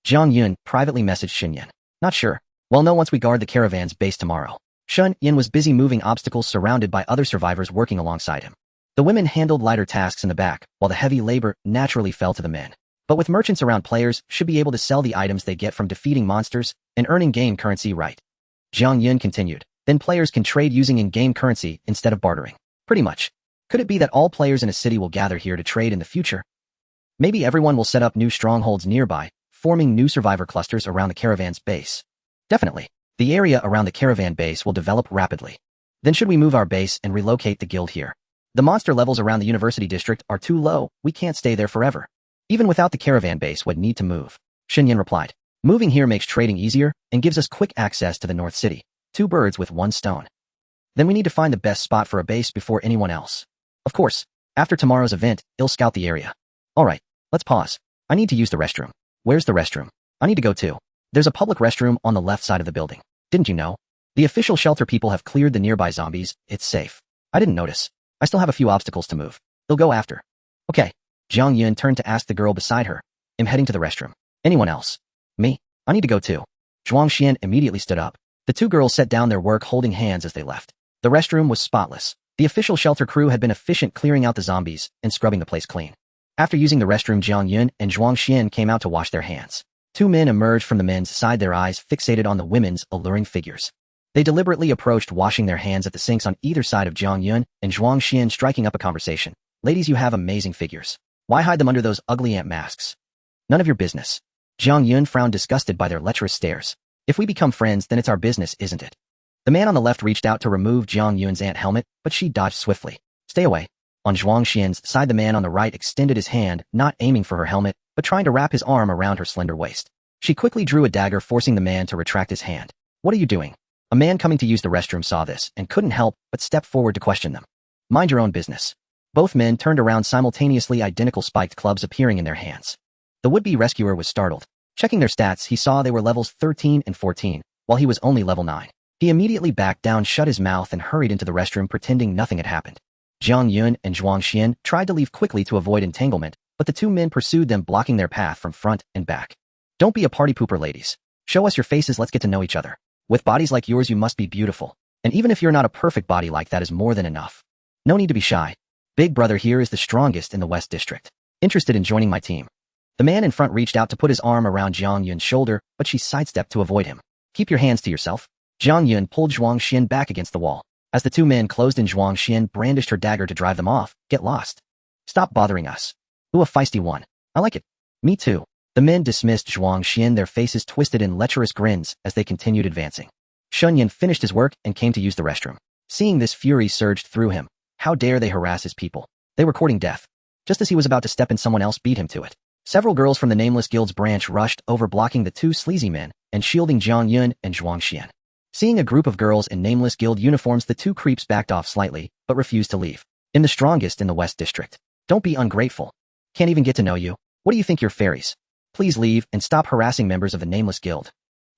Jiang Yun privately messaged Shen Yan. Not sure. Well, no, once we guard the caravan's base tomorrow. Shen Yan was busy moving obstacles, surrounded by other survivors working alongside him. The women handled lighter tasks in the back, while the heavy labor naturally fell to the men. But with merchants around, players should be able to sell the items they get from defeating monsters and earning game currency, right? Jiang Yun continued. Then players can trade using in-game currency instead of bartering. Pretty much. Could it be that all players in a city will gather here to trade in the future? Maybe everyone will set up new strongholds nearby, forming new survivor clusters around the caravan's base. Definitely. The area around the caravan base will develop rapidly. Then should we move our base and relocate the guild here? The monster levels around the university district are too low, we can't stay there forever. Even without the caravan base, would need to move. Shen Yan replied. Moving here makes trading easier and gives us quick access to the North City. 2 birds with 1 stone. Then we need to find the best spot for a base before anyone else. Of course, after tomorrow's event, I'll scout the area. Alright, let's pause. I need to use the restroom. Where's the restroom? I need to go too. There's a public restroom on the left side of the building. Didn't you know? The official shelter people have cleared the nearby zombies. It's safe. I didn't notice. I still have a few obstacles to move. They'll go after. Okay. Jiang Yun turned to ask the girl beside her. I'm heading to the restroom. Anyone else? Me? I need to go too. Zhuang Xian immediately stood up. The 2 girls set down their work, holding hands as they left. The restroom was spotless. The official shelter crew had been efficient, clearing out the zombies and scrubbing the place clean. After using the restroom, Jiang Yun and Zhuang Xian came out to wash their hands. 2 men emerged from the men's side, their eyes fixated on the women's alluring figures. They deliberately approached, washing their hands at the sinks on either side of Jiang Yun and Zhuang Xian, striking up a conversation. Ladies, you have amazing figures. Why hide them under those ugly ant masks? None of your business. Jiang Yun frowned, disgusted by their lecherous stares. If we become friends, then it's our business, isn't it? The man on the left reached out to remove Jiang Yun's ant helmet, but she dodged swiftly. Stay away. On Zhuang Xian's side, the man on the right extended his hand, not aiming for her helmet, but trying to wrap his arm around her slender waist. She quickly drew a dagger, forcing the man to retract his hand. What are you doing? A man coming to use the restroom saw this and couldn't help but step forward to question them. Mind your own business. Both men turned around simultaneously, identical spiked clubs appearing in their hands. The would-be rescuer was startled. Checking their stats, he saw they were levels 13 and 14, while he was only level 9. He immediately backed down, shut his mouth, and hurried into the restroom, pretending nothing had happened. Jiang Yun and Zhuang Xian tried to leave quickly to avoid entanglement, but the 2 men pursued them, blocking their path from front and back. Don't be a party pooper, ladies. Show us your faces, let's get to know each other. With bodies like yours, you must be beautiful. And even if you're not, a perfect body like that is more than enough. No need to be shy. Big brother here is the strongest in the West District. Interested in joining my team? The man in front reached out to put his arm around Jiang Yun's shoulder, but she sidestepped to avoid him. Keep your hands to yourself. Jiang Yun pulled Zhuang Xian back against the wall. As the 2 men closed in, Zhuang Xian brandished her dagger to drive them off. Get lost. Stop bothering us. Ooh, a feisty one. I like it. Me too. The men dismissed Zhuang Xian, their faces twisted in lecherous grins as they continued advancing. Shen Yan finished his work and came to use the restroom. Seeing this, fury surged through him. How dare they harass his people? They were courting death. Just as he was about to step in, someone else beat him to it. Several girls from the Nameless Guild's branch rushed over, blocking the two sleazy men and shielding Jiang Yun and Zhuang Xian. Seeing a group of girls in Nameless Guild uniforms, the two creeps backed off slightly, but refused to leave. In the strongest in the West District. Don't be ungrateful. Can't even get to know you. What do you think you're, fairies? Please leave and stop harassing members of the Nameless Guild.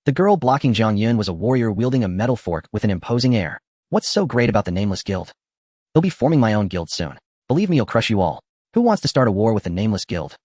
The girl blocking Jiang Yun was a warrior wielding a metal fork with an imposing air. What's so great about the Nameless Guild? They'll be forming my own guild soon. Believe me, you'll crush you all. Who wants to start a war with the Nameless Guild?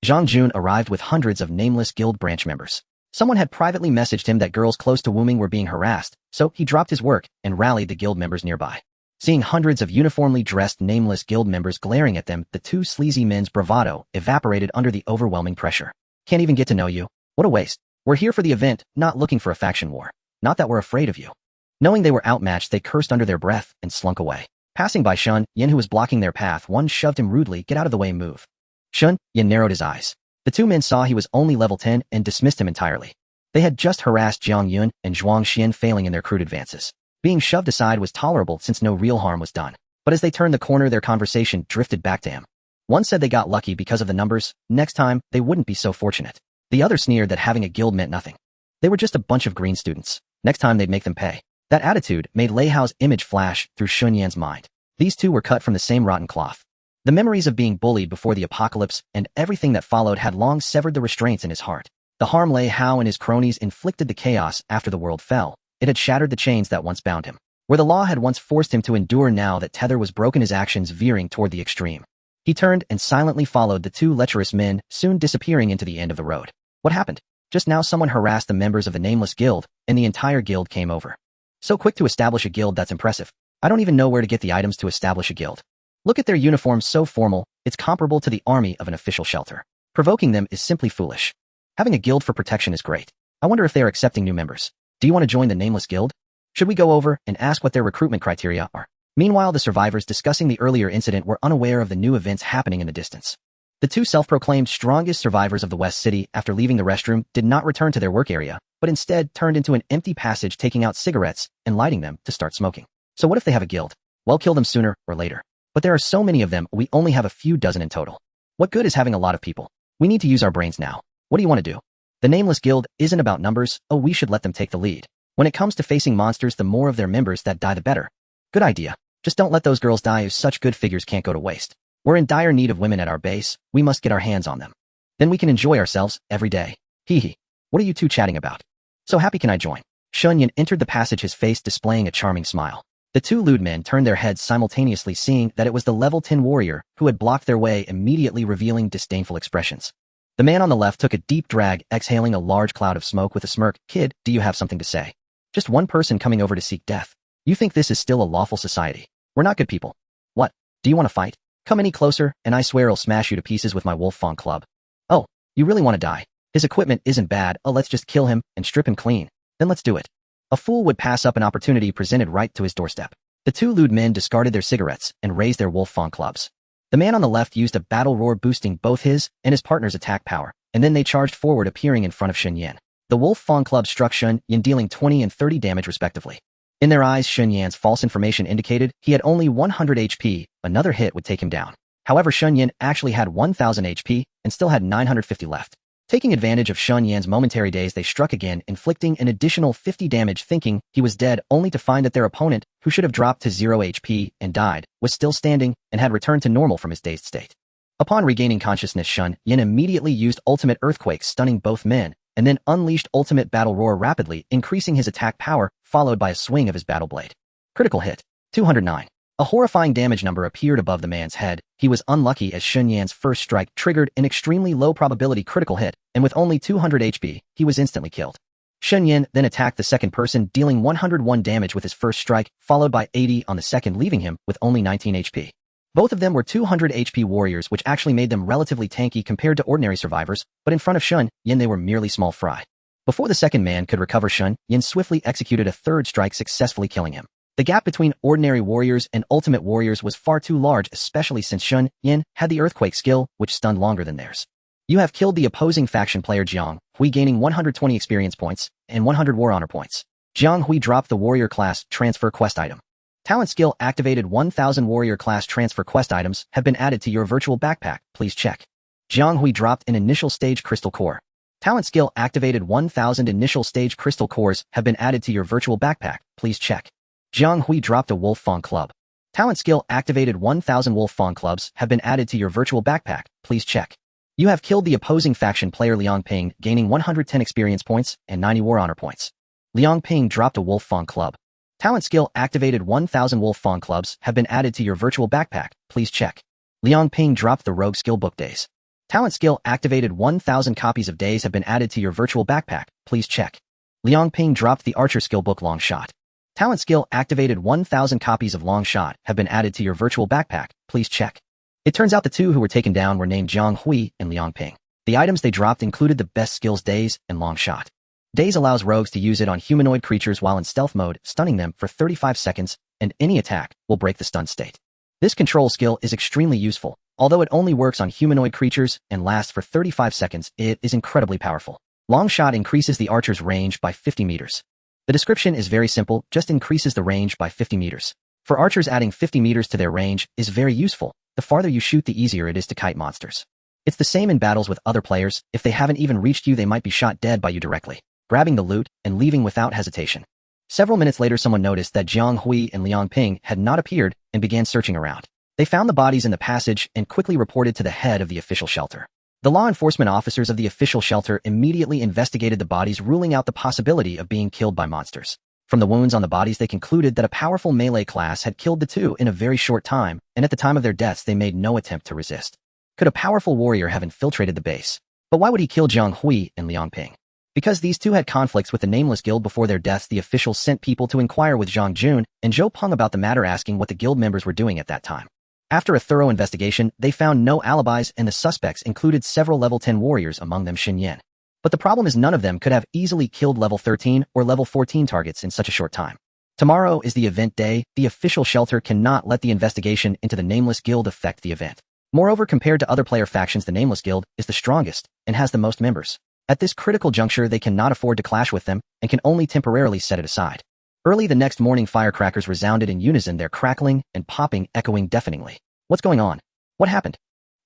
Zhang Jun arrived with hundreds of Nameless Guild branch members. Someone had privately messaged him that girls close to Wuming were being harassed, so he dropped his work and rallied the guild members nearby. Seeing hundreds of uniformly dressed Nameless Guild members glaring at them, the two sleazy men's bravado evaporated under the overwhelming pressure. Can't even get to know you. What a waste. We're here for the event, not looking for a faction war. Not that we're afraid of you. Knowing they were outmatched, they cursed under their breath and slunk away. Passing by Shen Yan, who was blocking their path, one shoved him rudely. Get out of the way, move. Shen Yan narrowed his eyes. The two men saw he was only level 10 and dismissed him entirely. They had just harassed Jiang Yun and Zhuang Xian, failing in their crude advances. Being shoved aside was tolerable since no real harm was done. But as they turned the corner, their conversation drifted back to him. One said they got lucky because of the numbers. Next time, they wouldn't be so fortunate. The other sneered that having a guild meant nothing. They were just a bunch of green students. Next time they'd make them pay. That attitude made Lei Hao's image flash through Shen Yan's mind. These two were cut from the same rotten cloth. The memories of being bullied before the apocalypse and everything that followed had long severed the restraints in his heart. The harm Lei Hao and his cronies inflicted, the chaos after the world fell, it had shattered the chains that once bound him. Where the law had once forced him to endure, now that tether was broken, his actions veering toward the extreme. He turned and silently followed the two lecherous men, soon disappearing into the end of the road. What happened? Just now someone harassed the members of the Nameless Guild, and the entire guild came over. So quick to establish a guild, that's impressive. I don't even know where to get the items to establish a guild. Look at their uniforms, so formal, it's comparable to the army of an official shelter. Provoking them is simply foolish. Having a guild for protection is great. I wonder if they are accepting new members. Do you want to join the Nameless Guild? Should we go over and ask what their recruitment criteria are? Meanwhile, the survivors discussing the earlier incident were unaware of the new events happening in the distance. The two self-proclaimed strongest survivors of the West City, after leaving the restroom, did not return to their work area, but instead turned into an empty passage, taking out cigarettes and lighting them to start smoking. So what if they have a guild? Well, kill them sooner or later. But there are so many of them, we only have a few dozen in total. What good is having a lot of people? We need to use our brains now. What do you want to do? The Nameless Guild isn't about numbers. Oh, we should let them take the lead. When it comes to facing monsters, the more of their members that die, the better. Good idea. Just don't let those girls die. Such good figures can't go to waste. We're in dire need of women at our base. We must get our hands on them. Then we can enjoy ourselves every day. Hee hee. What are you two chatting about? So happy, can I join? Shen Yan entered the passage, his face displaying a charming smile. The two lewd men turned their heads simultaneously, seeing that it was the level 10 warrior who had blocked their way, immediately revealing disdainful expressions. The man on the left took a deep drag, exhaling a large cloud of smoke with a smirk. Kid, do you have something to say? Just one person coming over to seek death. You think this is still a lawful society? We're not good people. What? Do you want to fight? Come any closer, and I swear I'll smash you to pieces with my wolf fawn club. Oh, you really want to die? His equipment isn't bad. Oh, let's just kill him and strip him clean. Then let's do it. A fool would pass up an opportunity presented right to his doorstep. The two lewd men discarded their cigarettes and raised their wolf fawn clubs. The man on the left used a battle roar, boosting both his and his partner's attack power, and then they charged forward, appearing in front of Shen Yan. The wolf fawn club struck Shen Yan, dealing 20 and 30 damage respectively. In their eyes, Shen Yan's false information indicated he had only 100 HP, another hit would take him down. However, Shen Yan actually had 1000 HP and still had 950 left. Taking advantage of Shen Yan's momentary daze, they struck again, inflicting an additional 50 damage, thinking he was dead, only to find that their opponent, who should have dropped to 0 HP and died, was still standing and had returned to normal from his dazed state. Upon regaining consciousness, Shen Yan immediately used ultimate earthquake, stunning both men, and then unleashed ultimate battle roar, rapidly increasing his attack power, followed by a swing of his battle blade. Critical hit. 209. A horrifying damage number appeared above the man's head. He was unlucky, as Shen Yan's first strike triggered an extremely low probability critical hit, and with only 200 HP, he was instantly killed. Shen Yan then attacked the second person, dealing 101 damage with his first strike, followed by 80 on the second, leaving him with only 19 HP. Both of them were 200 HP warriors, which actually made them relatively tanky compared to ordinary survivors, but in front of Shen Yan they were merely small fry. Before the second man could recover, Shen Yan swiftly executed a third strike, successfully killing him. The gap between ordinary warriors and ultimate warriors was far too large, especially since Shen Yan had the earthquake skill, which stunned longer than theirs. You have killed the opposing faction player Jiang Hui, gaining 120 experience points and 100 war honor points. Jiang Hui dropped the warrior class transfer quest item. Talent skill activated. 1000 warrior class transfer quest items have been added to your virtual backpack. Please check. Jiang Hui dropped an initial stage crystal core. Talent skill activated. 1000 initial stage crystal cores have been added to your virtual backpack. Please check. Jiang Hui dropped a wolf fawn club. Talent skill activated. 1000 wolf fawn clubs have been added to your virtual backpack. Please check. You have killed the opposing faction player Liang Ping, gaining 110 experience points and 90 war honor points. Liang Ping dropped a wolf fawn club. Talent skill activated. 1000 wolf fawn clubs have been added to your virtual backpack. Please check. Liang Ping dropped the rogue skill book days. Talent skill activated. 1000 copies of days have been added to your virtual backpack. Please check. Liang Ping dropped the archer skill book long shot. Talent skill activated. 1000 copies of long shot have been added to your virtual backpack. Please check. It turns out the two who were taken down were named Jiang Hui and Liang Ping. The items they dropped included the best skills days and long shot. Days allows rogues to use it on humanoid creatures while in stealth mode, stunning them for 35 seconds, and any attack will break the stun state. This control skill is extremely useful. Although it only works on humanoid creatures and lasts for 35 seconds, it is incredibly powerful. Long shot increases the archer's range by 50 meters. The description is very simple, just increases the range by 50 meters. For archers, adding 50 meters to their range is very useful. The farther you shoot, the easier it is to kite monsters. It's the same in battles with other players. If they haven't even reached you, they might be shot dead by you directly, grabbing the loot and leaving without hesitation. Several minutes later, someone noticed that Jiang Hui and Liang Ping had not appeared and began searching around. They found the bodies in the passage and quickly reported to the head of the official shelter. The law enforcement officers of the official shelter immediately investigated the bodies, ruling out the possibility of being killed by monsters. From the wounds on the bodies, they concluded that a powerful melee class had killed the two in a very short time, and at the time of their deaths, they made no attempt to resist. Could a powerful warrior have infiltrated the base? But why would he kill Jiang Hui and Liang Ping? Because these two had conflicts with the Nameless Guild before their deaths, the officials sent people to inquire with Zhang Jun and Zhou Peng about the matter, asking what the guild members were doing at that time. After a thorough investigation, they found no alibis, and the suspects included several level 10 warriors, among them Shen Yan. But the problem is none of them could have easily killed level 13 or level 14 targets in such a short time. Tomorrow is the event day. The official shelter cannot let the investigation into the Nameless Guild affect the event. Moreover, compared to other player factions, the Nameless Guild is the strongest and has the most members. At this critical juncture, they cannot afford to clash with them and can only temporarily set it aside. Early the next morning, firecrackers resounded in unison, their crackling and popping echoing deafeningly. What's going on? What happened?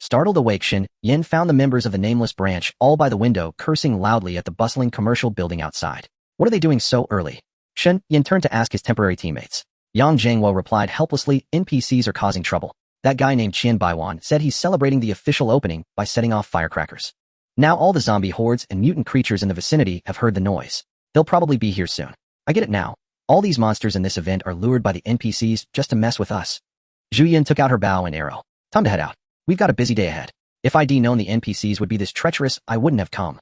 Startled awake, Shen Yan found the members of the Nameless branch all by the window, cursing loudly at the bustling commercial building outside. What are they doing so early? Shen Yan turned to ask his temporary teammates. Yang Zhangwo replied helplessly, NPCs are causing trouble. That guy named Qian Baiwan said he's celebrating the official opening by setting off firecrackers. Now all the zombie hordes and mutant creatures in the vicinity have heard the noise. They'll probably be here soon. I get it now. All these monsters in this event are lured by the NPCs just to mess with us. Zhu Yin took out her bow and arrow. Time to head out. We've got a busy day ahead. If I'd known the NPCs would be this treacherous, I wouldn't have come.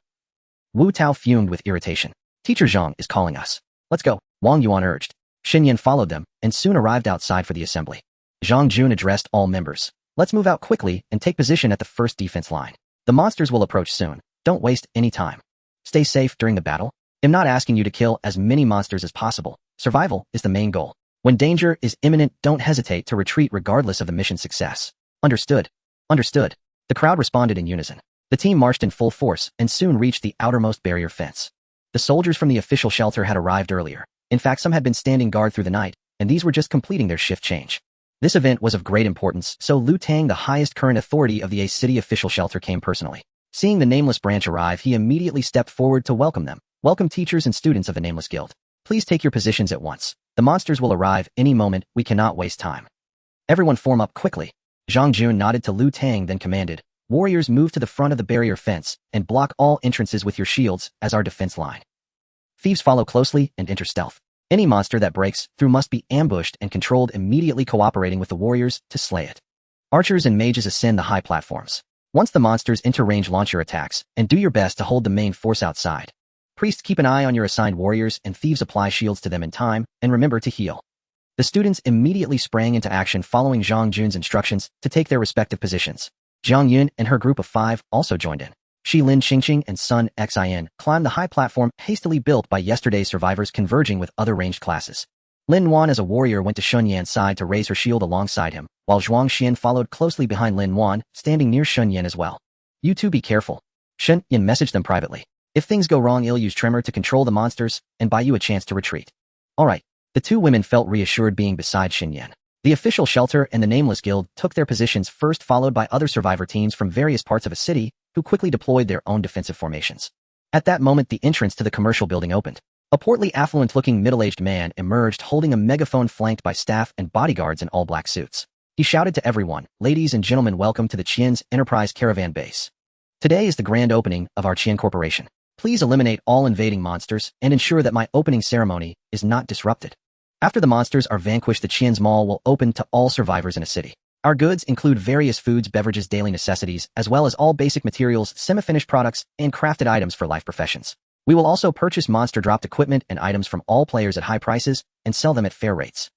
Wu Tao fumed with irritation. Teacher Zhang is calling us. Let's go, Wang Yuan urged. Shen Yan followed them and soon arrived outside for the assembly. Zhang Jun addressed all members. Let's move out quickly and take position at the first defense line. The monsters will approach soon. Don't waste any time. Stay safe during the battle. I'm not asking you to kill as many monsters as possible. Survival is the main goal. When danger is imminent, don't hesitate to retreat regardless of the mission's success. Understood. Understood. The crowd responded in unison. The team marched in full force and soon reached the outermost barrier fence. The soldiers from the official shelter had arrived earlier. In fact, some had been standing guard through the night, and these were just completing their shift change. This event was of great importance, so Lu Tang, the highest current authority of the A City official shelter, came personally. Seeing the Nameless branch arrive, he immediately stepped forward to welcome them. Welcome, teachers and students of the Nameless Guild. Please take your positions at once. The monsters will arrive any moment. We cannot waste time. Everyone form up quickly. Zhang Jun nodded to Lu Tang, then commanded, warriors, move to the front of the barrier fence and block all entrances with your shields as our defense line. Thieves follow closely and enter stealth. Any monster that breaks through must be ambushed and controlled, immediately cooperating with the warriors to slay it. Archers and mages ascend the high platforms. Once the monsters enter range, launch your attacks and do your best to hold the main force outside. Priests, keep an eye on your assigned warriors, and thieves, apply shields to them in time and remember to heal. The students immediately sprang into action, following Zhang Jun's instructions to take their respective positions. Zhang Yun and her group of 5 also joined in. Shi Lin, Xingqing, and Sun Xin climbed the high platform hastily built by yesterday's survivors, converging with other ranged classes. Lin Wan as a warrior went to Shen Yan's side to raise her shield alongside him, while Zhuang Xian followed closely behind Lin Wan, standing near Shen Yan as well. You two be careful. Shen Yan messaged them privately. If things go wrong, I'll use Tremor to control the monsters and buy you a chance to retreat. Alright. The two women felt reassured being beside Shen Yan. The official shelter and the Nameless Guild took their positions first, followed by other survivor teams from various parts of a city who quickly deployed their own defensive formations. At that moment, the entrance to the commercial building opened. A portly, affluent-looking middle-aged man emerged holding a megaphone flanked by staff and bodyguards in all-black suits. He shouted to everyone, "Ladies and gentlemen, welcome to the Qian's Enterprise Caravan Base. Today is the grand opening of our Qian Corporation. Please eliminate all invading monsters and ensure that my opening ceremony is not disrupted. After the monsters are vanquished, the Qian's Mall will open to all survivors in a city. Our goods include various foods, beverages, daily necessities, as well as all basic materials, semi-finished products, and crafted items for life professions. We will also purchase monster-dropped equipment and items from all players at high prices and sell them at fair rates.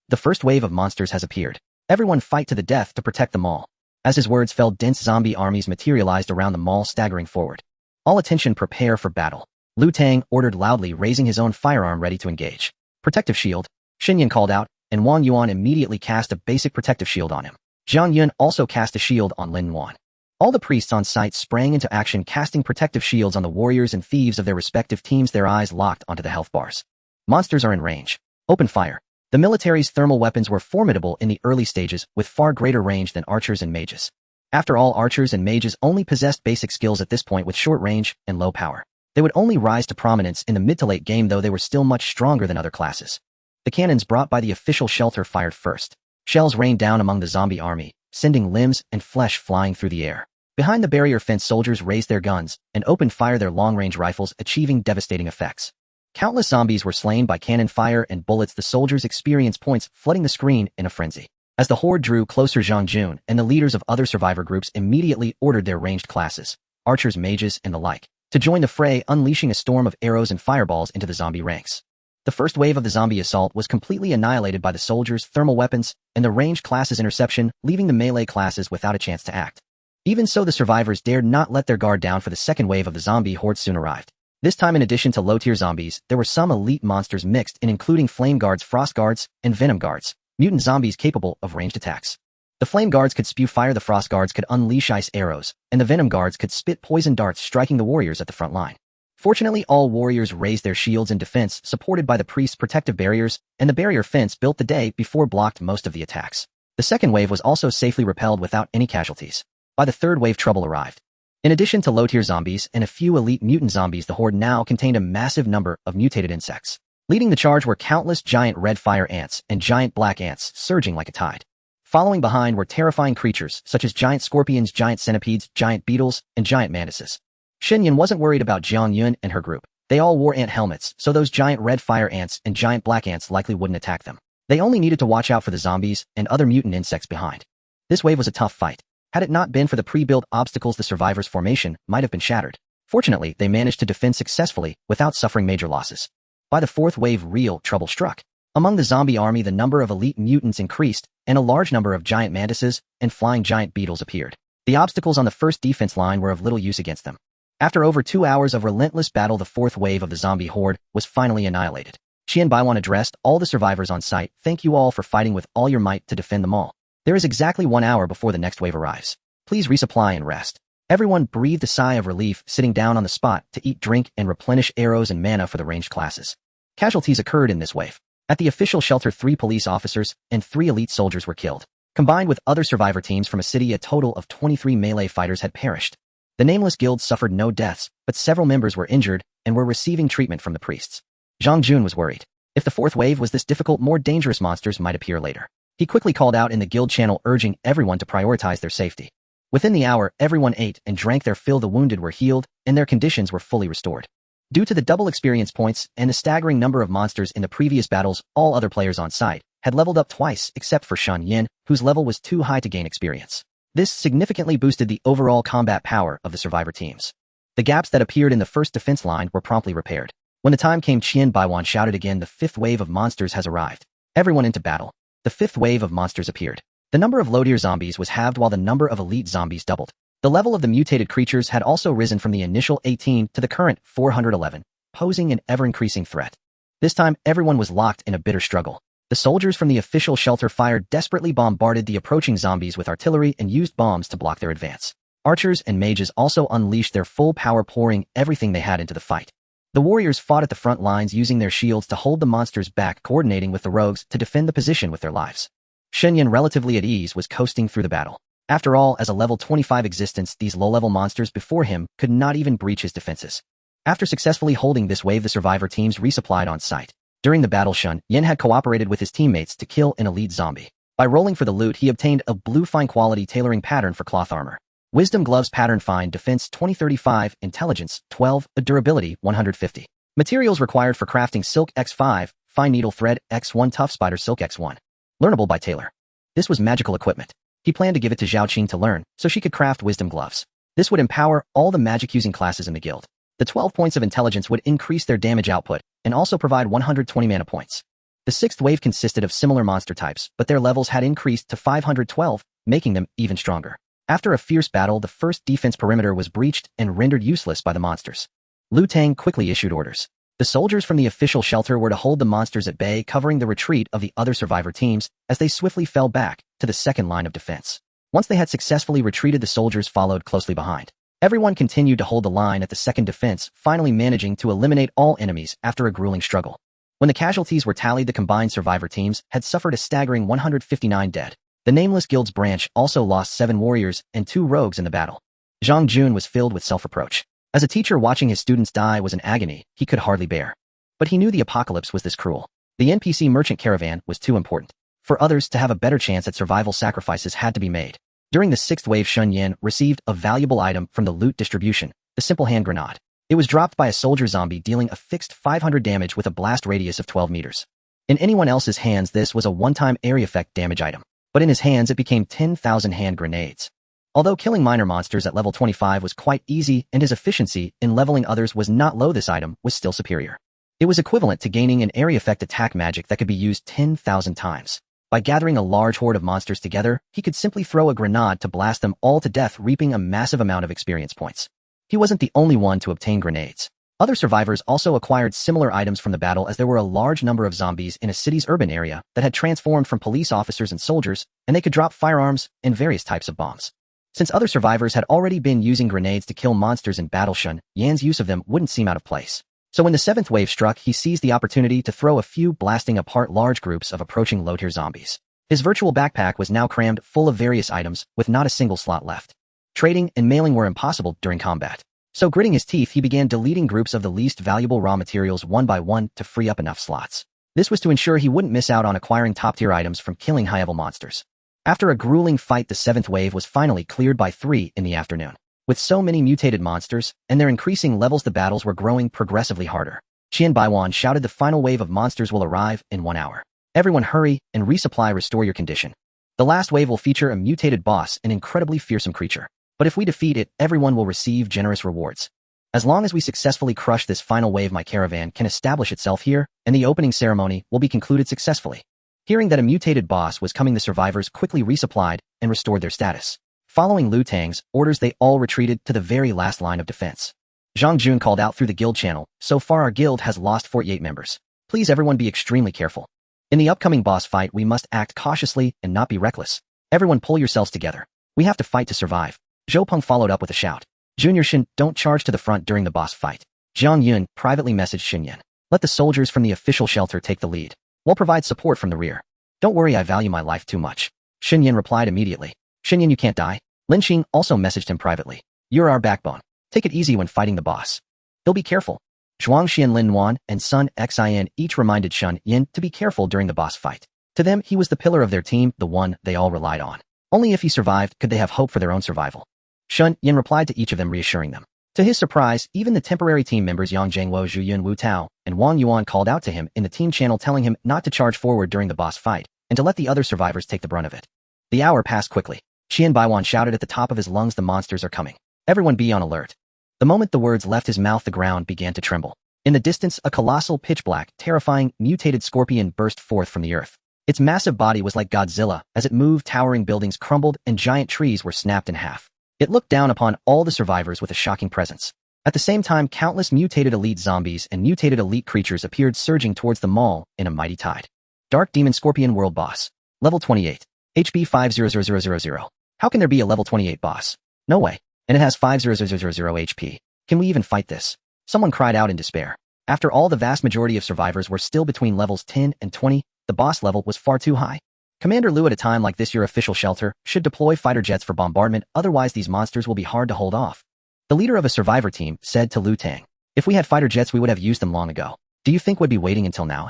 The first wave of monsters has appeared. Everyone fight to the death to protect the mall." As his words fell, dense zombie armies materialized around the mall, staggering forward. "All attention, prepare for battle." Lu Tang ordered loudly, raising his own firearm ready to engage. "Protective shield," Shen Yan called out, and Wang Yuan immediately cast a basic protective shield on him. Jiang Yun also cast a shield on Lin Wan. All the priests on site sprang into action, casting protective shields on the warriors and thieves of their respective teams, their eyes locked onto the health bars. Monsters are in range. Open fire. The military's thermal weapons were formidable in the early stages, with far greater range than archers and mages. After all, archers and mages only possessed basic skills at this point with short range and low power. They would only rise to prominence in the mid to late game, though they were still much stronger than other classes. The cannons brought by the official shelter fired first. Shells rained down among the zombie army, sending limbs and flesh flying through the air. Behind the barrier fence, soldiers raised their guns and opened fire their long-range rifles, achieving devastating effects. Countless zombies were slain by cannon fire and bullets, the soldiers' experience points flooding the screen in a frenzy. As the horde drew closer, Zhang Jun and the leaders of other survivor groups immediately ordered their ranged classes, archers, mages, and the like, to join the fray, unleashing a storm of arrows and fireballs into the zombie ranks. The first wave of the zombie assault was completely annihilated by the soldiers' thermal weapons and the ranged classes' interception, leaving the melee classes without a chance to act. Even so, the survivors dared not let their guard down, for the second wave of the zombie horde soon arrived. This time, in addition to low-tier zombies, there were some elite monsters mixed in, including flame guards, frost guards, and venom guards, mutant zombies capable of ranged attacks. The flame guards could spew fire, the frost guards could unleash ice arrows, and the venom guards could spit poison darts, striking the warriors at the front line. Fortunately, all warriors raised their shields in defense, supported by the priest's protective barriers, and the barrier fence built the day before blocked most of the attacks. The second wave was also safely repelled without any casualties. By the third wave, trouble arrived. In addition to low-tier zombies and a few elite mutant zombies, the horde now contained a massive number of mutated insects. Leading the charge were countless giant red fire ants and giant black ants surging like a tide. Following behind were terrifying creatures such as giant scorpions, giant centipedes, giant beetles, and giant mantises. Shen Yan wasn't worried about Jiang Yun and her group. They all wore ant helmets, so those giant red fire ants and giant black ants likely wouldn't attack them. They only needed to watch out for the zombies and other mutant insects behind. This wave was a tough fight. Had it not been for the pre-built obstacles, the survivors' formation might have been shattered. Fortunately, they managed to defend successfully without suffering major losses. By the fourth wave, real trouble struck. Among the zombie army, the number of elite mutants increased, and a large number of giant mantises and flying giant beetles appeared. The obstacles on the first defense line were of little use against them. After over 2 hours of relentless battle, the fourth wave of the zombie horde was finally annihilated. Qian Baiwan addressed all the survivors on site. "Thank you all for fighting with all your might to defend the mall. There is exactly 1 hour before the next wave arrives. Please resupply and rest." Everyone breathed a sigh of relief, sitting down on the spot to eat, drink, and replenish arrows and mana for the ranged classes. Casualties occurred in this wave. At the official shelter, 3 police officers and 3 elite soldiers were killed. Combined with other survivor teams from a city, a total of 23 melee fighters had perished. The Nameless Guild suffered no deaths, but several members were injured and were receiving treatment from the priests. Zhang Jun was worried. If the fourth wave was this difficult, more dangerous monsters might appear later. He quickly called out in the guild channel, urging everyone to prioritize their safety. Within the hour, everyone ate and drank their fill. The wounded were healed, and their conditions were fully restored. Due to the double experience points and the staggering number of monsters in the previous battles, all other players on site had leveled up twice, except for Shen Yan, whose level was too high to gain experience. This significantly boosted the overall combat power of the survivor teams. The gaps that appeared in the first defense line were promptly repaired. When the time came, Qian Baiwan shouted again, "The fifth wave of monsters has arrived. Everyone into battle." The fifth wave of monsters appeared. The number of low-tier zombies was halved while the number of elite zombies doubled. The level of the mutated creatures had also risen from the initial 18 to the current 411, posing an ever-increasing threat. This time, everyone was locked in a bitter struggle. The soldiers from the official shelter fired desperately, bombarded the approaching zombies with artillery, and used bombs to block their advance. Archers and mages also unleashed their full power, pouring everything they had into the fight. The warriors fought at the front lines using their shields to hold the monsters back, coordinating with the rogues to defend the position with their lives. Shen Yan, relatively at ease, was coasting through the battle. After all, as a level 25 existence, these low-level monsters before him could not even breach his defenses. After successfully holding this wave, the survivor teams resupplied on site. During the battle, Shen Yan had cooperated with his teammates to kill an elite zombie. By rolling for the loot, he obtained a blue fine quality tailoring pattern for cloth armor. Wisdom gloves pattern, fine defense 2035, intelligence 12, durability 150. Materials required for crafting silk X5, fine needle thread X1, tough spider silk X1. Learnable by Taylor. This was magical equipment. He planned to give it to Zhao Qing to learn, so she could craft wisdom gloves. This would empower all the magic-using classes in the guild. The 12 points of intelligence would increase their damage output, and also provide 120 mana points. The sixth wave consisted of similar monster types, but their levels had increased to 512, making them even stronger. After a fierce battle, the first defense perimeter was breached and rendered useless by the monsters. Liu Tang quickly issued orders. The soldiers from the official shelter were to hold the monsters at bay, covering the retreat of the other survivor teams as they swiftly fell back to the second line of defense. Once they had successfully retreated, the soldiers followed closely behind. Everyone continued to hold the line at the second defense, finally managing to eliminate all enemies after a grueling struggle. When the casualties were tallied, the combined survivor teams had suffered a staggering 159 dead. The Nameless Guild's branch also lost 7 warriors and 2 rogues in the battle. Zhang Jun was filled with self-reproach. As a teacher, watching his students die was an agony he could hardly bear. But he knew the apocalypse was this cruel. The NPC merchant caravan was too important. For others to have a better chance at survival, sacrifices had to be made. During the 6th wave, Shen Yan received a valuable item from the loot distribution, the simple hand grenade. It was dropped by a soldier zombie, dealing a fixed 500 damage with a blast radius of 12 meters. In anyone else's hands, this was a one-time area effect damage item. But in his hands, it became 10,000 hand grenades. Although killing minor monsters at level 25 was quite easy and his efficiency in leveling others was not low, this item was still superior. It was equivalent to gaining an area effect attack magic that could be used 10,000 times. By gathering a large horde of monsters together, he could simply throw a grenade to blast them all to death, reaping a massive amount of experience points. He wasn't the only one to obtain grenades. Other survivors also acquired similar items from the battle, as there were a large number of zombies in a city's urban area that had transformed from police officers and soldiers, and they could drop firearms and various types of bombs. Since other survivors had already been using grenades to kill monsters in battle, Shen Yan's use of them wouldn't seem out of place. So when the 7th wave struck, he seized the opportunity to throw a few, blasting apart large groups of approaching low-tier zombies. His virtual backpack was now crammed full of various items, with not a single slot left. Trading and mailing were impossible during combat. So gritting his teeth, he began deleting groups of the least valuable raw materials one by one to free up enough slots. This was to ensure he wouldn't miss out on acquiring top-tier items from killing high-level monsters. After a grueling fight, the 7th wave was finally cleared by 3 in the afternoon. With so many mutated monsters and their increasing levels, the battles were growing progressively harder. Qian Baiwan shouted, "The final wave of monsters will arrive in 1 hour. Everyone hurry and resupply, restore your condition. The last wave will feature a mutated boss, an incredibly fearsome creature. But if we defeat it, everyone will receive generous rewards. As long as we successfully crush this final wave, my caravan can establish itself here, and the opening ceremony will be concluded successfully." Hearing that a mutated boss was coming, the survivors quickly resupplied and restored their status. Following Liu Tang's orders, they all retreated to the very last line of defense. Zhang Jun called out through the guild channel, "So far our guild has lost 48 members. Please everyone be extremely careful. In the upcoming boss fight, we must act cautiously and not be reckless. Everyone pull yourselves together. We have to fight to survive." Zhou Peng followed up with a shout. "Junior Shen, don't charge to the front during the boss fight." Jiang Yun privately messaged Shen Yan. "Let the soldiers from the official shelter take the lead. We'll provide support from the rear. Don't worry, I value my life too much." Shen Yan replied immediately. "Shen Yan, you can't die." Lin Xing also messaged him privately. "You're our backbone. Take it easy when fighting the boss. He'll be careful." Zhuang Xian, Lin Wan, and Sun Xin each reminded Shen Yan to be careful during the boss fight. To them, he was the pillar of their team, the one they all relied on. Only if he survived could they have hope for their own survival. Shen Yan replied to each of them, reassuring them. To his surprise, even the temporary team members Yang Zhengwo, Zhu Yun, Wu Tao, and Wang Yuan called out to him in the team channel, telling him not to charge forward during the boss fight and to let the other survivors take the brunt of it. The hour passed quickly. Qian Baiwan shouted at the top of his lungs, "The monsters are coming. Everyone be on alert." The moment the words left his mouth, the ground began to tremble. In the distance, a colossal, pitch-black, terrifying, mutated scorpion burst forth from the earth. Its massive body was like Godzilla. As it moved, towering buildings crumbled and giant trees were snapped in half. It looked down upon all the survivors with a shocking presence. At the same time, countless mutated elite zombies and mutated elite creatures appeared, surging towards the mall in a mighty tide. Dark Demon Scorpion World Boss. Level 28. HP 500000. How can there be a level 28 boss? No way. and it has 5,000 HP. Can we even fight this? Someone cried out in despair. After all, the vast majority of survivors were still between levels 10 and 20, the boss level was far too high. Commander Liu, at a time like this, your official shelter should deploy fighter jets for bombardment, otherwise these monsters will be hard to hold off. The leader of a survivor team said to Liu Tang, if we had fighter jets we would have used them long ago. Do you think we'd be waiting until now?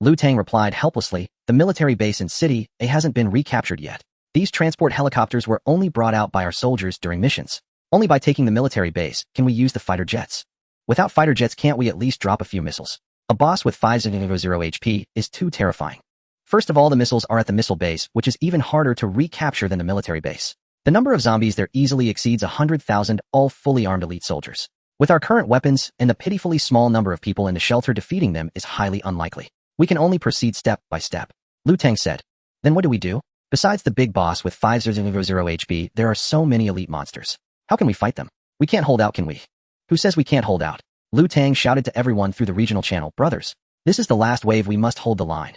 Liu Tang replied helplessly, the military base in City A hasn't been recaptured yet. These transport helicopters were only brought out by our soldiers during missions. Only by taking the military base can we use the fighter jets. Without fighter jets, can't we at least drop a few missiles? A boss with 5,000 HP is too terrifying. First of all, the missiles are at the missile base, which is even harder to recapture than the military base. The number of zombies there easily exceeds 100,000, all fully armed elite soldiers. With our current weapons and the pitifully small number of people in the shelter, defeating them is highly unlikely. We can only proceed step by step. Liu Tang said. Then what do we do? Besides the big boss with 5,000 HP, there are so many elite monsters. How can we fight them? We can't hold out, can we? Who says we can't hold out? Liu Tang shouted to everyone through the regional channel, brothers. This is the last wave, we must hold the line.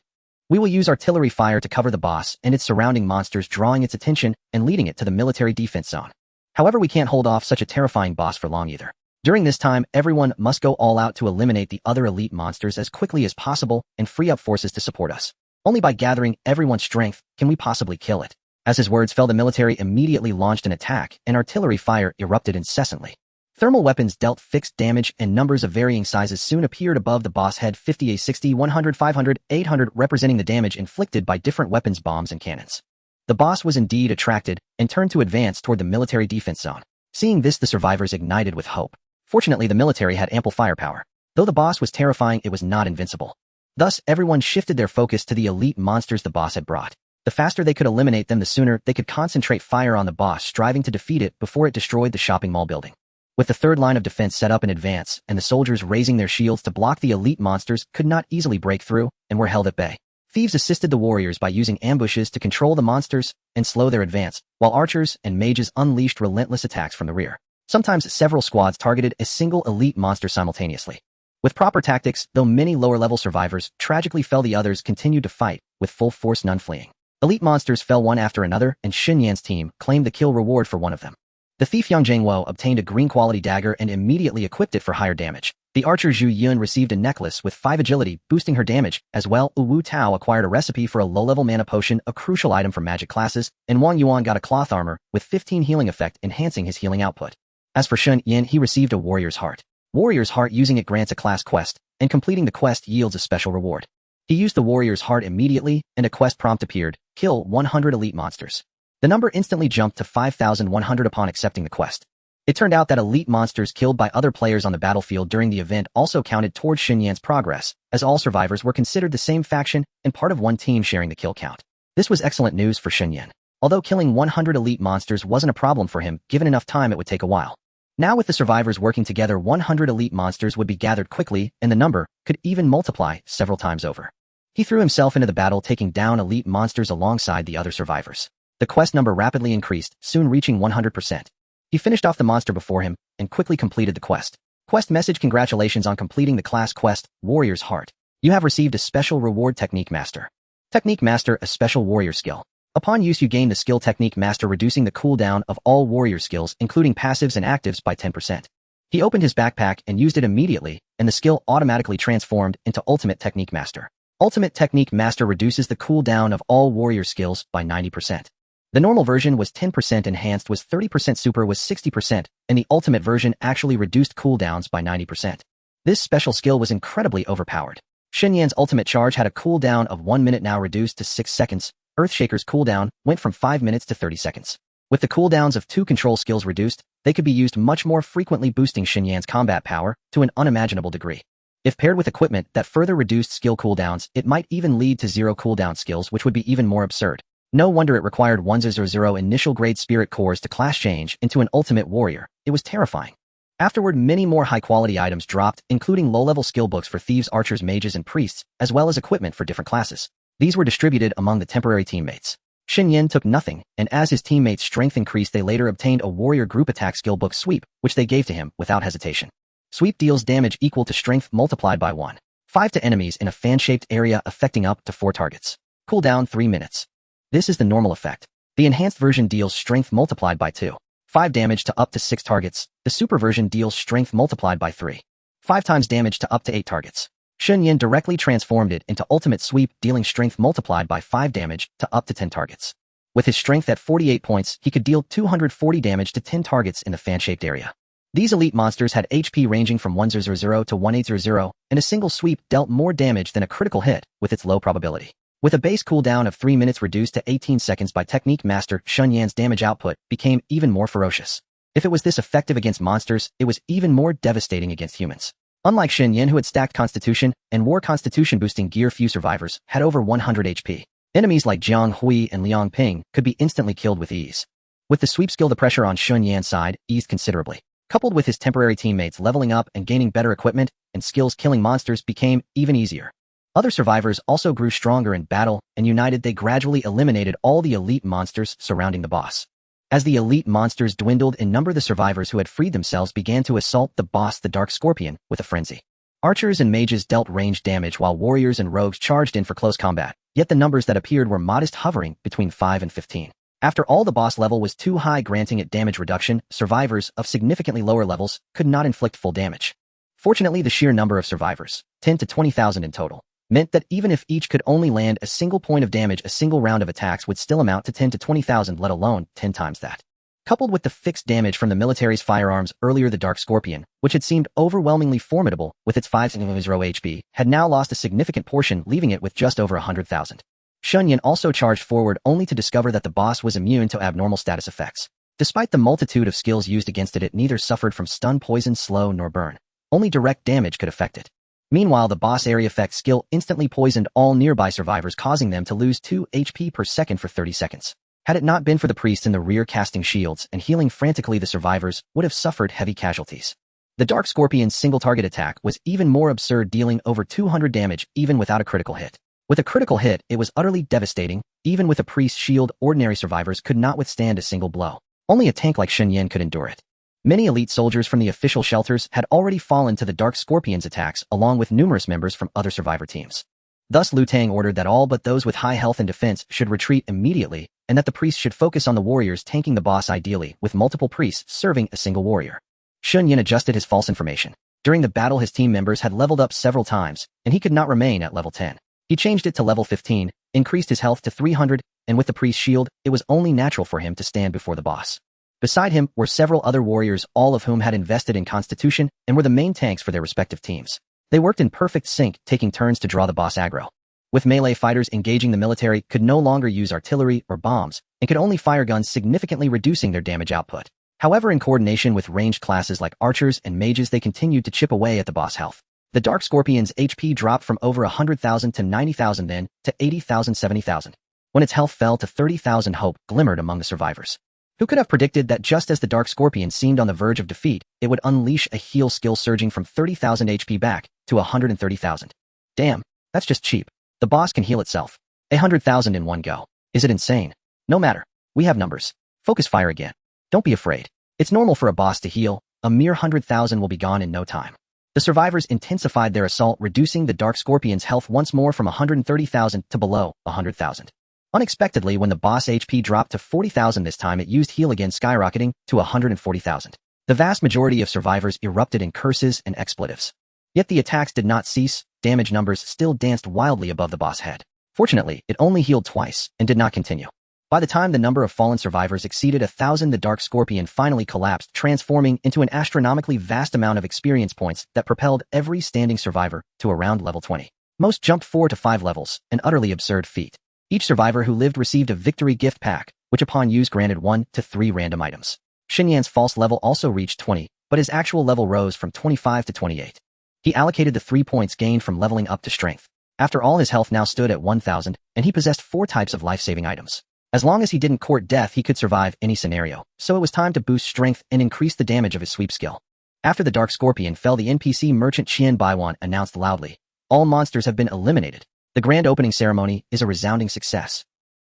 We will use artillery fire to cover the boss and its surrounding monsters, drawing its attention and leading it to the military defense zone. However, we can't hold off such a terrifying boss for long either. During this time, everyone must go all out to eliminate the other elite monsters as quickly as possible and free up forces to support us. Only by gathering everyone's strength can we possibly kill it. As his words fell, the military immediately launched an attack, and artillery fire erupted incessantly. Thermal weapons dealt fixed damage, and numbers of varying sizes soon appeared above the boss head: 50, 60, 100, 500, 800, representing the damage inflicted by different weapons, bombs, and cannons. The boss was indeed attracted and turned to advance toward the military defense zone. Seeing this, the survivors ignited with hope. Fortunately, the military had ample firepower. Though the boss was terrifying, it was not invincible. Thus, everyone shifted their focus to the elite monsters the boss had brought. The faster they could eliminate them, the sooner they could concentrate fire on the boss, striving to defeat it before it destroyed the shopping mall building. With the third line of defense set up in advance, and the soldiers raising their shields to block, the elite monsters could not easily break through and were held at bay. Thieves assisted the warriors by using ambushes to control the monsters and slow their advance, while archers and mages unleashed relentless attacks from the rear. Sometimes several squads targeted a single elite monster simultaneously. With proper tactics, though many lower-level survivors tragically fell, the others continued to fight, with full force, none fleeing. Elite monsters fell one after another, and Shen Yan's team claimed the kill reward for one of them. The thief Yang Jingwo obtained a green-quality dagger and immediately equipped it for higher damage. The archer Zhu Yun received a necklace with 5 agility, boosting her damage. As well, Wu Tao acquired a recipe for a low-level mana potion, a crucial item for magic classes, and Wang Yuan got a cloth armor with 15 healing effect, enhancing his healing output. As for Shen Yan, he received a warrior's heart. Warrior's heart, using it grants a class quest, and completing the quest yields a special reward. He used the warrior's heart immediately, and a quest prompt appeared: kill 100 elite monsters. The number instantly jumped to 5,100 upon accepting the quest. It turned out that elite monsters killed by other players on the battlefield during the event also counted towards Shen Yan's progress, as all survivors were considered the same faction and part of one team, sharing the kill count. This was excellent news for Shen Yan. Although killing 100 elite monsters wasn't a problem for him, given enough time it would take a while. Now with the survivors working together, 100 elite monsters would be gathered quickly, and the number could even multiply several times over. He threw himself into the battle, taking down elite monsters alongside the other survivors. The quest number rapidly increased, soon reaching 100%. He finished off the monster before him and quickly completed the quest. Quest message: congratulations on completing the class quest, Warrior's Heart. You have received a special reward, Technique Master. Technique Master, a special warrior skill. Upon use, you gain the skill Technique Master, reducing the cooldown of all warrior skills, including passives and actives, by 10%. He opened his backpack and used it immediately, and the skill automatically transformed into Ultimate Technique Master. Ultimate Technique Master reduces the cooldown of all warrior skills by 90%. The normal version was 10%, enhanced was 30%, super was 60%, and the ultimate version actually reduced cooldowns by 90%. This special skill was incredibly overpowered. Shen Yan's ultimate charge had a cooldown of 1 minute, now reduced to 6 seconds. Earthshaker's cooldown went from 5 minutes to 30 seconds. With the cooldowns of 2 control skills reduced, they could be used much more frequently, boosting Shen Yan's combat power to an unimaginable degree. If paired with equipment that further reduced skill cooldowns, it might even lead to 0 cooldown skills, which would be even more absurd. No wonder it required 100 initial grade spirit cores to class change into an ultimate warrior. It was terrifying. Afterward, many more high-quality items dropped, including low-level skill books for thieves, archers, mages, and priests, as well as equipment for different classes. These were distributed among the temporary teammates. Shen Yan took nothing, and as his teammates' strength increased, they later obtained a warrior group attack skill book, Sweep, which they gave to him without hesitation. Sweep deals damage equal to strength multiplied by 1.5 to enemies in a fan-shaped area, affecting up to 4 targets. Cooldown 3 minutes. This is the normal effect. The enhanced version deals strength multiplied by 2.5 5 damage to up to 6 targets. The super version deals strength multiplied by 3. 5 times damage to up to 8 targets. Shen Yan directly transformed it into ultimate sweep, dealing strength multiplied by 5 damage to up to 10 targets. With his strength at 48 points, he could deal 240 damage to 10 targets in the fan-shaped area. These elite monsters had HP ranging from 100 to 1800, and a single sweep dealt more damage than a critical hit with its low probability. With a base cooldown of 3 minutes reduced to 18 seconds by Technique Master, Shen Yan's damage output became even more ferocious. If it was this effective against monsters, it was even more devastating against humans. Unlike Shen Yan, who had stacked Constitution and wore Constitution-boosting gear, few survivors had over 100 HP. Enemies like Jiang Hui and Liang Ping could be instantly killed with ease. With the sweep skill, the pressure on Shen Yan's side eased considerably. Coupled with his temporary teammates leveling up and gaining better equipment and skills, killing monsters became even easier. Other survivors also grew stronger in battle, and united they gradually eliminated all the elite monsters surrounding the boss. As the elite monsters dwindled in number, the survivors who had freed themselves began to assault the boss, the Dark Scorpion, with a frenzy. Archers and mages dealt ranged damage while warriors and rogues charged in for close combat, yet the numbers that appeared were modest, hovering between 5 and 15. After all, the boss level was too high, granting it damage reduction. Survivors of significantly lower levels could not inflict full damage. Fortunately, the sheer number of survivors, 10 to 20,000 in total, meant that even if each could only land a single point of damage, a single round of attacks would still amount to 10 to 20,000, let alone 10 times that. Coupled with the fixed damage from the military's firearms earlier, the Dark Scorpion, which had seemed overwhelmingly formidable with its 500 HP, had now lost a significant portion, leaving it with just over 100,000. Shen Yan also charged forward, only to discover that the boss was immune to abnormal status effects. Despite the multitude of skills used against it, it neither suffered from stun, poison, slow, nor burn. Only direct damage could affect it. Meanwhile, the boss area effect skill instantly poisoned all nearby survivors, causing them to lose 2 HP per second for 30 seconds. Had it not been for the priest in the rear casting shields and healing frantically, the survivors would have suffered heavy casualties. The Dark Scorpion's single target attack was even more absurd, dealing over 200 damage even without a critical hit. With a critical hit, it was utterly devastating. Even with a priest's shield, ordinary survivors could not withstand a single blow. Only a tank like Shen Yan could endure it. Many elite soldiers from the official shelters had already fallen to the Dark Scorpion's attacks, along with numerous members from other survivor teams. Thus, Liu Tang ordered that all but those with high health and defense should retreat immediately, and that the priests should focus on the warriors tanking the boss, ideally with multiple priests serving a single warrior. Shen Yan adjusted his false information. During the battle, his team members had leveled up several times, and he could not remain at level 10. He changed it to level 15, increased his health to 300, and with the priest's shield, it was only natural for him to stand before the boss. Beside him were several other warriors, all of whom had invested in Constitution and were the main tanks for their respective teams. They worked in perfect sync, taking turns to draw the boss aggro. With melee fighters engaging, the military could no longer use artillery or bombs, and could only fire guns, significantly reducing their damage output. However, in coordination with ranged classes like archers and mages, they continued to chip away at the boss health. The Dark Scorpion's HP dropped from over 100,000 to 90,000, then to 80,000, 70,000. When its health fell to 30,000, hope glimmered among the survivors. Who could have predicted that just as the Dark Scorpion seemed on the verge of defeat, it would unleash a heal skill, surging from 30,000 HP back to 130,000. Damn, that's just cheap. The boss can heal itself. 100,000 in one go. Is it insane? No matter. We have numbers. Focus fire again. Don't be afraid. It's normal for a boss to heal. A mere 100,000 will be gone in no time. The survivors intensified their assault, reducing the Dark Scorpion's health once more from 130,000 to below 100,000. Unexpectedly, when the boss HP dropped to 40,000 this time, it used heal again, skyrocketing to 140,000. The vast majority of survivors erupted in curses and expletives. Yet the attacks did not cease. Damage numbers still danced wildly above the boss head. Fortunately, it only healed twice and did not continue. By the time the number of fallen survivors exceeded 1,000, the Dark Scorpion finally collapsed, transforming into an astronomically vast amount of experience points that propelled every standing survivor to around level 20. Most jumped 4 to 5 levels, an utterly absurd feat. Each survivor who lived received a victory gift pack, which upon use granted 1 to 3 random items. Shen Yan's false level also reached 20, but his actual level rose from 25 to 28. He allocated the 3 points gained from leveling up to strength. After all, his health now stood at 1,000, and he possessed 4 types of life-saving items. As long as he didn't court death, he could survive any scenario, so it was time to boost strength and increase the damage of his sweep skill. After the Dark Scorpion fell, the NPC merchant Qian Baiwan announced loudly, "All monsters have been eliminated. The grand opening ceremony is a resounding success.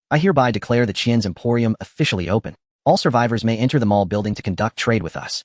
I hereby declare the Qian's Emporium officially open. All survivors may enter the mall building to conduct trade with us."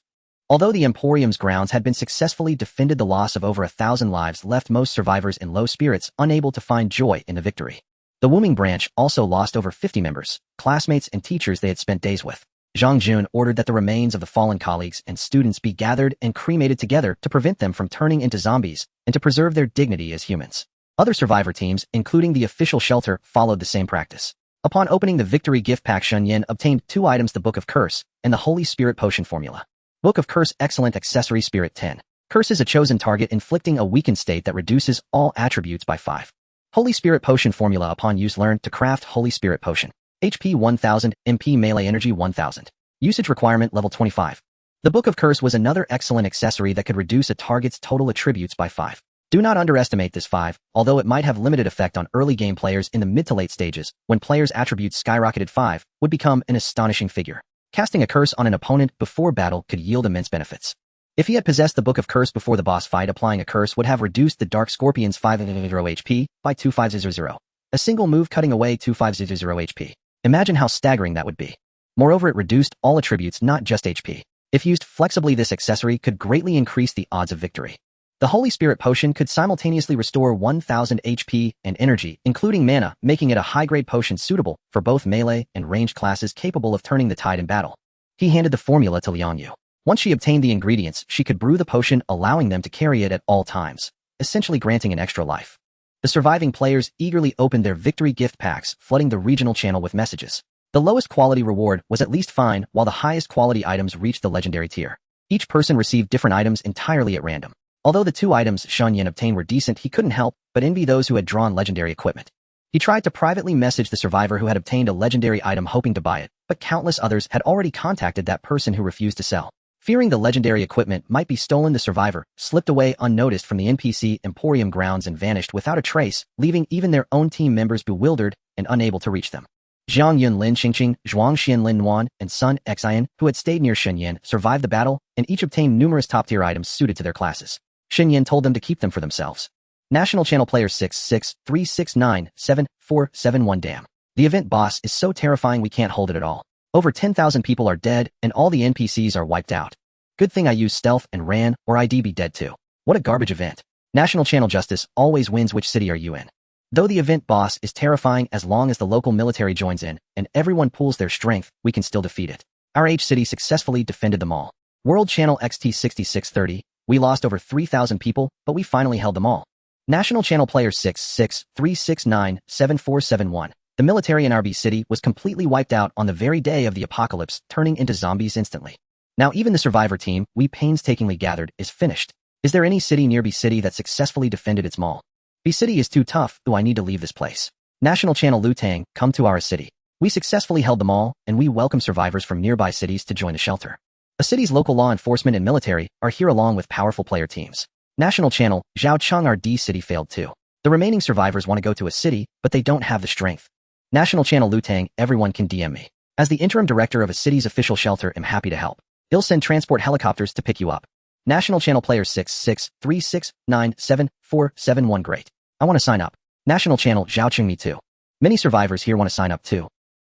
Although the Emporium's grounds had been successfully defended, the loss of over 1,000 lives left most survivors in low spirits, unable to find joy in the victory. The Wuming branch also lost over 50 members, classmates and teachers they had spent days with. Zhang Jun ordered that the remains of the fallen colleagues and students be gathered and cremated together to prevent them from turning into zombies and to preserve their dignity as humans. Other survivor teams, including the official shelter, followed the same practice. Upon opening the victory gift pack, Shen Yan obtained 2 items: the Book of Curse and the Holy Spirit Potion Formula. Book of Curse, excellent accessory, Spirit 10. Curse is a chosen target inflicting a weakened state that reduces all attributes by 5. Holy Spirit Potion Formula. Upon use, learn to craft Holy Spirit Potion. HP 1000, MP melee energy 1000. Usage requirement level 25. The Book of Curse was another excellent accessory that could reduce a target's total attributes by 5. Do not underestimate this 5, although it might have limited effect on early game players. In the mid to late stages, when players' attributes skyrocketed, 5 would become an astonishing figure. Casting a curse on an opponent before battle could yield immense benefits. If he had possessed the Book of Curse before the boss fight, applying a curse would have reduced the Dark Scorpion's 500 HP by 2500. A single move cutting away 2500 HP. Imagine how staggering that would be. Moreover, it reduced all attributes, not just HP. If used flexibly, this accessory could greatly increase the odds of victory. The Holy Spirit Potion could simultaneously restore 1000 HP and energy, including mana, making it a high-grade potion suitable for both melee and ranged classes capable of turning the tide in battle. He handed the formula to Liang Yu. Once she obtained the ingredients, she could brew the potion, allowing them to carry it at all times, essentially granting an extra life. The surviving players eagerly opened their victory gift packs, flooding the regional channel with messages. The lowest quality reward was at least fine, while the highest quality items reached the legendary tier. Each person received different items entirely at random. Although the 2 items Shen Yan obtained were decent, he couldn't help but envy those who had drawn legendary equipment. He tried to privately message the survivor who had obtained a legendary item, hoping to buy it, but countless others had already contacted that person who refused to sell. Fearing the legendary equipment might be stolen, the survivor slipped away unnoticed from the NPC Emporium grounds and vanished without a trace, leaving even their own team members bewildered and unable to reach them. Zhang Yun, Lin Qingqing, Zhuang Xian, Lin Nuan, and Sun Xian, who had stayed near Shen Yan, survived the battle and each obtained numerous top-tier items suited to their classes. Shen Yan told them to keep them for themselves. National Channel Player 663697471. Damn. The event boss is so terrifying we can't hold it at all. Over 10,000 people are dead, and all the NPCs are wiped out. Good thing I used stealth and ran, or I'd be dead too. What a garbage event. National Channel Justice always wins. Which city are you in? Though the event boss is terrifying, as long as the local military joins in, and everyone pools their strength, we can still defeat it. Our H city successfully defended them all. World Channel XT6630, we lost over 3,000 people, but we finally held them all. National Channel Player 663697471. The military in RB City was completely wiped out on the very day of the apocalypse, turning into zombies instantly. Now even the survivor team we painstakingly gathered is finished. Is there any city near B City that successfully defended its mall? B City is too tough, though I need to leave this place. National Channel Lutang, come to our city. We successfully held the mall, and we welcome survivors from nearby cities to join the shelter. A city's local law enforcement and military are here along with powerful player teams. National Channel, Zhaocheng, our D City failed too. The remaining survivors want to go to a city, but they don't have the strength. National Channel Lutang, everyone can DM me. As the interim director of a city's official shelter, I'm happy to help. I'll send transport helicopters to pick you up. National Channel Player 663697471. Great. I want to sign up. National Channel, Zhaocheng, me too. Many survivors here want to sign up too.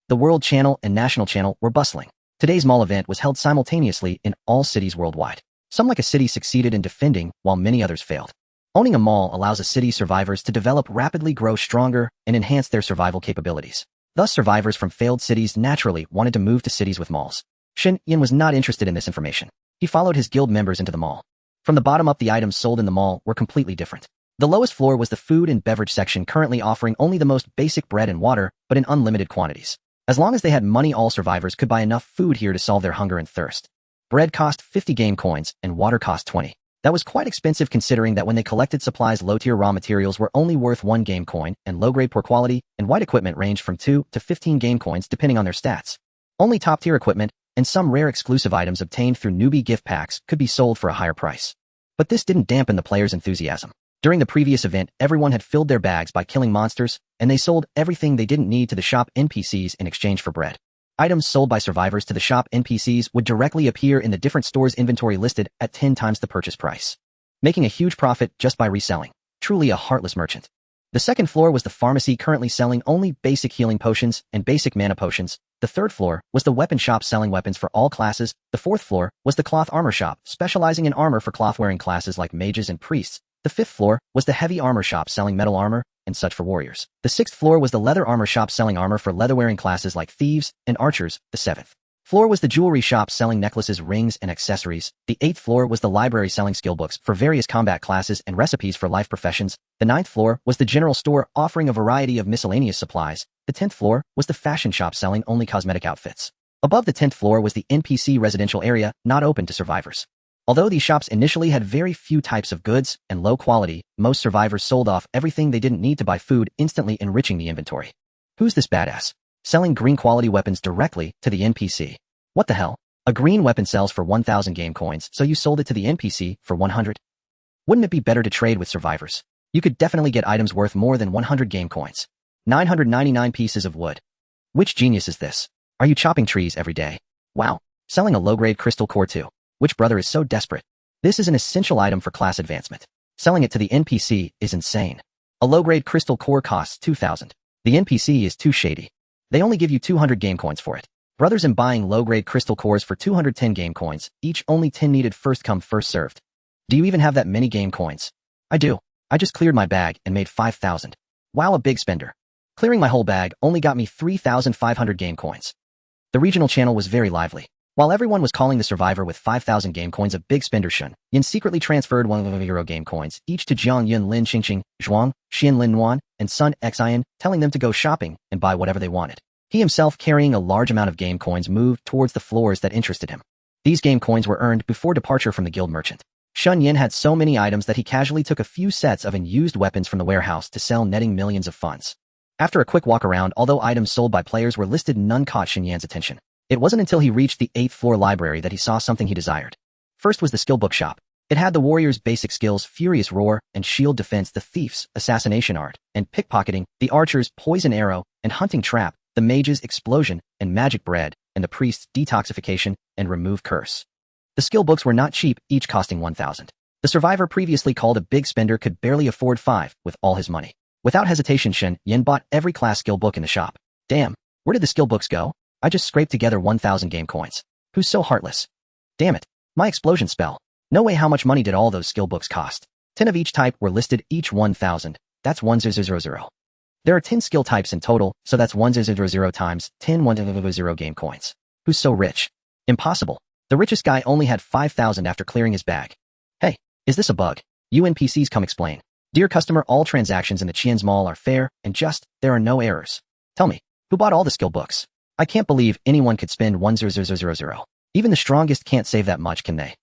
The World Channel and National Channel were bustling. Today's mall event was held simultaneously in all cities worldwide. Some like a city succeeded in defending, while many others failed. Owning a mall allows a city's survivors to develop, rapidly grow stronger, and enhance their survival capabilities. Thus, survivors from failed cities naturally wanted to move to cities with malls. Shen Yan was not interested in this information. He followed his guild members into the mall. From the bottom up, the items sold in the mall were completely different. The lowest floor was the food and beverage section, currently offering only the most basic bread and water, but in unlimited quantities. As long as they had money, all survivors could buy enough food here to solve their hunger and thirst. Bread cost 50 game coins, and water cost 20. That was quite expensive considering that when they collected supplies, low-tier raw materials were only worth 1 game coin, and low-grade poor quality and white equipment ranged from 2 to 15 game coins depending on their stats. Only top-tier equipment and some rare exclusive items obtained through newbie gift packs could be sold for a higher price. But this didn't dampen the players' enthusiasm. During the previous event, everyone had filled their bags by killing monsters, and they sold everything they didn't need to the shop NPCs in exchange for bread. Items sold by survivors to the shop NPCs would directly appear in the different stores' inventory listed at 10 times the purchase price, making a huge profit just by reselling. Truly a heartless merchant. The second floor was the pharmacy, currently selling only basic healing potions and basic mana potions. The third floor was the weapon shop, selling weapons for all classes. The fourth floor was the cloth armor shop, specializing in armor for cloth-wearing classes like mages and priests. The fifth floor was the heavy armor shop, selling metal armor and such for warriors. The sixth floor was the leather armor shop, selling armor for leather-wearing classes like thieves and archers. The seventh floor was the jewelry shop selling necklaces, rings, and accessories. The 8th floor was the library selling skill books for various combat classes and recipes for life professions. The 9th floor was the general store offering a variety of miscellaneous supplies. The 10th floor was the fashion shop selling only cosmetic outfits. Above the 10th floor was the NPC residential area, not open to survivors. Although these shops initially had very few types of goods and low quality, most survivors sold off everything they didn't need to buy food, instantly enriching the inventory. Who's this badass? Selling green quality weapons directly to the NPC. What the hell? A green weapon sells for 1,000 game coins, so you sold it to the NPC for 100? Wouldn't it be better to trade with survivors? You could definitely get items worth more than 100 game coins. 999 pieces of wood. Which genius is this? Are you chopping trees every day? Wow. Selling a low-grade crystal core too. Which brother is so desperate? This is an essential item for class advancement. Selling it to the NPC is insane. A low-grade crystal core costs 2,000. The NPC is too shady. They only give you 200 game coins for it. Brothers am buying low-grade crystal cores for 210 game coins, each only 10 needed, first come first served. Do you even have that many game coins? I do. I just cleared my bag and made 5,000. Wow, a big spender. Clearing my whole bag only got me 3,500 game coins. The regional channel was very lively. While everyone was calling the survivor with 5,000 game coins a big spender, Shen Yan secretly transferred 1 game coins each to Jiang Yun Lin Qingqing, Zhuang, Xian Lin Nuan, and Sun Xian, telling them to go shopping and buy whatever they wanted. He himself, carrying a large amount of game coins, moved towards the floors that interested him. These game coins were earned before departure from the guild merchant. Shen Yan had so many items that he casually took a few sets of unused weapons from the warehouse to sell, netting millions of funds. After a quick walk around, although items sold by players were listed, none caught Shen Yan's attention. It wasn't until he reached the 8th floor library that he saw something he desired. First was the skill book shop. It had the warrior's basic skills, furious roar and shield defense, the thief's assassination art and pickpocketing, the archer's poison arrow and hunting trap, the mage's explosion and magic bread, and the priest's detoxification and remove curse. The skill books were not cheap, each costing 1,000. The survivor, previously called a big spender, could barely afford 5 with all his money. Without hesitation, Shen Yan bought every class skill book in the shop. Damn, where did the skill books go? I just scraped together 1,000 game coins. Who's so heartless? Damn it. My explosion spell. No way. How much money did all those skill books cost? 10 of each type were listed, each 1,000. That's 1,000. There are 10 skill types in total, so that's 1,000 times 10 1,000 game coins. Who's so rich? Impossible. The richest guy only had 5,000 after clearing his bag. Hey, is this a bug? You NPCs, come explain. Dear customer, all transactions in the Qian's Mall are fair and just. There are no errors. Tell me, who bought all the skill books? I can't believe anyone could spend 1,000. Even the strongest can't save that much, can they?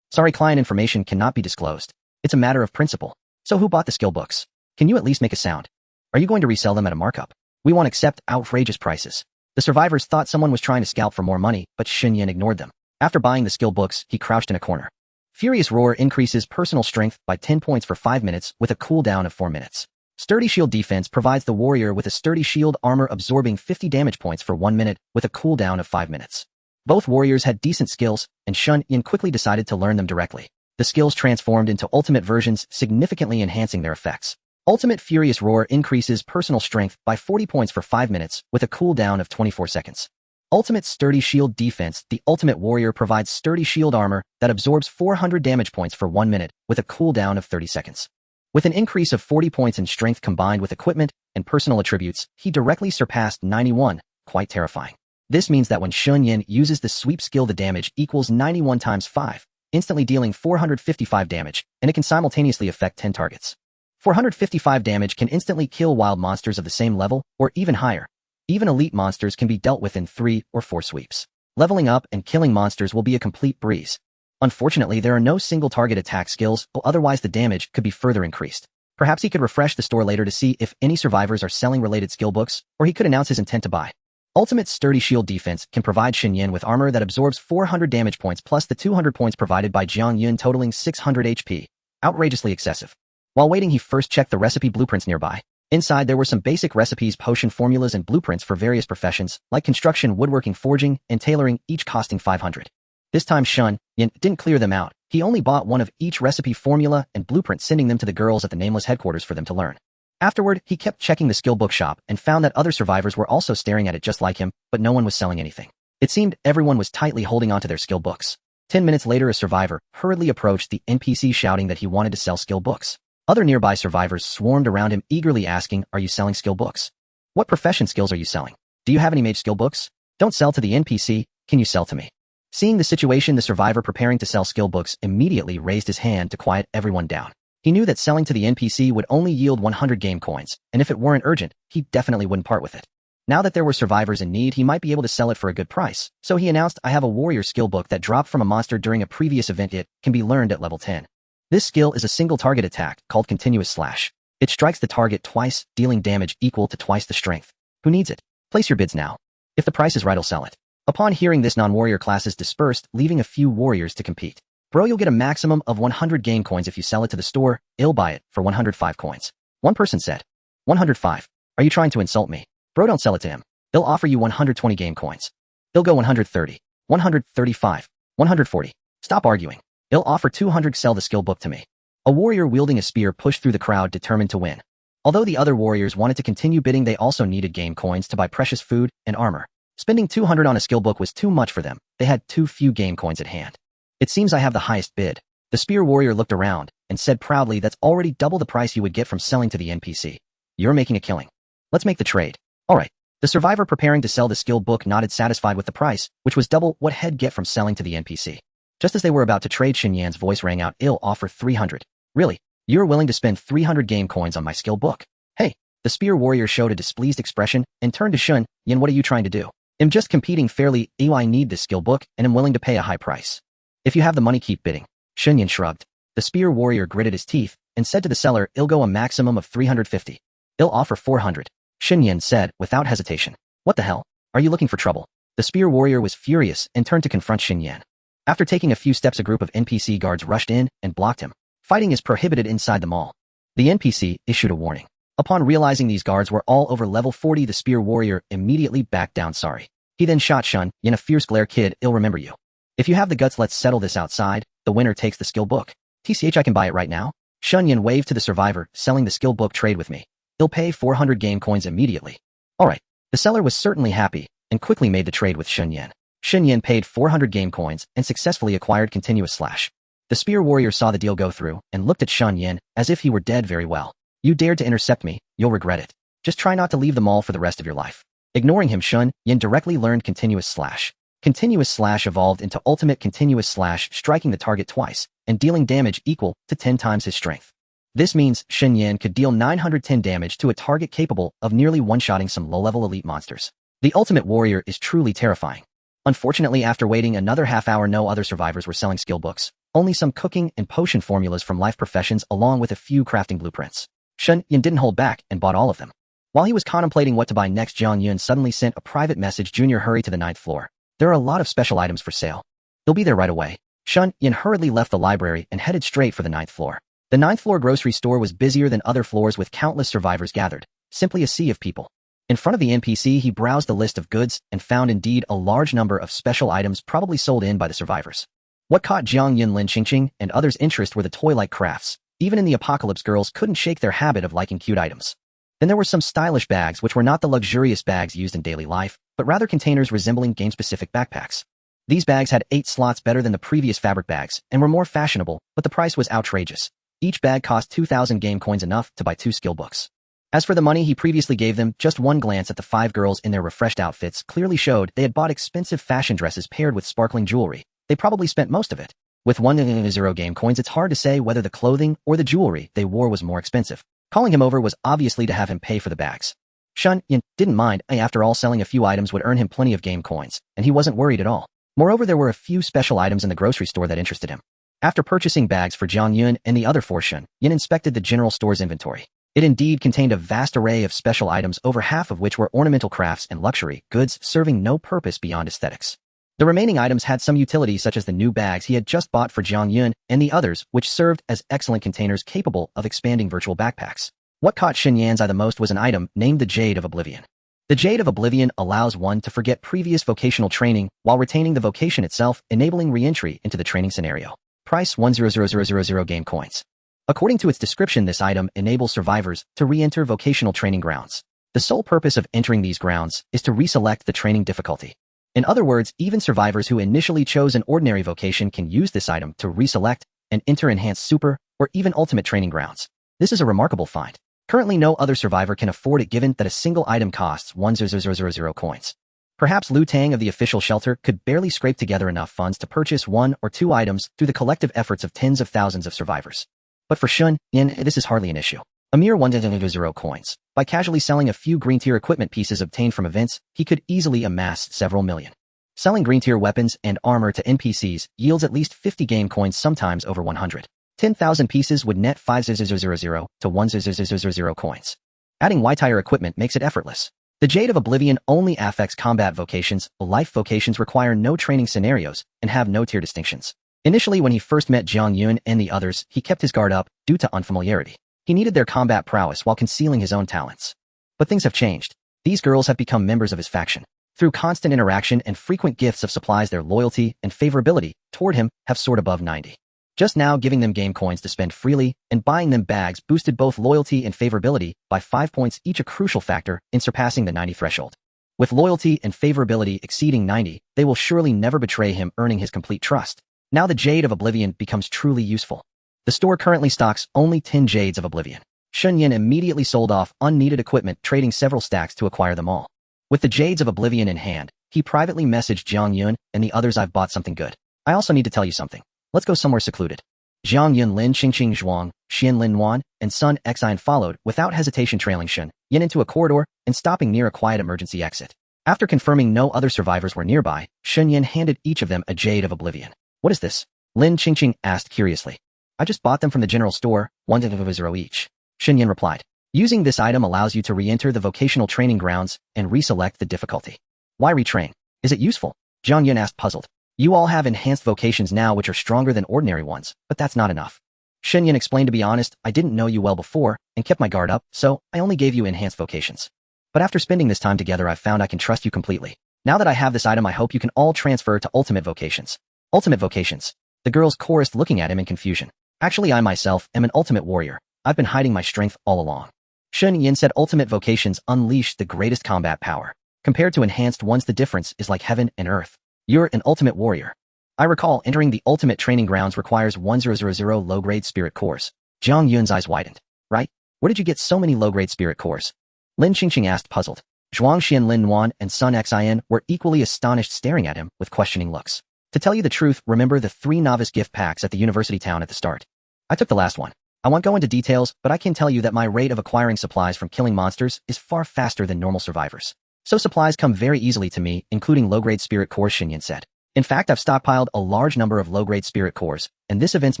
Sorry, client information cannot be disclosed. It's a matter of principle. So who bought the skill books? Can you at least make a sound? Are you going to resell them at a markup? We won't accept outrageous prices. The survivors thought someone was trying to scalp for more money, but Shen Yan ignored them. After buying the skill books, he crouched in a corner. Furious Roar increases personal strength by 10 points for 5 minutes with a cooldown of 4 minutes. Sturdy Shield Defense provides the warrior with a sturdy shield armor absorbing 50 damage points for 1 minute with a cooldown of 5 minutes. Both warriors had decent skills, and Shen Yan quickly decided to learn them directly. The skills transformed into ultimate versions, significantly enhancing their effects. Ultimate Furious Roar increases personal strength by 40 points for 5 minutes with a cooldown of 24 seconds. Ultimate Sturdy Shield Defense. The ultimate warrior provides sturdy shield armor that absorbs 400 damage points for 1 minute with a cooldown of 30 seconds. With an increase of 40 points in strength combined with equipment and personal attributes, he directly surpassed 91, quite terrifying. This means that when Shen Yan uses the sweep skill, the damage equals 91 times 5, instantly dealing 455 damage, and it can simultaneously affect 10 targets. 455 damage can instantly kill wild monsters of the same level or even higher. Even elite monsters can be dealt with in 3 or 4 sweeps. Leveling up and killing monsters will be a complete breeze. Unfortunately, there are no single target attack skills, or otherwise the damage could be further increased. Perhaps he could refresh the store later to see if any survivors are selling related skill books, or he could announce his intent to buy. Ultimate Sturdy Shield Defense can provide Shen Yan with armor that absorbs 400 damage points plus the 200 points provided by Jiang Yun, totaling 600 HP. Outrageously excessive. While waiting, he first checked the recipe blueprints nearby. Inside there were some basic recipes, potion formulas, and blueprints for various professions, like construction, woodworking, forging, and tailoring, each costing 500. This time Shen Yan didn't clear them out. He only bought one of each recipe, formula, and blueprint, sending them to the girls at the Nameless headquarters for them to learn. Afterward, he kept checking the skill book shop and found that other survivors were also staring at it just like him, but no one was selling anything. It seemed everyone was tightly holding onto their skill books. 10 minutes later, a survivor hurriedly approached the NPC shouting that he wanted to sell skill books. Other nearby survivors swarmed around him, eagerly asking, "Are you selling skill books? What profession skills are you selling? Do you have any mage skill books? Don't sell to the NPC. Can you sell to me? Seeing the situation, the survivor preparing to sell skill books immediately raised his hand to quiet everyone down. He knew that selling to the NPC would only yield 100 game coins, and if it weren't urgent, he definitely wouldn't part with it. Now that there were survivors in need, he might be able to sell it for a good price. So he announced, I have a warrior skill book that dropped from a monster during a previous event. It can be learned at level 10. This skill is a single target attack called continuous slash. It strikes the target twice, dealing damage equal to twice the strength. Who needs it? Place your bids now. If the price is right, I'll sell it. Upon hearing this, non-warrior classes dispersed, leaving a few warriors to compete. Bro, you'll get a maximum of 100 game coins if you sell it to the store. I'll buy it for 105 coins. One person said. 105. Are you trying to insult me? Bro, don't sell it to him. He'll offer you 120 game coins. He'll go 130, 135, 140. Stop arguing. He'll offer 200. Sell the skill book to me. A warrior wielding a spear pushed through the crowd, determined to win. Although the other warriors wanted to continue bidding, they also needed game coins to buy precious food and armor. Spending 200 on a skill book was too much for them. They had too few game coins at hand. It seems I have the highest bid. The spear warrior looked around and said proudly, that's already double the price you would get from selling to the NPC. You're making a killing. Let's make the trade. All right. The survivor preparing to sell the skill book nodded, satisfied with the price, which was double what he'd get from selling to the NPC. Just as they were about to trade, Shen Yan's voice rang out. I'll offer 300. Really? You're willing to spend 300 game coins on my skill book? Hey. The spear warrior showed a displeased expression and turned to Shen Yan. What are you trying to do? I'm just competing fairly. I need this skill book and I'm willing to pay a high price. If you have the money, keep bidding. Shen Yan shrugged. The spear warrior gritted his teeth and said to the seller, I'll go a maximum of 350. I'll offer 400. Shen Yan said without hesitation. What the hell? Are you looking for trouble? The spear warrior was furious and turned to confront Shen Yan. After taking a few steps, a group of NPC guards rushed in and blocked him. Fighting is prohibited inside the mall. The NPC issued a warning. Upon realizing these guards were all over level 40, the spear warrior immediately backed down. Sorry. He then shot Shen Yan a fierce glare. Kid, I'll remember you. If you have the guts, let's settle this outside. The winner takes the skill book. TCH, I can buy it right now. Shen Yan waved to the survivor, selling the skill book. Trade with me. He'll pay 400 game coins immediately. Alright. The seller was certainly happy and quickly made the trade with Shen Yan. Shen Yan paid 400 game coins and successfully acquired continuous slash. The spear warrior saw the deal go through and looked at Shen Yan as if he were dead. Very well. You dared to intercept me, you'll regret it. Just try not to leave the mall for the rest of your life. Ignoring him, Shen Yan directly learned continuous slash. Continuous slash evolved into ultimate continuous slash, striking the target twice and dealing damage equal to 10 times his strength. This means Shen Yan could deal 910 damage to a target, capable of nearly one-shotting some low-level elite monsters. The ultimate warrior is truly terrifying. Unfortunately, after waiting another half hour, no other survivors were selling skill books. Only some cooking and potion formulas from life professions, along with a few crafting blueprints. Shen Yan didn't hold back and bought all of them. While he was contemplating what to buy next, Jiang Yun suddenly sent a private message. Junior, hurry to the 9th floor. There are a lot of special items for sale. They'll be there right away. Shen Yan hurriedly left the library and headed straight for the 9th floor. The 9th floor grocery store was busier than other floors, with countless survivors gathered, simply a sea of people. In front of the NPC, he browsed the list of goods and found indeed a large number of special items probably sold in by the survivors. What caught Jiang Yun, Lin Qingqing, and others' interest were the toy-like crafts. Even in the apocalypse, girls couldn't shake their habit of liking cute items. Then there were some stylish bags, which were not the luxurious bags used in daily life, but rather containers resembling game-specific backpacks. These bags had 8 slots better than the previous fabric bags and were more fashionable, but the price was outrageous. Each bag cost 2,000 game coins, enough to buy 2 skill books. As for the money he previously gave them, just one glance at the 5 girls in their refreshed outfits clearly showed they had bought expensive fashion dresses paired with sparkling jewelry. They probably spent most of it. With 1,000 game coins, it's hard to say whether the clothing or the jewelry they wore was more expensive. Calling him over was obviously to have him pay for the bags. Shen Yan didn't mind. After all, selling a few items would earn him plenty of game coins, and he wasn't worried at all. Moreover, there were a few special items in the grocery store that interested him. After purchasing bags for Jiang Yun and the other 4, Shen Yan inspected the general store's inventory. It indeed contained a vast array of special items, over half of which were ornamental crafts and luxury goods serving no purpose beyond aesthetics. The remaining items had some utility, such as the new bags he had just bought for Jiang Yun and the others, which served as excellent containers capable of expanding virtual backpacks. What caught Shen Yan's eye the most was an item named the Jade of Oblivion. The Jade of Oblivion allows one to forget previous vocational training while retaining the vocation itself, enabling re-entry into the training scenario. Price 1,000,000 game coins. According to its description, this item enables survivors to re-enter vocational training grounds. The sole purpose of entering these grounds is to reselect the training difficulty. In other words, even survivors who initially chose an ordinary vocation can use this item to reselect and enter enhanced super or even ultimate training grounds. This is a remarkable find. Currently, no other survivor can afford it, given that a single item costs 1,000 coins. Perhaps Liu Tang of the official shelter could barely scrape together enough funds to purchase 1 or 2 items through the collective efforts of tens of thousands of survivors. But for Shen Yan, this is hardly an issue. A mere 100 coins. By casually selling a few green-tier equipment pieces obtained from events, he could easily amass several million. Selling green-tier weapons and armor to NPCs yields at least 50 game coins, sometimes over 100. 10,000 pieces would net 5,000 to 1,000 coins. Adding Y-tier equipment makes it effortless. The Jade of Oblivion only affects combat vocations. Life vocations require no training scenarios and have no tier distinctions. Initially, when he first met Jiang Yun and the others, he kept his guard up due to unfamiliarity. He needed their combat prowess while concealing his own talents. But things have changed. These girls have become members of his faction. Through constant interaction and frequent gifts of supplies, their loyalty and favorability toward him have soared above 90. Just now, giving them game coins to spend freely and buying them bags boosted both loyalty and favorability by 5 points each, a crucial factor in surpassing the 90 threshold. With loyalty and favorability exceeding 90, they will surely never betray him, earning his complete trust. Now the Jade of Oblivion becomes truly useful. The store currently stocks only 10 Jades of Oblivion. Shen Yan immediately sold off unneeded equipment, trading several stacks to acquire them all. With the Jades of Oblivion in hand, he privately messaged Jiang Yun and the others, "I've bought something good. I also need to tell you something. Let's go somewhere secluded." Jiang Yun, Lin Qingqing Zhuang, Xian Lin Wan, and Sun Xian followed, without hesitation trailing Shen Yan into a corridor and stopping near a quiet emergency exit. After confirming no other survivors were nearby, Shen Yan handed each of them a Jade of Oblivion. "What is this?" Lin Qingqing asked curiously. "I just bought them from the general store, 100 each." Shen Yan replied. Using this item allows you to re-enter the vocational training grounds and reselect the difficulty. "Why retrain? Is it useful?" Jiang Yun asked, puzzled. "You all have enhanced vocations now which are stronger than ordinary ones, but that's not enough." Shen Yan explained, "To be honest, I didn't know you well before and kept my guard up, so I only gave you enhanced vocations. But after spending this time together, I've found I can trust you completely. Now that I have this item, I hope you can all transfer to ultimate vocations." "Ultimate vocations?" The girls chorused, looking at him in confusion. "Actually, I myself am an ultimate warrior. I've been hiding my strength all along." Shen Yan said, "Ultimate vocations unleash the greatest combat power. Compared to enhanced ones, the difference is like heaven and earth. You're an ultimate warrior. I recall entering the ultimate training grounds requires 1000 low-grade spirit cores." Jiang Yun's eyes widened. "Right? Where did you get so many low-grade spirit cores?" Lin Qingqing asked, puzzled. Zhuang, Xian Lin Wan, and Sun Xian were equally astonished, staring at him with questioning looks. "To tell you the truth, remember the 3 novice gift packs at the university town at the start? I took the last one. I won't go into details, but I can tell you that my rate of acquiring supplies from killing monsters is far faster than normal survivors. So supplies come very easily to me, including low-grade spirit cores," Shen Yan said. "In fact, I've stockpiled a large number of low-grade spirit cores, and this event's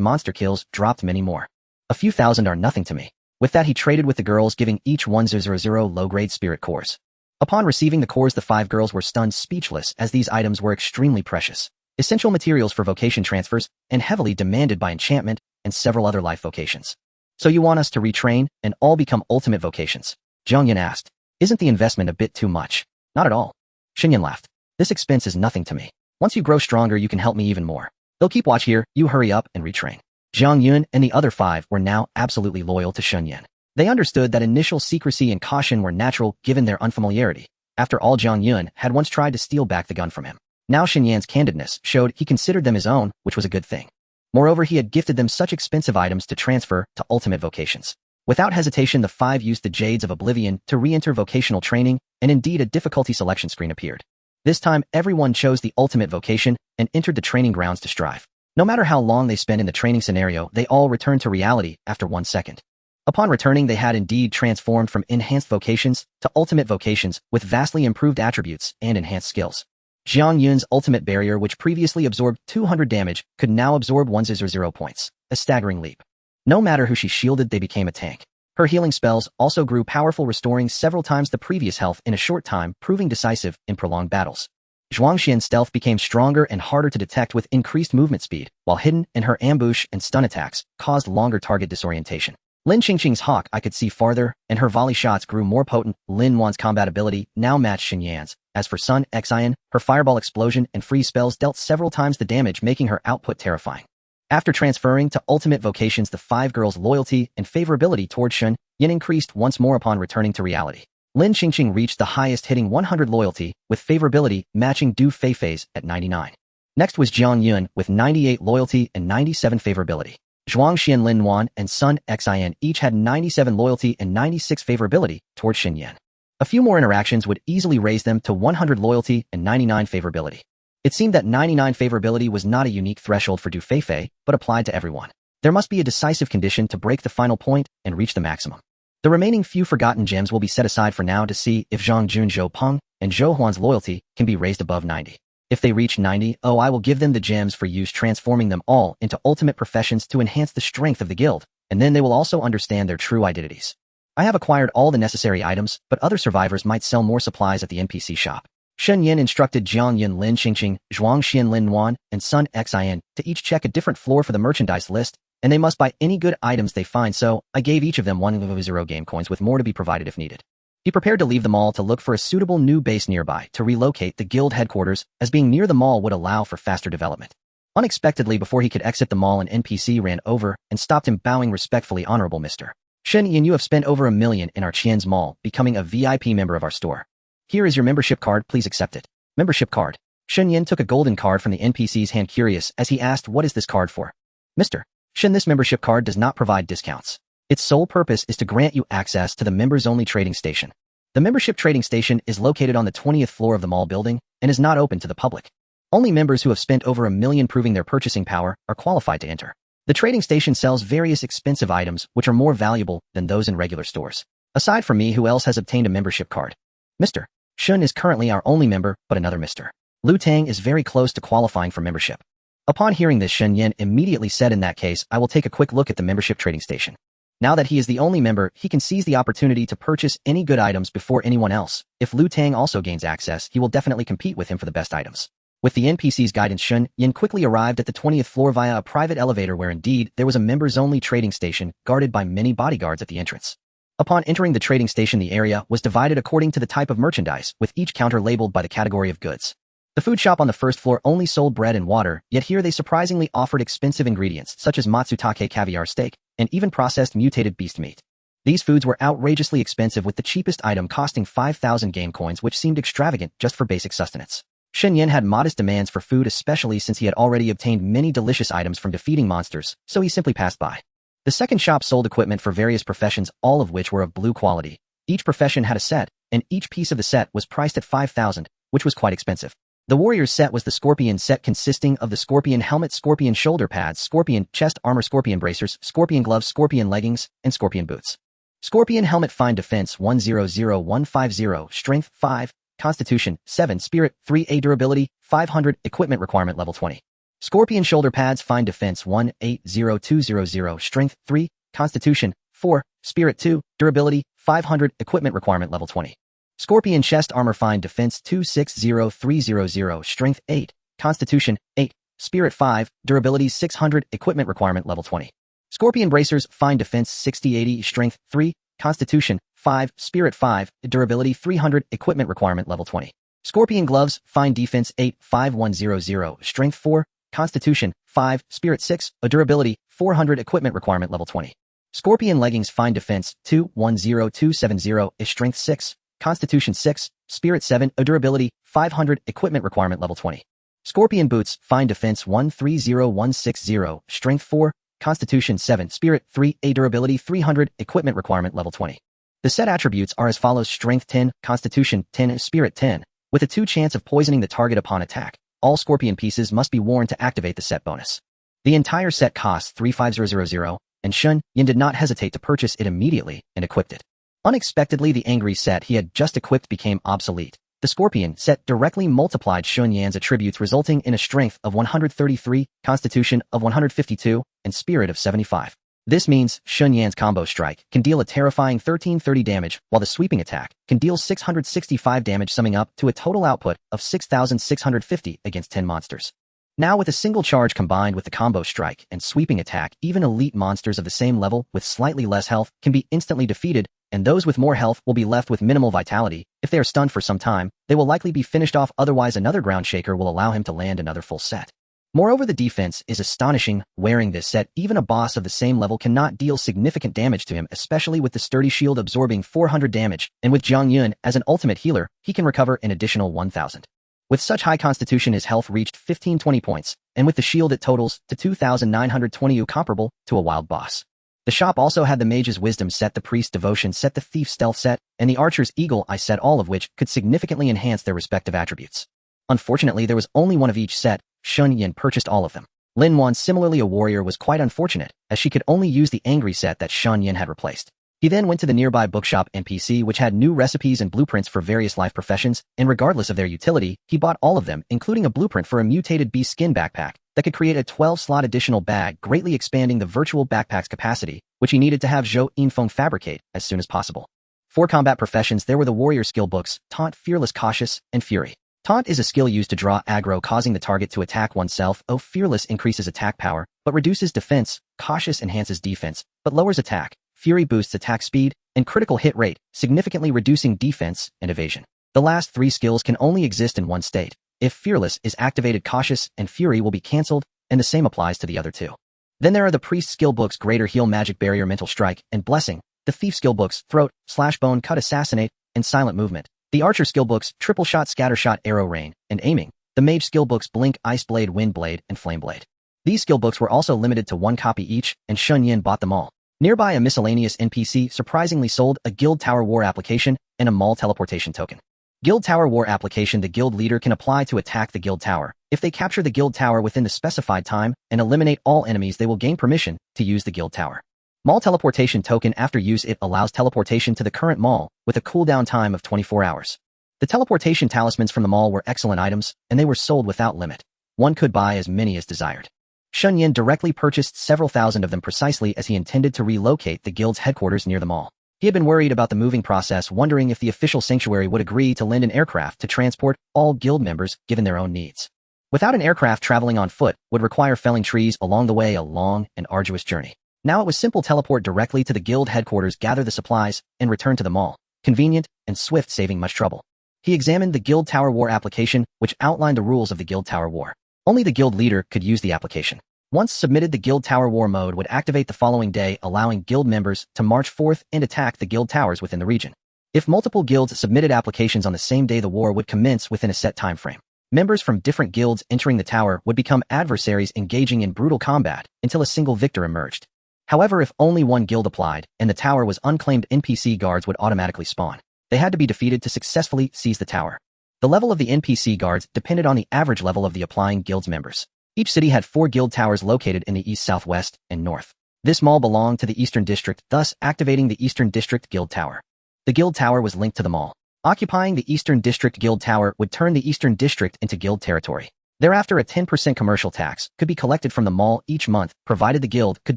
monster kills dropped many more. A few thousand are nothing to me." With that, he traded with the girls, giving each 100 low-grade spirit cores. Upon receiving the cores, the 5 girls were stunned speechless, as these items were extremely precious, essential materials for vocation transfers, and heavily demanded by enchantment and several other life vocations. "So you want us to retrain and all become ultimate vocations?" Jiang Yan asked. "Isn't the investment a bit too much?" "Not at all." Shen Yan laughed. "This expense is nothing to me. Once you grow stronger, you can help me even more. They'll keep watch here, you hurry up and retrain." Jiang Yun and the other 5 were now absolutely loyal to Shen Yan. They understood that initial secrecy and caution were natural given their unfamiliarity. After all, Jiang Yun had once tried to steal back the gun from him. Now Shen Yan's candidness showed he considered them his own, which was a good thing. Moreover, he had gifted them such expensive items to transfer to ultimate vocations. Without hesitation, the 5 used the Jades of Oblivion to re-enter vocational training, and indeed a difficulty selection screen appeared. This time, everyone chose the ultimate vocation and entered the training grounds to strive. No matter how long they spent in the training scenario, they all returned to reality after 1 second. Upon returning, they had indeed transformed from enhanced vocations to ultimate vocations with vastly improved attributes and enhanced skills. Jiang Yun's ultimate barrier, which previously absorbed 200 damage, could now absorb 100 points, a staggering leap. No matter who she shielded, they became a tank. Her healing spells also grew powerful, restoring several times the previous health in a short time, proving decisive in prolonged battles. Zhuangxian's stealth became stronger and harder to detect with increased movement speed, while hidden in her ambush and stun attacks caused longer target disorientation. Lin Qingqing's hawk eye could see farther, and her volley shots grew more potent. Lin Wan's combat ability now matched Shen Yan's. As for Sun Xian, her fireball explosion and freeze spells dealt several times the damage, making her output terrifying. After transferring to ultimate vocations, the 5 girls' loyalty and favorability toward Shen Yan increased once more upon returning to reality. Lin Qingqing reached the highest, hitting 100 loyalty, with favorability matching Du Feifei's at 99. Next was Jiang Yun with 98 loyalty and 97 favorability. Zhuang Lin Wan and Sun Xian each had 97 loyalty and 96 favorability toward Shen Yan. A few more interactions would easily raise them to 100 loyalty and 99 favorability. It seemed that 99 favorability was not a unique threshold for Du Feifei, but applied to everyone. There must be a decisive condition to break the final point and reach the maximum. The remaining few forgotten gems will be set aside for now to see if Zhang Jun Zhou Peng and Zhou Huan's loyalty can be raised above 90. If they reach 90, I will give them the gems for use, transforming them all into ultimate professions to enhance the strength of the guild, and then they will also understand their true identities. I have acquired all the necessary items, but other survivors might sell more supplies at the NPC shop. Shen Yan instructed Jiang Yin Lin Qingqing, Zhuang Xian Lin Nuan, and Sun Xin to each check a different floor for the merchandise list, and they must buy any good items they find, so I gave each of them 100 game coins with more to be provided if needed. He prepared to leave the mall to look for a suitable new base nearby to relocate the guild headquarters, as being near the mall would allow for faster development. Unexpectedly, before he could exit the mall, an NPC ran over and stopped him, bowing respectfully. Honorable Mr. Shen Yan, you have spent over $1 million in our Qian's Mall, becoming a VIP member of our store. Here is your membership card, please accept it. Membership card. Shen Yan took a golden card from the NPC's hand, curious as he asked, what is this card for? Mr. Shen, this membership card does not provide discounts. Its sole purpose is to grant you access to the members-only trading station. The membership trading station is located on the 20th floor of the mall building and is not open to the public. Only members who have spent over $1 million proving their purchasing power are qualified to enter. The trading station sells various expensive items which are more valuable than those in regular stores. Aside from me, who else has obtained a membership card? Mr. Shen is currently our only member, but another Mr. Liu Tang is very close to qualifying for membership. Upon hearing this, Shen Yan immediately said, in that case, I will take a quick look at the membership trading station. Now that he is the only member, he can seize the opportunity to purchase any good items before anyone else. If Liu Tang also gains access, he will definitely compete with him for the best items. With the NPC's guidance, Shen Yan quickly arrived at the 20th floor via a private elevator, where indeed there was a members-only trading station guarded by many bodyguards at the entrance. Upon entering the trading station, the area was divided according to the type of merchandise, with each counter labeled by the category of goods. The food shop on the first floor only sold bread and water, yet here they surprisingly offered expensive ingredients such as matsutake caviar steak and even processed mutated beast meat. These foods were outrageously expensive, with the cheapest item costing 5,000 game coins, which seemed extravagant just for basic sustenance. Shen Yan had modest demands for food, especially since he had already obtained many delicious items from defeating monsters, so he simply passed by. The second shop sold equipment for various professions, all of which were of blue quality. Each profession had a set, and each piece of the set was priced at 5,000, which was quite expensive. The warrior's set was the scorpion set, consisting of the scorpion helmet, scorpion shoulder pads, scorpion chest armor, scorpion bracers, scorpion gloves, scorpion leggings, and scorpion boots. Scorpion helmet: fine defense 100-150, strength 5, constitution 7, spirit 3, durability 500, equipment requirement level 20. Scorpion shoulder pads: fine defense 180-200, strength 3, constitution 4, spirit 2, durability 500, equipment requirement level 20. Scorpion chest armor: fine defense 260-300, strength 8, constitution 8, spirit 5, durability 600, equipment requirement level 20. Scorpion bracers: fine defense 60-80, strength 3, constitution 5, spirit 5, durability 300, equipment requirement level 20. Scorpion gloves: fine defense 8-5100, strength 4, constitution 5, spirit 6, durability 400, equipment requirement level 20. Scorpion leggings: fine defense 2-10270, strength 6, constitution 6, spirit 7, durability 500, equipment requirement level 20. Scorpion boots: fine defense 130-160, strength 4, constitution 7, spirit 3, durability 300, equipment requirement level 20. The set attributes are as follows: strength 10, constitution 10, spirit 10, with a 2 chance of poisoning the target upon attack. All scorpion pieces must be worn to activate the set bonus. The entire set costs 35000, and Shen Yan did not hesitate to purchase it immediately and equipped it. Unexpectedly, the angry set he had just equipped became obsolete. The scorpion set directly multiplied Shen Yan's attributes, resulting in a strength of 133, constitution of 152, and spirit of 75. This means Shen Yan's combo strike can deal a terrifying 1330 damage, while the sweeping attack can deal 665 damage, summing up to a total output of 6650 against 10 monsters. Now, with a single charge combined with the combo strike and sweeping attack, even elite monsters of the same level with slightly less health can be instantly defeated, and those with more health will be left with minimal vitality. If they are stunned for some time, they will likely be finished off, otherwise another ground shaker will allow him to land another full set. Moreover, the defense is astonishing. Wearing this set, even a boss of the same level cannot deal significant damage to him, especially with the sturdy shield absorbing 400 damage, and with Jiang Yun as an ultimate healer, he can recover an additional 1000. With such high constitution, his health reached 1520 points, and with the shield it totals to 2920, comparable to a wild boss. The shop also had the mage's wisdom set, the priest's devotion set, the thief's stealth set, and the archer's eagle eye set, all of which could significantly enhance their respective attributes. Unfortunately, there was only one of each set. Shen Yan purchased all of them. Lin Wan, similarly a warrior, was quite unfortunate, as she could only use the angry set that Shen Yan had replaced. He then went to the nearby bookshop NPC, which had new recipes and blueprints for various life professions, and regardless of their utility, he bought all of them, including a blueprint for a mutated beast skin backpack that could create a 12-slot additional bag, greatly expanding the virtual backpack's capacity, which he needed to have Zhou Yinfeng fabricate as soon as possible. For combat professions, there were the warrior skill books, Taunt, Fearless, Cautious, and Fury. Taunt is a skill used to draw aggro, causing the target to attack oneself. Fearless increases attack power, but reduces defense. Cautious enhances defense, but lowers attack. Fury boosts attack speed and critical hit rate, significantly reducing defense and evasion. The last three skills can only exist in one state. If Fearless is activated, Cautious and Fury will be cancelled, and the same applies to the other two. Then there are the Priest skill books, Greater Heal, Magic Barrier, Mental Strike, and Blessing. The Thief skill books, Throat, Slash, Bone, Cut, Assassinate, and Silent Movement. The Archer skill books, Triple Shot, Scatter Shot, Arrow, Rain, and Aiming. The Mage skill books, Blink, Ice Blade, Wind Blade, and Flame Blade. These skill books were also limited to one copy each, and Shen Yan bought them all. Nearby, a miscellaneous NPC surprisingly sold a Guild Tower War application and a mall teleportation token. Guild Tower War application: the guild leader can apply to attack the guild tower. If they capture the guild tower within the specified time and eliminate all enemies, they will gain permission to use the guild tower. Mall teleportation token: after use, it allows teleportation to the current mall with a cooldown time of 24 hours. The teleportation talismans from the mall were excellent items, and they were sold without limit. One could buy as many as desired. Shen Yan directly purchased several thousand of them precisely as he intended to relocate the guild's headquarters near the mall. He had been worried about the moving process, wondering if the official sanctuary would agree to lend an aircraft to transport all guild members given their own needs. Without an aircraft, traveling on foot would require felling trees along the way, a long and arduous journey. Now it was simple: teleport directly to the guild headquarters, gather the supplies, and return to the mall. Convenient and swift, saving much trouble. He examined the Guild Tower War application, which outlined the rules of the Guild Tower War. Only the guild leader could use the application. Once submitted, the Guild Tower War mode would activate the following day, allowing guild members to march forth and attack the guild towers within the region. If multiple guilds submitted applications on the same day, the war would commence within a set time frame. Members from different guilds entering the tower would become adversaries, engaging in brutal combat until a single victor emerged. However, if only one guild applied and the tower was unclaimed, NPC guards would automatically spawn. They had to be defeated to successfully seize the tower. The level of the NPC guards depended on the average level of the applying guild's members. Each city had 4 guild towers located in the east, southwest, and north. This mall belonged to the Eastern District, thus activating the Eastern District Guild Tower. The Guild Tower was linked to the mall. Occupying the Eastern District Guild Tower would turn the Eastern District into guild territory. Thereafter, a 10% commercial tax could be collected from the mall each month, provided the guild could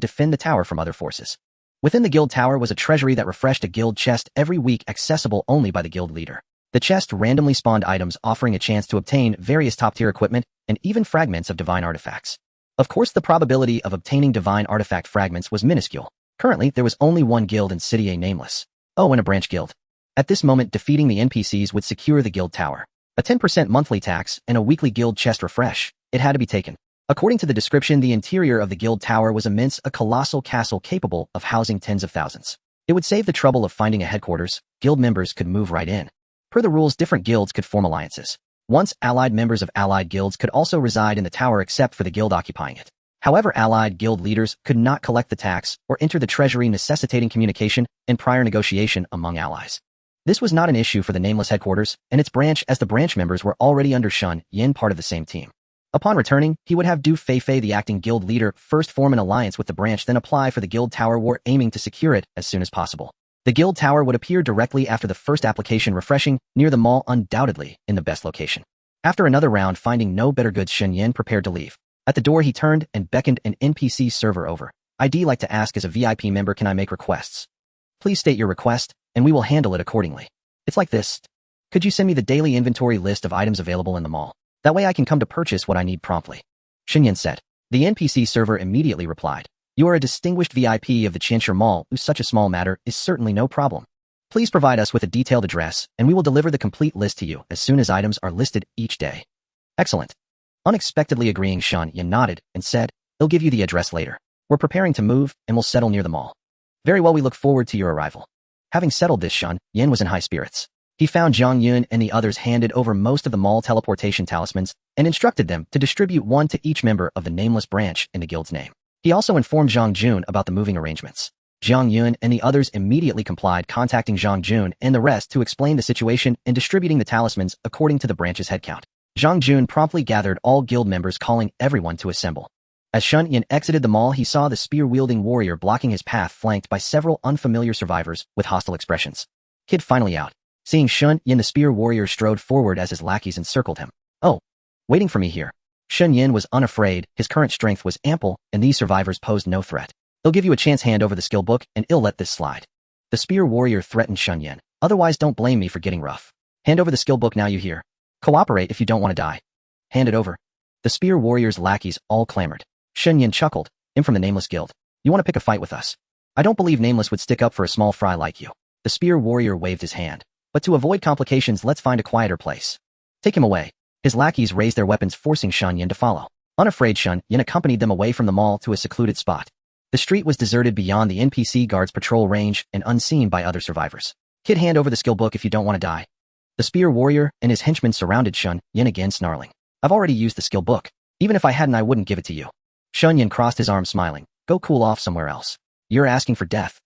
defend the tower from other forces. Within the guild tower was a treasury that refreshed a guild chest every week, accessible only by the guild leader. The chest randomly spawned items, offering a chance to obtain various top-tier equipment and even fragments of divine artifacts. Of course, the probability of obtaining divine artifact fragments was minuscule. Currently, there was only one guild in City A, nameless. And a branch guild. At this moment, defeating the NPCs would secure the guild tower. A 10% monthly tax and a weekly guild chest refresh. It had to be taken. According to the description, the interior of the guild tower was immense, a colossal castle capable of housing tens of thousands. It would save the trouble of finding a headquarters. Guild members could move right in. Per the rules, different guilds could form alliances. Once allied members of allied guilds could also reside in the tower except for the guild occupying it. However, allied guild leaders could not collect the tax or enter the treasury, necessitating communication and prior negotiation among allies. This was not an issue for the nameless headquarters and its branch, as the branch members were already under Shen Yan, part of the same team. Upon returning, he would have Du Feifei, the acting guild leader, first form an alliance with the branch, then apply for the Guild Tower War, aiming to secure it as soon as possible. The guild tower would appear directly after the first application, refreshing near the mall, undoubtedly in the best location. After another round, finding no better goods, Shen Yan prepared to leave. At the door, he turned and beckoned an NPC server over. "I'd like to ask, as a VIP member, can I make requests? Please state your request, and we will handle it accordingly. It's like this. Could you send me the daily inventory list of items available in the mall? That way I can come to purchase what I need promptly," Shen Yan said. The NPC server immediately replied, "You are a distinguished VIP of the Chenshire Mall, whose such a small matter is certainly no problem. Please provide us with a detailed address, and we will deliver the complete list to you as soon as items are listed each day." "Excellent." Unexpectedly agreeing, Shen Yan nodded and said, "They'll give you the address later. We're preparing to move, and will settle near the mall." "Very well, we look forward to your arrival." Having settled this, Shen Yan was in high spirits. He found Zhang Yun and the others handed over most of the mall teleportation talismans and instructed them to distribute one to each member of the nameless branch in the guild's name. He also informed Zhang Jun about the moving arrangements. Jiang Yun and the others immediately complied, contacting Zhang Jun and the rest to explain the situation and distributing the talismans according to the branch's headcount. Zhang Jun promptly gathered all guild members, calling everyone to assemble. As Shen Yan exited the mall, he saw the spear-wielding warrior blocking his path, flanked by several unfamiliar survivors with hostile expressions. Kid finally out. Seeing Shen Yan, the spear warrior strode forward as his lackeys encircled him. Oh, waiting for me here. Shen Yan was unafraid, his current strength was ample, and these survivors posed no threat. They'll give you a chance, hand over the skill book, and I'll let this slide. The spear warrior threatened Shen Yan. Otherwise, don't blame me for getting rough. Hand over the skill book now, you hear? Cooperate if you don't want to die. Hand it over. The spear warrior's lackeys all clamored. Shen Yan chuckled. I'm from the Nameless Guild. You want to pick a fight with us? I don't believe Nameless would stick up for a small fry like you. The spear warrior waved his hand. But to avoid complications, let's find a quieter place. Take him away. His lackeys raised their weapons, forcing Shen Yan to follow. Unafraid, Shen Yan accompanied them away from the mall to a secluded spot. The street was deserted beyond the NPC guard's patrol range and unseen by other survivors. Kid, hand over the skill book if you don't want to die. The spear warrior and his henchmen surrounded Shen Yan, again snarling. I've already used the skill book. Even if I hadn't, I wouldn't give it to you. Shen Yan crossed his arms, smiling. Go cool off somewhere else. You're asking for death.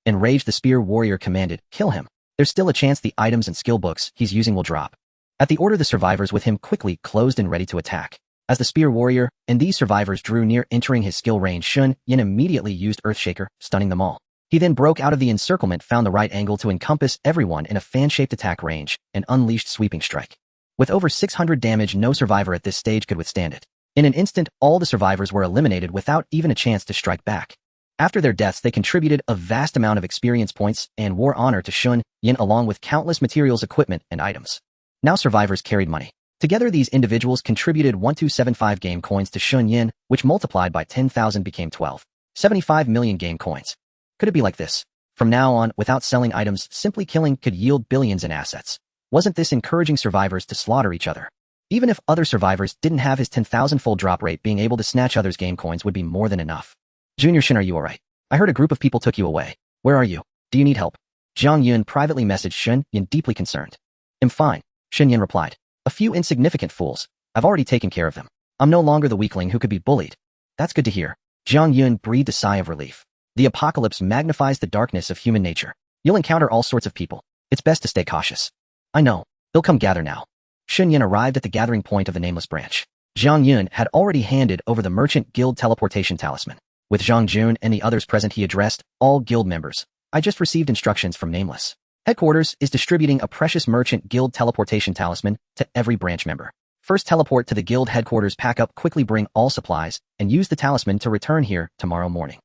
Enraged, the spear warrior commanded, kill him. There's still a chance the items and skill books he's using will drop. At the order, the survivors with him quickly closed and ready to attack. As the spear warrior and these survivors drew near, entering his skill range, Shen Yan immediately used Earthshaker, stunning them all. He then broke out of the encirclement, found the right angle to encompass everyone in a fan-shaped attack range, and unleashed Sweeping Strike. With over 600 damage, no survivor at this stage could withstand it. In an instant, all the survivors were eliminated without even a chance to strike back. After their deaths, they contributed a vast amount of experience points and wore honor to Shen Yan, along with countless materials, equipment, and items. Now survivors carried money. Together, these individuals contributed 1275 game coins to Shen Yan, which multiplied by 10,000 became 12.75 million game coins. Could it be like this? From now on, without selling items, simply killing could yield billions in assets. Wasn't this encouraging survivors to slaughter each other? Even if other survivors didn't have his 10,000-fold drop rate, being able to snatch others' game coins would be more than enough. Junior Shen, are you alright? I heard a group of people took you away. Where are you? Do you need help? Jiang Yun privately messaged Shen Yan, deeply concerned. I'm fine, Shen Yan replied. A few insignificant fools. I've already taken care of them. I'm no longer the weakling who could be bullied. That's good to hear. Jiang Yun breathed a sigh of relief. The apocalypse magnifies the darkness of human nature. You'll encounter all sorts of people. It's best to stay cautious. I know. They'll come gather now. Shen Yan arrived at the gathering point of the Nameless branch. Jiang Yun had already handed over the Merchant Guild teleportation talisman. With Zhang Jun and the others present, he addressed all guild members. I just received instructions from Nameless. Headquarters is distributing a precious Merchant Guild teleportation talisman to every branch member. First, teleport to the guild headquarters, pack up quickly, bring all supplies, and use the talisman to return here tomorrow morning.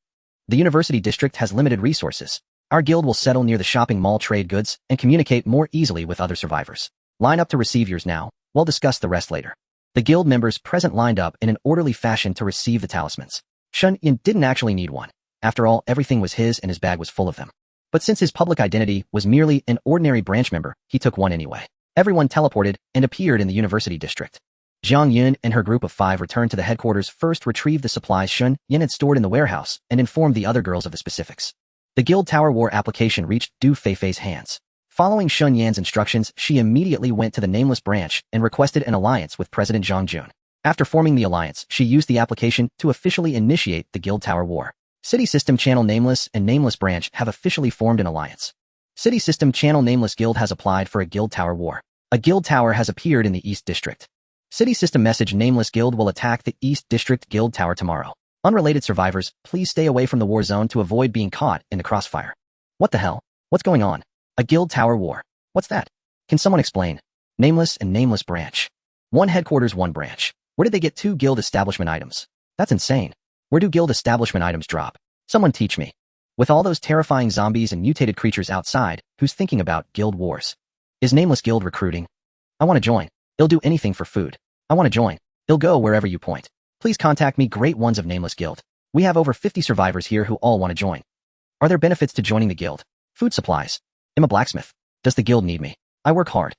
The university district has limited resources. Our guild will settle near the shopping mall, trade goods, and communicate more easily with other survivors. Line up to receive yours now. We'll discuss the rest later. The guild members present lined up in an orderly fashion to receive the talismans. Shen Yan didn't actually need one. After all, everything was his and his bag was full of them. But since his public identity was merely an ordinary branch member, he took one anyway. Everyone teleported and appeared in the university district. Jiang Yun and her group of 5 returned to the headquarters, first retrieved the supplies Shen Yan had stored in the warehouse, and informed the other girls of the specifics. The Guild Tower War application reached Du Feifei's hands. Following Shen Yan's instructions, she immediately went to the Nameless branch and requested an alliance with President Zhang Jun. After forming the alliance, she used the application to officially initiate the Guild Tower War. City System Channel Nameless and Nameless Branch have officially formed an alliance. City System Channel Nameless Guild has applied for a Guild Tower War. A Guild Tower has appeared in the East District. City System message: Nameless Guild will attack the East District Guild Tower tomorrow. Unrelated survivors, please stay away from the war zone to avoid being caught in the crossfire. What the hell? What's going on? A Guild Tower War. What's that? Can someone explain? Nameless and Nameless Branch. One headquarters, one branch. Where did they get 2 guild establishment items? That's insane. Where do guild establishment items drop? Someone teach me. With all those terrifying zombies and mutated creatures outside, who's thinking about guild wars? Is Nameless Guild recruiting? I want to join. They'll do anything for food. I want to join. They'll go wherever you point. Please contact me, Great Ones of Nameless Guild. We have over 50 survivors here who all want to join. Are there benefits to joining the guild? Food supplies. I'm a blacksmith. Does the guild need me? I work hard.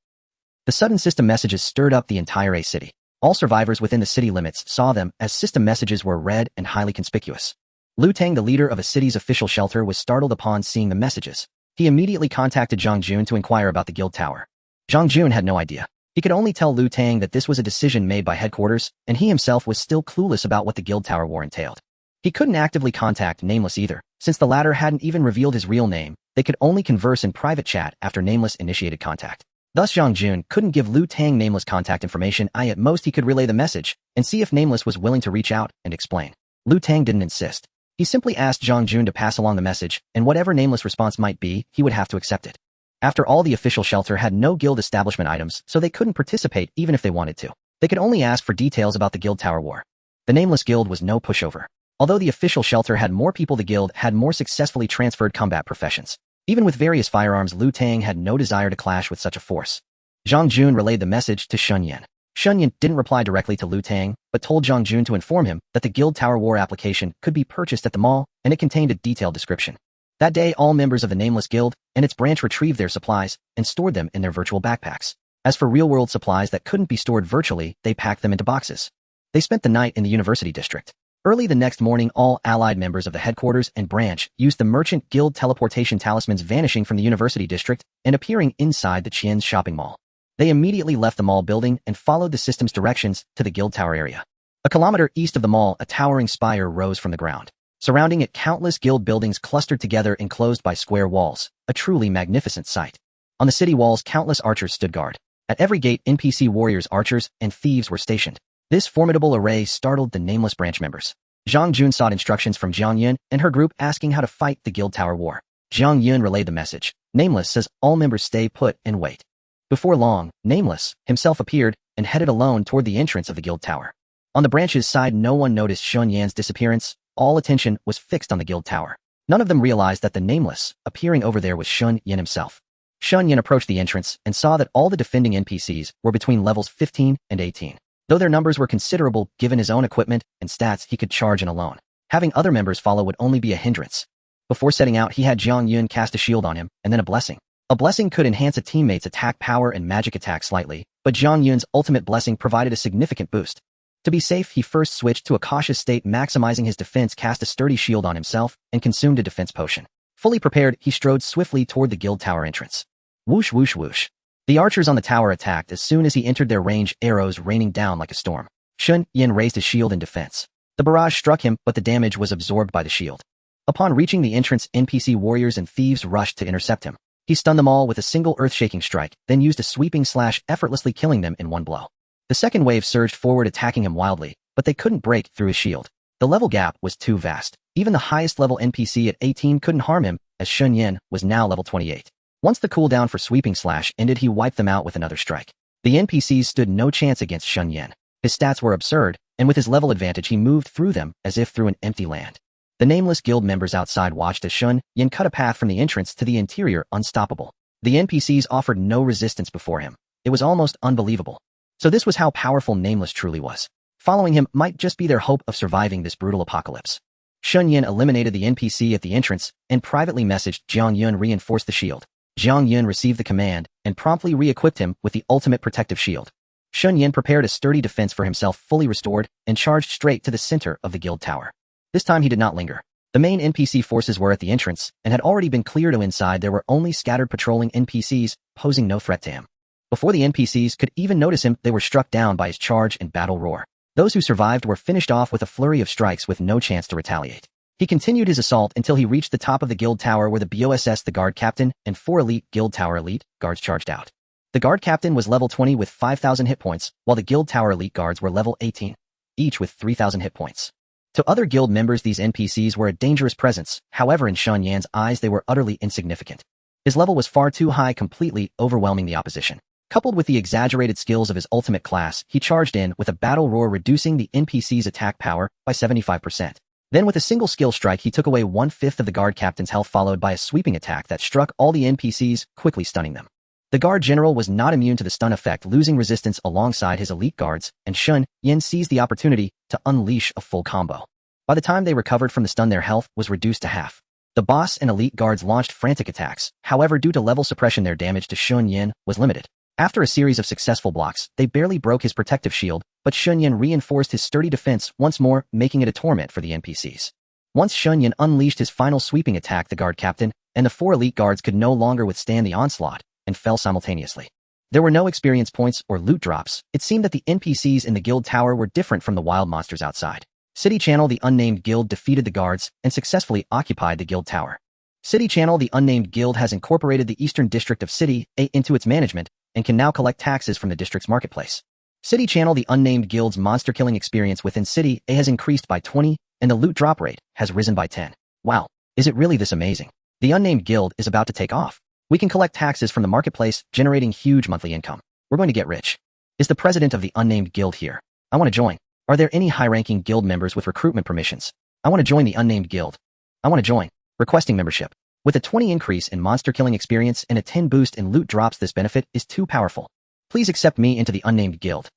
The sudden system messages stirred up the entire A city. All survivors within the city limits saw them as system messages were read and highly conspicuous. Lu Tang, the leader of a city's official shelter, was startled upon seeing the messages. He immediately contacted Zhang Jun to inquire about the guild tower. Zhang Jun had no idea. He could only tell Lu Tang that this was a decision made by headquarters, and he himself was still clueless about what the guild tower war entailed. He couldn't actively contact Nameless either, since the latter hadn't even revealed his real name. They could only converse in private chat after Nameless initiated contact. Thus Zhang Jun couldn't give Lu Tang Nameless contact information. At most he could relay the message and see if Nameless was willing to reach out and explain. Lu Tang didn't insist. He simply asked Zhang Jun to pass along the message, and whatever Nameless' response might be, he would have to accept it. After all, the official shelter had no guild establishment items, so they couldn't participate even if they wanted to. They could only ask for details about the guild tower war. The Nameless guild was no pushover. Although the official shelter had more people, the guild had more successfully transferred combat professions. Even with various firearms, Lu Tang had no desire to clash with such a force. Zhang Jun relayed the message to Shen Yan. Shen Yan didn't reply directly to Lu Tang, but told Zhang Jun to inform him that the guild tower war application could be purchased at the mall, and it contained a detailed description. That day, all members of the Nameless Guild and its branch retrieved their supplies and stored them in their virtual backpacks. As for real-world supplies that couldn't be stored virtually, they packed them into boxes. They spent the night in the University District. Early the next morning, all allied members of the headquarters and branch used the Merchant Guild teleportation talismans, vanishing from the University District and appearing inside the Qian's shopping mall. They immediately left the mall building and followed the system's directions to the guild tower area. A kilometer east of the mall, a towering spire rose from the ground. Surrounding it, countless guild buildings clustered together, enclosed by square walls, a truly magnificent sight. On the city walls, countless archers stood guard. At every gate, NPC warriors, archers, and thieves were stationed. This formidable array startled the Nameless branch members. Zhang Jun sought instructions from Jiang Yun and her group, asking how to fight the guild tower war. Jiang Yun relayed the message. Nameless says all members stay put and wait. Before long, Nameless himself appeared and headed alone toward the entrance of the guild tower. On the branch's side, no one noticed Shen Yan's disappearance. All attention was fixed on the guild tower. None of them realized that the Nameless appearing over there was Shen Yan himself. Shen Yan approached the entrance and saw that all the defending NPCs were between levels 15 and 18. Though their numbers were considerable, given his own equipment and stats, he could charge in alone. Having other members follow would only be a hindrance. Before setting out, he had Jiang Yun cast a shield on him and then a blessing. A blessing could enhance a teammate's attack power and magic attack slightly, but Jiang Yun's ultimate blessing provided a significant boost. To be safe, he first switched to a cautious state, maximizing his defense, cast a sturdy shield on himself, and consumed a defense potion. Fully prepared, he strode swiftly toward the guild tower entrance. Whoosh whoosh whoosh. The archers on the tower attacked as soon as he entered their range, arrows raining down like a storm. Shen Yan raised his shield in defense. The barrage struck him, but the damage was absorbed by the shield. Upon reaching the entrance, NPC warriors and thieves rushed to intercept him. He stunned them all with a single earth-shaking strike, then used a sweeping slash, effortlessly killing them in one blow. The second wave surged forward, attacking him wildly, but they couldn't break through his shield. The level gap was too vast. Even the highest level NPC at 18 couldn't harm him, as Shen Yan was now level 28. Once the cooldown for sweeping slash ended, he wiped them out with another strike. The NPCs stood no chance against Shen Yan. His stats were absurd, and with his level advantage he moved through them as if through an empty land. The Nameless guild members outside watched as Shen Yan cut a path from the entrance to the interior, unstoppable. The NPCs offered no resistance before him. It was almost unbelievable. So this was how powerful Nameless truly was. Following him might just be their hope of surviving this brutal apocalypse. Shen Yan eliminated the NPC at the entrance and privately messaged Jiang Yun reinforce the shield. Jiang Yun received the command and promptly re-equipped him with the ultimate protective shield. Shen Yan prepared a sturdy defense for himself, fully restored, and charged straight to the center of the guild tower. This time he did not linger. The main NPC forces were at the entrance and had already been cleared. Inside there were only scattered patrolling NPCs, posing no threat to him. Before the NPCs could even notice him, they were struck down by his charge and battle roar. Those who survived were finished off with a flurry of strikes with no chance to retaliate. He continued his assault until he reached the top of the guild tower, where the BOSS, the guard captain, and 4 elite guild tower elite guards charged out. The guard captain was level 20 with 5,000 hit points, while the guild tower elite guards were level 18, each with 3,000 hit points. To other guild members, these NPCs were a dangerous presence. However, in Shen Yan's eyes, they were utterly insignificant. His level was far too high, completely overwhelming the opposition. Coupled with the exaggerated skills of his ultimate class, he charged in with a battle roar, reducing the NPC's attack power by 75%. Then with a single skill strike, he took away 1/5 of the guard captain's health, followed by a sweeping attack that struck all the NPCs, quickly stunning them. The guard general was not immune to the stun effect, losing resistance alongside his elite guards, and Shen Yan seized the opportunity to unleash a full combo. By the time they recovered from the stun, their health was reduced to half. The boss and elite guards launched frantic attacks. However, due to level suppression, their damage to Shen Yan was limited. After a series of successful blocks, they barely broke his protective shield, but Shen Yan reinforced his sturdy defense once more, making it a torment for the NPCs. Once Shen Yan unleashed his final sweeping attack, the guard captain and the 4 elite guards could no longer withstand the onslaught and fell simultaneously. There were no experience points or loot drops. It seemed that the NPCs in the guild tower were different from the wild monsters outside. City Channel: the unnamed guild defeated the guards and successfully occupied the guild tower. City Channel: the unnamed guild has incorporated the eastern district of City A into its management and can now collect taxes from the district's marketplace. City Channel: the unnamed guild's monster killing experience within City A has increased by 20 and the loot drop rate has risen by 10. Wow, is it really this amazing? The unnamed guild is about to take off. We can collect taxes from the marketplace, generating huge monthly income. We're going to get rich. Is the president of the unnamed guild here? I want to join. Are there any high-ranking guild members with recruitment permissions? I want to join the unnamed guild. I want to join. Requesting membership. With a 20 increase in monster killing experience and a 10 boost in loot drops, this benefit is too powerful. Please accept me into the unnamed guild.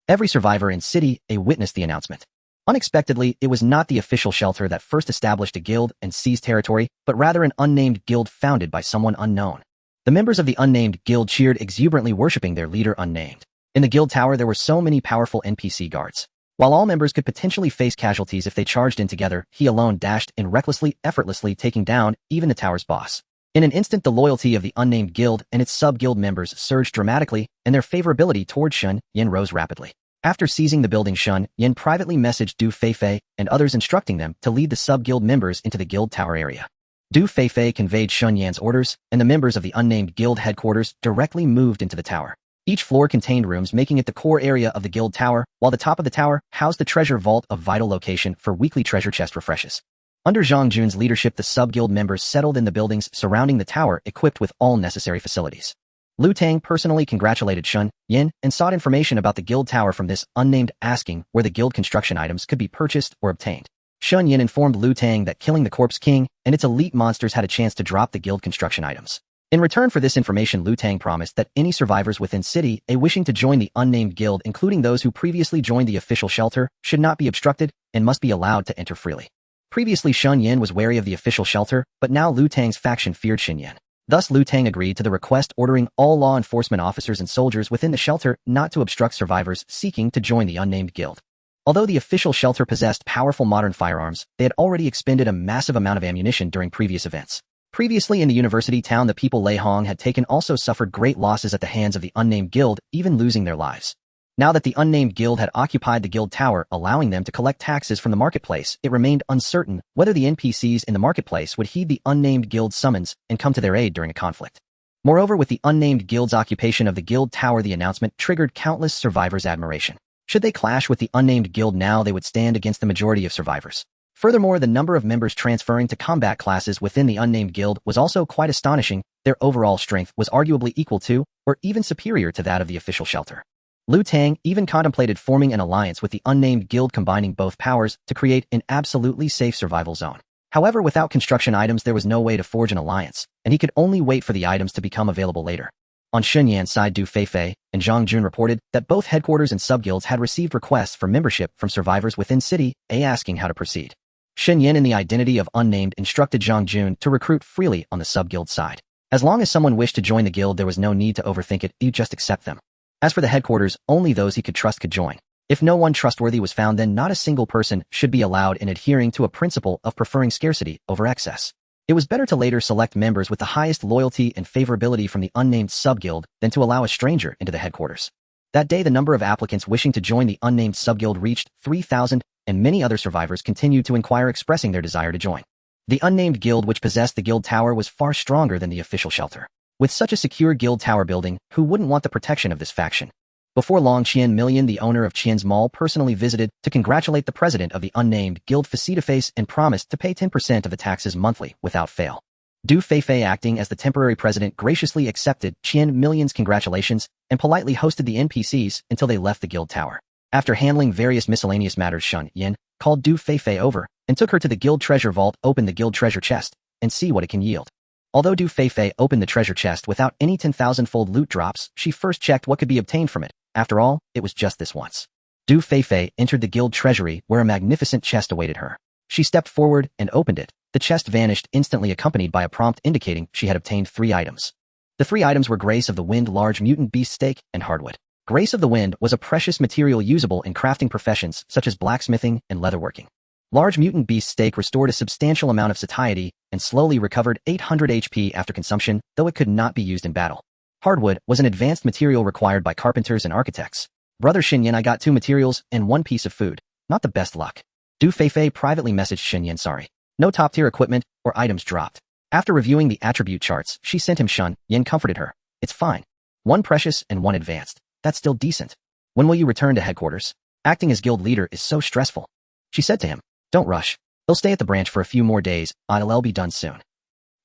Every survivor in City A witnessed the announcement. Unexpectedly, it was not the official shelter that first established a guild and seized territory, but rather an unnamed guild founded by someone unknown. The members of the unnamed guild cheered exuberantly, worshipping their leader unnamed. In the guild tower, there were so many powerful NPC guards. While all members could potentially face casualties if they charged in together, he alone dashed in recklessly, effortlessly taking down even the tower's boss. In an instant, the loyalty of the unnamed guild and its sub-guild members surged dramatically, and their favorability toward Shen Yan rose rapidly. After seizing the building, Shen Yan privately messaged Du Feifei and others, instructing them to lead the sub-guild members into the guild tower area. Du Feifei conveyed Shen Yan's orders, and the members of the unnamed guild headquarters directly moved into the tower. Each floor contained rooms, making it the core area of the guild tower, while the top of the tower housed the treasure vault, a vital location for weekly treasure chest refreshes. Under Zhang Jun's leadership, the sub-guild members settled in the buildings surrounding the tower, equipped with all necessary facilities. Lu Tang personally congratulated Shen Yan and sought information about the guild tower from this unnamed, asking where the guild construction items could be purchased or obtained. Shen Yan informed Lu Tang that killing the Corpse King and its elite monsters had a chance to drop the guild construction items. In return for this information, Lu Tang promised that any survivors within City A wishing to join the unnamed guild, including those who previously joined the official shelter, should not be obstructed and must be allowed to enter freely. Previously, Shen Yan was wary of the official shelter, but now Lu Tang's faction feared Shen Yan. Thus, Lu Tang agreed to the request, ordering all law enforcement officers and soldiers within the shelter not to obstruct survivors seeking to join the unnamed guild. Although the official shelter possessed powerful modern firearms, they had already expended a massive amount of ammunition during previous events. Previously in the university town, the people Lei Hao had taken also suffered great losses at the hands of the unnamed guild, even losing their lives. Now that the unnamed guild had occupied the guild tower, allowing them to collect taxes from the marketplace, it remained uncertain whether the NPCs in the marketplace would heed the unnamed guild's summons and come to their aid during a conflict. Moreover, with the unnamed guild's occupation of the guild tower, the announcement triggered countless survivors' admiration. Should they clash with the unnamed guild now, they would stand against the majority of survivors. Furthermore, the number of members transferring to combat classes within the unnamed guild was also quite astonishing. Their overall strength was arguably equal to, or even superior to, that of the official shelter. Lu Tang even contemplated forming an alliance with the unnamed guild, combining both powers to create an absolutely safe survival zone. However, without construction items, there was no way to forge an alliance, and he could only wait for the items to become available later. On Shen Yan's side, Du Feifei and Zhang Jun reported that both headquarters and subguilds had received requests for membership from survivors within City A, asking how to proceed. Shen Yan, in the identity of unnamed, instructed Zhang Jun to recruit freely on the sub-guild side. As long as someone wished to join the guild, there was no need to overthink it, you just accept them. As for the headquarters, only those he could trust could join. If no one trustworthy was found, then not a single person should be allowed, in adhering to a principle of preferring scarcity over excess. It was better to later select members with the highest loyalty and favorability from the unnamed sub-guild than to allow a stranger into the headquarters. That day, the number of applicants wishing to join the unnamed sub-guild reached 3,000, and many other survivors continued to inquire, expressing their desire to join. The unnamed guild, which possessed the guild tower, was far stronger than the official shelter. With such a secure guild tower building, who wouldn't want the protection of this faction? Before long, Qian Million, the owner of Qian's Mall, personally visited to congratulate the president of the unnamed guild face-to-face and promised to pay 10% of the taxes monthly without fail. Du Feifei, acting as the temporary president, graciously accepted Qian Million's congratulations and politely hosted the NPCs until they left the guild tower. After handling various miscellaneous matters, Shen Yan called Du Feifei over and took her to the guild treasure vault, opened the guild treasure chest, and see what it can yield. Although Du Feifei opened the treasure chest without any 10,000-fold loot drops, she first checked what could be obtained from it. After all, it was just this once. Du Feifei entered the guild treasury, where a magnificent chest awaited her. She stepped forward and opened it. The chest vanished instantly, accompanied by a prompt indicating she had obtained 3 items. The 3 items were Grace of the Wind, Large Mutant Beast Steak, and Hardwood. Grace of the Wind was a precious material usable in crafting professions such as blacksmithing and leatherworking. Large Mutant Beast Steak restored a substantial amount of satiety and slowly recovered 800 HP after consumption, though it could not be used in battle. Hardwood was an advanced material required by carpenters and architects. Brother Shen Yan, I got 2 materials and 1 piece of food. Not the best luck. Du Feifei privately messaged Shen Yan sorry. No top-tier equipment or items dropped. After reviewing the attribute charts, she sent him Shen Yan comforted her. It's fine. One precious and one advanced. That's still decent. When will you return to headquarters? Acting as guild leader is so stressful. She said to him. Don't rush. They'll stay at the branch for a few more days. I'll be done soon.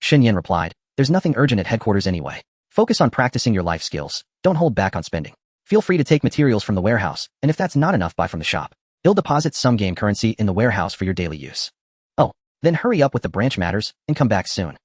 Shen Yan replied. There's nothing urgent at headquarters anyway. Focus on practicing your life skills. Don't hold back on spending. Feel free to take materials from the warehouse, and if that's not enough, buy from the shop. He'll deposit some game currency in the warehouse for your daily use. Oh, then hurry up with the branch matters and come back soon.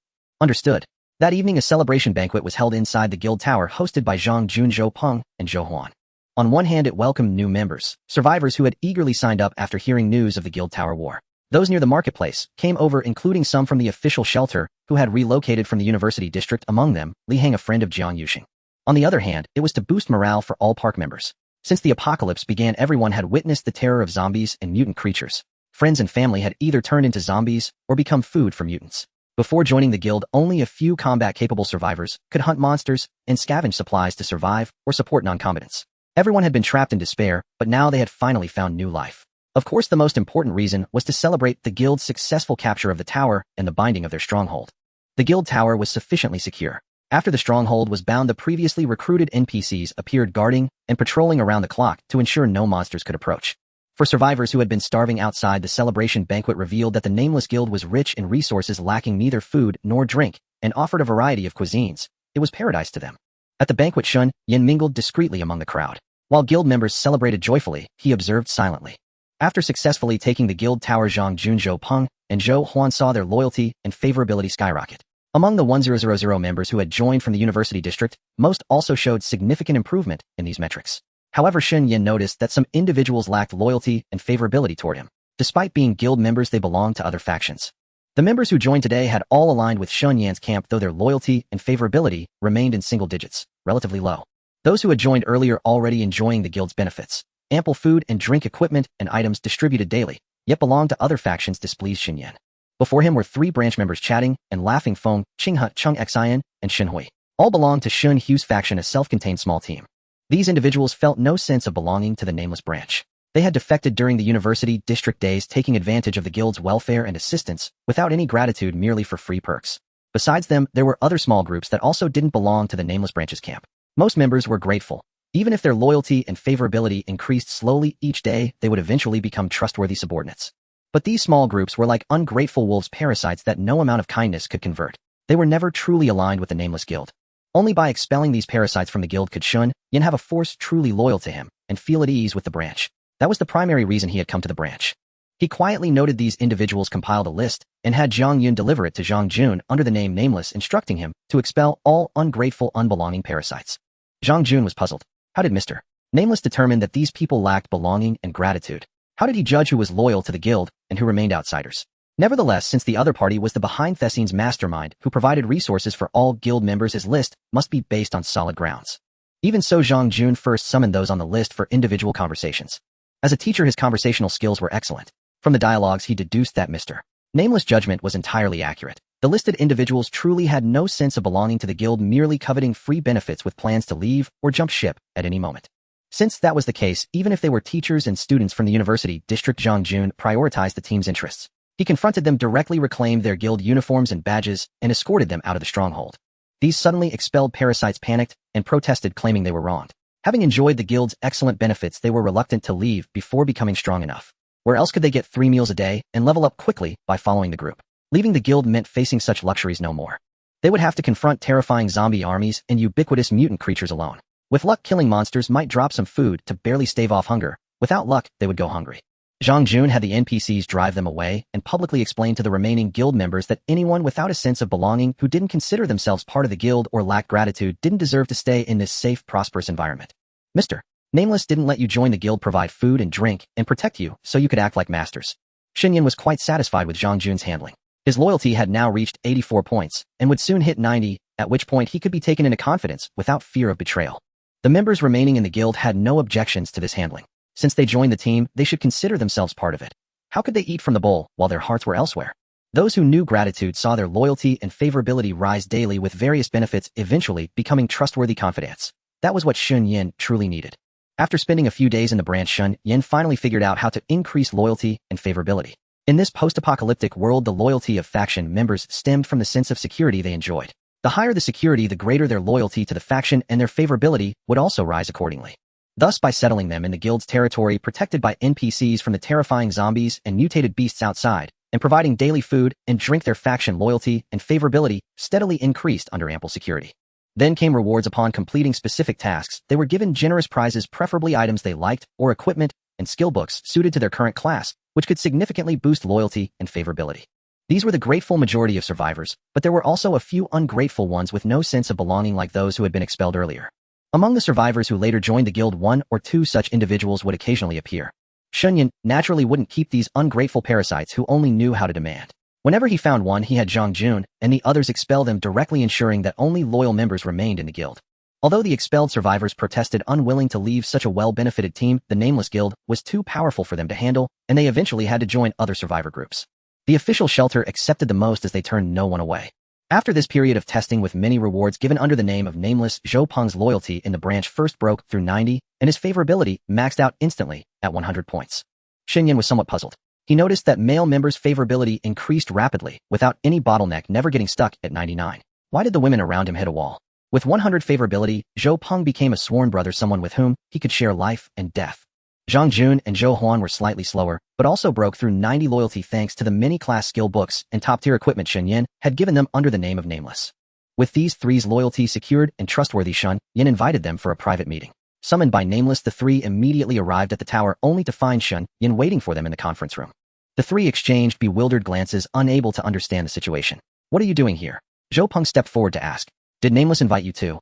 Understood. That evening a celebration banquet was held inside the guild tower hosted by Zhang Jun, Zhou Peng, and Zhou Huan. On one hand it welcomed new members, survivors who had eagerly signed up after hearing news of the guild tower war. Those near the marketplace came over, including some from the official shelter who had relocated from the university district, among them Lei Hao, a friend of Jiang Yuxing. On the other hand, it was to boost morale for all park members. Since the apocalypse began, everyone had witnessed the terror of zombies and mutant creatures. Friends and family had either turned into zombies or become food for mutants. Before joining the guild, only a few combat-capable survivors could hunt monsters and scavenge supplies to survive or support non-combatants. Everyone had been trapped in despair, but now they had finally found new life. Of course, the most important reason was to celebrate the guild's successful capture of the tower and the binding of their stronghold. The guild tower was sufficiently secure. After the stronghold was bound, the previously recruited NPCs appeared guarding and patrolling around the clock to ensure no monsters could approach. For survivors who had been starving outside, the celebration banquet revealed that the Nameless Guild was rich in resources, lacking neither food nor drink, and offered a variety of cuisines. It was paradise to them. At the banquet, Shen Yan mingled discreetly among the crowd. While guild members celebrated joyfully, he observed silently. After successfully taking the guild tower, Zhang Jun, Zhou Peng, and Zhou Huan saw their loyalty and favorability skyrocket. Among the 1000 members who had joined from the university district, most also showed significant improvement in these metrics. However, Shen Yan noticed that some individuals lacked loyalty and favorability toward him. Despite being guild members, they belonged to other factions. The members who joined today had all aligned with Shen Yan's camp, though their loyalty and favorability remained in single digits, relatively low. Those who had joined earlier already enjoying the guild's benefits. Ample food and drink equipment and items distributed daily, yet belonged to other factions displeased Shen Yan. Before him were 3 branch members chatting and laughing: Feng, Qinghe, Chung Xian, and Shen Hui. All belonged to Shen Hu's faction, a self-contained small team. These individuals felt no sense of belonging to the Nameless branch. They had defected during the university district days, taking advantage of the guild's welfare and assistance, without any gratitude, merely for free perks. Besides them, there were other small groups that also didn't belong to the Nameless branch's camp. Most members were grateful. Even if their loyalty and favorability increased slowly each day, they would eventually become trustworthy subordinates. But these small groups were like ungrateful wolves, parasites that no amount of kindness could convert. They were never truly aligned with the Nameless Guild. Only by expelling these parasites from the guild could Shen Yan have a force truly loyal to him and feel at ease with the branch. That was the primary reason he had come to the branch. He quietly noted these individuals, compiled a list, and had Jiang Yun deliver it to Zhang Jun under the name Nameless, instructing him to expel all ungrateful, unbelonging parasites. Zhang Jun was puzzled. How did Mr. Nameless determine that these people lacked belonging and gratitude? How did he judge who was loyal to the guild and who remained outsiders? Nevertheless, since the other party was the behind-the-scenes mastermind who provided resources for all guild members, his list must be based on solid grounds. Even so, Zhang Jun first summoned those on the list for individual conversations. As a teacher, his conversational skills were excellent. From the dialogues, he deduced that Mr. Nameless' judgment was entirely accurate. The listed individuals truly had no sense of belonging to the guild, merely coveting free benefits with plans to leave or jump ship at any moment. Since that was the case, even if they were teachers and students from the university district, Zhang Jun prioritized the team's interests. He confronted them directly, reclaimed their guild uniforms and badges, and escorted them out of the stronghold. These suddenly expelled parasites panicked and protested, claiming they were wronged. Having enjoyed the guild's excellent benefits, they were reluctant to leave before becoming strong enough. Where else could they get 3 meals a day and level up quickly by following the group? Leaving the guild meant facing such luxuries no more. They would have to confront terrifying zombie armies and ubiquitous mutant creatures alone. With luck, killing monsters might drop some food to barely stave off hunger. Without luck, they would go hungry. Zhang Jun had the NPCs drive them away and publicly explained to the remaining guild members that anyone without a sense of belonging, who didn't consider themselves part of the guild or lacked gratitude, didn't deserve to stay in this safe, prosperous environment. Mr. Nameless didn't let you join the guild, provide food and drink, and protect you so you could act like masters. Shen Yan was quite satisfied with Zhang Jun's handling. His loyalty had now reached 84 points and would soon hit 90, at which point he could be taken into confidence without fear of betrayal. The members remaining in the guild had no objections to this handling. Since they joined the team, they should consider themselves part of it. How could they eat from the bowl while their hearts were elsewhere? Those who knew gratitude saw their loyalty and favorability rise daily, with various benefits eventually becoming trustworthy confidants. That was what Shen Yan truly needed. After spending a few days in the branch, Shen Yan finally figured out how to increase loyalty and favorability. In this post-apocalyptic world, the loyalty of faction members stemmed from the sense of security they enjoyed. The higher the security, the greater their loyalty to the faction, and their favorability would also rise accordingly. Thus, by settling them in the guild's territory protected by NPCs from the terrifying zombies and mutated beasts outside, and providing daily food and drink, their faction loyalty and favorability steadily increased under ample security. Then came rewards upon completing specific tasks. They were given generous prizes, preferably items they liked, or equipment and skill books suited to their current class, which could significantly boost loyalty and favorability. These were the grateful majority of survivors, but there were also a few ungrateful ones with no sense of belonging, like those who had been expelled earlier. Among the survivors who later joined the guild, one or two such individuals would occasionally appear. Shen Yan naturally wouldn't keep these ungrateful parasites who only knew how to demand. Whenever he found one, he had Zhang Jun and the others expel them directly, ensuring that only loyal members remained in the guild. Although the expelled survivors protested, unwilling to leave such a well-benefited team, the Nameless Guild was too powerful for them to handle, and they eventually had to join other survivor groups. The official shelter accepted the most as they turned no one away. After this period of testing with many rewards given under the name of Nameless, Zhou Peng's loyalty in the branch first broke through 90, and his favorability maxed out instantly at 100 points. Shen Yan was somewhat puzzled. He noticed that male members' favorability increased rapidly, without any bottleneck, never getting stuck at 99. Why did the women around him hit a wall? With 100 favorability, Zhou Peng became a sworn brother, someone with whom he could share life and death. Zhang Jun and Zhou Huan were slightly slower, but also broke through 90 loyalty thanks to the many class skill books and top-tier equipment Shen Yan had given them under the name of Nameless. With these three's loyalty secured and trustworthy, Shen Yan invited them for a private meeting. Summoned by Nameless, the three immediately arrived at the tower, only to find Shen Yan waiting for them in the conference room. The three exchanged bewildered glances, unable to understand the situation. What are you doing here? Zhou Peng stepped forward to ask. Did Nameless invite you too?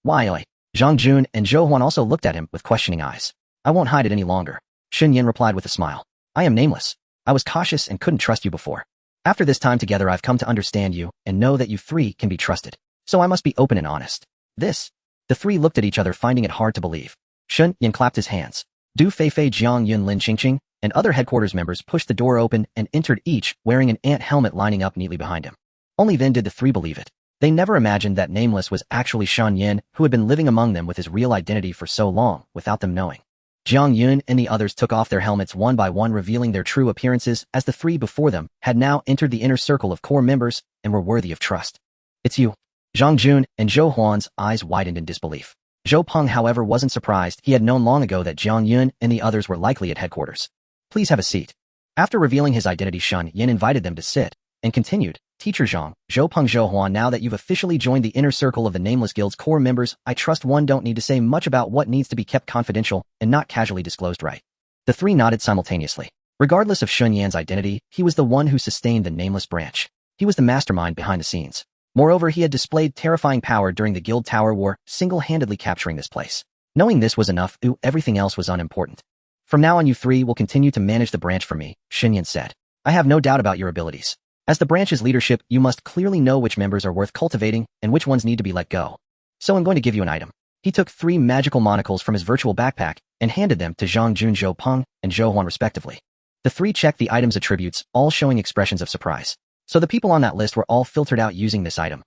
Why? Zhang Jun and Zhou Huan also looked at him with questioning eyes. I won't hide it any longer. Shen Yan replied with a smile. I am Nameless. I was cautious and couldn't trust you before. After this time together, I've come to understand you and know that you three can be trusted. So I must be open and honest. This. The three looked at each other, finding it hard to believe. Shen Yan clapped his hands. Du Feifei, Jiang Yun, Lin Qingqing, and other headquarters members pushed the door open and entered, each wearing an ant helmet lining up neatly behind him. Only then did the three believe it. They never imagined that Nameless was actually Shen Yan, who had been living among them with his real identity for so long, without them knowing. Jiang Yun and the others took off their helmets one by one, revealing their true appearances, as the three before them had now entered the inner circle of core members and were worthy of trust. It's you. Zhang Jun and Zhou Huan's eyes widened in disbelief. Zhou Peng, however, wasn't surprised. He had known long ago that Jiang Yun and the others were likely at headquarters. Please have a seat. After revealing his identity, Shen Yan invited them to sit, and continued. Teacher Zhang, Zhou Peng, Zhou Huan, now that you've officially joined the inner circle of the Nameless Guild's core members, I trust one don't need to say much about what needs to be kept confidential and not casually disclosed, right? The three nodded simultaneously. Regardless of Shen Yan's identity, he was the one who sustained the Nameless branch. He was the mastermind behind the scenes. Moreover, he had displayed terrifying power during the Guild Tower War, single-handedly capturing this place. Knowing this was enough, everything else was unimportant. From now on, you three will continue to manage the branch for me, Shen Yan said. I have no doubt about your abilities. As the branch's leadership, you must clearly know which members are worth cultivating and which ones need to be let go. So I'm going to give you an item. He took 3 magical monocles from his virtual backpack and handed them to Zhang Jun, Zhou Peng, and Zhou Huan respectively. The three checked the item's attributes, all showing expressions of surprise. So the people on that list were all filtered out using this item.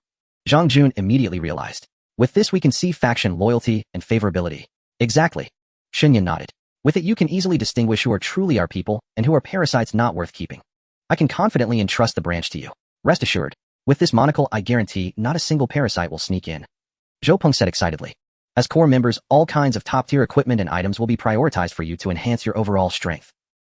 Zhang Jun immediately realized. With this we can see faction loyalty and favorability. Exactly. Shen Yan nodded. With it you can easily distinguish who are truly our people and who are parasites not worth keeping. I can confidently entrust the branch to you. Rest assured. With this monocle I guarantee not a single parasite will sneak in. Zhou Peng said excitedly. As core members, all kinds of top-tier equipment and items will be prioritized for you to enhance your overall strength.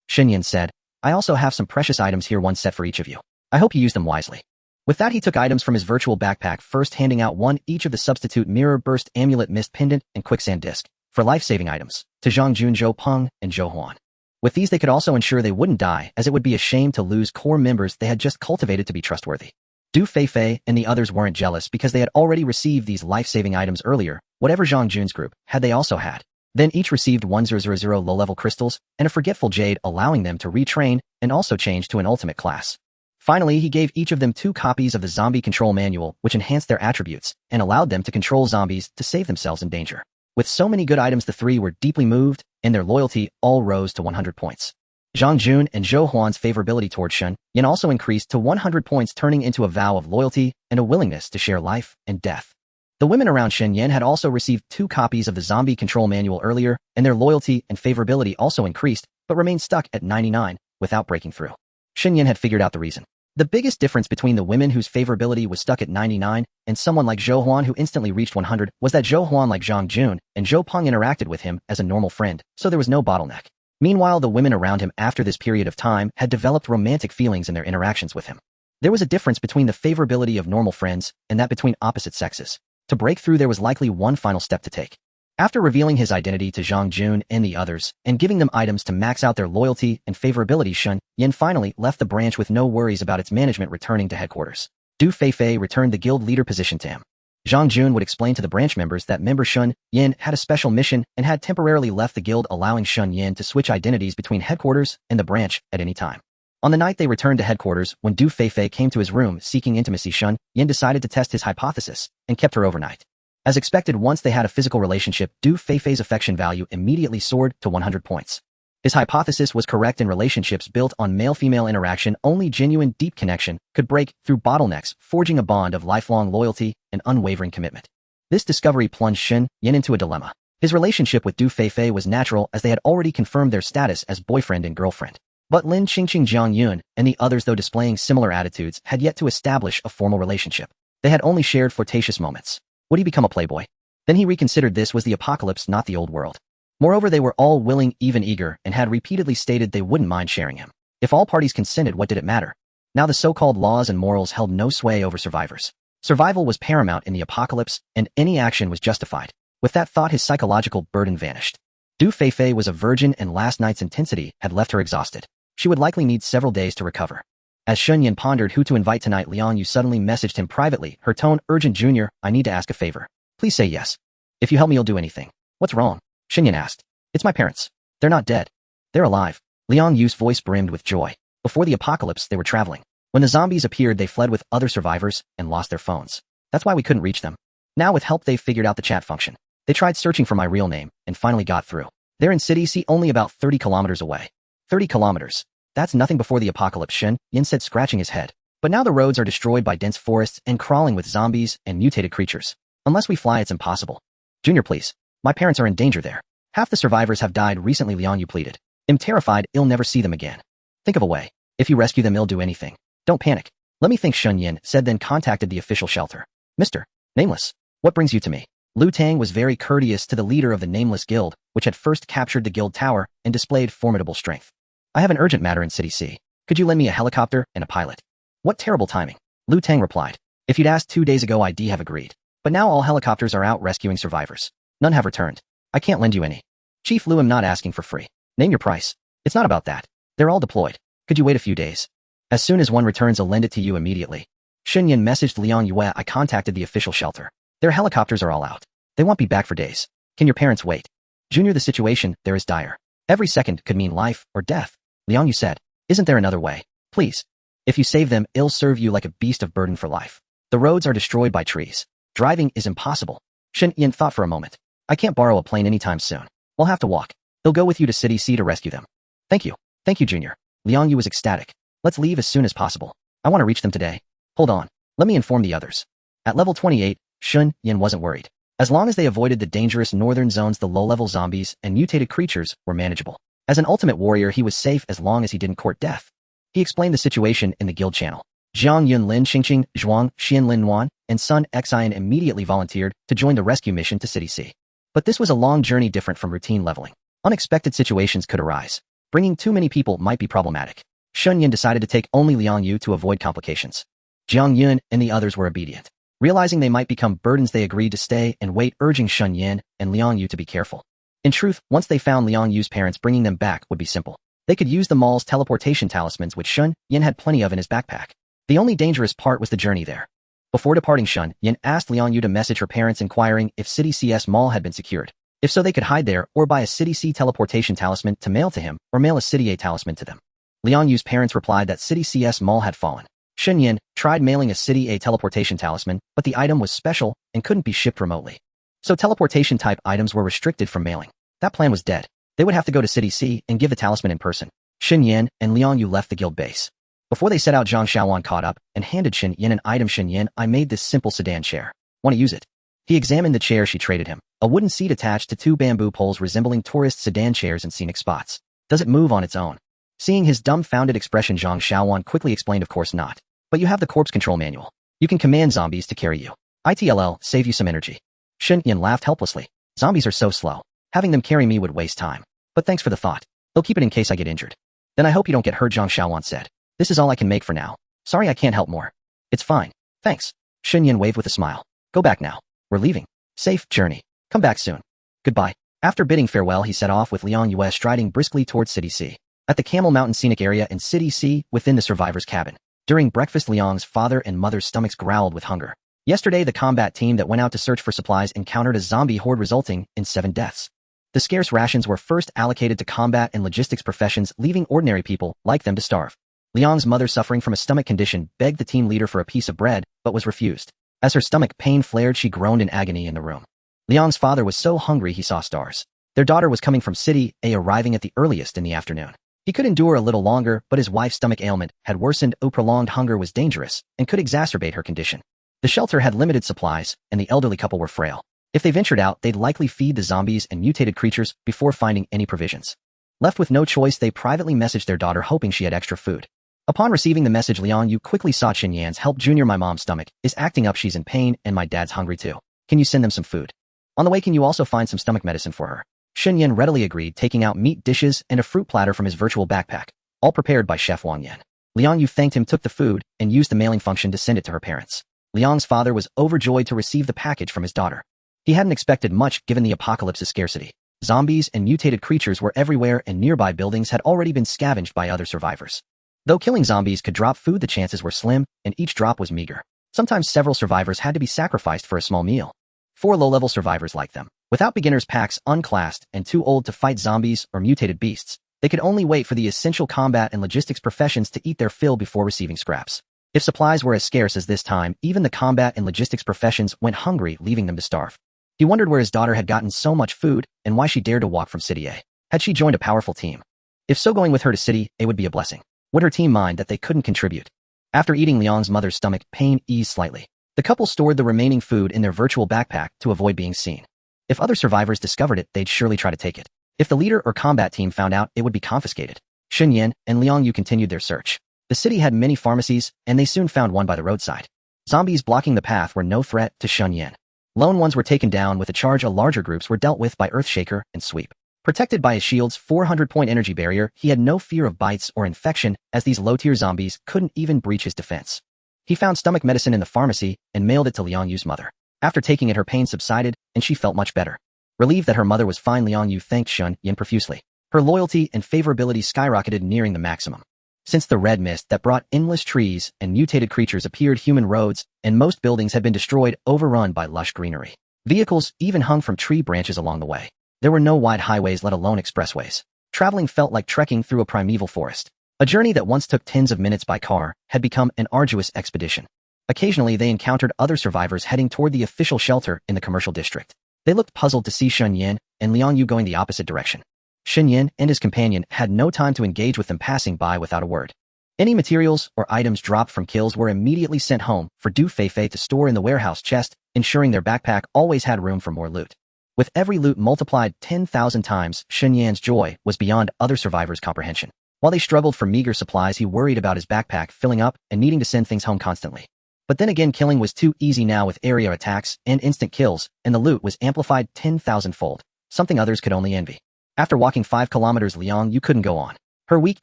Shen Yan said, I also have some precious items here, one set for each of you. I hope you use them wisely. With that he took items from his virtual backpack, first handing out one each of the substitute mirror, burst, amulet, mist pendant, and quicksand disc, for life-saving items, to Zhang Jun, Zhou Peng, and Zhou Huan. With these they could also ensure they wouldn't die, as it would be a shame to lose core members they had just cultivated to be trustworthy. Du Feifei and the others weren't jealous because they had already received these life-saving items earlier, whatever Zhang Jun's group had they also had. Then each received 1000 low-level crystals and a forgetful jade, allowing them to retrain and also change to an ultimate class. Finally, he gave each of them 2 copies of the zombie control manual, which enhanced their attributes and allowed them to control zombies to save themselves in danger. With so many good items, the three were deeply moved, and their loyalty all rose to 100 points. Zhang Jun and Zhou Huan's favorability toward Shen Yan also increased to 100 points, turning into a vow of loyalty and a willingness to share life and death. The women around Shen Yan had also received 2 copies of the zombie control manual earlier, and their loyalty and favorability also increased, but remained stuck at 99 without breaking through. Shen Yan had figured out the reason. The biggest difference between the women whose favorability was stuck at 99 and someone like Zhou Huan who instantly reached 100 was that Zhou Huan, like Zhang Jun and Zhou Peng, interacted with him as a normal friend, so there was no bottleneck. Meanwhile, the women around him after this period of time had developed romantic feelings in their interactions with him. There was a difference between the favorability of normal friends and that between opposite sexes. To break through, there was likely one final step to take. After revealing his identity to Zhang Jun and the others, and giving them items to max out their loyalty and favorability, Shen Yan finally left the branch with no worries about its management returning to headquarters. Du Feifei returned the guild leader position to him. Zhang Jun would explain to the branch members that member Shen Yan had a special mission and had temporarily left the guild, allowing Shen Yan to switch identities between headquarters and the branch at any time. On the night they returned to headquarters, when Du Feifei came to his room seeking intimacy, Shen Yan decided to test his hypothesis and kept her overnight. As expected, once they had a physical relationship, Du Feifei's affection value immediately soared to 100 points. His hypothesis was correct. In relationships built on male-female interaction, only genuine, deep connection could break through bottlenecks, forging a bond of lifelong loyalty and unwavering commitment. This discovery plunged Shen Yan into a dilemma. His relationship with Du Feifei was natural as they had already confirmed their status as boyfriend and girlfriend. But Lin Qingqing, Jiang Yun, and the others, though displaying similar attitudes, had yet to establish a formal relationship. They had only shared flirtatious moments. Would he become a playboy? Then he reconsidered. This was the apocalypse, not the old world. Moreover, they were all willing, even eager, and had repeatedly stated they wouldn't mind sharing him. If all parties consented, what did it matter? Now the so-called laws and morals held no sway over survivors. Survival was paramount in the apocalypse, and any action was justified. With that thought, his psychological burden vanished. Du Feifei was a virgin, and last night's intensity had left her exhausted. She would likely need several days to recover. As Shen Yan pondered who to invite tonight, Liang Yu suddenly messaged him privately, her tone urgent. "Junior, I need to ask a favor. Please say yes. If you help me, you'll do anything." "What's wrong?" Shen Yan asked. "It's my parents. They're not dead. They're alive." Liang Yu's voice brimmed with joy. Before the apocalypse, they were traveling. When the zombies appeared, they fled with other survivors and lost their phones. That's why we couldn't reach them. Now with help, they've figured out the chat function. They tried searching for my real name and finally got through. They're in City C, only about 30 kilometers away. 30 kilometers. That's nothing before the apocalypse, Shen Yan said, scratching his head. But now the roads are destroyed by dense forests and crawling with zombies and mutated creatures. Unless we fly, it's impossible. Junior, please. My parents are in danger there. Half the survivors have died recently, Liang Yu pleaded. I'm terrified I'll never see them again. Think of a way. If you rescue them, they'll do anything. Don't panic. Let me think, Shen Yan said, then contacted the official shelter. Mr. Nameless, what brings you to me? Lu Tang was very courteous to the leader of the Nameless Guild, which had first captured the guild tower and displayed formidable strength. I have an urgent matter in City C. Could you lend me a helicopter and a pilot? What terrible timing. Lu Tang replied. If you'd asked 2 days ago, I'd have agreed. But now all helicopters are out rescuing survivors. None have returned. I can't lend you any. Chief Lu, I'm not asking for free. Name your price. It's not about that. They're all deployed. Could you wait a few days? As soon as one returns, I'll lend it to you immediately. Shen Yan messaged Liang Yue. I contacted the official shelter. Their helicopters are all out. They won't be back for days. Can your parents wait? Junior, the situation there is dire. Every second could mean life or death. Liang Yu said. Isn't there another way? Please. If you save them, it'll serve you like a beast of burden for life. The roads are destroyed by trees. Driving is impossible. Shen Yan thought for a moment. I can't borrow a plane anytime soon. We'll have to walk. They'll go with you to City C to rescue them. Thank you. Thank you, Junior. Liang Yu was ecstatic. Let's leave as soon as possible. I want to reach them today. Hold on. Let me inform the others. At level 28, Shen Yan wasn't worried. As long as they avoided the dangerous northern zones, the low-level zombies and mutated creatures were manageable. As an ultimate warrior, he was safe as long as he didn't court death. He explained the situation in the guild channel. Jiang Yun, Lin Qingqing, Zhuang, Xian Lin Wan, and Sun Xian immediately volunteered to join the rescue mission to City C. But this was a long journey different from routine leveling. Unexpected situations could arise. Bringing too many people might be problematic. Shen Yan decided to take only Liang Yu to avoid complications. Jiang Yun and the others were obedient. Realizing they might become burdens, they agreed to stay and wait, urging Shen Yan and Liang Yu to be careful. In truth, once they found Liang Yu's parents, bringing them back would be simple. They could use the mall's teleportation talismans, which Shen Yan had plenty of in his backpack. The only dangerous part was the journey there. Before departing, Shen Yan asked Liang Yu to message her parents inquiring if City CS Mall had been secured. If so, they could hide there or buy a City C teleportation talisman to mail to him or mail a City A talisman to them. Liang Yu's parents replied that City CS Mall had fallen. Shen Yan tried mailing a City A teleportation talisman, but the item was special and couldn't be shipped remotely. So teleportation-type items were restricted from mailing. That plan was dead. They would have to go to City C and give the talisman in person. Shen Yan and Liang Yu left the guild base. Before they set out, Zhang Xiaowan caught up and handed Shen Yan an item. Shen Yan, I made this simple sedan chair. Want to use it? He examined the chair she traded him, a wooden seat attached to two bamboo poles resembling tourist sedan chairs in scenic spots. Does it move on its own? Seeing his dumbfounded expression, Zhang Xiaowan quickly explained, of course not. But you have the corpse control manual. You can command zombies to carry you. ITLL, save you some energy. Shen Yan laughed helplessly. Zombies are so slow. Having them carry me would waste time. But thanks for the thought. They'll keep it in case I get injured. Then I hope you don't get hurt, Zhang Xiaowan said. This is all I can make for now. Sorry I can't help more. It's fine. Thanks. Shen Yan waved with a smile. Go back now. We're leaving. Safe journey. Come back soon. Goodbye. After bidding farewell, he set off with Liang Yue striding briskly towards City C. At the Camel Mountain Scenic Area in City C, within the survivor's cabin. During breakfast, Liang's father and mother's stomachs growled with hunger. Yesterday, the combat team that went out to search for supplies encountered a zombie horde resulting in 7 deaths. The scarce rations were first allocated to combat and logistics professions, leaving ordinary people like them to starve. Liang's mother, suffering from a stomach condition, begged the team leader for a piece of bread, but was refused. As her stomach pain flared, she groaned in agony in the room. Liang's father was so hungry he saw stars. Their daughter was coming from City A, arriving at the earliest in the afternoon. He could endure a little longer, but his wife's stomach ailment had worsened. Prolonged hunger was dangerous and could exacerbate her condition. The shelter had limited supplies, and the elderly couple were frail. If they ventured out, they'd likely feed the zombies and mutated creatures before finding any provisions. Left with no choice, they privately messaged their daughter hoping she had extra food. Upon receiving the message, Liang Yu quickly sought Shen Yan's help. Junior, my mom's stomach is acting up, she's in pain, and my dad's hungry too. Can you send them some food? On the way, can you also find some stomach medicine for her? Shen Yan readily agreed, taking out meat dishes and a fruit platter from his virtual backpack, all prepared by Chef Wang Yan. Liang Yu thanked him, took the food, and used the mailing function to send it to her parents. Liang's father was overjoyed to receive the package from his daughter. He hadn't expected much given the apocalypse's scarcity. Zombies and mutated creatures were everywhere, and nearby buildings had already been scavenged by other survivors. Though killing zombies could drop food, the chances were slim, and each drop was meager. Sometimes several survivors had to be sacrificed for a small meal. 4 low-level survivors like them, without beginners packs, unclassed, and too old to fight zombies or mutated beasts, they could only wait for the essential combat and logistics professions to eat their fill before receiving scraps. If supplies were as scarce as this time, even the combat and logistics professions went hungry, leaving them to starve. He wondered where his daughter had gotten so much food and why she dared to walk from City A. Had she joined a powerful team? If so, going with her to City A would be a blessing. Would her team mind that they couldn't contribute? After eating, Liang's mother's stomach pain eased slightly. The couple stored the remaining food in their virtual backpack to avoid being seen. If other survivors discovered it, they'd surely try to take it. If the leader or combat team found out, it would be confiscated. Shen Yan and Liang Yu continued their search. The city had many pharmacies, and they soon found one by the roadside. Zombies blocking the path were no threat to Shen Yan. Lone ones were taken down with a charge. Larger groups were dealt with by Earthshaker and Sweep. Protected by his shield's 400-point energy barrier, he had no fear of bites or infection, as these low-tier zombies couldn't even breach his defense. He found stomach medicine in the pharmacy and mailed it to Liang Yu's mother. After taking it, her pain subsided, and she felt much better. Relieved that her mother was fine, Liang Yu thanked Shen Yan profusely. Her loyalty and favorability skyrocketed, nearing the maximum. Since the red mist that brought endless trees and mutated creatures appeared, human roads and most buildings had been destroyed, overrun by lush greenery. Vehicles even hung from tree branches along the way. There were no wide highways, let alone expressways. Traveling felt like trekking through a primeval forest. A journey that once took tens of minutes by car had become an arduous expedition. Occasionally, they encountered other survivors heading toward the official shelter in the commercial district. They looked puzzled to see Shen Yan and Liang Yu going the opposite direction. Shen Yan and his companion had no time to engage with them, passing by without a word. Any materials or items dropped from kills were immediately sent home for Du Feifei to store in the warehouse chest, ensuring their backpack always had room for more loot. With every loot multiplied 10,000 times, Shen Yan's joy was beyond other survivors' comprehension. While they struggled for meager supplies, he worried about his backpack filling up and needing to send things home constantly. But then again, killing was too easy now with area attacks and instant kills, and the loot was amplified 10,000-fold, something others could only envy. After walking 5 kilometers, Liang Yu couldn't go on. Her weak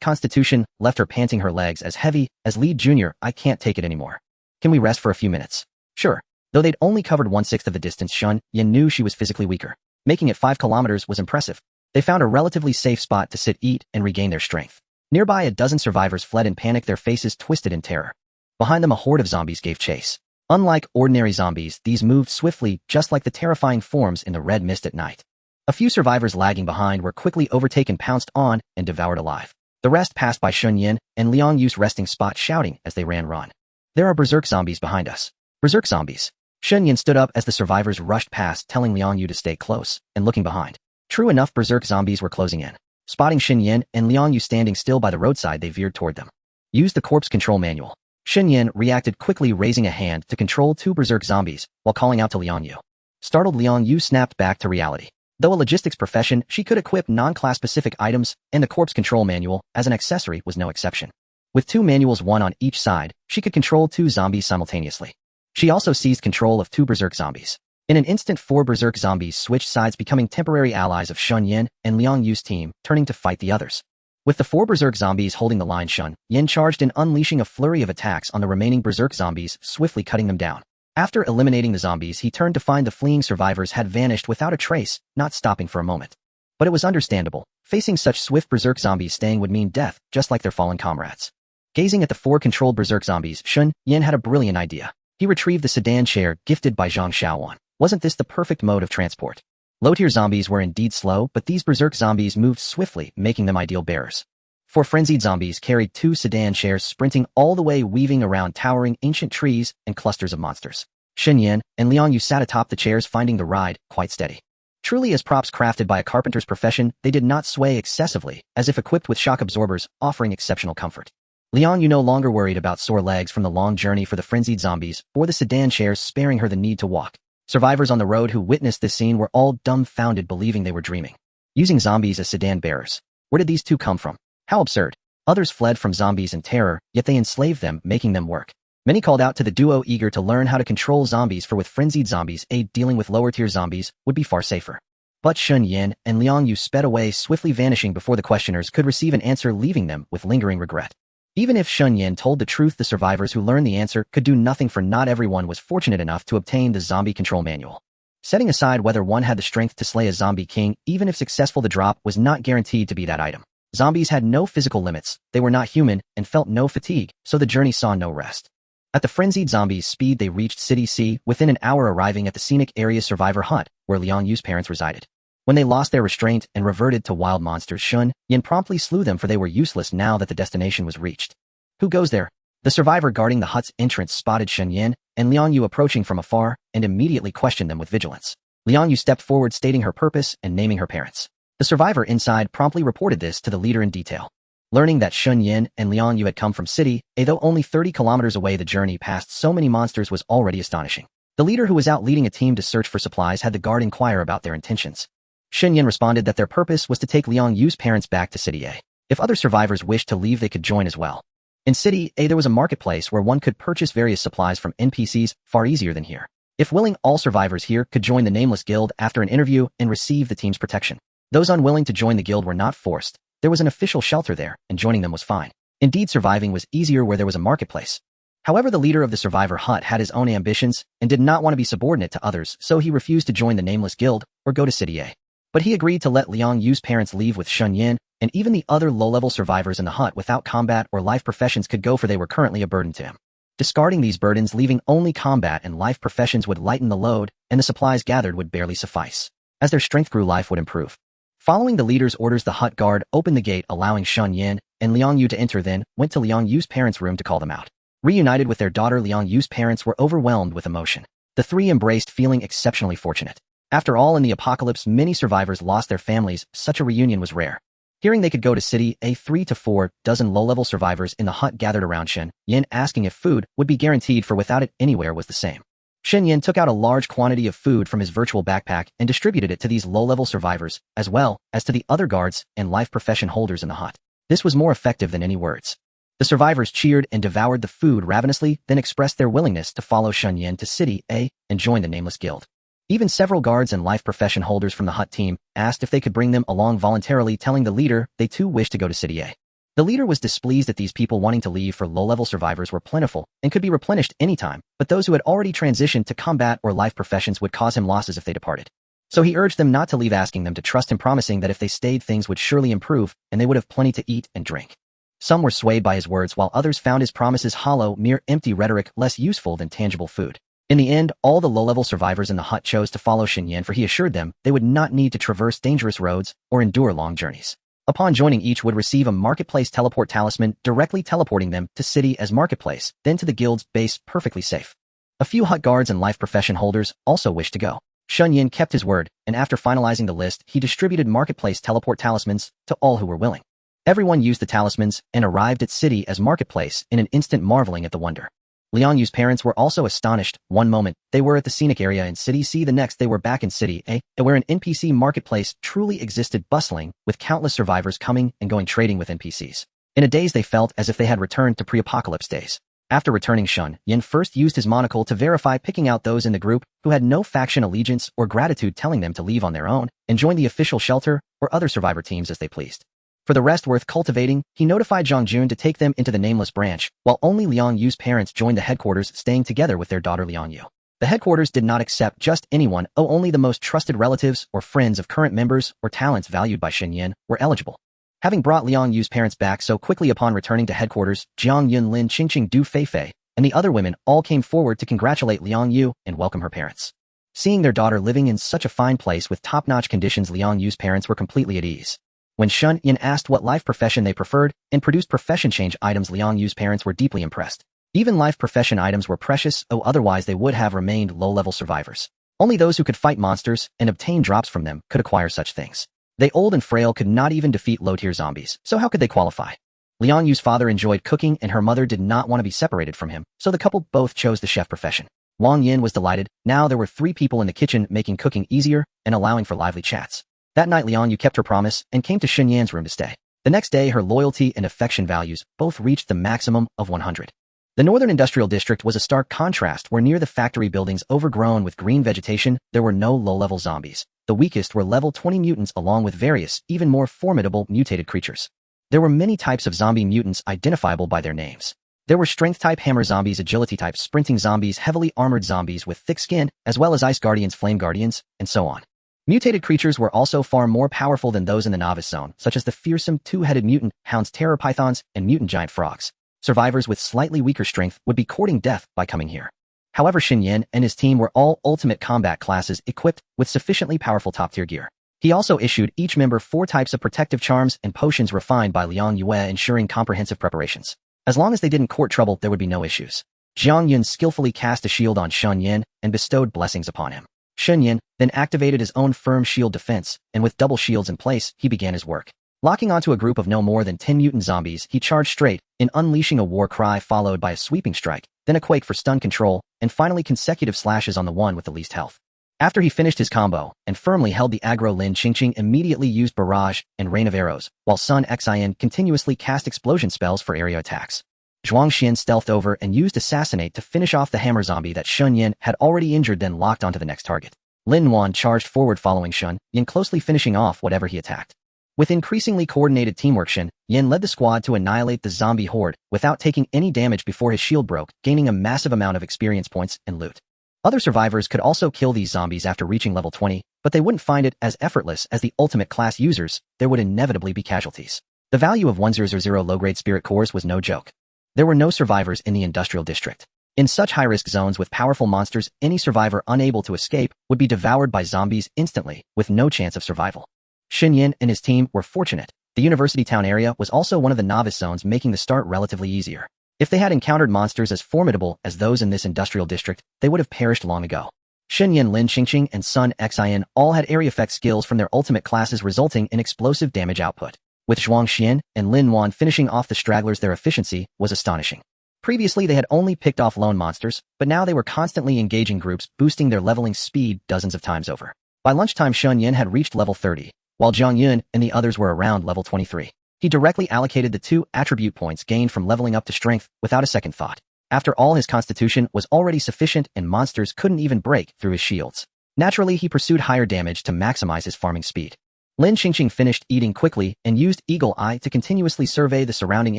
constitution left her panting, her legs as heavy as lead. Junior, I can't take it anymore. Can we rest for a few minutes? Sure. Though they'd only covered 1/6 of the distance, Shen Yan knew she was physically weaker. Making it 5 kilometers was impressive. They found a relatively safe spot to sit, eat, and regain their strength. Nearby, a dozen survivors fled in panic, their faces twisted in terror. Behind them, a horde of zombies gave chase. Unlike ordinary zombies, these moved swiftly, just like the terrifying forms in the red mist at night. A few survivors lagging behind were quickly overtaken, pounced on, and devoured alive. The rest passed by Shen Yan and Liang Yu's resting spot, shouting as they ran, "Run! There are berserk zombies behind us." Berserk zombies. Shen Yan stood up as the survivors rushed past, telling Liang Yu to stay close and looking behind. True enough, berserk zombies were closing in. Spotting Shen Yan and Liang Yu standing still by the roadside, they veered toward them. Use the corpse control manual. Shen Yan reacted quickly, raising a hand to control 2 berserk zombies while calling out to Liang Yu. Startled Liang Yu snapped back to reality. Though a logistics profession, she could equip non-class-specific items, and the corpse control manual, as an accessory, was no exception. With 2 manuals, one on each side, she could control 2 zombies simultaneously. She also seized control of 2 berserk zombies. In an instant, 4 berserk zombies switched sides, becoming temporary allies of Shen Yan and Liang Yu's team, turning to fight the others. With the 4 berserk zombies holding the line, Shen Yan charged in, unleashing a flurry of attacks on the remaining berserk zombies, swiftly cutting them down. After eliminating the zombies, he turned to find the fleeing survivors had vanished without a trace, not stopping for a moment. But it was understandable. Facing such swift berserk zombies, staying would mean death, just like their fallen comrades. Gazing at the 4 controlled berserk zombies, Shen Yan had a brilliant idea. He retrieved the sedan chair gifted by Zhang Xiaowan. Wasn't this the perfect mode of transport? Low-tier zombies were indeed slow, but these berserk zombies moved swiftly, making them ideal bearers. 4 frenzied zombies carried 2 sedan chairs, sprinting all the way, weaving around towering ancient trees and clusters of monsters. Shen Yan and Liang Yu sat atop the chairs, finding the ride quite steady. Truly, as props crafted by a carpenter's profession, they did not sway excessively, as if equipped with shock absorbers, offering exceptional comfort. Liang Yu no longer worried about sore legs from the long journey for the frenzied zombies, or the sedan chairs, sparing her the need to walk. Survivors on the road who witnessed this scene were all dumbfounded, believing they were dreaming. Using zombies as sedan bearers. Where did these two come from? How absurd. Others fled from zombies in terror, yet they enslaved them, making them work. Many called out to the duo, eager to learn how to control zombies, for with frenzied zombies, dealing with lower-tier zombies would be far safer. But Shen Yan and Liang Yu sped away, swiftly vanishing before the questioners could receive an answer, leaving them with lingering regret. Even if Shen Yan told the truth, the survivors who learned the answer could do nothing, for not everyone was fortunate enough to obtain the zombie control manual. Setting aside whether one had the strength to slay a zombie king, even if successful, the drop was not guaranteed to be that item. Zombies had no physical limits, they were not human, and felt no fatigue, so the journey saw no rest. At the frenzied zombies' speed, they reached City C within an hour, arriving at the scenic area survivor hut, where Liang Yu's parents resided. When they lost their restraint and reverted to wild monsters, Shen Yan promptly slew them, for they were useless now that the destination was reached. Who goes there? The survivor guarding the hut's entrance spotted Shen Yan and Liang Yu approaching from afar and immediately questioned them with vigilance. Liang Yu stepped forward, stating her purpose and naming her parents. The survivor inside promptly reported this to the leader in detail. Learning that Shen Yan and Liang Yu had come from City A, though only 30 kilometers away, the journey past so many monsters was already astonishing. The leader, who was out leading a team to search for supplies, had the guard inquire about their intentions. Shen Yan responded that their purpose was to take Liang Yu's parents back to City A. If other survivors wished to leave, they could join as well. In City A, there was a marketplace where one could purchase various supplies from NPCs, far easier than here. If willing, all survivors here could join the Nameless Guild after an interview and receive the team's protection. Those unwilling to join the guild were not forced. There was an official shelter there, and joining them was fine. Indeed, surviving was easier where there was a marketplace. However, the leader of the survivor hut had his own ambitions and did not want to be subordinate to others, so he refused to join the Nameless Guild or go to City A. But he agreed to let Liang Yu's parents leave with Shen Yan, and even the other low-level survivors in the hut without combat or life professions could go, for they were currently a burden to him. Discarding these burdens, leaving only combat and life professions, would lighten the load, and the supplies gathered would barely suffice. As their strength grew, life would improve. Following the leader's orders, the hut guard opened the gate, allowing Shen Yan and Liang Yu to enter, then went to Liang Yu's parents' room to call them out. Reunited with their daughter, Liang Yu's parents were overwhelmed with emotion. The three embraced, feeling exceptionally fortunate. After all, in the apocalypse, many survivors lost their families. Such a reunion was rare. Hearing they could go to City A, 3 to 4 dozen low-level survivors in the hut gathered around Shen Yan, asking if food would be guaranteed, for without it, anywhere was the same. Shen Yan took out a large quantity of food from his virtual backpack and distributed it to these low-level survivors, as well as to the other guards and life profession holders in the hut. This was more effective than any words. The survivors cheered and devoured the food ravenously, then expressed their willingness to follow Shen Yan to City A and join the Nameless Guild. Even several guards and life profession holders from the hut team asked if they could bring them along voluntarily, telling the leader they too wished to go to City A. The leader was displeased that these people wanting to leave, for low-level survivors were plentiful and could be replenished anytime, but those who had already transitioned to combat or life professions would cause him losses if they departed. So he urged them not to leave, asking them to trust him, promising that if they stayed, things would surely improve and they would have plenty to eat and drink. Some were swayed by his words, while others found his promises hollow, mere empty rhetoric, less useful than tangible food. In the end, all the low-level survivors in the hut chose to follow Shen Yan, for he assured them they would not need to traverse dangerous roads or endure long journeys. Upon joining, each would receive a marketplace teleport talisman, directly teleporting them to City as marketplace, then to the guild's base, perfectly safe. A few hut guards and life profession holders also wished to go. Shen Yan kept his word, and after finalizing the list, he distributed marketplace teleport talismans to all who were willing. Everyone used the talismans and arrived at City as marketplace in an instant, marveling at the wonder. Liang Yu's parents were also astonished. One moment, they were at the scenic area in City C, the next they were back in City A, where an NPC marketplace truly existed, bustling, with countless survivors coming and going trading with NPCs. In a daze they felt as if they had returned to pre-apocalypse days. After returning, Shen Yan first used his monocle to verify, picking out those in the group who had no faction allegiance or gratitude, telling them to leave on their own and join the official shelter or other survivor teams as they pleased. For the rest worth cultivating, he notified Zhang Jun to take them into the nameless branch, while only Liang Yu's parents joined the headquarters, staying together with their daughter Liang Yu. The headquarters did not accept just anyone, only the most trusted relatives or friends of current members or talents valued by Shen Yan were eligible. Having brought Liang Yu's parents back so quickly upon returning to headquarters, Jiang Yun, Lin Qingqing, Du Feifei, and the other women all came forward to congratulate Liang Yu and welcome her parents. Seeing their daughter living in such a fine place with top-notch conditions, Liang Yu's parents were completely at ease. When Shen Yan asked what life profession they preferred and produced profession change items, Liang Yu's parents were deeply impressed. Even life profession items were precious, otherwise they would have remained low-level survivors. Only those who could fight monsters and obtain drops from them could acquire such things. They old and frail could not even defeat low-tier zombies, so how could they qualify? Liang Yu's father enjoyed cooking and her mother did not want to be separated from him, so the couple both chose the chef profession. Wang Yin was delighted. Now there were 3 people in the kitchen, making cooking easier and allowing for lively chats. That night Liang Yu kept her promise and came to Shen Yan's room to stay. The next day her loyalty and affection values both reached the maximum of 100. The northern industrial district was a stark contrast, where near the factory buildings overgrown with green vegetation, there were no low-level zombies. The weakest were level 20 mutants along with various, even more formidable mutated creatures. There were many types of zombie mutants identifiable by their names. There were strength-type hammer zombies, agility-type sprinting zombies, heavily armored zombies with thick skin, as well as ice guardians, flame guardians, and so on. Mutated creatures were also far more powerful than those in the novice zone, such as the fearsome two-headed mutant hounds, terror pythons, and mutant giant frogs. Survivors with slightly weaker strength would be courting death by coming here. However, Shen Yan and his team were all ultimate combat classes equipped with sufficiently powerful top-tier gear. He also issued each member 4 types of protective charms and potions refined by Liang Yue, ensuring comprehensive preparations. As long as they didn't court trouble, there would be no issues. Jiang Yun skillfully cast a shield on Shen Yan and bestowed blessings upon him. Shen Yan then activated his own firm shield defense, and with double shields in place, he began his work. Locking onto a group of no more than 10 mutant zombies, he charged straight, in unleashing a war cry followed by a sweeping strike, then a quake for stun control, and finally consecutive slashes on the one with the least health. After he finished his combo and firmly held the aggro, Lin Qingqing immediately used barrage and rain of arrows, while Sun Xin continuously cast explosion spells for area attacks. Zhuang Xian stealthed over and used assassinate to finish off the hammer zombie that Shen Yan had already injured, then locked onto the next target. Lin Wan charged forward following Shen Yan, closely finishing off whatever he attacked. With increasingly coordinated teamwork, Shen Yan led the squad to annihilate the zombie horde without taking any damage before his shield broke, gaining a massive amount of experience points and loot. Other survivors could also kill these zombies after reaching level 20, but they wouldn't find it as effortless as the ultimate class users. There would inevitably be casualties. The value of 1000 low-grade spirit cores was no joke. There were no survivors in the industrial district. In such high-risk zones with powerful monsters, any survivor unable to escape would be devoured by zombies instantly, with no chance of survival. Shen Yan and his team were fortunate. The university town area was also one of the novice zones, making the start relatively easier. If they had encountered monsters as formidable as those in this industrial district, they would have perished long ago. Shen Yan, Lin Qingqing, and Sun Xin all had area effect skills from their ultimate classes, resulting in explosive damage output. With Zhuang Xian and Lin Wan finishing off the stragglers, their efficiency was astonishing. Previously they had only picked off lone monsters, but now they were constantly engaging groups, boosting their leveling speed dozens of times over. By lunchtime, Shen Yan had reached level 30, while Jiang Yun and the others were around level 23. He directly allocated the 2 attribute points gained from leveling up to strength without a second thought. After all, his constitution was already sufficient and monsters couldn't even break through his shields. Naturally, he pursued higher damage to maximize his farming speed. Lin Qingqing finished eating quickly and used Eagle Eye to continuously survey the surrounding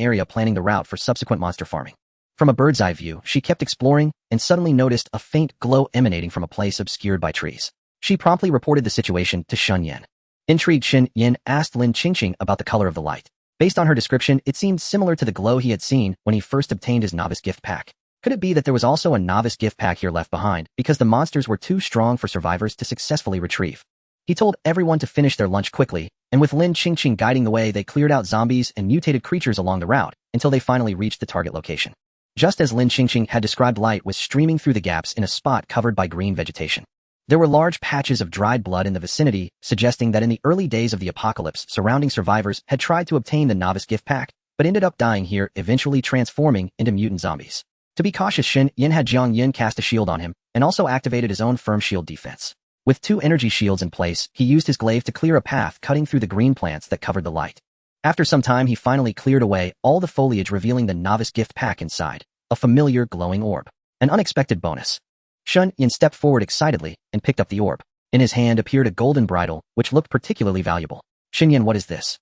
area, planning the route for subsequent monster farming. From a bird's eye view, she kept exploring and suddenly noticed a faint glow emanating from a place obscured by trees. She promptly reported the situation to Shen Yan. Intrigued, Shen Yan asked Lin Qingqing about the color of the light. Based on her description, it seemed similar to the glow he had seen when he first obtained his novice gift pack. Could it be that there was also a novice gift pack here left behind because the monsters were too strong for survivors to successfully retrieve? He told everyone to finish their lunch quickly, and with Lin Qingqing guiding the way, they cleared out zombies and mutated creatures along the route until they finally reached the target location. Just as Lin Qingqing had described, light was streaming through the gaps in a spot covered by green vegetation. There were large patches of dried blood in the vicinity, suggesting that in the early days of the apocalypse, surrounding survivors had tried to obtain the novice gift pack, but ended up dying here, eventually transforming into mutant zombies. To be cautious, Shen Yan had Jiang Yin cast a shield on him, and also activated his own firm shield defense. With 2 energy shields in place, he used his glaive to clear a path cutting through the green plants that covered the light. After some time, he finally cleared away all the foliage, revealing the novice gift pack inside, a familiar glowing orb. An unexpected bonus. Shen Yan stepped forward excitedly and picked up the orb. In his hand appeared a golden bridle, which looked particularly valuable. Shen Yan, what is this?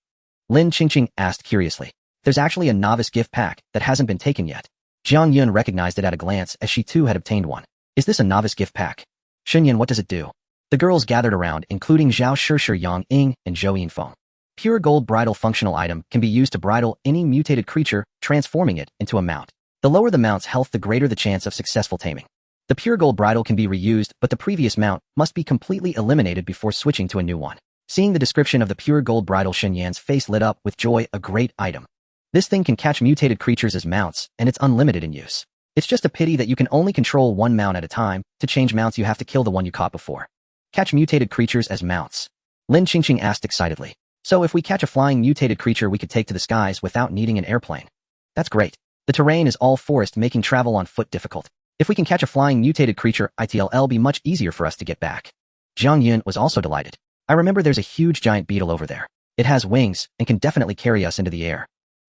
Lin Qingqing asked curiously. There's actually a novice gift pack that hasn't been taken yet. Jiang Yun recognized it at a glance as she too had obtained one. Is this a novice gift pack? Shen Yan, what does it do? The girls gathered around, including Zhao Shishir Yang Ying and Zhou Yinfeng. Pure gold bridle functional item can be used to bridle any mutated creature, transforming it into a mount. The lower the mount's health, the greater the chance of successful taming. The pure gold bridle can be reused, but the previous mount must be completely eliminated before switching to a new one. Seeing the description of the pure gold bridle, Shen Yan's face lit up with joy. A great item. This thing can catch mutated creatures as mounts, and it's unlimited in use. It's just a pity that you can only control one mount at a time. To change mounts, you have to kill the one you caught before. Catch mutated creatures as mounts. Lin Qingqing asked excitedly. So if we catch a flying mutated creature we could take to the skies without needing an airplane. That's great. The terrain is all forest, making travel on foot difficult. If we can catch a flying mutated creature, it'll be much easier for us to get back. Jiang Yun was also delighted. I remember there's a huge giant beetle over there. It has wings and can definitely carry us into the air.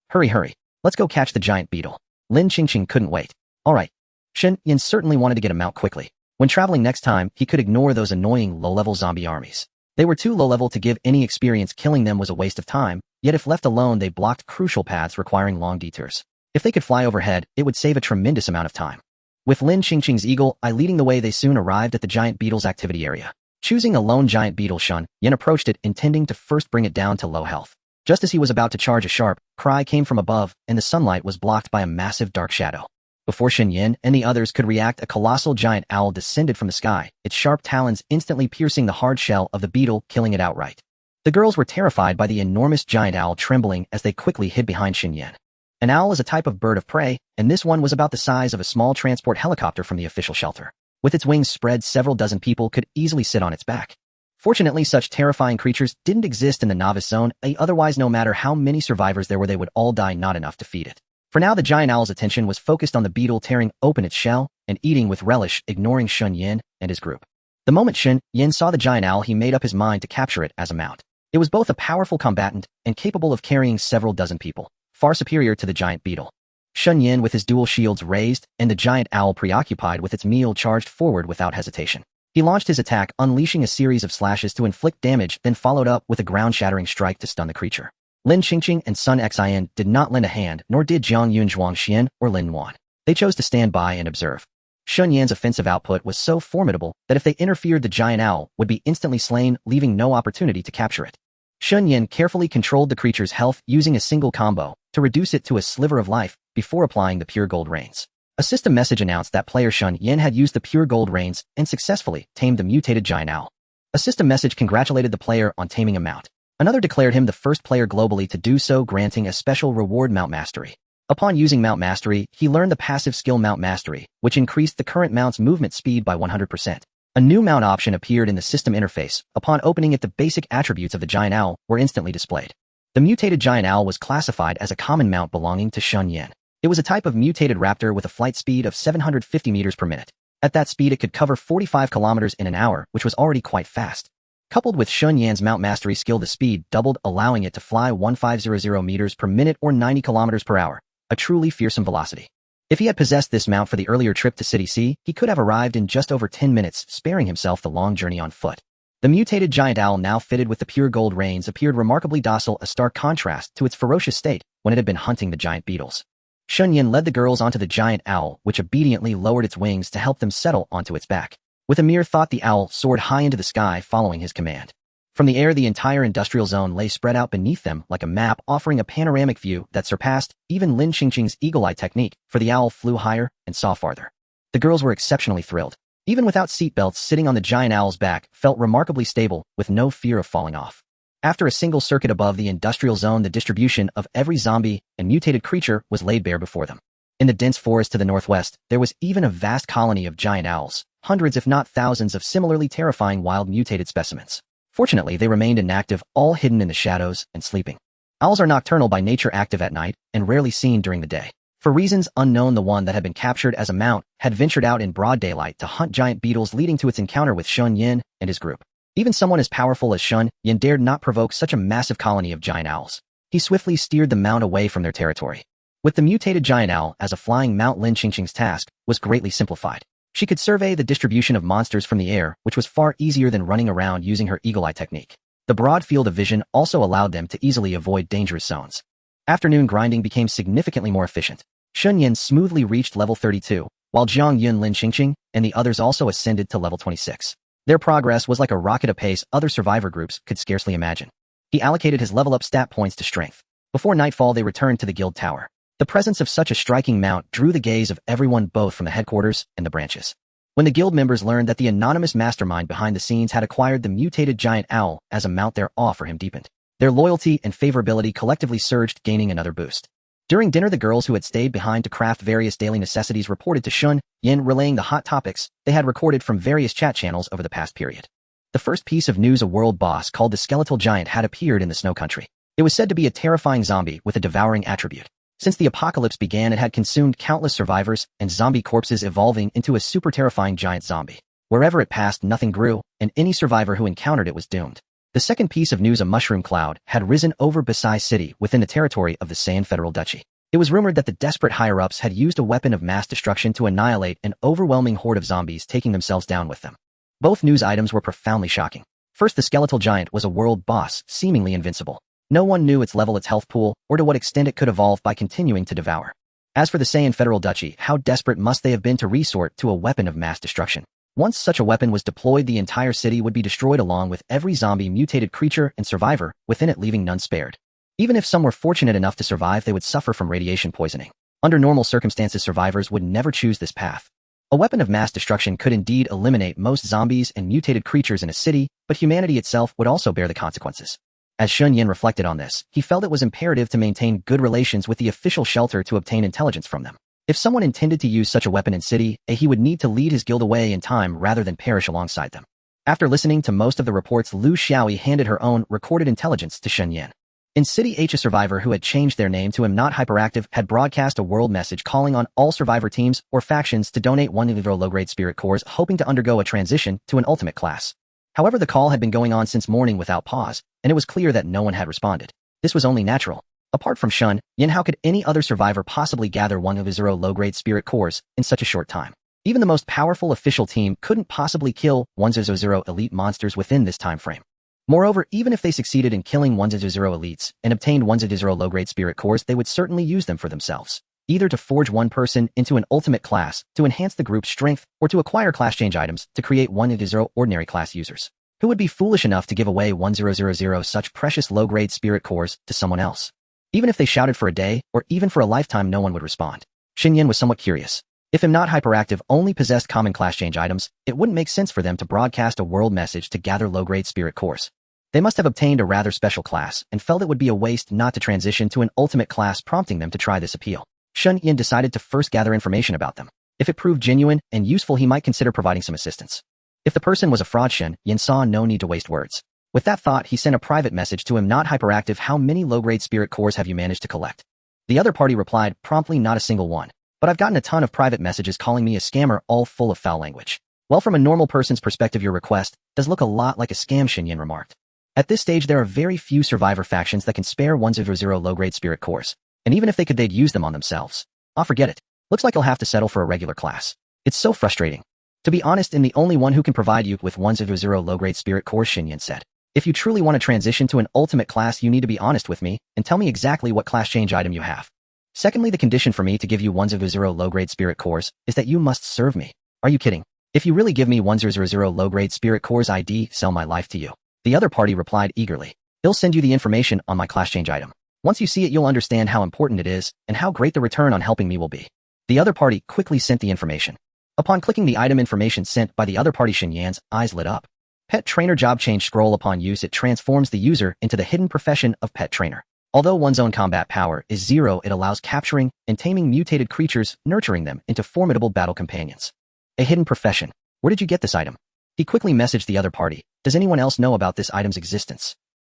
Hurry. Let's go catch the giant beetle. Lin Qingqing couldn't wait. Alright. Shen Yan certainly wanted to get a mount quickly. When traveling next time, he could ignore those annoying low-level zombie armies. They were too low-level to give any experience. Killing them was a waste of time, yet if left alone they blocked crucial paths requiring long detours. If they could fly overhead, it would save a tremendous amount of time. With Lin Qingqing's eagle eye leading the way, they soon arrived at the giant beetle's activity area. Choosing a lone giant beetle, Shen Yan approached it, intending to first bring it down to low health. Just as he was about to charge, a sharp cry came from above, and the sunlight was blocked by a massive dark shadow. Before Shen Yan and the others could react, a colossal giant owl descended from the sky, its sharp talons instantly piercing the hard shell of the beetle, killing it outright. The girls were terrified by the enormous giant owl, trembling as they quickly hid behind Shen Yan. An owl is a type of bird of prey, and this one was about the size of a small transport helicopter from the official shelter. With its wings spread, several dozen people could easily sit on its back. Fortunately, such terrifying creatures didn't exist in the novice zone, otherwise no matter how many survivors there were, they would all die, not enough to feed it. For now, the giant owl's attention was focused on the beetle tearing open its shell and eating with relish, ignoring Shen Yan and his group. The moment Shen Yan saw the giant owl, he made up his mind to capture it as a mount. It was both a powerful combatant and capable of carrying several dozen people, far superior to the giant beetle. Shen Yan, with his dual shields raised and the giant owl preoccupied with its meal, charged forward without hesitation. He launched his attack, unleashing a series of slashes to inflict damage, then followed up with a ground-shattering strike to stun the creature. Lin Qingqing and Sun Xian did not lend a hand, nor did Jiang Yun, Zhuang Xian, or Lin Wan. They chose to stand by and observe. Shen Yan's offensive output was so formidable that if they interfered, the giant owl would be instantly slain, leaving no opportunity to capture it. Shen Yan carefully controlled the creature's health using a single combo to reduce it to a sliver of life before applying the pure gold rains. A system message announced that player Shen Yan had used the pure gold rains and successfully tamed the mutated giant owl. A system message congratulated the player on taming a mount. Another declared him the first player globally to do so, granting a special reward, Mount Mastery. Upon using Mount Mastery, he learned the passive skill Mount Mastery, which increased the current mount's movement speed by 100%. A new mount option appeared in the system interface. Upon opening it, the basic attributes of the giant owl were instantly displayed. The mutated giant owl was classified as a common mount belonging to Shen Yan. It was a type of mutated raptor with a flight speed of 750 meters per minute. At that speed, it could cover 45 kilometers in an hour, which was already quite fast. Coupled with Shen Yan's Mount Mastery skill, the speed doubled, allowing it to fly 1500 meters per minute or 90 kilometers per hour, a truly fearsome velocity. If he had possessed this mount for the earlier trip to City C, he could have arrived in just over 10 minutes, sparing himself the long journey on foot. The mutated giant owl, now fitted with the pure gold reins, appeared remarkably docile, a stark contrast to its ferocious state when it had been hunting the giant beetles. Shen Yan led the girls onto the giant owl, which obediently lowered its wings to help them settle onto its back. With a mere thought, the owl soared high into the sky, following his command. From the air, the entire industrial zone lay spread out beneath them like a map, offering a panoramic view that surpassed even Lin Qingqing's eagle eye technique, for the owl flew higher and saw farther. The girls were exceptionally thrilled. Even without seatbelts, sitting on the giant owl's back felt remarkably stable, with no fear of falling off. After a single circuit above the industrial zone, the distribution of every zombie and mutated creature was laid bare before them. In the dense forest to the northwest, there was even a vast colony of giant owls, hundreds if not thousands of similarly terrifying wild mutated specimens. Fortunately, they remained inactive, all hidden in the shadows and sleeping. Owls are nocturnal by nature, active at night, and rarely seen during the day. For reasons unknown, the one that had been captured as a mount had ventured out in broad daylight to hunt giant beetles, leading to its encounter with Shen Yan and his group. Even someone as powerful as Shen Yan dared not provoke such a massive colony of giant owls. He swiftly steered the mount away from their territory. With the mutated giant owl as a flying mount, Lin Qingqing's task was greatly simplified. She could survey the distribution of monsters from the air, which was far easier than running around using her eagle eye technique. The broad field of vision also allowed them to easily avoid dangerous zones. Afternoon grinding became significantly more efficient. Shen Yan smoothly reached level 32, while Jiang Yun, Lin Qingqing, and the others also ascended to level 26. Their progress was like a rocket, a pace other survivor groups could scarcely imagine. He allocated his level-up stat points to strength. Before nightfall, they returned to the guild tower. The presence of such a striking mount drew the gaze of everyone, both from the headquarters and the branches. When the guild members learned that the anonymous mastermind behind the scenes had acquired the mutated giant owl as a mount, their awe for him deepened. Their loyalty and favorability collectively surged, gaining another boost. During dinner, the girls who had stayed behind to craft various daily necessities reported to Shen Yan, relaying the hot topics they had recorded from various chat channels over the past period. The first piece of news: a world boss called the Skeletal Giant had appeared in the Snow Country. It was said to be a terrifying zombie with a devouring attribute. Since the apocalypse began, it had consumed countless survivors and zombie corpses, evolving into a super terrifying giant zombie. Wherever it passed, nothing grew, and any survivor who encountered it was doomed. The second piece of news: a mushroom cloud had risen over Basai City within the territory of the Saiyan Federal Duchy. It was rumored that the desperate higher-ups had used a weapon of mass destruction to annihilate an overwhelming horde of zombies, taking themselves down with them. Both news items were profoundly shocking. First, the Skeletal Giant was a world boss, seemingly invincible. No one knew its level, its health pool, or to what extent it could evolve by continuing to devour. As for the Saiyan Federal Duchy, how desperate must they have been to resort to a weapon of mass destruction? Once such a weapon was deployed, the entire city would be destroyed along with every zombie, mutated creature, and survivor within it, leaving none spared. Even if some were fortunate enough to survive, they would suffer from radiation poisoning. Under normal circumstances, survivors would never choose this path. A weapon of mass destruction could indeed eliminate most zombies and mutated creatures in a city, but humanity itself would also bear the consequences. As Shen Yan reflected on this, he felt it was imperative to maintain good relations with the official shelter to obtain intelligence from them. If someone intended to use such a weapon in city, he would need to lead his guild away in time rather than perish alongside them. After listening to most of the reports, Lu Xiaoyi handed her own recorded intelligence to Shen Yan. In City H, a survivor who had changed their name to Not Hyperactive had broadcast a world message calling on all survivor teams or factions to donate 1 low-grade spirit cores, hoping to undergo a transition to an ultimate class. However, the call had been going on since morning without pause, and it was clear that no one had responded. This was only natural. Apart from Shen Yan, how could any other survivor possibly gather 1 low-grade spirit cores in such a short time? Even the most powerful official team couldn't possibly kill 100 elite monsters within this time frame. Moreover, even if they succeeded in killing 100 elites and obtained 100 low-grade spirit cores, they would certainly use them for themselves, either to forge one person into an ultimate class to enhance the group's strength, or to acquire class change items to create 100 ordinary class users. Who would be foolish enough to give away 1000 such precious low-grade spirit cores to someone else? Even if they shouted for a day, or even for a lifetime, no one would respond. Shen Yan was somewhat curious. If Not Hyperactive only possessed common class change items, it wouldn't make sense for them to broadcast a world message to gather low-grade spirit cores. They must have obtained a rather special class, and felt it would be a waste not to transition to an ultimate class, prompting them to try this appeal. Shen Yan decided to first gather information about them. If it proved genuine and useful, he might consider providing some assistance. If the person was a fraud, Shen Yan saw no need to waste words. With that thought, he sent a private message to Not Hyperactive. How many low-grade spirit cores have you managed to collect? The other party replied promptly, not a single one. But I've gotten a ton of private messages calling me a scammer, all full of foul language. Well, from a normal person's perspective, your request does look a lot like a scam, Shen Yan remarked. At this stage, there are very few survivor factions that can spare 100 low-grade spirit cores. And even if they could, they'd use them on themselves. Forget it. Looks like you'll have to settle for a regular class. It's so frustrating. To be honest, I'm the only one who can provide you with 100 low-grade spirit cores, Shen Yan said. If you truly want to transition to an ultimate class, you need to be honest with me and tell me exactly what class change item you have. Secondly, the condition for me to give you 100 low-grade spirit cores is that you must serve me. Are you kidding? If you really give me 100 low-grade spirit cores, I'd sell my life to you. The other party replied eagerly. I'll send you the information on my class change item. Once you see it, you'll understand how important it is and how great the return on helping me will be. The other party quickly sent the information. Upon clicking the item information sent by the other party, Shen Yan's eyes lit up. Pet Trainer Job Change Scroll. Upon use, it transforms the user into the hidden profession of Pet Trainer. Although one's own combat power is 0, it allows capturing and taming mutated creatures, nurturing them into formidable battle companions. A hidden profession. Where did you get this item? He quickly messaged the other party. Does anyone else know about this item's existence?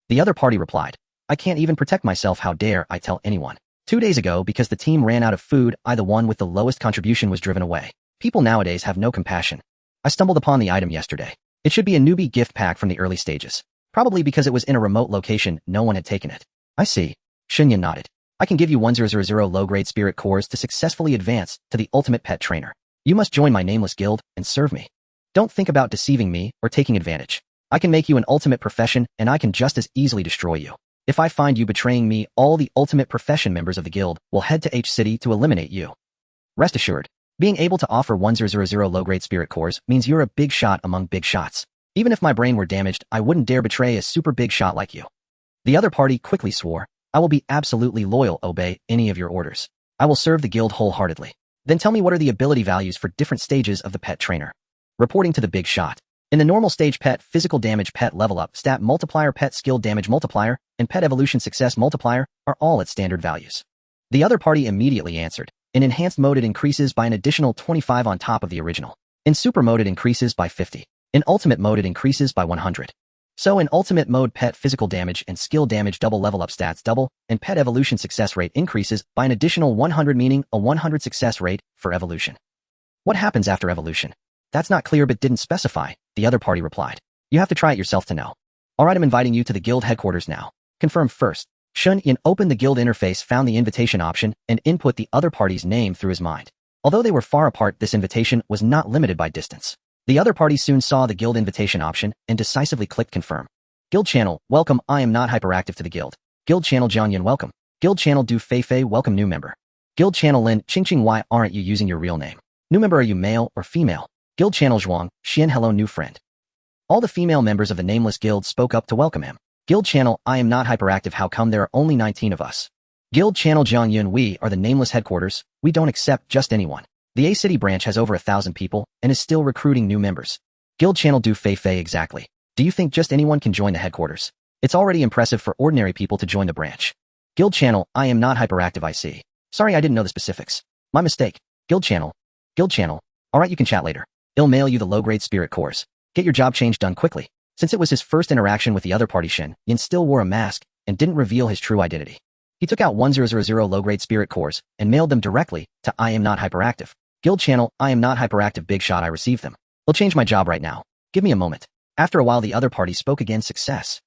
The other party replied. I can't even protect myself. How dare I tell anyone? 2 days ago, because the team ran out of food, the one with the lowest contribution was driven away. People nowadays have no compassion. I stumbled upon the item yesterday. It should be a newbie gift pack from the early stages. Probably because it was in a remote location, no one had taken it. I see. Shen Yan nodded. I can give you 1000 low-grade spirit cores to successfully advance to the ultimate pet trainer. You must join my nameless guild and serve me. Don't think about deceiving me or taking advantage. I can make you an ultimate profession, and I can just as easily destroy you. If I find you betraying me, all the ultimate profession members of the guild will head to H City to eliminate you. Rest assured, being able to offer 1000 low-grade spirit cores means you're a big shot among big shots. Even if my brain were damaged, I wouldn't dare betray a super big shot like you. The other party quickly swore, I will be absolutely loyal, obey any of your orders. I will serve the guild wholeheartedly. Then tell me, what are the ability values for different stages of the pet trainer? Reporting to the big shot. In the normal stage, pet physical damage, pet level up, stat multiplier, pet skill damage multiplier, and pet evolution success multiplier are all at standard values. The other party immediately answered. In enhanced mode, it increases by an additional 25 on top of the original. In super mode, it increases by 50. In ultimate mode, it increases by 100. So in ultimate mode, pet physical damage and skill damage double, level up stats double, and pet evolution success rate increases by an additional 100, meaning a 100 success rate for evolution. What happens after evolution? That's not clear but didn't specify, the other party replied. You have to try it yourself to know. Alright, I'm inviting you to the guild headquarters now. Confirm first. Shen Yan opened the guild interface, found the invitation option, and input the other party's name through his mind. Although they were far apart, this invitation was not limited by distance. The other party soon saw the guild invitation option and decisively clicked confirm. Guild channel, welcome, I am not hyperactive to the guild. Guild channel Jiang Yan, welcome. Guild channel Du Fei Fei, welcome new member. Guild channel Lin Ching Ching, why aren't you using your real name? New member, are you male or female? Guild channel Zhuang, Xian, hello new friend. All the female members of the nameless guild spoke up to welcome him. Guild channel, I am not hyperactive, how come there are only 19 of us? Guild channel Jiang Yun, we are the nameless headquarters, we don't accept just anyone. The A City branch has over 1,000 people and is still recruiting new members. Guild channel Du Fei Fei, exactly. Do you think just anyone can join the headquarters? It's already impressive for ordinary people to join the branch. Guild channel, I am not hyperactive, I see. Sorry, I didn't know the specifics. My mistake. Guild channel. Alright, you can chat later. I'll mail you the low-grade spirit cores. Get your job change done quickly. Since it was his first interaction with the other party, Shen Yan still wore a mask and didn't reveal his true identity. He took out 1000 low-grade spirit cores and mailed them directly to I am not hyperactive. Guild channel, I am not hyperactive, big shot, I received them. I'll change my job right now. Give me a moment. After a while, the other party spoke again, success.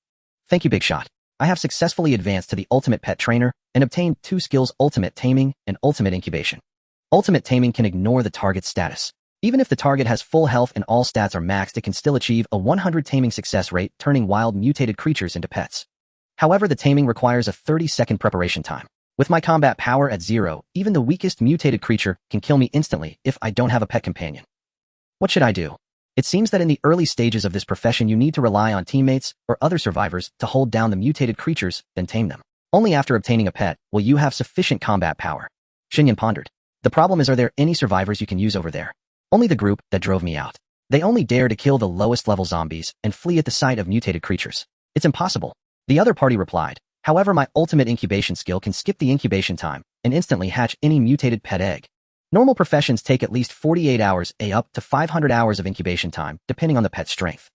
Thank you, big shot. I have successfully advanced to the ultimate pet trainer and obtained 2 skills, ultimate taming and ultimate incubation. Ultimate taming can ignore the target's status. Even if the target has full health and all stats are maxed, it can still achieve a 100 taming success rate, turning wild mutated creatures into pets. However, the taming requires a 30-second preparation time. With my combat power at 0, even the weakest mutated creature can kill me instantly if I don't have a pet companion. What should I do? It seems that in the early stages of this profession, you need to rely on teammates or other survivors to hold down the mutated creatures, then tame them. Only after obtaining a pet will you have sufficient combat power. Shen Yan pondered. The problem is, are there any survivors you can use over there? Only the group that drove me out. They only dare to kill the lowest level zombies and flee at the sight of mutated creatures. It's impossible. The other party replied. However, my ultimate incubation skill can skip the incubation time and instantly hatch any mutated pet egg. Normal professions take at least 48 hours, up to 500 hours of incubation time, depending on the pet's strength.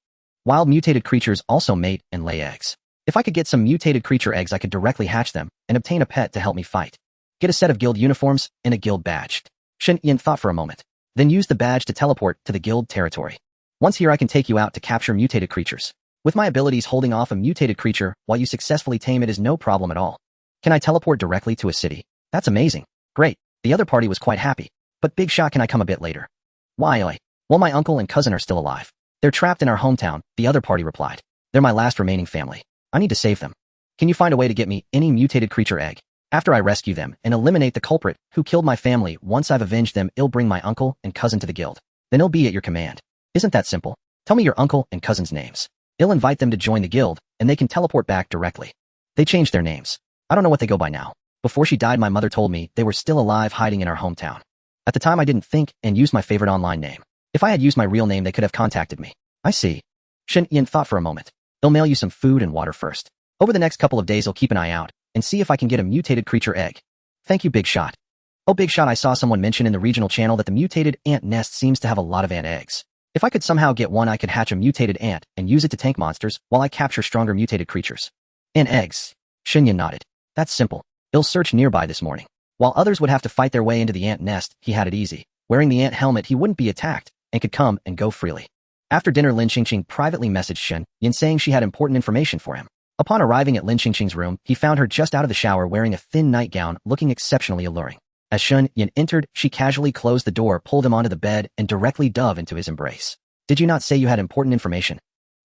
Wild mutated creatures also mate and lay eggs. If I could get some mutated creature eggs, I could directly hatch them and obtain a pet to help me fight. Get a set of guild uniforms and a guild badge. Shen Yan thought for a moment. Then use the badge to teleport to the guild territory. Once here, I can take you out to capture mutated creatures. With my abilities, holding off a mutated creature while you successfully tame it is no problem at all. Can I teleport directly to a city? That's amazing. Great. The other party was quite happy. But big shot, can I come a bit later? Why? Well, my uncle and cousin are still alive. They're trapped in our hometown, the other party replied. They're my last remaining family. I need to save them. Can you find a way to get me any mutated creature egg? After I rescue them and eliminate the culprit who killed my family, once I've avenged them, I'll bring my uncle and cousin to the guild. Then I'll be at your command. Isn't that simple? Tell me your uncle and cousin's names. I'll invite them to join the guild, and they can teleport back directly. They changed their names. I don't know what they go by now. Before she died, my mother told me they were still alive, hiding in our hometown. At the time, I didn't think and used my favorite online name. If I had used my real name, they could have contacted me. I see. Shen Yan thought for a moment. I'll mail you some food and water first. Over the next couple of days, I'll keep an eye out and see if I can get a mutated creature egg. Thank you, big shot. Oh, big shot, I saw someone mention in the regional channel that the mutated ant nest seems to have a lot of ant eggs. If I could somehow get one, I could hatch a mutated ant and use it to tank monsters while I capture stronger mutated creatures. Ant eggs. Shen Yan nodded. That's simple. He'll search nearby this morning. While others would have to fight their way into the ant nest, he had it easy. Wearing the ant helmet, he wouldn't be attacked and could come and go freely. After dinner, Lin Qingqing privately messaged Shen Yan saying she had important information for him. Upon arriving at Lin Qingqing's room, he found her just out of the shower wearing a thin nightgown, looking exceptionally alluring. As Shen Yan entered, she casually closed the door, pulled him onto the bed, and directly dove into his embrace. Did you not say you had important information?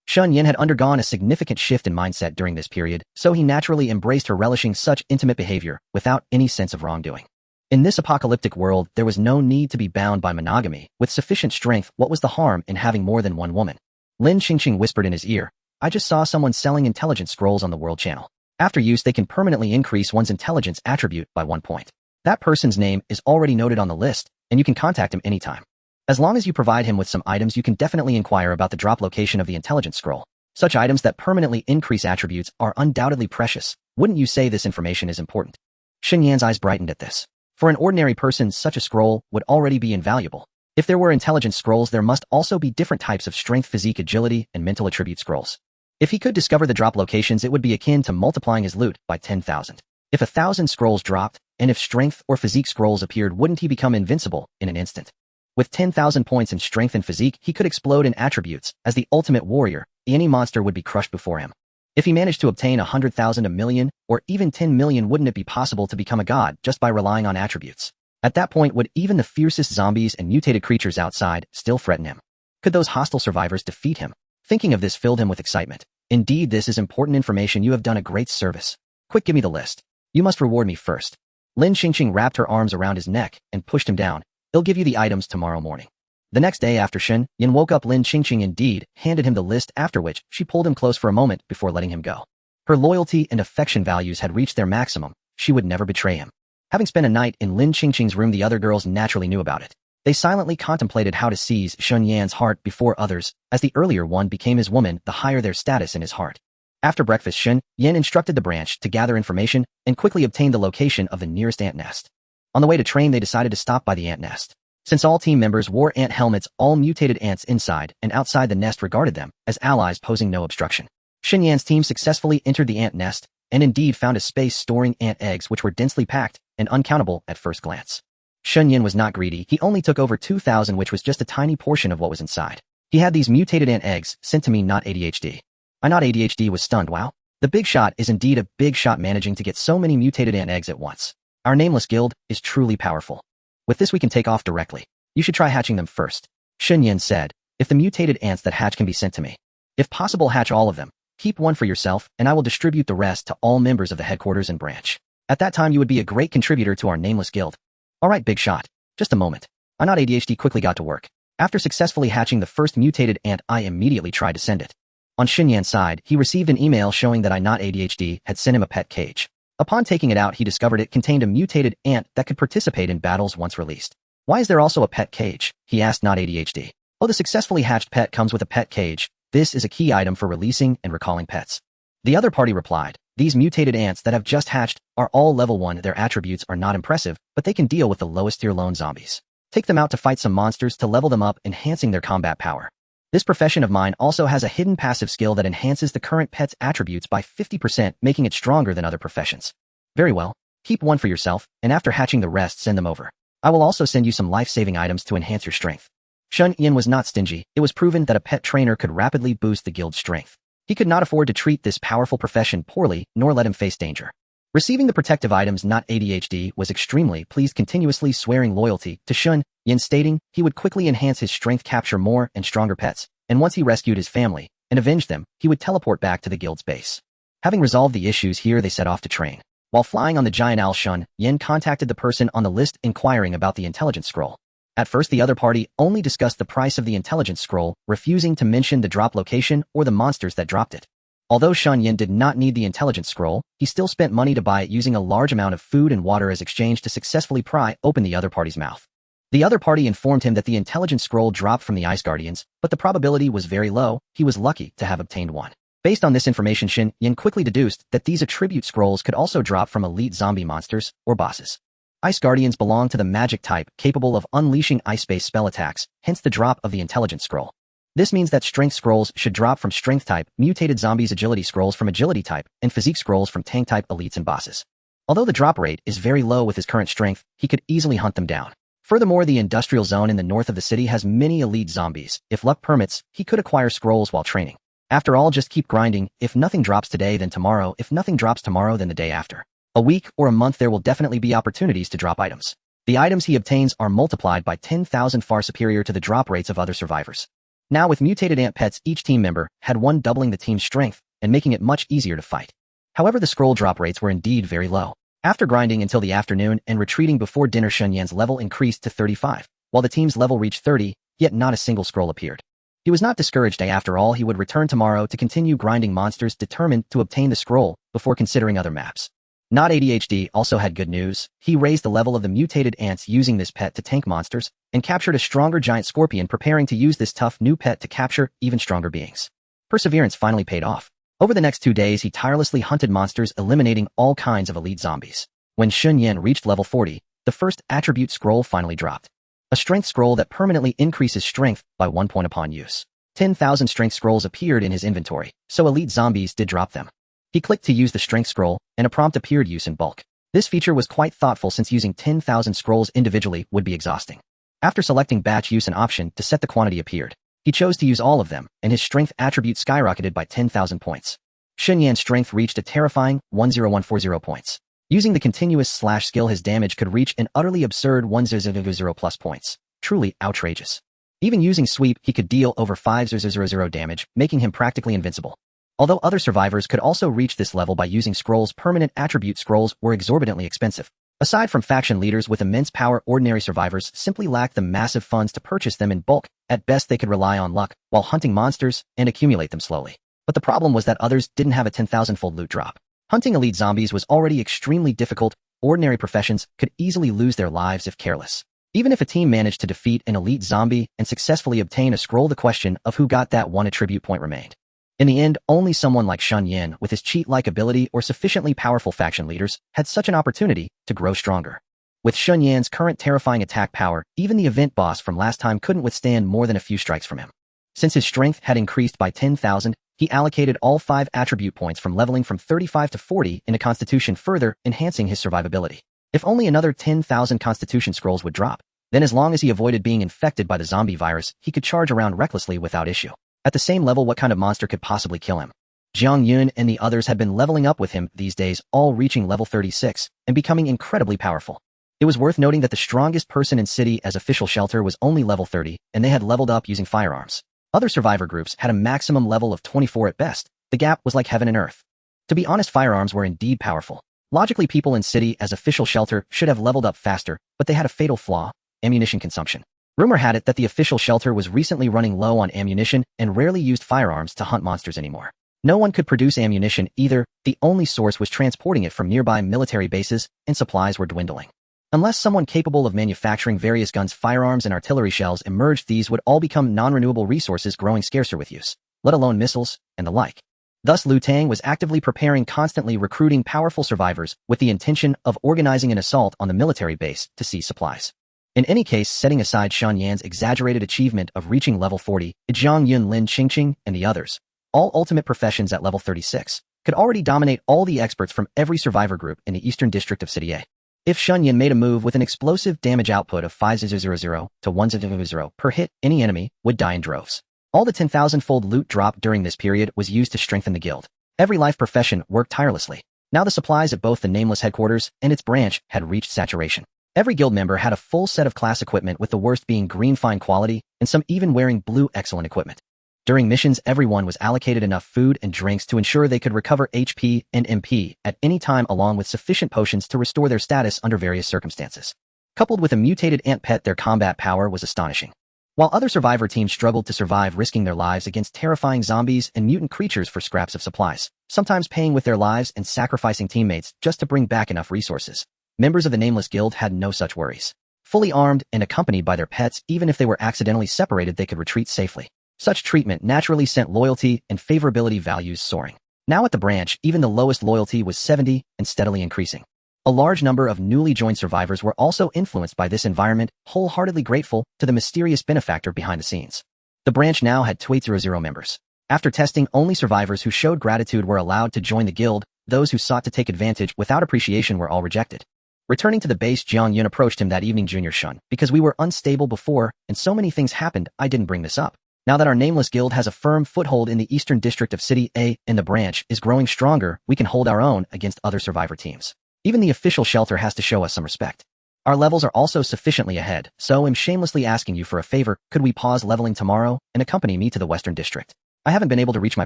Shen Yan had undergone a significant shift in mindset during this period, so he naturally embraced her, relishing such intimate behavior without any sense of wrongdoing. In this apocalyptic world, there was no need to be bound by monogamy. With sufficient strength, what was the harm in having more than one woman? Lin Qingqing whispered in his ear, I just saw someone selling intelligence scrolls on the World Channel. After use, they can permanently increase one's intelligence attribute by 1 point. That person's name is already noted on the list, and you can contact him anytime. As long as you provide him with some items, you can definitely inquire about the drop location of the intelligence scroll. Such items that permanently increase attributes are undoubtedly precious. Wouldn't you say this information is important? Shen Yan's eyes brightened at this. For an ordinary person, such a scroll would already be invaluable. If there were intelligence scrolls, there must also be different types of strength, physique, agility, and mental attribute scrolls. If he could discover the drop locations, it would be akin to multiplying his loot by 10,000. If 1,000 scrolls dropped, and if strength or physique scrolls appeared, wouldn't he become invincible in an instant? With 10,000 points in strength and physique, he could explode in attributes. As the ultimate warrior, any monster would be crushed before him. If he managed to obtain 100,000, a million, or even 10 million, wouldn't it be possible to become a god just by relying on attributes? At that point, would even the fiercest zombies and mutated creatures outside still threaten him? Could those hostile survivors defeat him? Thinking of this filled him with excitement. Indeed, this is important information. You have done a great service. Quick, give me the list. You must reward me first. Lin Qingqing wrapped her arms around his neck and pushed him down. He'll give you the items tomorrow morning. The next day after Shen Yan woke up, Lin Qingqing indeed handed him the list, after which she pulled him close for a moment before letting him go. Her loyalty and affection values had reached their maximum. She would never betray him. Having spent a night in Lin Qingqing's room, the other girls naturally knew about it. They silently contemplated how to seize Shen Yan's heart before others. As the earlier one became his woman, the higher their status in his heart. After breakfast, Shen Yan instructed the branch to gather information and quickly obtained the location of the nearest ant nest. On the way to train, they decided to stop by the ant nest. Since all team members wore ant helmets, all mutated ants inside and outside the nest regarded them as allies, posing no obstruction. Shen Yan's team successfully entered the ant nest and indeed found a space storing ant eggs, which were densely packed and uncountable at first glance. Shen Yan was not greedy. He only took over 2,000, which was just a tiny portion of what was inside. He had these mutated ant eggs sent to me, not ADHD. I not ADHD was stunned. Wow. The big shot is indeed a big shot, managing to get so many mutated ant eggs at once. Our nameless guild is truly powerful. With this, we can take off directly. You should try hatching them first. Shen Yan said, if the mutated ants that hatch can be sent to me. If possible, hatch all of them. Keep one for yourself, and I will distribute the rest to all members of the headquarters and branch. At that time, you would be a great contributor to our nameless guild. All right, big shot. Just a moment. I not ADHD quickly got to work. After successfully hatching the first mutated ant, I immediately tried to send it. On Shen Yan's side, he received an email showing that I not ADHD had sent him a pet cage. Upon taking it out, he discovered it contained a mutated ant that could participate in battles once released. Why is there also a pet cage? He asked not ADHD. Oh, the successfully hatched pet comes with a pet cage. This is a key item for releasing and recalling pets. The other party replied, these mutated ants that have just hatched are all level 1. Their attributes are not impressive, but they can deal with the lowest tier lone zombies. Take them out to fight some monsters to level them up, enhancing their combat power. This profession of mine also has a hidden passive skill that enhances the current pet's attributes by 50%, making it stronger than other professions. Very well. Keep one for yourself, and after hatching the rest, send them over. I will also send you some life-saving items to enhance your strength. Shen Yan was not stingy. It was proven that a pet trainer could rapidly boost the guild's strength. He could not afford to treat this powerful profession poorly, nor let him face danger. Receiving the protective items, not ADHD was extremely pleased, continuously swearing loyalty to Shen Yan, stating he would quickly enhance his strength, capture more and stronger pets, and once he rescued his family and avenged them, he would teleport back to the guild's base. Having resolved the issues here, they set off to train. While flying on the giant owl, Shen Yan contacted the person on the list inquiring about the intelligence scroll. At first, the other party only discussed the price of the intelligence scroll, refusing to mention the drop location or the monsters that dropped it. Although Shen Yan did not need the intelligence scroll, he still spent money to buy it, using a large amount of food and water as exchange to successfully pry open the other party's mouth. The other party informed him that the intelligence scroll dropped from the Ice Guardians, but the probability was very low. He was lucky to have obtained one. Based on this information, Shen Yan quickly deduced that these attribute scrolls could also drop from elite zombie monsters or bosses. Ice Guardians belong to the magic type, capable of unleashing ice-based spell attacks, hence the drop of the intelligence scroll. This means that strength scrolls should drop from strength type, mutated zombies agility scrolls from agility type, and physique scrolls from tank type elites and bosses. Although the drop rate is very low with his current strength, he could easily hunt them down. Furthermore, the industrial zone in the north of the city has many elite zombies. If luck permits, he could acquire scrolls while training. After all, just keep grinding. If nothing drops today, then tomorrow. If nothing drops tomorrow, then the day after. A week or a month, there will definitely be opportunities to drop items. The items he obtains are multiplied by 10,000, far superior to the drop rates of other survivors. Now with mutated ant pets, each team member had one, doubling the team's strength and making it much easier to fight. However, the scroll drop rates were indeed very low. After grinding until the afternoon and retreating before dinner, Shen Yan's level increased to 35, while the team's level reached 30, yet not a single scroll appeared. He was not discouraged. After all, he would return tomorrow to continue grinding monsters, determined to obtain the scroll before considering other maps. Not ADHD also had good news. He raised the level of the mutated ants using this pet to tank monsters and captured a stronger giant scorpion, preparing to use this tough new pet to capture even stronger beings. Perseverance finally paid off. Over the next 2 days, he tirelessly hunted monsters, eliminating all kinds of elite zombies. When Shen Yan reached level 40, the first attribute scroll finally dropped. A strength scroll that permanently increases strength by 1 point upon use. 10,000 strength scrolls appeared in his inventory, so elite zombies did drop them. He clicked to use the strength scroll, and a prompt appeared: use in bulk. This feature was quite thoughtful since using 10,000 scrolls individually would be exhausting. After selecting batch use, an option to set the quantity appeared. He chose to use all of them, and his strength attribute skyrocketed by 10,000 points. Shen Yan's strength reached a terrifying 10140 points. Using the continuous slash skill, his damage could reach an utterly absurd 1000 plus points. Truly outrageous. Even using sweep, he could deal over 5000 damage, making him practically invincible. Although other survivors could also reach this level by using scrolls, permanent attribute scrolls were exorbitantly expensive. Aside from faction leaders with immense power, ordinary survivors simply lacked the massive funds to purchase them in bulk. At best, they could rely on luck while hunting monsters and accumulate them slowly. But the problem was that others didn't have a 10,000-fold loot drop. Hunting elite zombies was already extremely difficult. Ordinary professions could easily lose their lives if careless. Even if a team managed to defeat an elite zombie and successfully obtain a scroll, the question of who got that one attribute point remained. In the end, only someone like Shen Yan with his cheat-like ability or sufficiently powerful faction leaders had such an opportunity to grow stronger. With Shen Yan's current terrifying attack power, even the event boss from last time couldn't withstand more than a few strikes from him. Since his strength had increased by 10,000, he allocated all 5 attribute points from leveling from 35 to 40 into Constitution, further enhancing his survivability. If only another 10,000 Constitution scrolls would drop, then as long as he avoided being infected by the zombie virus, he could charge around recklessly without issue. At the same level, what kind of monster could possibly kill him? Jiang Yun and the others had been leveling up with him these days, all reaching level 36 and becoming incredibly powerful. It was worth noting that the strongest person in city as official shelter was only level 30, and they had leveled up using firearms. Other survivor groups had a maximum level of 24 at best. The gap was like heaven and earth. To be honest, firearms were indeed powerful. Logically, people in city as official shelter should have leveled up faster, but they had a fatal flaw: ammunition consumption. Rumor had it that the official shelter was recently running low on ammunition and rarely used firearms to hunt monsters anymore. No one could produce ammunition either. The only source was transporting it from nearby military bases, and supplies were dwindling. Unless someone capable of manufacturing various guns, firearms, and artillery shells emerged, these would all become non-renewable resources, growing scarcer with use, let alone missiles and the like. Thus, Liu Tang was actively preparing, constantly recruiting powerful survivors with the intention of organizing an assault on the military base to seize supplies. In any case, setting aside Shen Yan's exaggerated achievement of reaching level 40, Zhang Yun, Lin Qingqing, and the others, all ultimate professions at level 36, could already dominate all the experts from every survivor group in the eastern district of City A. If Shen Yan made a move with an explosive damage output of 5000 to 1000 per hit, any enemy would die in droves. All the 10,000-fold loot drop during this period was used to strengthen the guild. Every life profession worked tirelessly. Now the supplies at both the Nameless headquarters and its branch had reached saturation. Every guild member had a full set of class equipment, with the worst being green fine quality, and some even wearing blue excellent equipment. During missions, everyone was allocated enough food and drinks to ensure they could recover HP and MP at any time, along with sufficient potions to restore their status under various circumstances. Coupled with a mutated ant pet, their combat power was astonishing. While other survivor teams struggled to survive, risking their lives against terrifying zombies and mutant creatures for scraps of supplies, sometimes paying with their lives and sacrificing teammates just to bring back enough resources, members of the Nameless Guild had no such worries. Fully armed and accompanied by their pets, even if they were accidentally separated, they could retreat safely. Such treatment naturally sent loyalty and favorability values soaring. Now at the branch, even the lowest loyalty was 70 and steadily increasing. A large number of newly joined survivors were also influenced by this environment, wholeheartedly grateful to the mysterious benefactor behind the scenes. The branch now had 200 members. After testing, only survivors who showed gratitude were allowed to join the guild. those who sought to take advantage without appreciation were all rejected. Returning to the base, Jiang Yun approached him that evening. Junior Shun, because we were unstable before, and so many things happened, I didn't bring this up. Now that our nameless guild has a firm foothold in the eastern district of City A and the branch is growing stronger, we can hold our own against other survivor teams. Even the official shelter has to show us some respect. Our levels are also sufficiently ahead, so I'm shamelessly asking you for a favor. Could we pause leveling tomorrow and accompany me to the western district? I haven't been able to reach my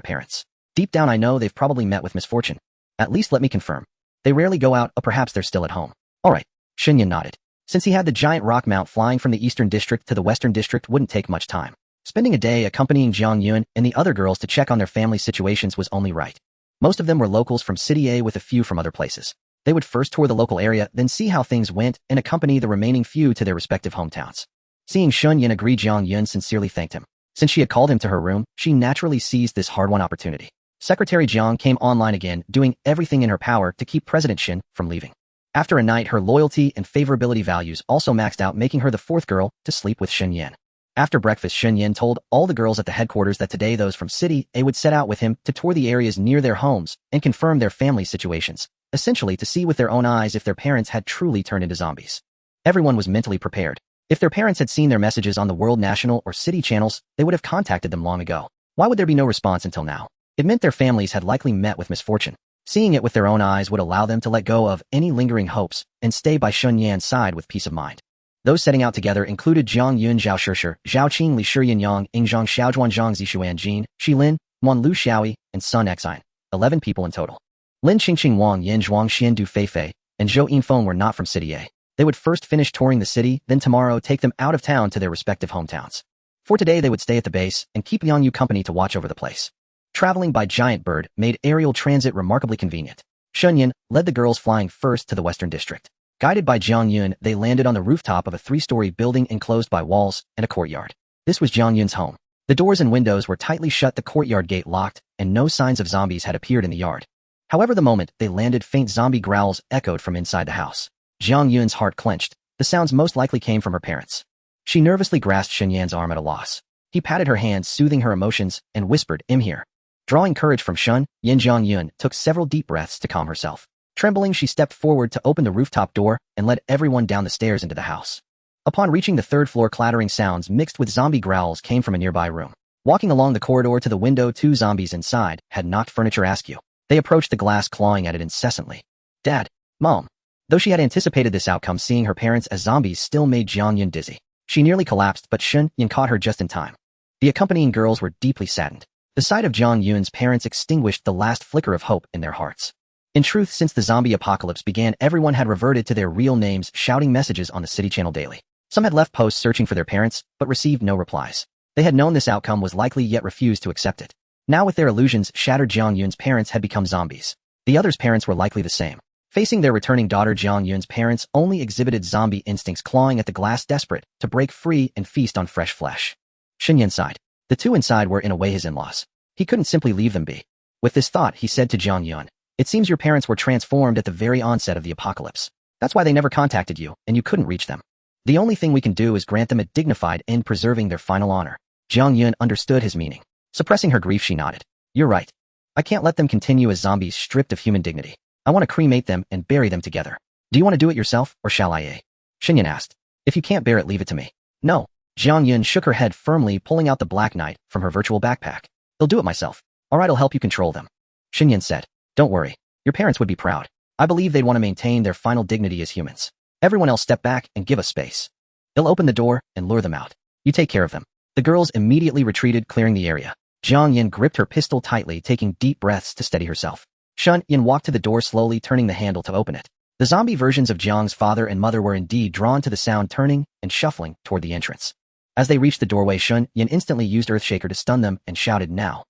parents. Deep down I know they've probably met with misfortune. At least let me confirm. They rarely go out, or perhaps they're still at home. Alright. Shen Yan nodded. Since he had the giant rock mount, flying from the eastern district to the western district wouldn't take much time. Spending a day accompanying Jiang Yun and the other girls to check on their family situations was only right. Most of them were locals from City A with a few from other places. They would first tour the local area, then see how things went, and accompany the remaining few to their respective hometowns. Seeing Shen Yan agree, Jiang Yun sincerely thanked him. Since she had called him to her room, she naturally seized this hard-won opportunity. Secretary Jiang came online again, doing everything in her power to keep President Shen from leaving. After a night, her loyalty and favorability values also maxed out, making her the fourth girl to sleep with Shen Yan. After breakfast, Shen Yan told all the girls at the headquarters that today those from City A would set out with him to tour the areas near their homes and confirm their family situations, essentially to see with their own eyes if their parents had truly turned into zombies. Everyone was mentally prepared. If their parents had seen their messages on the World National or City channels, they would have contacted them long ago. Why would there be no response until now? It meant their families had likely met with misfortune. Seeing it with their own eyes would allow them to let go of any lingering hopes and stay by Shen Yan's side with peace of mind. Those setting out together included Jiang Yun, Zhao Shishir, Zhao Qing, Li Shiyan Yang, Ing Zhang, Xiaozhuan Zhang, Zishuan Jin, Shi Lin, Wan Lu Xiaoyi, and Sun Xin. 11 people in total. Lin Qingqing, Wang Yin, Zhuang Xian, Du Feifei, and Zhou Yinfeng were not from City A. They would first finish touring the city, then tomorrow take them out of town to their respective hometowns. For today they would stay at the base and keep Yang Yu company to watch over the place. Traveling by giant bird made aerial transit remarkably convenient. Shen Yan led the girls flying first to the western district. Guided by Jiang Yun, they landed on the rooftop of a 3-story building enclosed by walls and a courtyard. This was Jiang Yun's home. The doors and windows were tightly shut, the courtyard gate locked, and no signs of zombies had appeared in the yard. However, the moment they landed, faint zombie growls echoed from inside the house. Jiang Yun's heart clenched. The sounds most likely came from her parents. She nervously grasped Shen Yan's arm at a loss. He patted her hand, soothing her emotions, and whispered, "I'm here." Drawing courage from Shen Yan, Jiang Yun took several deep breaths to calm herself. Trembling, she stepped forward to open the rooftop door and led everyone down the stairs into the house. Upon reaching the 3rd floor, clattering sounds mixed with zombie growls came from a nearby room. Walking along the corridor to the window, 2 zombies inside had knocked furniture askew. They approached the glass, clawing at it incessantly. "Dad, Mom." Though she had anticipated this outcome, seeing her parents as zombies still made Jiang Yun dizzy. She nearly collapsed, but Shen Yan caught her just in time. The accompanying girls were deeply saddened. The sight of Jiang Yun's parents extinguished the last flicker of hope in their hearts. In truth, since the zombie apocalypse began, everyone had reverted to their real names, shouting messages on the City channel daily. Some had left posts searching for their parents, but received no replies. They had known this outcome was likely, yet refused to accept it. Now with their illusions shattered, Jiang Yun's parents had become zombies. The others' parents were likely the same. Facing their returning daughter, Jiang Yun's parents only exhibited zombie instincts, clawing at the glass, desperate to break free and feast on fresh flesh. Shen Yan sighed. The 2 inside were in a way his in-laws. He couldn't simply leave them be. With this thought, he said to Jiang Yun, "It seems your parents were transformed at the very onset of the apocalypse. That's why they never contacted you, and you couldn't reach them. The only thing we can do is grant them a dignified end, preserving their final honor." Jiang Yun understood his meaning. Suppressing her grief, she nodded. "You're right. I can't let them continue as zombies, stripped of human dignity. I want to cremate them and bury them together. Do you want to do it yourself, or shall I?" Shen Yan asked. "If you can't bear it, leave it to me." "No." Jiang Yun shook her head firmly, pulling out the Black Knight from her virtual backpack. "I'll do it myself. Alright, I'll help you control them." Shen Yan said. "Don't worry. Your parents would be proud. I believe they'd want to maintain their final dignity as humans. Everyone else step back and give us space. They'll open the door and lure them out. You take care of them." The girls immediately retreated, clearing the area. Jiang Yan gripped her pistol tightly, taking deep breaths to steady herself. Shen Yan walked to the door, slowly turning the handle to open it. The zombie versions of Jiang's father and mother were indeed drawn to the sound, turning and shuffling toward the entrance. As they reached the doorway, Shen Yan instantly used Earthshaker to stun them and shouted, "Now!"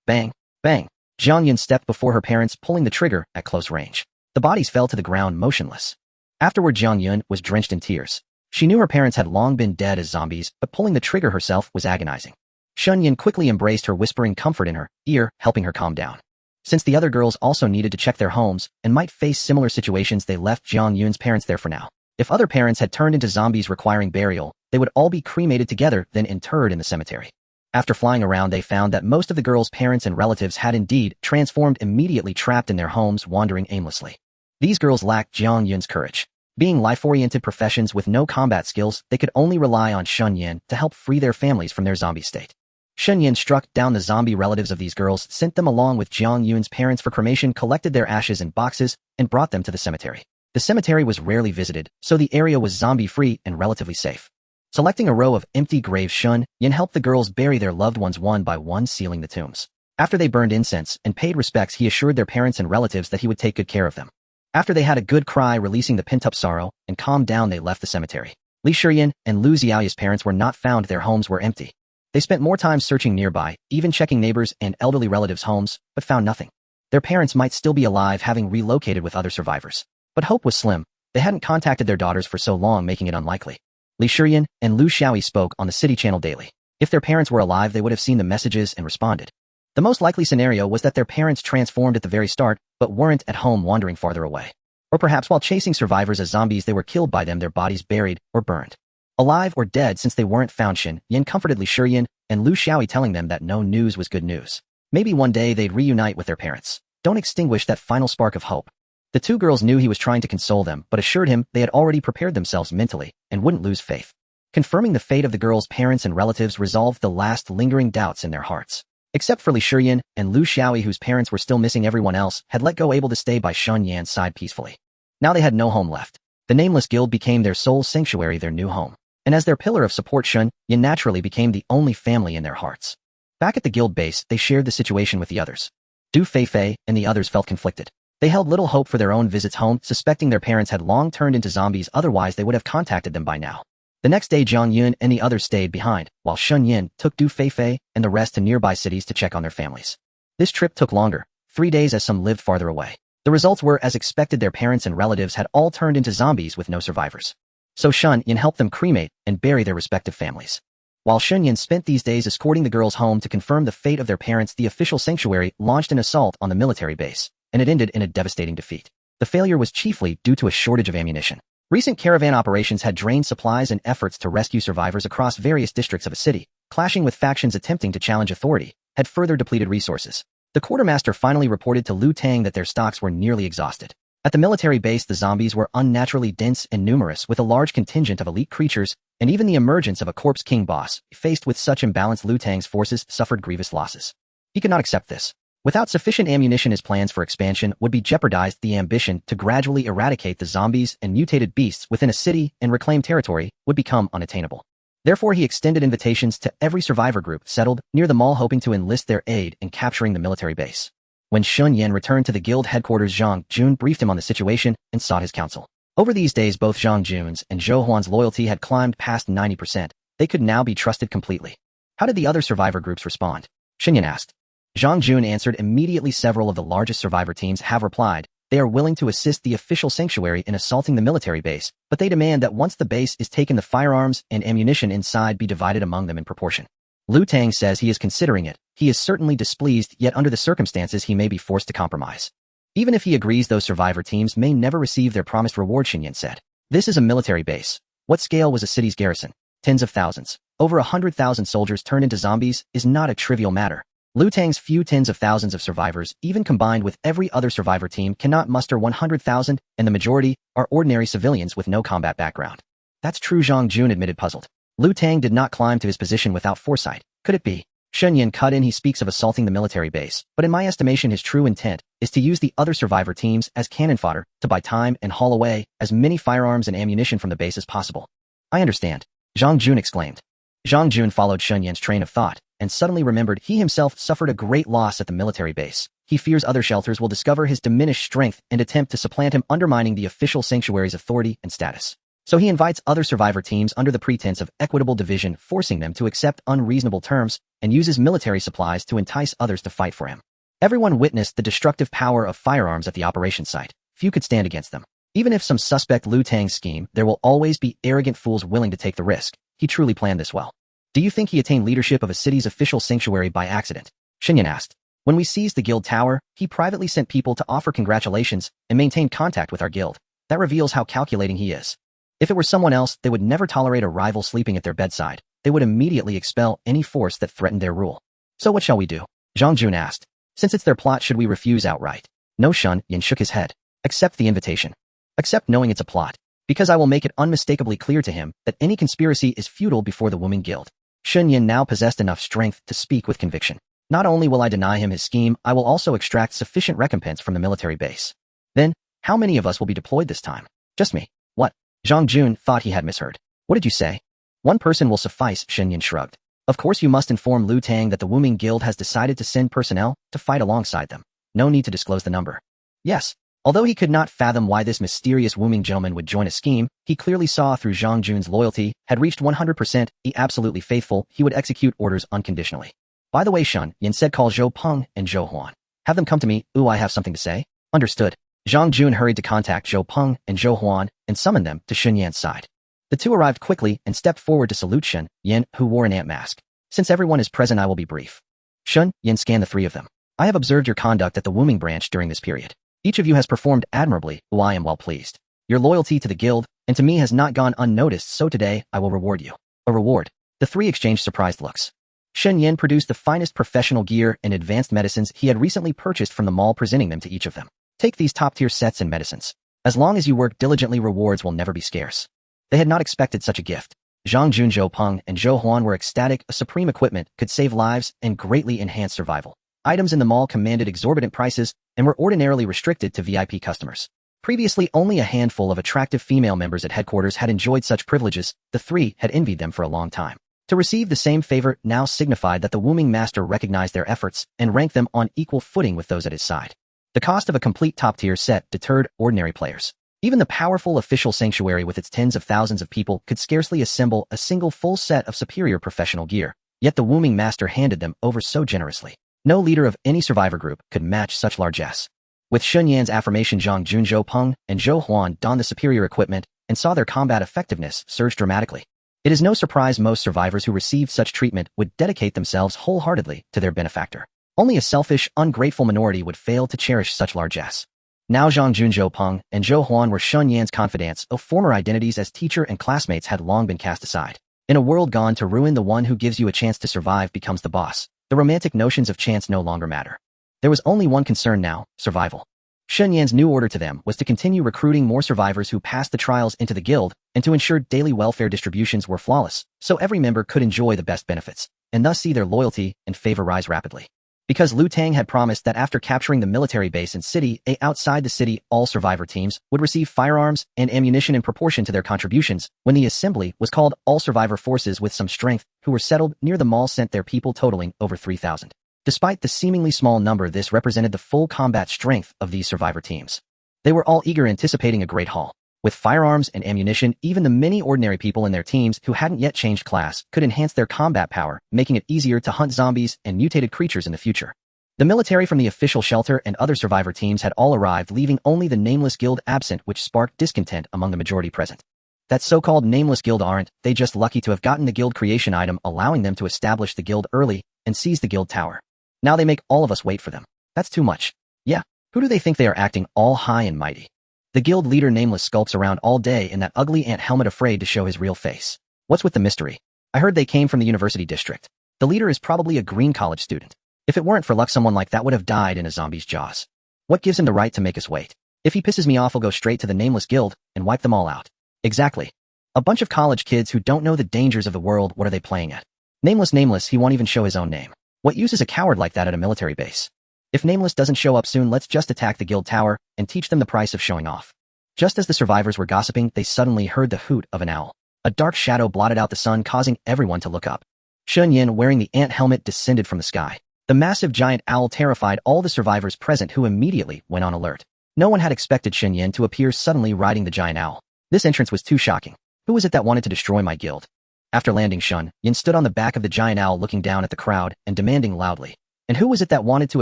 Bang! Bang! Jiang Yan stepped before her parents, pulling the trigger at close range. The bodies fell to the ground motionless. Afterward, Jiang Yun was drenched in tears. She knew her parents had long been dead as zombies, but pulling the trigger herself was agonizing. Shen Yan quickly embraced her, whispering comfort in her ear, helping her calm down. Since the other girls also needed to check their homes and might face similar situations, they left Jiang Yun's parents there for now. If other parents had turned into zombies requiring burial, they would all be cremated together, then interred in the cemetery. After flying around, they found that most of the girls' parents and relatives had indeed transformed, immediately trapped in their homes, wandering aimlessly. These girls lacked Jiang Yun's courage. Being life-oriented professions with no combat skills, they could only rely on Shen Yan to help free their families from their zombie state. Shen Yan struck down the zombie relatives of these girls, sent them along with Jiang Yun's parents for cremation, collected their ashes in boxes, and brought them to the cemetery. The cemetery was rarely visited, so the area was zombie-free and relatively safe. Selecting a row of empty graves, Shen Yan helped the girls bury their loved ones one by one, sealing the tombs. After they burned incense and paid respects, he assured their parents and relatives that he would take good care of them. After they had a good cry, releasing the pent-up sorrow, and calmed down, they left the cemetery. Li Shiyan and Lu Xiaoya's parents were not found. Their homes were empty. They spent more time searching nearby, even checking neighbors' and elderly relatives' homes, but found nothing. Their parents might still be alive, having relocated with other survivors. But hope was slim. They hadn't contacted their daughters for so long, making it unlikely. Li Shiyan and Lu Xiaoyi spoke on the city channel daily. If their parents were alive, they would have seen the messages and responded. The most likely scenario was that their parents transformed at the very start, but weren't at home, wandering farther away. Or perhaps while chasing survivors as zombies, they were killed by them, their bodies buried or burned. Alive or dead, since they weren't found. Shen Yan comforted Li Shiyan and Lu Xiaoyi, telling them that no news was good news. Maybe one day they'd reunite with their parents. Don't extinguish that final spark of hope. The two girls knew he was trying to console them, but assured him they had already prepared themselves mentally and wouldn't lose faith. Confirming the fate of the girls' parents and relatives resolved the last lingering doubts in their hearts. Except for Li Shiyan and Lu Xiaoyi, whose parents were still missing, everyone else had let go, able to stay by Shen Yan's side peacefully. Now they had no home left. The Nameless Guild became their sole sanctuary, their new home. And as their pillar of support, Shen Yan naturally became the only family in their hearts. Back at the guild base, they shared the situation with the others. Du Feifei and the others felt conflicted. They held little hope for their own visits home, suspecting their parents had long turned into zombies, otherwise they would have contacted them by now. The next day, Jiang Yun and the others stayed behind, while Shen Yan took Du Feifei and the rest to nearby cities to check on their families. This trip took longer, 3 days, as some lived farther away. The results were as expected. Their parents and relatives had all turned into zombies with no survivors. So Shen Yan helped them cremate and bury their respective families. While Shen Yan spent these days escorting the girls home to confirm the fate of their parents, the official sanctuary launched an assault on the military base, and it ended in a devastating defeat. The failure was chiefly due to a shortage of ammunition. Recent caravan operations had drained supplies, and efforts to rescue survivors across various districts of a city, clashing with factions attempting to challenge authority, had further depleted resources. The quartermaster finally reported to Liu Tang that their stocks were nearly exhausted. At the military base, the zombies were unnaturally dense and numerous, with a large contingent of elite creatures, and even the emergence of a corpse king boss. Faced with such imbalance, Liu Tang's forces suffered grievous losses. He could not accept this. Without sufficient ammunition, his plans for expansion would be jeopardized. The ambition to gradually eradicate the zombies and mutated beasts within a city and reclaim territory would become unattainable. Therefore, he extended invitations to every survivor group settled near the mall, hoping to enlist their aid in capturing the military base. When Shen Yan returned to the guild headquarters, Zhang Jun briefed him on the situation and sought his counsel. Over these days, both Zhang Jun's and Zhou Huan's loyalty had climbed past 90%. They could now be trusted completely. How did the other survivor groups respond? Shen Yan asked. Zhang Jun answered immediately. Several of the largest survivor teams have replied. They are willing to assist the official sanctuary in assaulting the military base, but they demand that once the base is taken, the firearms and ammunition inside be divided among them in proportion. Liu Tang says he is considering it. He is certainly displeased, yet under the circumstances he may be forced to compromise. Even if he agrees, those survivor teams may never receive their promised reward, Shen Yan said. This is a military base. What scale was a city's garrison? Tens of thousands. Over 100,000 soldiers turned into zombies is not a trivial matter. Liu Tang's few tens of thousands of survivors, even combined with every other survivor team, cannot muster 100,000, and the majority are ordinary civilians with no combat background. That's true, Zhang Jun admitted, puzzled. Liu Tang did not climb to his position without foresight. Could it be? Shen Yan cut in. He speaks of assaulting the military base, but in my estimation his true intent is to use the other survivor teams as cannon fodder to buy time and haul away as many firearms and ammunition from the base as possible. I understand, Zhang Jun exclaimed. Zhang Jun followed Shen Yan's train of thought, and suddenly remembered he himself suffered a great loss at the military base. He fears other shelters will discover his diminished strength and attempt to supplant him, undermining the official sanctuary's authority and status. So he invites other survivor teams under the pretense of equitable division, forcing them to accept unreasonable terms, and uses military supplies to entice others to fight for him. Everyone witnessed the destructive power of firearms at the operation site. Few could stand against them. Even if some suspect Liu Tang's scheme, there will always be arrogant fools willing to take the risk. He truly planned this well. Do you think he attained leadership of a city's official sanctuary by accident? Shen Yan asked. When we seized the guild tower, he privately sent people to offer congratulations and maintain contact with our guild. That reveals how calculating he is. If it were someone else, they would never tolerate a rival sleeping at their bedside. they would immediately expel any force that threatened their rule. So what shall we do? Zhang Jun asked. Since it's their plot, should we refuse outright? No, Shen Yan shook his head. Accept the invitation. Accept knowing it's a plot. Because I will make it unmistakably clear to him that any conspiracy is futile before the Woman Guild. Shen Yan now possessed enough strength to speak with conviction. Not only will I deny him his scheme, I will also extract sufficient recompense from the military base. Then, how many of us will be deployed this time? Just me. What? Zhang Jun thought he had misheard. What did you say? One person will suffice, Shen Yan shrugged. Of course you must inform Liu Tang that the Woman Guild has decided to send personnel to fight alongside them. No need to disclose the number. Yes. Although he could not fathom why this mysterious Woman gentleman would join a scheme, he clearly saw through Zhang Jun's loyalty had reached 100%, he absolutely faithful, he would execute orders unconditionally. By the way, Shen Yan said, call Zhou Peng and Zhou Huan. Have them come to me. Ooh, I have something to say. Understood. Zhang Jun hurried to contact Zhou Peng and Zhou Huan and summoned them to Shen Yan's side. The two arrived quickly and stepped forward to salute Shen Yan, who wore an ant mask. Since everyone is present, I will be brief. Shen Yan scanned the three of them. I have observed your conduct at the Wooming branch during this period. Each of you has performed admirably, who I am well pleased. Your loyalty to the guild and to me has not gone unnoticed, so today I will reward you. A reward. The three exchanged surprised looks. Shen Yan produced the finest professional gear and advanced medicines he had recently purchased from the mall, presenting them to each of them. Take these top-tier sets and medicines. As long as you work diligently, rewards will never be scarce. They had not expected such a gift. Zhang Jun, Zhou Peng, and Zhou Huan were ecstatic. A supreme equipment could save lives and greatly enhance survival. Items in the mall commanded exorbitant prices and were ordinarily restricted to VIP customers. Previously, only a handful of attractive female members at headquarters had enjoyed such privileges. The three had envied them for a long time. To receive the same favor now signified that the Wooming master recognized their efforts and ranked them on equal footing with those at his side. The cost of a complete top-tier set deterred ordinary players. Even the powerful official sanctuary with its tens of thousands of people could scarcely assemble a single full set of superior professional gear, yet the Wooming master handed them over so generously. No leader of any survivor group could match such largesse. With Shen Yan's affirmation, Zhang Jun, Zhou Peng, and Zhou Huan donned the superior equipment and saw their combat effectiveness surge dramatically. It is no surprise most survivors who received such treatment would dedicate themselves wholeheartedly to their benefactor. Only a selfish, ungrateful minority would fail to cherish such largesse. Now Zhang Jun, Zhou Peng, and Zhou Huan were Shen Yan's confidants, though former identities as teacher and classmates had long been cast aside. In a world gone to ruin, the one who gives you a chance to survive becomes the boss. The romantic notions of chance no longer matter. There was only one concern now, survival. Shen Yan's new order to them was to continue recruiting more survivors who passed the trials into the guild and to ensure daily welfare distributions were flawless, so every member could enjoy the best benefits, and thus see their loyalty and favor rise rapidly. Because Liu Tang had promised that after capturing the military base in City A outside the city, all survivor teams would receive firearms and ammunition in proportion to their contributions, when the assembly was called, all survivor forces with some strength who were settled near the mall sent their people, totaling over 3,000. Despite the seemingly small number, this represented the full combat strength of these survivor teams. They were all eager, anticipating a great haul. With firearms and ammunition, even the many ordinary people in their teams who hadn't yet changed class could enhance their combat power, making it easier to hunt zombies and mutated creatures in the future. The military from the official shelter and other survivor teams had all arrived, leaving only the Nameless Guild absent, which sparked discontent among the majority present. That so-called Nameless Guild aren't they just lucky to have gotten the guild creation item allowing them to establish the guild early and seize the guild tower? Now they make all of us wait for them. That's too much. Yeah, who do they think they are, acting all high and mighty? The guild leader Nameless skulks around all day in that ugly ant helmet, afraid to show his real face. What's with the mystery? I heard they came from the university district. The leader is probably a green college student. If it weren't for luck, someone like that would have died in a zombie's jaws. What gives him the right to make us wait? If he pisses me off, I'll go straight to the Nameless Guild and wipe them all out. Exactly. A bunch of college kids who don't know the dangers of the world. What are they playing at? Nameless, he won't even show his own name. What use is a coward like that at a military base? If Nameless doesn't show up soon, let's just attack the guild tower and teach them the price of showing off. Just as the survivors were gossiping, they suddenly heard the hoot of an owl. A dark shadow blotted out the sun, causing everyone to look up. Shen Yan, wearing the ant helmet, descended from the sky. The massive giant owl terrified all the survivors present, who immediately went on alert. No one had expected Shen Yan to appear suddenly riding the giant owl. This entrance was too shocking. Who was it that wanted to destroy my guild? After landing, Shen Yan stood on the back of the giant owl, looking down at the crowd and demanding loudly, "And who was it that wanted to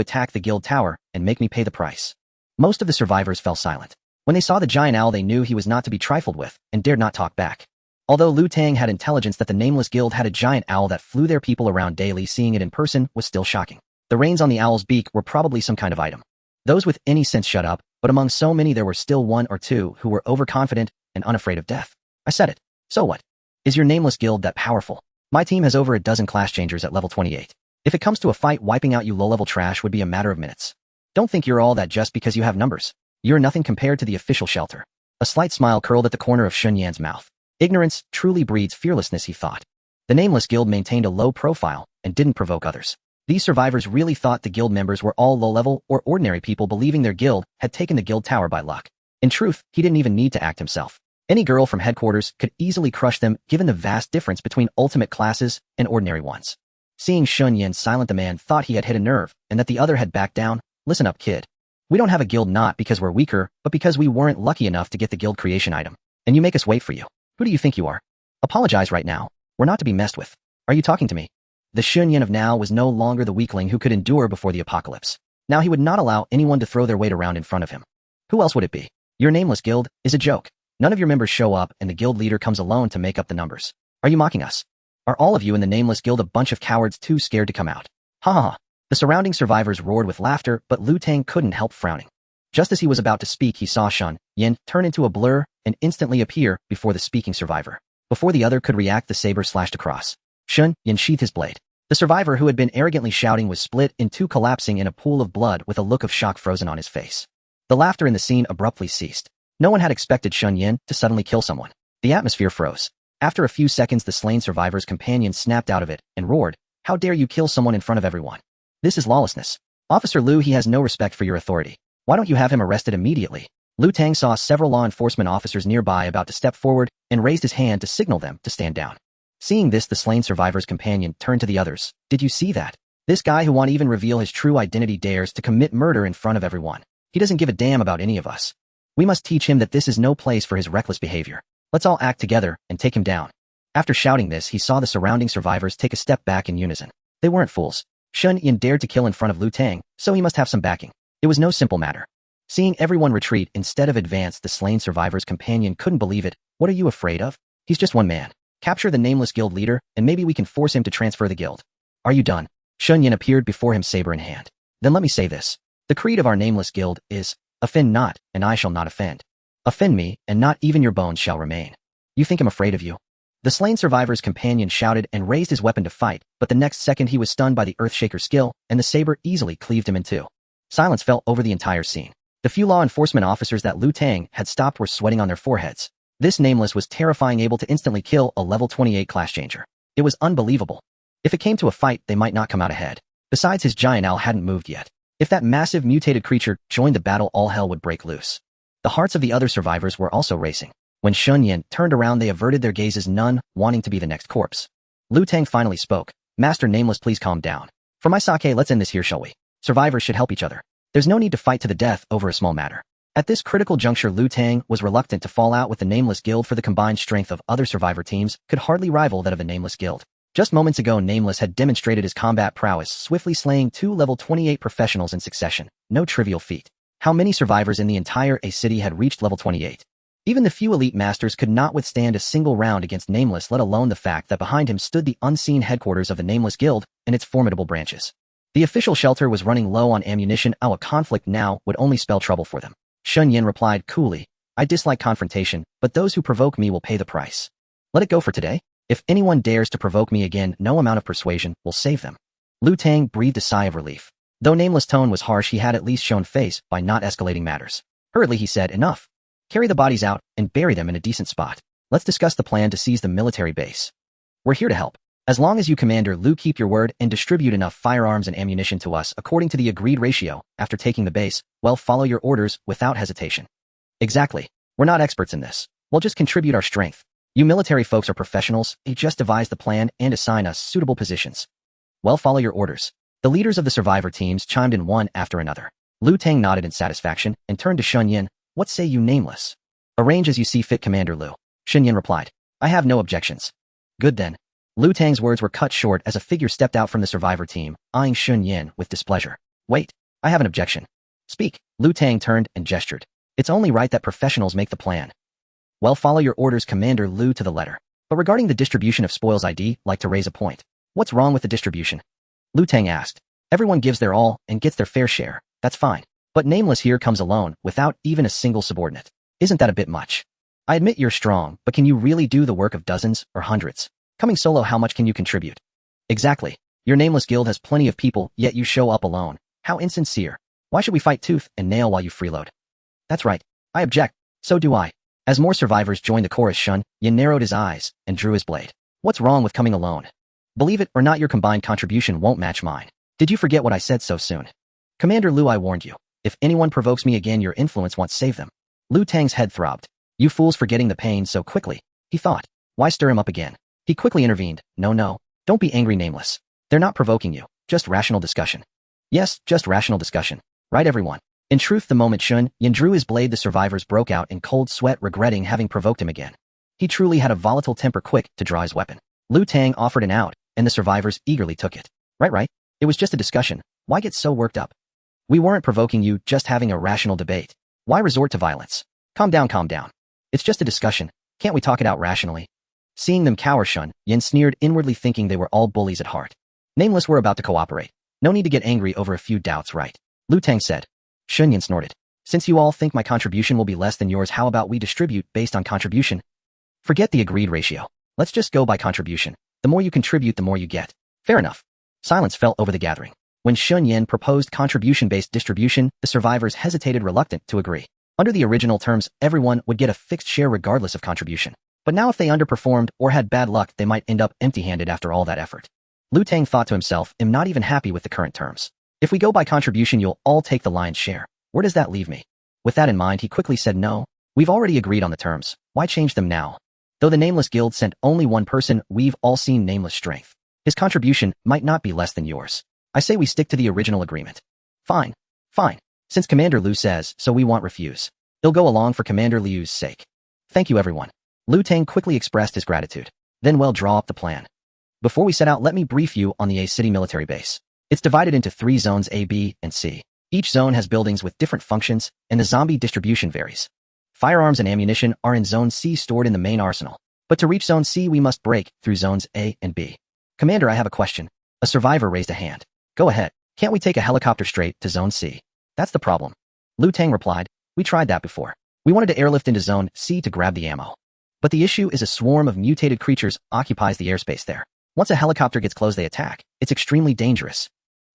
attack the guild tower and make me pay the price?" Most of the survivors fell silent. When they saw the giant owl, they knew he was not to be trifled with and dared not talk back. Although Liu Tang had intelligence that the Nameless Guild had a giant owl that flew their people around daily, seeing it in person was still shocking. The reins on the owl's beak were probably some kind of item. Those with any sense shut up, but among so many there were still one or two who were overconfident and unafraid of death. I said it. So what? Is your Nameless Guild that powerful? My team has over a dozen class changers at level 28. If it comes to a fight, wiping out you low-level trash would be a matter of minutes. Don't think you're all that just because you have numbers. You're nothing compared to the official shelter. A slight smile curled at the corner of Shen Yan's mouth. Ignorance truly breeds fearlessness, he thought. The Nameless Guild maintained a low profile and didn't provoke others. These survivors really thought the guild members were all low-level or ordinary people believing their guild had taken the guild tower by luck. In truth, he didn't even need to act himself. Any girl from headquarters could easily crush them given the vast difference between ultimate classes and ordinary ones. Seeing Shen Yan silent, the man thought he had hit a nerve and that the other had backed down. Listen up, kid. We don't have a guild not because we're weaker, but because we weren't lucky enough to get the guild creation item. And you make us wait for you. Who do you think you are? Apologize right now. We're not to be messed with. Are you talking to me? The Shen Yan of now was no longer the weakling who could endure before the apocalypse. Now he would not allow anyone to throw their weight around in front of him. Who else would it be? Your Nameless Guild is a joke. None of your members show up and the guild leader comes alone to make up the numbers. Are you mocking us? Are all of you in the Nameless Guild a bunch of cowards too scared to come out? Ha ha ha. The surrounding survivors roared with laughter, but Lu Tang couldn't help frowning. Just as he was about to speak, he saw Shen Yan turn into a blur and instantly appear before the speaking survivor. Before the other could react, the saber slashed across. Shen Yan sheathed his blade. The survivor who had been arrogantly shouting was split in two, collapsing in a pool of blood with a look of shock frozen on his face. The laughter in the scene abruptly ceased. No one had expected Shen Yan to suddenly kill someone. The atmosphere froze. After a few seconds, the slain survivor's companion snapped out of it and roared, "How dare you kill someone in front of everyone? This is lawlessness. Officer Lu, he has no respect for your authority. Why don't you have him arrested immediately?" Lu Tang saw several law enforcement officers nearby about to step forward and raised his hand to signal them to stand down. Seeing this, the slain survivor's companion turned to the others. "Did you see that? This guy who won't even reveal his true identity dares to commit murder in front of everyone. He doesn't give a damn about any of us. We must teach him that this is no place for his reckless behavior. Let's all act together and take him down." After shouting this, he saw the surrounding survivors take a step back in unison. They weren't fools. Shen Yan dared to kill in front of Lu Tang, so he must have some backing. It was no simple matter. Seeing everyone retreat instead of advance, the slain survivor's companion couldn't believe it. "What are you afraid of? He's just one man. Capture the Nameless Guild leader, and maybe we can force him to transfer the guild." "Are you done?" Shen Yan appeared before him, saber in hand. "Then let me say this. The creed of our Nameless Guild is, offend not, and I shall not offend. Offend me, and not even your bones shall remain. You think I'm afraid of you?" The slain survivor's companion shouted and raised his weapon to fight, but the next second he was stunned by the Earthshaker's skill, and the saber easily cleaved him in two. Silence fell over the entire scene. The few law enforcement officers that Lu Tang had stopped were sweating on their foreheads. This Nameless was terrifying, able to instantly kill a level 28 class changer. It was unbelievable. If it came to a fight, they might not come out ahead. Besides, his giant owl hadn't moved yet. If that massive mutated creature joined the battle, all hell would break loose. The hearts of the other survivors were also racing. When Shen Yan turned around, they averted their gazes, none wanting to be the next corpse. Lu Tang finally spoke. "Master Nameless, please calm down. For my sake, let's end this here, shall we? Survivors should help each other. There's no need to fight to the death over a small matter." At this critical juncture, Lu Tang was reluctant to fall out with the Nameless Guild, for the combined strength of other survivor teams could hardly rival that of the Nameless Guild. Just moments ago, Nameless had demonstrated his combat prowess, swiftly slaying 2 level 28 professionals in succession. No trivial feat. How many survivors in the entire A city had reached level 28? Even the few elite masters could not withstand a single round against Nameless, let alone the fact that behind him stood the unseen headquarters of the Nameless Guild and its formidable branches. The official shelter was running low on ammunition. A conflict now would only spell trouble for them. Shen Yan replied coolly, "I dislike confrontation, but those who provoke me will pay the price. Let it go for today. If anyone dares to provoke me again, no amount of persuasion will save them." Lu Tang breathed a sigh of relief. Though Nameless' tone was harsh, he had at least shown face by not escalating matters. Hurriedly he said, "Enough. Carry the bodies out and bury them in a decent spot. Let's discuss the plan to seize the military base. We're here to help. As long as you, Commander Lu, keep your word and distribute enough firearms and ammunition to us according to the agreed ratio after taking the base, well, follow your orders without hesitation." "Exactly. We're not experts in this. We'll just contribute our strength. You military folks are professionals. You just devise the plan and assign us suitable positions. Well, follow your orders." The leaders of the survivor teams chimed in one after another. Lu Tang nodded in satisfaction and turned to Shen Yan. "What say you, Nameless?" "Arrange as you see fit, Commander Lu," Shen Yan replied. "I have no objections." "Good then." Lu Tang's words were cut short as a figure stepped out from the survivor team, eyeing Shen Yan with displeasure. "Wait, I have an objection." "Speak." Lu Tang turned and gestured. "It's only right that professionals make the plan." "Well, follow your orders, Commander Lu, to the letter. But regarding the distribution of spoils, I'd like to raise a point." "What's wrong with the distribution?" Lu Tang asked. "Everyone gives their all and gets their fair share. That's fine. But Nameless here comes alone, without even a single subordinate. Isn't that a bit much? I admit you're strong, but can you really do the work of dozens or hundreds? Coming solo, how much can you contribute? Exactly. Your nameless guild has plenty of people, yet you show up alone. How insincere. Why should we fight tooth and nail while you freeload? That's right. I object. So do I. As more survivors joined the chorus, Shen Yan narrowed his eyes and drew his blade. What's wrong with coming alone? Believe it or not, your combined contribution won't match mine. Did you forget what I said so soon? Commander Lu, I warned you. If anyone provokes me again, your influence won't save them. Lu Tang's head throbbed. You fools forgetting the pain so quickly, he thought. Why stir him up again? He quickly intervened. No. Don't be angry, Nameless. They're not provoking you. Just rational discussion. Yes, just rational discussion. Right, everyone? In truth, the moment Shen Yan drew his blade, the survivors broke out in cold sweat, regretting having provoked him again. He truly had a volatile temper, quick to draw his weapon. Lu Tang offered an out, and the survivors eagerly took it. Right. It was just a discussion. Why get so worked up? We weren't provoking you, just having a rational debate. Why resort to violence? Calm down. It's just a discussion. Can't we talk it out rationally? Seeing them cower, Shen Yan sneered, inwardly thinking they were all bullies at heart. Nameless, we're about to cooperate. No need to get angry over a few doubts, right? Lu Tang said. Shen Yan snorted. Since you all think my contribution will be less than yours, how about we distribute based on contribution? Forget the agreed ratio. Let's just go by contribution. The more you contribute, the more you get. Fair enough. Silence fell over the gathering. When Shen Yan proposed contribution-based distribution, the survivors hesitated, reluctant to agree. Under the original terms, everyone would get a fixed share regardless of contribution. But now if they underperformed or had bad luck, they might end up empty-handed after all that effort. Lu Tang thought to himself, I'm not even happy with the current terms. If we go by contribution, you'll all take the lion's share. Where does that leave me? With that in mind, he quickly said, no. We've already agreed on the terms. Why change them now? Though the Nameless Guild sent only one person, we've all seen Nameless strength. His contribution might not be less than yours. I say we stick to the original agreement. Fine. Since Commander Lu says so, we won't refuse. He'll go along for Commander Liu's sake. Thank you, everyone. Lu Tang quickly expressed his gratitude. Then we'll draw up the plan. Before we set out, let me brief you on the A City military base. It's divided into 3 zones, A, B, and C. Each zone has buildings with different functions, and the zombie distribution varies. Firearms and ammunition are in Zone C, stored in the main arsenal. But to reach Zone C, we must break through Zones A and B. Commander, I have a question. A survivor raised a hand. Go ahead. Can't we take a helicopter straight to Zone C? That's the problem. Lu Tang replied. We tried that before. We wanted to airlift into Zone C to grab the ammo. But the issue is a swarm of mutated creatures occupies the airspace there. Once a helicopter gets close, they attack. It's extremely dangerous.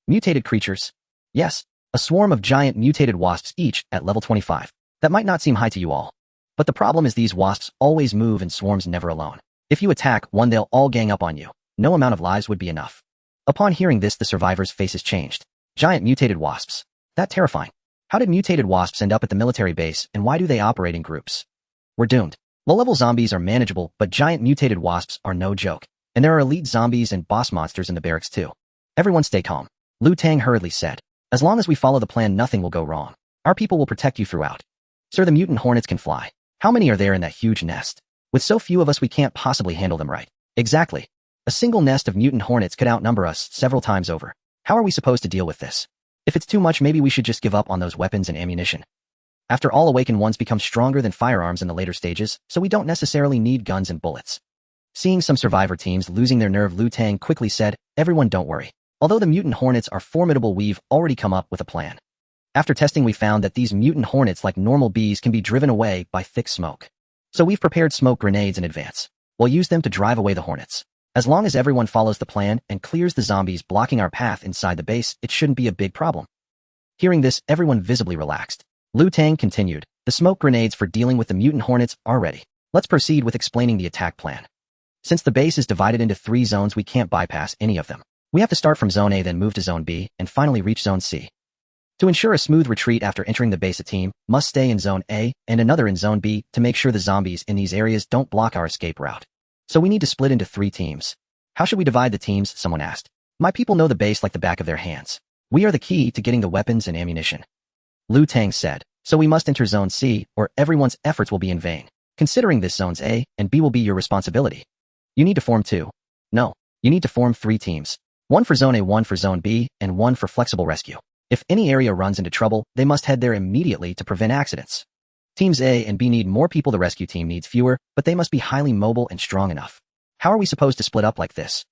Mutated creatures? Yes. A swarm of giant mutated wasps, each at level 25. That might not seem high to you all. But the problem is these wasps always move in swarms, never alone. If you attack one, they'll all gang up on you. No amount of lives would be enough. Upon hearing this, the survivors' faces changed. Giant mutated wasps. That terrifying. How did mutated wasps end up at the military base, and why do they operate in groups? We're doomed. Low-level zombies are manageable, but giant mutated wasps are no joke. And there are elite zombies and boss monsters in the barracks too. Everyone stay calm. Lu Tang hurriedly said. As long as we follow the plan, nothing will go wrong. Our people will protect you throughout. Sir, the mutant hornets can fly. How many are there in that huge nest? With so few of us, we can't possibly handle them right. Exactly. A single nest of mutant hornets could outnumber us several times over. How are we supposed to deal with this? If it's too much, maybe we should just give up on those weapons and ammunition. After all, awakened ones become stronger than firearms in the later stages, so we don't necessarily need guns and bullets. Seeing some survivor teams losing their nerve, Lu Tang quickly said, everyone don't worry. Although the mutant hornets are formidable, we've already come up with a plan. After testing, we found that these mutant hornets, like normal bees, can be driven away by thick smoke. So we've prepared smoke grenades in advance. We'll use them to drive away the hornets. As long as everyone follows the plan and clears the zombies blocking our path inside the base, it shouldn't be a big problem. Hearing this, everyone visibly relaxed. Lu Tang continued, the smoke grenades for dealing with the mutant hornets are ready. Let's proceed with explaining the attack plan. Since the base is divided into 3 zones, we can't bypass any of them. We have to start from Zone A, then move to Zone B, and finally reach Zone C. To ensure a smooth retreat after entering the base, a team must stay in Zone A and another in Zone B to make sure the zombies in these areas don't block our escape route. So we need to split into 3 teams. How should we divide the teams? Someone asked. My people know the base like the back of their hands. We are the key to getting the weapons and ammunition. Lu Tang said, so we must enter Zone C or everyone's efforts will be in vain. Considering this, Zones A and B will be your responsibility. You need to form 2. No, you need to form 3 teams. 1 for Zone A, 1 for Zone B, and 1 for flexible rescue. If any area runs into trouble, they must head there immediately to prevent accidents. Teams A and B need more people. The rescue team needs fewer, but they must be highly mobile and strong enough. How are we supposed to split up like this?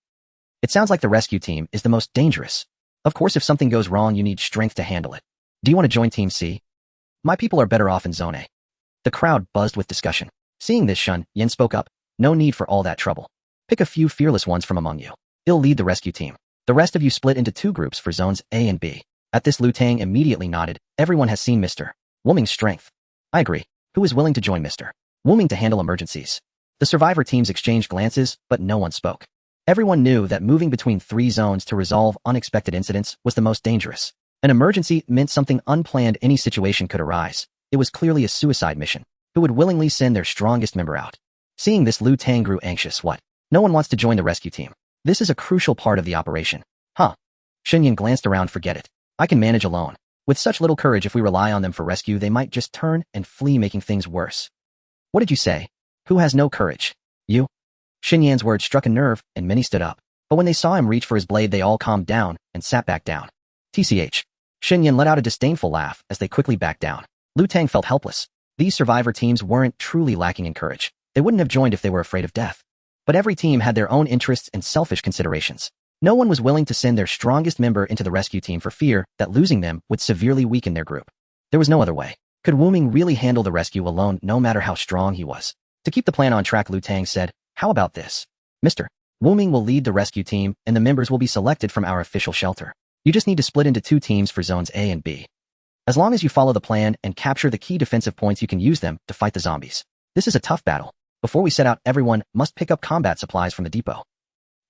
It sounds like the rescue team is the most dangerous. Of course, if something goes wrong, you need strength to handle it. Do you want to join Team C? My people are better off in Zone A. The crowd buzzed with discussion. Seeing this, Shen Yan spoke up. No need for all that trouble. Pick a few fearless ones from among you. They'll lead the rescue team. The rest of you split into 2 groups for zones A and B. At this, Liu Tang immediately nodded. Everyone has seen Mr. Wuming's strength. I agree. Who is willing to join Mr. Wuming to handle emergencies? The survivor teams exchanged glances, but no one spoke. Everyone knew that moving between 3 zones to resolve unexpected incidents was the most dangerous. An emergency meant something unplanned. Any situation could arise. It was clearly a suicide mission. Who would willingly send their strongest member out? Seeing this, Liu Tang grew anxious. What? No one wants to join the rescue team. This is a crucial part of the operation. Huh? Shen Yan glanced around. Forget it. I can manage alone. With such little courage, if we rely on them for rescue, they might just turn and flee, making things worse. What did you say? Who has no courage? You? Shen Yan's words struck a nerve, and many stood up. But when they saw him reach for his blade, they all calmed down and sat back down. TCH. Shen Yan let out a disdainful laugh as they quickly backed down. Liu Tang felt helpless. These survivor teams weren't truly lacking in courage. They wouldn't have joined if they were afraid of death. But every team had their own interests and selfish considerations. No one was willing to send their strongest member into the rescue team for fear that losing them would severely weaken their group. There was no other way. Could Wuming really handle the rescue alone, no matter how strong he was? To keep the plan on track, Liu Tang said, "How about this? Mr. Wuming will lead the rescue team, and the members will be selected from our official shelter. You just need to split into 2 teams for zones A and B. As long as you follow the plan and capture the key defensive points, you can use them to fight the zombies. This is a tough battle. Before we set out, everyone must pick up combat supplies from the depot.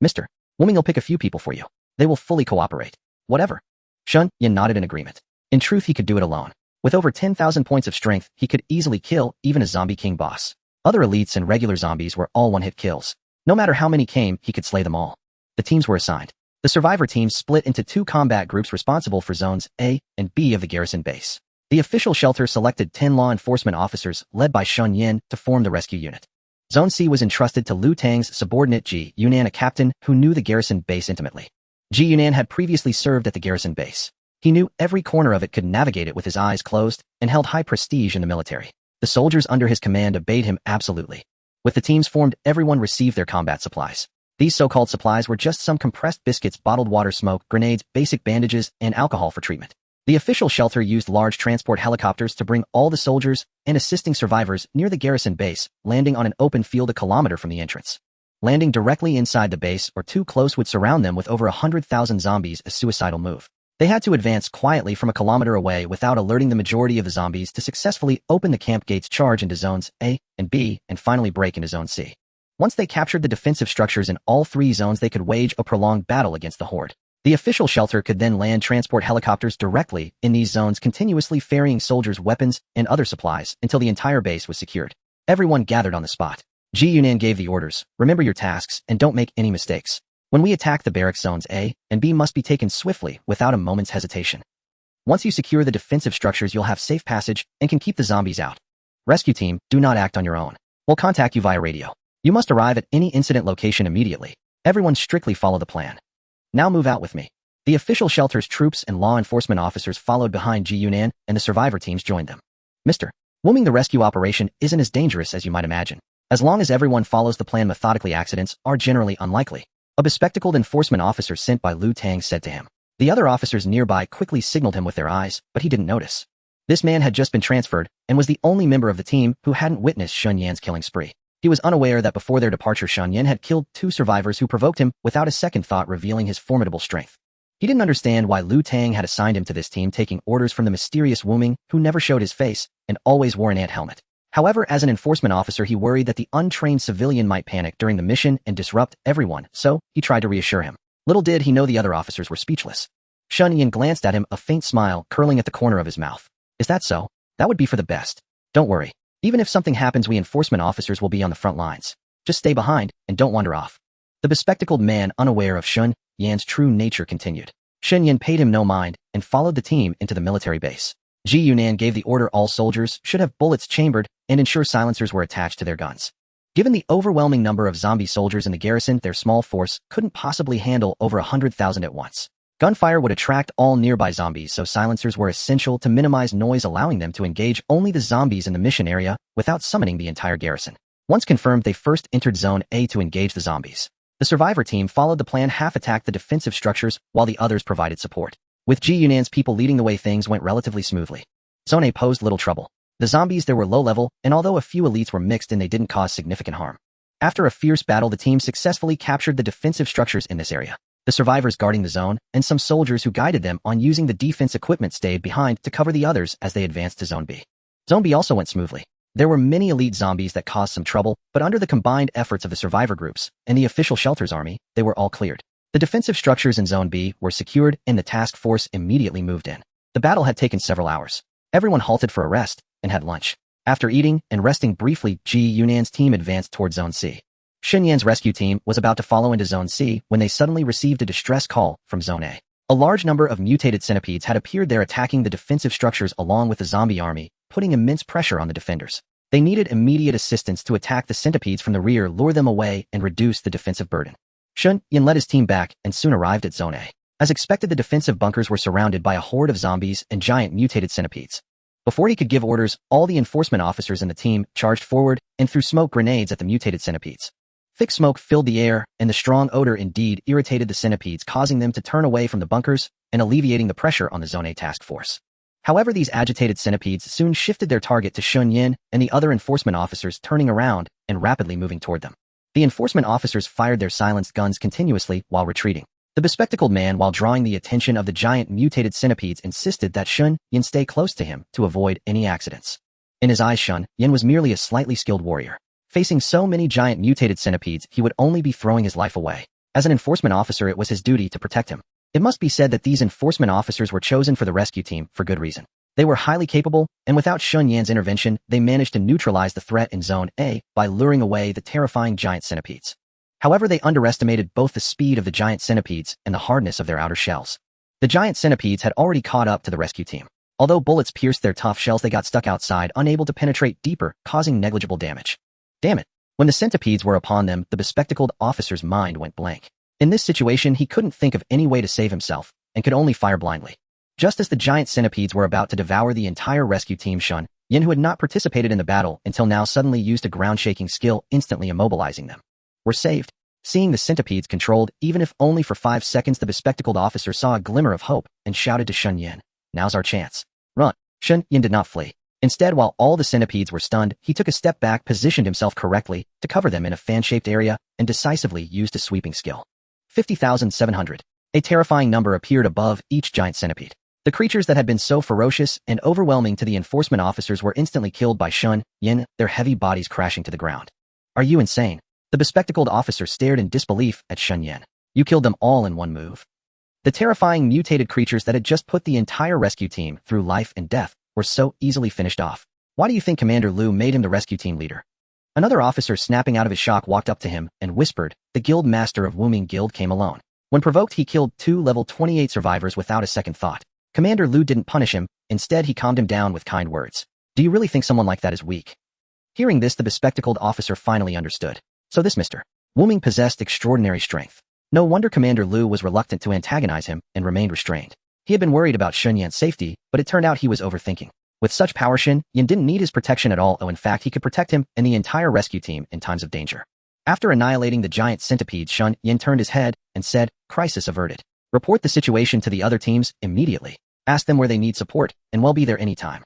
Mr. Wuming will pick a few people for you. They will fully cooperate. Whatever." Shen Yan nodded in agreement. In truth, he could do it alone. With over 10,000 points of strength, he could easily kill even a zombie king boss. Other elites and regular zombies were all one-hit kills. No matter how many came, he could slay them all. The teams were assigned. The survivor teams split into 2 combat groups responsible for zones A and B of the garrison base. The official shelter selected 10 law enforcement officers led by Shen Yan to form the rescue unit. Zone C was entrusted to Liu Tang's subordinate Ji Yunan, a captain who knew the garrison base intimately. Ji Yunan had previously served at the garrison base. He knew every corner of it, could navigate it with his eyes closed, and held high prestige in the military. The soldiers under his command obeyed him absolutely. With the teams formed, everyone received their combat supplies. These so-called supplies were just some compressed biscuits, bottled water, smoke, grenades, basic bandages, and alcohol for treatment. The official shelter used large transport helicopters to bring all the soldiers and assisting survivors near the garrison base, landing on an open field a kilometer from the entrance. Landing directly inside the base or too close would surround them with over 100,000 zombies, a suicidal move. They had to advance quietly from a kilometer away without alerting the majority of the zombies to successfully open the camp gates, charge into zones A and B, and finally break into zone C. Once they captured the defensive structures in all 3 zones, they could wage a prolonged battle against the horde. The official shelter could then land transport helicopters directly in these zones, continuously ferrying soldiers' weapons and other supplies until the entire base was secured. Everyone gathered on the spot. Ji Yunan gave the orders: remember your tasks and don't make any mistakes. When we attack the barracks, zones A and B must be taken swiftly without a moment's hesitation. Once you secure the defensive structures, you'll have safe passage and can keep the zombies out. Rescue team, do not act on your own. We'll contact you via radio. You must arrive at any incident location immediately. Everyone strictly follow the plan. Now move out with me. The official shelter's troops and law enforcement officers followed behind Ji Yunan, and the survivor teams joined them. Mr. Wuming, the rescue operation isn't as dangerous as you might imagine. As long as everyone follows the plan methodically, accidents are generally unlikely. A bespectacled enforcement officer sent by Liu Tang said to him. The other officers nearby quickly signaled him with their eyes, but he didn't notice. This man had just been transferred and was the only member of the team who hadn't witnessed Shen Yan's killing spree. He was unaware that before their departure, Shen Yan had killed 2 survivors who provoked him without a second thought, revealing his formidable strength. He didn't understand why Liu Tang had assigned him to this team, taking orders from the mysterious Wuming who never showed his face and always wore an ant helmet. However, as an enforcement officer, he worried that the untrained civilian might panic during the mission and disrupt everyone, so he tried to reassure him. Little did he know the other officers were speechless. Shen Yan glanced at him, a faint smile curling at the corner of his mouth. Is that so? That would be for the best. Don't worry. Even if something happens, we enforcement officers will be on the front lines. Just stay behind and don't wander off. The bespectacled man, unaware of Shen Yan's true nature, continued. Shen Yan paid him no mind and followed the team into the military base. Ji Yunan gave the order all soldiers should have bullets chambered and ensure silencers were attached to their guns. Given the overwhelming number of zombie soldiers in the garrison, their small force couldn't possibly handle over 100,000 at once. Gunfire would attract all nearby zombies, so silencers were essential to minimize noise, allowing them to engage only the zombies in the mission area without summoning the entire garrison. Once confirmed, they first entered Zone A to engage the zombies. The survivor team followed the plan, half attacked the defensive structures while the others provided support. With Ji Yunan's people leading the way, things went relatively smoothly. Zone A posed little trouble. The zombies there were low level, and although a few elites were mixed in, they didn't cause significant harm. After a fierce battle, the team successfully captured the defensive structures in this area. The survivors guarding the zone, and some soldiers who guided them on using the defense equipment stayed behind to cover the others as they advanced to Zone B. Zone B also went smoothly. There were many elite zombies that caused some trouble, but under the combined efforts of the survivor groups and the official shelter's army, they were all cleared. The defensive structures in Zone B were secured and the task force immediately moved in. The battle had taken several hours. Everyone halted for a rest and had lunch. After eating and resting briefly, Yunan's team advanced toward Zone C. Shen Yan's rescue team was about to follow into Zone C when they suddenly received a distress call from Zone A. A large number of mutated centipedes had appeared there attacking the defensive structures along with the zombie army, putting immense pressure on the defenders. They needed immediate assistance to attack the centipedes from the rear, lure them away, and reduce the defensive burden. Shen Yan led his team back and soon arrived at Zone A. As expected, the defensive bunkers were surrounded by a horde of zombies and giant mutated centipedes. Before he could give orders, all the enforcement officers in the team charged forward and threw smoke grenades at the mutated centipedes. Thick smoke filled the air, and the strong odor indeed irritated the centipedes, causing them to turn away from the bunkers and alleviating the pressure on the Zone A task force. However, these agitated centipedes soon shifted their target to Shen Yan and the other enforcement officers, turning around and rapidly moving toward them. The enforcement officers fired their silenced guns continuously while retreating. The bespectacled man, while drawing the attention of the giant mutated centipedes, insisted that Shen Yan stay close to him to avoid any accidents. In his eyes, Shen Yan was merely a slightly skilled warrior. Facing so many giant mutated centipedes, he would only be throwing his life away. As an enforcement officer, it was his duty to protect him. It must be said that these enforcement officers were chosen for the rescue team for good reason. They were highly capable, and without Shen Yan's intervention, they managed to neutralize the threat in Zone A by luring away the terrifying giant centipedes. However, they underestimated both the speed of the giant centipedes and the hardness of their outer shells. The giant centipedes had already caught up to the rescue team. Although bullets pierced their tough shells, they got stuck outside, unable to penetrate deeper, causing negligible damage. Damn it. When the centipedes were upon them, the bespectacled officer's mind went blank. In this situation, he couldn't think of any way to save himself, and could only fire blindly. Just as the giant centipedes were about to devour the entire rescue team, Shen Yan, who had not participated in the battle until now, suddenly used a ground-shaking skill, instantly immobilizing them. We're saved. Seeing the centipedes controlled, even if only for 5 seconds, the bespectacled officer saw a glimmer of hope and shouted to Shen Yan, "Now's our chance. Run." Shen Yan did not flee. Instead, while all the centipedes were stunned, he took a step back, positioned himself correctly to cover them in a fan-shaped area, and decisively used a sweeping skill. 50,700. A terrifying number appeared above each giant centipede. The creatures that had been so ferocious and overwhelming to the enforcement officers were instantly killed by Shen Yan, their heavy bodies crashing to the ground. "Are you insane?" The bespectacled officer stared in disbelief at Shen Yan. "You killed them all in one move." The terrifying mutated creatures that had just put the entire rescue team through life and death were so easily finished off. "Why do you think Commander Lu made him the rescue team leader?" Another officer, snapping out of his shock, walked up to him and whispered. The guild master of Wooming Guild came alone. When provoked, he killed 2 level 28 survivors without a second thought. Commander Lu didn't punish him. Instead, he calmed him down with kind words. "Do you really think someone like that is weak?" Hearing this, the bespectacled officer finally understood. So this Mr. Wooming possessed extraordinary strength. No wonder Commander Lu was reluctant to antagonize him and remained restrained. He had been worried about Shen Yan's safety, but it turned out he was overthinking. With such power, Shen Yan didn't need his protection at all. In fact, he could protect him and the entire rescue team in times of danger. After annihilating the giant centipedes, Shen Yan turned his head and said, "Crisis averted. Report the situation to the other teams immediately. Ask them where they need support, and we'll be there anytime."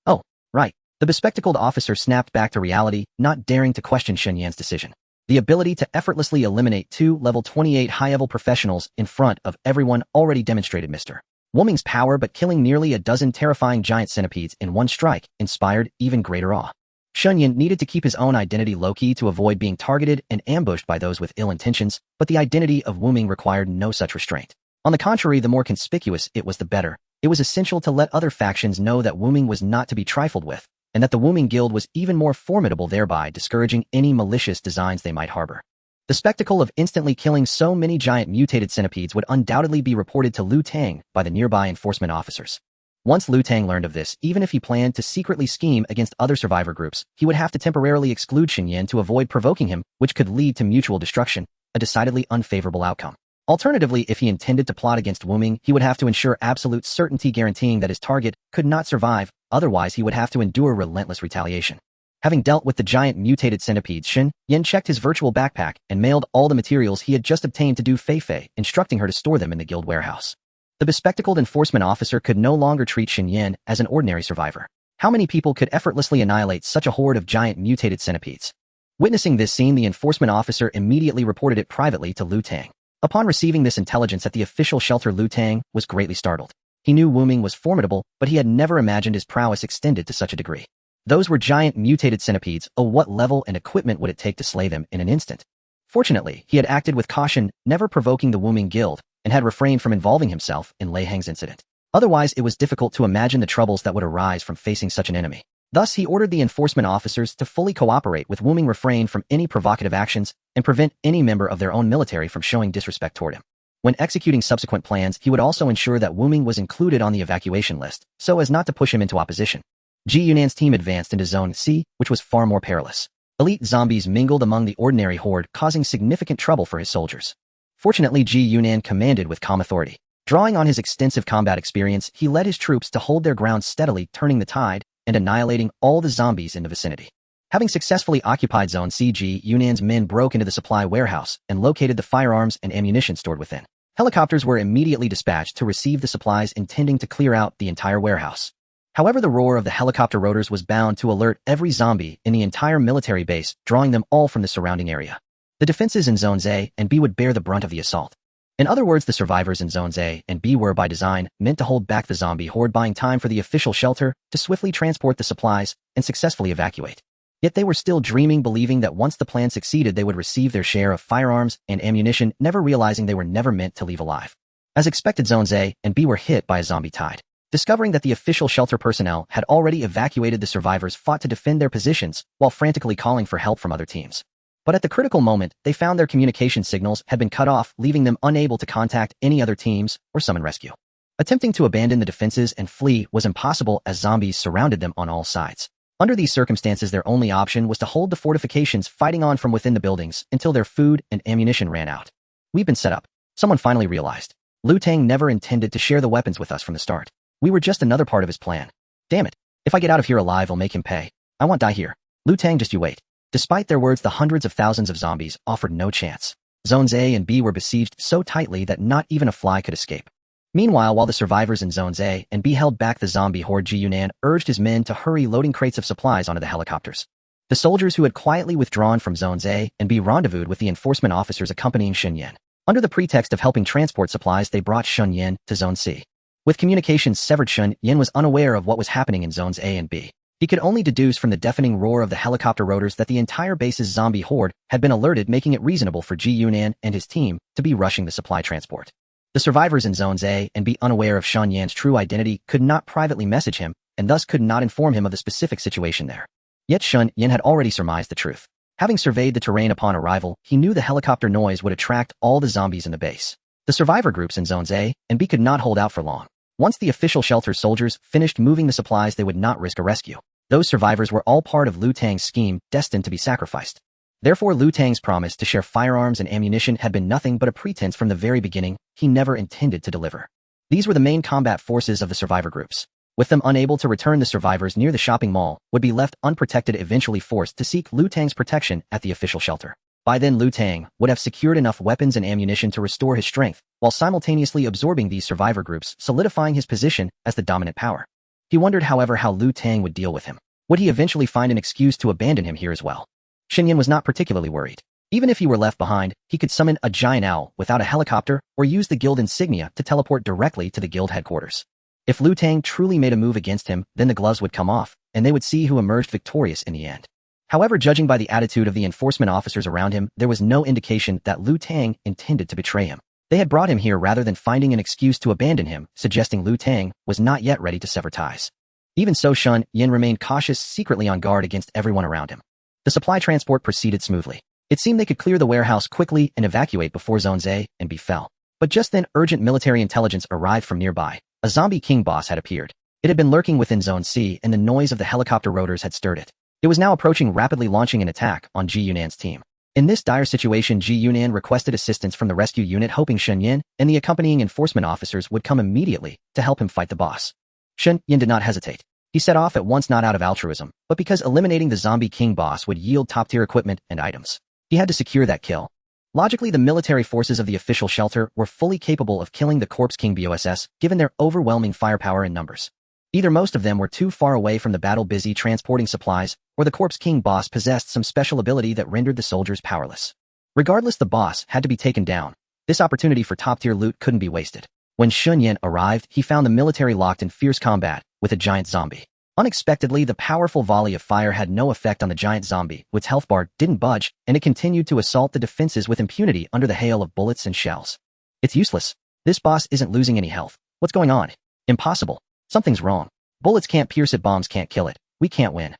"Oh, right." The bespectacled officer snapped back to reality, not daring to question Shen Yan's decision. The ability to effortlessly eliminate 2 level 28 high-level professionals in front of everyone already demonstrated Mr. Wooming's power, but killing nearly a dozen terrifying giant centipedes in one strike inspired even greater awe. Shen Yan needed to keep his own identity low-key to avoid being targeted and ambushed by those with ill intentions, but the identity of Wooming required no such restraint. On the contrary, the more conspicuous it was, the better. It was essential to let other factions know that Wooming was not to be trifled with, and that the Wooming Guild was even more formidable, thereby discouraging any malicious designs they might harbor. The spectacle of instantly killing so many giant mutated centipedes would undoubtedly be reported to Lu Tang by the nearby enforcement officers. Once Lu Tang learned of this, even if he planned to secretly scheme against other survivor groups, he would have to temporarily exclude Shen Yan to avoid provoking him, which could lead to mutual destruction, a decidedly unfavorable outcome. Alternatively, if he intended to plot against Wooming, he would have to ensure absolute certainty, guaranteeing that his target could not survive. Otherwise, he would have to endure relentless retaliation. Having dealt with the giant mutated centipedes, Shen Yan checked his virtual backpack and mailed all the materials he had just obtained to Du Feifei, instructing her to store them in the guild warehouse. The bespectacled enforcement officer could no longer treat Shen Yan as an ordinary survivor. How many people could effortlessly annihilate such a horde of giant mutated centipedes? Witnessing this scene, the enforcement officer immediately reported it privately to Lu Tang. Upon receiving this intelligence at the official shelter, Lu Tang was greatly startled. He knew Wu Ming was formidable, but he had never imagined his prowess extended to such a degree. Those were giant mutated centipedes. Oh, what level and equipment would it take to slay them in an instant? Fortunately, he had acted with caution, never provoking the Wu Ming guild, and had refrained from involving himself in Lei Hang's incident. Otherwise, it was difficult to imagine the troubles that would arise from facing such an enemy. Thus, he ordered the enforcement officers to fully cooperate with Wu Ming, refrain from any provocative actions, and prevent any member of their own military from showing disrespect toward him. When executing subsequent plans, he would also ensure that Wu Ming was included on the evacuation list, so as not to push him into opposition. Ji Yunan's team advanced into Zone C, which was far more perilous. Elite zombies mingled among the ordinary horde, causing significant trouble for his soldiers. Fortunately, Ji Yunan commanded with calm authority. Drawing on his extensive combat experience, he led his troops to hold their ground steadily, turning the tide and annihilating all the zombies in the vicinity. Having successfully occupied Zone C, Ji Yunan's men broke into the supply warehouse and located the firearms and ammunition stored within. Helicopters were immediately dispatched to receive the supplies, intending to clear out the entire warehouse. However, the roar of the helicopter rotors was bound to alert every zombie in the entire military base, drawing them all from the surrounding area. The defenses in Zones A and B would bear the brunt of the assault. In other words, the survivors in Zones A and B were, by design, meant to hold back the zombie horde, buying time for the official shelter to swiftly transport the supplies and successfully evacuate. Yet they were still dreaming, believing that once the plan succeeded, they would receive their share of firearms and ammunition, never realizing they were never meant to leave alive. As expected, Zones A and B were hit by a zombie tide. Discovering that the official shelter personnel had already evacuated, the survivors fought to defend their positions while frantically calling for help from other teams. But at the critical moment, they found their communication signals had been cut off, leaving them unable to contact any other teams or summon rescue. Attempting to abandon the defenses and flee was impossible, as zombies surrounded them on all sides. Under these circumstances, their only option was to hold the fortifications, fighting on from within the buildings until their food and ammunition ran out. We've been set up. Someone finally realized. Lu Tang never intended to share the weapons with us from the start. We were just another part of his plan. Damn it. If I get out of here alive, I'll make him pay. I won't die here. Lu Tang, just you wait. Despite their words, the hundreds of thousands of zombies offered no chance. Zones A and B were besieged so tightly that not even a fly could escape. Meanwhile, while the survivors in Zones A and B held back the zombie horde, Ji Yunan urged his men to hurry, loading crates of supplies onto the helicopters. The soldiers who had quietly withdrawn from Zones A and B rendezvoused with the enforcement officers accompanying Shen Yan. Under the pretext of helping transport supplies, they brought Shen Yan to Zone C. With communications severed, Shen Yan was unaware of what was happening in Zones A and B. He could only deduce from the deafening roar of the helicopter rotors that the entire base's zombie horde had been alerted, making it reasonable for Ji Yunan and his team to be rushing the supply transport. The survivors in Zones A and B, unaware of Shen Yan's true identity, could not privately message him and thus could not inform him of the specific situation there. Yet Shen Yan had already surmised the truth. Having surveyed the terrain upon arrival, he knew the helicopter noise would attract all the zombies in the base. The survivor groups in Zones A and B could not hold out for long. Once the official shelter's soldiers finished moving the supplies, they would not risk a rescue. Those survivors were all part of Lu Tang's scheme, destined to be sacrificed. Therefore, Lu Tang's promise to share firearms and ammunition had been nothing but a pretense from the very beginning. He never intended to deliver. These were the main combat forces of the survivor groups. With them unable to return, the survivors near the shopping mall would be left unprotected, eventually forced to seek Lu Tang's protection at the official shelter. By then, Lu Tang would have secured enough weapons and ammunition to restore his strength, while simultaneously absorbing these survivor groups, solidifying his position as the dominant power. He wondered, however, how Lu Tang would deal with him. Would he eventually find an excuse to abandon him here as well? Shen Yan was not particularly worried. Even if he were left behind, he could summon a giant owl without a helicopter or use the guild insignia to teleport directly to the guild headquarters. If Lu Tang truly made a move against him, then the gloves would come off, and they would see who emerged victorious in the end. However, judging by the attitude of the enforcement officers around him, there was no indication that Lu Tang intended to betray him. They had brought him here rather than finding an excuse to abandon him, suggesting Lu Tang was not yet ready to sever ties. Even so, Shen Yan remained cautious, secretly on guard against everyone around him. The supply transport proceeded smoothly. It seemed they could clear the warehouse quickly and evacuate before Zones A and B fell. But just then, urgent military intelligence arrived from nearby. A zombie king boss had appeared. It had been lurking within Zone C, and the noise of the helicopter rotors had stirred it. It was now approaching, rapidly launching an attack on Ji Yunan's team. In this dire situation, Ji Yunan requested assistance from the rescue unit, hoping Shen Yan and the accompanying enforcement officers would come immediately to help him fight the boss. Shen Yan did not hesitate. He set off at once, not out of altruism, but because eliminating the zombie king boss would yield top-tier equipment and items. He had to secure that kill. Logically, the military forces of the official shelter were fully capable of killing the Corpse King boss, given their overwhelming firepower and numbers. Either most of them were too far away from the battle busy transporting supplies, or the Corpse King boss possessed some special ability that rendered the soldiers powerless. Regardless, the boss had to be taken down. This opportunity for top-tier loot couldn't be wasted. When Shen Yan arrived, he found the military locked in fierce combat with a giant zombie. Unexpectedly, the powerful volley of fire had no effect on the giant zombie. Its health bar didn't budge, and it continued to assault the defenses with impunity under the hail of bullets and shells. It's useless. This boss isn't losing any health. What's going on? Impossible. Something's wrong. Bullets can't pierce it, bombs can't kill it. We can't win.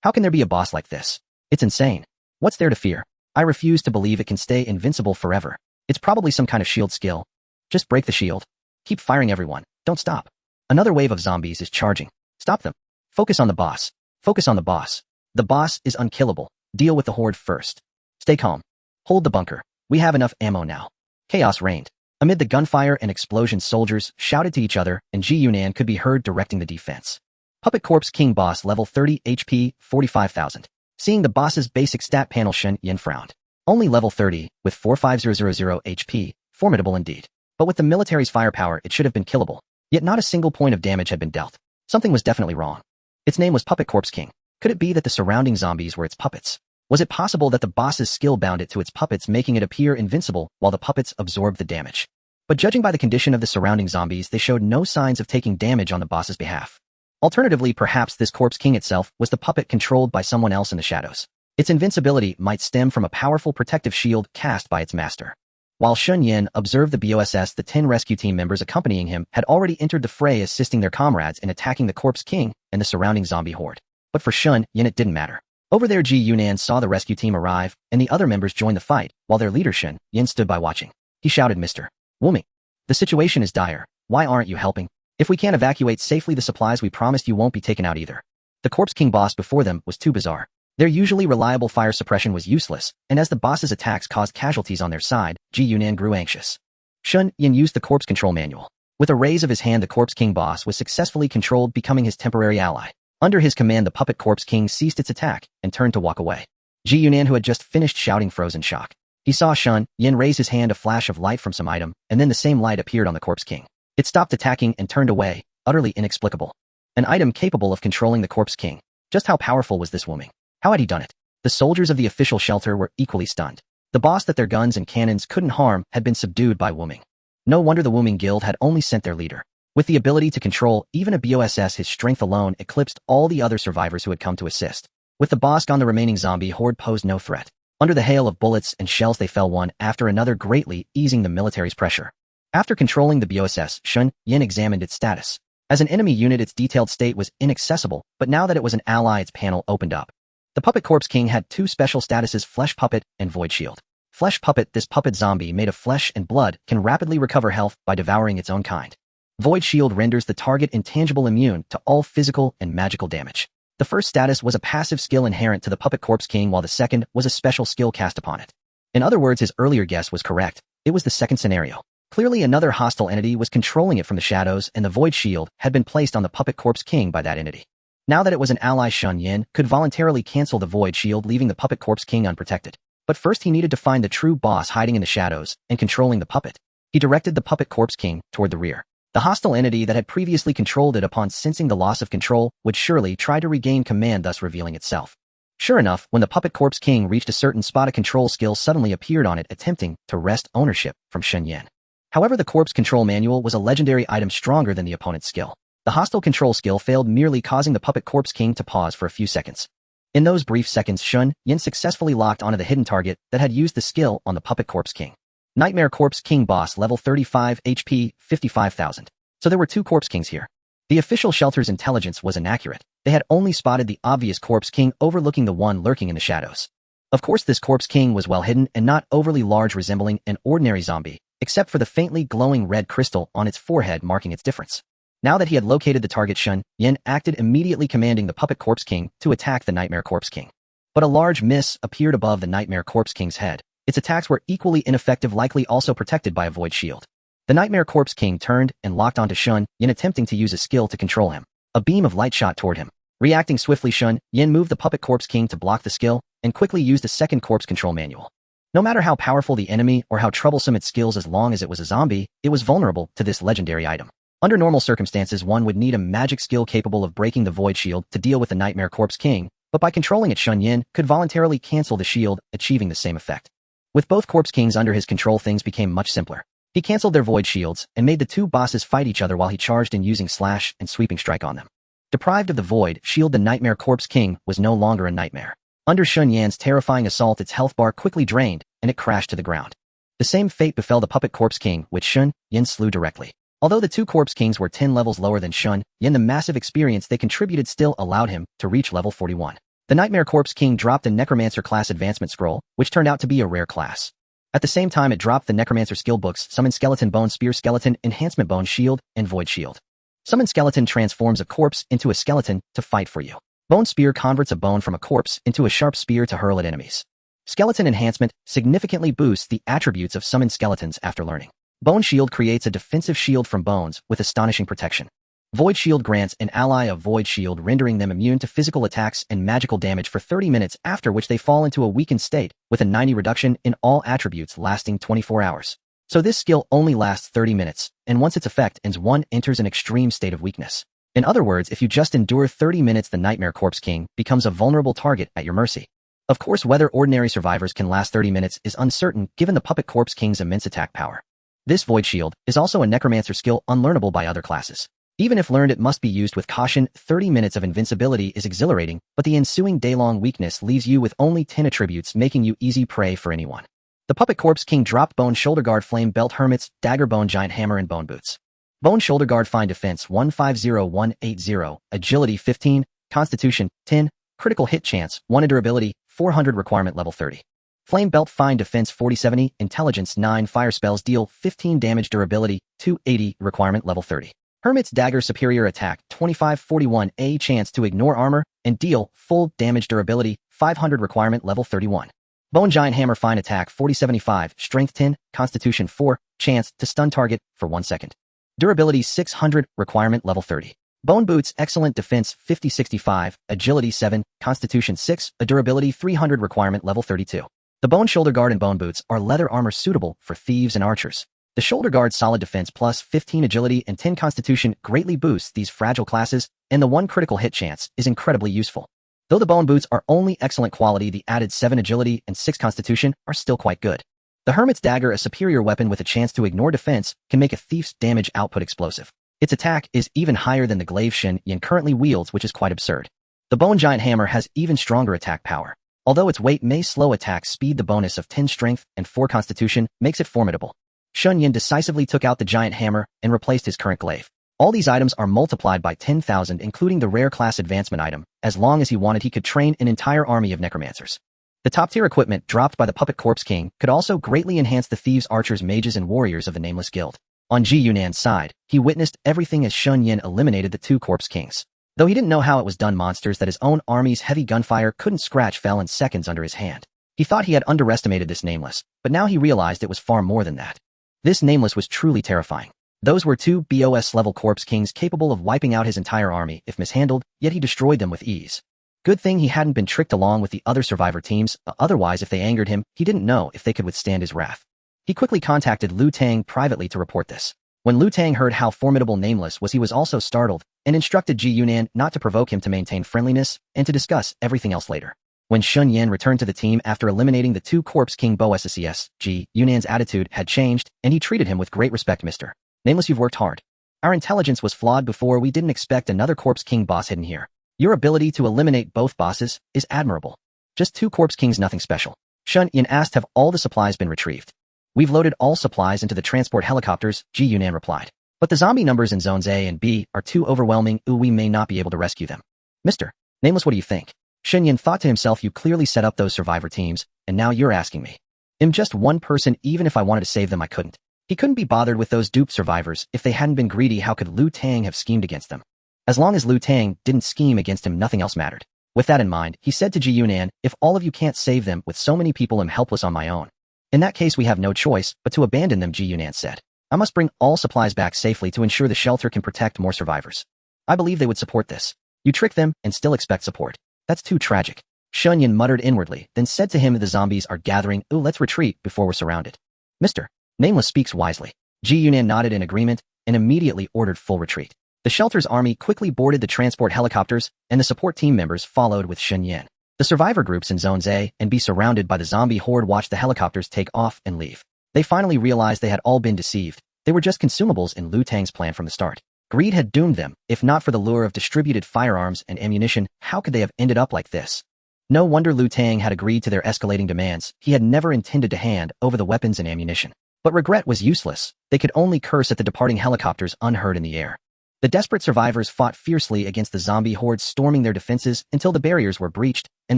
How can there be a boss like this? It's insane. What's there to fear? I refuse to believe it can stay invincible forever. It's probably some kind of shield skill. Just break the shield. Keep firing, everyone. Don't stop. Another wave of zombies is charging. Stop them. Focus on the boss. Focus on the boss. The boss is unkillable. Deal with the horde first. Stay calm. Hold the bunker. We have enough ammo now. Chaos reigned. Amid the gunfire and explosions, soldiers shouted to each other, and Ji Yunan could be heard directing the defense. Puppet Corpse King boss level 30 HP 45,000. Seeing the boss's basic stat panel, Shen Yan frowned. Only level 30, with 45000 HP, formidable indeed. But with the military's firepower, it should have been killable. Yet not a single point of damage had been dealt. Something was definitely wrong. Its name was Puppet Corpse King. Could it be that the surrounding zombies were its puppets? Was it possible that the boss's skill bound it to its puppets, making it appear invincible while the puppets absorbed the damage? But judging by the condition of the surrounding zombies, they showed no signs of taking damage on the boss's behalf. Alternatively, perhaps this Corpse King itself was the puppet controlled by someone else in the shadows. Its invincibility might stem from a powerful protective shield cast by its master. While Shen Yan observed the BOSS, the 10 rescue team members accompanying him had already entered the fray, assisting their comrades in attacking the Corpse King and the surrounding zombie horde. But for Shen Yan, it didn't matter. Over there, Ji Yunan saw the rescue team arrive, and the other members joined the fight, while their leader Shen Yan stood by watching. He shouted, "Mr. Wuming, the situation is dire. Why aren't you helping? If we can't evacuate safely the supplies we promised, you won't be taken out either." The Corpse King boss before them was too bizarre. Their usually reliable fire suppression was useless, and as the boss's attacks caused casualties on their side, Ji Yunan grew anxious. Shen Yan used the corpse control manual. With a raise of his hand, the Corpse King boss was successfully controlled, becoming his temporary ally. Under his command, the Puppet Corpse King ceased its attack and turned to walk away. Ji Yunan, who had just finished shouting, froze in shock. He saw Shen Yan raise his hand, a flash of light from some item, and then the same light appeared on the Corpse King. It stopped attacking and turned away, utterly inexplicable. An item capable of controlling the Corpse King. Just how powerful was this Wuming? How had he done it? The soldiers of the official shelter were equally stunned. The boss that their guns and cannons couldn't harm had been subdued by Wuming. No wonder the Wuming Guild had only sent their leader. With the ability to control even a BOSS, his strength alone eclipsed all the other survivors who had come to assist. With the boss gone, the remaining zombie horde posed no threat. Under the hail of bullets and shells, they fell one after another, greatly easing the military's pressure. After controlling the BOSS, Shen Yan examined its status. As an enemy unit, its detailed state was inaccessible, but now that it was an ally, its panel opened up. The Puppet Corpse King had two special statuses, Flesh Puppet and Void Shield. Flesh Puppet: this puppet zombie made of flesh and blood can rapidly recover health by devouring its own kind. Void Shield renders the target intangible, immune to all physical and magical damage. The first status was a passive skill inherent to the Puppet Corpse King, while the second was a special skill cast upon it. In other words, his earlier guess was correct. It was the second scenario. Clearly another hostile entity was controlling it from the shadows, and the Void Shield had been placed on the Puppet Corpse King by that entity. Now that it was an ally, Shen Yan could voluntarily cancel the Void Shield, leaving the Puppet Corpse King unprotected. But first he needed to find the true boss hiding in the shadows and controlling the puppet. He directed the Puppet Corpse King toward the rear. The hostile entity that had previously controlled it, upon sensing the loss of control, would surely try to regain command, thus revealing itself. Sure enough, when the Puppet Corpse King reached a certain spot, a control skill suddenly appeared on it, attempting to wrest ownership from Shen Yan. However, the Corpse Control Manual was a legendary item stronger than the opponent's skill. The hostile control skill failed, merely causing the Puppet Corpse King to pause for a few seconds. In those brief seconds, Shen Yan successfully locked onto the hidden target that had used the skill on the Puppet Corpse King. Nightmare Corpse King boss level 35 HP 55,000. So there were two Corpse Kings here. The official shelter's intelligence was inaccurate. They had only spotted the obvious Corpse King, overlooking the one lurking in the shadows. Of course, this Corpse King was well hidden and not overly large, resembling an ordinary zombie, except for the faintly glowing red crystal on its forehead marking its difference. Now that he had located the target, Shen Yan acted immediately, commanding the Puppet Corpse King to attack the Nightmare Corpse King. But a large miss appeared above the Nightmare Corpse King's head. Its attacks were equally ineffective, likely also protected by a Void Shield. The Nightmare Corpse King turned and locked onto Shen Yan, attempting to use a skill to control him. A beam of light shot toward him. Reacting swiftly, Shen Yan moved the Puppet Corpse King to block the skill and quickly used a second Corpse Control Manual. No matter how powerful the enemy or how troublesome its skills, as long as it was a zombie, it was vulnerable to this legendary item. Under normal circumstances, one would need a magic skill capable of breaking the void shield to deal with the Nightmare Corpse King, but by controlling it, Shen Yan could voluntarily cancel the shield, achieving the same effect. With both Corpse Kings under his control, things became much simpler. He canceled their void shields and made the two bosses fight each other while he charged in using slash and sweeping strike on them. Deprived of the void shield, the Nightmare Corpse King was no longer a nightmare. Under Shen Yan's terrifying assault, its health bar quickly drained, and it crashed to the ground. The same fate befell the Puppet Corpse King, which Shen Yan slew directly. Although the two Corpse Kings were 10 levels lower than Shen Yan, the massive experience they contributed still allowed him to reach level 41. The Nightmare Corpse King dropped a Necromancer class advancement scroll, which turned out to be a rare class. At the same time, it dropped the Necromancer skill books, Summon Skeleton Bone Spear, Skeleton Enhancement Bone Shield, and Void Shield. Summon Skeleton transforms a corpse into a skeleton to fight for you. Bone Spear converts a bone from a corpse into a sharp spear to hurl at enemies. Skeleton Enhancement significantly boosts the attributes of summoned skeletons after learning. Bone Shield creates a defensive shield from bones with astonishing protection. Void Shield grants an ally a Void Shield, rendering them immune to physical attacks and magical damage for 30 minutes, after which they fall into a weakened state, with a 90 reduction in all attributes lasting 24 hours. So this skill only lasts 30 minutes, and once its effect ends, one enters an extreme state of weakness. In other words, if you just endure 30 minutes, the Nightmare Corpse King becomes a vulnerable target at your mercy. Of course, whether ordinary survivors can last 30 minutes is uncertain given the Puppet Corpse King's immense attack power. This Void Shield is also a Necromancer skill unlearnable by other classes. Even if learned, it must be used with caution. 30 minutes of invincibility is exhilarating, but the ensuing day-long weakness leaves you with only 10 attributes, making you easy prey for anyone. The Puppet Corpse King dropped Bone Shoulder Guard, Flame Belt, Hermit's Dagger, Bone Giant Hammer, and Bone Boots. Bone Shoulder Guard, Fine Defense 150-180, Agility 15, Constitution 10, Critical Hit Chance 1, Durability 400, Requirement level 30. Flame Belt, Fine Defense 40-70, Intelligence 9, Fire Spells deal 15 damage, Durability 280, Requirement level 30. Hermit's Dagger, Superior Attack 25-41, a chance to ignore armor and deal full damage, Durability 500, Requirement level 31. Bone Giant Hammer, Fine Attack 40-75, Strength 10, Constitution 4, chance to stun target for 1 second. Durability 600, Requirement level 30. Bone Boots, Excellent Defense 50-65, Agility 7, Constitution 6, a Durability 300, Requirement level 32. The Bone Shoulder Guard and Bone Boots are leather armor suitable for thieves and archers. The Shoulder Guard's solid defense plus 15 agility and 10 constitution greatly boosts these fragile classes, and the 1 critical hit chance is incredibly useful. Though the Bone Boots are only excellent quality, the added 7 agility and 6 constitution are still quite good. The Hermit's Dagger, a superior weapon with a chance to ignore defense, can make a thief's damage output explosive. Its attack is even higher than the glaive Shen Yan currently wields, which is quite absurd. The Bone Giant Hammer has even stronger attack power. Although its weight may slow attack speed, the bonus of 10 strength and 4 constitution makes it formidable. Shen Yan decisively took out the Giant Hammer and replaced his current glaive. All these items are multiplied by 10,000, including the rare class advancement item. As long as he wanted, he could train an entire army of necromancers. The top-tier equipment dropped by the Puppet Corpse King could also greatly enhance the thieves, archers, mages, and warriors of the Nameless Guild. On Ji Yunan's side, he witnessed everything as Shen Yan eliminated the 2 Corpse Kings. Though he didn't know how it was done, monsters that his own army's heavy gunfire couldn't scratch fell in seconds under his hand. He thought he had underestimated this Nameless, but now he realized it was far more than that. This Nameless was truly terrifying. Those were 2 BOS-level Corpse Kings capable of wiping out his entire army if mishandled, yet he destroyed them with ease. Good thing he hadn't been tricked along with the other survivor teams, otherwise if they angered him, he didn't know if they could withstand his wrath. He quickly contacted Liu Tang privately to report this. When Liu Tang heard how formidable Nameless was, he was also startled, and instructed Ji Yunan not to provoke him, to maintain friendliness, and to discuss everything else later. When Shen Yan returned to the team after eliminating the 2 Corpse King BOSS, Ji Yunan's attitude had changed, and he treated him with great respect. Mr. Nameless, you've worked hard. Our intelligence was flawed before. We didn't expect another Corpse King boss hidden here. Your ability to eliminate both bosses is admirable. Just 2 Corpse Kings, nothing special. Shen Yan asked, have all the supplies been retrieved? We've loaded all supplies into the transport helicopters, Ji Yunan replied. But the zombie numbers in zones A and B are too overwhelming. We may not be able to rescue them. Mr. Nameless, what do you think? Shen Yan thought to himself, you clearly set up those survivor teams, and now you're asking me. I'm just one person. Even if I wanted to save them, I couldn't. He couldn't be bothered with those duped survivors. If they hadn't been greedy, how could Liu Tang have schemed against them? As long as Liu Tang didn't scheme against him, nothing else mattered. With that in mind, he said to Ji Yunan, if all of you can't save them with so many people, I'm helpless on my own. In that case, we have no choice but to abandon them, Ji Yunan said. I must bring all supplies back safely to ensure the shelter can protect more survivors. I believe they would support this. You trick them and still expect support. That's too tragic. Shen Yan muttered inwardly, then said to him, the zombies are gathering. Let's retreat before we're surrounded. Mr. Nameless speaks wisely. Ji Yunan nodded in agreement, and immediately ordered full retreat. The shelter's army quickly boarded the transport helicopters, and the support team members followed with Shen Yan. The survivor groups in Zones A and B surrounded by the zombie horde watched the helicopters take off and leave. They finally realized they had all been deceived. They were just consumables in Lu Tang's plan from the start. Greed had doomed them. If not for the lure of distributed firearms and ammunition, how could they have ended up like this? No wonder Lu Tang had agreed to their escalating demands. He had never intended to hand over the weapons and ammunition. But regret was useless. They could only curse at the departing helicopters unheard in the air. The desperate survivors fought fiercely against the zombie horde, storming their defenses until the barriers were breached and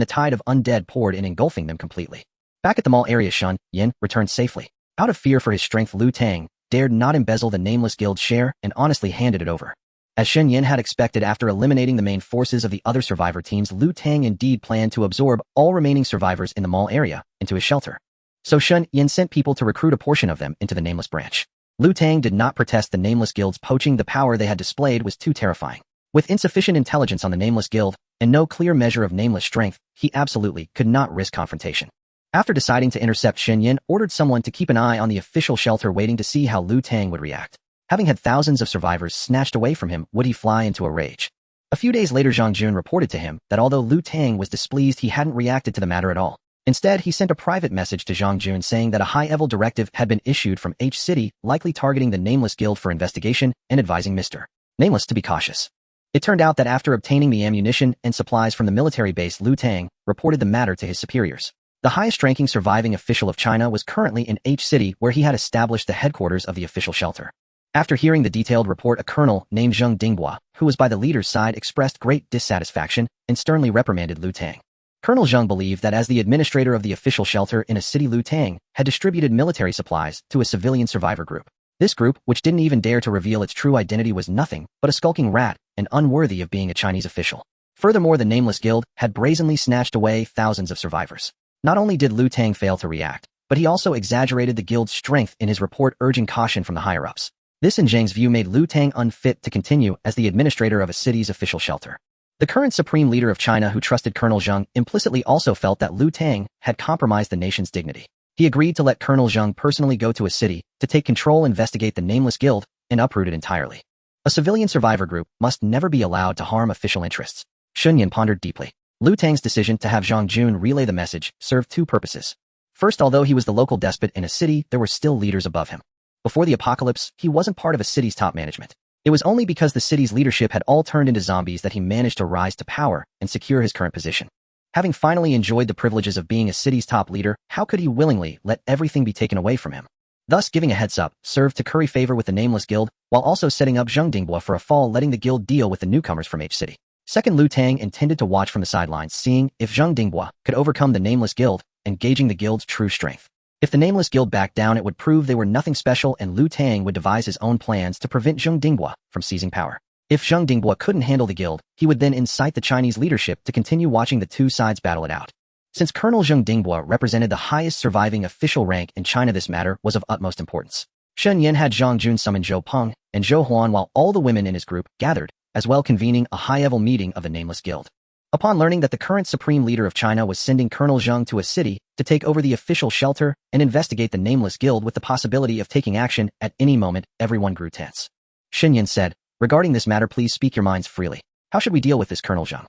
the tide of undead poured in, engulfing them completely. Back at the mall area, Shen Yan returned safely. Out of fear for his strength, Lu Tang dared not embezzle the Nameless Guild's share and honestly handed it over. As Shen Yan had expected, after eliminating the main forces of the other survivor teams, Lu Tang indeed planned to absorb all remaining survivors in the mall area into his shelter. So Shen Yan sent people to recruit a portion of them into the Nameless branch. Lu Tang did not protest the Nameless Guild's poaching. The power they had displayed was too terrifying. With insufficient intelligence on the Nameless Guild and no clear measure of nameless strength, he absolutely could not risk confrontation. After deciding to intercept, Shen Yan ordered someone to keep an eye on the official shelter, waiting to see how Lu Tang would react. Having had thousands of survivors snatched away from him, would he fly into a rage? A few days later, Zhang Jun reported to him that although Lu Tang was displeased, he hadn't reacted to the matter at all. Instead, he sent a private message to Zhang Jun saying that a high-level directive had been issued from H City, likely targeting the Nameless Guild for investigation, and advising Mr. Nameless to be cautious. It turned out that after obtaining the ammunition and supplies from the military base, Lu Tang reported the matter to his superiors. The highest-ranking surviving official of China was currently in H City, where he had established the headquarters of the official shelter. After hearing the detailed report, a colonel named Zheng Dinghua, who was by the leader's side, expressed great dissatisfaction and sternly reprimanded Lu Tang. Colonel Zheng believed that as the administrator of the official shelter in a city, Lu Tang had distributed military supplies to a civilian survivor group. This group, which didn't even dare to reveal its true identity, was nothing but a skulking rat and unworthy of being a Chinese official. Furthermore, the Nameless Guild had brazenly snatched away thousands of survivors. Not only did Lu Tang fail to react, but he also exaggerated the guild's strength in his report, urging caution from the higher-ups. This, in Zheng's view, made Lu Tang unfit to continue as the administrator of a city's official shelter. The current supreme leader of China, who trusted Colonel Zheng, implicitly also felt that Lu Tang had compromised the nation's dignity. He agreed to let Colonel Zheng personally go to a city to take control, investigate the Nameless Guild, and uproot it entirely. A civilian survivor group must never be allowed to harm official interests. Shen Yan pondered deeply. Lu Tang's decision to have Zhang Jun relay the message served two purposes. First, although he was the local despot in a city, there were still leaders above him. Before the apocalypse, he wasn't part of a city's top management. It was only because the city's leadership had all turned into zombies that he managed to rise to power and secure his current position. Having finally enjoyed the privileges of being a city's top leader, how could he willingly let everything be taken away from him? Thus, giving a heads-up served to curry favor with the Nameless Guild, while also setting up Zheng Dinghua for a fall, letting the guild deal with the newcomers from H City. Second, Lu Tang intended to watch from the sidelines, seeing if Zheng Dinghua could overcome the Nameless Guild and gauging the guild's true strength. If the Nameless Guild backed down, it would prove they were nothing special, and Lu Tang would devise his own plans to prevent Zheng Dinghua from seizing power. If Zheng Dinghua couldn't handle the guild, he would then incite the Chinese leadership to continue watching the two sides battle it out. Since Colonel Zheng Dinghua represented the highest surviving official rank in China, this matter was of utmost importance. Shen Yan had Zhang Jun summon Zhou Peng and Zhou Huan, while all the women in his group gathered, as well convening a high-level meeting of the Nameless Guild. Upon learning that the current supreme leader of China was sending Colonel Zheng to a city to take over the official shelter and investigate the Nameless Guild with the possibility of taking action at any moment, everyone grew tense. Shen Yan said, "Regarding this matter, please speak your minds freely. How should we deal with this, Colonel Zheng?"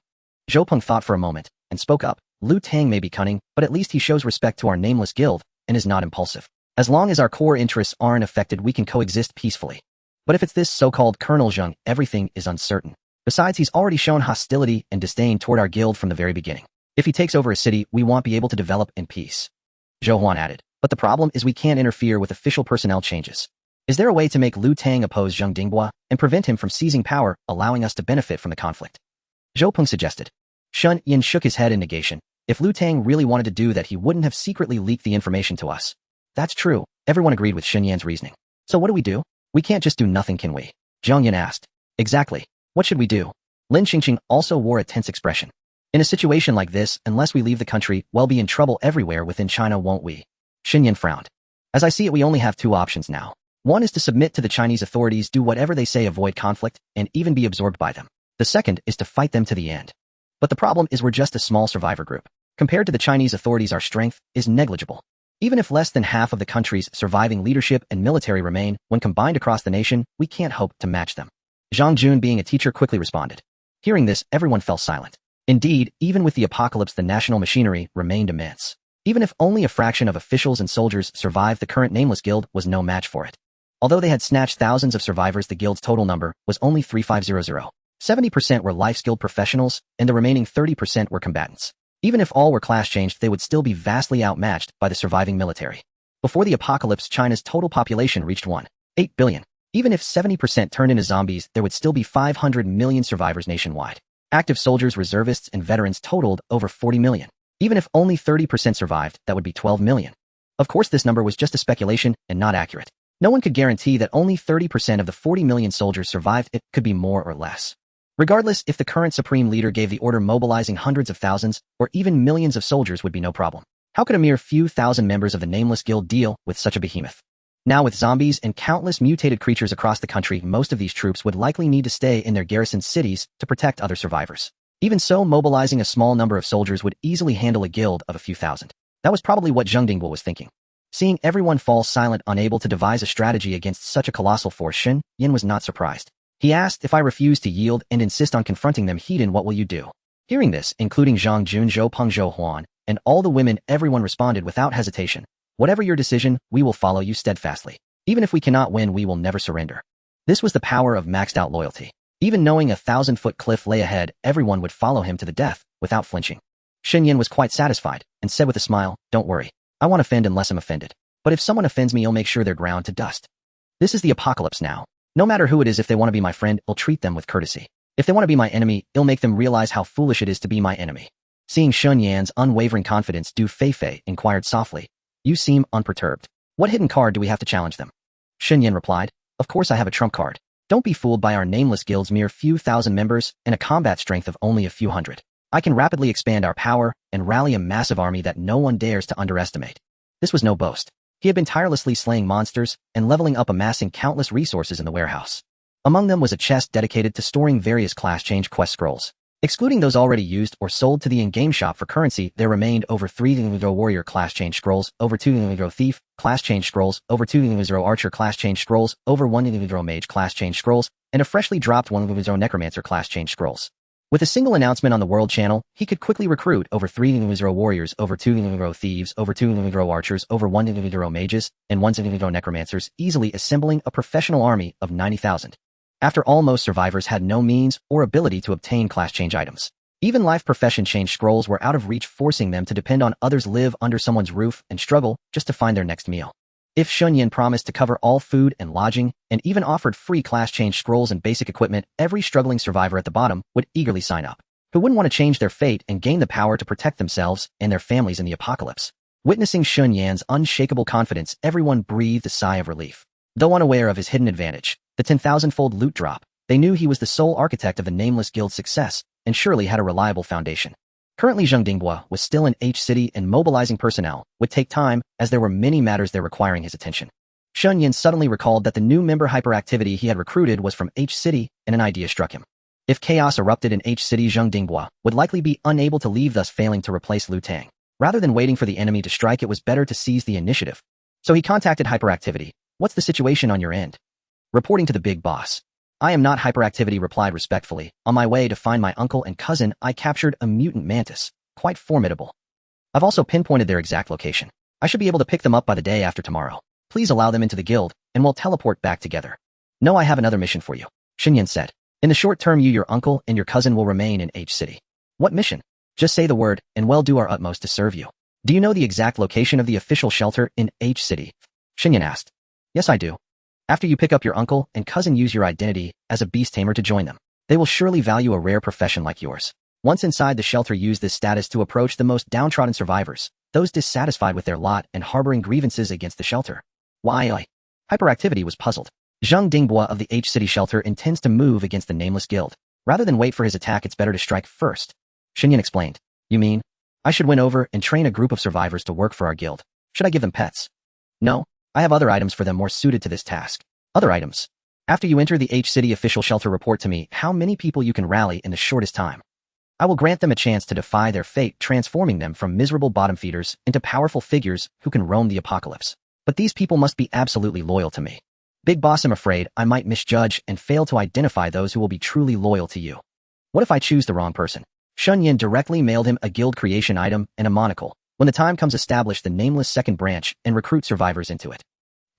Zhou Peng thought for a moment and spoke up. "Lu Tang may be cunning, but at least he shows respect to our Nameless Guild and is not impulsive. As long as our core interests aren't affected, we can coexist peacefully. But if it's this so-called Colonel Zheng, everything is uncertain. Besides, he's already shown hostility and disdain toward our guild from the very beginning. If he takes over a city, we won't be able to develop in peace." Zhou Huan added, "But the problem is we can't interfere with official personnel changes. Is there a way to make Lu Tang oppose Zheng Dinghua and prevent him from seizing power, allowing us to benefit from the conflict?" Zhou Peng suggested. Shen Yan shook his head in negation. If Lu Tang really wanted to do that, he wouldn't have secretly leaked the information to us. That's true. Everyone agreed with Shen Yan's reasoning. So what do we do? We can't just do nothing, can we? Zhang Yan asked. Exactly. What should we do? Lin Xingqing also wore a tense expression. In a situation like this, unless we leave the country, we'll be in trouble everywhere within China, won't we? Shen Yan frowned. As I see it, we only have two options now. One is to submit to the Chinese authorities, do whatever they say, avoid conflict, and even be absorbed by them. The second is to fight them to the end. But the problem is we're just a small survivor group. Compared to the Chinese authorities, our strength is negligible. Even if less than half of the country's surviving leadership and military remain, when combined across the nation, we can't hope to match them. Zhang Jun, being a teacher, quickly responded. Hearing this, everyone fell silent. Indeed, even with the apocalypse, the national machinery remained immense. Even if only a fraction of officials and soldiers survived, the current Nameless Guild was no match for it. Although they had snatched thousands of survivors, the guild's total number was only 3,500. 70% were life-skilled professionals, and the remaining 30% were combatants. Even if all were class-changed, they would still be vastly outmatched by the surviving military. Before the apocalypse, China's total population reached 1.8 billion. Even if 70% turned into zombies, there would still be 500 million survivors nationwide. Active soldiers, reservists, and veterans totaled over 40 million. Even if only 30% survived, that would be 12 million. Of course, this number was just a speculation and not accurate. No one could guarantee that only 30% of the 40 million soldiers survived. It could be more or less. Regardless, if the current supreme leader gave the order, mobilizing hundreds of thousands or even millions of soldiers would be no problem. How could a mere few thousand members of the Nameless Guild deal with such a behemoth? Now, with zombies and countless mutated creatures across the country, most of these troops would likely need to stay in their garrison cities to protect other survivors. Even so, mobilizing a small number of soldiers would easily handle a guild of a few thousand. That was probably what Zhang Dingbua was thinking. Seeing everyone fall silent, unable to devise a strategy against such a colossal force, Shen Yan was not surprised. He asked, if I refuse to yield and insist on confronting them, Heedin, what will you do? Hearing this, including Zhang Jun, Zhou Peng, Zhou Huan, and all the women, everyone responded without hesitation. Whatever your decision, we will follow you steadfastly. Even if we cannot win, we will never surrender. This was the power of maxed-out loyalty. Even knowing a 1,000-foot cliff lay ahead, everyone would follow him to the death, without flinching. Shen Yan was quite satisfied, and said with a smile, don't worry. I won't offend unless I'm offended. But if someone offends me, I'll make sure they're ground to dust. This is the apocalypse now. No matter who it is, if they want to be my friend, I'll treat them with courtesy. If they want to be my enemy, I'll make them realize how foolish it is to be my enemy. Seeing Shen Yan's unwavering confidence, Du Feifei inquired softly. You seem unperturbed. What hidden card do we have to challenge them? Shen Yan replied, of course I have a trump card. Don't be fooled by our Nameless Guild's mere few thousand members and a combat strength of only a few hundred. I can rapidly expand our power and rally a massive army that no one dares to underestimate. This was no boast. He had been tirelessly slaying monsters and leveling up, amassing countless resources in the warehouse. Among them was a chest dedicated to storing various class change quest scrolls. Excluding those already used or sold to the in-game shop for currency, there remained over 3 warrior class change scrolls, over 2 thief class change scrolls, over 2 archer class change scrolls, over 1 mage class change scrolls, and a freshly dropped 1 necromancer class change scrolls. With a single announcement on the World Channel, he could quickly recruit over 3 warriors, over 2 thieves, over 2 archers, over 1 mages, and 1 necromancers, easily assembling a professional army of 90,000. After all, most survivors had no means or ability to obtain class change items. Even life profession change scrolls were out of reach, forcing them to depend on others, live under someone's roof, and struggle just to find their next meal. If Shen Yan promised to cover all food and lodging, and even offered free class change scrolls and basic equipment, every struggling survivor at the bottom would eagerly sign up. Who wouldn't want to change their fate and gain the power to protect themselves and their families in the apocalypse? Witnessing Shen Yan's unshakable confidence, everyone breathed a sigh of relief. Though unaware of his hidden advantage, the 10,000-fold loot drop, they knew he was the sole architect of the Nameless Guild's success and surely had a reliable foundation. Currently, Zhang Dingbua was still in H City, and mobilizing personnel would take time as there were many matters there requiring his attention. Shen Yan suddenly recalled that the new member hyperactivity he had recruited was from H City, and an idea struck him. If chaos erupted in H City, Zhang Dingbua would likely be unable to leave, thus failing to replace Liu Tang. Rather than waiting for the enemy to strike, it was better to seize the initiative. So he contacted hyperactivity. What's the situation on your end? Reporting to the big boss. I am not hyperactivity, replied respectfully. On my way to find my uncle and cousin, I captured a mutant mantis. Quite formidable. I've also pinpointed their exact location. I should be able to pick them up by the day after tomorrow. Please allow them into the guild, and we'll teleport back together. No, I have another mission for you, Shen Yan said. In the short term, you, your uncle, and your cousin will remain in H City. What mission? Just say the word, and we'll do our utmost to serve you. Do you know the exact location of the official shelter in H City? Shen Yan asked. Yes, I do. After you pick up your uncle and cousin, use your identity as a beast tamer to join them. They will surely value a rare profession like yours. Once inside the shelter, use this status to approach the most downtrodden survivors, those dissatisfied with their lot and harboring grievances against the shelter. Why? Hyperactivity was puzzled. Zhang Dingbua of the H City shelter intends to move against the Nameless Guild. Rather than wait for his attack, it's better to strike first. Shen Yan explained. You mean, I should win over and train a group of survivors to work for our guild? Should I give them pets? No, I have other items for them more suited to this task. Other items. After you enter the H City official shelter, report to me how many people you can rally in the shortest time. I will grant them a chance to defy their fate, transforming them from miserable bottom feeders into powerful figures who can roam the apocalypse. But these people must be absolutely loyal to me. Big boss, I'm afraid I might misjudge and fail to identify those who will be truly loyal to you. What if I choose the wrong person? Shen Yan directly mailed him a guild creation item and a monocle. When the time comes, establish the nameless second branch and recruit survivors into it.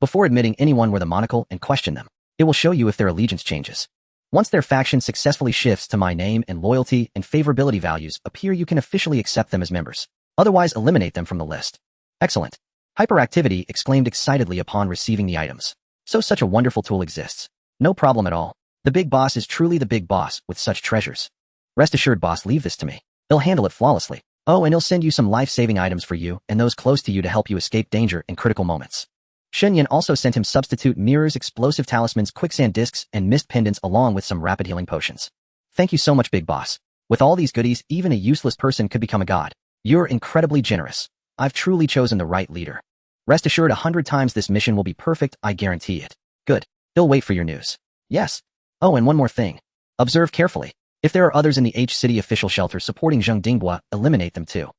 Before admitting anyone wear the monocle and question them, it will show you if their allegiance changes. Once their faction successfully shifts to my name and loyalty and favorability values appear, you can officially accept them as members. Otherwise, eliminate them from the list. Excellent. Hyperactivity exclaimed excitedly upon receiving the items. So such a wonderful tool exists. No problem at all. The big boss is truly the big boss with such treasures. Rest assured, boss, leave this to me. He'll handle it flawlessly. Oh, and he'll send you some life-saving items for you and those close to you to help you escape danger in critical moments. Shen Yan also sent him substitute mirrors, explosive talismans, quicksand discs, and mist pendants along with some rapid healing potions. Thank you so much, big boss. With all these goodies, even a useless person could become a god. You're incredibly generous. I've truly chosen the right leader. Rest assured, 100 times this mission will be perfect, I guarantee it. Good. He'll wait for your news. Yes. Oh, and one more thing. Observe carefully. If there are others in the H-City official shelter supporting Zheng Dingbua, eliminate them too.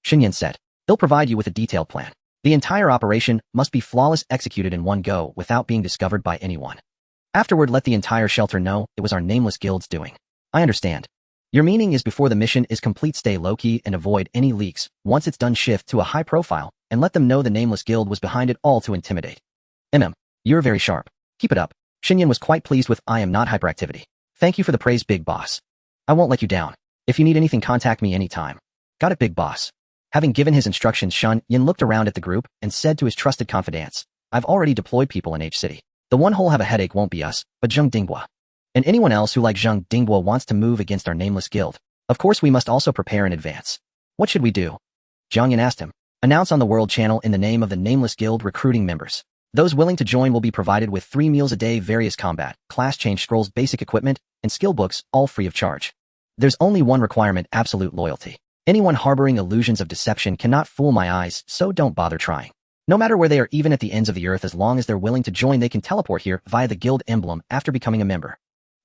Shen Yan said. They'll provide you with a detailed plan. The entire operation must be flawless, executed in one go without being discovered by anyone. Afterward, let the entire shelter know it was our nameless guild's doing. I understand. Your meaning is before the mission is complete, stay low-key and avoid any leaks. Once it's done, shift to a high profile and let them know the nameless guild was behind it all to intimidate. You're very sharp. Keep it up. Shen Yan was quite pleased with I am not hyperactivity. Thank you for the praise, big boss. I won't let you down. If you need anything, contact me anytime. Got it, big boss. Having given his instructions, Shen Yan looked around at the group and said to his trusted confidants, I've already deployed people in H-City. The one who'll have a headache won't be us, but Zheng Dingbua. And anyone else who, like Zheng Dingbua, wants to move against our nameless guild. Of course, we must also prepare in advance. What should we do? Zhang Yan asked him. Announce on the world channel in the name of the nameless guild recruiting members. Those willing to join will be provided with 3 meals a day, various combat, class change scrolls, basic equipment, and skill books, all free of charge. There's only one requirement, absolute loyalty. Anyone harboring illusions of deception cannot fool my eyes, so don't bother trying. No matter where they are, even at the ends of the earth, as long as they're willing to join, they can teleport here via the guild emblem after becoming a member.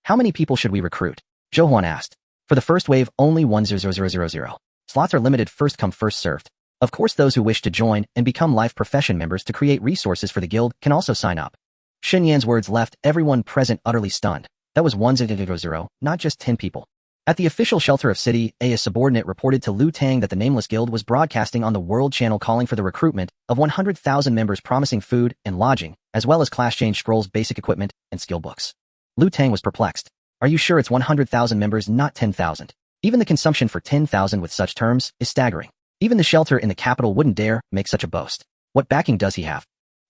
How many people should we recruit? Zhou Huan asked. For the first wave, only 100,000. Slots are limited, first come, first served. Of course, those who wish to join and become life profession members to create resources for the guild can also sign up. Shen Yan's words left everyone present utterly stunned. That was 100,000, not just 10 people. At the official shelter of City A, a subordinate reported to Liu Tang that the nameless guild was broadcasting on the world channel calling for the recruitment of 100,000 members, promising food and lodging, as well as class change scrolls, basic equipment, and skill books. Liu Tang was perplexed. Are you sure it's 100,000 members, not 10,000? Even the consumption for 10,000 with such terms is staggering. Even the shelter in the capital wouldn't dare make such a boast. What backing does he have?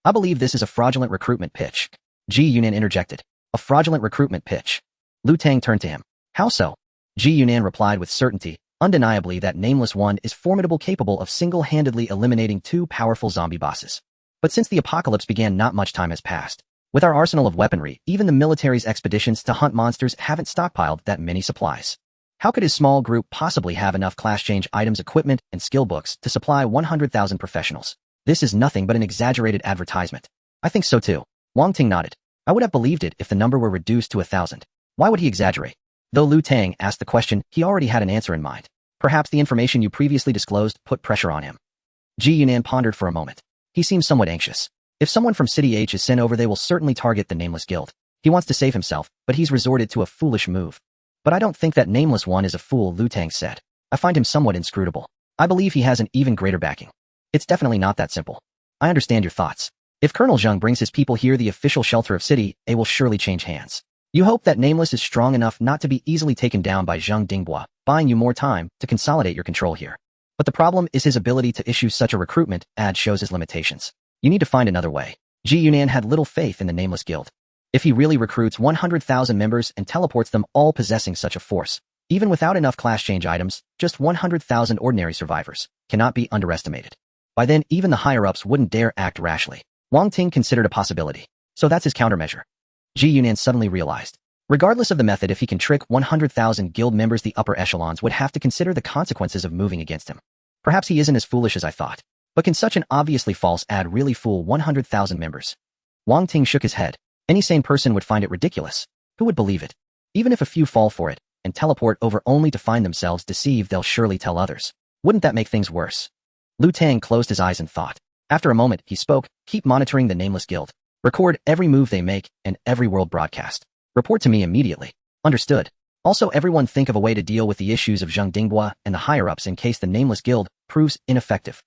I believe this is a fraudulent recruitment pitch. Ji Yunan interjected. A fraudulent recruitment pitch. Liu Tang turned to him. How so? Ji Yunan replied with certainty. Undeniably, that nameless one is formidable, capable of single-handedly eliminating 2 powerful zombie bosses. But since the apocalypse began, not much time has passed. With our arsenal of weaponry, even the military's expeditions to hunt monsters haven't stockpiled that many supplies. How could his small group possibly have enough class change items, equipment, and skill books to supply 100,000 professionals? This is nothing but an exaggerated advertisement. I think so too. Wang Ting nodded. I would have believed it if the number were reduced to 1,000. Why would he exaggerate? Though Liu Tang asked the question, he already had an answer in mind. Perhaps the information you previously disclosed put pressure on him. Ji Yunan pondered for a moment. He seemed somewhat anxious. If someone from City H is sent over, they will certainly target the nameless guild. He wants to save himself, but he's resorted to a foolish move. But I don't think that nameless one is a fool, Liu Tang said. I find him somewhat inscrutable. I believe he has an even greater backing. It's definitely not that simple. I understand your thoughts. If Colonel Zheng brings his people here, the official shelter of City A will surely change hands. You hope that Nameless is strong enough not to be easily taken down by Zheng Dingbua, buying you more time to consolidate your control here. But the problem is his ability to issue such a recruitment ad shows his limitations. You need to find another way. Ji Yunan had little faith in the Nameless Guild. If he really recruits 100,000 members and teleports them all possessing such a force, even without enough class change items, just 100,000 ordinary survivors cannot be underestimated. By then, even the higher-ups wouldn't dare act rashly. Wang Ting considered a possibility. So that's his countermeasure. Ji Yunan suddenly realized. Regardless of the method, if he can trick 100,000 guild members, the upper echelons would have to consider the consequences of moving against him. Perhaps he isn't as foolish as I thought. But can such an obviously false ad really fool 100,000 members? Wang Ting shook his head. Any sane person would find it ridiculous. Who would believe it? Even if a few fall for it, and teleport over only to find themselves deceived. They'll surely tell others. Wouldn't that make things worse? Lu Tang closed his eyes and thought. After a moment, he spoke, keep monitoring the Nameless Guild. Record every move they make and every world broadcast. Report to me immediately. Understood. Also, everyone think of a way to deal with the issues of Zheng Dingbua and the higher-ups in case the Nameless Guild proves ineffective.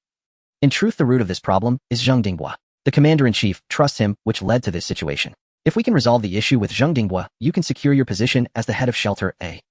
In truth, the root of this problem is Zheng Dingbua. The commander-in-chief trusts him, which led to this situation. If we can resolve the issue with Zheng Dingbua, you can secure your position as the head of Shelter A.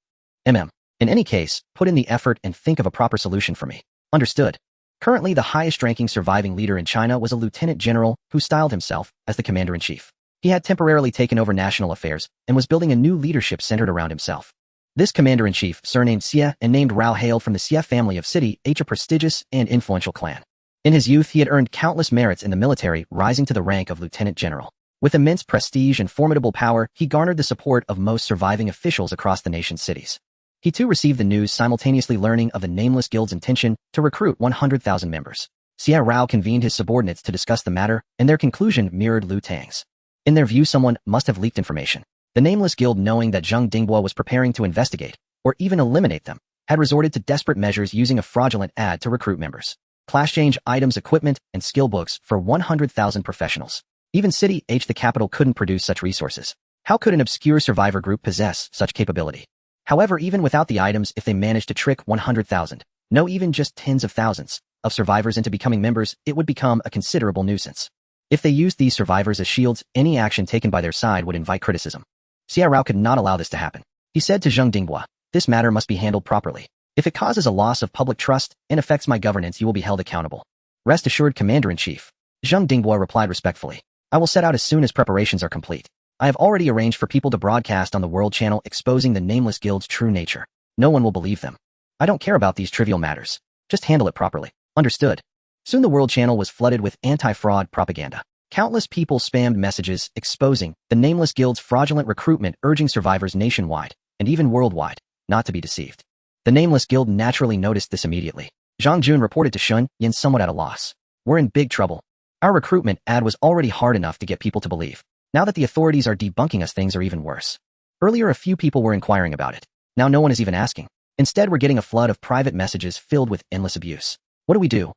In any case, put in the effort and think of a proper solution for me. Understood. Currently, the highest-ranking surviving leader in China was a lieutenant general who styled himself as the commander-in-chief. He had temporarily taken over national affairs and was building a new leadership centered around himself. This commander-in-chief, surnamed Xie and named Rao, hailed from the Xie family of City H, a prestigious and influential clan. In his youth, he had earned countless merits in the military, rising to the rank of lieutenant general. With immense prestige and formidable power, he garnered the support of most surviving officials across the nation's cities. He too received the news, simultaneously learning of the Nameless Guild's intention to recruit 100,000 members. Xie Rao convened his subordinates to discuss the matter, and their conclusion mirrored Lu Tang's. In their view, someone must have leaked information. The Nameless Guild, knowing that Zheng Dingbua was preparing to investigate, or even eliminate them, had resorted to desperate measures using a fraudulent ad to recruit members. Class change items, equipment, and skill books for 100,000 professionals. Even City H, the capital, couldn't produce such resources. How could an obscure survivor group possess such capability? However, even without the items, if they managed to trick 100,000, no, even just tens of thousands, of survivors into becoming members, it would become a considerable nuisance. If they used these survivors as shields, any action taken by their side would invite criticism. Xie Rao could not allow this to happen. He said to Zheng Dingbua, this matter must be handled properly. If it causes a loss of public trust and affects my governance, you will be held accountable. Rest assured, Commander-in-Chief. Zheng Dingbua replied respectfully. I will set out as soon as preparations are complete. I have already arranged for people to broadcast on the World Channel exposing the Nameless Guild's true nature. No one will believe them. I don't care about these trivial matters. Just handle it properly. Understood. Soon the World Channel was flooded with anti-fraud propaganda. Countless people spammed messages exposing the Nameless Guild's fraudulent recruitment, urging survivors nationwide, and even worldwide, not to be deceived. The Nameless Guild naturally noticed this immediately. Zhang Jun reported to Shen Yan, somewhat at a loss. We're in big trouble. Our recruitment ad was already hard enough to get people to believe. Now that the authorities are debunking us, things are even worse. Earlier, a few people were inquiring about it. Now no one is even asking. Instead, we're getting a flood of private messages filled with endless abuse. What do we do?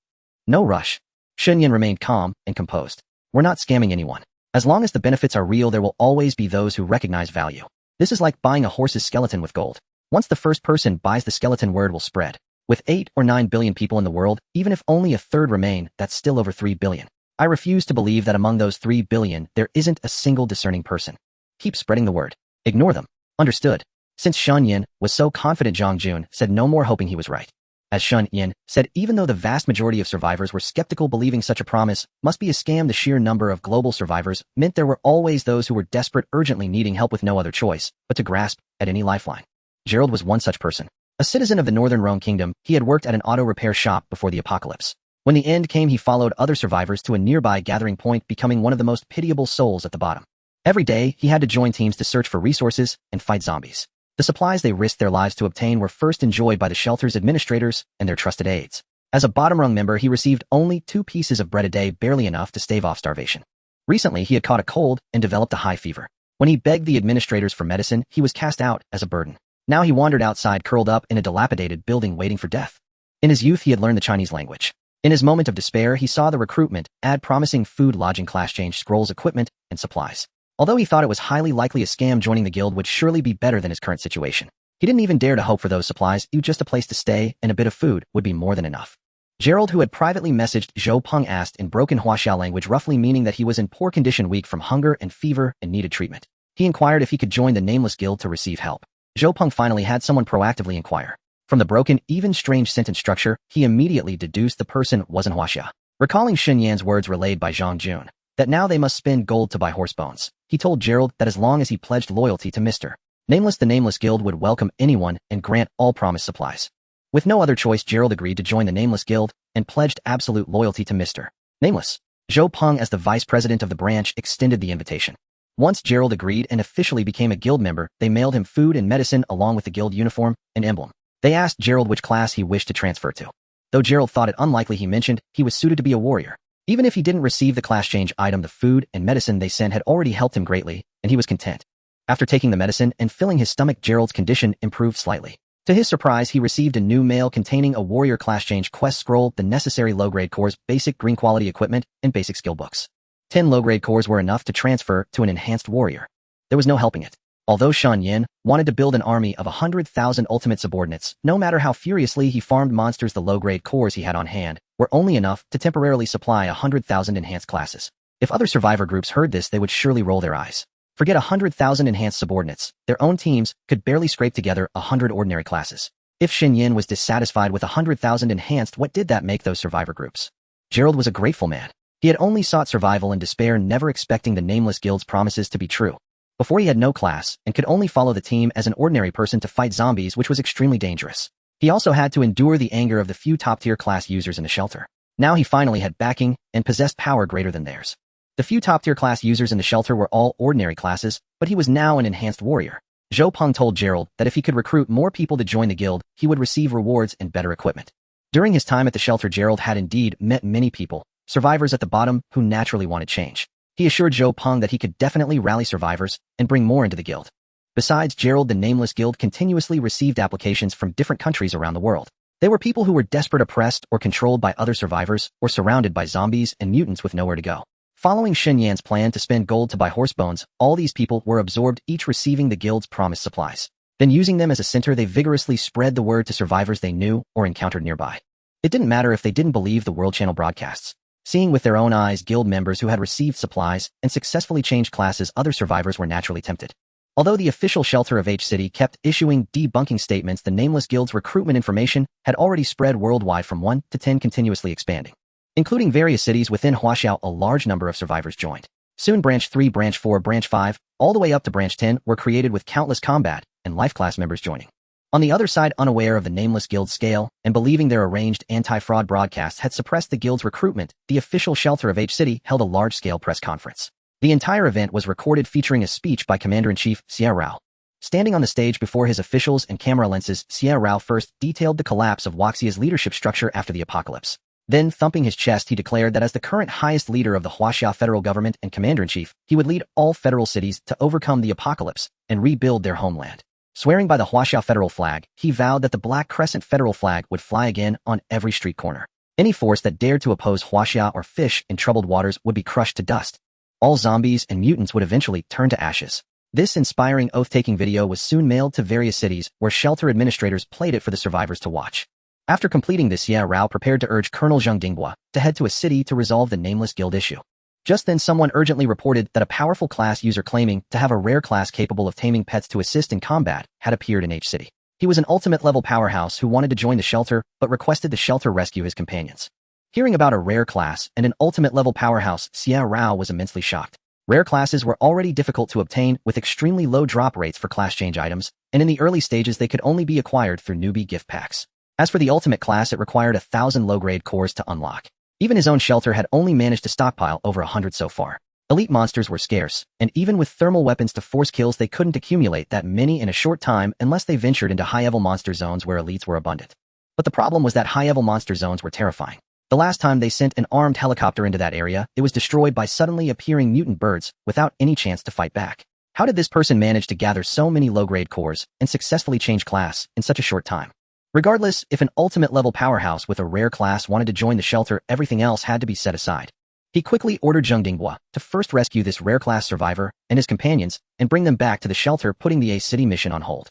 No rush. Shen Yan remained calm and composed. We're not scamming anyone. As long as the benefits are real, there will always be those who recognize value. This is like buying a horse's skeleton with gold. Once the first person buys the skeleton, word will spread. With 8 or 9 billion people in the world, even if only a third remain, that's still over 3 billion. I refuse to believe that among those 3 billion, there isn't a single discerning person. Keep spreading the word. Ignore them. Understood. Since Shen Yan was so confident, Zhang Jun said no more, hoping he was right. As Shen Yan said, even though the vast majority of survivors were skeptical, believing such a promise must be a scam, the sheer number of global survivors meant there were always those who were desperate, urgently needing help with no other choice but to grasp at any lifeline. Gerald was one such person. A citizen of the Northern Rhone Kingdom, he had worked at an auto repair shop before the apocalypse. When the end came, he followed other survivors to a nearby gathering point, becoming one of the most pitiable souls at the bottom. Every day, he had to join teams to search for resources and fight zombies. The supplies they risked their lives to obtain were first enjoyed by the shelter's administrators and their trusted aides. As a bottom-rung member, he received only 2 pieces of bread a day, barely enough to stave off starvation. Recently, he had caught a cold and developed a high fever. When he begged the administrators for medicine, he was cast out as a burden. Now he wandered outside, curled up in a dilapidated building, waiting for death. In his youth, he had learned the Chinese language. In his moment of despair, he saw the recruitment ad promising food, lodging, class change, scrolls, equipment, and supplies. Although he thought it was highly likely a scam, joining the guild would surely be better than his current situation. He didn't even dare to hope for those supplies. Just a place to stay and a bit of food would be more than enough. Gerald, who had privately messaged Zhou Peng, asked in broken Huaxiao language, roughly meaning that he was in poor condition, weak from hunger and fever, and needed treatment. He inquired if he could join the Nameless Guild to receive help. Zhou Peng finally had someone proactively inquire. From the broken, even strange sentence structure, he immediately deduced the person wasn't Huaxia. Recalling Shen Yan's words relayed by Zhang Jun, that now they must spend gold to buy horse bones, he told Gerald that as long as he pledged loyalty to Mr. Nameless, the Nameless Guild would welcome anyone and grant all promised supplies. With no other choice, Gerald agreed to join the Nameless Guild and pledged absolute loyalty to Mr. Nameless. Zhou Peng, as the vice president of the branch, extended the invitation. Once Gerald agreed and officially became a guild member, they mailed him food and medicine along with the guild uniform and emblem. They asked Gerald which class he wished to transfer to. Though Gerald thought it unlikely, he mentioned he was suited to be a warrior. Even if he didn't receive the class change item, the food and medicine they sent had already helped him greatly, and he was content. After taking the medicine and filling his stomach, Gerald's condition improved slightly. To his surprise, he received a new mail containing a warrior class change quest scroll, the necessary low-grade cores, basic green quality equipment, and basic skill books. 10 low-grade cores were enough to transfer to an enhanced warrior. There was no helping it. Although Shen Yan wanted to build an army of 100,000 ultimate subordinates, no matter how furiously he farmed monsters, the low-grade cores he had on hand were only enough to temporarily supply 100,000 enhanced classes. If other survivor groups heard this, they would surely roll their eyes. Forget 100,000 enhanced subordinates. Their own teams could barely scrape together 100 ordinary classes. If Shen Yan was dissatisfied with 100,000 enhanced, what did that make those survivor groups? Gerald was a grateful man. He had only sought survival in despair, never expecting the Nameless Guild's promises to be true. Before, he had no class and could only follow the team as an ordinary person to fight zombies, which was extremely dangerous. He also had to endure the anger of the few top-tier class users in the shelter. Now he finally had backing and possessed power greater than theirs. The few top-tier class users in the shelter were all ordinary classes, but he was now an enhanced warrior. Zhou Peng told Gerald that if he could recruit more people to join the guild, he would receive rewards and better equipment. During his time at the shelter, Gerald had indeed met many people, survivors at the bottom, who naturally wanted change. He assured Zhou Peng that he could definitely rally survivors and bring more into the guild. Besides Gerald, the Nameless Guild continuously received applications from different countries around the world. They were people who were desperate, oppressed, or controlled by other survivors, or surrounded by zombies and mutants with nowhere to go. Following Shen Yan's plan to spend gold to buy horse bones, all these people were absorbed, each receiving the guild's promised supplies. Then, using them as a center, they vigorously spread the word to survivors they knew or encountered nearby. It didn't matter if they didn't believe the World Channel broadcasts. Seeing with their own eyes guild members who had received supplies and successfully changed classes, other survivors were naturally tempted. Although the official shelter of H City kept issuing debunking statements, the Nameless Guild's recruitment information had already spread worldwide from 1 to 10, continuously expanding. Including various cities within Huaxiao, a large number of survivors joined. Soon Branch 3, Branch 4, Branch 5, all the way up to Branch 10 were created, with countless combat and life class members joining. On the other side, unaware of the Nameless Guild's scale and believing their arranged anti-fraud broadcasts had suppressed the guild's recruitment, the official shelter of H City held a large-scale press conference. The entire event was recorded, featuring a speech by Commander-in-Chief Xia Rao. Standing on the stage before his officials and camera lenses, Xia Rao first detailed the collapse of Huaxia's leadership structure after the apocalypse. Then, thumping his chest, he declared that as the current highest leader of the Huaxia federal government and commander-in-chief, he would lead all federal cities to overcome the apocalypse and rebuild their homeland. Swearing by the Huaxia federal flag, he vowed that the Black Crescent federal flag would fly again on every street corner. Any force that dared to oppose Huaxia or fish in troubled waters would be crushed to dust. All zombies and mutants would eventually turn to ashes. This inspiring oath-taking video was soon mailed to various cities, where shelter administrators played it for the survivors to watch. After completing this, Xia Rao prepared to urge Colonel Zhang Dinghua to head to a city to resolve the Nameless Guild issue. Just then, someone urgently reported that a powerful class user claiming to have a rare class capable of taming pets to assist in combat had appeared in H City. He was an ultimate-level powerhouse who wanted to join the shelter, but requested the shelter rescue his companions. Hearing about a rare class and an ultimate-level powerhouse, Xia Rao was immensely shocked. Rare classes were already difficult to obtain, with extremely low drop rates for class change items, and in the early stages they could only be acquired through newbie gift packs. As for the ultimate class, it required 1,000 low-grade cores to unlock. Even his own shelter had only managed to stockpile over 100 so far. Elite monsters were scarce, and even with thermal weapons to force kills, they couldn't accumulate that many in a short time unless they ventured into high-level monster zones where elites were abundant. But the problem was that high-level monster zones were terrifying. The last time they sent an armed helicopter into that area, it was destroyed by suddenly appearing mutant birds without any chance to fight back. How did this person manage to gather so many low-grade cores and successfully change class in such a short time? Regardless, if an ultimate-level powerhouse with a rare class wanted to join the shelter, everything else had to be set aside. He quickly ordered Zhang Dinghua to first rescue this rare class survivor and his companions and bring them back to the shelter, putting the A City mission on hold.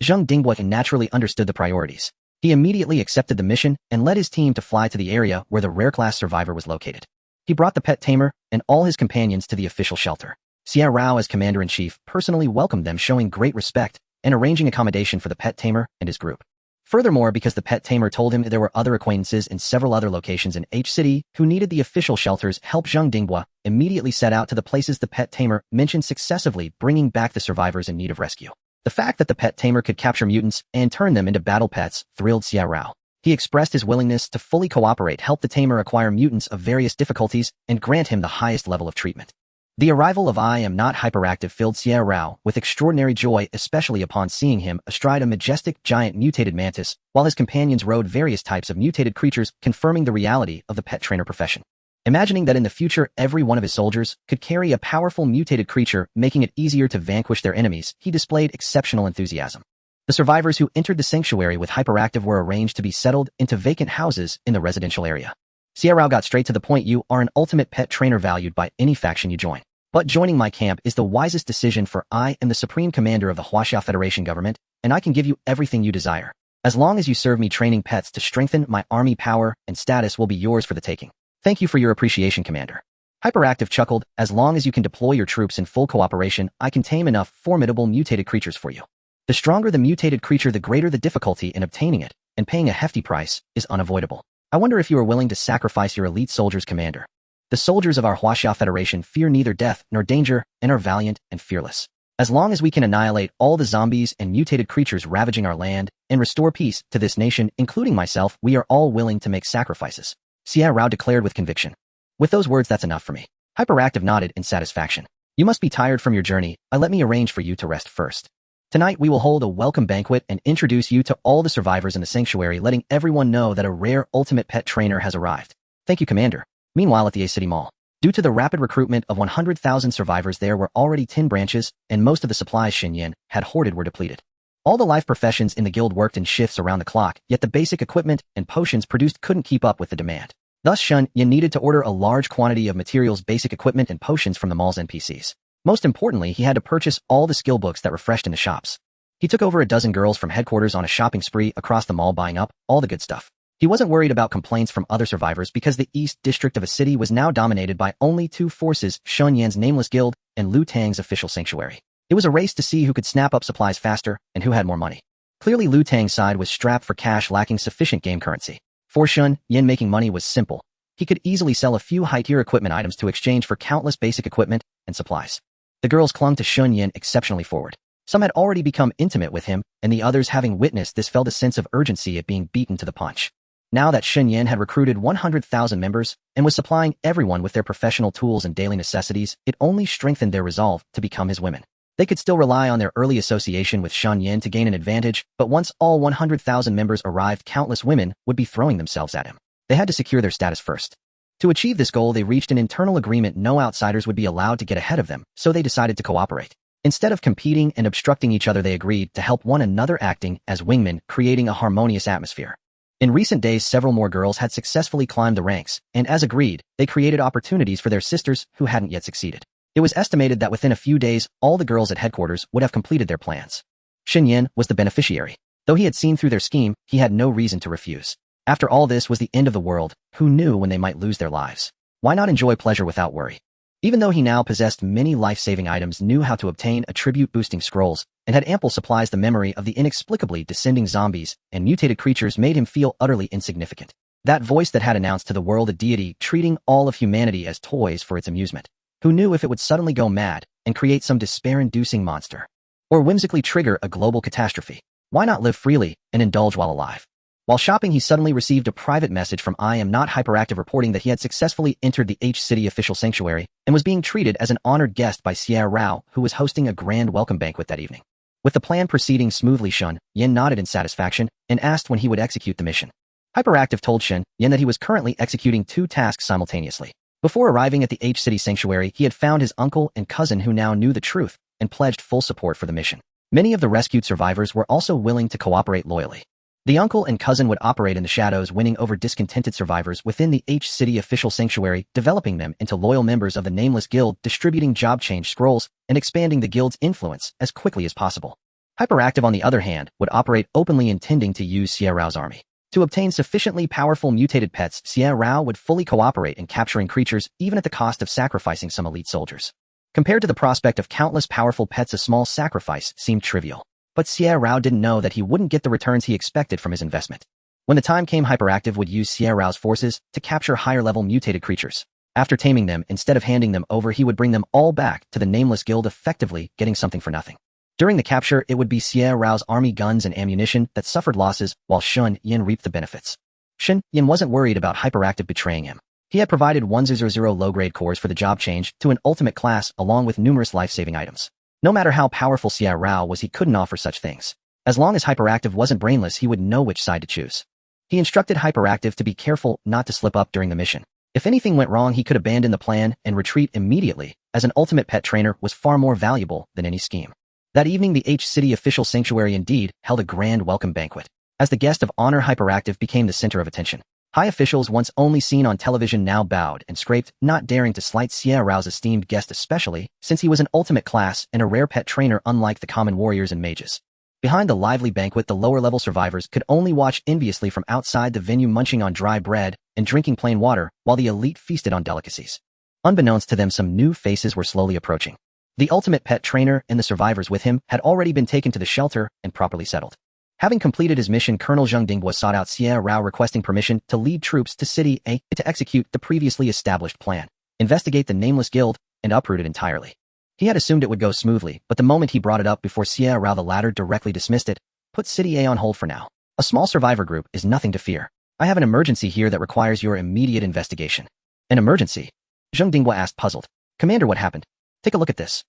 Zhang Dinghua naturally understood the priorities. He immediately accepted the mission and led his team to fly to the area where the rare class survivor was located. He brought the pet tamer and all his companions to the official shelter. Xia Rao, as commander-in-chief, personally welcomed them, showing great respect and arranging accommodation for the pet tamer and his group. Furthermore, because the pet tamer told him there were other acquaintances in several other locations in H City who needed the official shelter's help, Zhang Dinghua immediately set out to the places the pet tamer mentioned, successively bringing back the survivors in need of rescue. The fact that the pet tamer could capture mutants and turn them into battle pets thrilled Xia Rao. He expressed his willingness to fully cooperate, help the tamer acquire mutants of various difficulties, and grant him the highest level of treatment. The arrival of I Am Not Hyperactive filled Xia Rao with extraordinary joy, especially upon seeing him astride a majestic giant mutated mantis, while his companions rode various types of mutated creatures, confirming the reality of the pet trainer profession. Imagining that in the future every one of his soldiers could carry a powerful mutated creature, making it easier to vanquish their enemies, he displayed exceptional enthusiasm. The survivors who entered the sanctuary with hyperactive were arranged to be settled into vacant houses in the residential area. Rao got straight to the point. You are an ultimate pet trainer valued by any faction you join. But joining my camp is the wisest decision, for I am the supreme commander of the Huaxia Federation government, and I can give you everything you desire. As long as you serve me, training pets to strengthen my army, power and status will be yours for the taking. Thank you for your appreciation, Commander. Hyperactive chuckled. As long as you can deploy your troops in full cooperation, I can tame enough formidable mutated creatures for you. The stronger the mutated creature, the greater the difficulty in obtaining it, and paying a hefty price is unavoidable. I wonder if you are willing to sacrifice your elite soldiers, Commander. The soldiers of our Huaxia Federation fear neither death nor danger and are valiant and fearless. As long as we can annihilate all the zombies and mutated creatures ravaging our land and restore peace to this nation, including myself, we are all willing to make sacrifices. Rao declared with conviction. With those words, that's enough for me. Hyperactive nodded in satisfaction. You must be tired from your journey. Let me arrange for you to rest first. Tonight we will hold a welcome banquet and introduce you to all the survivors in the sanctuary, letting everyone know that a rare ultimate pet trainer has arrived. Thank you, Commander. Meanwhile, at the A City Mall, due to the rapid recruitment of 100,000 survivors, there were already 10 branches, and most of the supplies Shen Yan had hoarded were depleted. All the life professions in the guild worked in shifts around the clock, yet the basic equipment and potions produced couldn't keep up with the demand. Thus, Shen Yan needed to order a large quantity of materials, basic equipment and potions from the mall's NPCs. Most importantly, he had to purchase all the skill books that refreshed in the shops. He took over a dozen girls from headquarters on a shopping spree across the mall, buying up all the good stuff. He wasn't worried about complaints from other survivors because the east district of a city was now dominated by only two forces, Shen Yan's nameless guild and Liu Tang's official sanctuary. It was a race to see who could snap up supplies faster and who had more money. Clearly, Liu Tang's side was strapped for cash, lacking sufficient game currency. For Shen Yan, making money was simple. He could easily sell a few high-tier equipment items to exchange for countless basic equipment and supplies. The girls clung to Shen Yan exceptionally forward. Some had already become intimate with him, and the others, having witnessed this, felt a sense of urgency at being beaten to the punch. Now that Shen Yan had recruited 100,000 members and was supplying everyone with their professional tools and daily necessities, it only strengthened their resolve to become his women. They could still rely on their early association with Shen Yan to gain an advantage, but once all 100,000 members arrived, countless women would be throwing themselves at him. They had to secure their status first. To achieve this goal, they reached an internal agreement: no outsiders would be allowed to get ahead of them, so they decided to cooperate. Instead of competing and obstructing each other, they agreed to help one another, acting as wingmen, creating a harmonious atmosphere. In recent days, several more girls had successfully climbed the ranks, and as agreed, they created opportunities for their sisters who hadn't yet succeeded. It was estimated that within a few days, all the girls at headquarters would have completed their plans. Shen Yan was the beneficiary. Though he had seen through their scheme, he had no reason to refuse. After all, this was the end of the world. Who knew when they might lose their lives? Why not enjoy pleasure without worry? Even though he now possessed many life-saving items, knew how to obtain attribute-boosting scrolls, and had ample supplies, the memory of the inexplicably descending zombies and mutated creatures made him feel utterly insignificant. That voice that had announced to the world a deity treating all of humanity as toys for its amusement. Who knew if it would suddenly go mad and create some despair-inducing monster? Or whimsically trigger a global catastrophe? Why not live freely and indulge while alive? While shopping, he suddenly received a private message from I Am Not Hyperactive reporting that he had successfully entered the H City official sanctuary and was being treated as an honored guest by Rao, who was hosting a grand welcome banquet that evening. With the plan proceeding smoothly, Shen Yan nodded in satisfaction and asked when he would execute the mission. Hyperactive told Shen Yan that he was currently executing 2 tasks simultaneously. Before arriving at the H City sanctuary, he had found his uncle and cousin, who now knew the truth and pledged full support for the mission. Many of the rescued survivors were also willing to cooperate loyally. The uncle and cousin would operate in the shadows, winning over discontented survivors within the H City official sanctuary, developing them into loyal members of the Nameless Guild, distributing job change scrolls, and expanding the guild's influence as quickly as possible. Hyperactive, on the other hand, would operate openly, intending to use Rao's army. To obtain sufficiently powerful mutated pets, Rao would fully cooperate in capturing creatures, even at the cost of sacrificing some elite soldiers. Compared to the prospect of countless powerful pets, a small sacrifice seemed trivial. But Rao didn't know that he wouldn't get the returns he expected from his investment. When the time came, Hyperactive would use Rao's forces to capture higher-level mutated creatures. After taming them, instead of handing them over, he would bring them all back to the Nameless Guild, effectively getting something for nothing. During the capture, it would be Rao's army guns and ammunition that suffered losses, while Shen Yan reaped the benefits. Shen Yan wasn't worried about Hyperactive betraying him. He had provided 100 low-grade cores for the job change to an ultimate class, along with numerous life-saving items. No matter how powerful Rao was, he couldn't offer such things. As long as Hyperactive wasn't brainless, he would know which side to choose. He instructed Hyperactive to be careful not to slip up during the mission. If anything went wrong, he could abandon the plan and retreat immediately, as an ultimate pet trainer was far more valuable than any scheme. That evening, the H-City official sanctuary indeed held a grand welcome banquet. As the guest of honor, Hyperactive became the center of attention. High officials once only seen on television now bowed and scraped, not daring to slight Xie Rao's esteemed guest, especially since he was an ultimate class and a rare pet trainer unlike the common warriors and mages. Behind the lively banquet, the lower-level survivors could only watch enviously from outside the venue, munching on dry bread and drinking plain water, while the elite feasted on delicacies. Unbeknownst to them, some new faces were slowly approaching. The ultimate pet trainer and the survivors with him had already been taken to the shelter and properly settled. Having completed his mission, Colonel Zheng Dingbua sought out Xie Rao, requesting permission to lead troops to City A to execute the previously established plan, investigate the nameless guild, and uproot it entirely. He had assumed it would go smoothly, but the moment he brought it up before Xie Rao, the latter directly dismissed it. Put City A on hold for now. A small survivor group is nothing to fear. I have an emergency here that requires your immediate investigation. An emergency? Zheng Dingbua asked, puzzled. Commander, what happened? Take a look at this.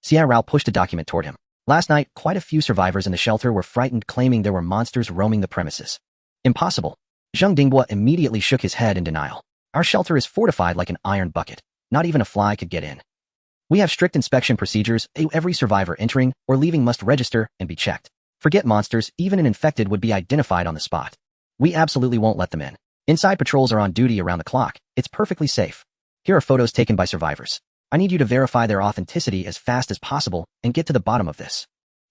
Xie Rao pushed a document toward him. Last night, quite a few survivors in the shelter were frightened, claiming there were monsters roaming the premises. Impossible. Zheng Dingbua immediately shook his head in denial. Our shelter is fortified like an iron bucket. Not even a fly could get in. We have strict inspection procedures. Every survivor entering or leaving must register and be checked. Forget monsters, even an infected would be identified on the spot. We absolutely won't let them in. Inside patrols are on duty around the clock. It's perfectly safe. Here are photos taken by survivors. I need you to verify their authenticity as fast as possible and get to the bottom of this.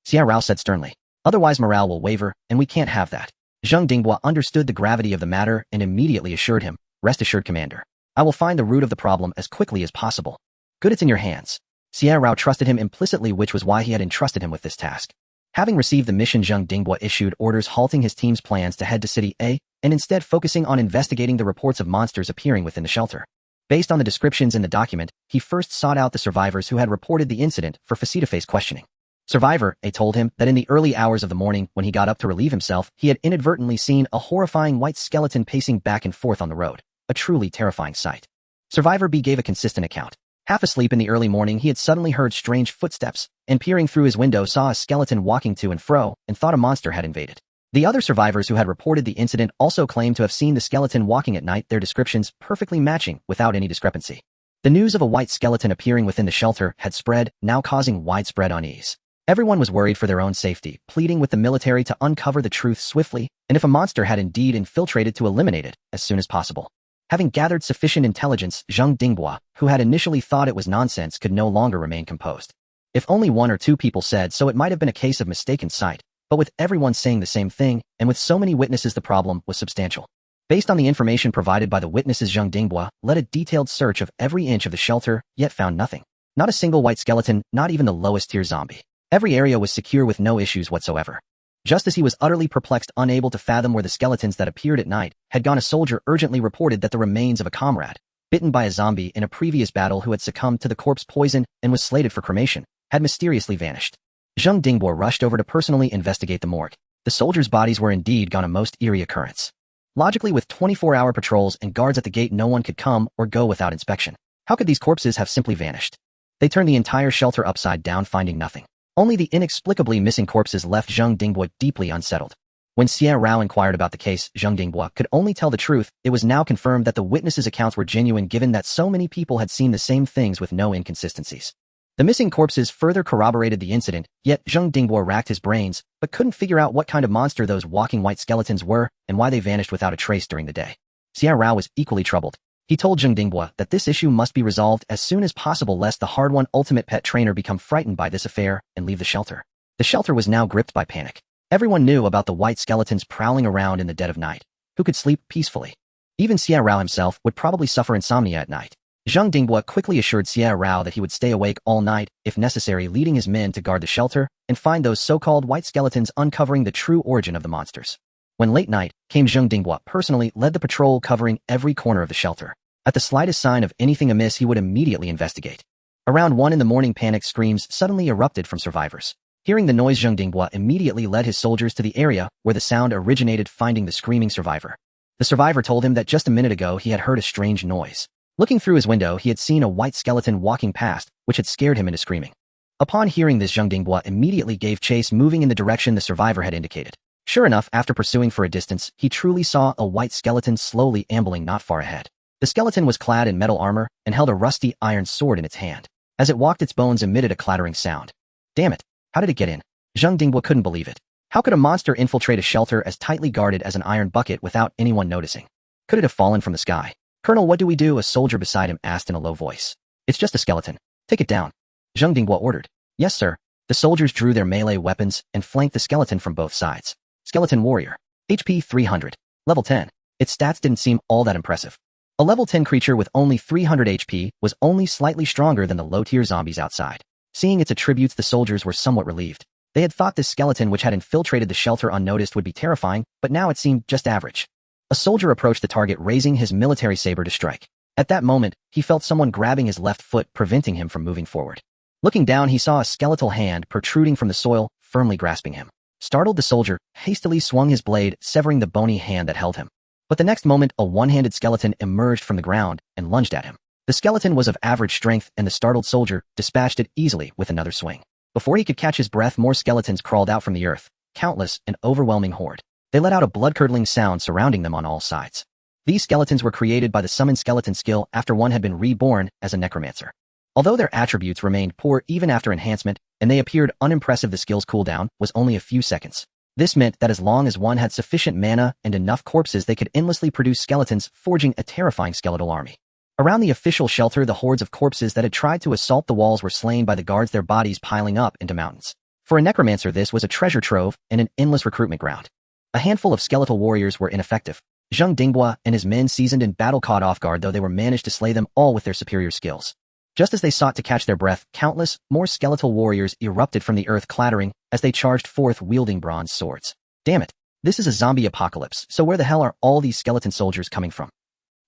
Xie Rao said sternly. Otherwise morale will waver, and we can't have that. Zheng Dingbua understood the gravity of the matter and immediately assured him, rest assured, Commander. I will find the root of the problem as quickly as possible. Good, it's in your hands. Xie Rao trusted him implicitly, which was why he had entrusted him with this task. Having received the mission, Zheng Dingbua issued orders halting his team's plans to head to City A and instead focusing on investigating the reports of monsters appearing within the shelter. Based on the descriptions in the document, he first sought out the survivors who had reported the incident for face-to-face questioning. Survivor A told him that in the early hours of the morning, when he got up to relieve himself, he had inadvertently seen a horrifying white skeleton pacing back and forth on the road, a truly terrifying sight. Survivor B gave a consistent account. Half asleep in the early morning, he had suddenly heard strange footsteps, and peering through his window saw a skeleton walking to and fro, and thought a monster had invaded. The other survivors who had reported the incident also claimed to have seen the skeleton walking at night, their descriptions perfectly matching without any discrepancy. The news of a white skeleton appearing within the shelter had spread, now causing widespread unease. Everyone was worried for their own safety, pleading with the military to uncover the truth swiftly, and if a monster had indeed infiltrated, to eliminate it as soon as possible. Having gathered sufficient intelligence, Zheng Dingbua, who had initially thought it was nonsense, could no longer remain composed. If only one or two people said so, it might have been a case of mistaken sight. But with everyone saying the same thing, and with so many witnesses, the problem was substantial. Based on the information provided by the witnesses, Zheng Dingbua led a detailed search of every inch of the shelter, yet found nothing. Not a single white skeleton, not even the lowest tier zombie. Every area was secure with no issues whatsoever. Just as he was utterly perplexed, unable to fathom where the skeletons that appeared at night had gone, a soldier urgently reported that the remains of a comrade, bitten by a zombie in a previous battle who had succumbed to the corpse poison and was slated for cremation, had mysteriously vanished. Zheng Dingbua rushed over to personally investigate the morgue. The soldiers' bodies were indeed gone, a most eerie occurrence. Logically, with 24-hour patrols and guards at the gate, no one could come or go without inspection. How could these corpses have simply vanished? They turned the entire shelter upside down, finding nothing. Only the inexplicably missing corpses left Zheng Dingbua deeply unsettled. When Xie Rao inquired about the case, Zheng Dingbua could only tell the truth. It was now confirmed that the witnesses' accounts were genuine, given that so many people had seen the same things with no inconsistencies. The missing corpses further corroborated the incident, yet Zheng Dingbua racked his brains, but couldn't figure out what kind of monster those walking white skeletons were and why they vanished without a trace during the day. Xie Rao was equally troubled. He told Zheng Dingbua that this issue must be resolved as soon as possible, lest the hard-won ultimate pet trainer become frightened by this affair and leave the shelter. The shelter was now gripped by panic. Everyone knew about the white skeletons prowling around in the dead of night. Who could sleep peacefully? Even Xie Rao himself would probably suffer insomnia at night. Zheng Dingbua quickly assured Xie Rao that he would stay awake all night, if necessary, leading his men to guard the shelter and find those so-called white skeletons, uncovering the true origin of the monsters. When late night came, Zheng Dingbua personally led the patrol, covering every corner of the shelter. At the slightest sign of anything amiss, he would immediately investigate. Around 1 in the morning, panic screams suddenly erupted from survivors. Hearing the noise, Zheng Dingbua immediately led his soldiers to the area where the sound originated, finding the screaming survivor. The survivor told him that just a minute ago he had heard a strange noise. Looking through his window, he had seen a white skeleton walking past, which had scared him into screaming. Upon hearing this, Zheng Dingbua immediately gave chase, moving in the direction the survivor had indicated. Sure enough, after pursuing for a distance, he truly saw a white skeleton slowly ambling not far ahead. The skeleton was clad in metal armor and held a rusty iron sword in its hand. As it walked, its bones emitted a clattering sound. Damn it! How did it get in? Zheng Dingbua couldn't believe it. How could a monster infiltrate a shelter as tightly guarded as an iron bucket without anyone noticing? Could it have fallen from the sky? Colonel, what do we do? A soldier beside him asked in a low voice. It's just a skeleton. Take it down. Zheng Dingbua ordered. Yes, sir. The soldiers drew their melee weapons and flanked the skeleton from both sides. Skeleton warrior. HP 300. Level 10. Its stats didn't seem all that impressive. A level 10 creature with only 300 HP was only slightly stronger than the low-tier zombies outside. Seeing its attributes, the soldiers were somewhat relieved. They had thought this skeleton, which had infiltrated the shelter unnoticed, would be terrifying, but now it seemed just average. A soldier approached the target, raising his military saber to strike. At that moment, he felt someone grabbing his left foot, preventing him from moving forward. Looking down, he saw a skeletal hand protruding from the soil, firmly grasping him. Startled, the soldier hastily swung his blade, severing the bony hand that held him. But the next moment, a one-handed skeleton emerged from the ground and lunged at him. The skeleton was of average strength, and the startled soldier dispatched it easily with another swing. Before he could catch his breath, more skeletons crawled out from the earth, countless and overwhelming horde. They let out a blood-curdling sound, surrounding them on all sides. These skeletons were created by the summon skeleton skill after one had been reborn as a necromancer. Although their attributes remained poor even after enhancement, and they appeared unimpressive, the skill's cooldown was only a few seconds. This meant that as long as one had sufficient mana and enough corpses, they could endlessly produce skeletons, forging a terrifying skeletal army. Around the official shelter, the hordes of corpses that had tried to assault the walls were slain by the guards, their bodies piling up into mountains. For a necromancer, this was a treasure trove and an endless recruitment ground. A handful of skeletal warriors were ineffective. Zheng Dingbua and his men, seasoned in battle, caught off guard, though they were managed to slay them all with their superior skills. Just as they sought to catch their breath, countless more skeletal warriors erupted from the earth, clattering as they charged forth, wielding bronze swords. Damn it! This is a zombie apocalypse, so where the hell are all these skeleton soldiers coming from?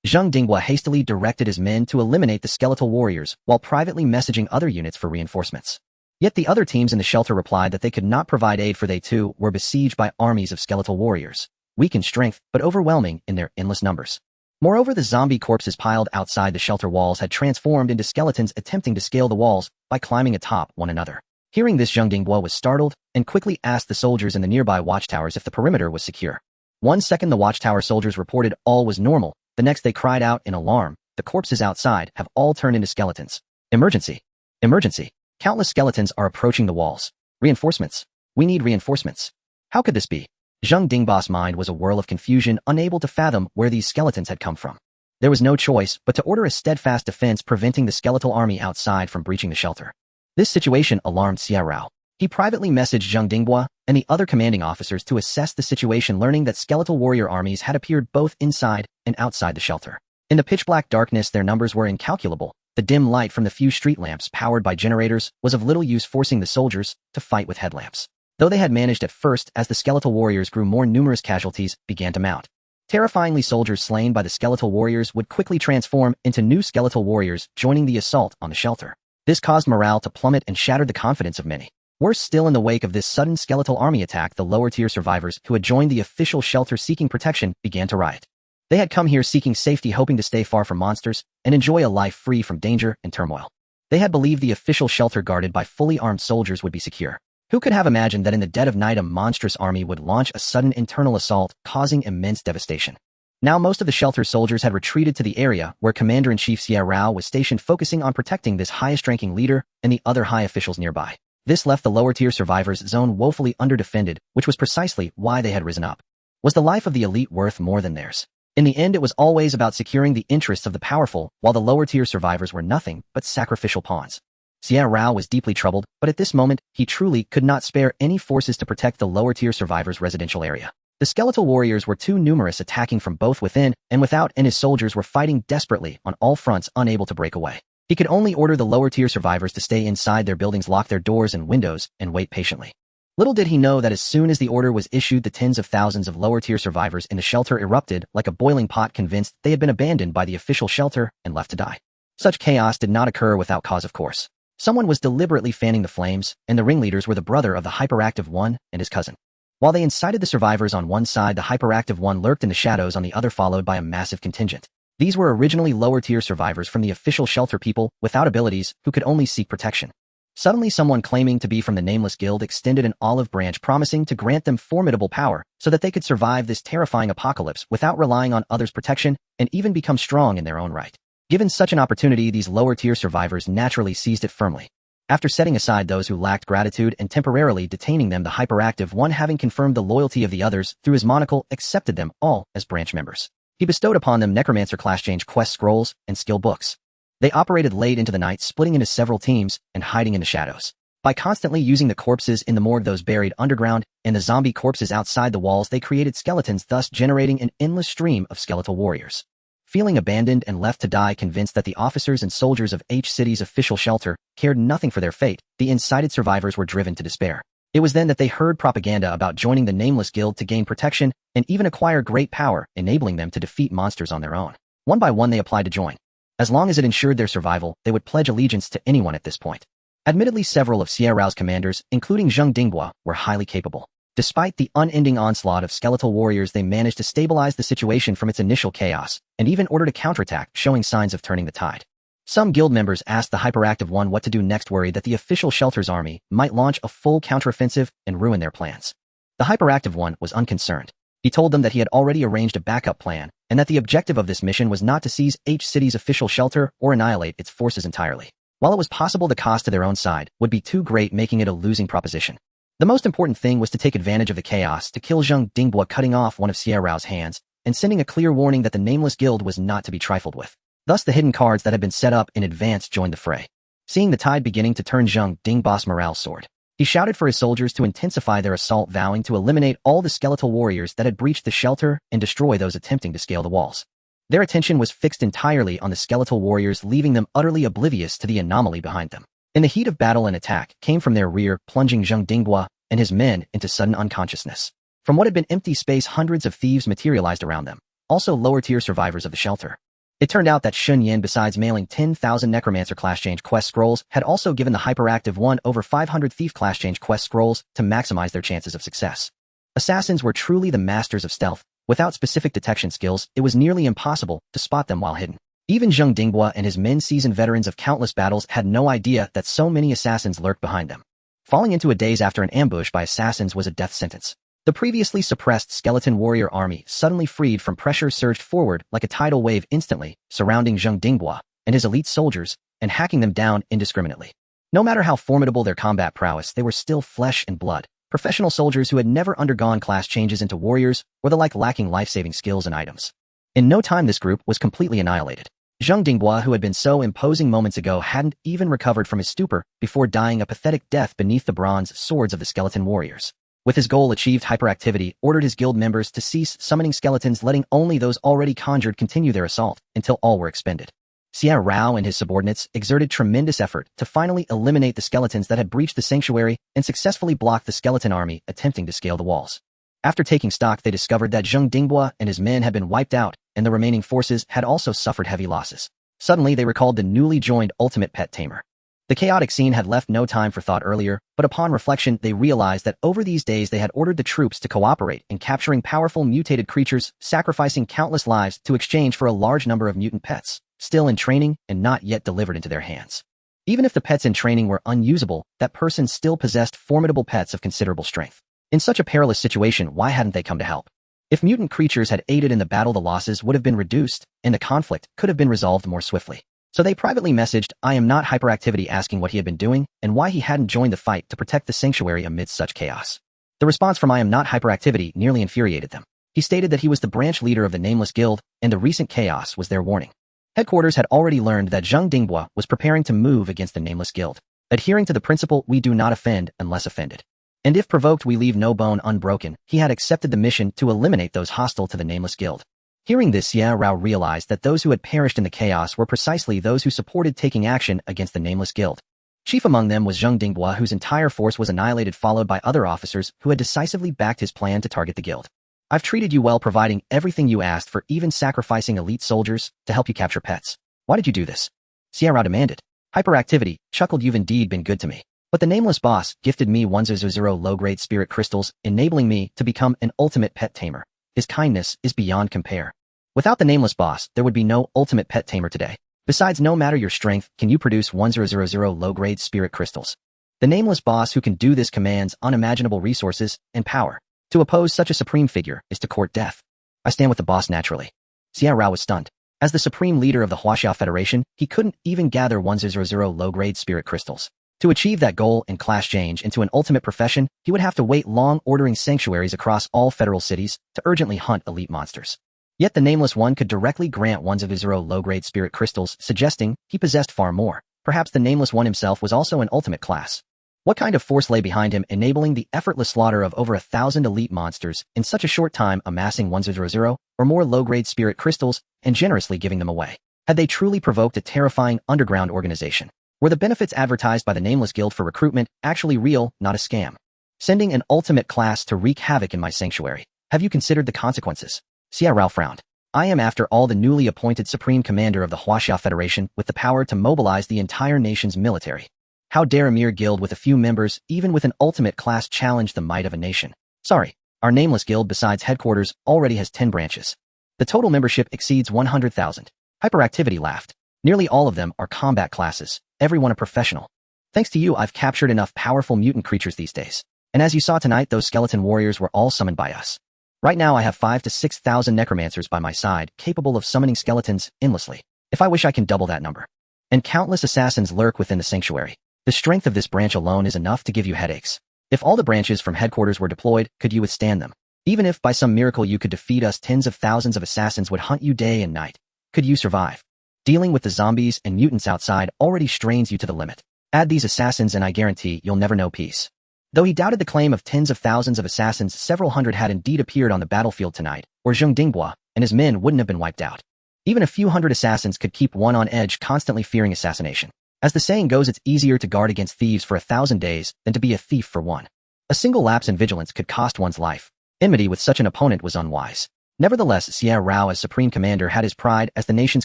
Zheng Dingbua hastily directed his men to eliminate the skeletal warriors while privately messaging other units for reinforcements. Yet the other teams in the shelter replied that they could not provide aid, for they too were besieged by armies of skeletal warriors, weak in strength but overwhelming in their endless numbers. Moreover, the zombie corpses piled outside the shelter walls had transformed into skeletons, attempting to scale the walls by climbing atop one another. Hearing this, Zheng Dingbua was startled and quickly asked the soldiers in the nearby watchtowers if the perimeter was secure. 1 second, the watchtower soldiers reported all was normal. The next, they cried out in alarm. The corpses outside have all turned into skeletons. Emergency! Emergency! Countless skeletons are approaching the walls. Reinforcements! We need reinforcements. How could this be? Zheng Dingba's mind was a whirl of confusion, unable to fathom where these skeletons had come from. There was no choice but to order a steadfast defense, preventing the skeletal army outside from breaching the shelter. This situation alarmed Xia Rao. He privately messaged Zheng Dingbua and the other commanding officers to assess the situation, learning that skeletal warrior armies had appeared both inside and outside the shelter. In the pitch-black darkness, their numbers were incalculable. The dim light from the few street lamps powered by generators was of little use, forcing the soldiers to fight with headlamps. Though they had managed at first, as the skeletal warriors grew more numerous, casualties began to mount. Terrifyingly, soldiers slain by the skeletal warriors would quickly transform into new skeletal warriors, joining the assault on the shelter. This caused morale to plummet and shattered the confidence of many. Worse still, in the wake of this sudden skeletal army attack, the lower-tier survivors who had joined the official shelter seeking protection began to riot. They had come here seeking safety, hoping to stay far from monsters and enjoy a life free from danger and turmoil. They had believed the official shelter guarded by fully armed soldiers would be secure. Who could have imagined that in the dead of night a monstrous army would launch a sudden internal assault, causing immense devastation? Now most of the shelter soldiers had retreated to the area where Commander-in-Chief Xia Rao was stationed, focusing on protecting this highest-ranking leader and the other high officials nearby. This left the lower-tier survivors' zone woefully underdefended, which was precisely why they had risen up. Was the life of the elite worth more than theirs? In the end, it was always about securing the interests of the powerful, while the lower-tier survivors were nothing but sacrificial pawns. Xia Rao was deeply troubled, but at this moment, he truly could not spare any forces to protect the lower-tier survivors' residential area. The skeletal warriors were too numerous, attacking from both within and without, and his soldiers were fighting desperately on all fronts, unable to break away. He could only order the lower-tier survivors to stay inside their buildings, lock their doors and windows, and wait patiently. Little did he know that as soon as the order was issued, the tens of thousands of lower-tier survivors in the shelter erupted like a boiling pot, convinced they had been abandoned by the official shelter and left to die. Such chaos did not occur without cause, of course. Someone was deliberately fanning the flames, and the ringleaders were the brother of the hyperactive one and his cousin. While they incited the survivors on one side, the hyperactive one lurked in the shadows on the other, followed by a massive contingent. These were originally lower-tier survivors from the official shelter, people without abilities who could only seek protection. Suddenly someone claiming to be from the Nameless Guild extended an olive branch promising to grant them formidable power so that they could survive this terrifying apocalypse without relying on others' protection and even become strong in their own right. Given such an opportunity, these lower-tier survivors naturally seized it firmly. After setting aside those who lacked gratitude and temporarily detaining them, the hyperactive one, having confirmed the loyalty of the others through his monocle, accepted them all as branch members. He bestowed upon them necromancer class change quest scrolls and skill books. They operated late into the night, splitting into several teams and hiding in the shadows. By constantly using the corpses in the morgue, those buried underground, and the zombie corpses outside the walls, they created skeletons, thus generating an endless stream of skeletal warriors. Feeling abandoned and left to die, convinced that the officers and soldiers of H City's official shelter cared nothing for their fate, the incited survivors were driven to despair. It was then that they heard propaganda about joining the Nameless Guild to gain protection and even acquire great power, enabling them to defeat monsters on their own. One by one they applied to join. As long as it ensured their survival, they would pledge allegiance to anyone at this point. Admittedly, several of Xie Rao's commanders, including Zheng Dingbua, were highly capable. Despite the unending onslaught of skeletal warriors, they managed to stabilize the situation from its initial chaos, and even ordered a counterattack, showing signs of turning the tide. Some guild members asked the hyperactive one what to do next, worried that the official shelter's army might launch a full counteroffensive and ruin their plans. The hyperactive one was unconcerned. He told them that he had already arranged a backup plan, and that the objective of this mission was not to seize H City's official shelter or annihilate its forces entirely. While it was possible the cost to their own side would be too great, making it a losing proposition. The most important thing was to take advantage of the chaos to kill Zheng Dingbua, cutting off one of Xie Rao's hands and sending a clear warning that the Nameless Guild was not to be trifled with. Thus the hidden cards that had been set up in advance joined the fray. Seeing the tide beginning to turn, Zheng Dingbua's morale soared. He shouted for his soldiers to intensify their assault, vowing to eliminate all the skeletal warriors that had breached the shelter and destroy those attempting to scale the walls. Their attention was fixed entirely on the skeletal warriors, leaving them utterly oblivious to the anomaly behind them. In the heat of battle, an attack came from their rear, plunging Zheng Dingbua and his men into sudden unconsciousness. From what had been empty space, hundreds of thieves materialized around them, also lower-tier survivors of the shelter. It turned out that Shen Yan, besides mailing 10,000 necromancer class change quest scrolls, had also given the hyperactive one over 500 thief class change quest scrolls to maximize their chances of success. Assassins were truly the masters of stealth. Without specific detection skills, it was nearly impossible to spot them while hidden. Even Zheng Dingbua and his men, seasoned veterans of countless battles, had no idea that so many assassins lurked behind them. Falling into a daze after an ambush by assassins was a death sentence. The previously suppressed skeleton warrior army, suddenly freed from pressure, surged forward like a tidal wave, instantly surrounding Zheng Dingbua and his elite soldiers and hacking them down indiscriminately. No matter how formidable their combat prowess, they were still flesh and blood, professional soldiers who had never undergone class changes into warriors or the like, lacking life-saving skills and items. In no time, this group was completely annihilated. Zheng Dingbua, who had been so imposing moments ago, hadn't even recovered from his stupor before dying a pathetic death beneath the bronze swords of the skeleton warriors. With his goal achieved, hyperactivity ordered his guild members to cease summoning skeletons, letting only those already conjured continue their assault until all were expended. Xie Rao and his subordinates exerted tremendous effort to finally eliminate the skeletons that had breached the sanctuary and successfully blocked the skeleton army attempting to scale the walls. After taking stock, they discovered that Zheng Dingbua and his men had been wiped out, and the remaining forces had also suffered heavy losses. Suddenly, they recalled the newly joined ultimate pet tamer. The chaotic scene had left no time for thought earlier, but upon reflection, they realized that over these days they had ordered the troops to cooperate in capturing powerful mutated creatures, sacrificing countless lives to exchange for a large number of mutant pets, still in training and not yet delivered into their hands. Even if the pets in training were unusable, that person still possessed formidable pets of considerable strength. In such a perilous situation, why hadn't they come to help? If mutant creatures had aided in the battle, the losses would have been reduced, and the conflict could have been resolved more swiftly. So they privately messaged I Am Not Hyperactivity, asking what he had been doing and why he hadn't joined the fight to protect the sanctuary amidst such chaos. The response from I Am Not Hyperactivity nearly infuriated them. He stated that he was the branch leader of the Nameless Guild, and the recent chaos was their warning. Headquarters had already learned that Zheng Dingbua was preparing to move against the Nameless Guild, adhering to the principle we do not offend unless offended. And if provoked, we leave no bone unbroken. He had accepted the mission to eliminate those hostile to the Nameless Guild. Hearing this, Xie Rao realized that those who had perished in the chaos were precisely those who supported taking action against the Nameless Guild. Chief among them was Zheng Dingbua, whose entire force was annihilated, followed by other officers who had decisively backed his plan to target the guild. I've treated you well, providing everything you asked for, even sacrificing elite soldiers to help you capture pets. Why did you do this? Xie Rao demanded. Hyperactivity chuckled. You've indeed been good to me. But the Nameless Boss gifted me 100 low-grade spirit crystals, enabling me to become an ultimate pet tamer. His kindness is beyond compare. Without the Nameless Boss, there would be no ultimate pet tamer today. Besides, no matter your strength, can you produce 1000 low-grade spirit crystals? The nameless boss who can do this commands unimaginable resources and power. To oppose such a supreme figure is to court death. I stand with the boss naturally. Xia Rao was stunned. As the supreme leader of the Huaxiao Federation, he couldn't even gather 1000 low-grade spirit crystals. To achieve that goal and class change into an ultimate profession, he would have to wait long ordering sanctuaries across all federal cities to urgently hunt elite monsters. Yet the Nameless One could directly grant 1000 low-grade spirit crystals, suggesting he possessed far more. Perhaps the Nameless One himself was also an ultimate class. What kind of force lay behind him, enabling the effortless slaughter of over 1,000 elite monsters in such a short time, amassing 100 or more low-grade spirit crystals and generously giving them away? Had they truly provoked a terrifying underground organization? Were the benefits advertised by the Nameless Guild for recruitment actually real, not a scam? Sending an ultimate class to wreak havoc in my sanctuary. Have you considered the consequences? Xia Rao frowned. I am, after all, the newly appointed Supreme Commander of the Huaxiao Federation with the power to mobilize the entire nation's military. How dare a mere guild with a few members, even with an ultimate class, challenge the might of a nation? Sorry, our Nameless Guild, besides headquarters, already has 10 branches. The total membership exceeds 100,000. Hyperactivity laughed. Nearly all of them are combat classes, everyone a professional. Thanks to you, I've captured enough powerful mutant creatures these days. And as you saw tonight, those skeleton warriors were all summoned by us. Right now I have 5,000 to 6,000 necromancers by my side, capable of summoning skeletons endlessly. If I wish, I can double that number. And countless assassins lurk within the sanctuary. The strength of this branch alone is enough to give you headaches. If all the branches from headquarters were deployed, could you withstand them? Even if by some miracle you could defeat us, tens of thousands of assassins would hunt you day and night. Could you survive? Dealing with the zombies and mutants outside already strains you to the limit. Add these assassins and I guarantee you'll never know peace. Though he doubted the claim of tens of thousands of assassins, several hundred had indeed appeared on the battlefield tonight, or Zheng Dingbua and his men wouldn't have been wiped out. Even a few hundred assassins could keep one on edge, constantly fearing assassination. As the saying goes, it's easier to guard against thieves for 1,000 days than to be a thief for one. A single lapse in vigilance could cost one's life. Enmity with such an opponent was unwise. Nevertheless, Xia Rao, as Supreme Commander, had his pride as the nation's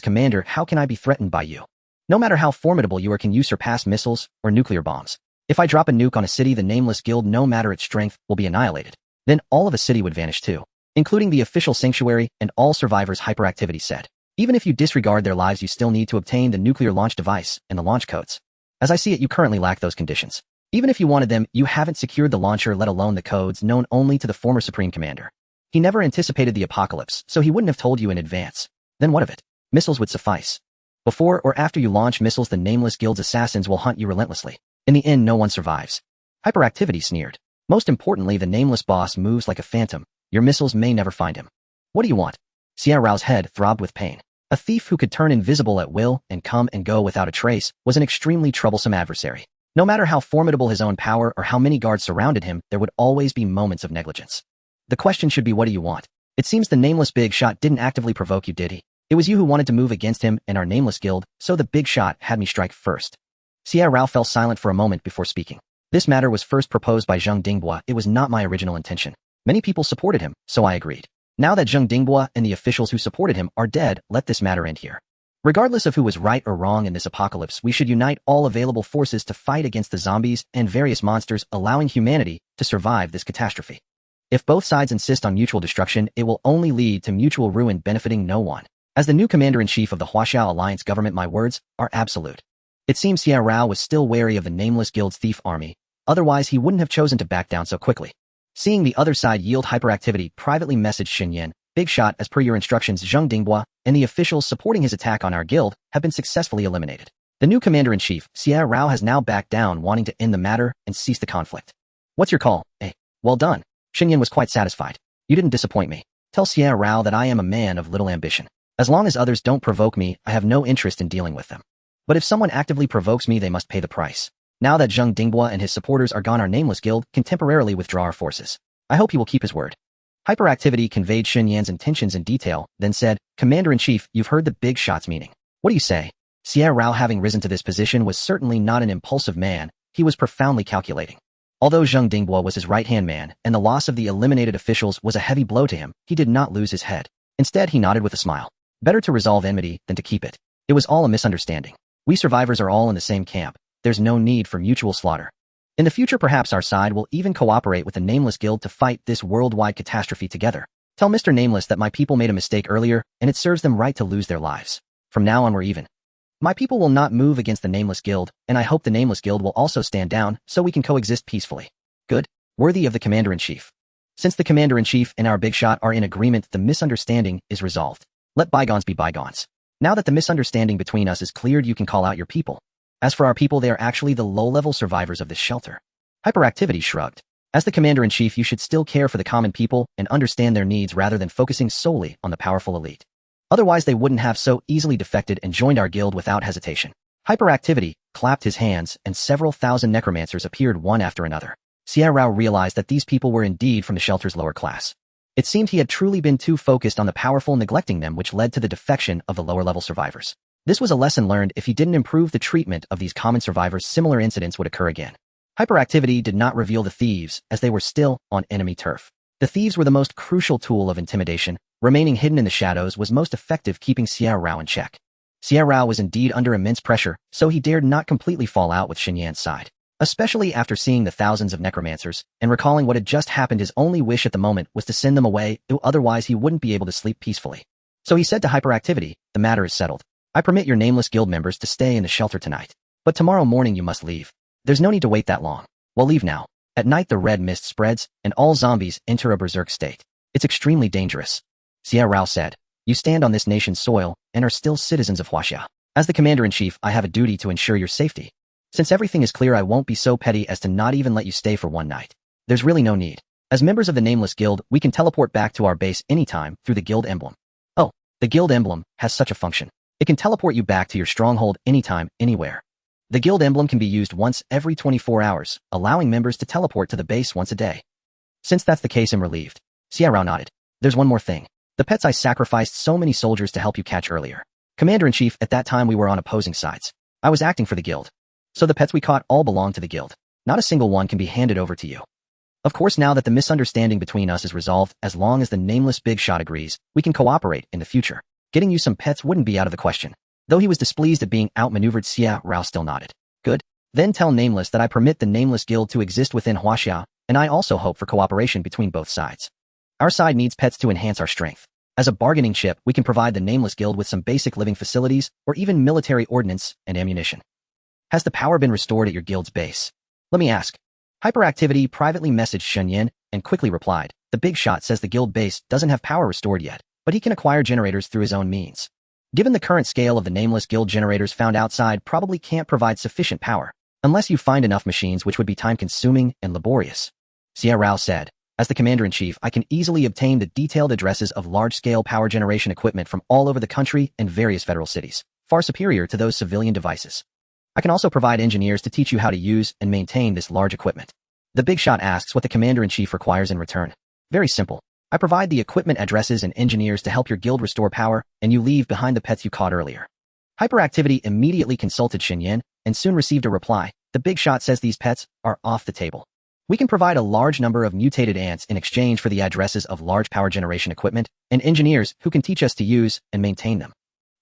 commander. How can I be threatened by you? No matter how formidable you are, can you surpass missiles or nuclear bombs? If I drop a nuke on a city, the Nameless Guild, no matter its strength, will be annihilated. Then all of a city would vanish too, including the official sanctuary and all survivors. Hyperactivity said. Even if you disregard their lives, you still need to obtain the nuclear launch device and the launch codes. As I see it, you currently lack those conditions. Even if you wanted them, you haven't secured the launcher, let alone the codes known only to the former Supreme Commander. He never anticipated the apocalypse, so he wouldn't have told you in advance. Then what of it? Missiles would suffice. Before or after you launch missiles, the Nameless Guild's assassins will hunt you relentlessly. In the end, no one survives. Hyperactivity sneered. Most importantly, the Nameless Boss moves like a phantom. Your missiles may never find him. What do you want? Xia Rao's head throbbed with pain. A thief who could turn invisible at will and come and go without a trace was an extremely troublesome adversary. No matter how formidable his own power or how many guards surrounded him, there would always be moments of negligence. The question should be, what do you want? It seems the Nameless Big Shot didn't actively provoke you, did he? It was you who wanted to move against him and our Nameless Guild, so the Big Shot had me strike first. Xia Rao fell silent for a moment before speaking. This matter was first proposed by Zheng Dingbua. It was not my original intention. Many people supported him, so I agreed. Now that Zheng Dingbua and the officials who supported him are dead, let this matter end here. Regardless of who was right or wrong in this apocalypse, we should unite all available forces to fight against the zombies and various monsters, allowing humanity to survive this catastrophe. If both sides insist on mutual destruction, it will only lead to mutual ruin, benefiting no one. As the new Commander-in-Chief of the Huaxiao Alliance government, my words are absolute. It seems Xia Rao was still wary of the Nameless Guild's thief army, otherwise he wouldn't have chosen to back down so quickly. Seeing the other side yield, hyperactivity privately messaged Shen Yan. Big Shot, as per your instructions, Zheng Dingbua and the officials supporting his attack on our guild have been successfully eliminated. The new Commander-in-Chief, Xia Rao, has now backed down, wanting to end the matter and cease the conflict. What's your call? Well done. Shen Yan was quite satisfied. You didn't disappoint me. Tell Xia Rao that I am a man of little ambition. As long as others don't provoke me, I have no interest in dealing with them. But if someone actively provokes me, they must pay the price. Now that Zheng Dingbua and his supporters are gone, our Nameless Guild can temporarily withdraw our forces. I hope he will keep his word. Hyperactivity conveyed Shen Yan's intentions in detail, then said, Commander-in-Chief, you've heard the Big Shot's meaning. What do you say? Xia Rao, having risen to this position, was certainly not an impulsive man. He was profoundly calculating. Although Zheng Dingbua was his right-hand man, and the loss of the eliminated officials was a heavy blow to him, he did not lose his head. Instead, he nodded with a smile. Better to resolve enmity than to keep it. It was all a misunderstanding. We survivors are all in the same camp. There's no need for mutual slaughter. In the future, perhaps our side will even cooperate with the Nameless Guild to fight this worldwide catastrophe together. Tell Mr. Nameless that my people made a mistake earlier, and it serves them right to lose their lives. From now on, we're even. My people will not move against the Nameless Guild, and I hope the Nameless Guild will also stand down so we can coexist peacefully. Good. Worthy of the Commander-in-Chief. Since the Commander-in-Chief and our big shot are in agreement, the misunderstanding is resolved. Let bygones be bygones. Now that the misunderstanding between us is cleared, you can call out your people. As for our people, they are actually the low-level survivors of this shelter. Hyperactivity shrugged. As the Commander-in-Chief, you should still care for the common people and understand their needs rather than focusing solely on the powerful elite. Otherwise, they wouldn't have so easily defected and joined our guild without hesitation. Hyperactivity clapped his hands, and several thousand necromancers appeared one after another. Xia Rao realized that these people were indeed from the shelter's lower class. It seemed he had truly been too focused on the powerful, neglecting them, which led to the defection of the lower-level survivors. This was a lesson learned. If he didn't improve the treatment of these common survivors, similar incidents would occur again. Hyperactivity did not reveal the thieves, as they were still on enemy turf. The thieves were the most crucial tool of intimidation. Remaining hidden in the shadows was most effective, keeping Xia Rao in check. Xia Rao was indeed under immense pressure, so he dared not completely fall out with Shen Yan's side. Especially after seeing the thousands of necromancers, and recalling what had just happened, his only wish at the moment was to send them away, otherwise he wouldn't be able to sleep peacefully. So he said to Hyperactivity, "The matter is settled. I permit your Nameless Guild members to stay in the shelter tonight. But tomorrow morning you must leave. There's no need to wait that long. Well, leave now." At night the red mist spreads, and all zombies enter a berserk state. It's extremely dangerous. Xia Rao said, "You stand on this nation's soil, and are still citizens of Huaxia. As the Commander-in-Chief, I have a duty to ensure your safety. Since everything is clear, I won't be so petty as to not even let you stay for one night. There's really no need. As members of the Nameless Guild, we can teleport back to our base anytime through the guild emblem." Oh, the guild emblem has such a function. It can teleport you back to your stronghold anytime, anywhere. The guild emblem can be used once every 24 hours, allowing members to teleport to the base once a day. Since that's the case, I'm relieved. Xia Rao nodded. There's one more thing. The pets I sacrificed so many soldiers to help you catch earlier. Commander-in-Chief, at that time we were on opposing sides. I was acting for the guild. So the pets we caught all belong to the guild. Not a single one can be handed over to you. Of course, now that the misunderstanding between us is resolved, as long as the Nameless Big Shot agrees, we can cooperate in the future. Getting you some pets wouldn't be out of the question. Though he was displeased at being outmaneuvered, Xia Rao still nodded. Good. Then tell Nameless that I permit the Nameless Guild to exist within Huaxia, and I also hope for cooperation between both sides. Our side needs pets to enhance our strength. As a bargaining chip, we can provide the Nameless Guild with some basic living facilities, or even military ordnance and ammunition. Has the power been restored at your guild's base? Let me ask. Hyperactivity privately messaged Shen Yan, and quickly replied, the big shot says the guild base doesn't have power restored yet, but he can acquire generators through his own means. Given the current scale of the Nameless Guild, generators found outside probably can't provide sufficient power, unless you find enough machines, which would be time-consuming and laborious. Xia Rao said, as the Commander-in-Chief, I can easily obtain the detailed addresses of large-scale power generation equipment from all over the country and various federal cities, far superior to those civilian devices. I can also provide engineers to teach you how to use and maintain this large equipment. The big shot asks what the Commander-in-Chief requires in return. Very simple. I provide the equipment addresses and engineers to help your guild restore power, and you leave behind the pets you caught earlier. Hyperactivity immediately consulted Shen Yan, and soon received a reply. The big shot says these pets are off the table. We can provide a large number of mutated ants in exchange for the addresses of large power generation equipment, and engineers who can teach us to use and maintain them.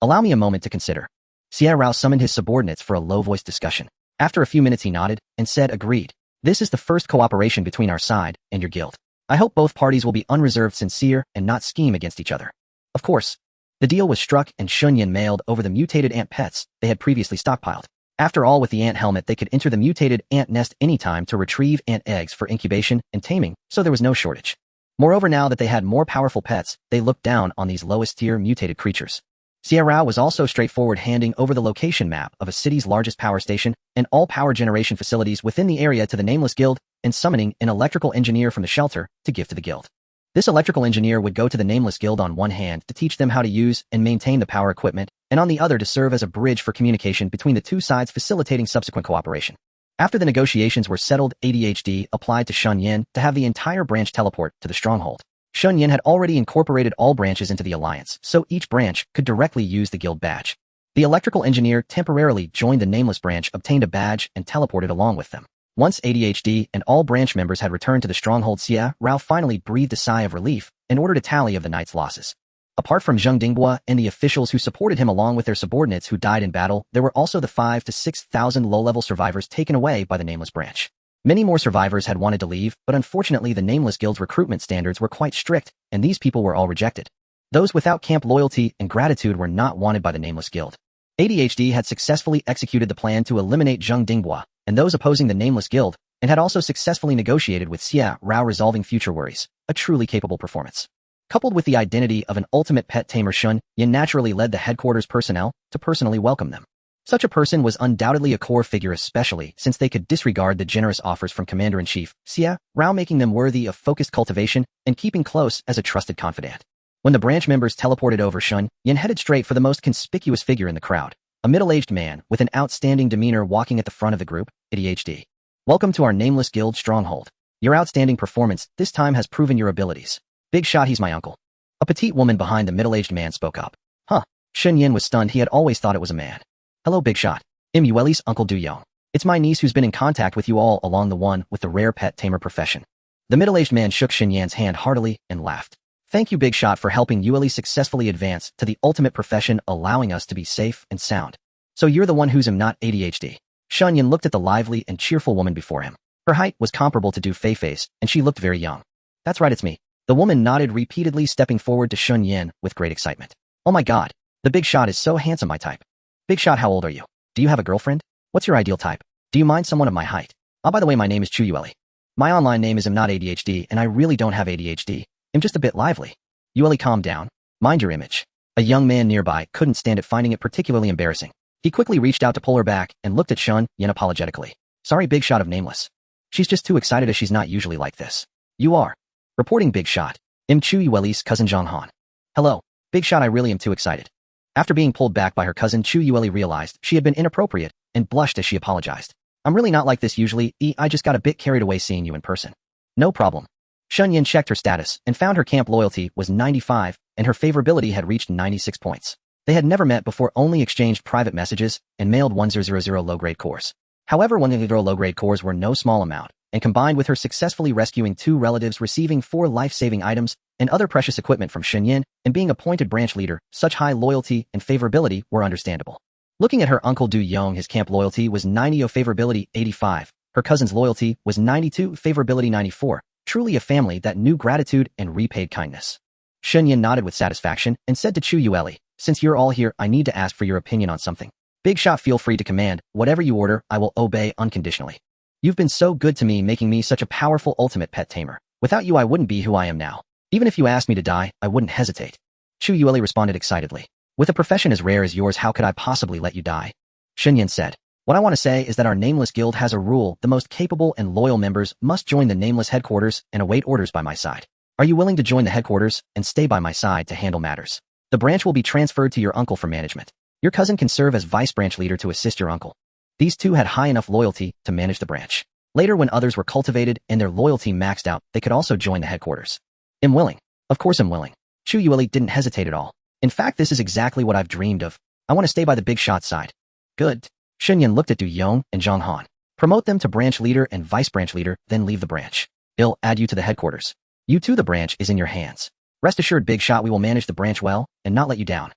Allow me a moment to consider. Xia Rao summoned his subordinates for a low-voiced discussion. After a few minutes he nodded, and said agreed. This is the first cooperation between our side and your guild. I hope both parties will be unreserved, sincere, and not scheme against each other. Of course. The deal was struck, and Shen Yan mailed over the mutated ant pets they had previously stockpiled. After all, with the ant helmet they could enter the mutated ant nest anytime to retrieve ant eggs for incubation and taming, so there was no shortage. Moreover, now that they had more powerful pets, they looked down on these lowest-tier mutated creatures. Xia Rao was also straightforward, handing over the location map of a city's largest power station and all power generation facilities within the area to the Nameless Guild, and summoning an electrical engineer from the shelter to give to the guild. This electrical engineer would go to the Nameless Guild on one hand to teach them how to use and maintain the power equipment, and on the other to serve as a bridge for communication between the two sides, facilitating subsequent cooperation. After the negotiations were settled, ADHD applied to Shen Yan to have the entire branch teleport to the stronghold. Shen Yan had already incorporated all branches into the alliance, so each branch could directly use the guild badge. The electrical engineer temporarily joined the Nameless branch, obtained a badge, and teleported along with them. Once ADHD and all branch members had returned to the stronghold, Xia Rao finally breathed a sigh of relief and ordered a tally of the night's losses. Apart from Zheng Dingbua and the officials who supported him along with their subordinates who died in battle, there were also the 5,000 to 6,000 low-level survivors taken away by the Nameless branch. Many more survivors had wanted to leave, but unfortunately the Nameless Guild's recruitment standards were quite strict, and these people were all rejected. Those without camp loyalty and gratitude were not wanted by the Nameless Guild. ADHD had successfully executed the plan to eliminate Zheng Dingbua and those opposing the Nameless Guild, and had also successfully negotiated with Xia Rao, resolving future worries, a truly capable performance. Coupled with the identity of an ultimate pet tamer, Shen Yan naturally led the headquarters personnel to personally welcome them. Such a person was undoubtedly a core figure, especially since they could disregard the generous offers from Commander-in-Chief Xia Rao, making them worthy of focused cultivation and keeping close as a trusted confidant. When the branch members teleported over, Shen Yan headed straight for the most conspicuous figure in the crowd, a middle-aged man with an outstanding demeanor walking at the front of the group. ADHD. Welcome to our Nameless Guild stronghold. Your outstanding performance this time has proven your abilities. Big shot, he's my uncle. A petite woman behind the middle-aged man spoke up. Huh. Shen Yan was stunned. He had always thought it was a man. Hello, Big Shot. I'm Yueli's Uncle Du Yong. It's my niece who's been in contact with you all along, the one with the rare pet tamer profession. The middle-aged man shook Shen Yan's hand heartily and laughed. Thank you, Big Shot, for helping Yueli successfully advance to the ultimate profession, allowing us to be safe and sound. So you're the one who's not ADHD. Shen Yan looked at the lively and cheerful woman before him. Her height was comparable to Du Feifei's, and she looked very young. That's right, it's me. The woman nodded repeatedly, stepping forward to Shen Yan with great excitement. Oh my god, the Big Shot is so handsome, my type. Big Shot, how old are you? Do you have a girlfriend? What's your ideal type? Do you mind someone of my height? Oh, by the way, my name is Chu Yueli. My online name is not ADHD, and I really don't have ADHD. I'm just a bit lively. Yueli, calm down. Mind your image. A young man nearby couldn't stand it, finding it particularly embarrassing. He quickly reached out to pull her back and looked at Shen Yan apologetically. Sorry, Big Shot of Nameless. She's just too excited, as she's not usually like this. You are. Reporting, Big Shot. I'm Chu Yueli's cousin Zhang Han. Hello, Big Shot, I really am too excited. After being pulled back by her cousin, Chu Yueli realized she had been inappropriate and blushed as she apologized. I'm really not like this usually. I just got a bit carried away seeing you in person. No problem. Shen Yan checked her status and found her camp loyalty was 95 and her favorability had reached 96 points. They had never met before, only exchanged private messages and mailed 1000 low-grade cores. However, 100 low-grade cores were no small amount, and combined with her successfully rescuing 2 relatives, receiving 4 life-saving items, and other precious equipment from Shen Yan, and being appointed branch leader, such high loyalty and favorability were understandable. Looking at her uncle Du Yong, his camp loyalty was 90, favorability 85. Her cousin's loyalty was 92, favorability 94. Truly a family that knew gratitude and repaid kindness. Shen Yan nodded with satisfaction and said to Chu Yueli, since you're all here, I need to ask for your opinion on something. Big Shot, feel free to command. Whatever you order, I will obey unconditionally. You've been so good to me, making me such a powerful ultimate pet tamer. Without you, I wouldn't be who I am now. Even if you asked me to die, I wouldn't hesitate. Chu Yueli responded excitedly. With a profession as rare as yours, how could I possibly let you die? Shen Yan said. What I want to say is that our Nameless Guild has a rule: the most capable and loyal members must join the Nameless headquarters and await orders by my side. Are you willing to join the headquarters and stay by my side to handle matters? The branch will be transferred to your uncle for management. Your cousin can serve as vice branch leader to assist your uncle. These two had high enough loyalty to manage the branch. Later, when others were cultivated and their loyalty maxed out, they could also join the headquarters. I'm willing. Of course I'm willing. Chu Yueli didn't hesitate at all. In fact, this is exactly what I've dreamed of. I want to stay by the Big Shot side. Good. Shen Yan looked at Du Yong and Zhang Han. Promote them to branch leader and vice branch leader, then leave the branch. I'll add you to the headquarters. You too, the branch is in your hands. Rest assured, Big Shot, we will manage the branch well and not let you down.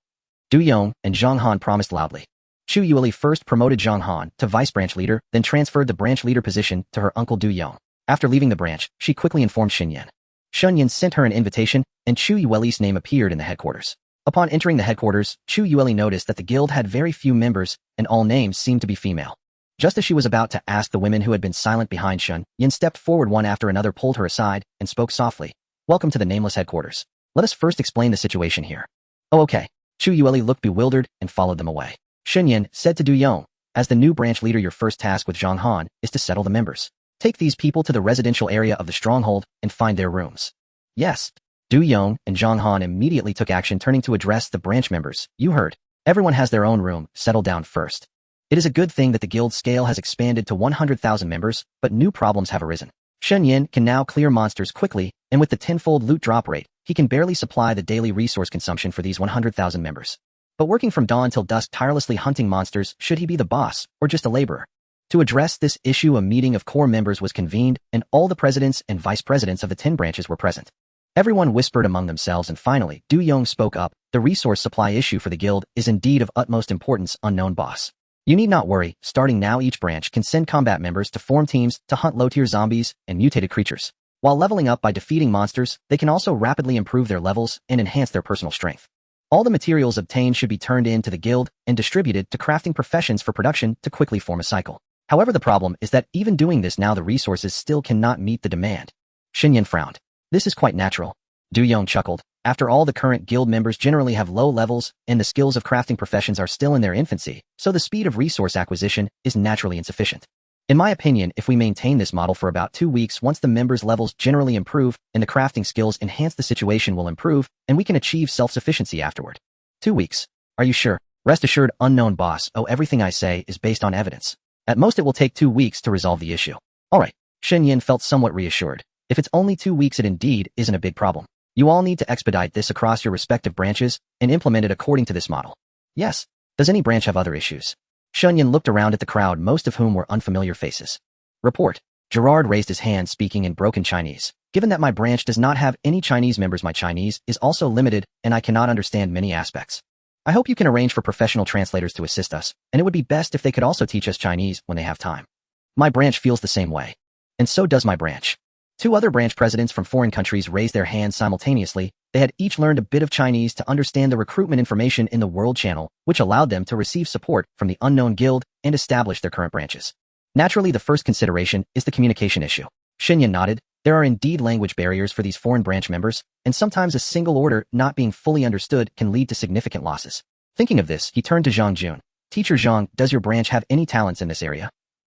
Du Yong and Zhang Han promised loudly. Chu Yueli first promoted Zhang Han to vice branch leader, then transferred the branch leader position to her uncle Du Yong. After leaving the branch, she quickly informed Shen Yan. Shen Yan sent her an invitation, and Chu Yueli's name appeared in the headquarters. Upon entering the headquarters, Chu Yueli noticed that the guild had very few members, and all names seemed to be female. Just as she was about to ask, the women who had been silent behind Shen Yan stepped forward one after another, pulled her aside, and spoke softly. Welcome to the Nameless headquarters. Let us first explain the situation here. Oh, okay. Chu Yueli looked bewildered and followed them away. Shen Yan said to Du Yong, as the new branch leader, your first task with Zhang Han is to settle the members. Take these people to the residential area of the stronghold and find their rooms. Yes. Du Yong and Zhang Han immediately took action, turning to address the branch members. You heard. Everyone has their own room. Settle down first. It is a good thing that the guild scale has expanded to 100,000 members, but new problems have arisen. Shen Yan can now clear monsters quickly, and with the tenfold loot drop rate, he can barely supply the daily resource consumption for these 100,000 members. But working from dawn till dusk, tirelessly hunting monsters, should he be the boss or just a laborer? To address this issue, a meeting of core members was convened, and all the presidents and vice presidents of the 10 branches were present. Everyone whispered among themselves, and finally, Du Yong spoke up. The resource supply issue for the guild is indeed of utmost importance, unknown boss. You need not worry. Starting now, each branch can send combat members to form teams to hunt low-tier zombies and mutated creatures. While leveling up by defeating monsters, they can also rapidly improve their levels and enhance their personal strength. All the materials obtained should be turned in to the guild and distributed to crafting professions for production to quickly form a cycle. However, the problem is that even doing this now the resources still cannot meet the demand. Shen Yan frowned. This is quite natural. Du Yong chuckled. After all, the current guild members generally have low levels, and the skills of crafting professions are still in their infancy, so the speed of resource acquisition is naturally insufficient. In my opinion, if we maintain this model for about 2 weeks, once the members' levels generally improve and the crafting skills enhance, the situation will improve, and we can achieve self-sufficiency afterward. 2 weeks. Are you sure? Rest assured, unknown boss. Oh, everything I say is based on evidence. At most it will take 2 weeks to resolve the issue. Alright. Shen Yan felt somewhat reassured. If it's only 2 weeks, it indeed isn't a big problem. You all need to expedite this across your respective branches and implement it according to this model. Yes. Does any branch have other issues? Shen Yan looked around at the crowd, most of whom were unfamiliar faces. Report. Gerard raised his hand, speaking in broken Chinese. Given that my branch does not have any Chinese members, my Chinese is also limited, and I cannot understand many aspects. I hope you can arrange for professional translators to assist us, and it would be best if they could also teach us Chinese when they have time. My branch feels the same way. And so does my branch. 2 other branch presidents from foreign countries raised their hands simultaneously. They had each learned a bit of Chinese to understand the recruitment information in the World Channel, which allowed them to receive support from the unknown guild and establish their current branches. Naturally, the first consideration is the communication issue. Shen Yan nodded. There are indeed language barriers for these foreign branch members, and sometimes a single order not being fully understood can lead to significant losses. Thinking of this, he turned to Zhang Jun. Teacher Zhang, does your branch have any talents in this area?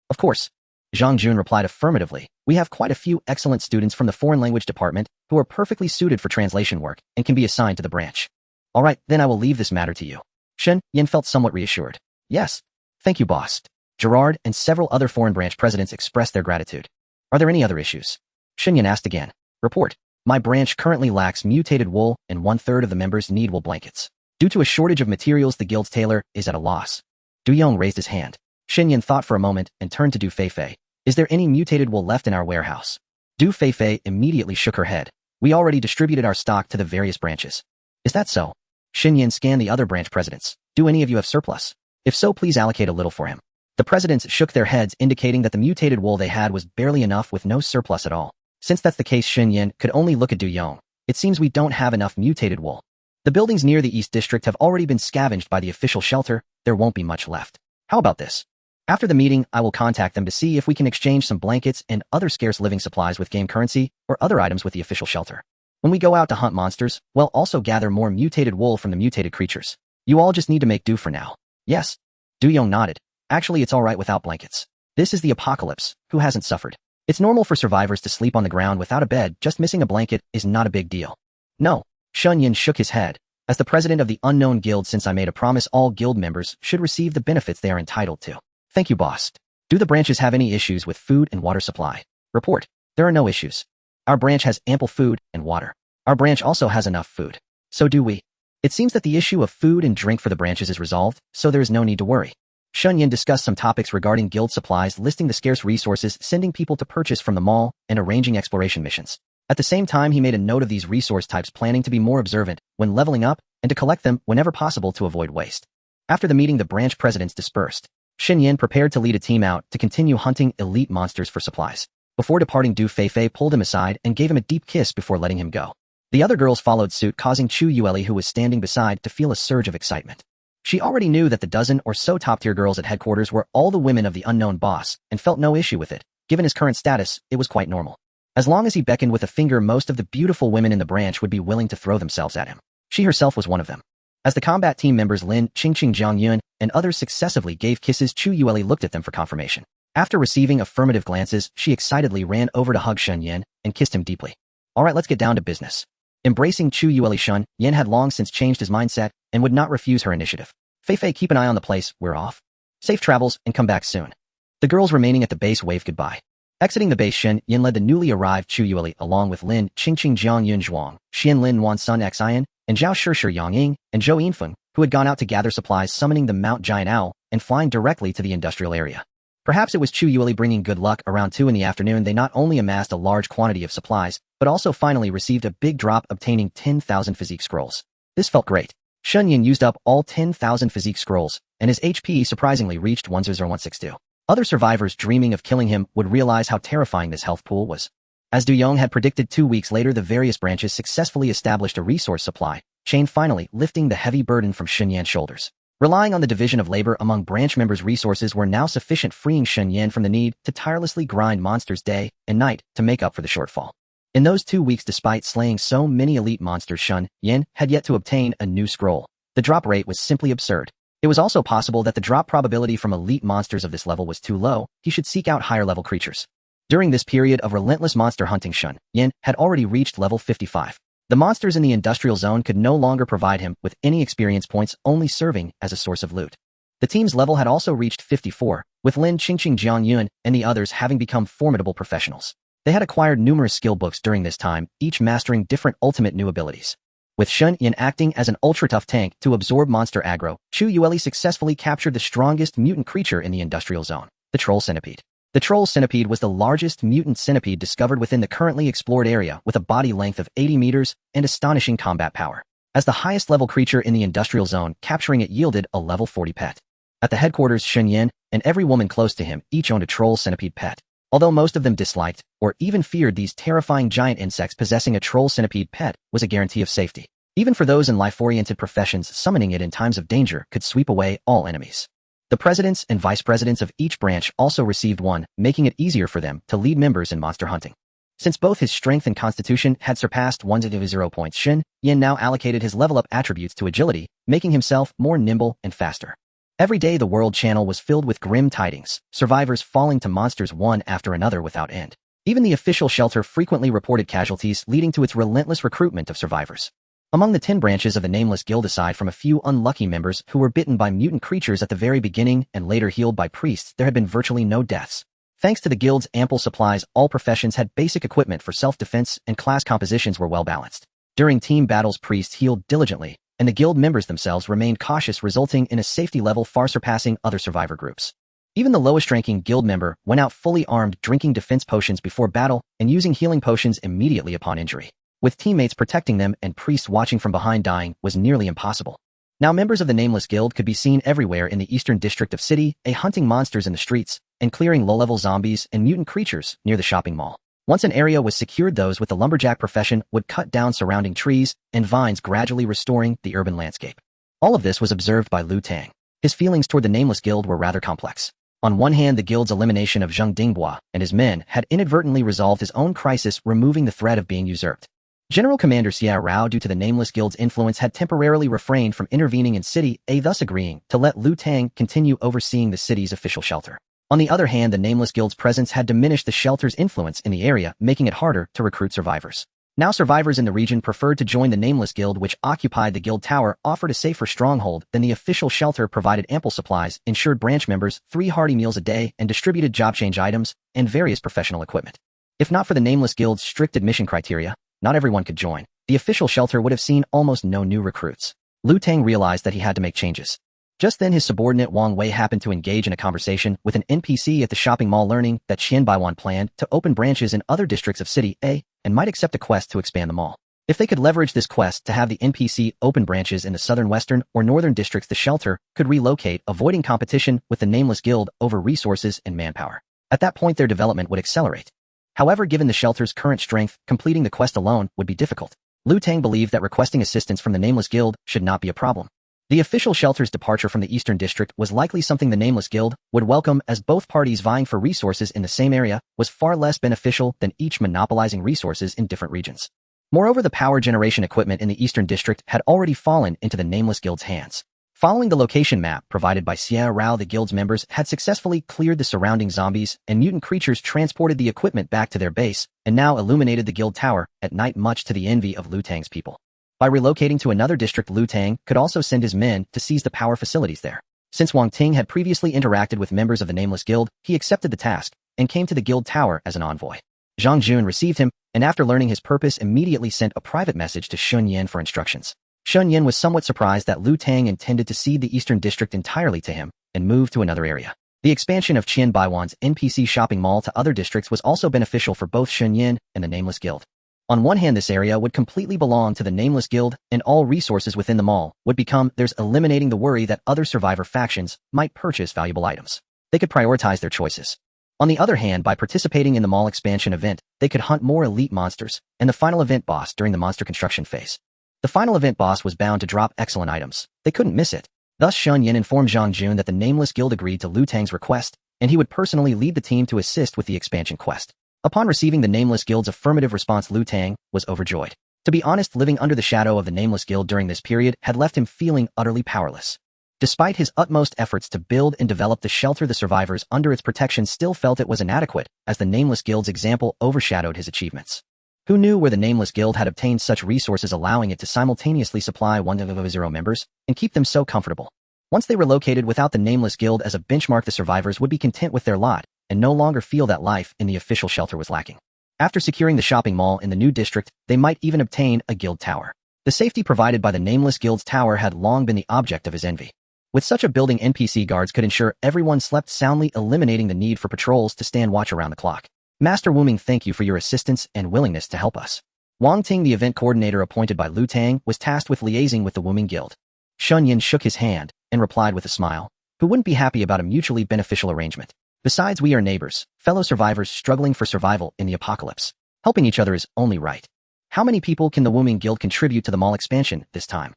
Of course. Zhang Jun replied affirmatively. We have quite a few excellent students from the foreign language department who are perfectly suited for translation work and can be assigned to the branch. All right, then I will leave this matter to you. Shen Yan felt somewhat reassured. Yes. Thank you, boss. Gerard and several other foreign branch presidents expressed their gratitude. Are there any other issues? Shen Yan asked again. Report. My branch currently lacks mutated wool, and 1/3 of the members need wool blankets. Due to a shortage of materials, the guild's tailor is at a loss. Du Yong raised his hand. Shen Yan thought for a moment and turned to Du Feifei. Is there any mutated wool left in our warehouse? Du Feifei immediately shook her head. We already distributed our stock to the various branches. Is that so? Shen Yan scanned the other branch presidents. Do any of you have surplus? If so, please allocate a little for him. The presidents shook their heads, indicating that the mutated wool they had was barely enough, with no surplus at all. Since that's the case, Shen Yan could only look at Du Yong. It seems we don't have enough mutated wool. The buildings near the East District have already been scavenged by the official shelter. There won't be much left. How about this? After the meeting, I will contact them to see if we can exchange some blankets and other scarce living supplies with game currency or other items with the official shelter. When we go out to hunt monsters, we'll also gather more mutated wool from the mutated creatures. You all just need to make do for now. Yes. Du Yong nodded. Actually, it's all right without blankets. This is the apocalypse. Who hasn't suffered? It's normal for survivors to sleep on the ground without a bed. Just missing a blanket is not a big deal. No. Shen Yan shook his head. As the president of the unknown guild, since I made a promise, all guild members should receive the benefits they are entitled to. Thank you, boss. Do the branches have any issues with food and water supply? Report. There are no issues. Our branch has ample food and water. Our branch also has enough food. So do we. It seems that the issue of food and drink for the branches is resolved, so there is no need to worry. Shen Yan discussed some topics regarding guild supplies, listing the scarce resources, sending people to purchase from the mall, and arranging exploration missions. At the same time, he made a note of these resource types, planning to be more observant when leveling up and to collect them whenever possible to avoid waste. After the meeting, the branch presidents dispersed. Shen Yan prepared to lead a team out to continue hunting elite monsters for supplies. Before departing, Du Feifei pulled him aside and gave him a deep kiss before letting him go. The other girls followed suit, causing Chu Yueli, who was standing beside, to feel a surge of excitement. She already knew that the dozen or so top-tier girls at headquarters were all the women of the unknown boss and felt no issue with it. Given his current status, it was quite normal. As long as he beckoned with a finger, most of the beautiful women in the branch would be willing to throw themselves at him. She herself was one of them. As the combat team members Lin, Qingqing, Jiang Yun, and others successively gave kisses, Chu Yueli looked at them for confirmation. After receiving affirmative glances, she excitedly ran over to hug Shen Yan and kissed him deeply. All right, let's get down to business. Embracing Chu Yueli, Shen Yan had long since changed his mindset and would not refuse her initiative. Feifei, keep an eye on the place. We're off. Safe travels and come back soon. The girls remaining at the base waved goodbye. Exiting the base, Shen Yan led the newly arrived Chu Yueli along with Lin, Qingqing, Jiang Yun, Zhuang, Xian Lin, Wan Sun, Xian, and Zhao Shishir, Yang Ying, and Zhou Yinfeng, who had gone out to gather supplies, summoning the Mount Giant Owl and flying directly to the industrial area. Perhaps it was Chu Yueli bringing good luck. Around 2 in the afternoon, they not only amassed a large quantity of supplies, but also finally received a big drop, obtaining 10,000 physique scrolls. This felt great. Shen Yan used up all 10,000 physique scrolls, and his HP surprisingly reached 10162. Other survivors dreaming of killing him would realize how terrifying this health pool was. As Du Yong had predicted, 2 weeks later, the various branches successfully established a resource supply, Shane finally lifting the heavy burden from Shen Yan's shoulders. Relying on the division of labor among branch members' resources were now sufficient, freeing Shen Yan from the need to tirelessly grind monsters day and night to make up for the shortfall. In those 2 weeks, despite slaying so many elite monsters, Shen Yan had yet to obtain a new scroll. The drop rate was simply absurd. It was also possible that the drop probability from elite monsters of this level was too low. He should seek out higher-level creatures. During this period of relentless monster hunting, Shen Yan had already reached level 55. The monsters in the industrial zone could no longer provide him with any experience points, only serving as a source of loot. The team's level had also reached 54, with Lin Qingqing, Jiang Yuan, and the others having become formidable professionals. They had acquired numerous skill books during this time, each mastering different ultimate new abilities. With Shen Yan acting as an ultra-tough tank to absorb monster aggro, Chu Yueli successfully captured the strongest mutant creature in the industrial zone, the Troll Centipede. The Troll Centipede was the largest mutant centipede discovered within the currently explored area, with a body length of 80 meters and astonishing combat power. As the highest level creature in the industrial zone, capturing it yielded a level 40 pet. At the headquarters, Shen Yan and every woman close to him each owned a Troll Centipede pet. Although most of them disliked or even feared these terrifying giant insects, possessing a Troll Centipede pet was a guarantee of safety. Even for those in life-oriented professions, summoning it in times of danger could sweep away all enemies. The presidents and vice presidents of each branch also received one, making it easier for them to lead members in monster hunting. Since both his strength and constitution had surpassed 1-0 points, Shen Yan now allocated his level-up attributes to agility, making himself more nimble and faster. Every day the world channel was filled with grim tidings, survivors falling to monsters one after another without end. Even the official shelter frequently reported casualties, leading to its relentless recruitment of survivors. Among the 10 branches of the Nameless Guild, aside from a few unlucky members who were bitten by mutant creatures at the very beginning and later healed by priests, there had been virtually no deaths. Thanks to the guild's ample supplies, all professions had basic equipment for self-defense and class compositions were well balanced. During team battles, priests healed diligently, and the guild members themselves remained cautious, resulting in a safety level far surpassing other survivor groups. Even the lowest-ranking guild member went out fully armed, drinking defense potions before battle and using healing potions immediately upon injury. With teammates protecting them and priests watching from behind, dying was nearly impossible. Now members of the Nameless Guild could be seen everywhere in the eastern district of City A, hunting monsters in the streets and clearing low-level zombies and mutant creatures near the shopping mall. Once an area was secured, those with the lumberjack profession would cut down surrounding trees and vines, gradually restoring the urban landscape. All of this was observed by Lu Tang. His feelings toward the Nameless Guild were rather complex. On one hand, the guild's elimination of Zheng Dingbua and his men had inadvertently resolved his own crisis, removing the threat of being usurped. General Commander Xia Rao, due to the Nameless Guild's influence, had temporarily refrained from intervening in City A, thus agreeing to let Lu Tang continue overseeing the city's official shelter. On the other hand, the Nameless Guild's presence had diminished the shelter's influence in the area, making it harder to recruit survivors. Now survivors in the region preferred to join the Nameless Guild, which occupied the guild tower, offered a safer stronghold than the official shelter, provided ample supplies, ensured branch members 3 hearty meals a day, and distributed job change items and various professional equipment. If not for the Nameless Guild's strict admission criteria, not everyone could join. The official shelter would have seen almost no new recruits. Lu Tang realized that he had to make changes. Just then his subordinate Wang Wei happened to engage in a conversation with an NPC at the shopping mall, learning that Qian Baiwan planned to open branches in other districts of City A and might accept a quest to expand the mall. If they could leverage this quest to have the NPC open branches in the southern, western, or northern districts, the shelter could relocate, avoiding competition with the Nameless Guild over resources and manpower. At that point, their development would accelerate. However, given the shelter's current strength, completing the quest alone would be difficult. Lu Tang believed that requesting assistance from the Nameless Guild should not be a problem. The official shelter's departure from the Eastern District was likely something the Nameless Guild would welcome, as both parties vying for resources in the same area was far less beneficial than each monopolizing resources in different regions. Moreover, the power generation equipment in the Eastern District had already fallen into the Nameless Guild's hands. Following the location map provided by Xia Rao, the guild's members had successfully cleared the surrounding zombies and mutant creatures, transported the equipment back to their base, and now illuminated the guild tower at night, much to the envy of Lu Tang's people. By relocating to another district, Lu Tang could also send his men to seize the power facilities there. Since Wang Ting had previously interacted with members of the Nameless Guild, he accepted the task and came to the guild tower as an envoy. Zhang Jun received him, and after learning his purpose, immediately sent a private message to Shen Yan for instructions. Shen Yan was somewhat surprised that Lu Tang intended to cede the Eastern District entirely to him and move to another area. The expansion of Qian Baiwan's NPC shopping mall to other districts was also beneficial for both Shen Yan and the Nameless Guild. On one hand, this area would completely belong to the Nameless Guild, and all resources within the mall would become theirs, eliminating the worry that other survivor factions might purchase valuable items. They could prioritize their choices. On the other hand, by participating in the mall expansion event, they could hunt more elite monsters and the final event boss during the monster construction phase. The final event boss was bound to drop excellent items. They couldn't miss it. Thus Shen Yan informed Zhang Jun that the Nameless Guild agreed to Liu Tang's request, and he would personally lead the team to assist with the expansion quest. Upon receiving the Nameless Guild's affirmative response, Liu Tang was overjoyed. To be honest, living under the shadow of the Nameless Guild during this period had left him feeling utterly powerless. Despite his utmost efforts to build and develop the shelter, the survivors under its protection still felt it was inadequate, as the Nameless Guild's example overshadowed his achievements. Who knew where the Nameless Guild had obtained such resources, allowing it to simultaneously supply 100 members and keep them so comfortable? Once they were located without the Nameless Guild as a benchmark, the survivors would be content with their lot and no longer feel that life in the official shelter was lacking. After securing the shopping mall in the new district, they might even obtain a guild tower. The safety provided by the Nameless Guild's tower had long been the object of his envy. With such a building, NPC guards could ensure everyone slept soundly, eliminating the need for patrols to stand watch around the clock. Master Wu Ming, thank you for your assistance and willingness to help us. Wang Ting, the event coordinator appointed by Liu Tang, was tasked with liaising with the Wu Ming Guild. Shen Yan shook his hand and replied with a smile. Who wouldn't be happy about a mutually beneficial arrangement? Besides, we are neighbors, fellow survivors struggling for survival in the apocalypse. Helping each other is only right. How many people can the Wu Ming Guild contribute to the mall expansion this time?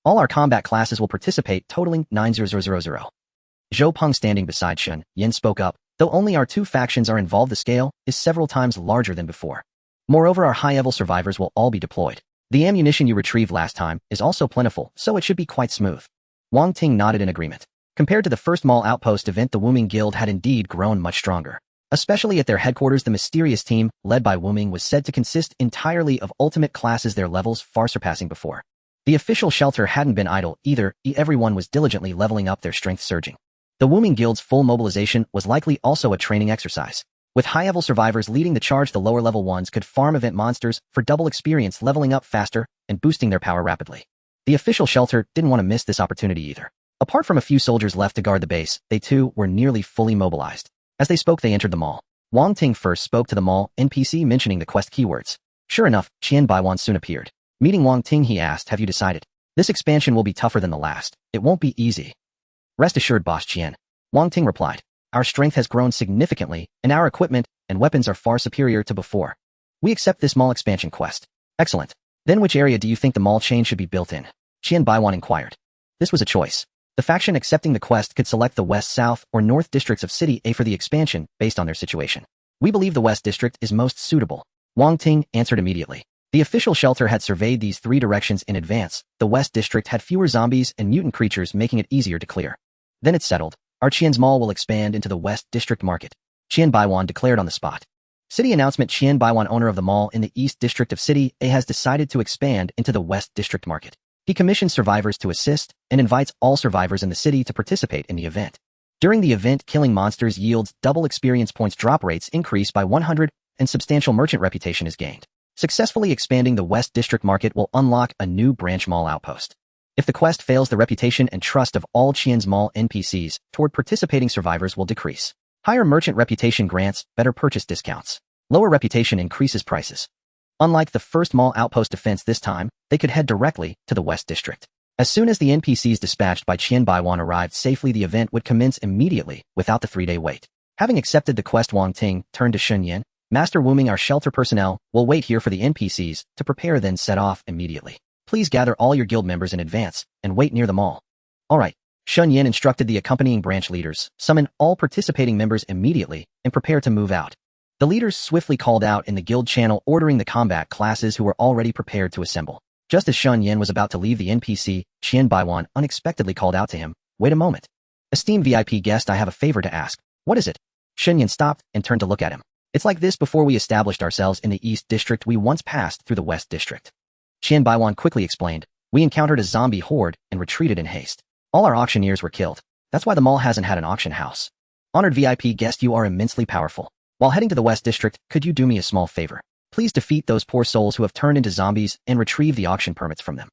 All our combat classes will participate, totaling 9,000. Zhou Peng, standing beside Shen Yan, spoke up. Though only our two factions are involved, the scale is several times larger than before. Moreover, our high-level survivors will all be deployed. The ammunition you retrieved last time is also plentiful, so it should be quite smooth. Wang Ting nodded in agreement. Compared to the first mall outpost event, the Wu Ming Guild had indeed grown much stronger. Especially at their headquarters, the mysterious team, led by Wu Ming, was said to consist entirely of ultimate classes, their levels far surpassing before. The official shelter hadn't been idle either, everyone was diligently leveling up their strength, surging. The Wu Ming Guild's full mobilization was likely also a training exercise. With high-level survivors leading the charge, the lower-level ones could farm event monsters for double experience, leveling up faster and boosting their power rapidly. The official shelter didn't want to miss this opportunity either. Apart from a few soldiers left to guard the base, they too were nearly fully mobilized. As they spoke, they entered the mall. Wang Ting first spoke to the mall NPC, mentioning the quest keywords. Sure enough, Qian Baiwan soon appeared. Meeting Wang Ting, he asked, have you decided? This expansion will be tougher than the last. It won't be easy. Rest assured, Boss Qian. Wang Ting replied. Our strength has grown significantly, and our equipment and weapons are far superior to before. We accept this mall expansion quest. Excellent. Then which area do you think the mall chain should be built in? Qian Baiwan inquired. This was a choice. The faction accepting the quest could select the west, south, or north districts of City A for the expansion based on their situation. We believe the west district is most suitable. Wang Ting answered immediately. The official shelter had surveyed these three directions in advance. The west district had fewer zombies and mutant creatures, making it easier to clear. Then it's settled. Our Qian's mall will expand into the west district market. Qian Baiwan declared on the spot. City announcement. Qian Baiwan, owner of the mall in the east district of City A, has decided to expand into the west district market. He commissions survivors to assist and invites all survivors in the city to participate in the event. During the event, killing monsters yields double experience points, drop rates increase by 100, and substantial merchant reputation is gained. Successfully expanding the west district market will unlock a new branch mall outpost. If the quest fails, the reputation and trust of all Qian's mall NPCs toward participating survivors will decrease. Higher merchant reputation grants better purchase discounts. Lower reputation increases prices. Unlike the first mall outpost defense, this time, they could head directly to the west district. As soon as the NPCs dispatched by Qian Baiwan arrived safely, the event would commence immediately without the 3-day wait. Having accepted the quest, Wang Ting turned to Shen Yan. Master Wu Ming, our shelter personnel will wait here for the NPCs to prepare, then set off immediately. Please gather all your guild members in advance and wait near the mall. All right. Shen Yan instructed the accompanying branch leaders, summon all participating members immediately and prepare to move out. The leaders swiftly called out in the guild channel, ordering the combat classes who were already prepared to assemble. Just as Shen Yan was about to leave, the NPC, Qian Baiwan, unexpectedly called out to him. Wait a moment. Esteemed VIP guest, I have a favor to ask. What is it? Shen Yan stopped and turned to look at him. It's like this: before we established ourselves in the east district, we once passed through the west district. Qian Baiwan quickly explained. We encountered a zombie horde and retreated in haste. All our auctioneers were killed. That's why the mall hasn't had an auction house. Honored VIP guest, you are immensely powerful. While heading to the west district, could you do me a small favor? Please defeat those poor souls who have turned into zombies and retrieve the auction permits from them.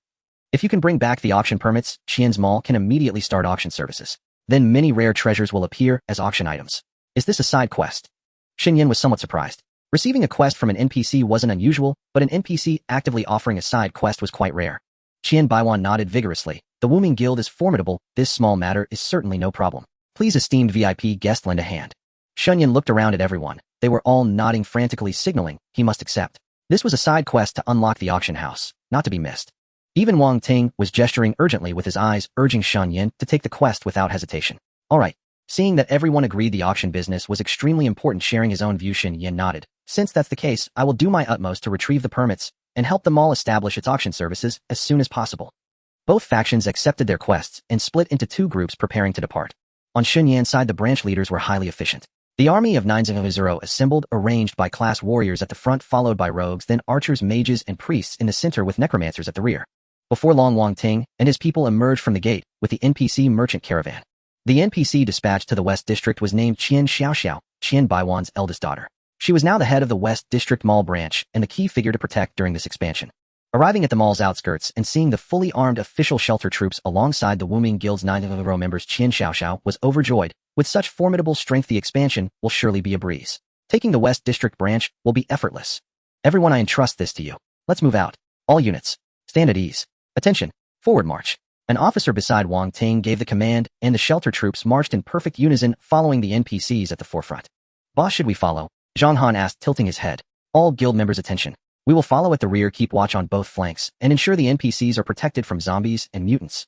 If you can bring back the auction permits, Qian's mall can immediately start auction services. Then many rare treasures will appear as auction items. Is this a side quest? Shen Yan was somewhat surprised. Receiving a quest from an NPC wasn't unusual, but an NPC actively offering a side quest was quite rare. Qian Baiwan nodded vigorously. The Wu Ming Guild is formidable. This small matter is certainly no problem. Please, esteemed VIP guest, lend a hand. Shen Yan looked around at everyone. They were all nodding frantically, signaling he must accept. This was a side quest to unlock the auction house, not to be missed. Even Wang Ting was gesturing urgently with his eyes, urging Shen Yan to take the quest without hesitation. All right. Seeing that everyone agreed the auction business was extremely important, sharing his own view, Shen Yan nodded. Since that's the case, I will do my utmost to retrieve the permits and help the mall establish its auction services as soon as possible. Both factions accepted their quests and split into two groups preparing to depart. On Shen Yan's side, the branch leaders were highly efficient. The army of 900 assembled, arranged by class warriors at the front, followed by rogues, then archers, mages, and priests in the center with necromancers at the rear. Before long, Wang Ting and his people emerged from the gate with the NPC merchant caravan. The NPC dispatched to the West District was named Qian Xiaoxiao, Qian Baiwan's eldest daughter. She was now the head of the West District Mall branch and the key figure to protect during this expansion. Arriving at the mall's outskirts and seeing the fully armed official shelter troops alongside the Wuming Guild's 900 members, Qian Xiaoxiao was overjoyed. With such formidable strength, the expansion will surely be a breeze. Taking the West District branch will be effortless. Everyone, I entrust this to you. Let's move out. All units, stand at ease. Attention, forward march. An officer beside Wang Ting gave the command, and the shelter troops marched in perfect unison, following the NPCs at the forefront. Boss, should we follow? Zhang Han asked, tilting his head. All guild members, attention. We will follow at the rear, keep watch on both flanks, and ensure the NPCs are protected from zombies and mutants.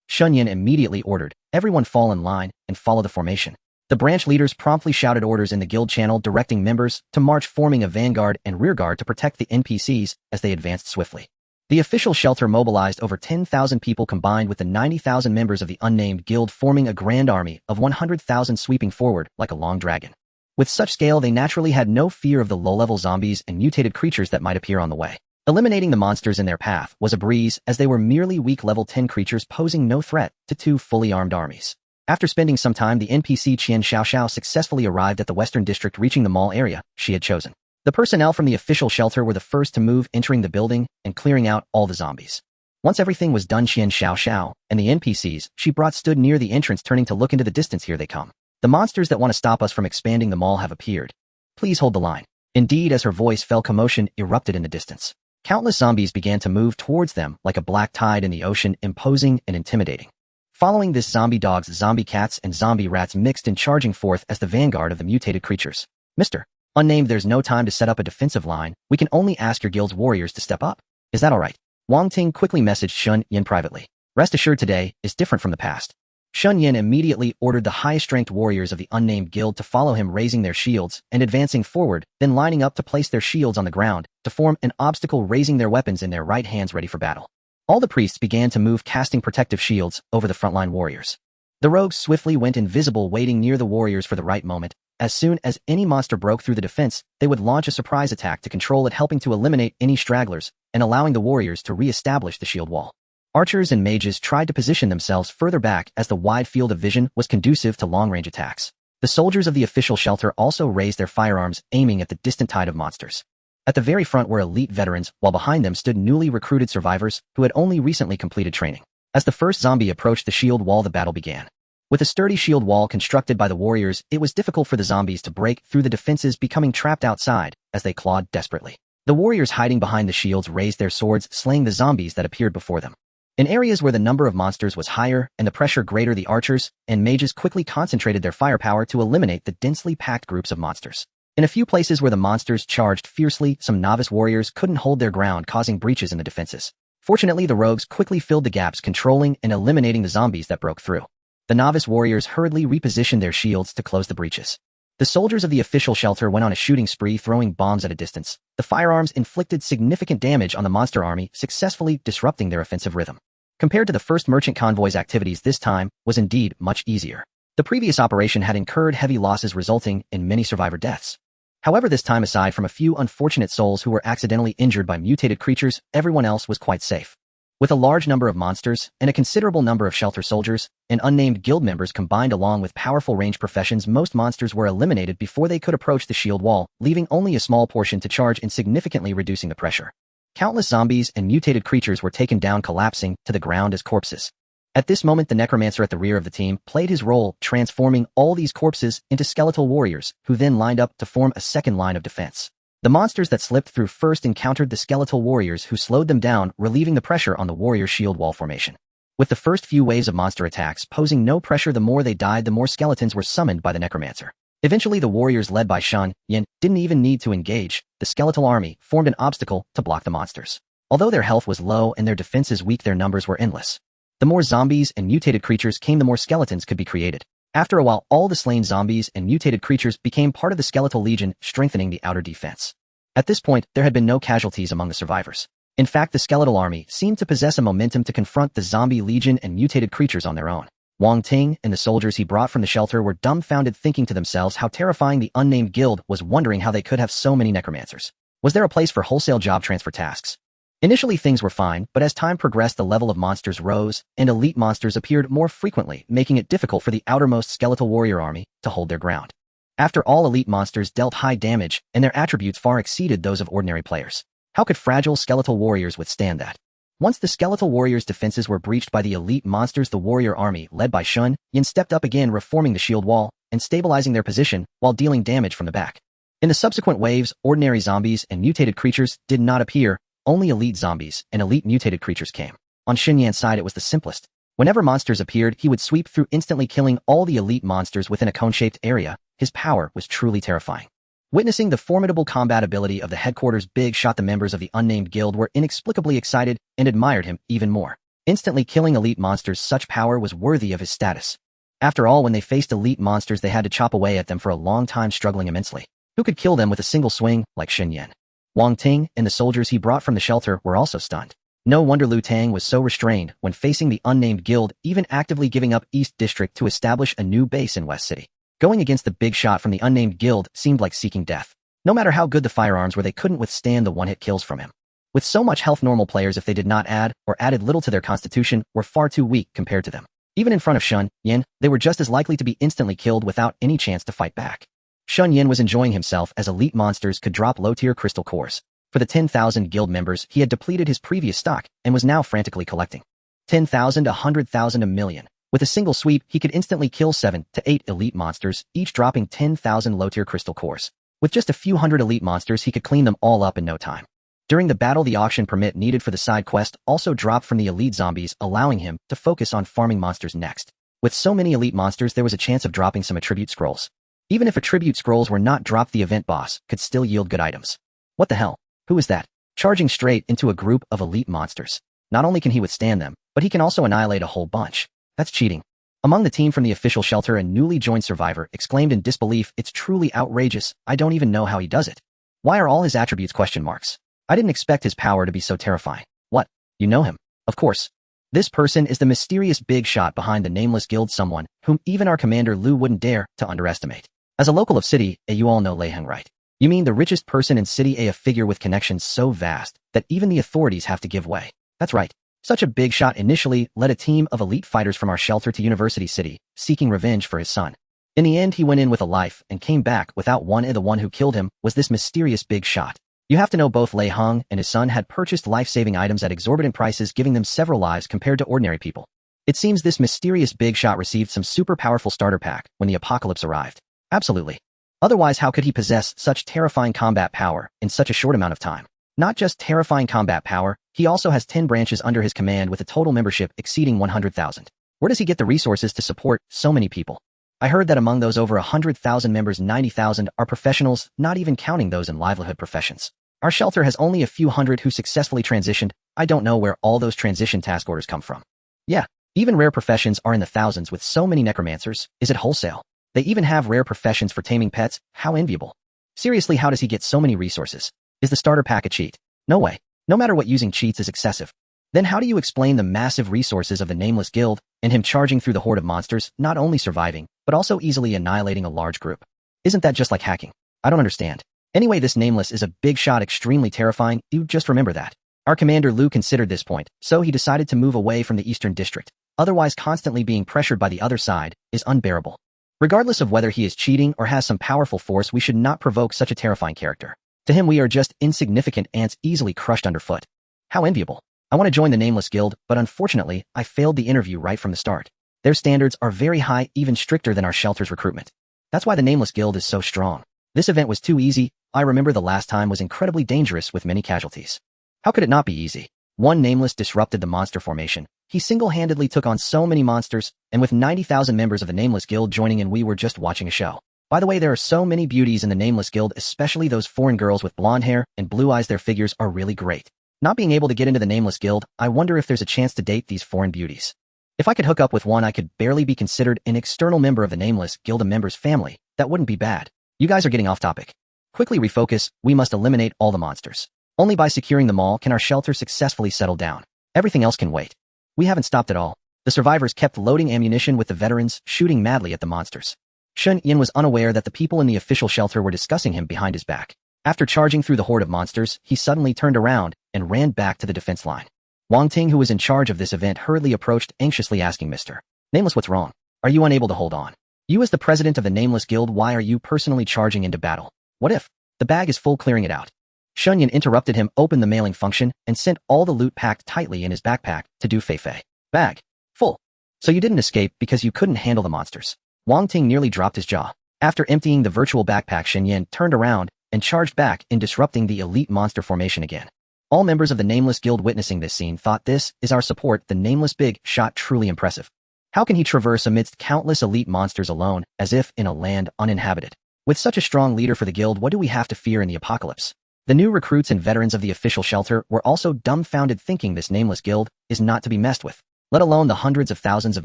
Shen Yan immediately ordered, everyone fall in line and follow the formation. The branch leaders promptly shouted orders in the guild channel, directing members to march, forming a vanguard and rearguard to protect the NPCs as they advanced swiftly. The official shelter mobilized over 10,000 people combined with the 90,000 members of the unnamed guild, forming a grand army of 100,000 sweeping forward like a long dragon. With such scale, they naturally had no fear of the low-level zombies and mutated creatures that might appear on the way. Eliminating the monsters in their path was a breeze, as they were merely weak level 10 creatures posing no threat to two fully armed armies. After spending some time, the NPC Qian Xiaoxiao successfully arrived at the Western District, reaching the mall area she had chosen. The personnel from the official shelter were the first to move, entering the building and clearing out all the zombies. Once everything was done, Qian Xiaoxiao and the NPCs she brought stood near the entrance, turning to look into the distance. Here they come. The monsters that want to stop us from expanding the mall have appeared. Please hold the line. Indeed, as her voice fell, commotion erupted in the distance. Countless zombies began to move towards them like a black tide in the ocean, imposing and intimidating. Following this, zombie dogs, zombie cats, and zombie rats mixed in, charging forth as the vanguard of the mutated creatures. Mr. Unnamed, there's no time to set up a defensive line. We can only ask your guild's warriors to step up. Is that all right? Wang Ting quickly messaged Shen Yan privately. Rest assured, today is different from the past. Shen Yan immediately ordered the highest-ranked warriors of the unnamed guild to follow him, raising their shields and advancing forward, then lining up to place their shields on the ground to form an obstacle, raising their weapons in their right hands ready for battle. All the priests began to move, casting protective shields over the frontline warriors. The rogues swiftly went invisible, waiting near the warriors for the right moment. As soon as any monster broke through the defense, they would launch a surprise attack to control it, helping to eliminate any stragglers and allowing the warriors to re-establish the shield wall. Archers and mages tried to position themselves further back as the wide field of vision was conducive to long-range attacks. The soldiers of the official shelter also raised their firearms, aiming at the distant tide of monsters. At the very front were elite veterans, while behind them stood newly recruited survivors who had only recently completed training. As the first zombie approached the shield wall, the battle began. With a sturdy shield wall constructed by the warriors, it was difficult for the zombies to break through the defenses, becoming trapped outside as they clawed desperately. The warriors hiding behind the shields raised their swords, slaying the zombies that appeared before them. In areas where the number of monsters was higher and the pressure greater, the archers and mages quickly concentrated their firepower to eliminate the densely packed groups of monsters. In a few places where the monsters charged fiercely, some novice warriors couldn't hold their ground, causing breaches in the defenses. Fortunately, the rogues quickly filled the gaps, controlling and eliminating the zombies that broke through. The novice warriors hurriedly repositioned their shields to close the breaches. The soldiers of the official shelter went on a shooting spree, throwing bombs at a distance. The firearms inflicted significant damage on the monster army, successfully disrupting their offensive rhythm. Compared to the first merchant convoy's activities, this time was indeed much easier. The previous operation had incurred heavy losses, resulting in many survivor deaths. However, this time, aside from a few unfortunate souls who were accidentally injured by mutated creatures, everyone else was quite safe. With a large number of monsters and a considerable number of shelter soldiers and unnamed guild members combined along with powerful range professions, most monsters were eliminated before they could approach the shield wall, leaving only a small portion to charge and significantly reducing the pressure. Countless zombies and mutated creatures were taken down, collapsing to the ground as corpses. At this moment, the necromancer at the rear of the team played his role, transforming all these corpses into skeletal warriors, who then lined up to form a second line of defense. The monsters that slipped through first encountered the skeletal warriors, who slowed them down, relieving the pressure on the warrior shield wall formation. With the first few waves of monster attacks posing no pressure, the more they died, the more skeletons were summoned by the necromancer. Eventually, the warriors led by Shen Yan didn't even need to engage. The skeletal army formed an obstacle to block the monsters. Although their health was low and their defenses weak, their numbers were endless. The more zombies and mutated creatures came, the more skeletons could be created. After a while, all the slain zombies and mutated creatures became part of the skeletal legion, strengthening the outer defense. At this point, there had been no casualties among the survivors. In fact, the skeletal army seemed to possess a momentum to confront the zombie legion and mutated creatures on their own. Wang Ting and the soldiers he brought from the shelter were dumbfounded, thinking to themselves how terrifying the unnamed guild was, wondering how they could have so many necromancers. Was there a place for wholesale job transfer tasks? Initially things were fine, but as time progressed the level of monsters rose, and elite monsters appeared more frequently, making it difficult for the outermost skeletal warrior army to hold their ground. After all, elite monsters dealt high damage, and their attributes far exceeded those of ordinary players. How could fragile skeletal warriors withstand that? Once the skeletal warriors' defenses were breached by the elite monsters, the warrior army, led by Shen Yan, stepped up again, reforming the shield wall and stabilizing their position while dealing damage from the back. In the subsequent waves, ordinary zombies and mutated creatures did not appear, only elite zombies and elite mutated creatures came. On Shen Yan's side, it was the simplest. Whenever monsters appeared, he would sweep through, instantly killing all the elite monsters within a cone-shaped area. His power was truly terrifying. Witnessing the formidable combat ability of the headquarters big shot, the members of the unnamed guild were inexplicably excited and admired him even more. Instantly killing elite monsters, such power was worthy of his status. After all, when they faced elite monsters, they had to chop away at them for a long time, struggling immensely. Who could kill them with a single swing like Shen Yan? Wang Ting and the soldiers he brought from the shelter were also stunned. No wonder Liu Tang was so restrained when facing the unnamed guild, even actively giving up East District to establish a new base in West City. Going against the big shot from the unnamed guild seemed like seeking death. No matter how good the firearms were, they couldn't withstand the one-hit kills from him. With so much health, normal players, if they did not add or added little to their constitution, were far too weak compared to them. Even in front of Shen Yan, they were just as likely to be instantly killed without any chance to fight back. Shen Yan was enjoying himself as elite monsters could drop low-tier crystal cores. For the 10,000 guild members, he had depleted his previous stock and was now frantically collecting. 10,000, 100,000, a million. With a single sweep, he could instantly kill 7 to 8 elite monsters, each dropping 10,000 low-tier crystal cores. With just a few hundred elite monsters, he could clean them all up in no time. During the battle, the auction permit needed for the side quest also dropped from the elite zombies, allowing him to focus on farming monsters next. With so many elite monsters, there was a chance of dropping some attribute scrolls. Even if attribute scrolls were not dropped, the event boss could still yield good items. What the hell? Who is that? Charging straight into a group of elite monsters. Not only can he withstand them, but he can also annihilate a whole bunch. That's cheating. Among the team from the official shelter, a newly joined survivor exclaimed in disbelief, "It's truly outrageous. I don't even know how he does it. Why are all his attributes question marks? I didn't expect his power to be so terrifying." What? You know him? Of course. This person is the mysterious big shot behind the nameless guild, someone whom even our commander Lu wouldn't dare to underestimate. As a local of City A, you all know Lei Hao, right? You mean the richest person in City A, a figure with connections so vast that even the authorities have to give way. That's right. Such a big shot initially led a team of elite fighters from our shelter to University City, seeking revenge for his son. In the end, he went in with a life and came back without one, and the one who killed him was this mysterious big shot. You have to know both Lei Hao and his son had purchased life-saving items at exorbitant prices, giving them several lives compared to ordinary people. It seems this mysterious big shot received some super powerful starter pack when the apocalypse arrived. Absolutely. Otherwise, how could he possess such terrifying combat power in such a short amount of time? Not just terrifying combat power, he also has 10 branches under his command with a total membership exceeding 100,000. Where does he get the resources to support so many people? I heard that among those over 100,000 members, 90,000 are professionals, not even counting those in livelihood professions. Our shelter has only a few hundred who successfully transitioned. I don't know where all those transition task orders come from. Yeah, even rare professions are in the thousands with so many necromancers. Is it wholesale? They even have rare professions for taming pets. How enviable. Seriously, how does he get so many resources? Is the starter pack a cheat? No way. No matter what, using cheats is excessive. Then how do you explain the massive resources of the Nameless Guild and him charging through the horde of monsters, not only surviving, but also easily annihilating a large group? Isn't that just like hacking? I don't understand. Anyway, this Nameless is a big shot, extremely terrifying. You just remember that. Our commander Lu considered this point, so he decided to move away from the Eastern District. Otherwise, constantly being pressured by the other side is unbearable. Regardless of whether he is cheating or has some powerful force, we should not provoke such a terrifying character. To him, we are just insignificant ants easily crushed underfoot. How enviable. I want to join the Nameless Guild, but unfortunately, I failed the interview right from the start. Their standards are very high, even stricter than our shelter's recruitment. That's why the Nameless Guild is so strong. This event was too easy. I remember the last time was incredibly dangerous with many casualties. How could it not be easy? One Nameless disrupted the monster formation. He single-handedly took on so many monsters, and with 90,000 members of the Nameless Guild joining in, we were just watching a show. By the way, there are so many beauties in the Nameless Guild, especially those foreign girls with blonde hair and blue eyes. Their figures are really great. Not being able to get into the Nameless Guild, I wonder if there's a chance to date these foreign beauties. If I could hook up with one I could barely be considered an external member of the Nameless Guild, a member's family, that wouldn't be bad. You guys are getting off topic. Quickly refocus, we must eliminate all the monsters. Only by securing them all can our shelter successfully settle down. Everything else can wait. We haven't stopped at all. The survivors kept loading ammunition with the veterans, shooting madly at the monsters. Shen Yan was unaware that the people in the official shelter were discussing him behind his back. After charging through the horde of monsters, he suddenly turned around and ran back to the defense line. Wang Ting, who was in charge of this event, hurriedly approached, anxiously asking Mr. Nameless, what's wrong? Are you unable to hold on? You as the president of the Nameless Guild, why are you personally charging into battle? What if the bag is full? Clearing it out. Shen Yan interrupted him, opened the mailing function, and sent all the loot packed tightly in his backpack to Du Feifei. Bag. Full. So you didn't escape because you couldn't handle the monsters. Wang Ting nearly dropped his jaw. After emptying the virtual backpack, Shen Yan turned around and charged back in, disrupting the elite monster formation again. All members of the Nameless Guild witnessing this scene thought, this is our support, the Nameless big shot, truly impressive. How can he traverse amidst countless elite monsters alone, as if in a land uninhabited? With such a strong leader for the guild, what do we have to fear in the apocalypse? The new recruits and veterans of the official shelter were also dumbfounded, thinking this Nameless Guild is not to be messed with. Let alone the hundreds of thousands of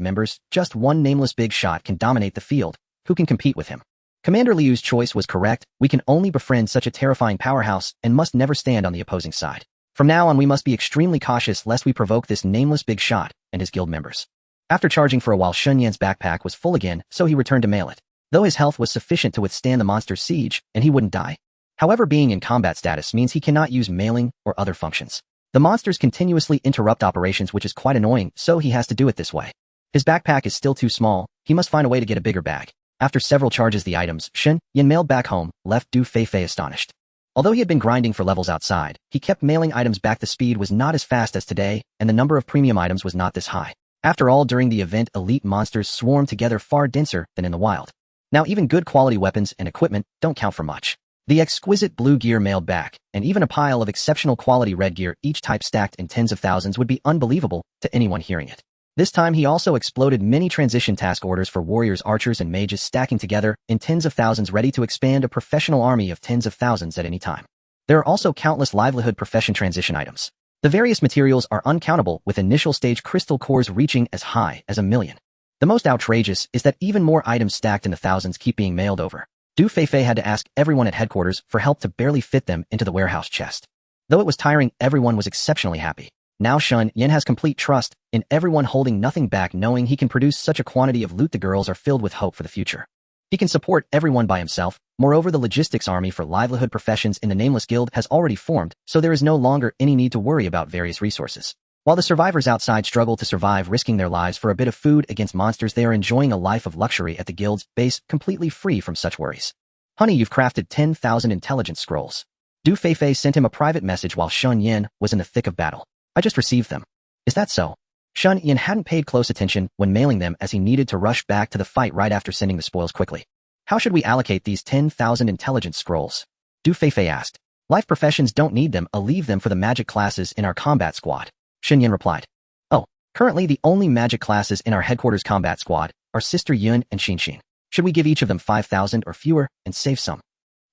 members, just one Nameless big shot can dominate the field. Who can compete with him? Commander Liu's choice was correct. We can only befriend such a terrifying powerhouse and must never stand on the opposing side. From now on, we must be extremely cautious lest we provoke this Nameless big shot and his guild members. After charging for a while, Shen Yan's backpack was full again, so he returned to mail it. Though his health was sufficient to withstand the monster's siege, and he wouldn't die. However, being in combat status means he cannot use mailing or other functions. The monsters continuously interrupt operations, which is quite annoying, so he has to do it this way. His backpack is still too small. He must find a way to get a bigger bag. After several charges, the items Shen Yan mailed back home left Du Feifei astonished. Although he had been grinding for levels outside, he kept mailing items back. The speed was not as fast as today, and the number of premium items was not this high. After all, during the event, elite monsters swarmed together far denser than in the wild. Now even good quality weapons and equipment don't count for much. The exquisite blue gear mailed back, and even a pile of exceptional quality red gear, each type stacked in tens of thousands, would be unbelievable to anyone hearing it. This time he also exploded many transition task orders for warriors, archers, and mages, stacking together in tens of thousands, ready to expand a professional army of tens of thousands at any time. There are also countless livelihood profession transition items. The various materials are uncountable, with initial stage crystal cores reaching as high as 1 million. The most outrageous is that even more items stacked in the thousands keep being mailed over. Du Feifei had to ask everyone at headquarters for help to barely fit them into the warehouse chest. Though it was tiring, everyone was exceptionally happy. Now Shen Yan has complete trust in everyone, holding nothing back, knowing he can produce such a quantity of loot. The girls are filled with hope for the future. He can support everyone by himself. Moreover, the logistics army for livelihood professions in the Nameless Guild has already formed, so there is no longer any need to worry about various resources. While the survivors outside struggle to survive, risking their lives for a bit of food against monsters, they are enjoying a life of luxury at the guild's base, completely free from such worries. Honey, you've crafted 10,000 intelligence scrolls. Du Feifei sent him a private message while Shen Yan was in the thick of battle. I just received them. Is that so? Shen Yan hadn't paid close attention when mailing them, as he needed to rush back to the fight right after sending the spoils quickly. How should we allocate these 10,000 intelligence scrolls? Du Feifei asked. Life professions don't need them. I'll leave them for the magic classes in our combat squad. Shen Yan replied. Oh, currently the only magic classes in our headquarters combat squad are Sister Yun and Xin. Should we give each of them 5,000 or fewer and save some?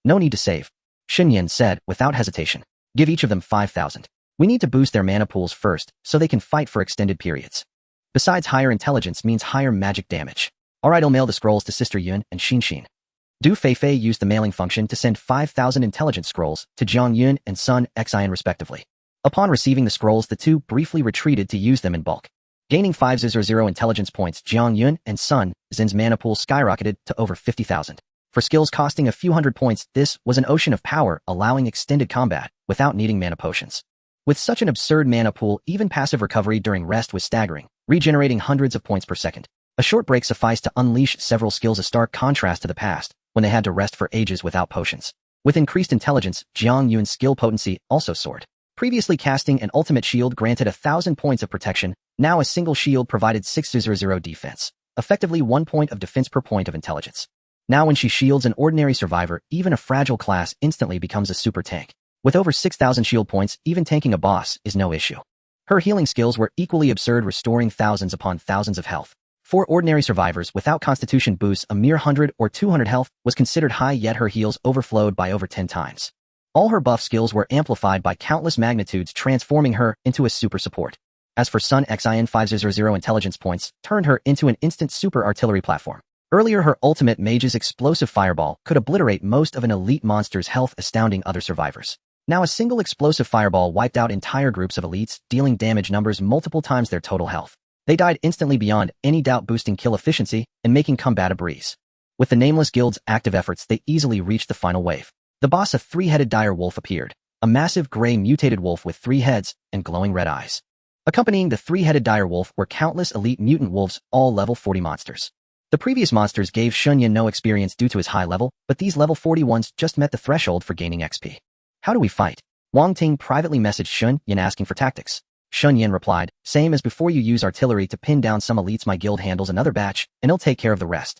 No need to save, Shen Yan said without hesitation. Give each of them 5,000. We need to boost their mana pools first, so they can fight for extended periods. Besides, higher intelligence means higher magic damage. Alright, I'll mail the scrolls to Sister Yun and Xin. Du Feifei used the mailing function to send 5,000 intelligence scrolls to Jiang Yun and Sun Xian respectively. Upon receiving the scrolls, the two briefly retreated to use them in bulk. Gaining 500 intelligence points, Jiang Yun and Sun Xian's mana pool skyrocketed to over 50,000. For skills costing a few hundred points, this was an ocean of power, allowing extended combat without needing mana potions. With such an absurd mana pool, even passive recovery during rest was staggering, regenerating hundreds of points per second. A short break sufficed to unleash several skills, a stark contrast to the past, when they had to rest for ages without potions. With increased intelligence, Jiang Yun's skill potency also soared. Previously, casting an ultimate shield granted 1,000 points of protection. Now a single shield provided 600 defense, effectively 1 point of defense per point of intelligence. Now when she shields an ordinary survivor, even a fragile class instantly becomes a super tank. With over 6,000 shield points, even tanking a boss is no issue. Her healing skills were equally absurd, restoring thousands upon thousands of health. For ordinary survivors without constitution boosts, a mere 100 or 200 health was considered high, yet her heals overflowed by over 10 times. All her buff skills were amplified by countless magnitudes, transforming her into a super support. As for Sun Xin 500 intelligence points, turned her into an instant super artillery platform. Earlier, her ultimate Mage's explosive fireball could obliterate most of an elite monster's health, astounding other survivors. Now a single explosive fireball wiped out entire groups of elites, dealing damage numbers multiple times their total health. They died instantly beyond any doubt, boosting kill efficiency and making combat a breeze. With the Nameless Guild's active efforts, they easily reached the final wave. The boss, a three-headed dire wolf, appeared. A massive gray mutated wolf with 3 heads and glowing red eyes. Accompanying the three-headed dire wolf were countless elite mutant wolves, all level 40 monsters. The previous monsters gave Shen Yan no experience due to his high level, but these level 40 ones just met the threshold for gaining XP. How do we fight? Wang Ting privately messaged Shen Yan asking for tactics. Shen Yan replied, same as before, you use artillery to pin down some elites. My guild handles another batch, and he'll take care of the rest.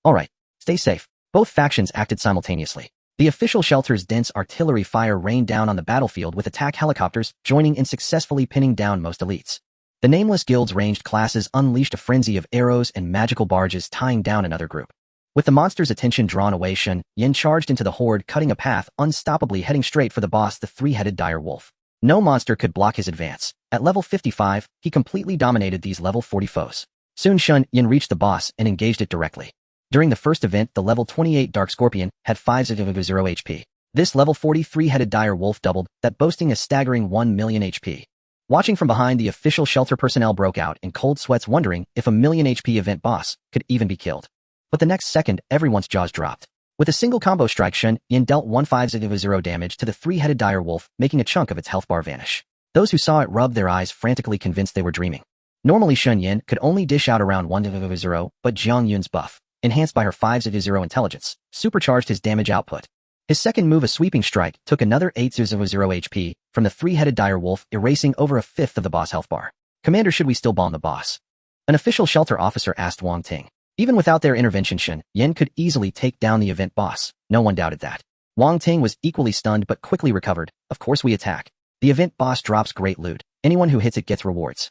Alright, stay safe. Both factions acted simultaneously. The official shelter's dense artillery fire rained down on the battlefield, with attack helicopters joining in, successfully pinning down most elites. The Nameless Guild's ranged classes unleashed a frenzy of arrows and magical barges, tying down another group. With the monster's attention drawn away, Shen Yan charged into the horde, cutting a path, unstoppably heading straight for the boss, the three-headed dire wolf. No monster could block his advance. At level 55, he completely dominated these level 40 foes. Soon Shen Yan reached the boss and engaged it directly. During the first event, the level 28 Dark Scorpion had 500 HP. This level 43-headed dire wolf doubled that, boasting a staggering 1 million HP. Watching from behind, the official shelter personnel broke out in cold sweats, wondering if a 1 million HP event boss could even be killed. But the next second, everyone's jaws dropped. With a single combo strike, Shen Yan dealt 150 damage to the three-headed dire wolf, making a chunk of its health bar vanish. Those who saw it rubbed their eyes, frantically convinced they were dreaming. Normally, Shen Yan could only dish out around 150, but Jiang Yun's buff, enhanced by her 500 intelligence, supercharged his damage output. His second move, a sweeping strike, took another 800 HP from the three-headed dire wolf, erasing over a fifth of the boss health bar. Commander, should we still bomb the boss? An official shelter officer asked Wang Ting. Even without their intervention, Shen Yan could easily take down the event boss. No one doubted that. Wang Ting was equally stunned but quickly recovered. Of course we attack. The event boss drops great loot. Anyone who hits it gets rewards.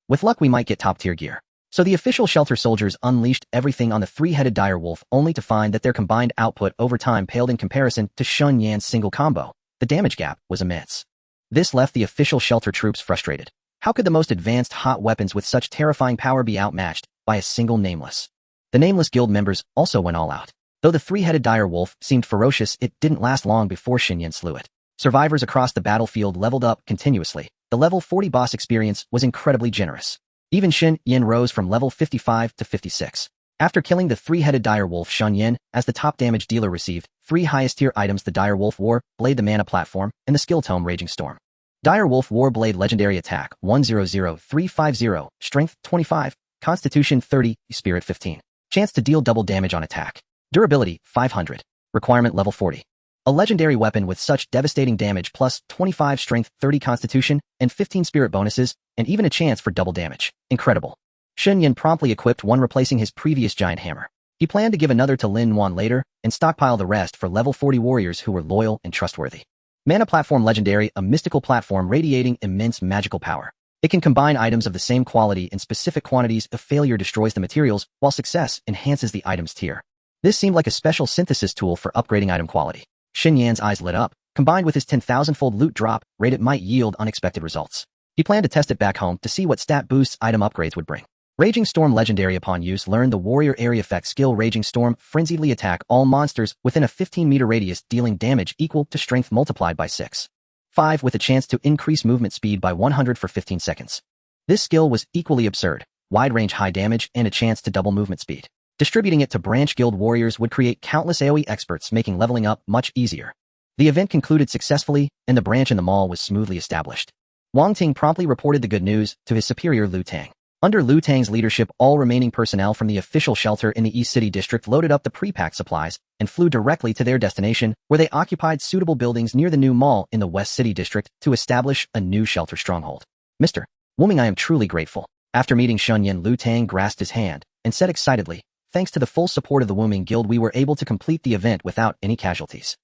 With luck we might get top-tier gear. So the official shelter soldiers unleashed everything on the three-headed dire wolf, only to find that their combined output over time paled in comparison to Shen Yan's single combo. The damage gap was immense. This left the official shelter troops frustrated. How could the most advanced hot weapons with such terrifying power be outmatched by a single Nameless? The Nameless Guild members also went all out. Though the three-headed dire wolf seemed ferocious, it didn't last long before Shen Yan slew it. Survivors across the battlefield leveled up continuously. The level 40 boss experience was incredibly generous. Even Shen Yan rose from level 55 to 56. After killing the three-headed dire wolf, Shen Yan, as the top damage dealer, received 3 highest-tier items: the Dire Wolf War Blade, the Mana Platform, and the Skill Tome Raging Storm. Dire Wolf War Blade legendary attack 100-350, strength 25, constitution 30, spirit 15. Chance to deal double damage on attack. Durability 500. Requirement level 40. A legendary weapon with such devastating damage, plus 25 strength, 30 constitution, and 15 spirit bonuses, and even a chance for double damage. Incredible. Shen Yan promptly equipped one, replacing his previous giant hammer. He planned to give another to Lin Wan later, and stockpile the rest for level 40 warriors who were loyal and trustworthy. Mana Platform legendary, a mystical platform radiating immense magical power. It can combine items of the same quality in specific quantities. If failure destroys the materials, while success enhances the item's tier. This seemed like a special synthesis tool for upgrading item quality. Shen Yan's eyes lit up. Combined with his 10,000-fold loot drop rate, it might yield unexpected results. He planned to test it back home to see what stat boosts item upgrades would bring. Raging Storm legendary, upon use, learned the warrior area effect skill. Raging Storm frenziedly attack all monsters within a 15-meter radius, dealing damage equal to strength multiplied by 6. 5, with a chance to increase movement speed by 100 for 15 seconds. This skill was equally absurd. Wide range, high damage, and a chance to double movement speed. Distributing it to branch guild warriors would create countless AoE experts, making leveling up much easier. The event concluded successfully, and the branch in the mall was smoothly established. Wang Ting promptly reported the good news to his superior Lu Tang. Under Lu Tang's leadership, all remaining personnel from the official shelter in the East City district loaded up the pre-packed supplies and flew directly to their destination, where they occupied suitable buildings near the new mall in the West City district to establish a new shelter stronghold. Mr. Wuming, I am truly grateful. After meeting Shen Yan, Lu Tang grasped his hand and said excitedly, thanks to the full support of the Wuming Guild, we were able to complete the event without any casualties.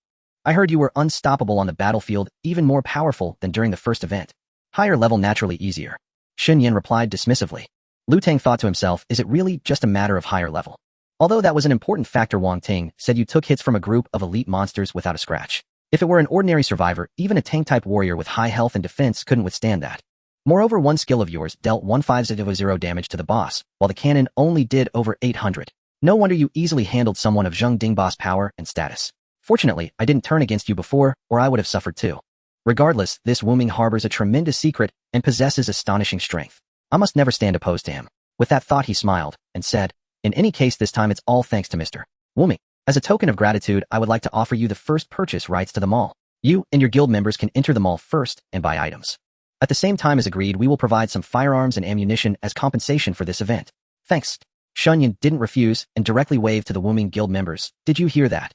I heard you were unstoppable on the battlefield, even more powerful than during the first event. Higher level, naturally easier. Shen Yan replied dismissively. Lu Tang thought to himself, is it really just a matter of higher level? Although that was an important factor, Wang Ting said, you took hits from a group of elite monsters without a scratch. If it were an ordinary survivor, even a tank-type warrior with high health and defense couldn't withstand that. Moreover, one skill of yours dealt 150 damage to the boss, while the cannon only did over 800. No wonder you easily handled someone of Zheng Dingba's power and status. Fortunately, I didn't turn against you before, or I would have suffered too. Regardless, this Wuming harbors a tremendous secret and possesses astonishing strength. I must never stand opposed to him. With that thought, he smiled and said, in any case, this time it's all thanks to Mr. Wuming. As a token of gratitude, I would like to offer you the first purchase rights to the mall. You and your guild members can enter the mall first and buy items. At the same time as agreed, we will provide some firearms and ammunition as compensation for this event. Thanks. Shen Yan didn't refuse and directly waved to the Wuming guild members. Did you hear that?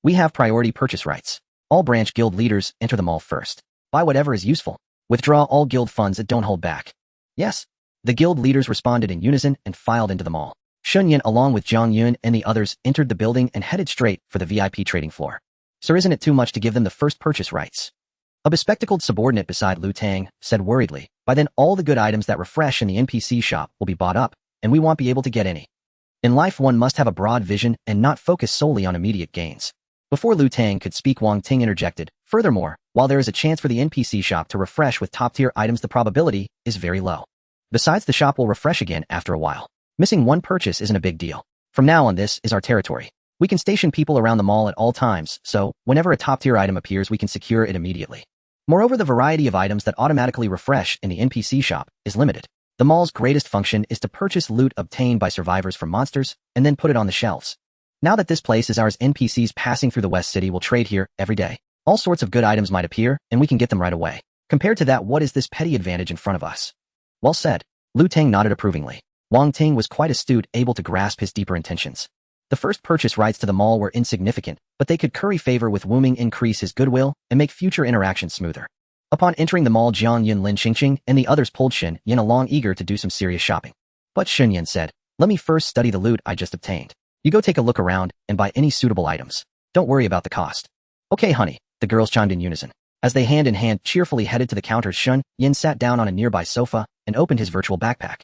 We have priority purchase rights. All branch guild leaders enter the mall first. Buy whatever is useful. Withdraw all guild funds and don't hold back. Yes. The guild leaders responded in unison and filed into the mall. Shen Yan along with Zhang Yun and the others entered the building and headed straight for the VIP trading floor. Sir, isn't it too much to give them the first purchase rights? A bespectacled subordinate beside Lu Tang said worriedly, by then all the good items that refresh in the NPC shop will be bought up, and we won't be able to get any. In life one must have a broad vision and not focus solely on immediate gains. Before Lu Tang could speak, Wang Ting interjected, furthermore, while there is a chance for the NPC shop to refresh with top-tier items, the probability is very low. Besides, the shop will refresh again after a while. Missing one purchase isn't a big deal. From now on, this is our territory. We can station people around the mall at all times, so whenever a top-tier item appears, we can secure it immediately. Moreover, the variety of items that automatically refresh in the NPC shop is limited. The mall's greatest function is to purchase loot obtained by survivors from monsters and then put it on the shelves. Now that this place is ours, NPCs passing through the West City will trade here every day. All sorts of good items might appear, and we can get them right away. Compared to that, what is this petty advantage in front of us? Well said. Lu Tang nodded approvingly. Wang Ting was quite astute, able to grasp his deeper intentions. The first purchase rights to the mall were insignificant, but they could curry favor with Wuming, increase his goodwill, and make future interactions smoother. Upon entering the mall, Jiang Yun, Lin Qingqing, and the others pulled Shen Yan along, eager to do some serious shopping. But Shen Yan said, let me first study the loot I just obtained. You go take a look around and buy any suitable items. Don't worry about the cost. Okay, honey, the girls chimed in unison. As they hand in hand cheerfully headed to the counters, Shen Yan sat down on a nearby sofa and opened his virtual backpack.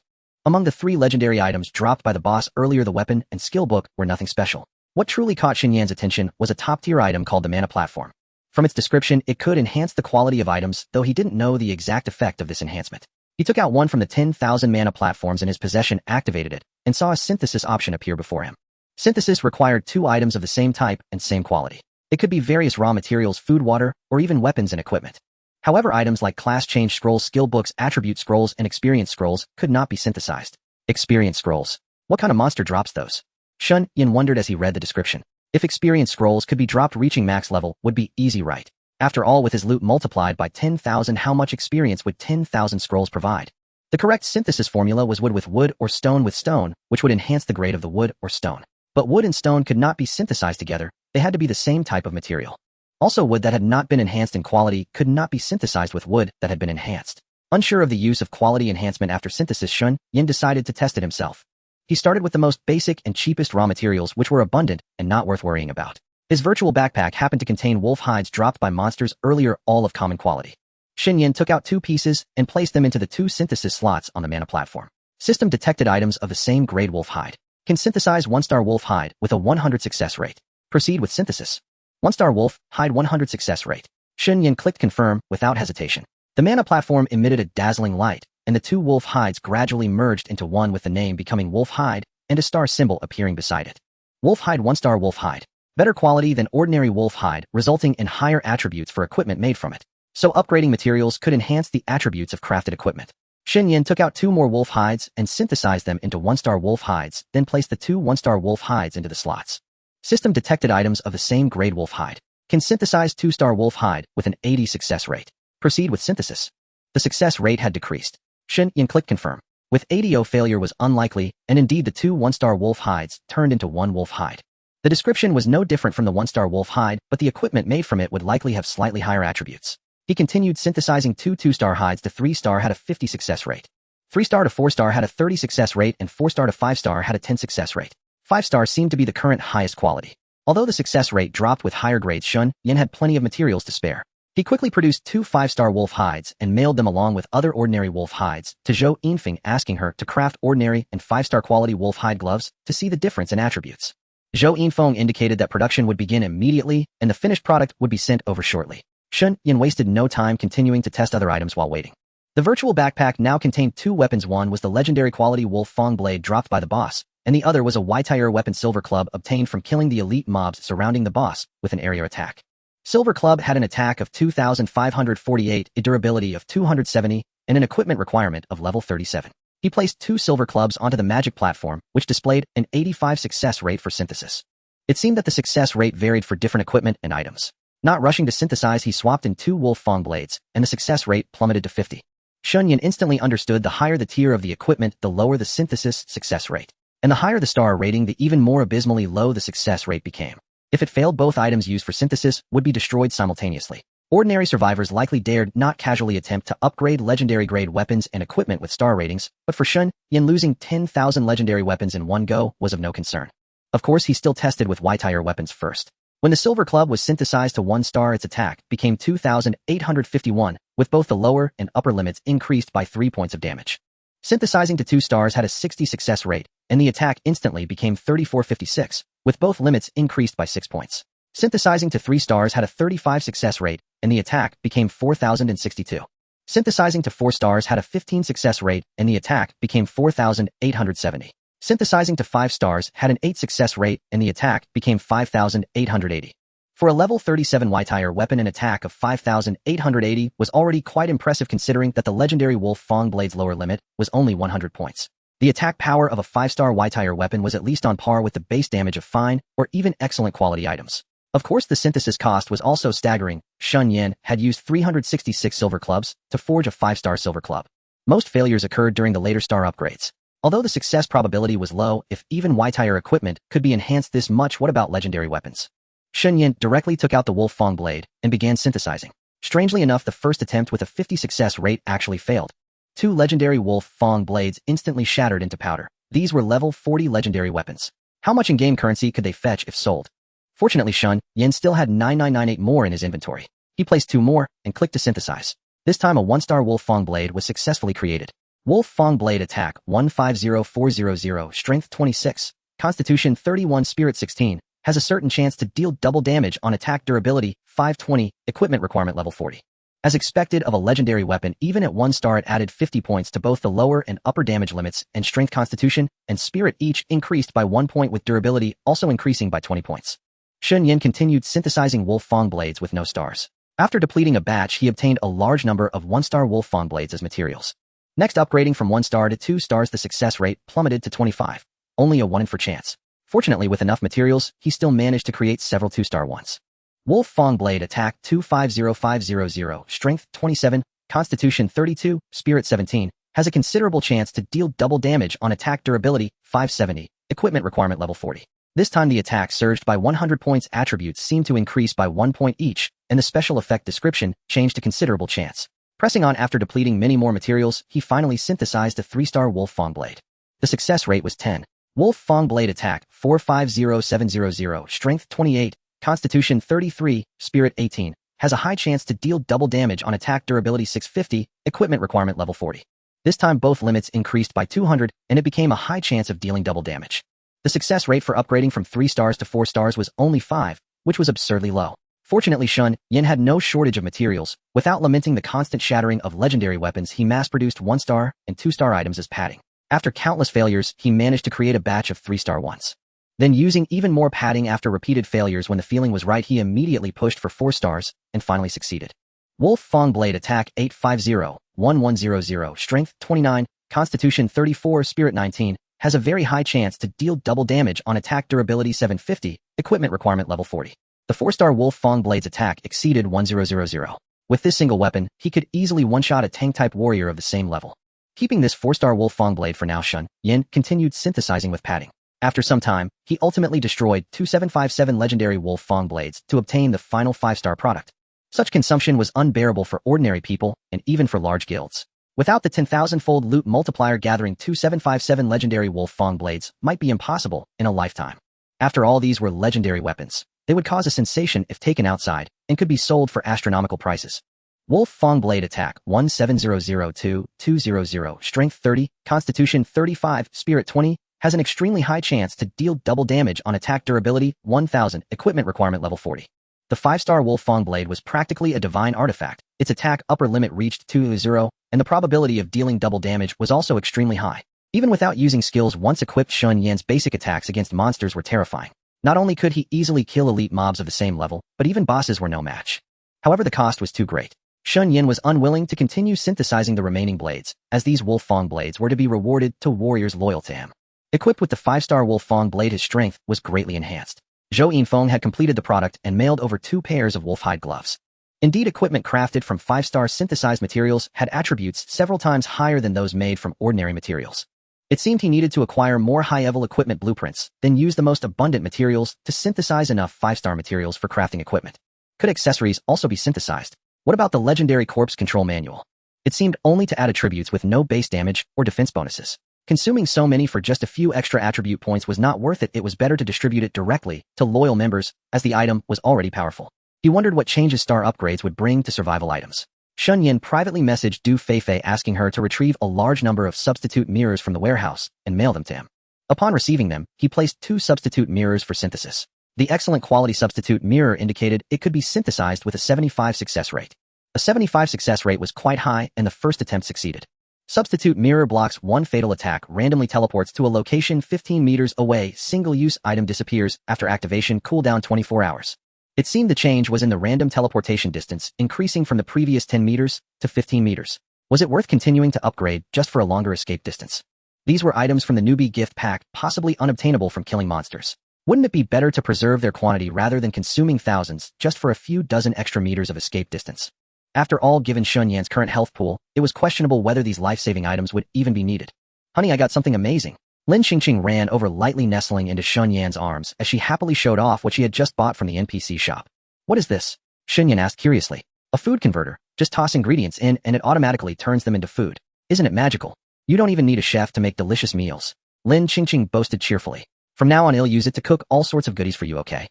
Among the 3 legendary items dropped by the boss earlier, the weapon and skill book were nothing special. What truly caught Shen Yan's attention was a top-tier item called the mana platform. From its description, it could enhance the quality of items, though he didn't know the exact effect of this enhancement. He took out one from the 10,000 mana platforms in his possession, activated it, and saw a synthesis option appear before him. Synthesis required 2 items of the same type and same quality. It could be various raw materials, food, water, or even weapons and equipment. However, items like class change scrolls, skill books, attribute scrolls, and experience scrolls could not be synthesized. Experience scrolls. What kind of monster drops those? Shen Yan wondered as he read the description. If experience scrolls could be dropped, reaching max level would be easy, right? After all, with his loot multiplied by 10,000, how much experience would 10,000 scrolls provide? The correct synthesis formula was wood with wood or stone with stone, which would enhance the grade of the wood or stone. But wood and stone could not be synthesized together. They had to be the same type of material. Also, wood that had not been enhanced in quality could not be synthesized with wood that had been enhanced. Unsure of the use of quality enhancement after synthesis, Shen Yan decided to test it himself. He started with the most basic and cheapest raw materials, which were abundant and not worth worrying about. His virtual backpack happened to contain wolf hides dropped by monsters earlier, all of common quality. Shen Yan took out 2 pieces and placed them into the 2 synthesis slots on the mana platform. System detected items of the same grade wolf hide. Can synthesize 1-star wolf hide with a 100 success rate. Proceed with synthesis. 1-star wolf hide 100 success rate. Shen Yan clicked confirm without hesitation. The mana platform emitted a dazzling light, and the 2 wolf hides gradually merged into one, with the name becoming wolf hide and a star symbol appearing beside it. Wolf hide, 1-star wolf hide. Better quality than ordinary wolf hide, resulting in higher attributes for equipment made from it. So upgrading materials could enhance the attributes of crafted equipment. Shen Yan took out 2 more wolf hides and synthesized them into 1-star wolf hides, then placed the 2 1-star wolf hides into the slots. System detected items of the same grade wolf hide. Can synthesize 2-star wolf hide with an 80 success rate. Proceed with synthesis. The success rate had decreased. Shen Yan clicked confirm. With 80, failure was unlikely, and indeed the 2 1-star wolf hides turned into 1 wolf hide. The description was no different from the 1-star wolf hide, but the equipment made from it would likely have slightly higher attributes. He continued synthesizing 2 2-star hides. The 3-star had a 50 success rate. 3-star to 4-star had a 30 success rate, and 4-star to 5-star had a 10 success rate. 5-star seemed to be the current highest quality. Although the success rate dropped with higher grades, Shen Yan had plenty of materials to spare. He quickly produced 2 5-star wolf hides and mailed them along with other ordinary wolf hides to Zhou Yinfeng, asking her to craft ordinary and 5-star quality wolf hide gloves to see the difference in attributes. Zhou Yinfeng indicated that production would begin immediately and the finished product would be sent over shortly. Shen Yan wasted no time continuing to test other items while waiting. The virtual backpack now contained two weapons. One was the legendary quality Wolf Fong blade dropped by the boss, and the other was a Y-Tire weapon Silver Club obtained from killing the elite mobs surrounding the boss with an area attack. Silver Club had an attack of 2,548, a durability of 270, and an equipment requirement of level 37. He placed two silver clubs onto the magic platform, which displayed an 85 success rate for synthesis. It seemed that the success rate varied for different equipment and items. Not rushing to synthesize, he swapped in two Wolf Fong blades, and the success rate plummeted to 50. Shen Yan instantly understood the higher the tier of the equipment, the lower the synthesis success rate. And the higher the star rating, the even more abysmally low the success rate became. If it failed, both items used for synthesis would be destroyed simultaneously. Ordinary survivors likely dared not casually attempt to upgrade legendary-grade weapons and equipment with star ratings, but for Shen Yan, losing 10,000 legendary weapons in one go was of no concern. Of course, he still tested with Y-Tire weapons first. When the Silver Club was synthesized to 1 star, its attack became 2,851, with both the lower and upper limits increased by 3 points of damage. Synthesizing to 2 stars had a 60 success rate, and the attack instantly became 3456, with both limits increased by 6 points. Synthesizing to 3 stars had a 35 success rate, and the attack became 4,062. Synthesizing to 4 stars had a 15 success rate, and the attack became 4,870. Synthesizing to 5 stars had an 8 success rate, and the attack became 5,880. For a level 37 Y-Tire weapon, an attack of 5,880 was already quite impressive considering that the legendary Wolf Fong blade's lower limit was only 100 points. The attack power of a 5-star Y-Tire weapon was at least on par with the base damage of fine or even excellent quality items. Of course, the synthesis cost was also staggering. Shen Yan had used 366 silver clubs to forge a 5-star silver club. Most failures occurred during the later star upgrades. Although the success probability was low, if even Y-Tire equipment could be enhanced this much, what about legendary weapons? Shen Yan directly took out the Wolf Fong blade and began synthesizing. Strangely enough, the first attempt with a 50 success rate actually failed. 2 legendary Wolf Fong blades instantly shattered into powder. These were level 40 legendary weapons. How much in-game currency could they fetch if sold? Fortunately, Shen Yan still had 9998 more in his inventory. He placed 2 more and clicked to synthesize. This time a 1-star Wolf Fong blade was successfully created. Wolf Fong blade attack 150400, strength 26, constitution 31, spirit 16, has a certain chance to deal double damage on attack, durability 520, equipment requirement level 40. As expected of a legendary weapon, even at 1 star it added 50 points to both the lower and upper damage limits, and strength, constitution, and spirit each increased by 1 point, with durability also increasing by 20 points. Shen Yan continued synthesizing Wolf Fong blades with no stars. After depleting a batch, he obtained a large number of 1-star Wolf Fong blades as materials. Next, upgrading from 1 star to 2 stars, the success rate plummeted to 25, only a 1 in 4 chance. Fortunately, with enough materials, he still managed to create several 2-star ones. Wolf Fong blade attack 250500, strength 27, constitution 32, spirit 17, has a considerable chance to deal double damage on attack, durability 570, equipment requirement level 40. This time the attack surged by 100 points, attributes seemed to increase by 1 point each, and the special effect description changed to considerable chance. Pressing on after depleting many more materials, he finally synthesized a 3-star Wolf Fong blade. The success rate was 10. Wolf Fong blade attack 450700, strength 28, constitution 33, spirit 18, has a high chance to deal double damage on attack, durability 650, equipment requirement level 40. This time both limits increased by 200, and it became a high chance of dealing double damage. The success rate for upgrading from 3 stars to 4 stars was only 5, which was absurdly low. Fortunately, Shen Yan had no shortage of materials. Without lamenting the constant shattering of legendary weapons, he mass-produced 1-star and 2-star items as padding. After countless failures, he managed to create a batch of 3-star ones. Then, using even more padding after repeated failures when the feeling was right, he immediately pushed for 4 stars and finally succeeded. Wolf Fong blade attack 850100, strength 29, constitution 34, spirit 19, has a very high chance to deal double damage on attack, durability 750, equipment requirement level 40. The 4-star Wolf Fong blade's attack exceeded 1000. With this single weapon, he could easily one-shot a tank-type warrior of the same level. Keeping this 4-star Wolf Fong blade for now, Shen Yan continued synthesizing with padding. After some time, he ultimately destroyed 2757 legendary Wolf Fong blades to obtain the final 5-star product. Such consumption was unbearable for ordinary people and even for large guilds. Without the 10,000-fold loot multiplier, gathering 2757 legendary Wolf Fong blades might be impossible in a lifetime. After all, these were legendary weapons. They would cause a sensation if taken outside and could be sold for astronomical prices. Wolf Fong blade attack 1700200, strength 30, constitution 35, spirit 20, Has an extremely high chance to deal double damage on attack durability 1000, equipment requirement level 40. The 5-star Wolfang Blade was practically a divine artifact. Its attack upper limit reached 2-0, and the probability of dealing double damage was also extremely high. Even without using skills once equipped, Shen Yan's basic attacks against monsters were terrifying. Not only could he easily kill elite mobs of the same level, but even bosses were no match. However, the cost was too great. Shen Yan was unwilling to continue synthesizing the remaining blades, as these Wolfang Blades were to be rewarded to warriors loyal to him. Equipped with the 5-star Wolfang Blade, his strength was greatly enhanced. Zhou Yinfeng had completed the product and mailed over 2 pairs of wolf-hide gloves. Indeed, equipment crafted from 5-star synthesized materials had attributes several times higher than those made from ordinary materials. It seemed he needed to acquire more high-level equipment blueprints, then use the most abundant materials to synthesize enough 5-star materials for crafting equipment. Could accessories also be synthesized? What about the legendary corpse control manual? It seemed only to add attributes with no base damage or defense bonuses. Consuming so many for just a few extra attribute points was not worth it. It was better to distribute it directly to loyal members, as the item was already powerful. He wondered what changes star upgrades would bring to survival items. Shen Yan privately messaged Du Feifei asking her to retrieve a large number of substitute mirrors from the warehouse and mail them to him. Upon receiving them, he placed 2 substitute mirrors for synthesis. The excellent quality substitute mirror indicated it could be synthesized with a 75 success rate. A 75 success rate was quite high, and the first attempt succeeded. Substitute mirror blocks 1 fatal attack, randomly teleports to a location 15 meters away, single-use item disappears, after activation cooldown 24 hours. It seemed the change was in the random teleportation distance, increasing from the previous 10 meters to 15 meters. Was it worth continuing to upgrade just for a longer escape distance? These were items from the newbie gift pack, possibly unobtainable from killing monsters. Wouldn't it be better to preserve their quantity rather than consuming thousands just for a few dozen extra meters of escape distance? After all, given Shen Yan's current health pool, it was questionable whether these life-saving items would even be needed. Honey, I got something amazing. Lin Qingqing ran over, lightly nestling into Shen Yan's arms as she happily showed off what she had just bought from the NPC shop. What is this? Shen Yan asked curiously. A food converter. Just toss ingredients in and it automatically turns them into food. Isn't it magical? You don't even need a chef to make delicious meals. Lin Qingqing boasted cheerfully. From now on, I'll use it to cook all sorts of goodies for you, okay?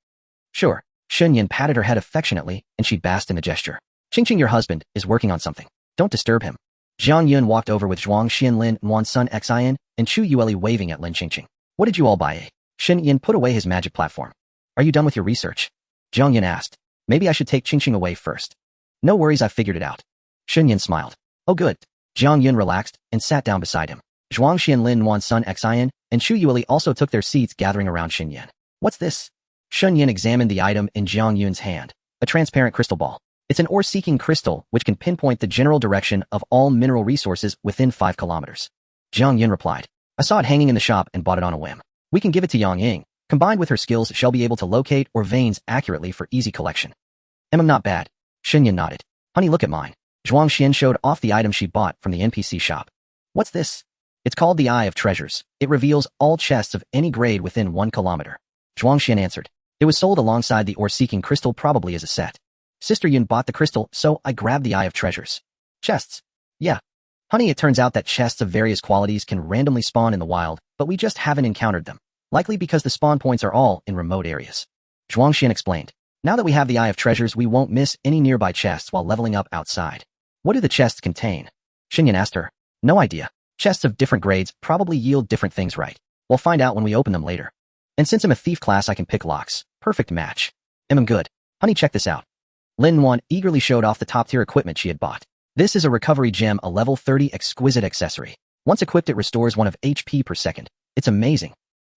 Sure. Shen Yan patted her head affectionately, and she basked in the gesture. Qingqing, your husband, is working on something. Don't disturb him. Zhang Yun walked over with Zhuang Xian Lin Nuan's son Xian and Chu Yueli waving at Lin Qingqing. What did you all buy? Shen Yan put away his magic platform. Are you done with your research? Zhang Yun asked. Maybe I should take Qingqing away first. No worries, I figured it out. Shen Yan smiled. Oh good. Zhang Yun relaxed and sat down beside him. Zhuang Xian Lin Nuan's son Xian and Chu Yueli also took their seats, gathering around Shen Yan. What's this? Shen Yan examined the item in Zhang Yun's hand. A transparent crystal ball. It's an ore-seeking crystal which can pinpoint the general direction of all mineral resources within 5 kilometers. Zhang Yun replied. I saw it hanging in the shop and bought it on a whim. We can give it to Yang Ying. Combined with her skills, she'll be able to locate ore veins accurately for easy collection. Not bad. Shen Yan nodded. Honey, look at mine. Zhuang Xian showed off the item she bought from the NPC shop. What's this? It's called the Eye of Treasures. It reveals all chests of any grade within 1 kilometer. Zhuang Xian answered. It was sold alongside the ore-seeking crystal, probably as a set. Sister Yun bought the crystal, so I grabbed the Eye of Treasures. Chests. Yeah. Honey, it turns out that chests of various qualities can randomly spawn in the wild, but we just haven't encountered them. Likely because the spawn points are all in remote areas. Zhuang Xian explained. Now that we have the Eye of Treasures, we won't miss any nearby chests while leveling up outside. What do the chests contain? Shen Yan asked her. No idea. Chests of different grades probably yield different things, right? We'll find out when we open them later. And since I'm a thief class, I can pick locks. Perfect match. I'm good. Honey, check this out. Lin Nuan eagerly showed off the top-tier equipment she had bought. This is a recovery gem, a level 30 exquisite accessory. Once equipped, it restores 1 of HP per second. It's amazing.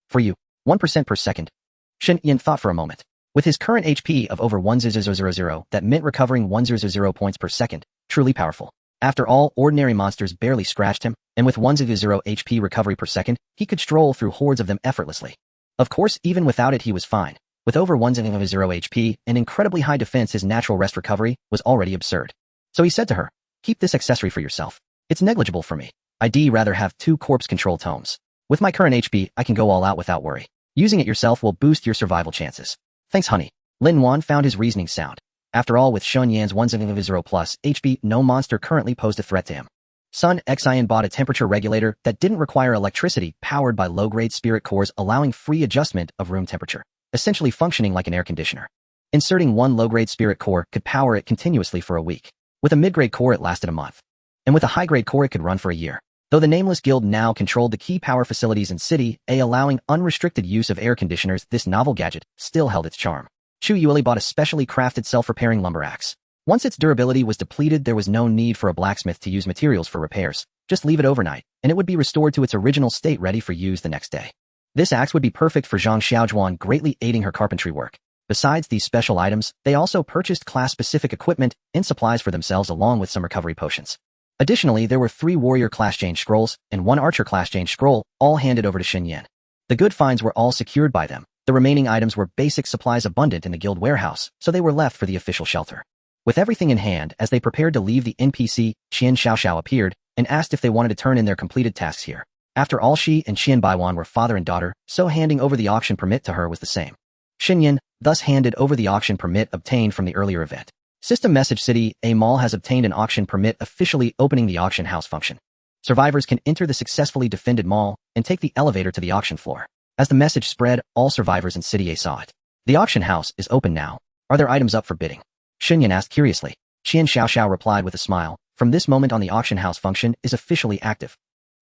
For you, 1% per second. Shen Yan thought for a moment. With his current HP of over 1000, that meant recovering 100 points per second. Truly powerful. After all, ordinary monsters barely scratched him, and with 100 HP recovery per second, he could stroll through hordes of them effortlessly. Of course, even without it, he was fine. With over 100 HP and incredibly high defense, his natural rest recovery was already absurd. So he said to her, keep this accessory for yourself. It's negligible for me. I'd rather have 2 corpse control tomes. With my current HP, I can go all out without worry. Using it yourself will boost your survival chances. Thanks, honey. Lin Nuan found his reasoning sound. After all, with Shen Yan's 100 plus HP, no monster currently posed a threat to him. Son Xian bought a temperature regulator that didn't require electricity, powered by low-grade spirit cores, allowing free adjustment of room temperature, essentially functioning like an air conditioner. Inserting 1 low-grade spirit core could power it continuously for a week. With a mid-grade core, it lasted a month. And with a high-grade core, it could run for a year. Though the Nameless Guild now controlled the key power facilities in City A, allowing unrestricted use of air conditioners, this novel gadget still held its charm. Chu Yueli bought a specially crafted self-repairing lumber axe. Once its durability was depleted, there was no need for a blacksmith to use materials for repairs. Just leave it overnight, and it would be restored to its original state, ready for use the next day. This axe would be perfect for Zhang Xiaojuan, greatly aiding her carpentry work. Besides these special items, they also purchased class-specific equipment and supplies for themselves along with some recovery potions. Additionally, there were 3 warrior class change scrolls and 1 archer class change scroll, all handed over to Shen Yan. The good finds were all secured by them. The remaining items were basic supplies abundant in the guild warehouse, so they were left for the official shelter. With everything in hand, as they prepared to leave, the NPC, Qian Xiaoxiao, appeared and asked if they wanted to turn in their completed tasks here. After all, she and Qian Baiwan were father and daughter, so handing over the auction permit to her was the same. Shen Yan thus handed over the auction permit obtained from the earlier event. System message: City A Mall has obtained an auction permit, officially opening the auction house function. Survivors can enter the successfully defended mall and take the elevator to the auction floor. As the message spread, all survivors in City A saw it. The auction house is open now. Are there items up for bidding? Shen Yan asked curiously. Qian Xiaoxiao replied with a smile. From this moment on, the auction house function is officially active.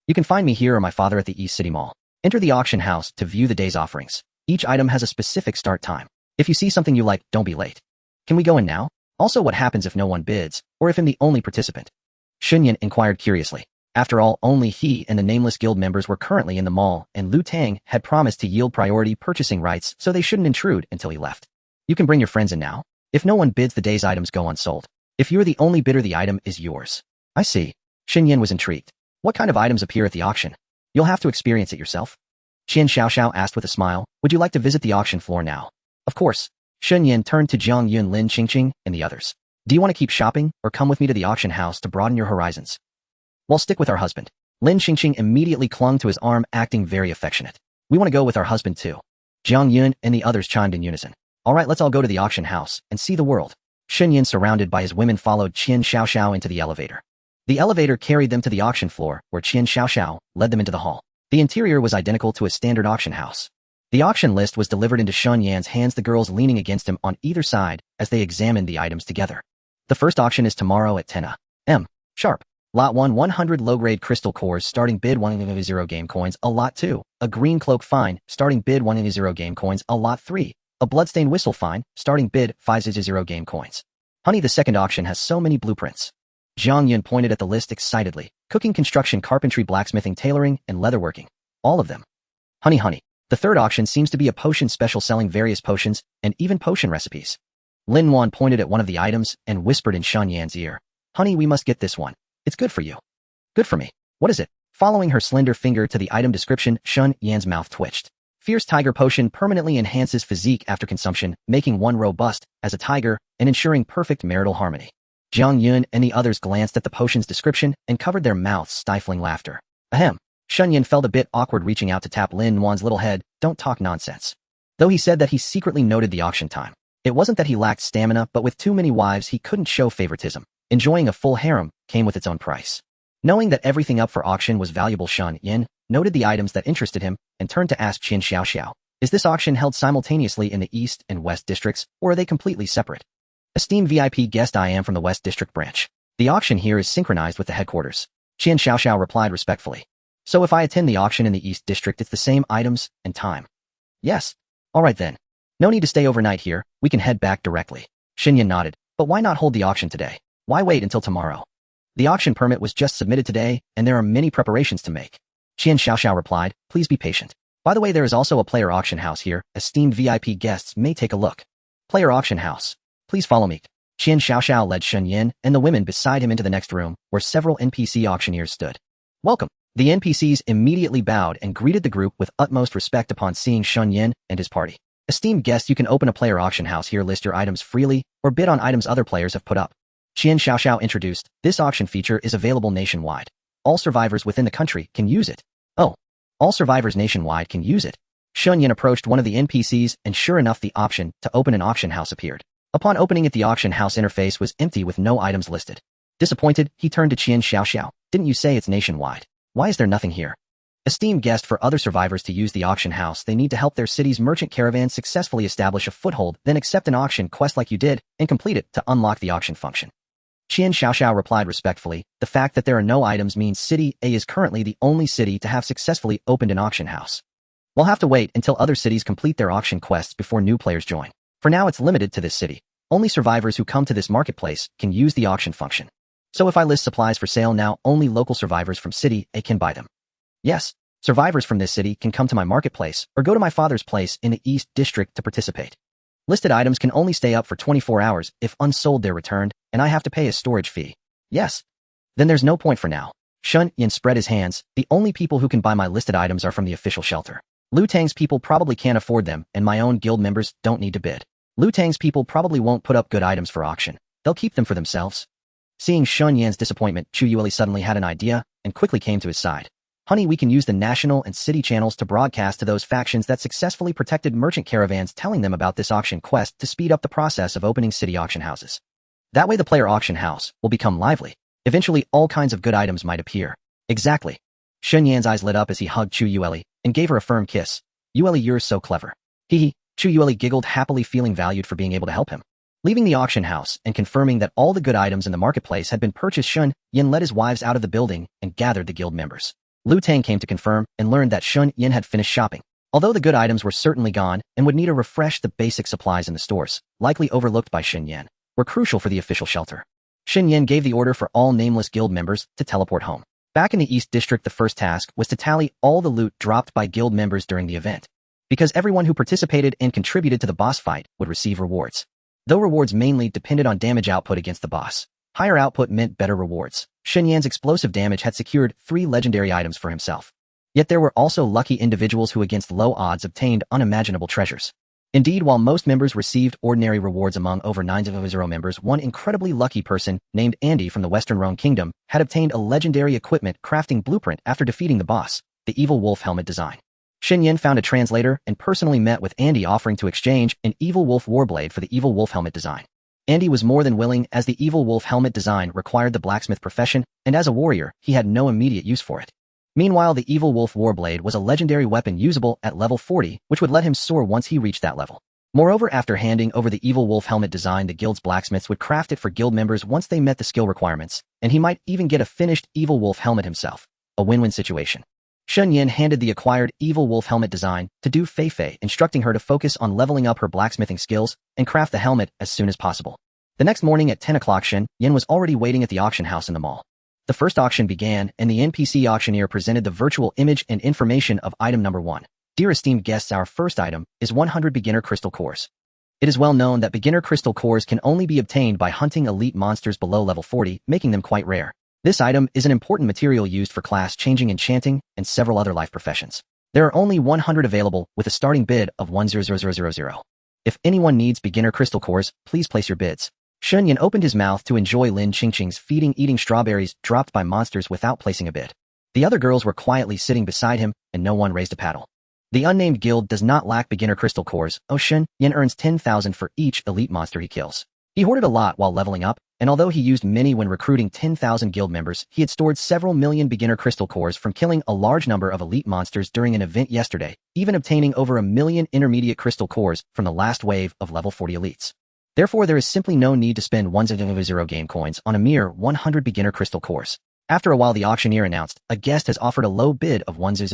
You can find me here or my father at the East City Mall. Enter the auction house to view the day's offerings. Each item has a specific start time. If you see something you like, don't be late. Can we go in now? Also, what happens if no one bids, or if I'm the only participant? Shen Yan inquired curiously. After all, only he and the Nameless Guild members were currently in the mall, and Lu Tang had promised to yield priority purchasing rights, so they shouldn't intrude until he left. You can bring your friends in now. If no one bids, the day's items go unsold. If you're the only bidder, the item is yours. I see. Shen Yan was intrigued. What kind of items appear at the auction? You'll have to experience it yourself. Qian Xiaoxiao asked with a smile. Would you like to visit the auction floor now? Of course. Shen Yan turned to Jiang Yun, Lin Qingqing, and the others. Do you want to keep shopping, or come with me to the auction house to broaden your horizons? Well, stick with our husband. Lin Qingqing immediately clung to his arm, acting very affectionate. We want to go with our husband too. Jiang Yun and the others chimed in unison. All right, let's all go to the auction house and see the world. Shen Yan, surrounded by his women, followed Qian Xiaoxiao into the elevator. The elevator carried them to the auction floor, where Qian Xiaoxiao led them into the hall. The interior was identical to a standard auction house. The auction list was delivered into Shen Yan's hands, the girls leaning against him on either side as they examined the items together. The first auction is tomorrow at 10 a.m. sharp. Lot 1, 100 low-grade crystal cores, starting bid 100 game coins. A Lot 2, a green cloak fine, starting bid 100 game coins. A Lot 3, a bloodstained whistle fine, starting bid 500 game coins. Honey, the second auction has so many blueprints. Jiang Yun pointed at the list excitedly. Cooking, construction, carpentry, blacksmithing, tailoring, and leatherworking. All of them. Honey. The third auction seems to be a potion special, selling various potions and even potion recipes. Lin Wan pointed at one of the items and whispered in Shen Yan's ear. Honey, we must get this one. It's good for you. Good for me. What is it? Following her slender finger to the item description, Shen Yan's mouth twitched. Fierce tiger potion permanently enhances physique after consumption, making one robust as a tiger and ensuring perfect marital harmony. Jiang Yun and the others glanced at the potion's description and covered their mouths, stifling laughter. Ahem. Shen Yan felt a bit awkward reaching out to tap Lin Wan's little head. Don't talk nonsense. Though he said that he secretly noted the auction time. It wasn't that he lacked stamina, but with too many wives he couldn't show favoritism. Enjoying a full harem came with its own price. Knowing that everything up for auction was valuable, Shen Yan noted the items that interested him and turned to ask Qian Xiaoxiao. Is this auction held simultaneously in the East and West districts, or are they completely separate? Esteemed VIP guest, I am from the West District branch. The auction here is synchronized with the headquarters. Qian Xiaoxiao replied respectfully. So if I attend the auction in the East District, it's the same items and time? Yes. All right then. No need to stay overnight here, we can head back directly. Shen Yan nodded. But why not hold the auction today? Why wait until tomorrow? The auction permit was just submitted today, and there are many preparations to make. Qian Xiaoxiao replied, please be patient. By the way, there is also a player auction house here. Esteemed VIP guests may take a look. Player auction house. Please follow me. Qian Xiaoxiao led Shen Yan and the women beside him into the next room, where several NPC auctioneers stood. Welcome. The NPCs immediately bowed and greeted the group with utmost respect upon seeing Shen Yan and his party. Esteemed guests, you can open a player auction house here, list your items freely, or bid on items other players have put up. Qian Xiaoxiao introduced, this auction feature is available nationwide. All survivors within the country can use it. Oh, all survivors nationwide can use it. Shen Yan approached one of the NPCs, and sure enough, the option to open an auction house appeared. Upon opening it, the auction house interface was empty with no items listed. Disappointed, he turned to Qian Xiaoxiao. Didn't you say it's nationwide? Why is there nothing here? Esteemed guest, for other survivors to use the auction house, they need to help their city's merchant caravan successfully establish a foothold, then accept an auction quest like you did, and complete it to unlock the auction function. Qian Xiaoxiao replied respectfully, the fact that there are no items means City A is currently the only city to have successfully opened an auction house. We'll have to wait until other cities complete their auction quests before new players join. For now it's limited to this city. Only survivors who come to this marketplace can use the auction function. So if I list supplies for sale now, only local survivors from City A can buy them. Yes, survivors from this city can come to my marketplace or go to my father's place in the East District to participate. Listed items can only stay up for 24 hours. If unsold they're returned, and I have to pay a storage fee. Yes. Then there's no point for now. Shen Yan spread his hands. The only people who can buy my listed items are from the official shelter. Lu Tang's people probably can't afford them, and my own guild members don't need to bid. Lu Tang's people probably won't put up good items for auction. They'll keep them for themselves. Seeing Shen Yan's disappointment, Chu Yueli suddenly had an idea and quickly came to his side. Honey, we can use the national and city channels to broadcast to those factions that successfully protected merchant caravans, telling them about this auction quest to speed up the process of opening city auction houses. That way the player auction house will become lively. Eventually all kinds of good items might appear. Exactly. Shen Yan's eyes lit up as he hugged Chu Yueli and gave her a firm kiss. Yueli, you're so clever. Hee. Chu Yueli giggled happily, feeling valued for being able to help him. Leaving the auction house and confirming that all the good items in the marketplace had been purchased, Shen Yan led his wives out of the building and gathered the guild members. Lu Tang came to confirm and learned that Shen Yan had finished shopping. Although the good items were certainly gone and would need to refresh, the basic supplies in the stores, likely overlooked by Shen Yan, were crucial for the official shelter. Shen Yan gave the order for all nameless guild members to teleport home. Back in the East District, the first task was to tally all the loot dropped by guild members during the event, because everyone who participated and contributed to the boss fight would receive rewards. Though rewards mainly depended on damage output against the boss, higher output meant better rewards. Shen Yan's explosive damage had secured 3 legendary items for himself. Yet there were also lucky individuals who against low odds obtained unimaginable treasures. Indeed, while most members received ordinary rewards, among over 900 members, one incredibly lucky person, named Andy from the Western Rome Kingdom, had obtained a legendary equipment crafting blueprint after defeating the boss, the evil wolf helmet design. Shen Yan found a translator and personally met with Andy, offering to exchange an evil wolf warblade for the evil wolf helmet design. Andy was more than willing, as the evil wolf helmet design required the blacksmith profession, and as a warrior, he had no immediate use for it. Meanwhile, the evil wolf warblade was a legendary weapon usable at level 40, which would let him soar once he reached that level. Moreover, after handing over the evil wolf helmet design, the guild's blacksmiths would craft it for guild members once they met the skill requirements, and he might even get a finished evil wolf helmet himself. A win-win situation. Shen Yan handed the acquired evil wolf helmet design to Du Feifei, instructing her to focus on leveling up her blacksmithing skills and craft the helmet as soon as possible. The next morning at 10 o'clock, Shen Yan was already waiting at the auction house in the mall. The first auction began, and the NPC auctioneer presented the virtual image and information of item number 1. Dear esteemed guests, our first item is 100 beginner crystal cores. It is well known that beginner crystal cores can only be obtained by hunting elite monsters below level 40, making them quite rare. This item is an important material used for class-changing enchanting and several other life professions. There are only 100 available, with a starting bid of 100,000. If anyone needs beginner crystal cores, please place your bids. Shen Yan opened his mouth to enjoy Lin Qingqing's feeding, eating strawberries dropped by monsters without placing a bid. The other girls were quietly sitting beside him, and no one raised a paddle. The unnamed guild does not lack beginner crystal cores. Shen Yan earns 10,000 for each elite monster he kills. He hoarded a lot while leveling up, and although he used many when recruiting 10,000 guild members, he had stored several million beginner crystal cores from killing a large number of elite monsters during an event yesterday, even obtaining over 1 million intermediate crystal cores from the last wave of level 40 elites. Therefore, there is simply no need to spend 100 game coins on a mere 100 beginner crystal cores. After a while, the auctioneer announced, a guest has offered a low bid of 100.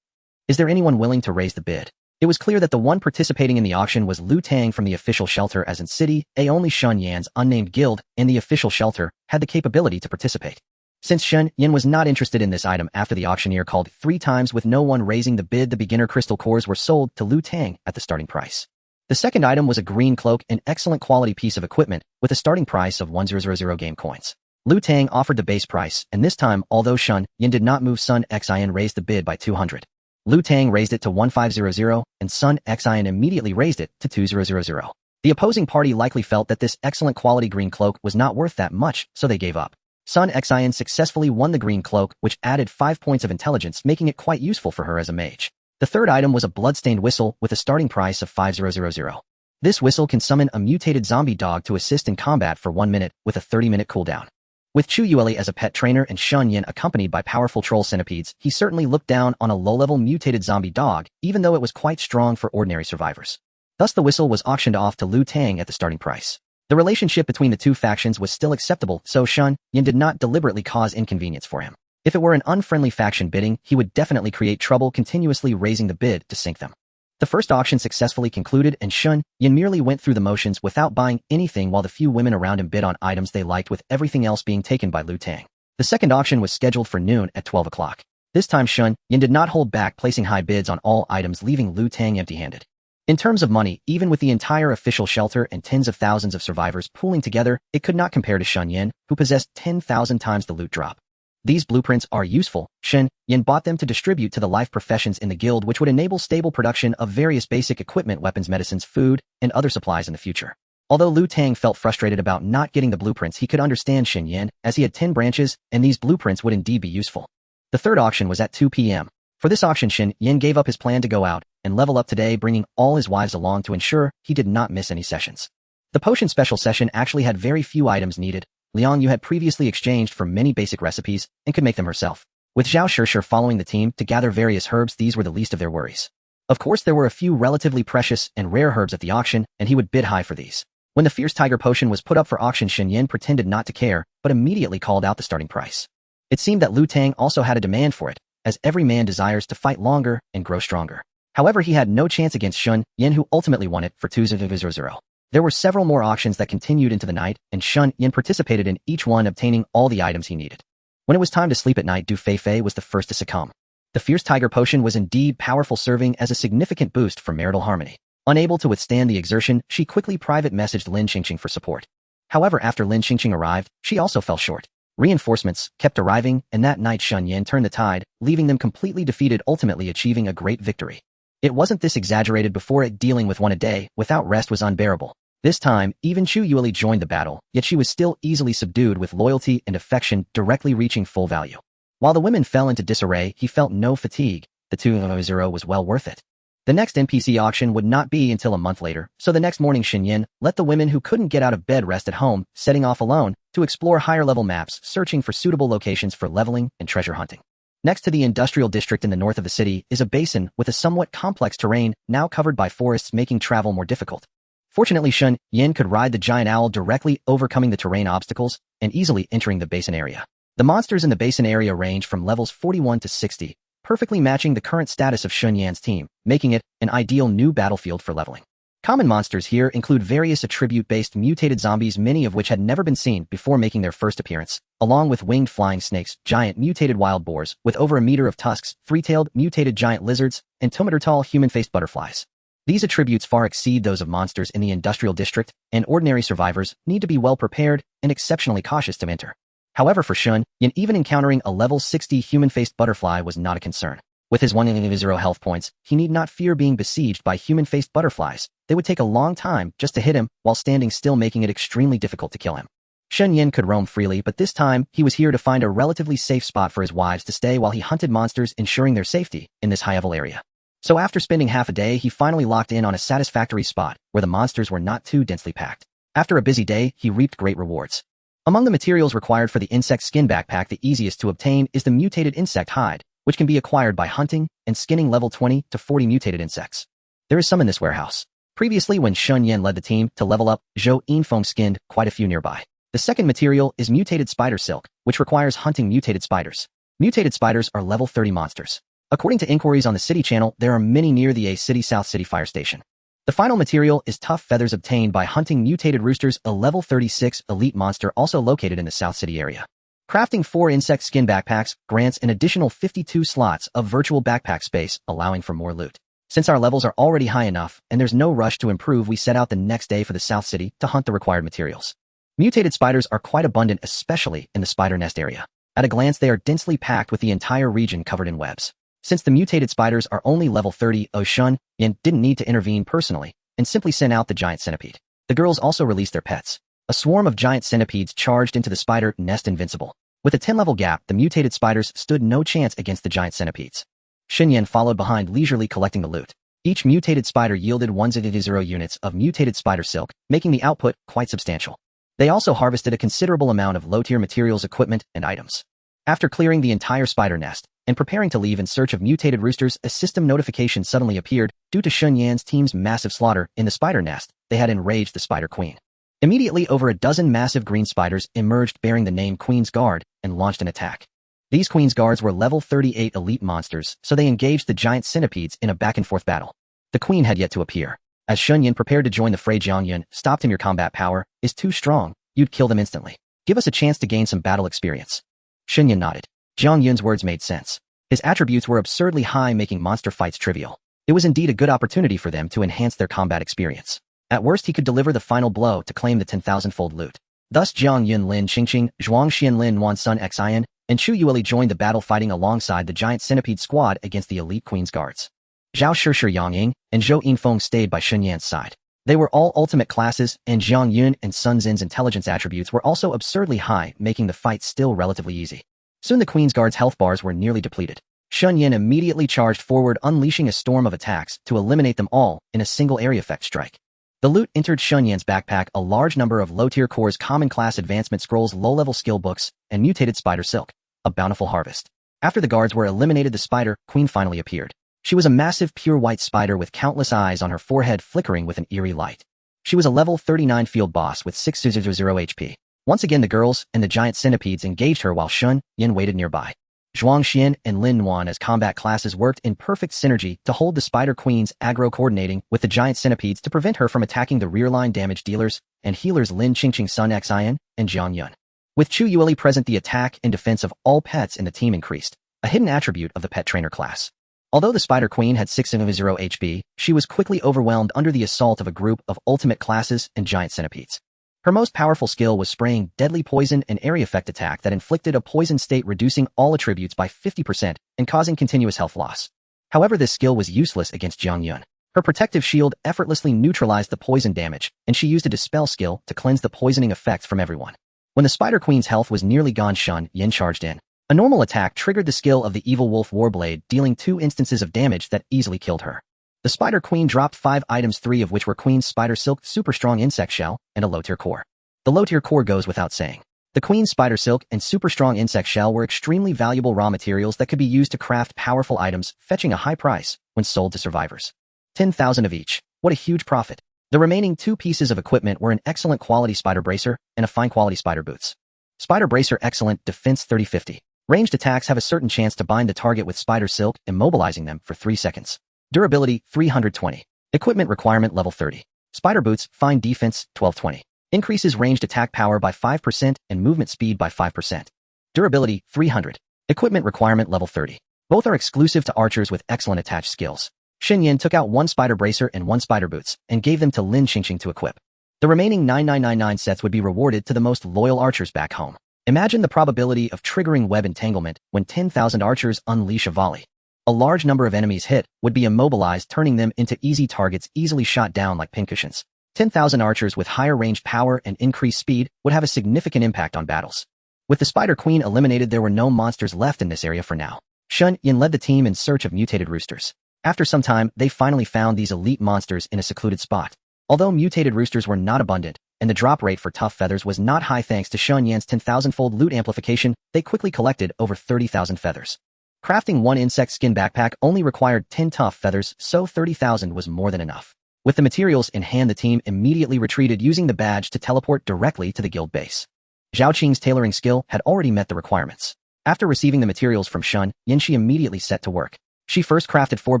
Is there anyone willing to raise the bid? It was clear that the one participating in the auction was Lu Tang from the official shelter, as in City A only Shen Yan's unnamed guild and the official shelter had the capability to participate. Since Shen Yan was not interested in this item, after the auctioneer called 3 times with no one raising the bid, the beginner crystal cores were sold to Lu Tang at the starting price. The second item was a green cloak, an excellent quality piece of equipment with a starting price of 100 game coins. Lu Tang offered the base price, and this time, although Shen Yan did not move, Sun Xin raised the bid by 200. Lu Tang raised it to 1500, and Sun Xin immediately raised it to 2000. The opposing party likely felt that this excellent quality green cloak was not worth that much, so they gave up. Sun Xin successfully won the green cloak, which added 5 points of intelligence, making it quite useful for her as a mage. The third item was a bloodstained whistle with a starting price of 5000. This whistle can summon a mutated zombie dog to assist in combat for 1 minute, with a 30-minute cooldown. With Chu Yueli as a pet trainer and Shen Yan accompanied by powerful troll centipedes, he certainly looked down on a low-level mutated zombie dog, even though it was quite strong for ordinary survivors. Thus the whistle was auctioned off to Lu Tang at the starting price. The relationship between the two factions was still acceptable, so Shen Yan did not deliberately cause inconvenience for him. If it were an unfriendly faction bidding, he would definitely create trouble, continuously raising the bid to sink them. The first auction successfully concluded, and Shen Yan merely went through the motions without buying anything, while the few women around him bid on items they liked, with everything else being taken by Lu Tang. The second auction was scheduled for noon at 12 o'clock. This time Shen Yan did not hold back, placing high bids on all items, leaving Lu Tang empty-handed. In terms of money, even with the entire official shelter and tens of thousands of survivors pooling together, it could not compare to Shen Yan, who possessed 10,000 times the loot drop. These blueprints are useful. Shen Yan bought them to distribute to the life professions in the guild, which would enable stable production of various basic equipment, weapons, medicines, food, and other supplies in the future. Although Lu Tang felt frustrated about not getting the blueprints, he could understand Shen Yan, as he had 10 branches, and these blueprints would indeed be useful. The third auction was at 2 p.m. For this auction, Shen Yan gave up his plan to go out and level up today, bringing all his wives along to ensure he did not miss any sessions. The potion special session actually had very few items needed. Liang Yu had previously exchanged for many basic recipes and could make them herself. With Zhao Shishir following the team to gather various herbs, these were the least of their worries. Of course, there were a few relatively precious and rare herbs at the auction, and he would bid high for these. When the Fierce Tiger potion was put up for auction, Shen Yan pretended not to care, but immediately called out the starting price. It seemed that Lu Tang also had a demand for it, as every man desires to fight longer and grow stronger. However, he had no chance against Shen Yan, who ultimately won it for 2,000. There were several more auctions that continued into the night, and Shen Yan participated in each one, obtaining all the items he needed. When it was time to sleep at night, Du Feifei was the first to succumb. The Fierce Tiger potion was indeed powerful, serving as a significant boost for marital harmony. Unable to withstand the exertion, she quickly private messaged Lin Qingqing for support. However, after Lin Qingqing arrived, she also fell short. Reinforcements kept arriving, and that night Shen Yan turned the tide, leaving them completely defeated, ultimately achieving a great victory. It wasn't this exaggerated before it. Dealing with one a day without rest was unbearable. This time, even Chu Yueli joined the battle, yet she was still easily subdued, with loyalty and affection directly reaching full value. While the women fell into disarray, he felt no fatigue. The 2,000 was well worth it. The next NPC auction would not be until a month later, so the next morning Shen Yan let the women who couldn't get out of bed rest at home, setting off alone to explore higher-level maps, searching for suitable locations for leveling and treasure hunting. Next to the industrial district in the north of the city is a basin with a somewhat complex terrain, now covered by forests, making travel more difficult. Fortunately, Shen Yan could ride the giant owl directly, overcoming the terrain obstacles and easily entering the basin area. The monsters in the basin area range from levels 41 to 60, perfectly matching the current status of Shen Yan's team, making it an ideal new battlefield for leveling. Common monsters here include various attribute-based mutated zombies, many of which had never been seen before making their first appearance, along with winged flying snakes, giant mutated wild boars with over a meter of tusks, three-tailed mutated giant lizards, and 2-meter-tall human-faced butterflies. These attributes far exceed those of monsters in the industrial district, and ordinary survivors need to be well prepared and exceptionally cautious to enter. However, for Shen Yan, even encountering a level 60 human-faced butterfly was not a concern. With his 1,000 health points, he need not fear being besieged by human-faced butterflies. They would take a long time just to hit him while standing still, making it extremely difficult to kill him. Shen Yan could roam freely, but this time he was here to find a relatively safe spot for his wives to stay while he hunted monsters, ensuring their safety in this high-level area. So after spending half a day, he finally locked in on a satisfactory spot where the monsters were not too densely packed. After a busy day, he reaped great rewards. Among the materials required for the insect skin backpack, the easiest to obtain is the mutated insect hide, which can be acquired by hunting and skinning level 20 to 40 mutated insects. There is some in this warehouse. Previously, when Shen Yan led the team to level up, Zhou Yinfeng skinned quite a few nearby. The second material is mutated spider silk, which requires hunting mutated spiders. Mutated spiders are level 30 monsters. According to inquiries on the city channel, there are many near the A City South City Fire Station. The final material is tough feathers, obtained by hunting mutated roosters, a level 36 elite monster also located in the South City area. Crafting 4 insect skin backpacks grants an additional 52 slots of virtual backpack space, allowing for more loot. Since our levels are already high enough and there's no rush to improve, we set out the next day for the South City to hunt the required materials. Mutated spiders are quite abundant, especially in the spider nest area. At a glance, they are densely packed, with the entire region covered in webs. Since the mutated spiders are only level 30, Shen Yan didn't need to intervene personally and simply sent out the giant centipede. The girls also released their pets. A swarm of giant centipedes charged into the spider nest, invincible. With a 10-level gap, the mutated spiders stood no chance against the giant centipedes. Shen Yan followed behind, leisurely collecting the loot. Each mutated spider yielded 1,000 units of mutated spider silk, making the output quite substantial. They also harvested a considerable amount of low-tier materials, equipment, and items. After clearing the entire spider nest and preparing to leave in search of mutated roosters, a system notification suddenly appeared. Due to Shen Yan's team's massive slaughter in the spider nest, they had enraged the Spider Queen. Immediately over a dozen massive green spiders emerged bearing the name Queen's Guard and launched an attack. These Queen's Guards were level 38 elite monsters, so they engaged the giant centipedes in a back-and-forth battle. The Queen had yet to appear. As Shen Yan prepared to join the fray, Jiang Yun stopped him. Your combat power is too strong. You'd kill them instantly. Give us a chance to gain some battle experience. Shen Yan nodded. Jiang Yun's words made sense. His attributes were absurdly high, making monster fights trivial. It was indeed a good opportunity for them to enhance their combat experience. At worst, he could deliver the final blow to claim the 10,000-fold loot. Thus Jiang Yun, Lin Qingqing, Zhuang Xian, Lin Wan, Sun Xian, and Chu Yueli joined the battle, fighting alongside the giant centipede squad against the elite Queen's Guards. Zhao Shishir, Yang Ying, and Zhou Yinfeng stayed by Shen Yan's side. They were all ultimate classes, and Jiang Yun and Sun Zin's intelligence attributes were also absurdly high, making the fight still relatively easy. Soon the Queen's Guard's health bars were nearly depleted. Shen Yan immediately charged forward, unleashing a storm of attacks to eliminate them all in a single area effect strike. The loot entered Shen Yan's backpack: a large number of low-tier cores, common class advancement scrolls, low-level skill books, and mutated spider silk. A bountiful harvest. After the guards were eliminated, the Spider Queen finally appeared. She was a massive pure white spider with countless eyes on her forehead flickering with an eerie light. She was a level 39 field boss with 600 HP. Once again, the girls and the giant centipedes engaged her while Shen Yan waited nearby. Zhuang Xian and Lin Wan as combat classes worked in perfect synergy to hold the Spider Queen's aggro, coordinating with the giant centipedes to prevent her from attacking the rear-line damage dealers and healers Lin Qingqing, Sun Xian, and Jiang Yun. With Chu Yueli present, the attack and defense of all pets in the team increased, a hidden attribute of the pet trainer class. Although the Spider Queen had 600 HP, she was quickly overwhelmed under the assault of a group of ultimate classes and giant centipedes. Her most powerful skill was spraying deadly poison, and area effect attack that inflicted a poison state, reducing all attributes by 50% and causing continuous health loss. However, this skill was useless against Jiang Yun. Her protective shield effortlessly neutralized the poison damage, and she used a dispel skill to cleanse the poisoning effects from everyone. When the Spider Queen's health was nearly gone, Shen Yan charged in. A normal attack triggered the skill of the Evil Wolf Warblade, dealing 2 instances of damage that easily killed her. The Spider Queen dropped 5 items, 3 of which were Queen's Spider Silk, Super Strong Insect Shell, and a low-tier core. The low-tier core goes without saying. The Queen's Spider Silk and Super Strong Insect Shell were extremely valuable raw materials that could be used to craft powerful items, fetching a high price when sold to survivors. 10,000 of each. What a huge profit. The remaining 2 pieces of equipment were an excellent quality Spider Bracer and a fine quality Spider Boots. Spider Bracer, excellent, defense 30-50. Ranged attacks have a certain chance to bind the target with Spider Silk, immobilizing them for 3 seconds. Durability 320. Equipment requirement level 30. Spider Boots, fine defense 1220. Increases ranged attack power by 5% and movement speed by 5%. Durability 300. Equipment requirement level 30. Both are exclusive to archers with excellent attached skills. Shen Yan took out 1 Spider Bracer and 1 Spider Boots and gave them to Lin Qingqing to equip. The remaining 9999 sets would be rewarded to the most loyal archers back home. Imagine the probability of triggering web entanglement when 10,000 archers unleash a volley. A large number of enemies hit would be immobilized, turning them into easy targets, easily shot down like pincushions. 10,000 archers with higher range power and increased speed would have a significant impact on battles. With the Spider Queen eliminated, there were no monsters left in this area for now. Shen Yan led the team in search of mutated roosters. After some time, they finally found these elite monsters in a secluded spot. Although mutated roosters were not abundant, and the drop rate for tough feathers was not high thanks to Shen Yan's 10,000-fold loot amplification, they quickly collected over 30,000 feathers. Crafting 1 insect skin backpack only required 10 tough feathers, so 30,000 was more than enough. With the materials in hand, the team immediately retreated, using the badge to teleport directly to the guild base. Zhao Qing's tailoring skill had already met the requirements. After receiving the materials from Shen Yan, she immediately set to work. She first crafted 4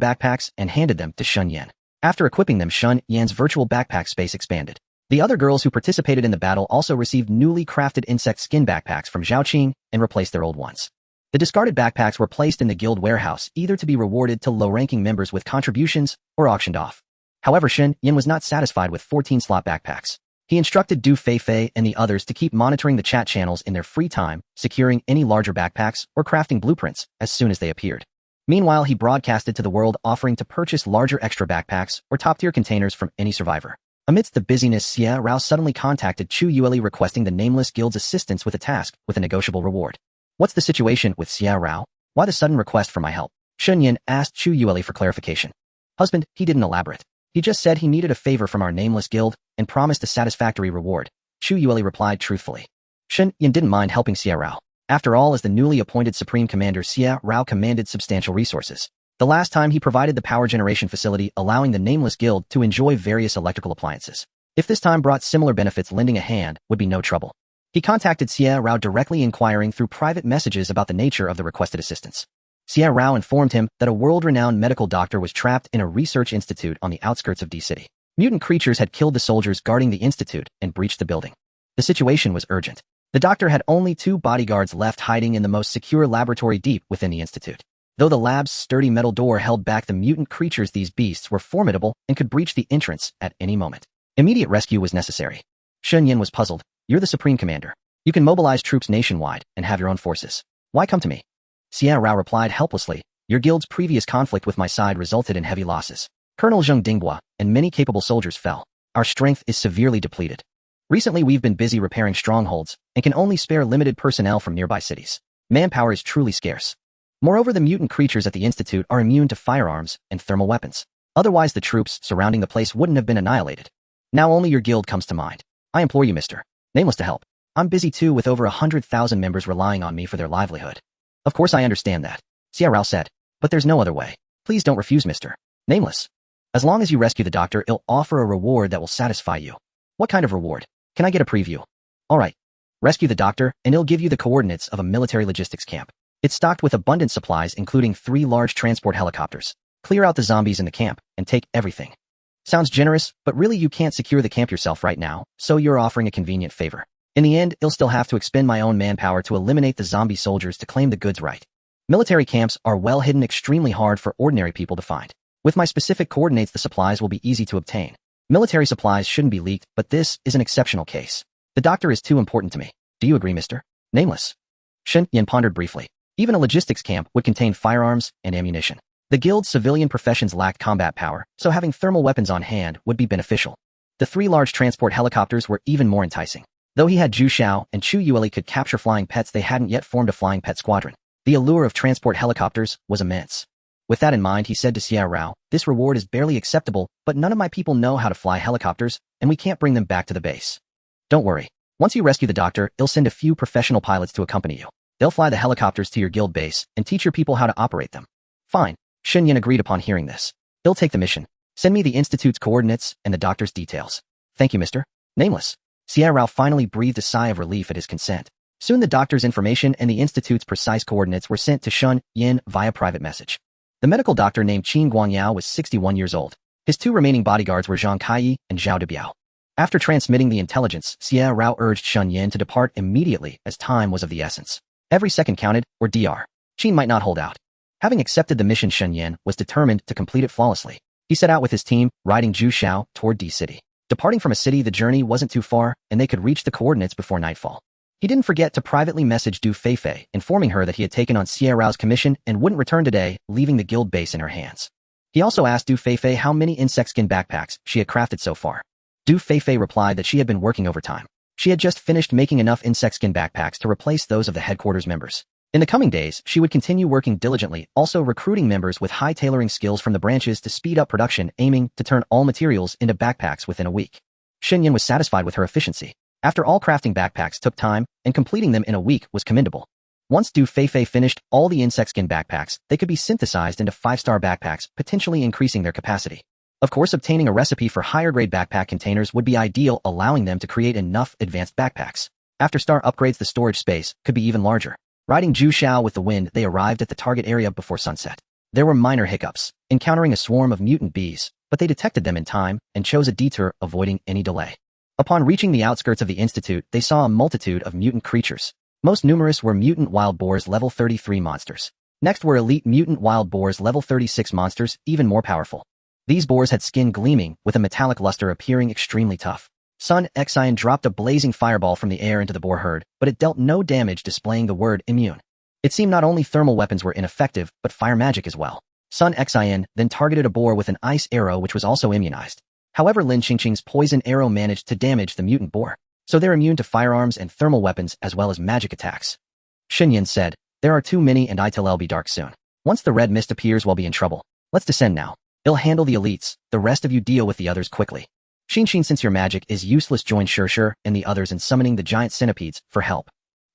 backpacks and handed them to Shen Yan. After equipping them, Shen Yan's virtual backpack space expanded. The other girls who participated in the battle also received newly crafted insect skin backpacks from Zhao Qing and replaced their old ones. The discarded backpacks were placed in the guild warehouse, either to be rewarded to low-ranking members with contributions or auctioned off. However, Shen Yan was not satisfied with 14-slot backpacks. He instructed Du Feifei and the others to keep monitoring the chat channels in their free time, securing any larger backpacks or crafting blueprints as soon as they appeared. Meanwhile, he broadcasted to the world offering to purchase larger extra backpacks or top-tier containers from any survivor. Amidst the busyness, Xia Rao suddenly contacted Chu Yueli requesting the Nameless Guild's assistance with a task with a negotiable reward. What's the situation with Xia Rao? Why the sudden request for my help? Shen Yan asked Chu Yueli for clarification. Husband, he didn't elaborate. He just said he needed a favor from our Nameless Guild and promised a satisfactory reward. Chu Yueli replied truthfully. Shen Yan didn't mind helping Xia Rao. After all, as the newly appointed Supreme Commander, Xia Rao commanded substantial resources. The last time he provided the power generation facility, allowing the Nameless Guild to enjoy various electrical appliances. If this time brought similar benefits, lending a hand would be no trouble. He contacted Xie Rao directly, inquiring through private messages about the nature of the requested assistance. Xie Rao informed him that a world-renowned medical doctor was trapped in a research institute on the outskirts of D City. Mutant creatures had killed the soldiers guarding the institute and breached the building. The situation was urgent. The doctor had only 2 bodyguards left, hiding in the most secure laboratory deep within the institute. Though the lab's sturdy metal door held back the mutant creatures, these beasts were formidable and could breach the entrance at any moment. Immediate rescue was necessary. Shen Yan was puzzled. You're the supreme commander. You can mobilize troops nationwide and have your own forces. Why come to me? Xie Rao replied helplessly. Your guild's previous conflict with my side resulted in heavy losses. Colonel Zheng Dinghua and many capable soldiers fell. Our strength is severely depleted. Recently, we've been busy repairing strongholds and can only spare limited personnel from nearby cities. Manpower is truly scarce. Moreover, the mutant creatures at the Institute are immune to firearms and thermal weapons. Otherwise, the troops surrounding the place wouldn't have been annihilated. Now only your guild comes to mind. I implore you, Mr. Nameless, to help. I'm busy too, with over 100,000 members relying on me for their livelihood. Of course I understand that, Xie Rao said. But there's no other way. Please don't refuse, Mr. Nameless. As long as you rescue the doctor, I'll offer a reward that will satisfy you. What kind of reward? Can I get a preview? Alright. Rescue the doctor, and he'll give you the coordinates of a military logistics camp. It's stocked with abundant supplies, including 3 large transport helicopters. Clear out the zombies in the camp and take everything. Sounds generous, but really you can't secure the camp yourself right now, so you're offering a convenient favor. In the end, I'll still have to expend my own manpower to eliminate the zombie soldiers to claim the goods right. Military camps are well hidden, extremely hard for ordinary people to find. With my specific coordinates, the supplies will be easy to obtain. Military supplies shouldn't be leaked, but this is an exceptional case. The doctor is too important to me. Do you agree, Mr. Nameless? Shen Yan pondered briefly. Even a logistics camp would contain firearms and ammunition. The guild's civilian professions lacked combat power, so having thermal weapons on hand would be beneficial. The 3 large transport helicopters were even more enticing. Though he had Zhu Xiao and Chu Yueli could capture flying pets, they hadn't yet formed a flying pet squadron. The allure of transport helicopters was immense. With that in mind, he said to Xie Rao, this reward is barely acceptable, but none of my people know how to fly helicopters, and we can't bring them back to the base. Don't worry. Once you rescue the doctor, I'll send a few professional pilots to accompany you. They'll fly the helicopters to your guild base and teach your people how to operate them. Fine. Shen Yan agreed upon hearing this. I'll take the mission. Send me the Institute's coordinates and the doctor's details. Thank you, Mr. Nameless. Xie Rao finally breathed a sigh of relief at his consent. Soon the doctor's information and the Institute's precise coordinates were sent to Shen Yan via private message. The medical doctor named Qin Guangyao was 61 years old. His 2 remaining bodyguards were Zhang Kaiyi and Zhao Debiao. After transmitting the intelligence, Xie Rao urged Shen Yan to depart immediately, as time was of the essence. Every second counted, or Dr. Qin might not hold out. Having accepted the mission, Shen Yan was determined to complete it flawlessly. He set out with his team, riding Zhu Xiao toward D City. Departing from a city, the journey wasn't too far, and they could reach the coordinates before nightfall. He didn't forget to privately message Du Feifei, informing her that he had taken on Xie Rao's commission and wouldn't return today, leaving the guild base in her hands. He also asked Du Feifei how many insect skin backpacks she had crafted so far. Du Feifei replied that she had been working overtime. She had just finished making enough insect skin backpacks to replace those of the headquarters members. In the coming days, she would continue working diligently, also recruiting members with high tailoring skills from the branches to speed up production, aiming to turn all materials into backpacks within a week. Shen Yan was satisfied with her efficiency. After all, crafting backpacks took time, and completing them in a week was commendable. Once Du Feifei finished all the insect skin backpacks, they could be synthesized into 5-star backpacks, potentially increasing their capacity. Of course, obtaining a recipe for higher-grade backpack containers would be ideal, allowing them to create enough advanced backpacks. After star upgrades, the storage space could be even larger. Riding Zhu Xiao with the wind, they arrived at the target area before sunset. There were minor hiccups, encountering a swarm of mutant bees, but they detected them in time and chose a detour, avoiding any delay. Upon reaching the outskirts of the Institute, they saw a multitude of mutant creatures. Most numerous were mutant wild boars level 33 monsters. Next were elite mutant wild boars level 36 monsters, even more powerful. These boars had skin gleaming, with a metallic luster, appearing extremely tough. Sun Xian dropped a blazing fireball from the air into the boar herd, but it dealt no damage, displaying the word immune. It seemed not only thermal weapons were ineffective, but fire magic as well. Sun Xian then targeted a boar with an ice arrow, which was also immunized. However, Lin Qingqing's poison arrow managed to damage the mutant boar, so they're immune to firearms and thermal weapons as well as magic attacks. Shen Yan said, there are too many and it'll be dark soon. Once the red mist appears, we'll be in trouble. Let's descend now. I'll handle the elites, the rest of you deal with the others quickly. Xin, since your magic is useless, join Shir and the others in summoning the giant centipedes for help.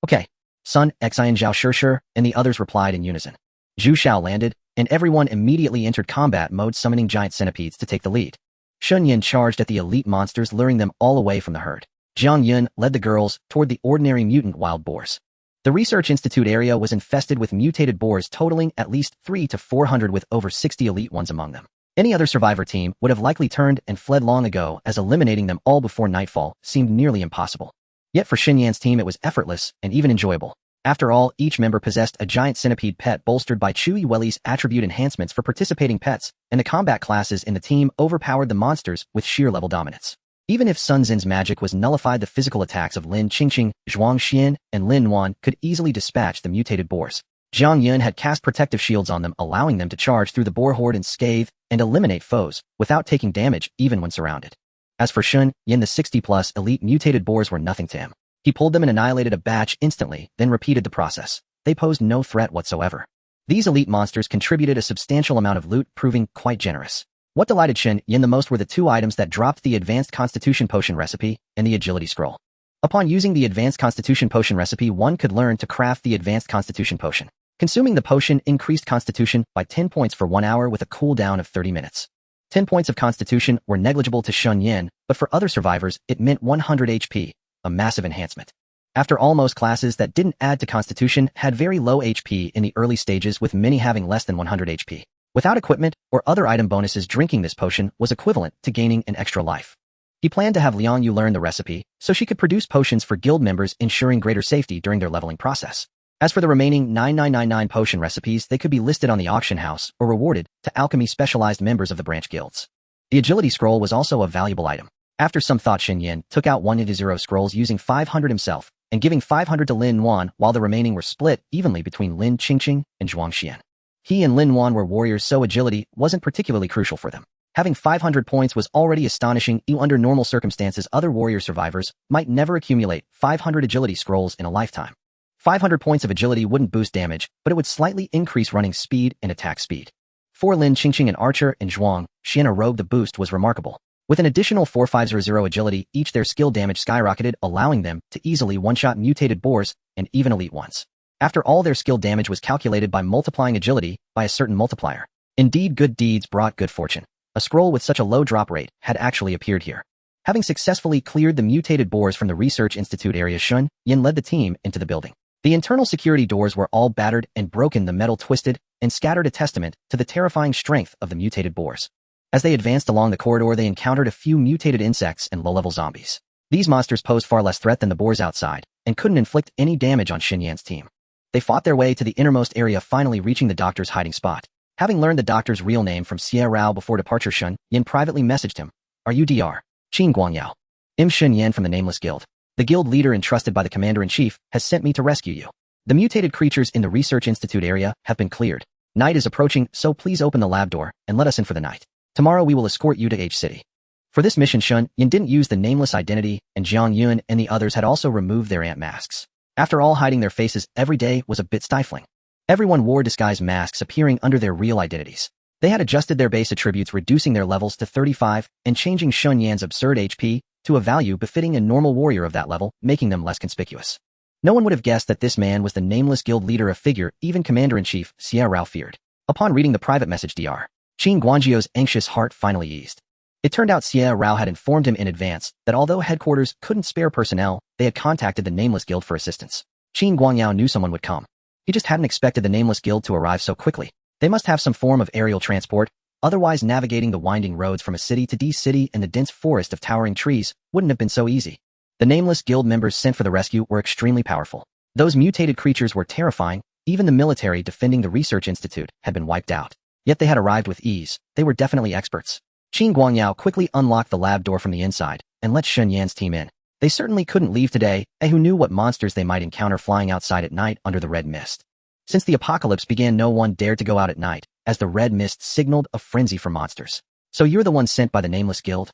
Okay. Sun Xian, Zhao Shir and the others replied in unison. Zhu Xiao landed, and everyone immediately entered combat mode, summoning giant centipedes to take the lead. Shen Yan charged at the elite monsters, luring them all away from the herd. Jiang Yun led the girls toward the ordinary mutant wild boars. The Research Institute area was infested with mutated boars totaling at least 300 to 400 with over 60 elite ones among them. Any other survivor team would have likely turned and fled long ago, as eliminating them all before nightfall seemed nearly impossible. Yet for Shen Yan's team it was effortless and even enjoyable. After all, each member possessed a giant centipede pet bolstered by Chewy Welly's attribute enhancements for participating pets, and the combat classes in the team overpowered the monsters with sheer level dominance. Even if Sun Zin's magic was nullified, the physical attacks of Lin Qingqing, Zhuang Xian, and Lin Wan could easily dispatch the mutated boars. Jiang Yun had cast protective shields on them, allowing them to charge through the boar horde and scathe and eliminate foes without taking damage even when surrounded. As for Shen Yan, the 60-plus elite mutated boars were nothing to him. He pulled them and annihilated a batch instantly, then repeated the process. They posed no threat whatsoever. These elite monsters contributed a substantial amount of loot, proving quite generous. What delighted Shen Yan the most were the two items that dropped: the Advanced Constitution Potion recipe and the Agility Scroll. Upon using the Advanced Constitution Potion recipe, one could learn to craft the Advanced Constitution Potion. Consuming the potion increased Constitution by 10 points for 1 hour with a cooldown of 30 minutes. 10 points of Constitution were negligible to Shen Yan, but for other survivors it meant 100 HP, a massive enhancement. After all, most classes that didn't add to Constitution had very low HP in the early stages, with many having less than 100 HP. Without equipment or other item bonuses, drinking this potion was equivalent to gaining an extra life. He planned to have Liang Yu learn the recipe so she could produce potions for guild members, ensuring greater safety during their leveling process. As for the remaining 9999 potion recipes, they could be listed on the auction house or rewarded to alchemy specialized members of the branch guilds. The Agility Scroll was also a valuable item. After some thought, Shen Yan took out 1 into 0 scrolls, using 500 himself and giving 500 to Lin Wan, while the remaining were split evenly between Lin Qingqing and Zhuang Xian. He and Lin Wan were warriors, so agility wasn't particularly crucial for them. Having 500 points was already astonishing. Under normal circumstances, other warrior survivors might never accumulate 500 agility scrolls in a lifetime. 500 points of agility wouldn't boost damage, but it would slightly increase running speed and attack speed. For Lin Qingqing, an archer, and Zhuang Xian, a rogue, the boost was remarkable. With an additional 4500 agility each, their skill damage skyrocketed, allowing them to easily one-shot mutated boars and even elite ones. After all, their skill damage was calculated by multiplying agility by a certain multiplier. Indeed, good deeds brought good fortune. A scroll with such a low drop rate had actually appeared here. Having successfully cleared the mutated boars from the Research Institute area, Shen Yan led the team into the building. The internal security doors were all battered and broken, the metal twisted and scattered, a testament to the terrifying strength of the mutated boars. As they advanced along the corridor, they encountered a few mutated insects and low-level zombies. These monsters posed far less threat than the boars outside and couldn't inflict any damage on Shen Yan's team. They fought their way to the innermost area, finally reaching the doctor's hiding spot. Having learned the doctor's real name from Xie Rao before departure, Shen Yan privately messaged him. "Are you Dr. Qin Guangyao? I'm Shen Yan from the Nameless Guild. The guild leader entrusted by the commander-in-chief has sent me to rescue you. The mutated creatures in the Research Institute area have been cleared. Night is approaching, so please open the lab door and let us in for the night. Tomorrow we will escort you to H City." For this mission, Shen Yan didn't use the Nameless identity, and Jiang Yun and the others had also removed their ant masks. After all, hiding their faces every day was a bit stifling. Everyone wore disguise masks, appearing under their real identities. They had adjusted their base attributes, reducing their levels to 35 and changing Shen Yan's absurd HP to a value befitting a normal warrior of that level, making them less conspicuous. No one would have guessed that this man was the Nameless Guild leader, a figure even Commander-in-Chief Xie Rao feared. Upon reading the private message, Dr. Qin Guangyou's anxious heart finally eased. It turned out Xie Rao had informed him in advance that although headquarters couldn't spare personnel, they had contacted the Nameless Guild for assistance. Qin Guangyao knew someone would come. He just hadn't expected the Nameless Guild to arrive so quickly. They must have some form of aerial transport, otherwise navigating the winding roads from a city to D city and the dense forest of towering trees wouldn't have been so easy. The Nameless Guild members sent for the rescue were extremely powerful. Those mutated creatures were terrifying. Even the military defending the Research Institute had been wiped out. Yet they had arrived with ease. They were definitely experts. Qin Guangyao quickly unlocked the lab door from the inside and let Shen Yan's team in. They certainly couldn't leave today, who knew what monsters they might encounter flying outside at night under the red mist. Since the apocalypse began, no one dared to go out at night, as the red mist signaled a frenzy for monsters. "So you're the one sent by the Nameless Guild?"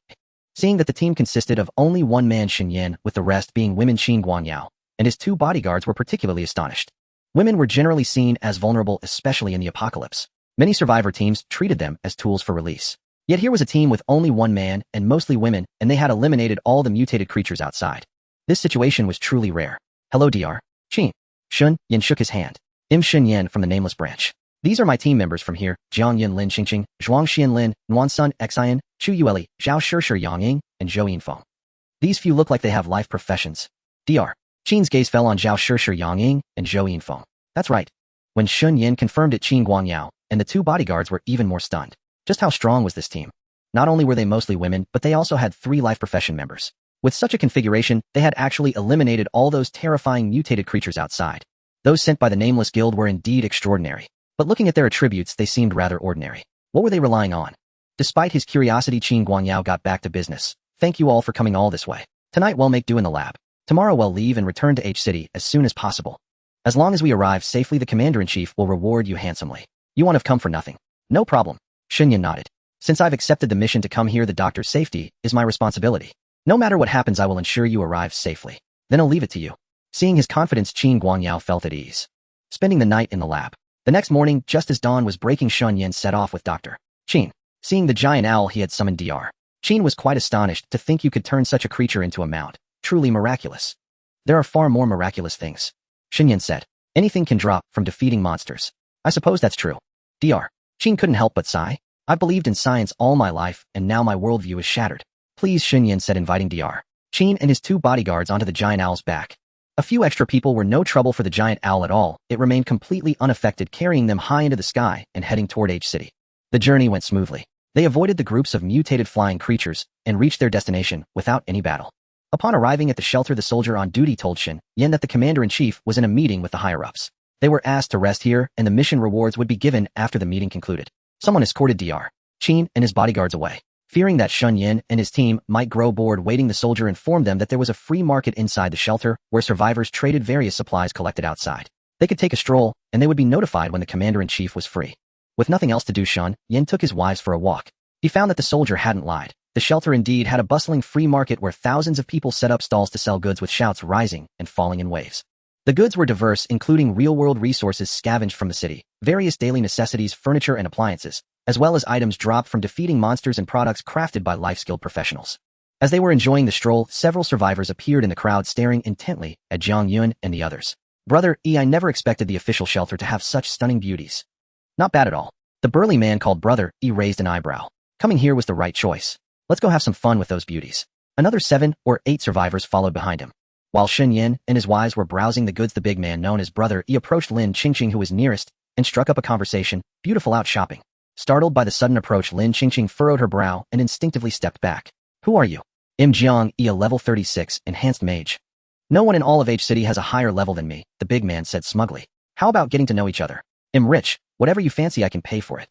Seeing that the team consisted of only one man, Shen Yan, with the rest being women, Qin Guangyao and his two bodyguards were particularly astonished. Women were generally seen as vulnerable, especially in the apocalypse. Many survivor teams treated them as tools for release. Yet here was a team with only one man and mostly women, and they had eliminated all the mutated creatures outside. This situation was truly rare. "Hello, Dr. Qin." Shen Yan shook his hand. "I'm Shen Yan from the Nameless branch. These are my team members from here: Jiang Yin Lin Qingqing, Zhuang Xian Lin, Nuan Sun Xian, Chu Yueli, Zhao Shishir Yang Ying, and Zhou Yinfeng. These few look like they have life professions. Dr. Qin's gaze fell on Zhao Shishir Yang Ying and Zhou Yinfeng. That's right. When Shen Yan confirmed it, Qin Guangyao and the two bodyguards were even more stunned. Just how strong was this team? Not only were they mostly women, but they also had 3 life profession members. With such a configuration, they had actually eliminated all those terrifying mutated creatures outside. Those sent by the Nameless Guild were indeed extraordinary. But looking at their attributes, they seemed rather ordinary. What were they relying on? Despite his curiosity, Qin Guangyao got back to business. Thank you all for coming all this way. Tonight we'll make do in the lab. Tomorrow we'll leave and return to H City as soon as possible. As long as we arrive safely, the Commander-in-Chief will reward you handsomely. You won't have come for nothing. No problem. Shen Yan nodded. Since I've accepted the mission to come here, the doctor's safety is my responsibility. No matter what happens, I will ensure you arrive safely. Then I'll leave it to you. Seeing his confidence, Qin Guangyao felt at ease. Spending the night in the lab. The next morning, just as dawn was breaking, Shen Yan set off with Dr. Qin. Seeing the giant owl he had summoned, Dr. Qin was quite astonished to think you could turn such a creature into a mount. Truly miraculous. There are far more miraculous things. Shen Yan said. Anything can drop from defeating monsters. I suppose that's true. Dr. Qin couldn't help but sigh. I've believed in science all my life, and now my worldview is shattered. Please, Shen Yan said, inviting Dr. Qin and his 2 bodyguards onto the giant owl's back. A few extra people were no trouble for the giant owl at all. It remained completely unaffected, carrying them high into the sky and heading toward H City. The journey went smoothly. They avoided the groups of mutated flying creatures and reached their destination without any battle. Upon arriving at the shelter, the soldier on duty told Shen Yan that the Commander-in-Chief was in a meeting with the higher-ups. They were asked to rest here, and the mission rewards would be given after the meeting concluded. Someone escorted Dr. Qin and his bodyguards away. Fearing that Shen Yan and his team might grow bored waiting, the soldier informed them that there was a free market inside the shelter where survivors traded various supplies collected outside. They could take a stroll, and they would be notified when the Commander-in-Chief was free. With nothing else to do, Shen Yan took his wives for a walk. He found that the soldier hadn't lied. The shelter indeed had a bustling free market where thousands of people set up stalls to sell goods, with shouts rising and falling in waves. The goods were diverse, including real-world resources scavenged from the city, various daily necessities, furniture and appliances, as well as items dropped from defeating monsters and products crafted by life-skilled professionals. As they were enjoying the stroll, several survivors appeared in the crowd, staring intently at Jiang Yun and the others. Brother E, I never expected the official shelter to have such stunning beauties. Not bad at all. The burly man called Brother E raised an eyebrow. Coming here was the right choice. Let's go have some fun with those beauties. Another 7 or 8 survivors followed behind him. While Shen Yan and his wives were browsing the goods, the big man known as Brother E approached Lin Qingqing, who was nearest, and struck up a conversation. Beautiful, out shopping. Startled by the sudden approach, Lin Qingqing furrowed her brow and instinctively stepped back. Who are you? I'm Jiang E, a level 36 enhanced mage. No one in all of H City has a higher level than me, the big man said smugly. How about getting to know each other? I'm rich. Whatever you fancy, I can pay for it.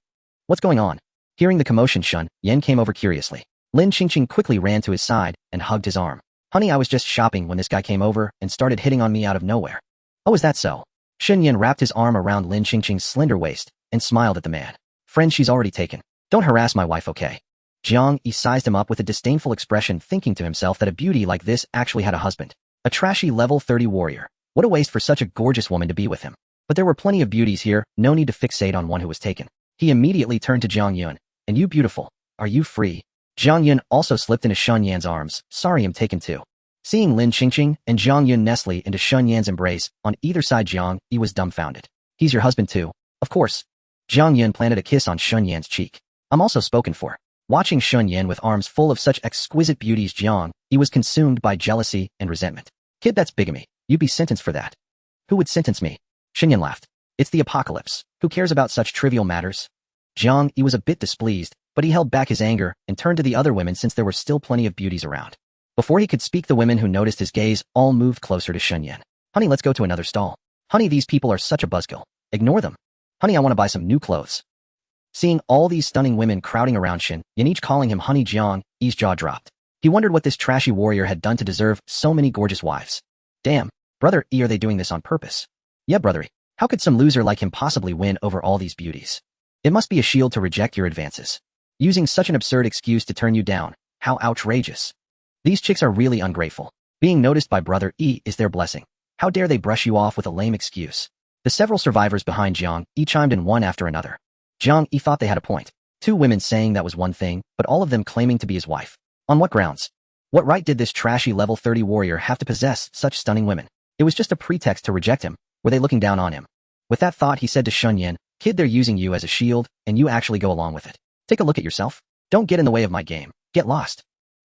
What's going on? Hearing the commotion, Shen Yan came over curiously. Lin Qingqing quickly ran to his side and hugged his arm. Honey, I was just shopping when this guy came over and started hitting on me out of nowhere. Oh, is that so? Shen Yan wrapped his arm around Lin Qingqing's slender waist and smiled at the man. Friend, she's already taken. Don't harass my wife, okay? Jiang E sized him up with a disdainful expression, thinking to himself that a beauty like this actually had a husband. A trashy level 30 warrior. What a waste for such a gorgeous woman to be with him. But there were plenty of beauties here, no need to fixate on one who was taken. He immediately turned to Jiang Yun. And you beautiful. Are you free? Jiang Yun also slipped into Shen Yan's arms. Sorry, I'm taken too. Seeing Lin Qingqing and Jiang Yun nestle into Shen Yan's embrace, on either side Jiang E was dumbfounded. He's your husband too? Of course. Jiang Yun planted a kiss on Shen Yan's cheek. I'm also spoken for. Watching Shen Yan with arms full of such exquisite beauties, Jiang E was consumed by jealousy and resentment. Kid, that's bigamy. You'd be sentenced for that. Who would sentence me? Shen Yan laughed. It's the apocalypse. Who cares about such trivial matters? Jiang E was a bit displeased, but he held back his anger and turned to the other women since there were still plenty of beauties around. Before he could speak, the women who noticed his gaze all moved closer to Shen Yan. Honey, let's go to another stall. Honey, these people are such a buzzkill. Ignore them. Honey, I want to buy some new clothes. Seeing all these stunning women crowding around Shen Yan, each calling him honey, Jiang E's jaw dropped. He wondered what this trashy warrior had done to deserve so many gorgeous wives. Damn, Brother E, are they doing this on purpose? Yeah, Brother E. How could some loser like him possibly win over all these beauties? It must be a shield to reject your advances. Using such an absurd excuse to turn you down. How outrageous. These chicks are really ungrateful. Being noticed by Brother E is their blessing. How dare they brush you off with a lame excuse? The several survivors behind Jiang E chimed in one after another. Jiang E thought they had a point. 2 women saying that was one thing, but all of them claiming to be his wife. On what grounds? What right did this trashy level 30 warrior have to possess such stunning women? It was just a pretext to reject him. Were they looking down on him? With that thought, he said to Shen Yan, Kid, they're using you as a shield, and you actually go along with it. Take a look at yourself. Don't get in the way of my game. Get lost.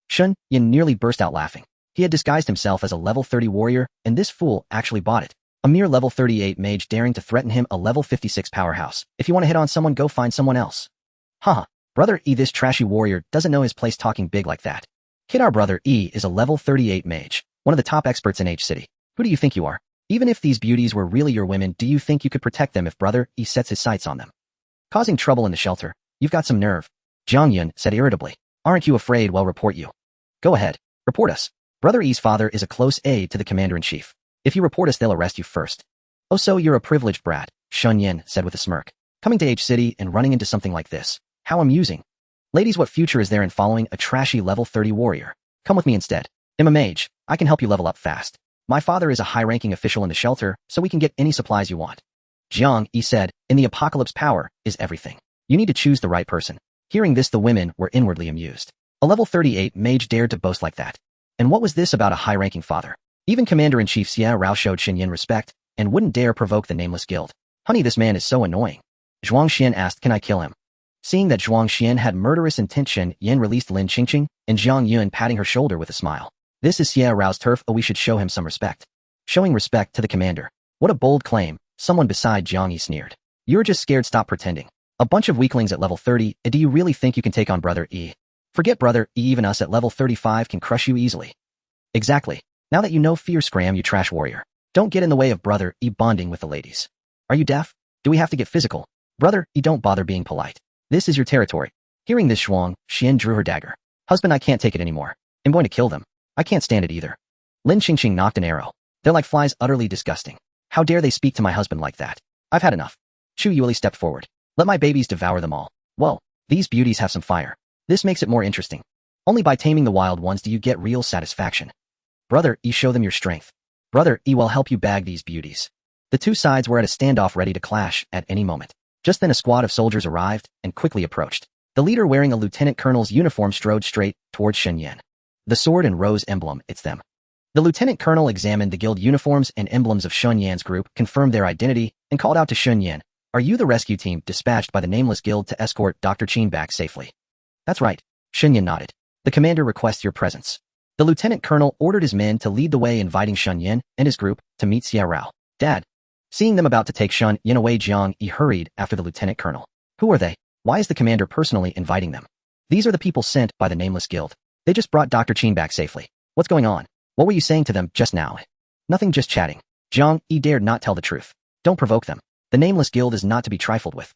Shen Yan nearly burst out laughing. He had disguised himself as a level 30 warrior, and this fool actually bought it. A mere level 38 mage daring to threaten him, a level 56 powerhouse. If you want to hit on someone, go find someone else. Haha. Brother E, this trashy warrior doesn't know his place talking big like that. Kid, our brother E is a level 38 mage, one of the top experts in H City. Who do you think you are? Even if these beauties were really your women, do you think you could protect them if brother E sets his sights on them? Causing trouble in the shelter. You've got some nerve. Jiang Yun said irritably. Aren't you afraid? Well, report you. Go ahead. Report us. Brother E's father is a close aide to the commander-in-chief. If you report us, they'll arrest you first. Oh, so you're a privileged brat, Shen Yan said with a smirk. Coming to H City and running into something like this. How amusing. Ladies, what future is there in following a trashy level 30 warrior? Come with me instead. I'm a mage. I can help you level up fast. My father is a high-ranking official in the shelter, so we can get any supplies you want. Jiang Yi said, in the apocalypse, power is everything. You need to choose the right person. Hearing this, the women were inwardly amused. A level 38 mage dared to boast like that. And what was this about a high-ranking father? Even Commander-in-Chief Xia Rao showed Shen Yan respect, and wouldn't dare provoke the nameless guild. Honey, this man is so annoying. Zhuang Xian asked, can I kill him? Seeing that Zhuang Xian had murderous intent, Shen Yan released Lin Qingqing, and Jiang Yun patting her shoulder with a smile. This is Xia Rao's turf, oh, we should show him some respect. Showing respect to the commander. What a bold claim, someone beside Jiang Yi sneered. You're just scared, stop pretending. A bunch of weaklings at level 30, do you really think you can take on brother E? Forget brother E, even us at level 35 can crush you easily. Exactly. Now that you know fear, scram, you trash warrior. Don't get in the way of brother E bonding with the ladies. Are you deaf? Do we have to get physical? Brother E, don't bother being polite. This is your territory. Hearing this, Zhuang Xian drew her dagger. Husband, I can't take it anymore. I'm going to kill them. I can't stand it either. Lin Qingqing knocked an arrow. They're like flies, utterly disgusting. How dare they speak to my husband like that? I've had enough. Chu Yuli stepped forward. Let my babies devour them all. Whoa, these beauties have some fire. This makes it more interesting. Only by taming the wild ones do you get real satisfaction. Brother E, show them your strength. Brother E will help you bag these beauties. The two sides were at a standoff, ready to clash at any moment. Just then a squad of soldiers arrived and quickly approached. The leader, wearing a lieutenant colonel's uniform, strode straight towards Shen Yan. The sword and rose emblem, it's them. The lieutenant colonel examined the guild uniforms and emblems of Shen Yan's group, confirmed their identity, and called out to Shen Yan, are you the rescue team dispatched by the nameless guild to escort Dr. Qin back safely? That's right. Shen Yan nodded. The commander requests your presence. The lieutenant colonel ordered his men to lead the way, inviting Shen Yan and his group to meet Xia Rao. Dad. Seeing them about to take Shen Yan away, Jiang Yi hurried after the lieutenant colonel. Who are they? Why is the commander personally inviting them? These are the people sent by the nameless guild. They just brought Dr. Qin back safely. What's going on? What were you saying to them just now? Nothing, just chatting. Jiang Yi dared not tell the truth. Don't provoke them. The nameless guild is not to be trifled with.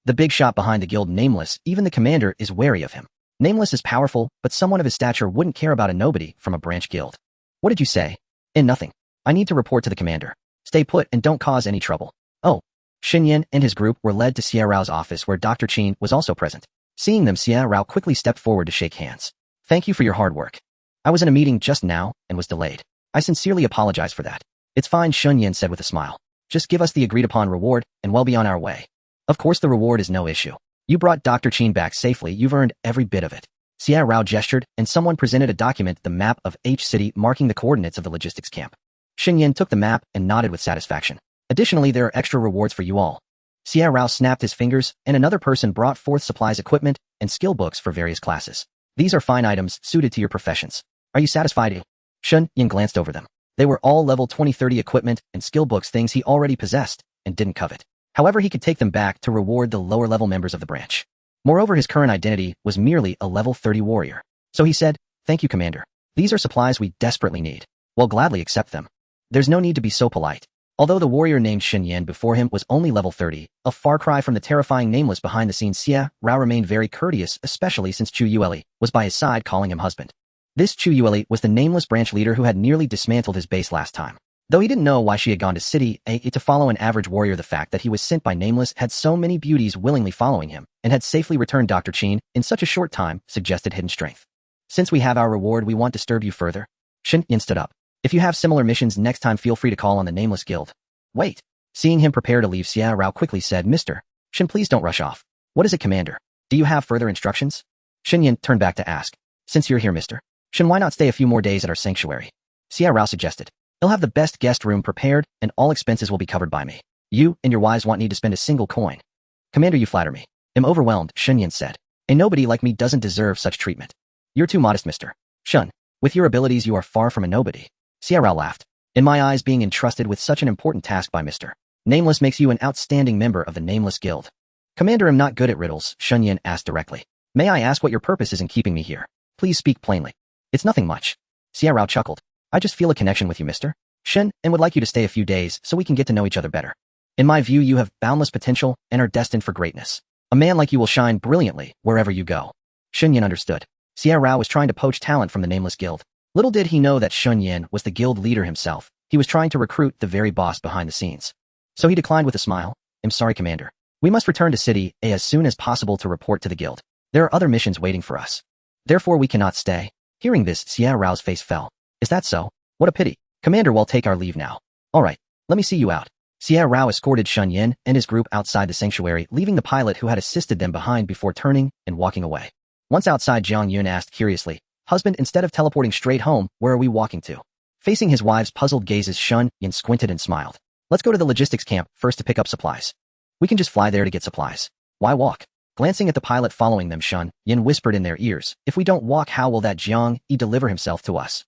The big shot behind the guild, Nameless, even the commander is wary of him. Nameless is powerful, but someone of his stature wouldn't care about a nobody from a branch guild. What did you say? Nothing. I need to report to the commander. Stay put and don't cause any trouble. Oh. Shen Yan and his group were led to Xia Rao's office, where Dr. Qin was also present. Seeing them, Xia Rao quickly stepped forward to shake hands. Thank you for your hard work. I was in a meeting just now and was delayed. I sincerely apologize for that. It's fine, Shen Yan said with a smile. Just give us the agreed-upon reward, and we'll be on our way. Of course, the reward is no issue. You brought Dr. Qin back safely, you've earned every bit of it. Xia Rao gestured, and someone presented a document, the map of H City, marking the coordinates of the logistics camp. Shen Yan took the map and nodded with satisfaction. Additionally, there are extra rewards for you all. Xia Rao snapped his fingers, and another person brought forth supplies, equipment, and skill books for various classes. These are fine items suited to your professions. Are you satisfied? Shen Yan glanced over them. They were all level 20-30 equipment and skill books, things he already possessed and didn't covet. However, he could take them back to reward the lower-level members of the branch. Moreover, his current identity was merely a level 30 warrior. So he said, thank you, Commander. These are supplies we desperately need. We'll gladly accept them. There's no need to be so polite. Although the warrior named Shen Yan before him was only level 30, a far cry from the terrifying Nameless behind the scenes, Xia Rao remained very courteous, especially since Chu Yueli was by his side, calling him husband. This Chu Yueli was the Nameless branch leader who had nearly dismantled his base last time. Though he didn't know why she had gone to City A to follow an average warrior, the fact that he was sent by Nameless, had so many beauties willingly following him, and had safely returned Dr. Qin in such a short time, suggested hidden strength. Since we have our reward, we won't disturb you further. Shen Yan stood up. If you have similar missions next time, feel free to call on the Nameless Guild. Wait. Seeing him prepare to leave, Xia Rao quickly said, Mr. Shen, please don't rush off. What is it, Commander? Do you have further instructions? Shen Yan turned back to ask. Since you're here, Mr. Shen, why not stay a few more days at our sanctuary? Xia Rao suggested. He'll have the best guest room prepared, and all expenses will be covered by me. You and your wives won't need to spend a single coin. Commander, you flatter me. Am overwhelmed, Shen Yan said. A nobody like me doesn't deserve such treatment. You're too modest, Mr. Shen. With your abilities, you are far from a nobody. Xiao Rao laughed. In my eyes, being entrusted with such an important task by Mr. Nameless makes you an outstanding member of the Nameless Guild. Commander, I'm not good at riddles, Shen Yan asked directly. May I ask what your purpose is in keeping me here? Please speak plainly. It's nothing much. Xiao Rao chuckled. I just feel a connection with you, Mr. Shen, and would like you to stay a few days so we can get to know each other better. In my view, you have boundless potential and are destined for greatness. A man like you will shine brilliantly wherever you go. Shen Yan understood. Xiao Rao was trying to poach talent from the Nameless Guild. Little did he know that Shen Yan was the guild leader himself. He was trying to recruit the very boss behind the scenes. So he declined with a smile. I'm sorry, Commander. We must return to City A as soon as possible to report to the guild. There are other missions waiting for us. Therefore, we cannot stay. Hearing this, Xiao Rao's face fell. Is that so? What a pity. Commander, we'll take our leave now. All right, let me see you out. Xiao Rao escorted Shen Yan and his group outside the sanctuary, leaving the pilot who had assisted them behind before turning and walking away. Once outside, Jiang Yun asked curiously, Husband, instead of teleporting straight home, where are we walking to? Facing his wife's puzzled gazes, Shen Yan squinted and smiled. Let's go to the logistics camp first to pick up supplies. We can just fly there to get supplies. Why walk? Glancing at the pilot following them, Shen Yan whispered in their ears, if we don't walk, how will that Jiang Yi deliver himself to us?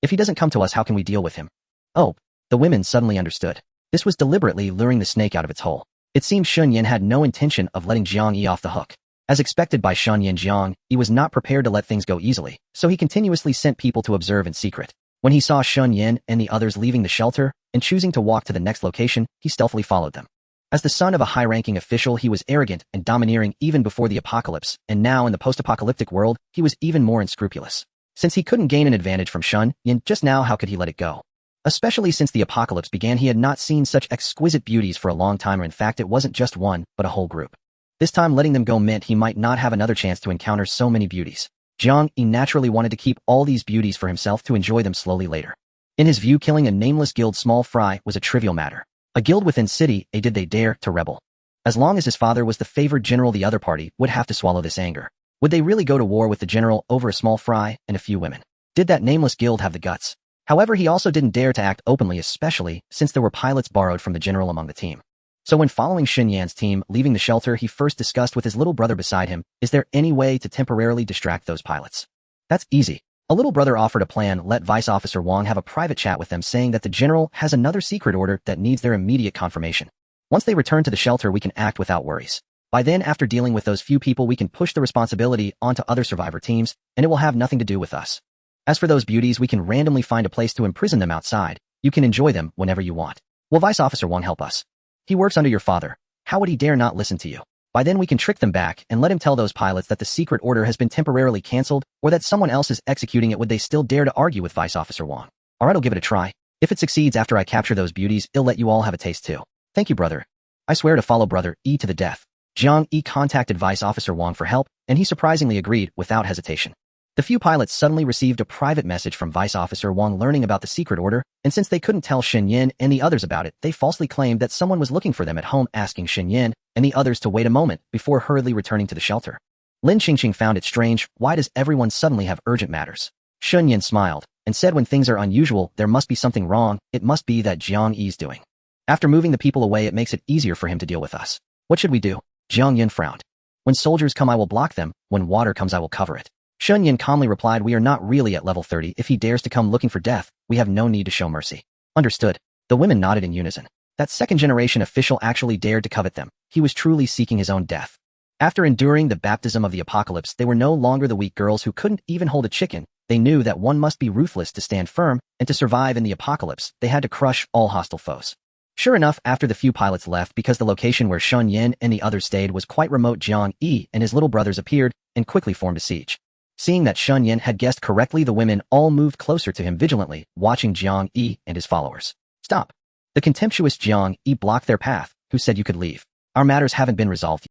If he doesn't come to us, how can we deal with him? Oh, the women suddenly understood. This was deliberately luring the snake out of its hole. It seemed Shen Yan had no intention of letting Jiang Yi off the hook. As expected by Shen Yan, Jiang Yi was not prepared to let things go easily, so he continuously sent people to observe in secret. When he saw Shen Yan and the others leaving the shelter and choosing to walk to the next location, he stealthily followed them. As the son of a high-ranking official, he was arrogant and domineering even before the apocalypse, and now in the post-apocalyptic world, he was even more unscrupulous. Since he couldn't gain an advantage from Shen Yan just now, how could he let it go? Especially since the apocalypse began, he had not seen such exquisite beauties for a long time, or in fact, it wasn't just one, but a whole group. This time, letting them go meant he might not have another chance to encounter so many beauties. Jiang Yi naturally wanted to keep all these beauties for himself to enjoy them slowly later. In his view, killing a nameless guild small fry was a trivial matter. A guild within City A, did they dare to rebel? As long as his father was the favored general, the other party would have to swallow this anger. Would they really go to war with the general over a small fry and a few women? Did that nameless guild have the guts? However, he also didn't dare to act openly, especially since there were pilots borrowed from the general among the team. So when following Shen Yan's team leaving the shelter, he first discussed with his little brother beside him, is there any way to temporarily distract those pilots? That's easy. A little brother offered a plan. Let Vice Officer Wang have a private chat with them, saying that the general has another secret order that needs their immediate confirmation. Once they return to the shelter, we can act without worries. By then, after dealing with those few people, we can push the responsibility onto other survivor teams, and it will have nothing to do with us. As for those beauties, we can randomly find a place to imprison them outside. You can enjoy them whenever you want. Will Vice Officer Wang help us? He works under your father. How would he dare not listen to you? By then we can trick them back and let him tell those pilots that the secret order has been temporarily cancelled or that someone else is executing it. Would they still dare to argue with Vice Officer Wang? Alright, I'll give it a try. If it succeeds after I capture those beauties, I'll let you all have a taste too. Thank you, brother. I swear to follow brother E to the death. Jiang Yi contacted Vice Officer Wang for help, and he surprisingly agreed without hesitation. The few pilots suddenly received a private message from Vice Officer Wang learning about the secret order, and since they couldn't tell Shen Yan and the others about it, they falsely claimed that someone was looking for them at home, asking Shen Yan and the others to wait a moment before hurriedly returning to the shelter. Lin Qingqing found it strange. Why does everyone suddenly have urgent matters? Shen Yan smiled and said, when things are unusual, there must be something wrong. It must be that Jiang Yi's doing. After moving the people away, it makes it easier for him to deal with us. What should we do? Jiang Yan frowned. When soldiers come, I will block them. When water comes, I will cover it. Shen Yan calmly replied, we are not really at level 30. If he dares to come looking for death, we have no need to show mercy. Understood. The women nodded in unison. That second-generation official actually dared to covet them. He was truly seeking his own death. After enduring the baptism of the apocalypse, they were no longer the weak girls who couldn't even hold a chicken. They knew that one must be ruthless to stand firm, and to survive in the apocalypse, they had to crush all hostile foes. Sure enough, after the few pilots left, because the location where Shen Yan and the others stayed was quite remote, Jiang Yi and his little brothers appeared and quickly formed a siege. Seeing that Shen Yan had guessed correctly, the women all moved closer to him vigilantly, watching Jiang Yi and his followers. Stop. The contemptuous Jiang Yi blocked their path, who said you could leave. Our matters haven't been resolved.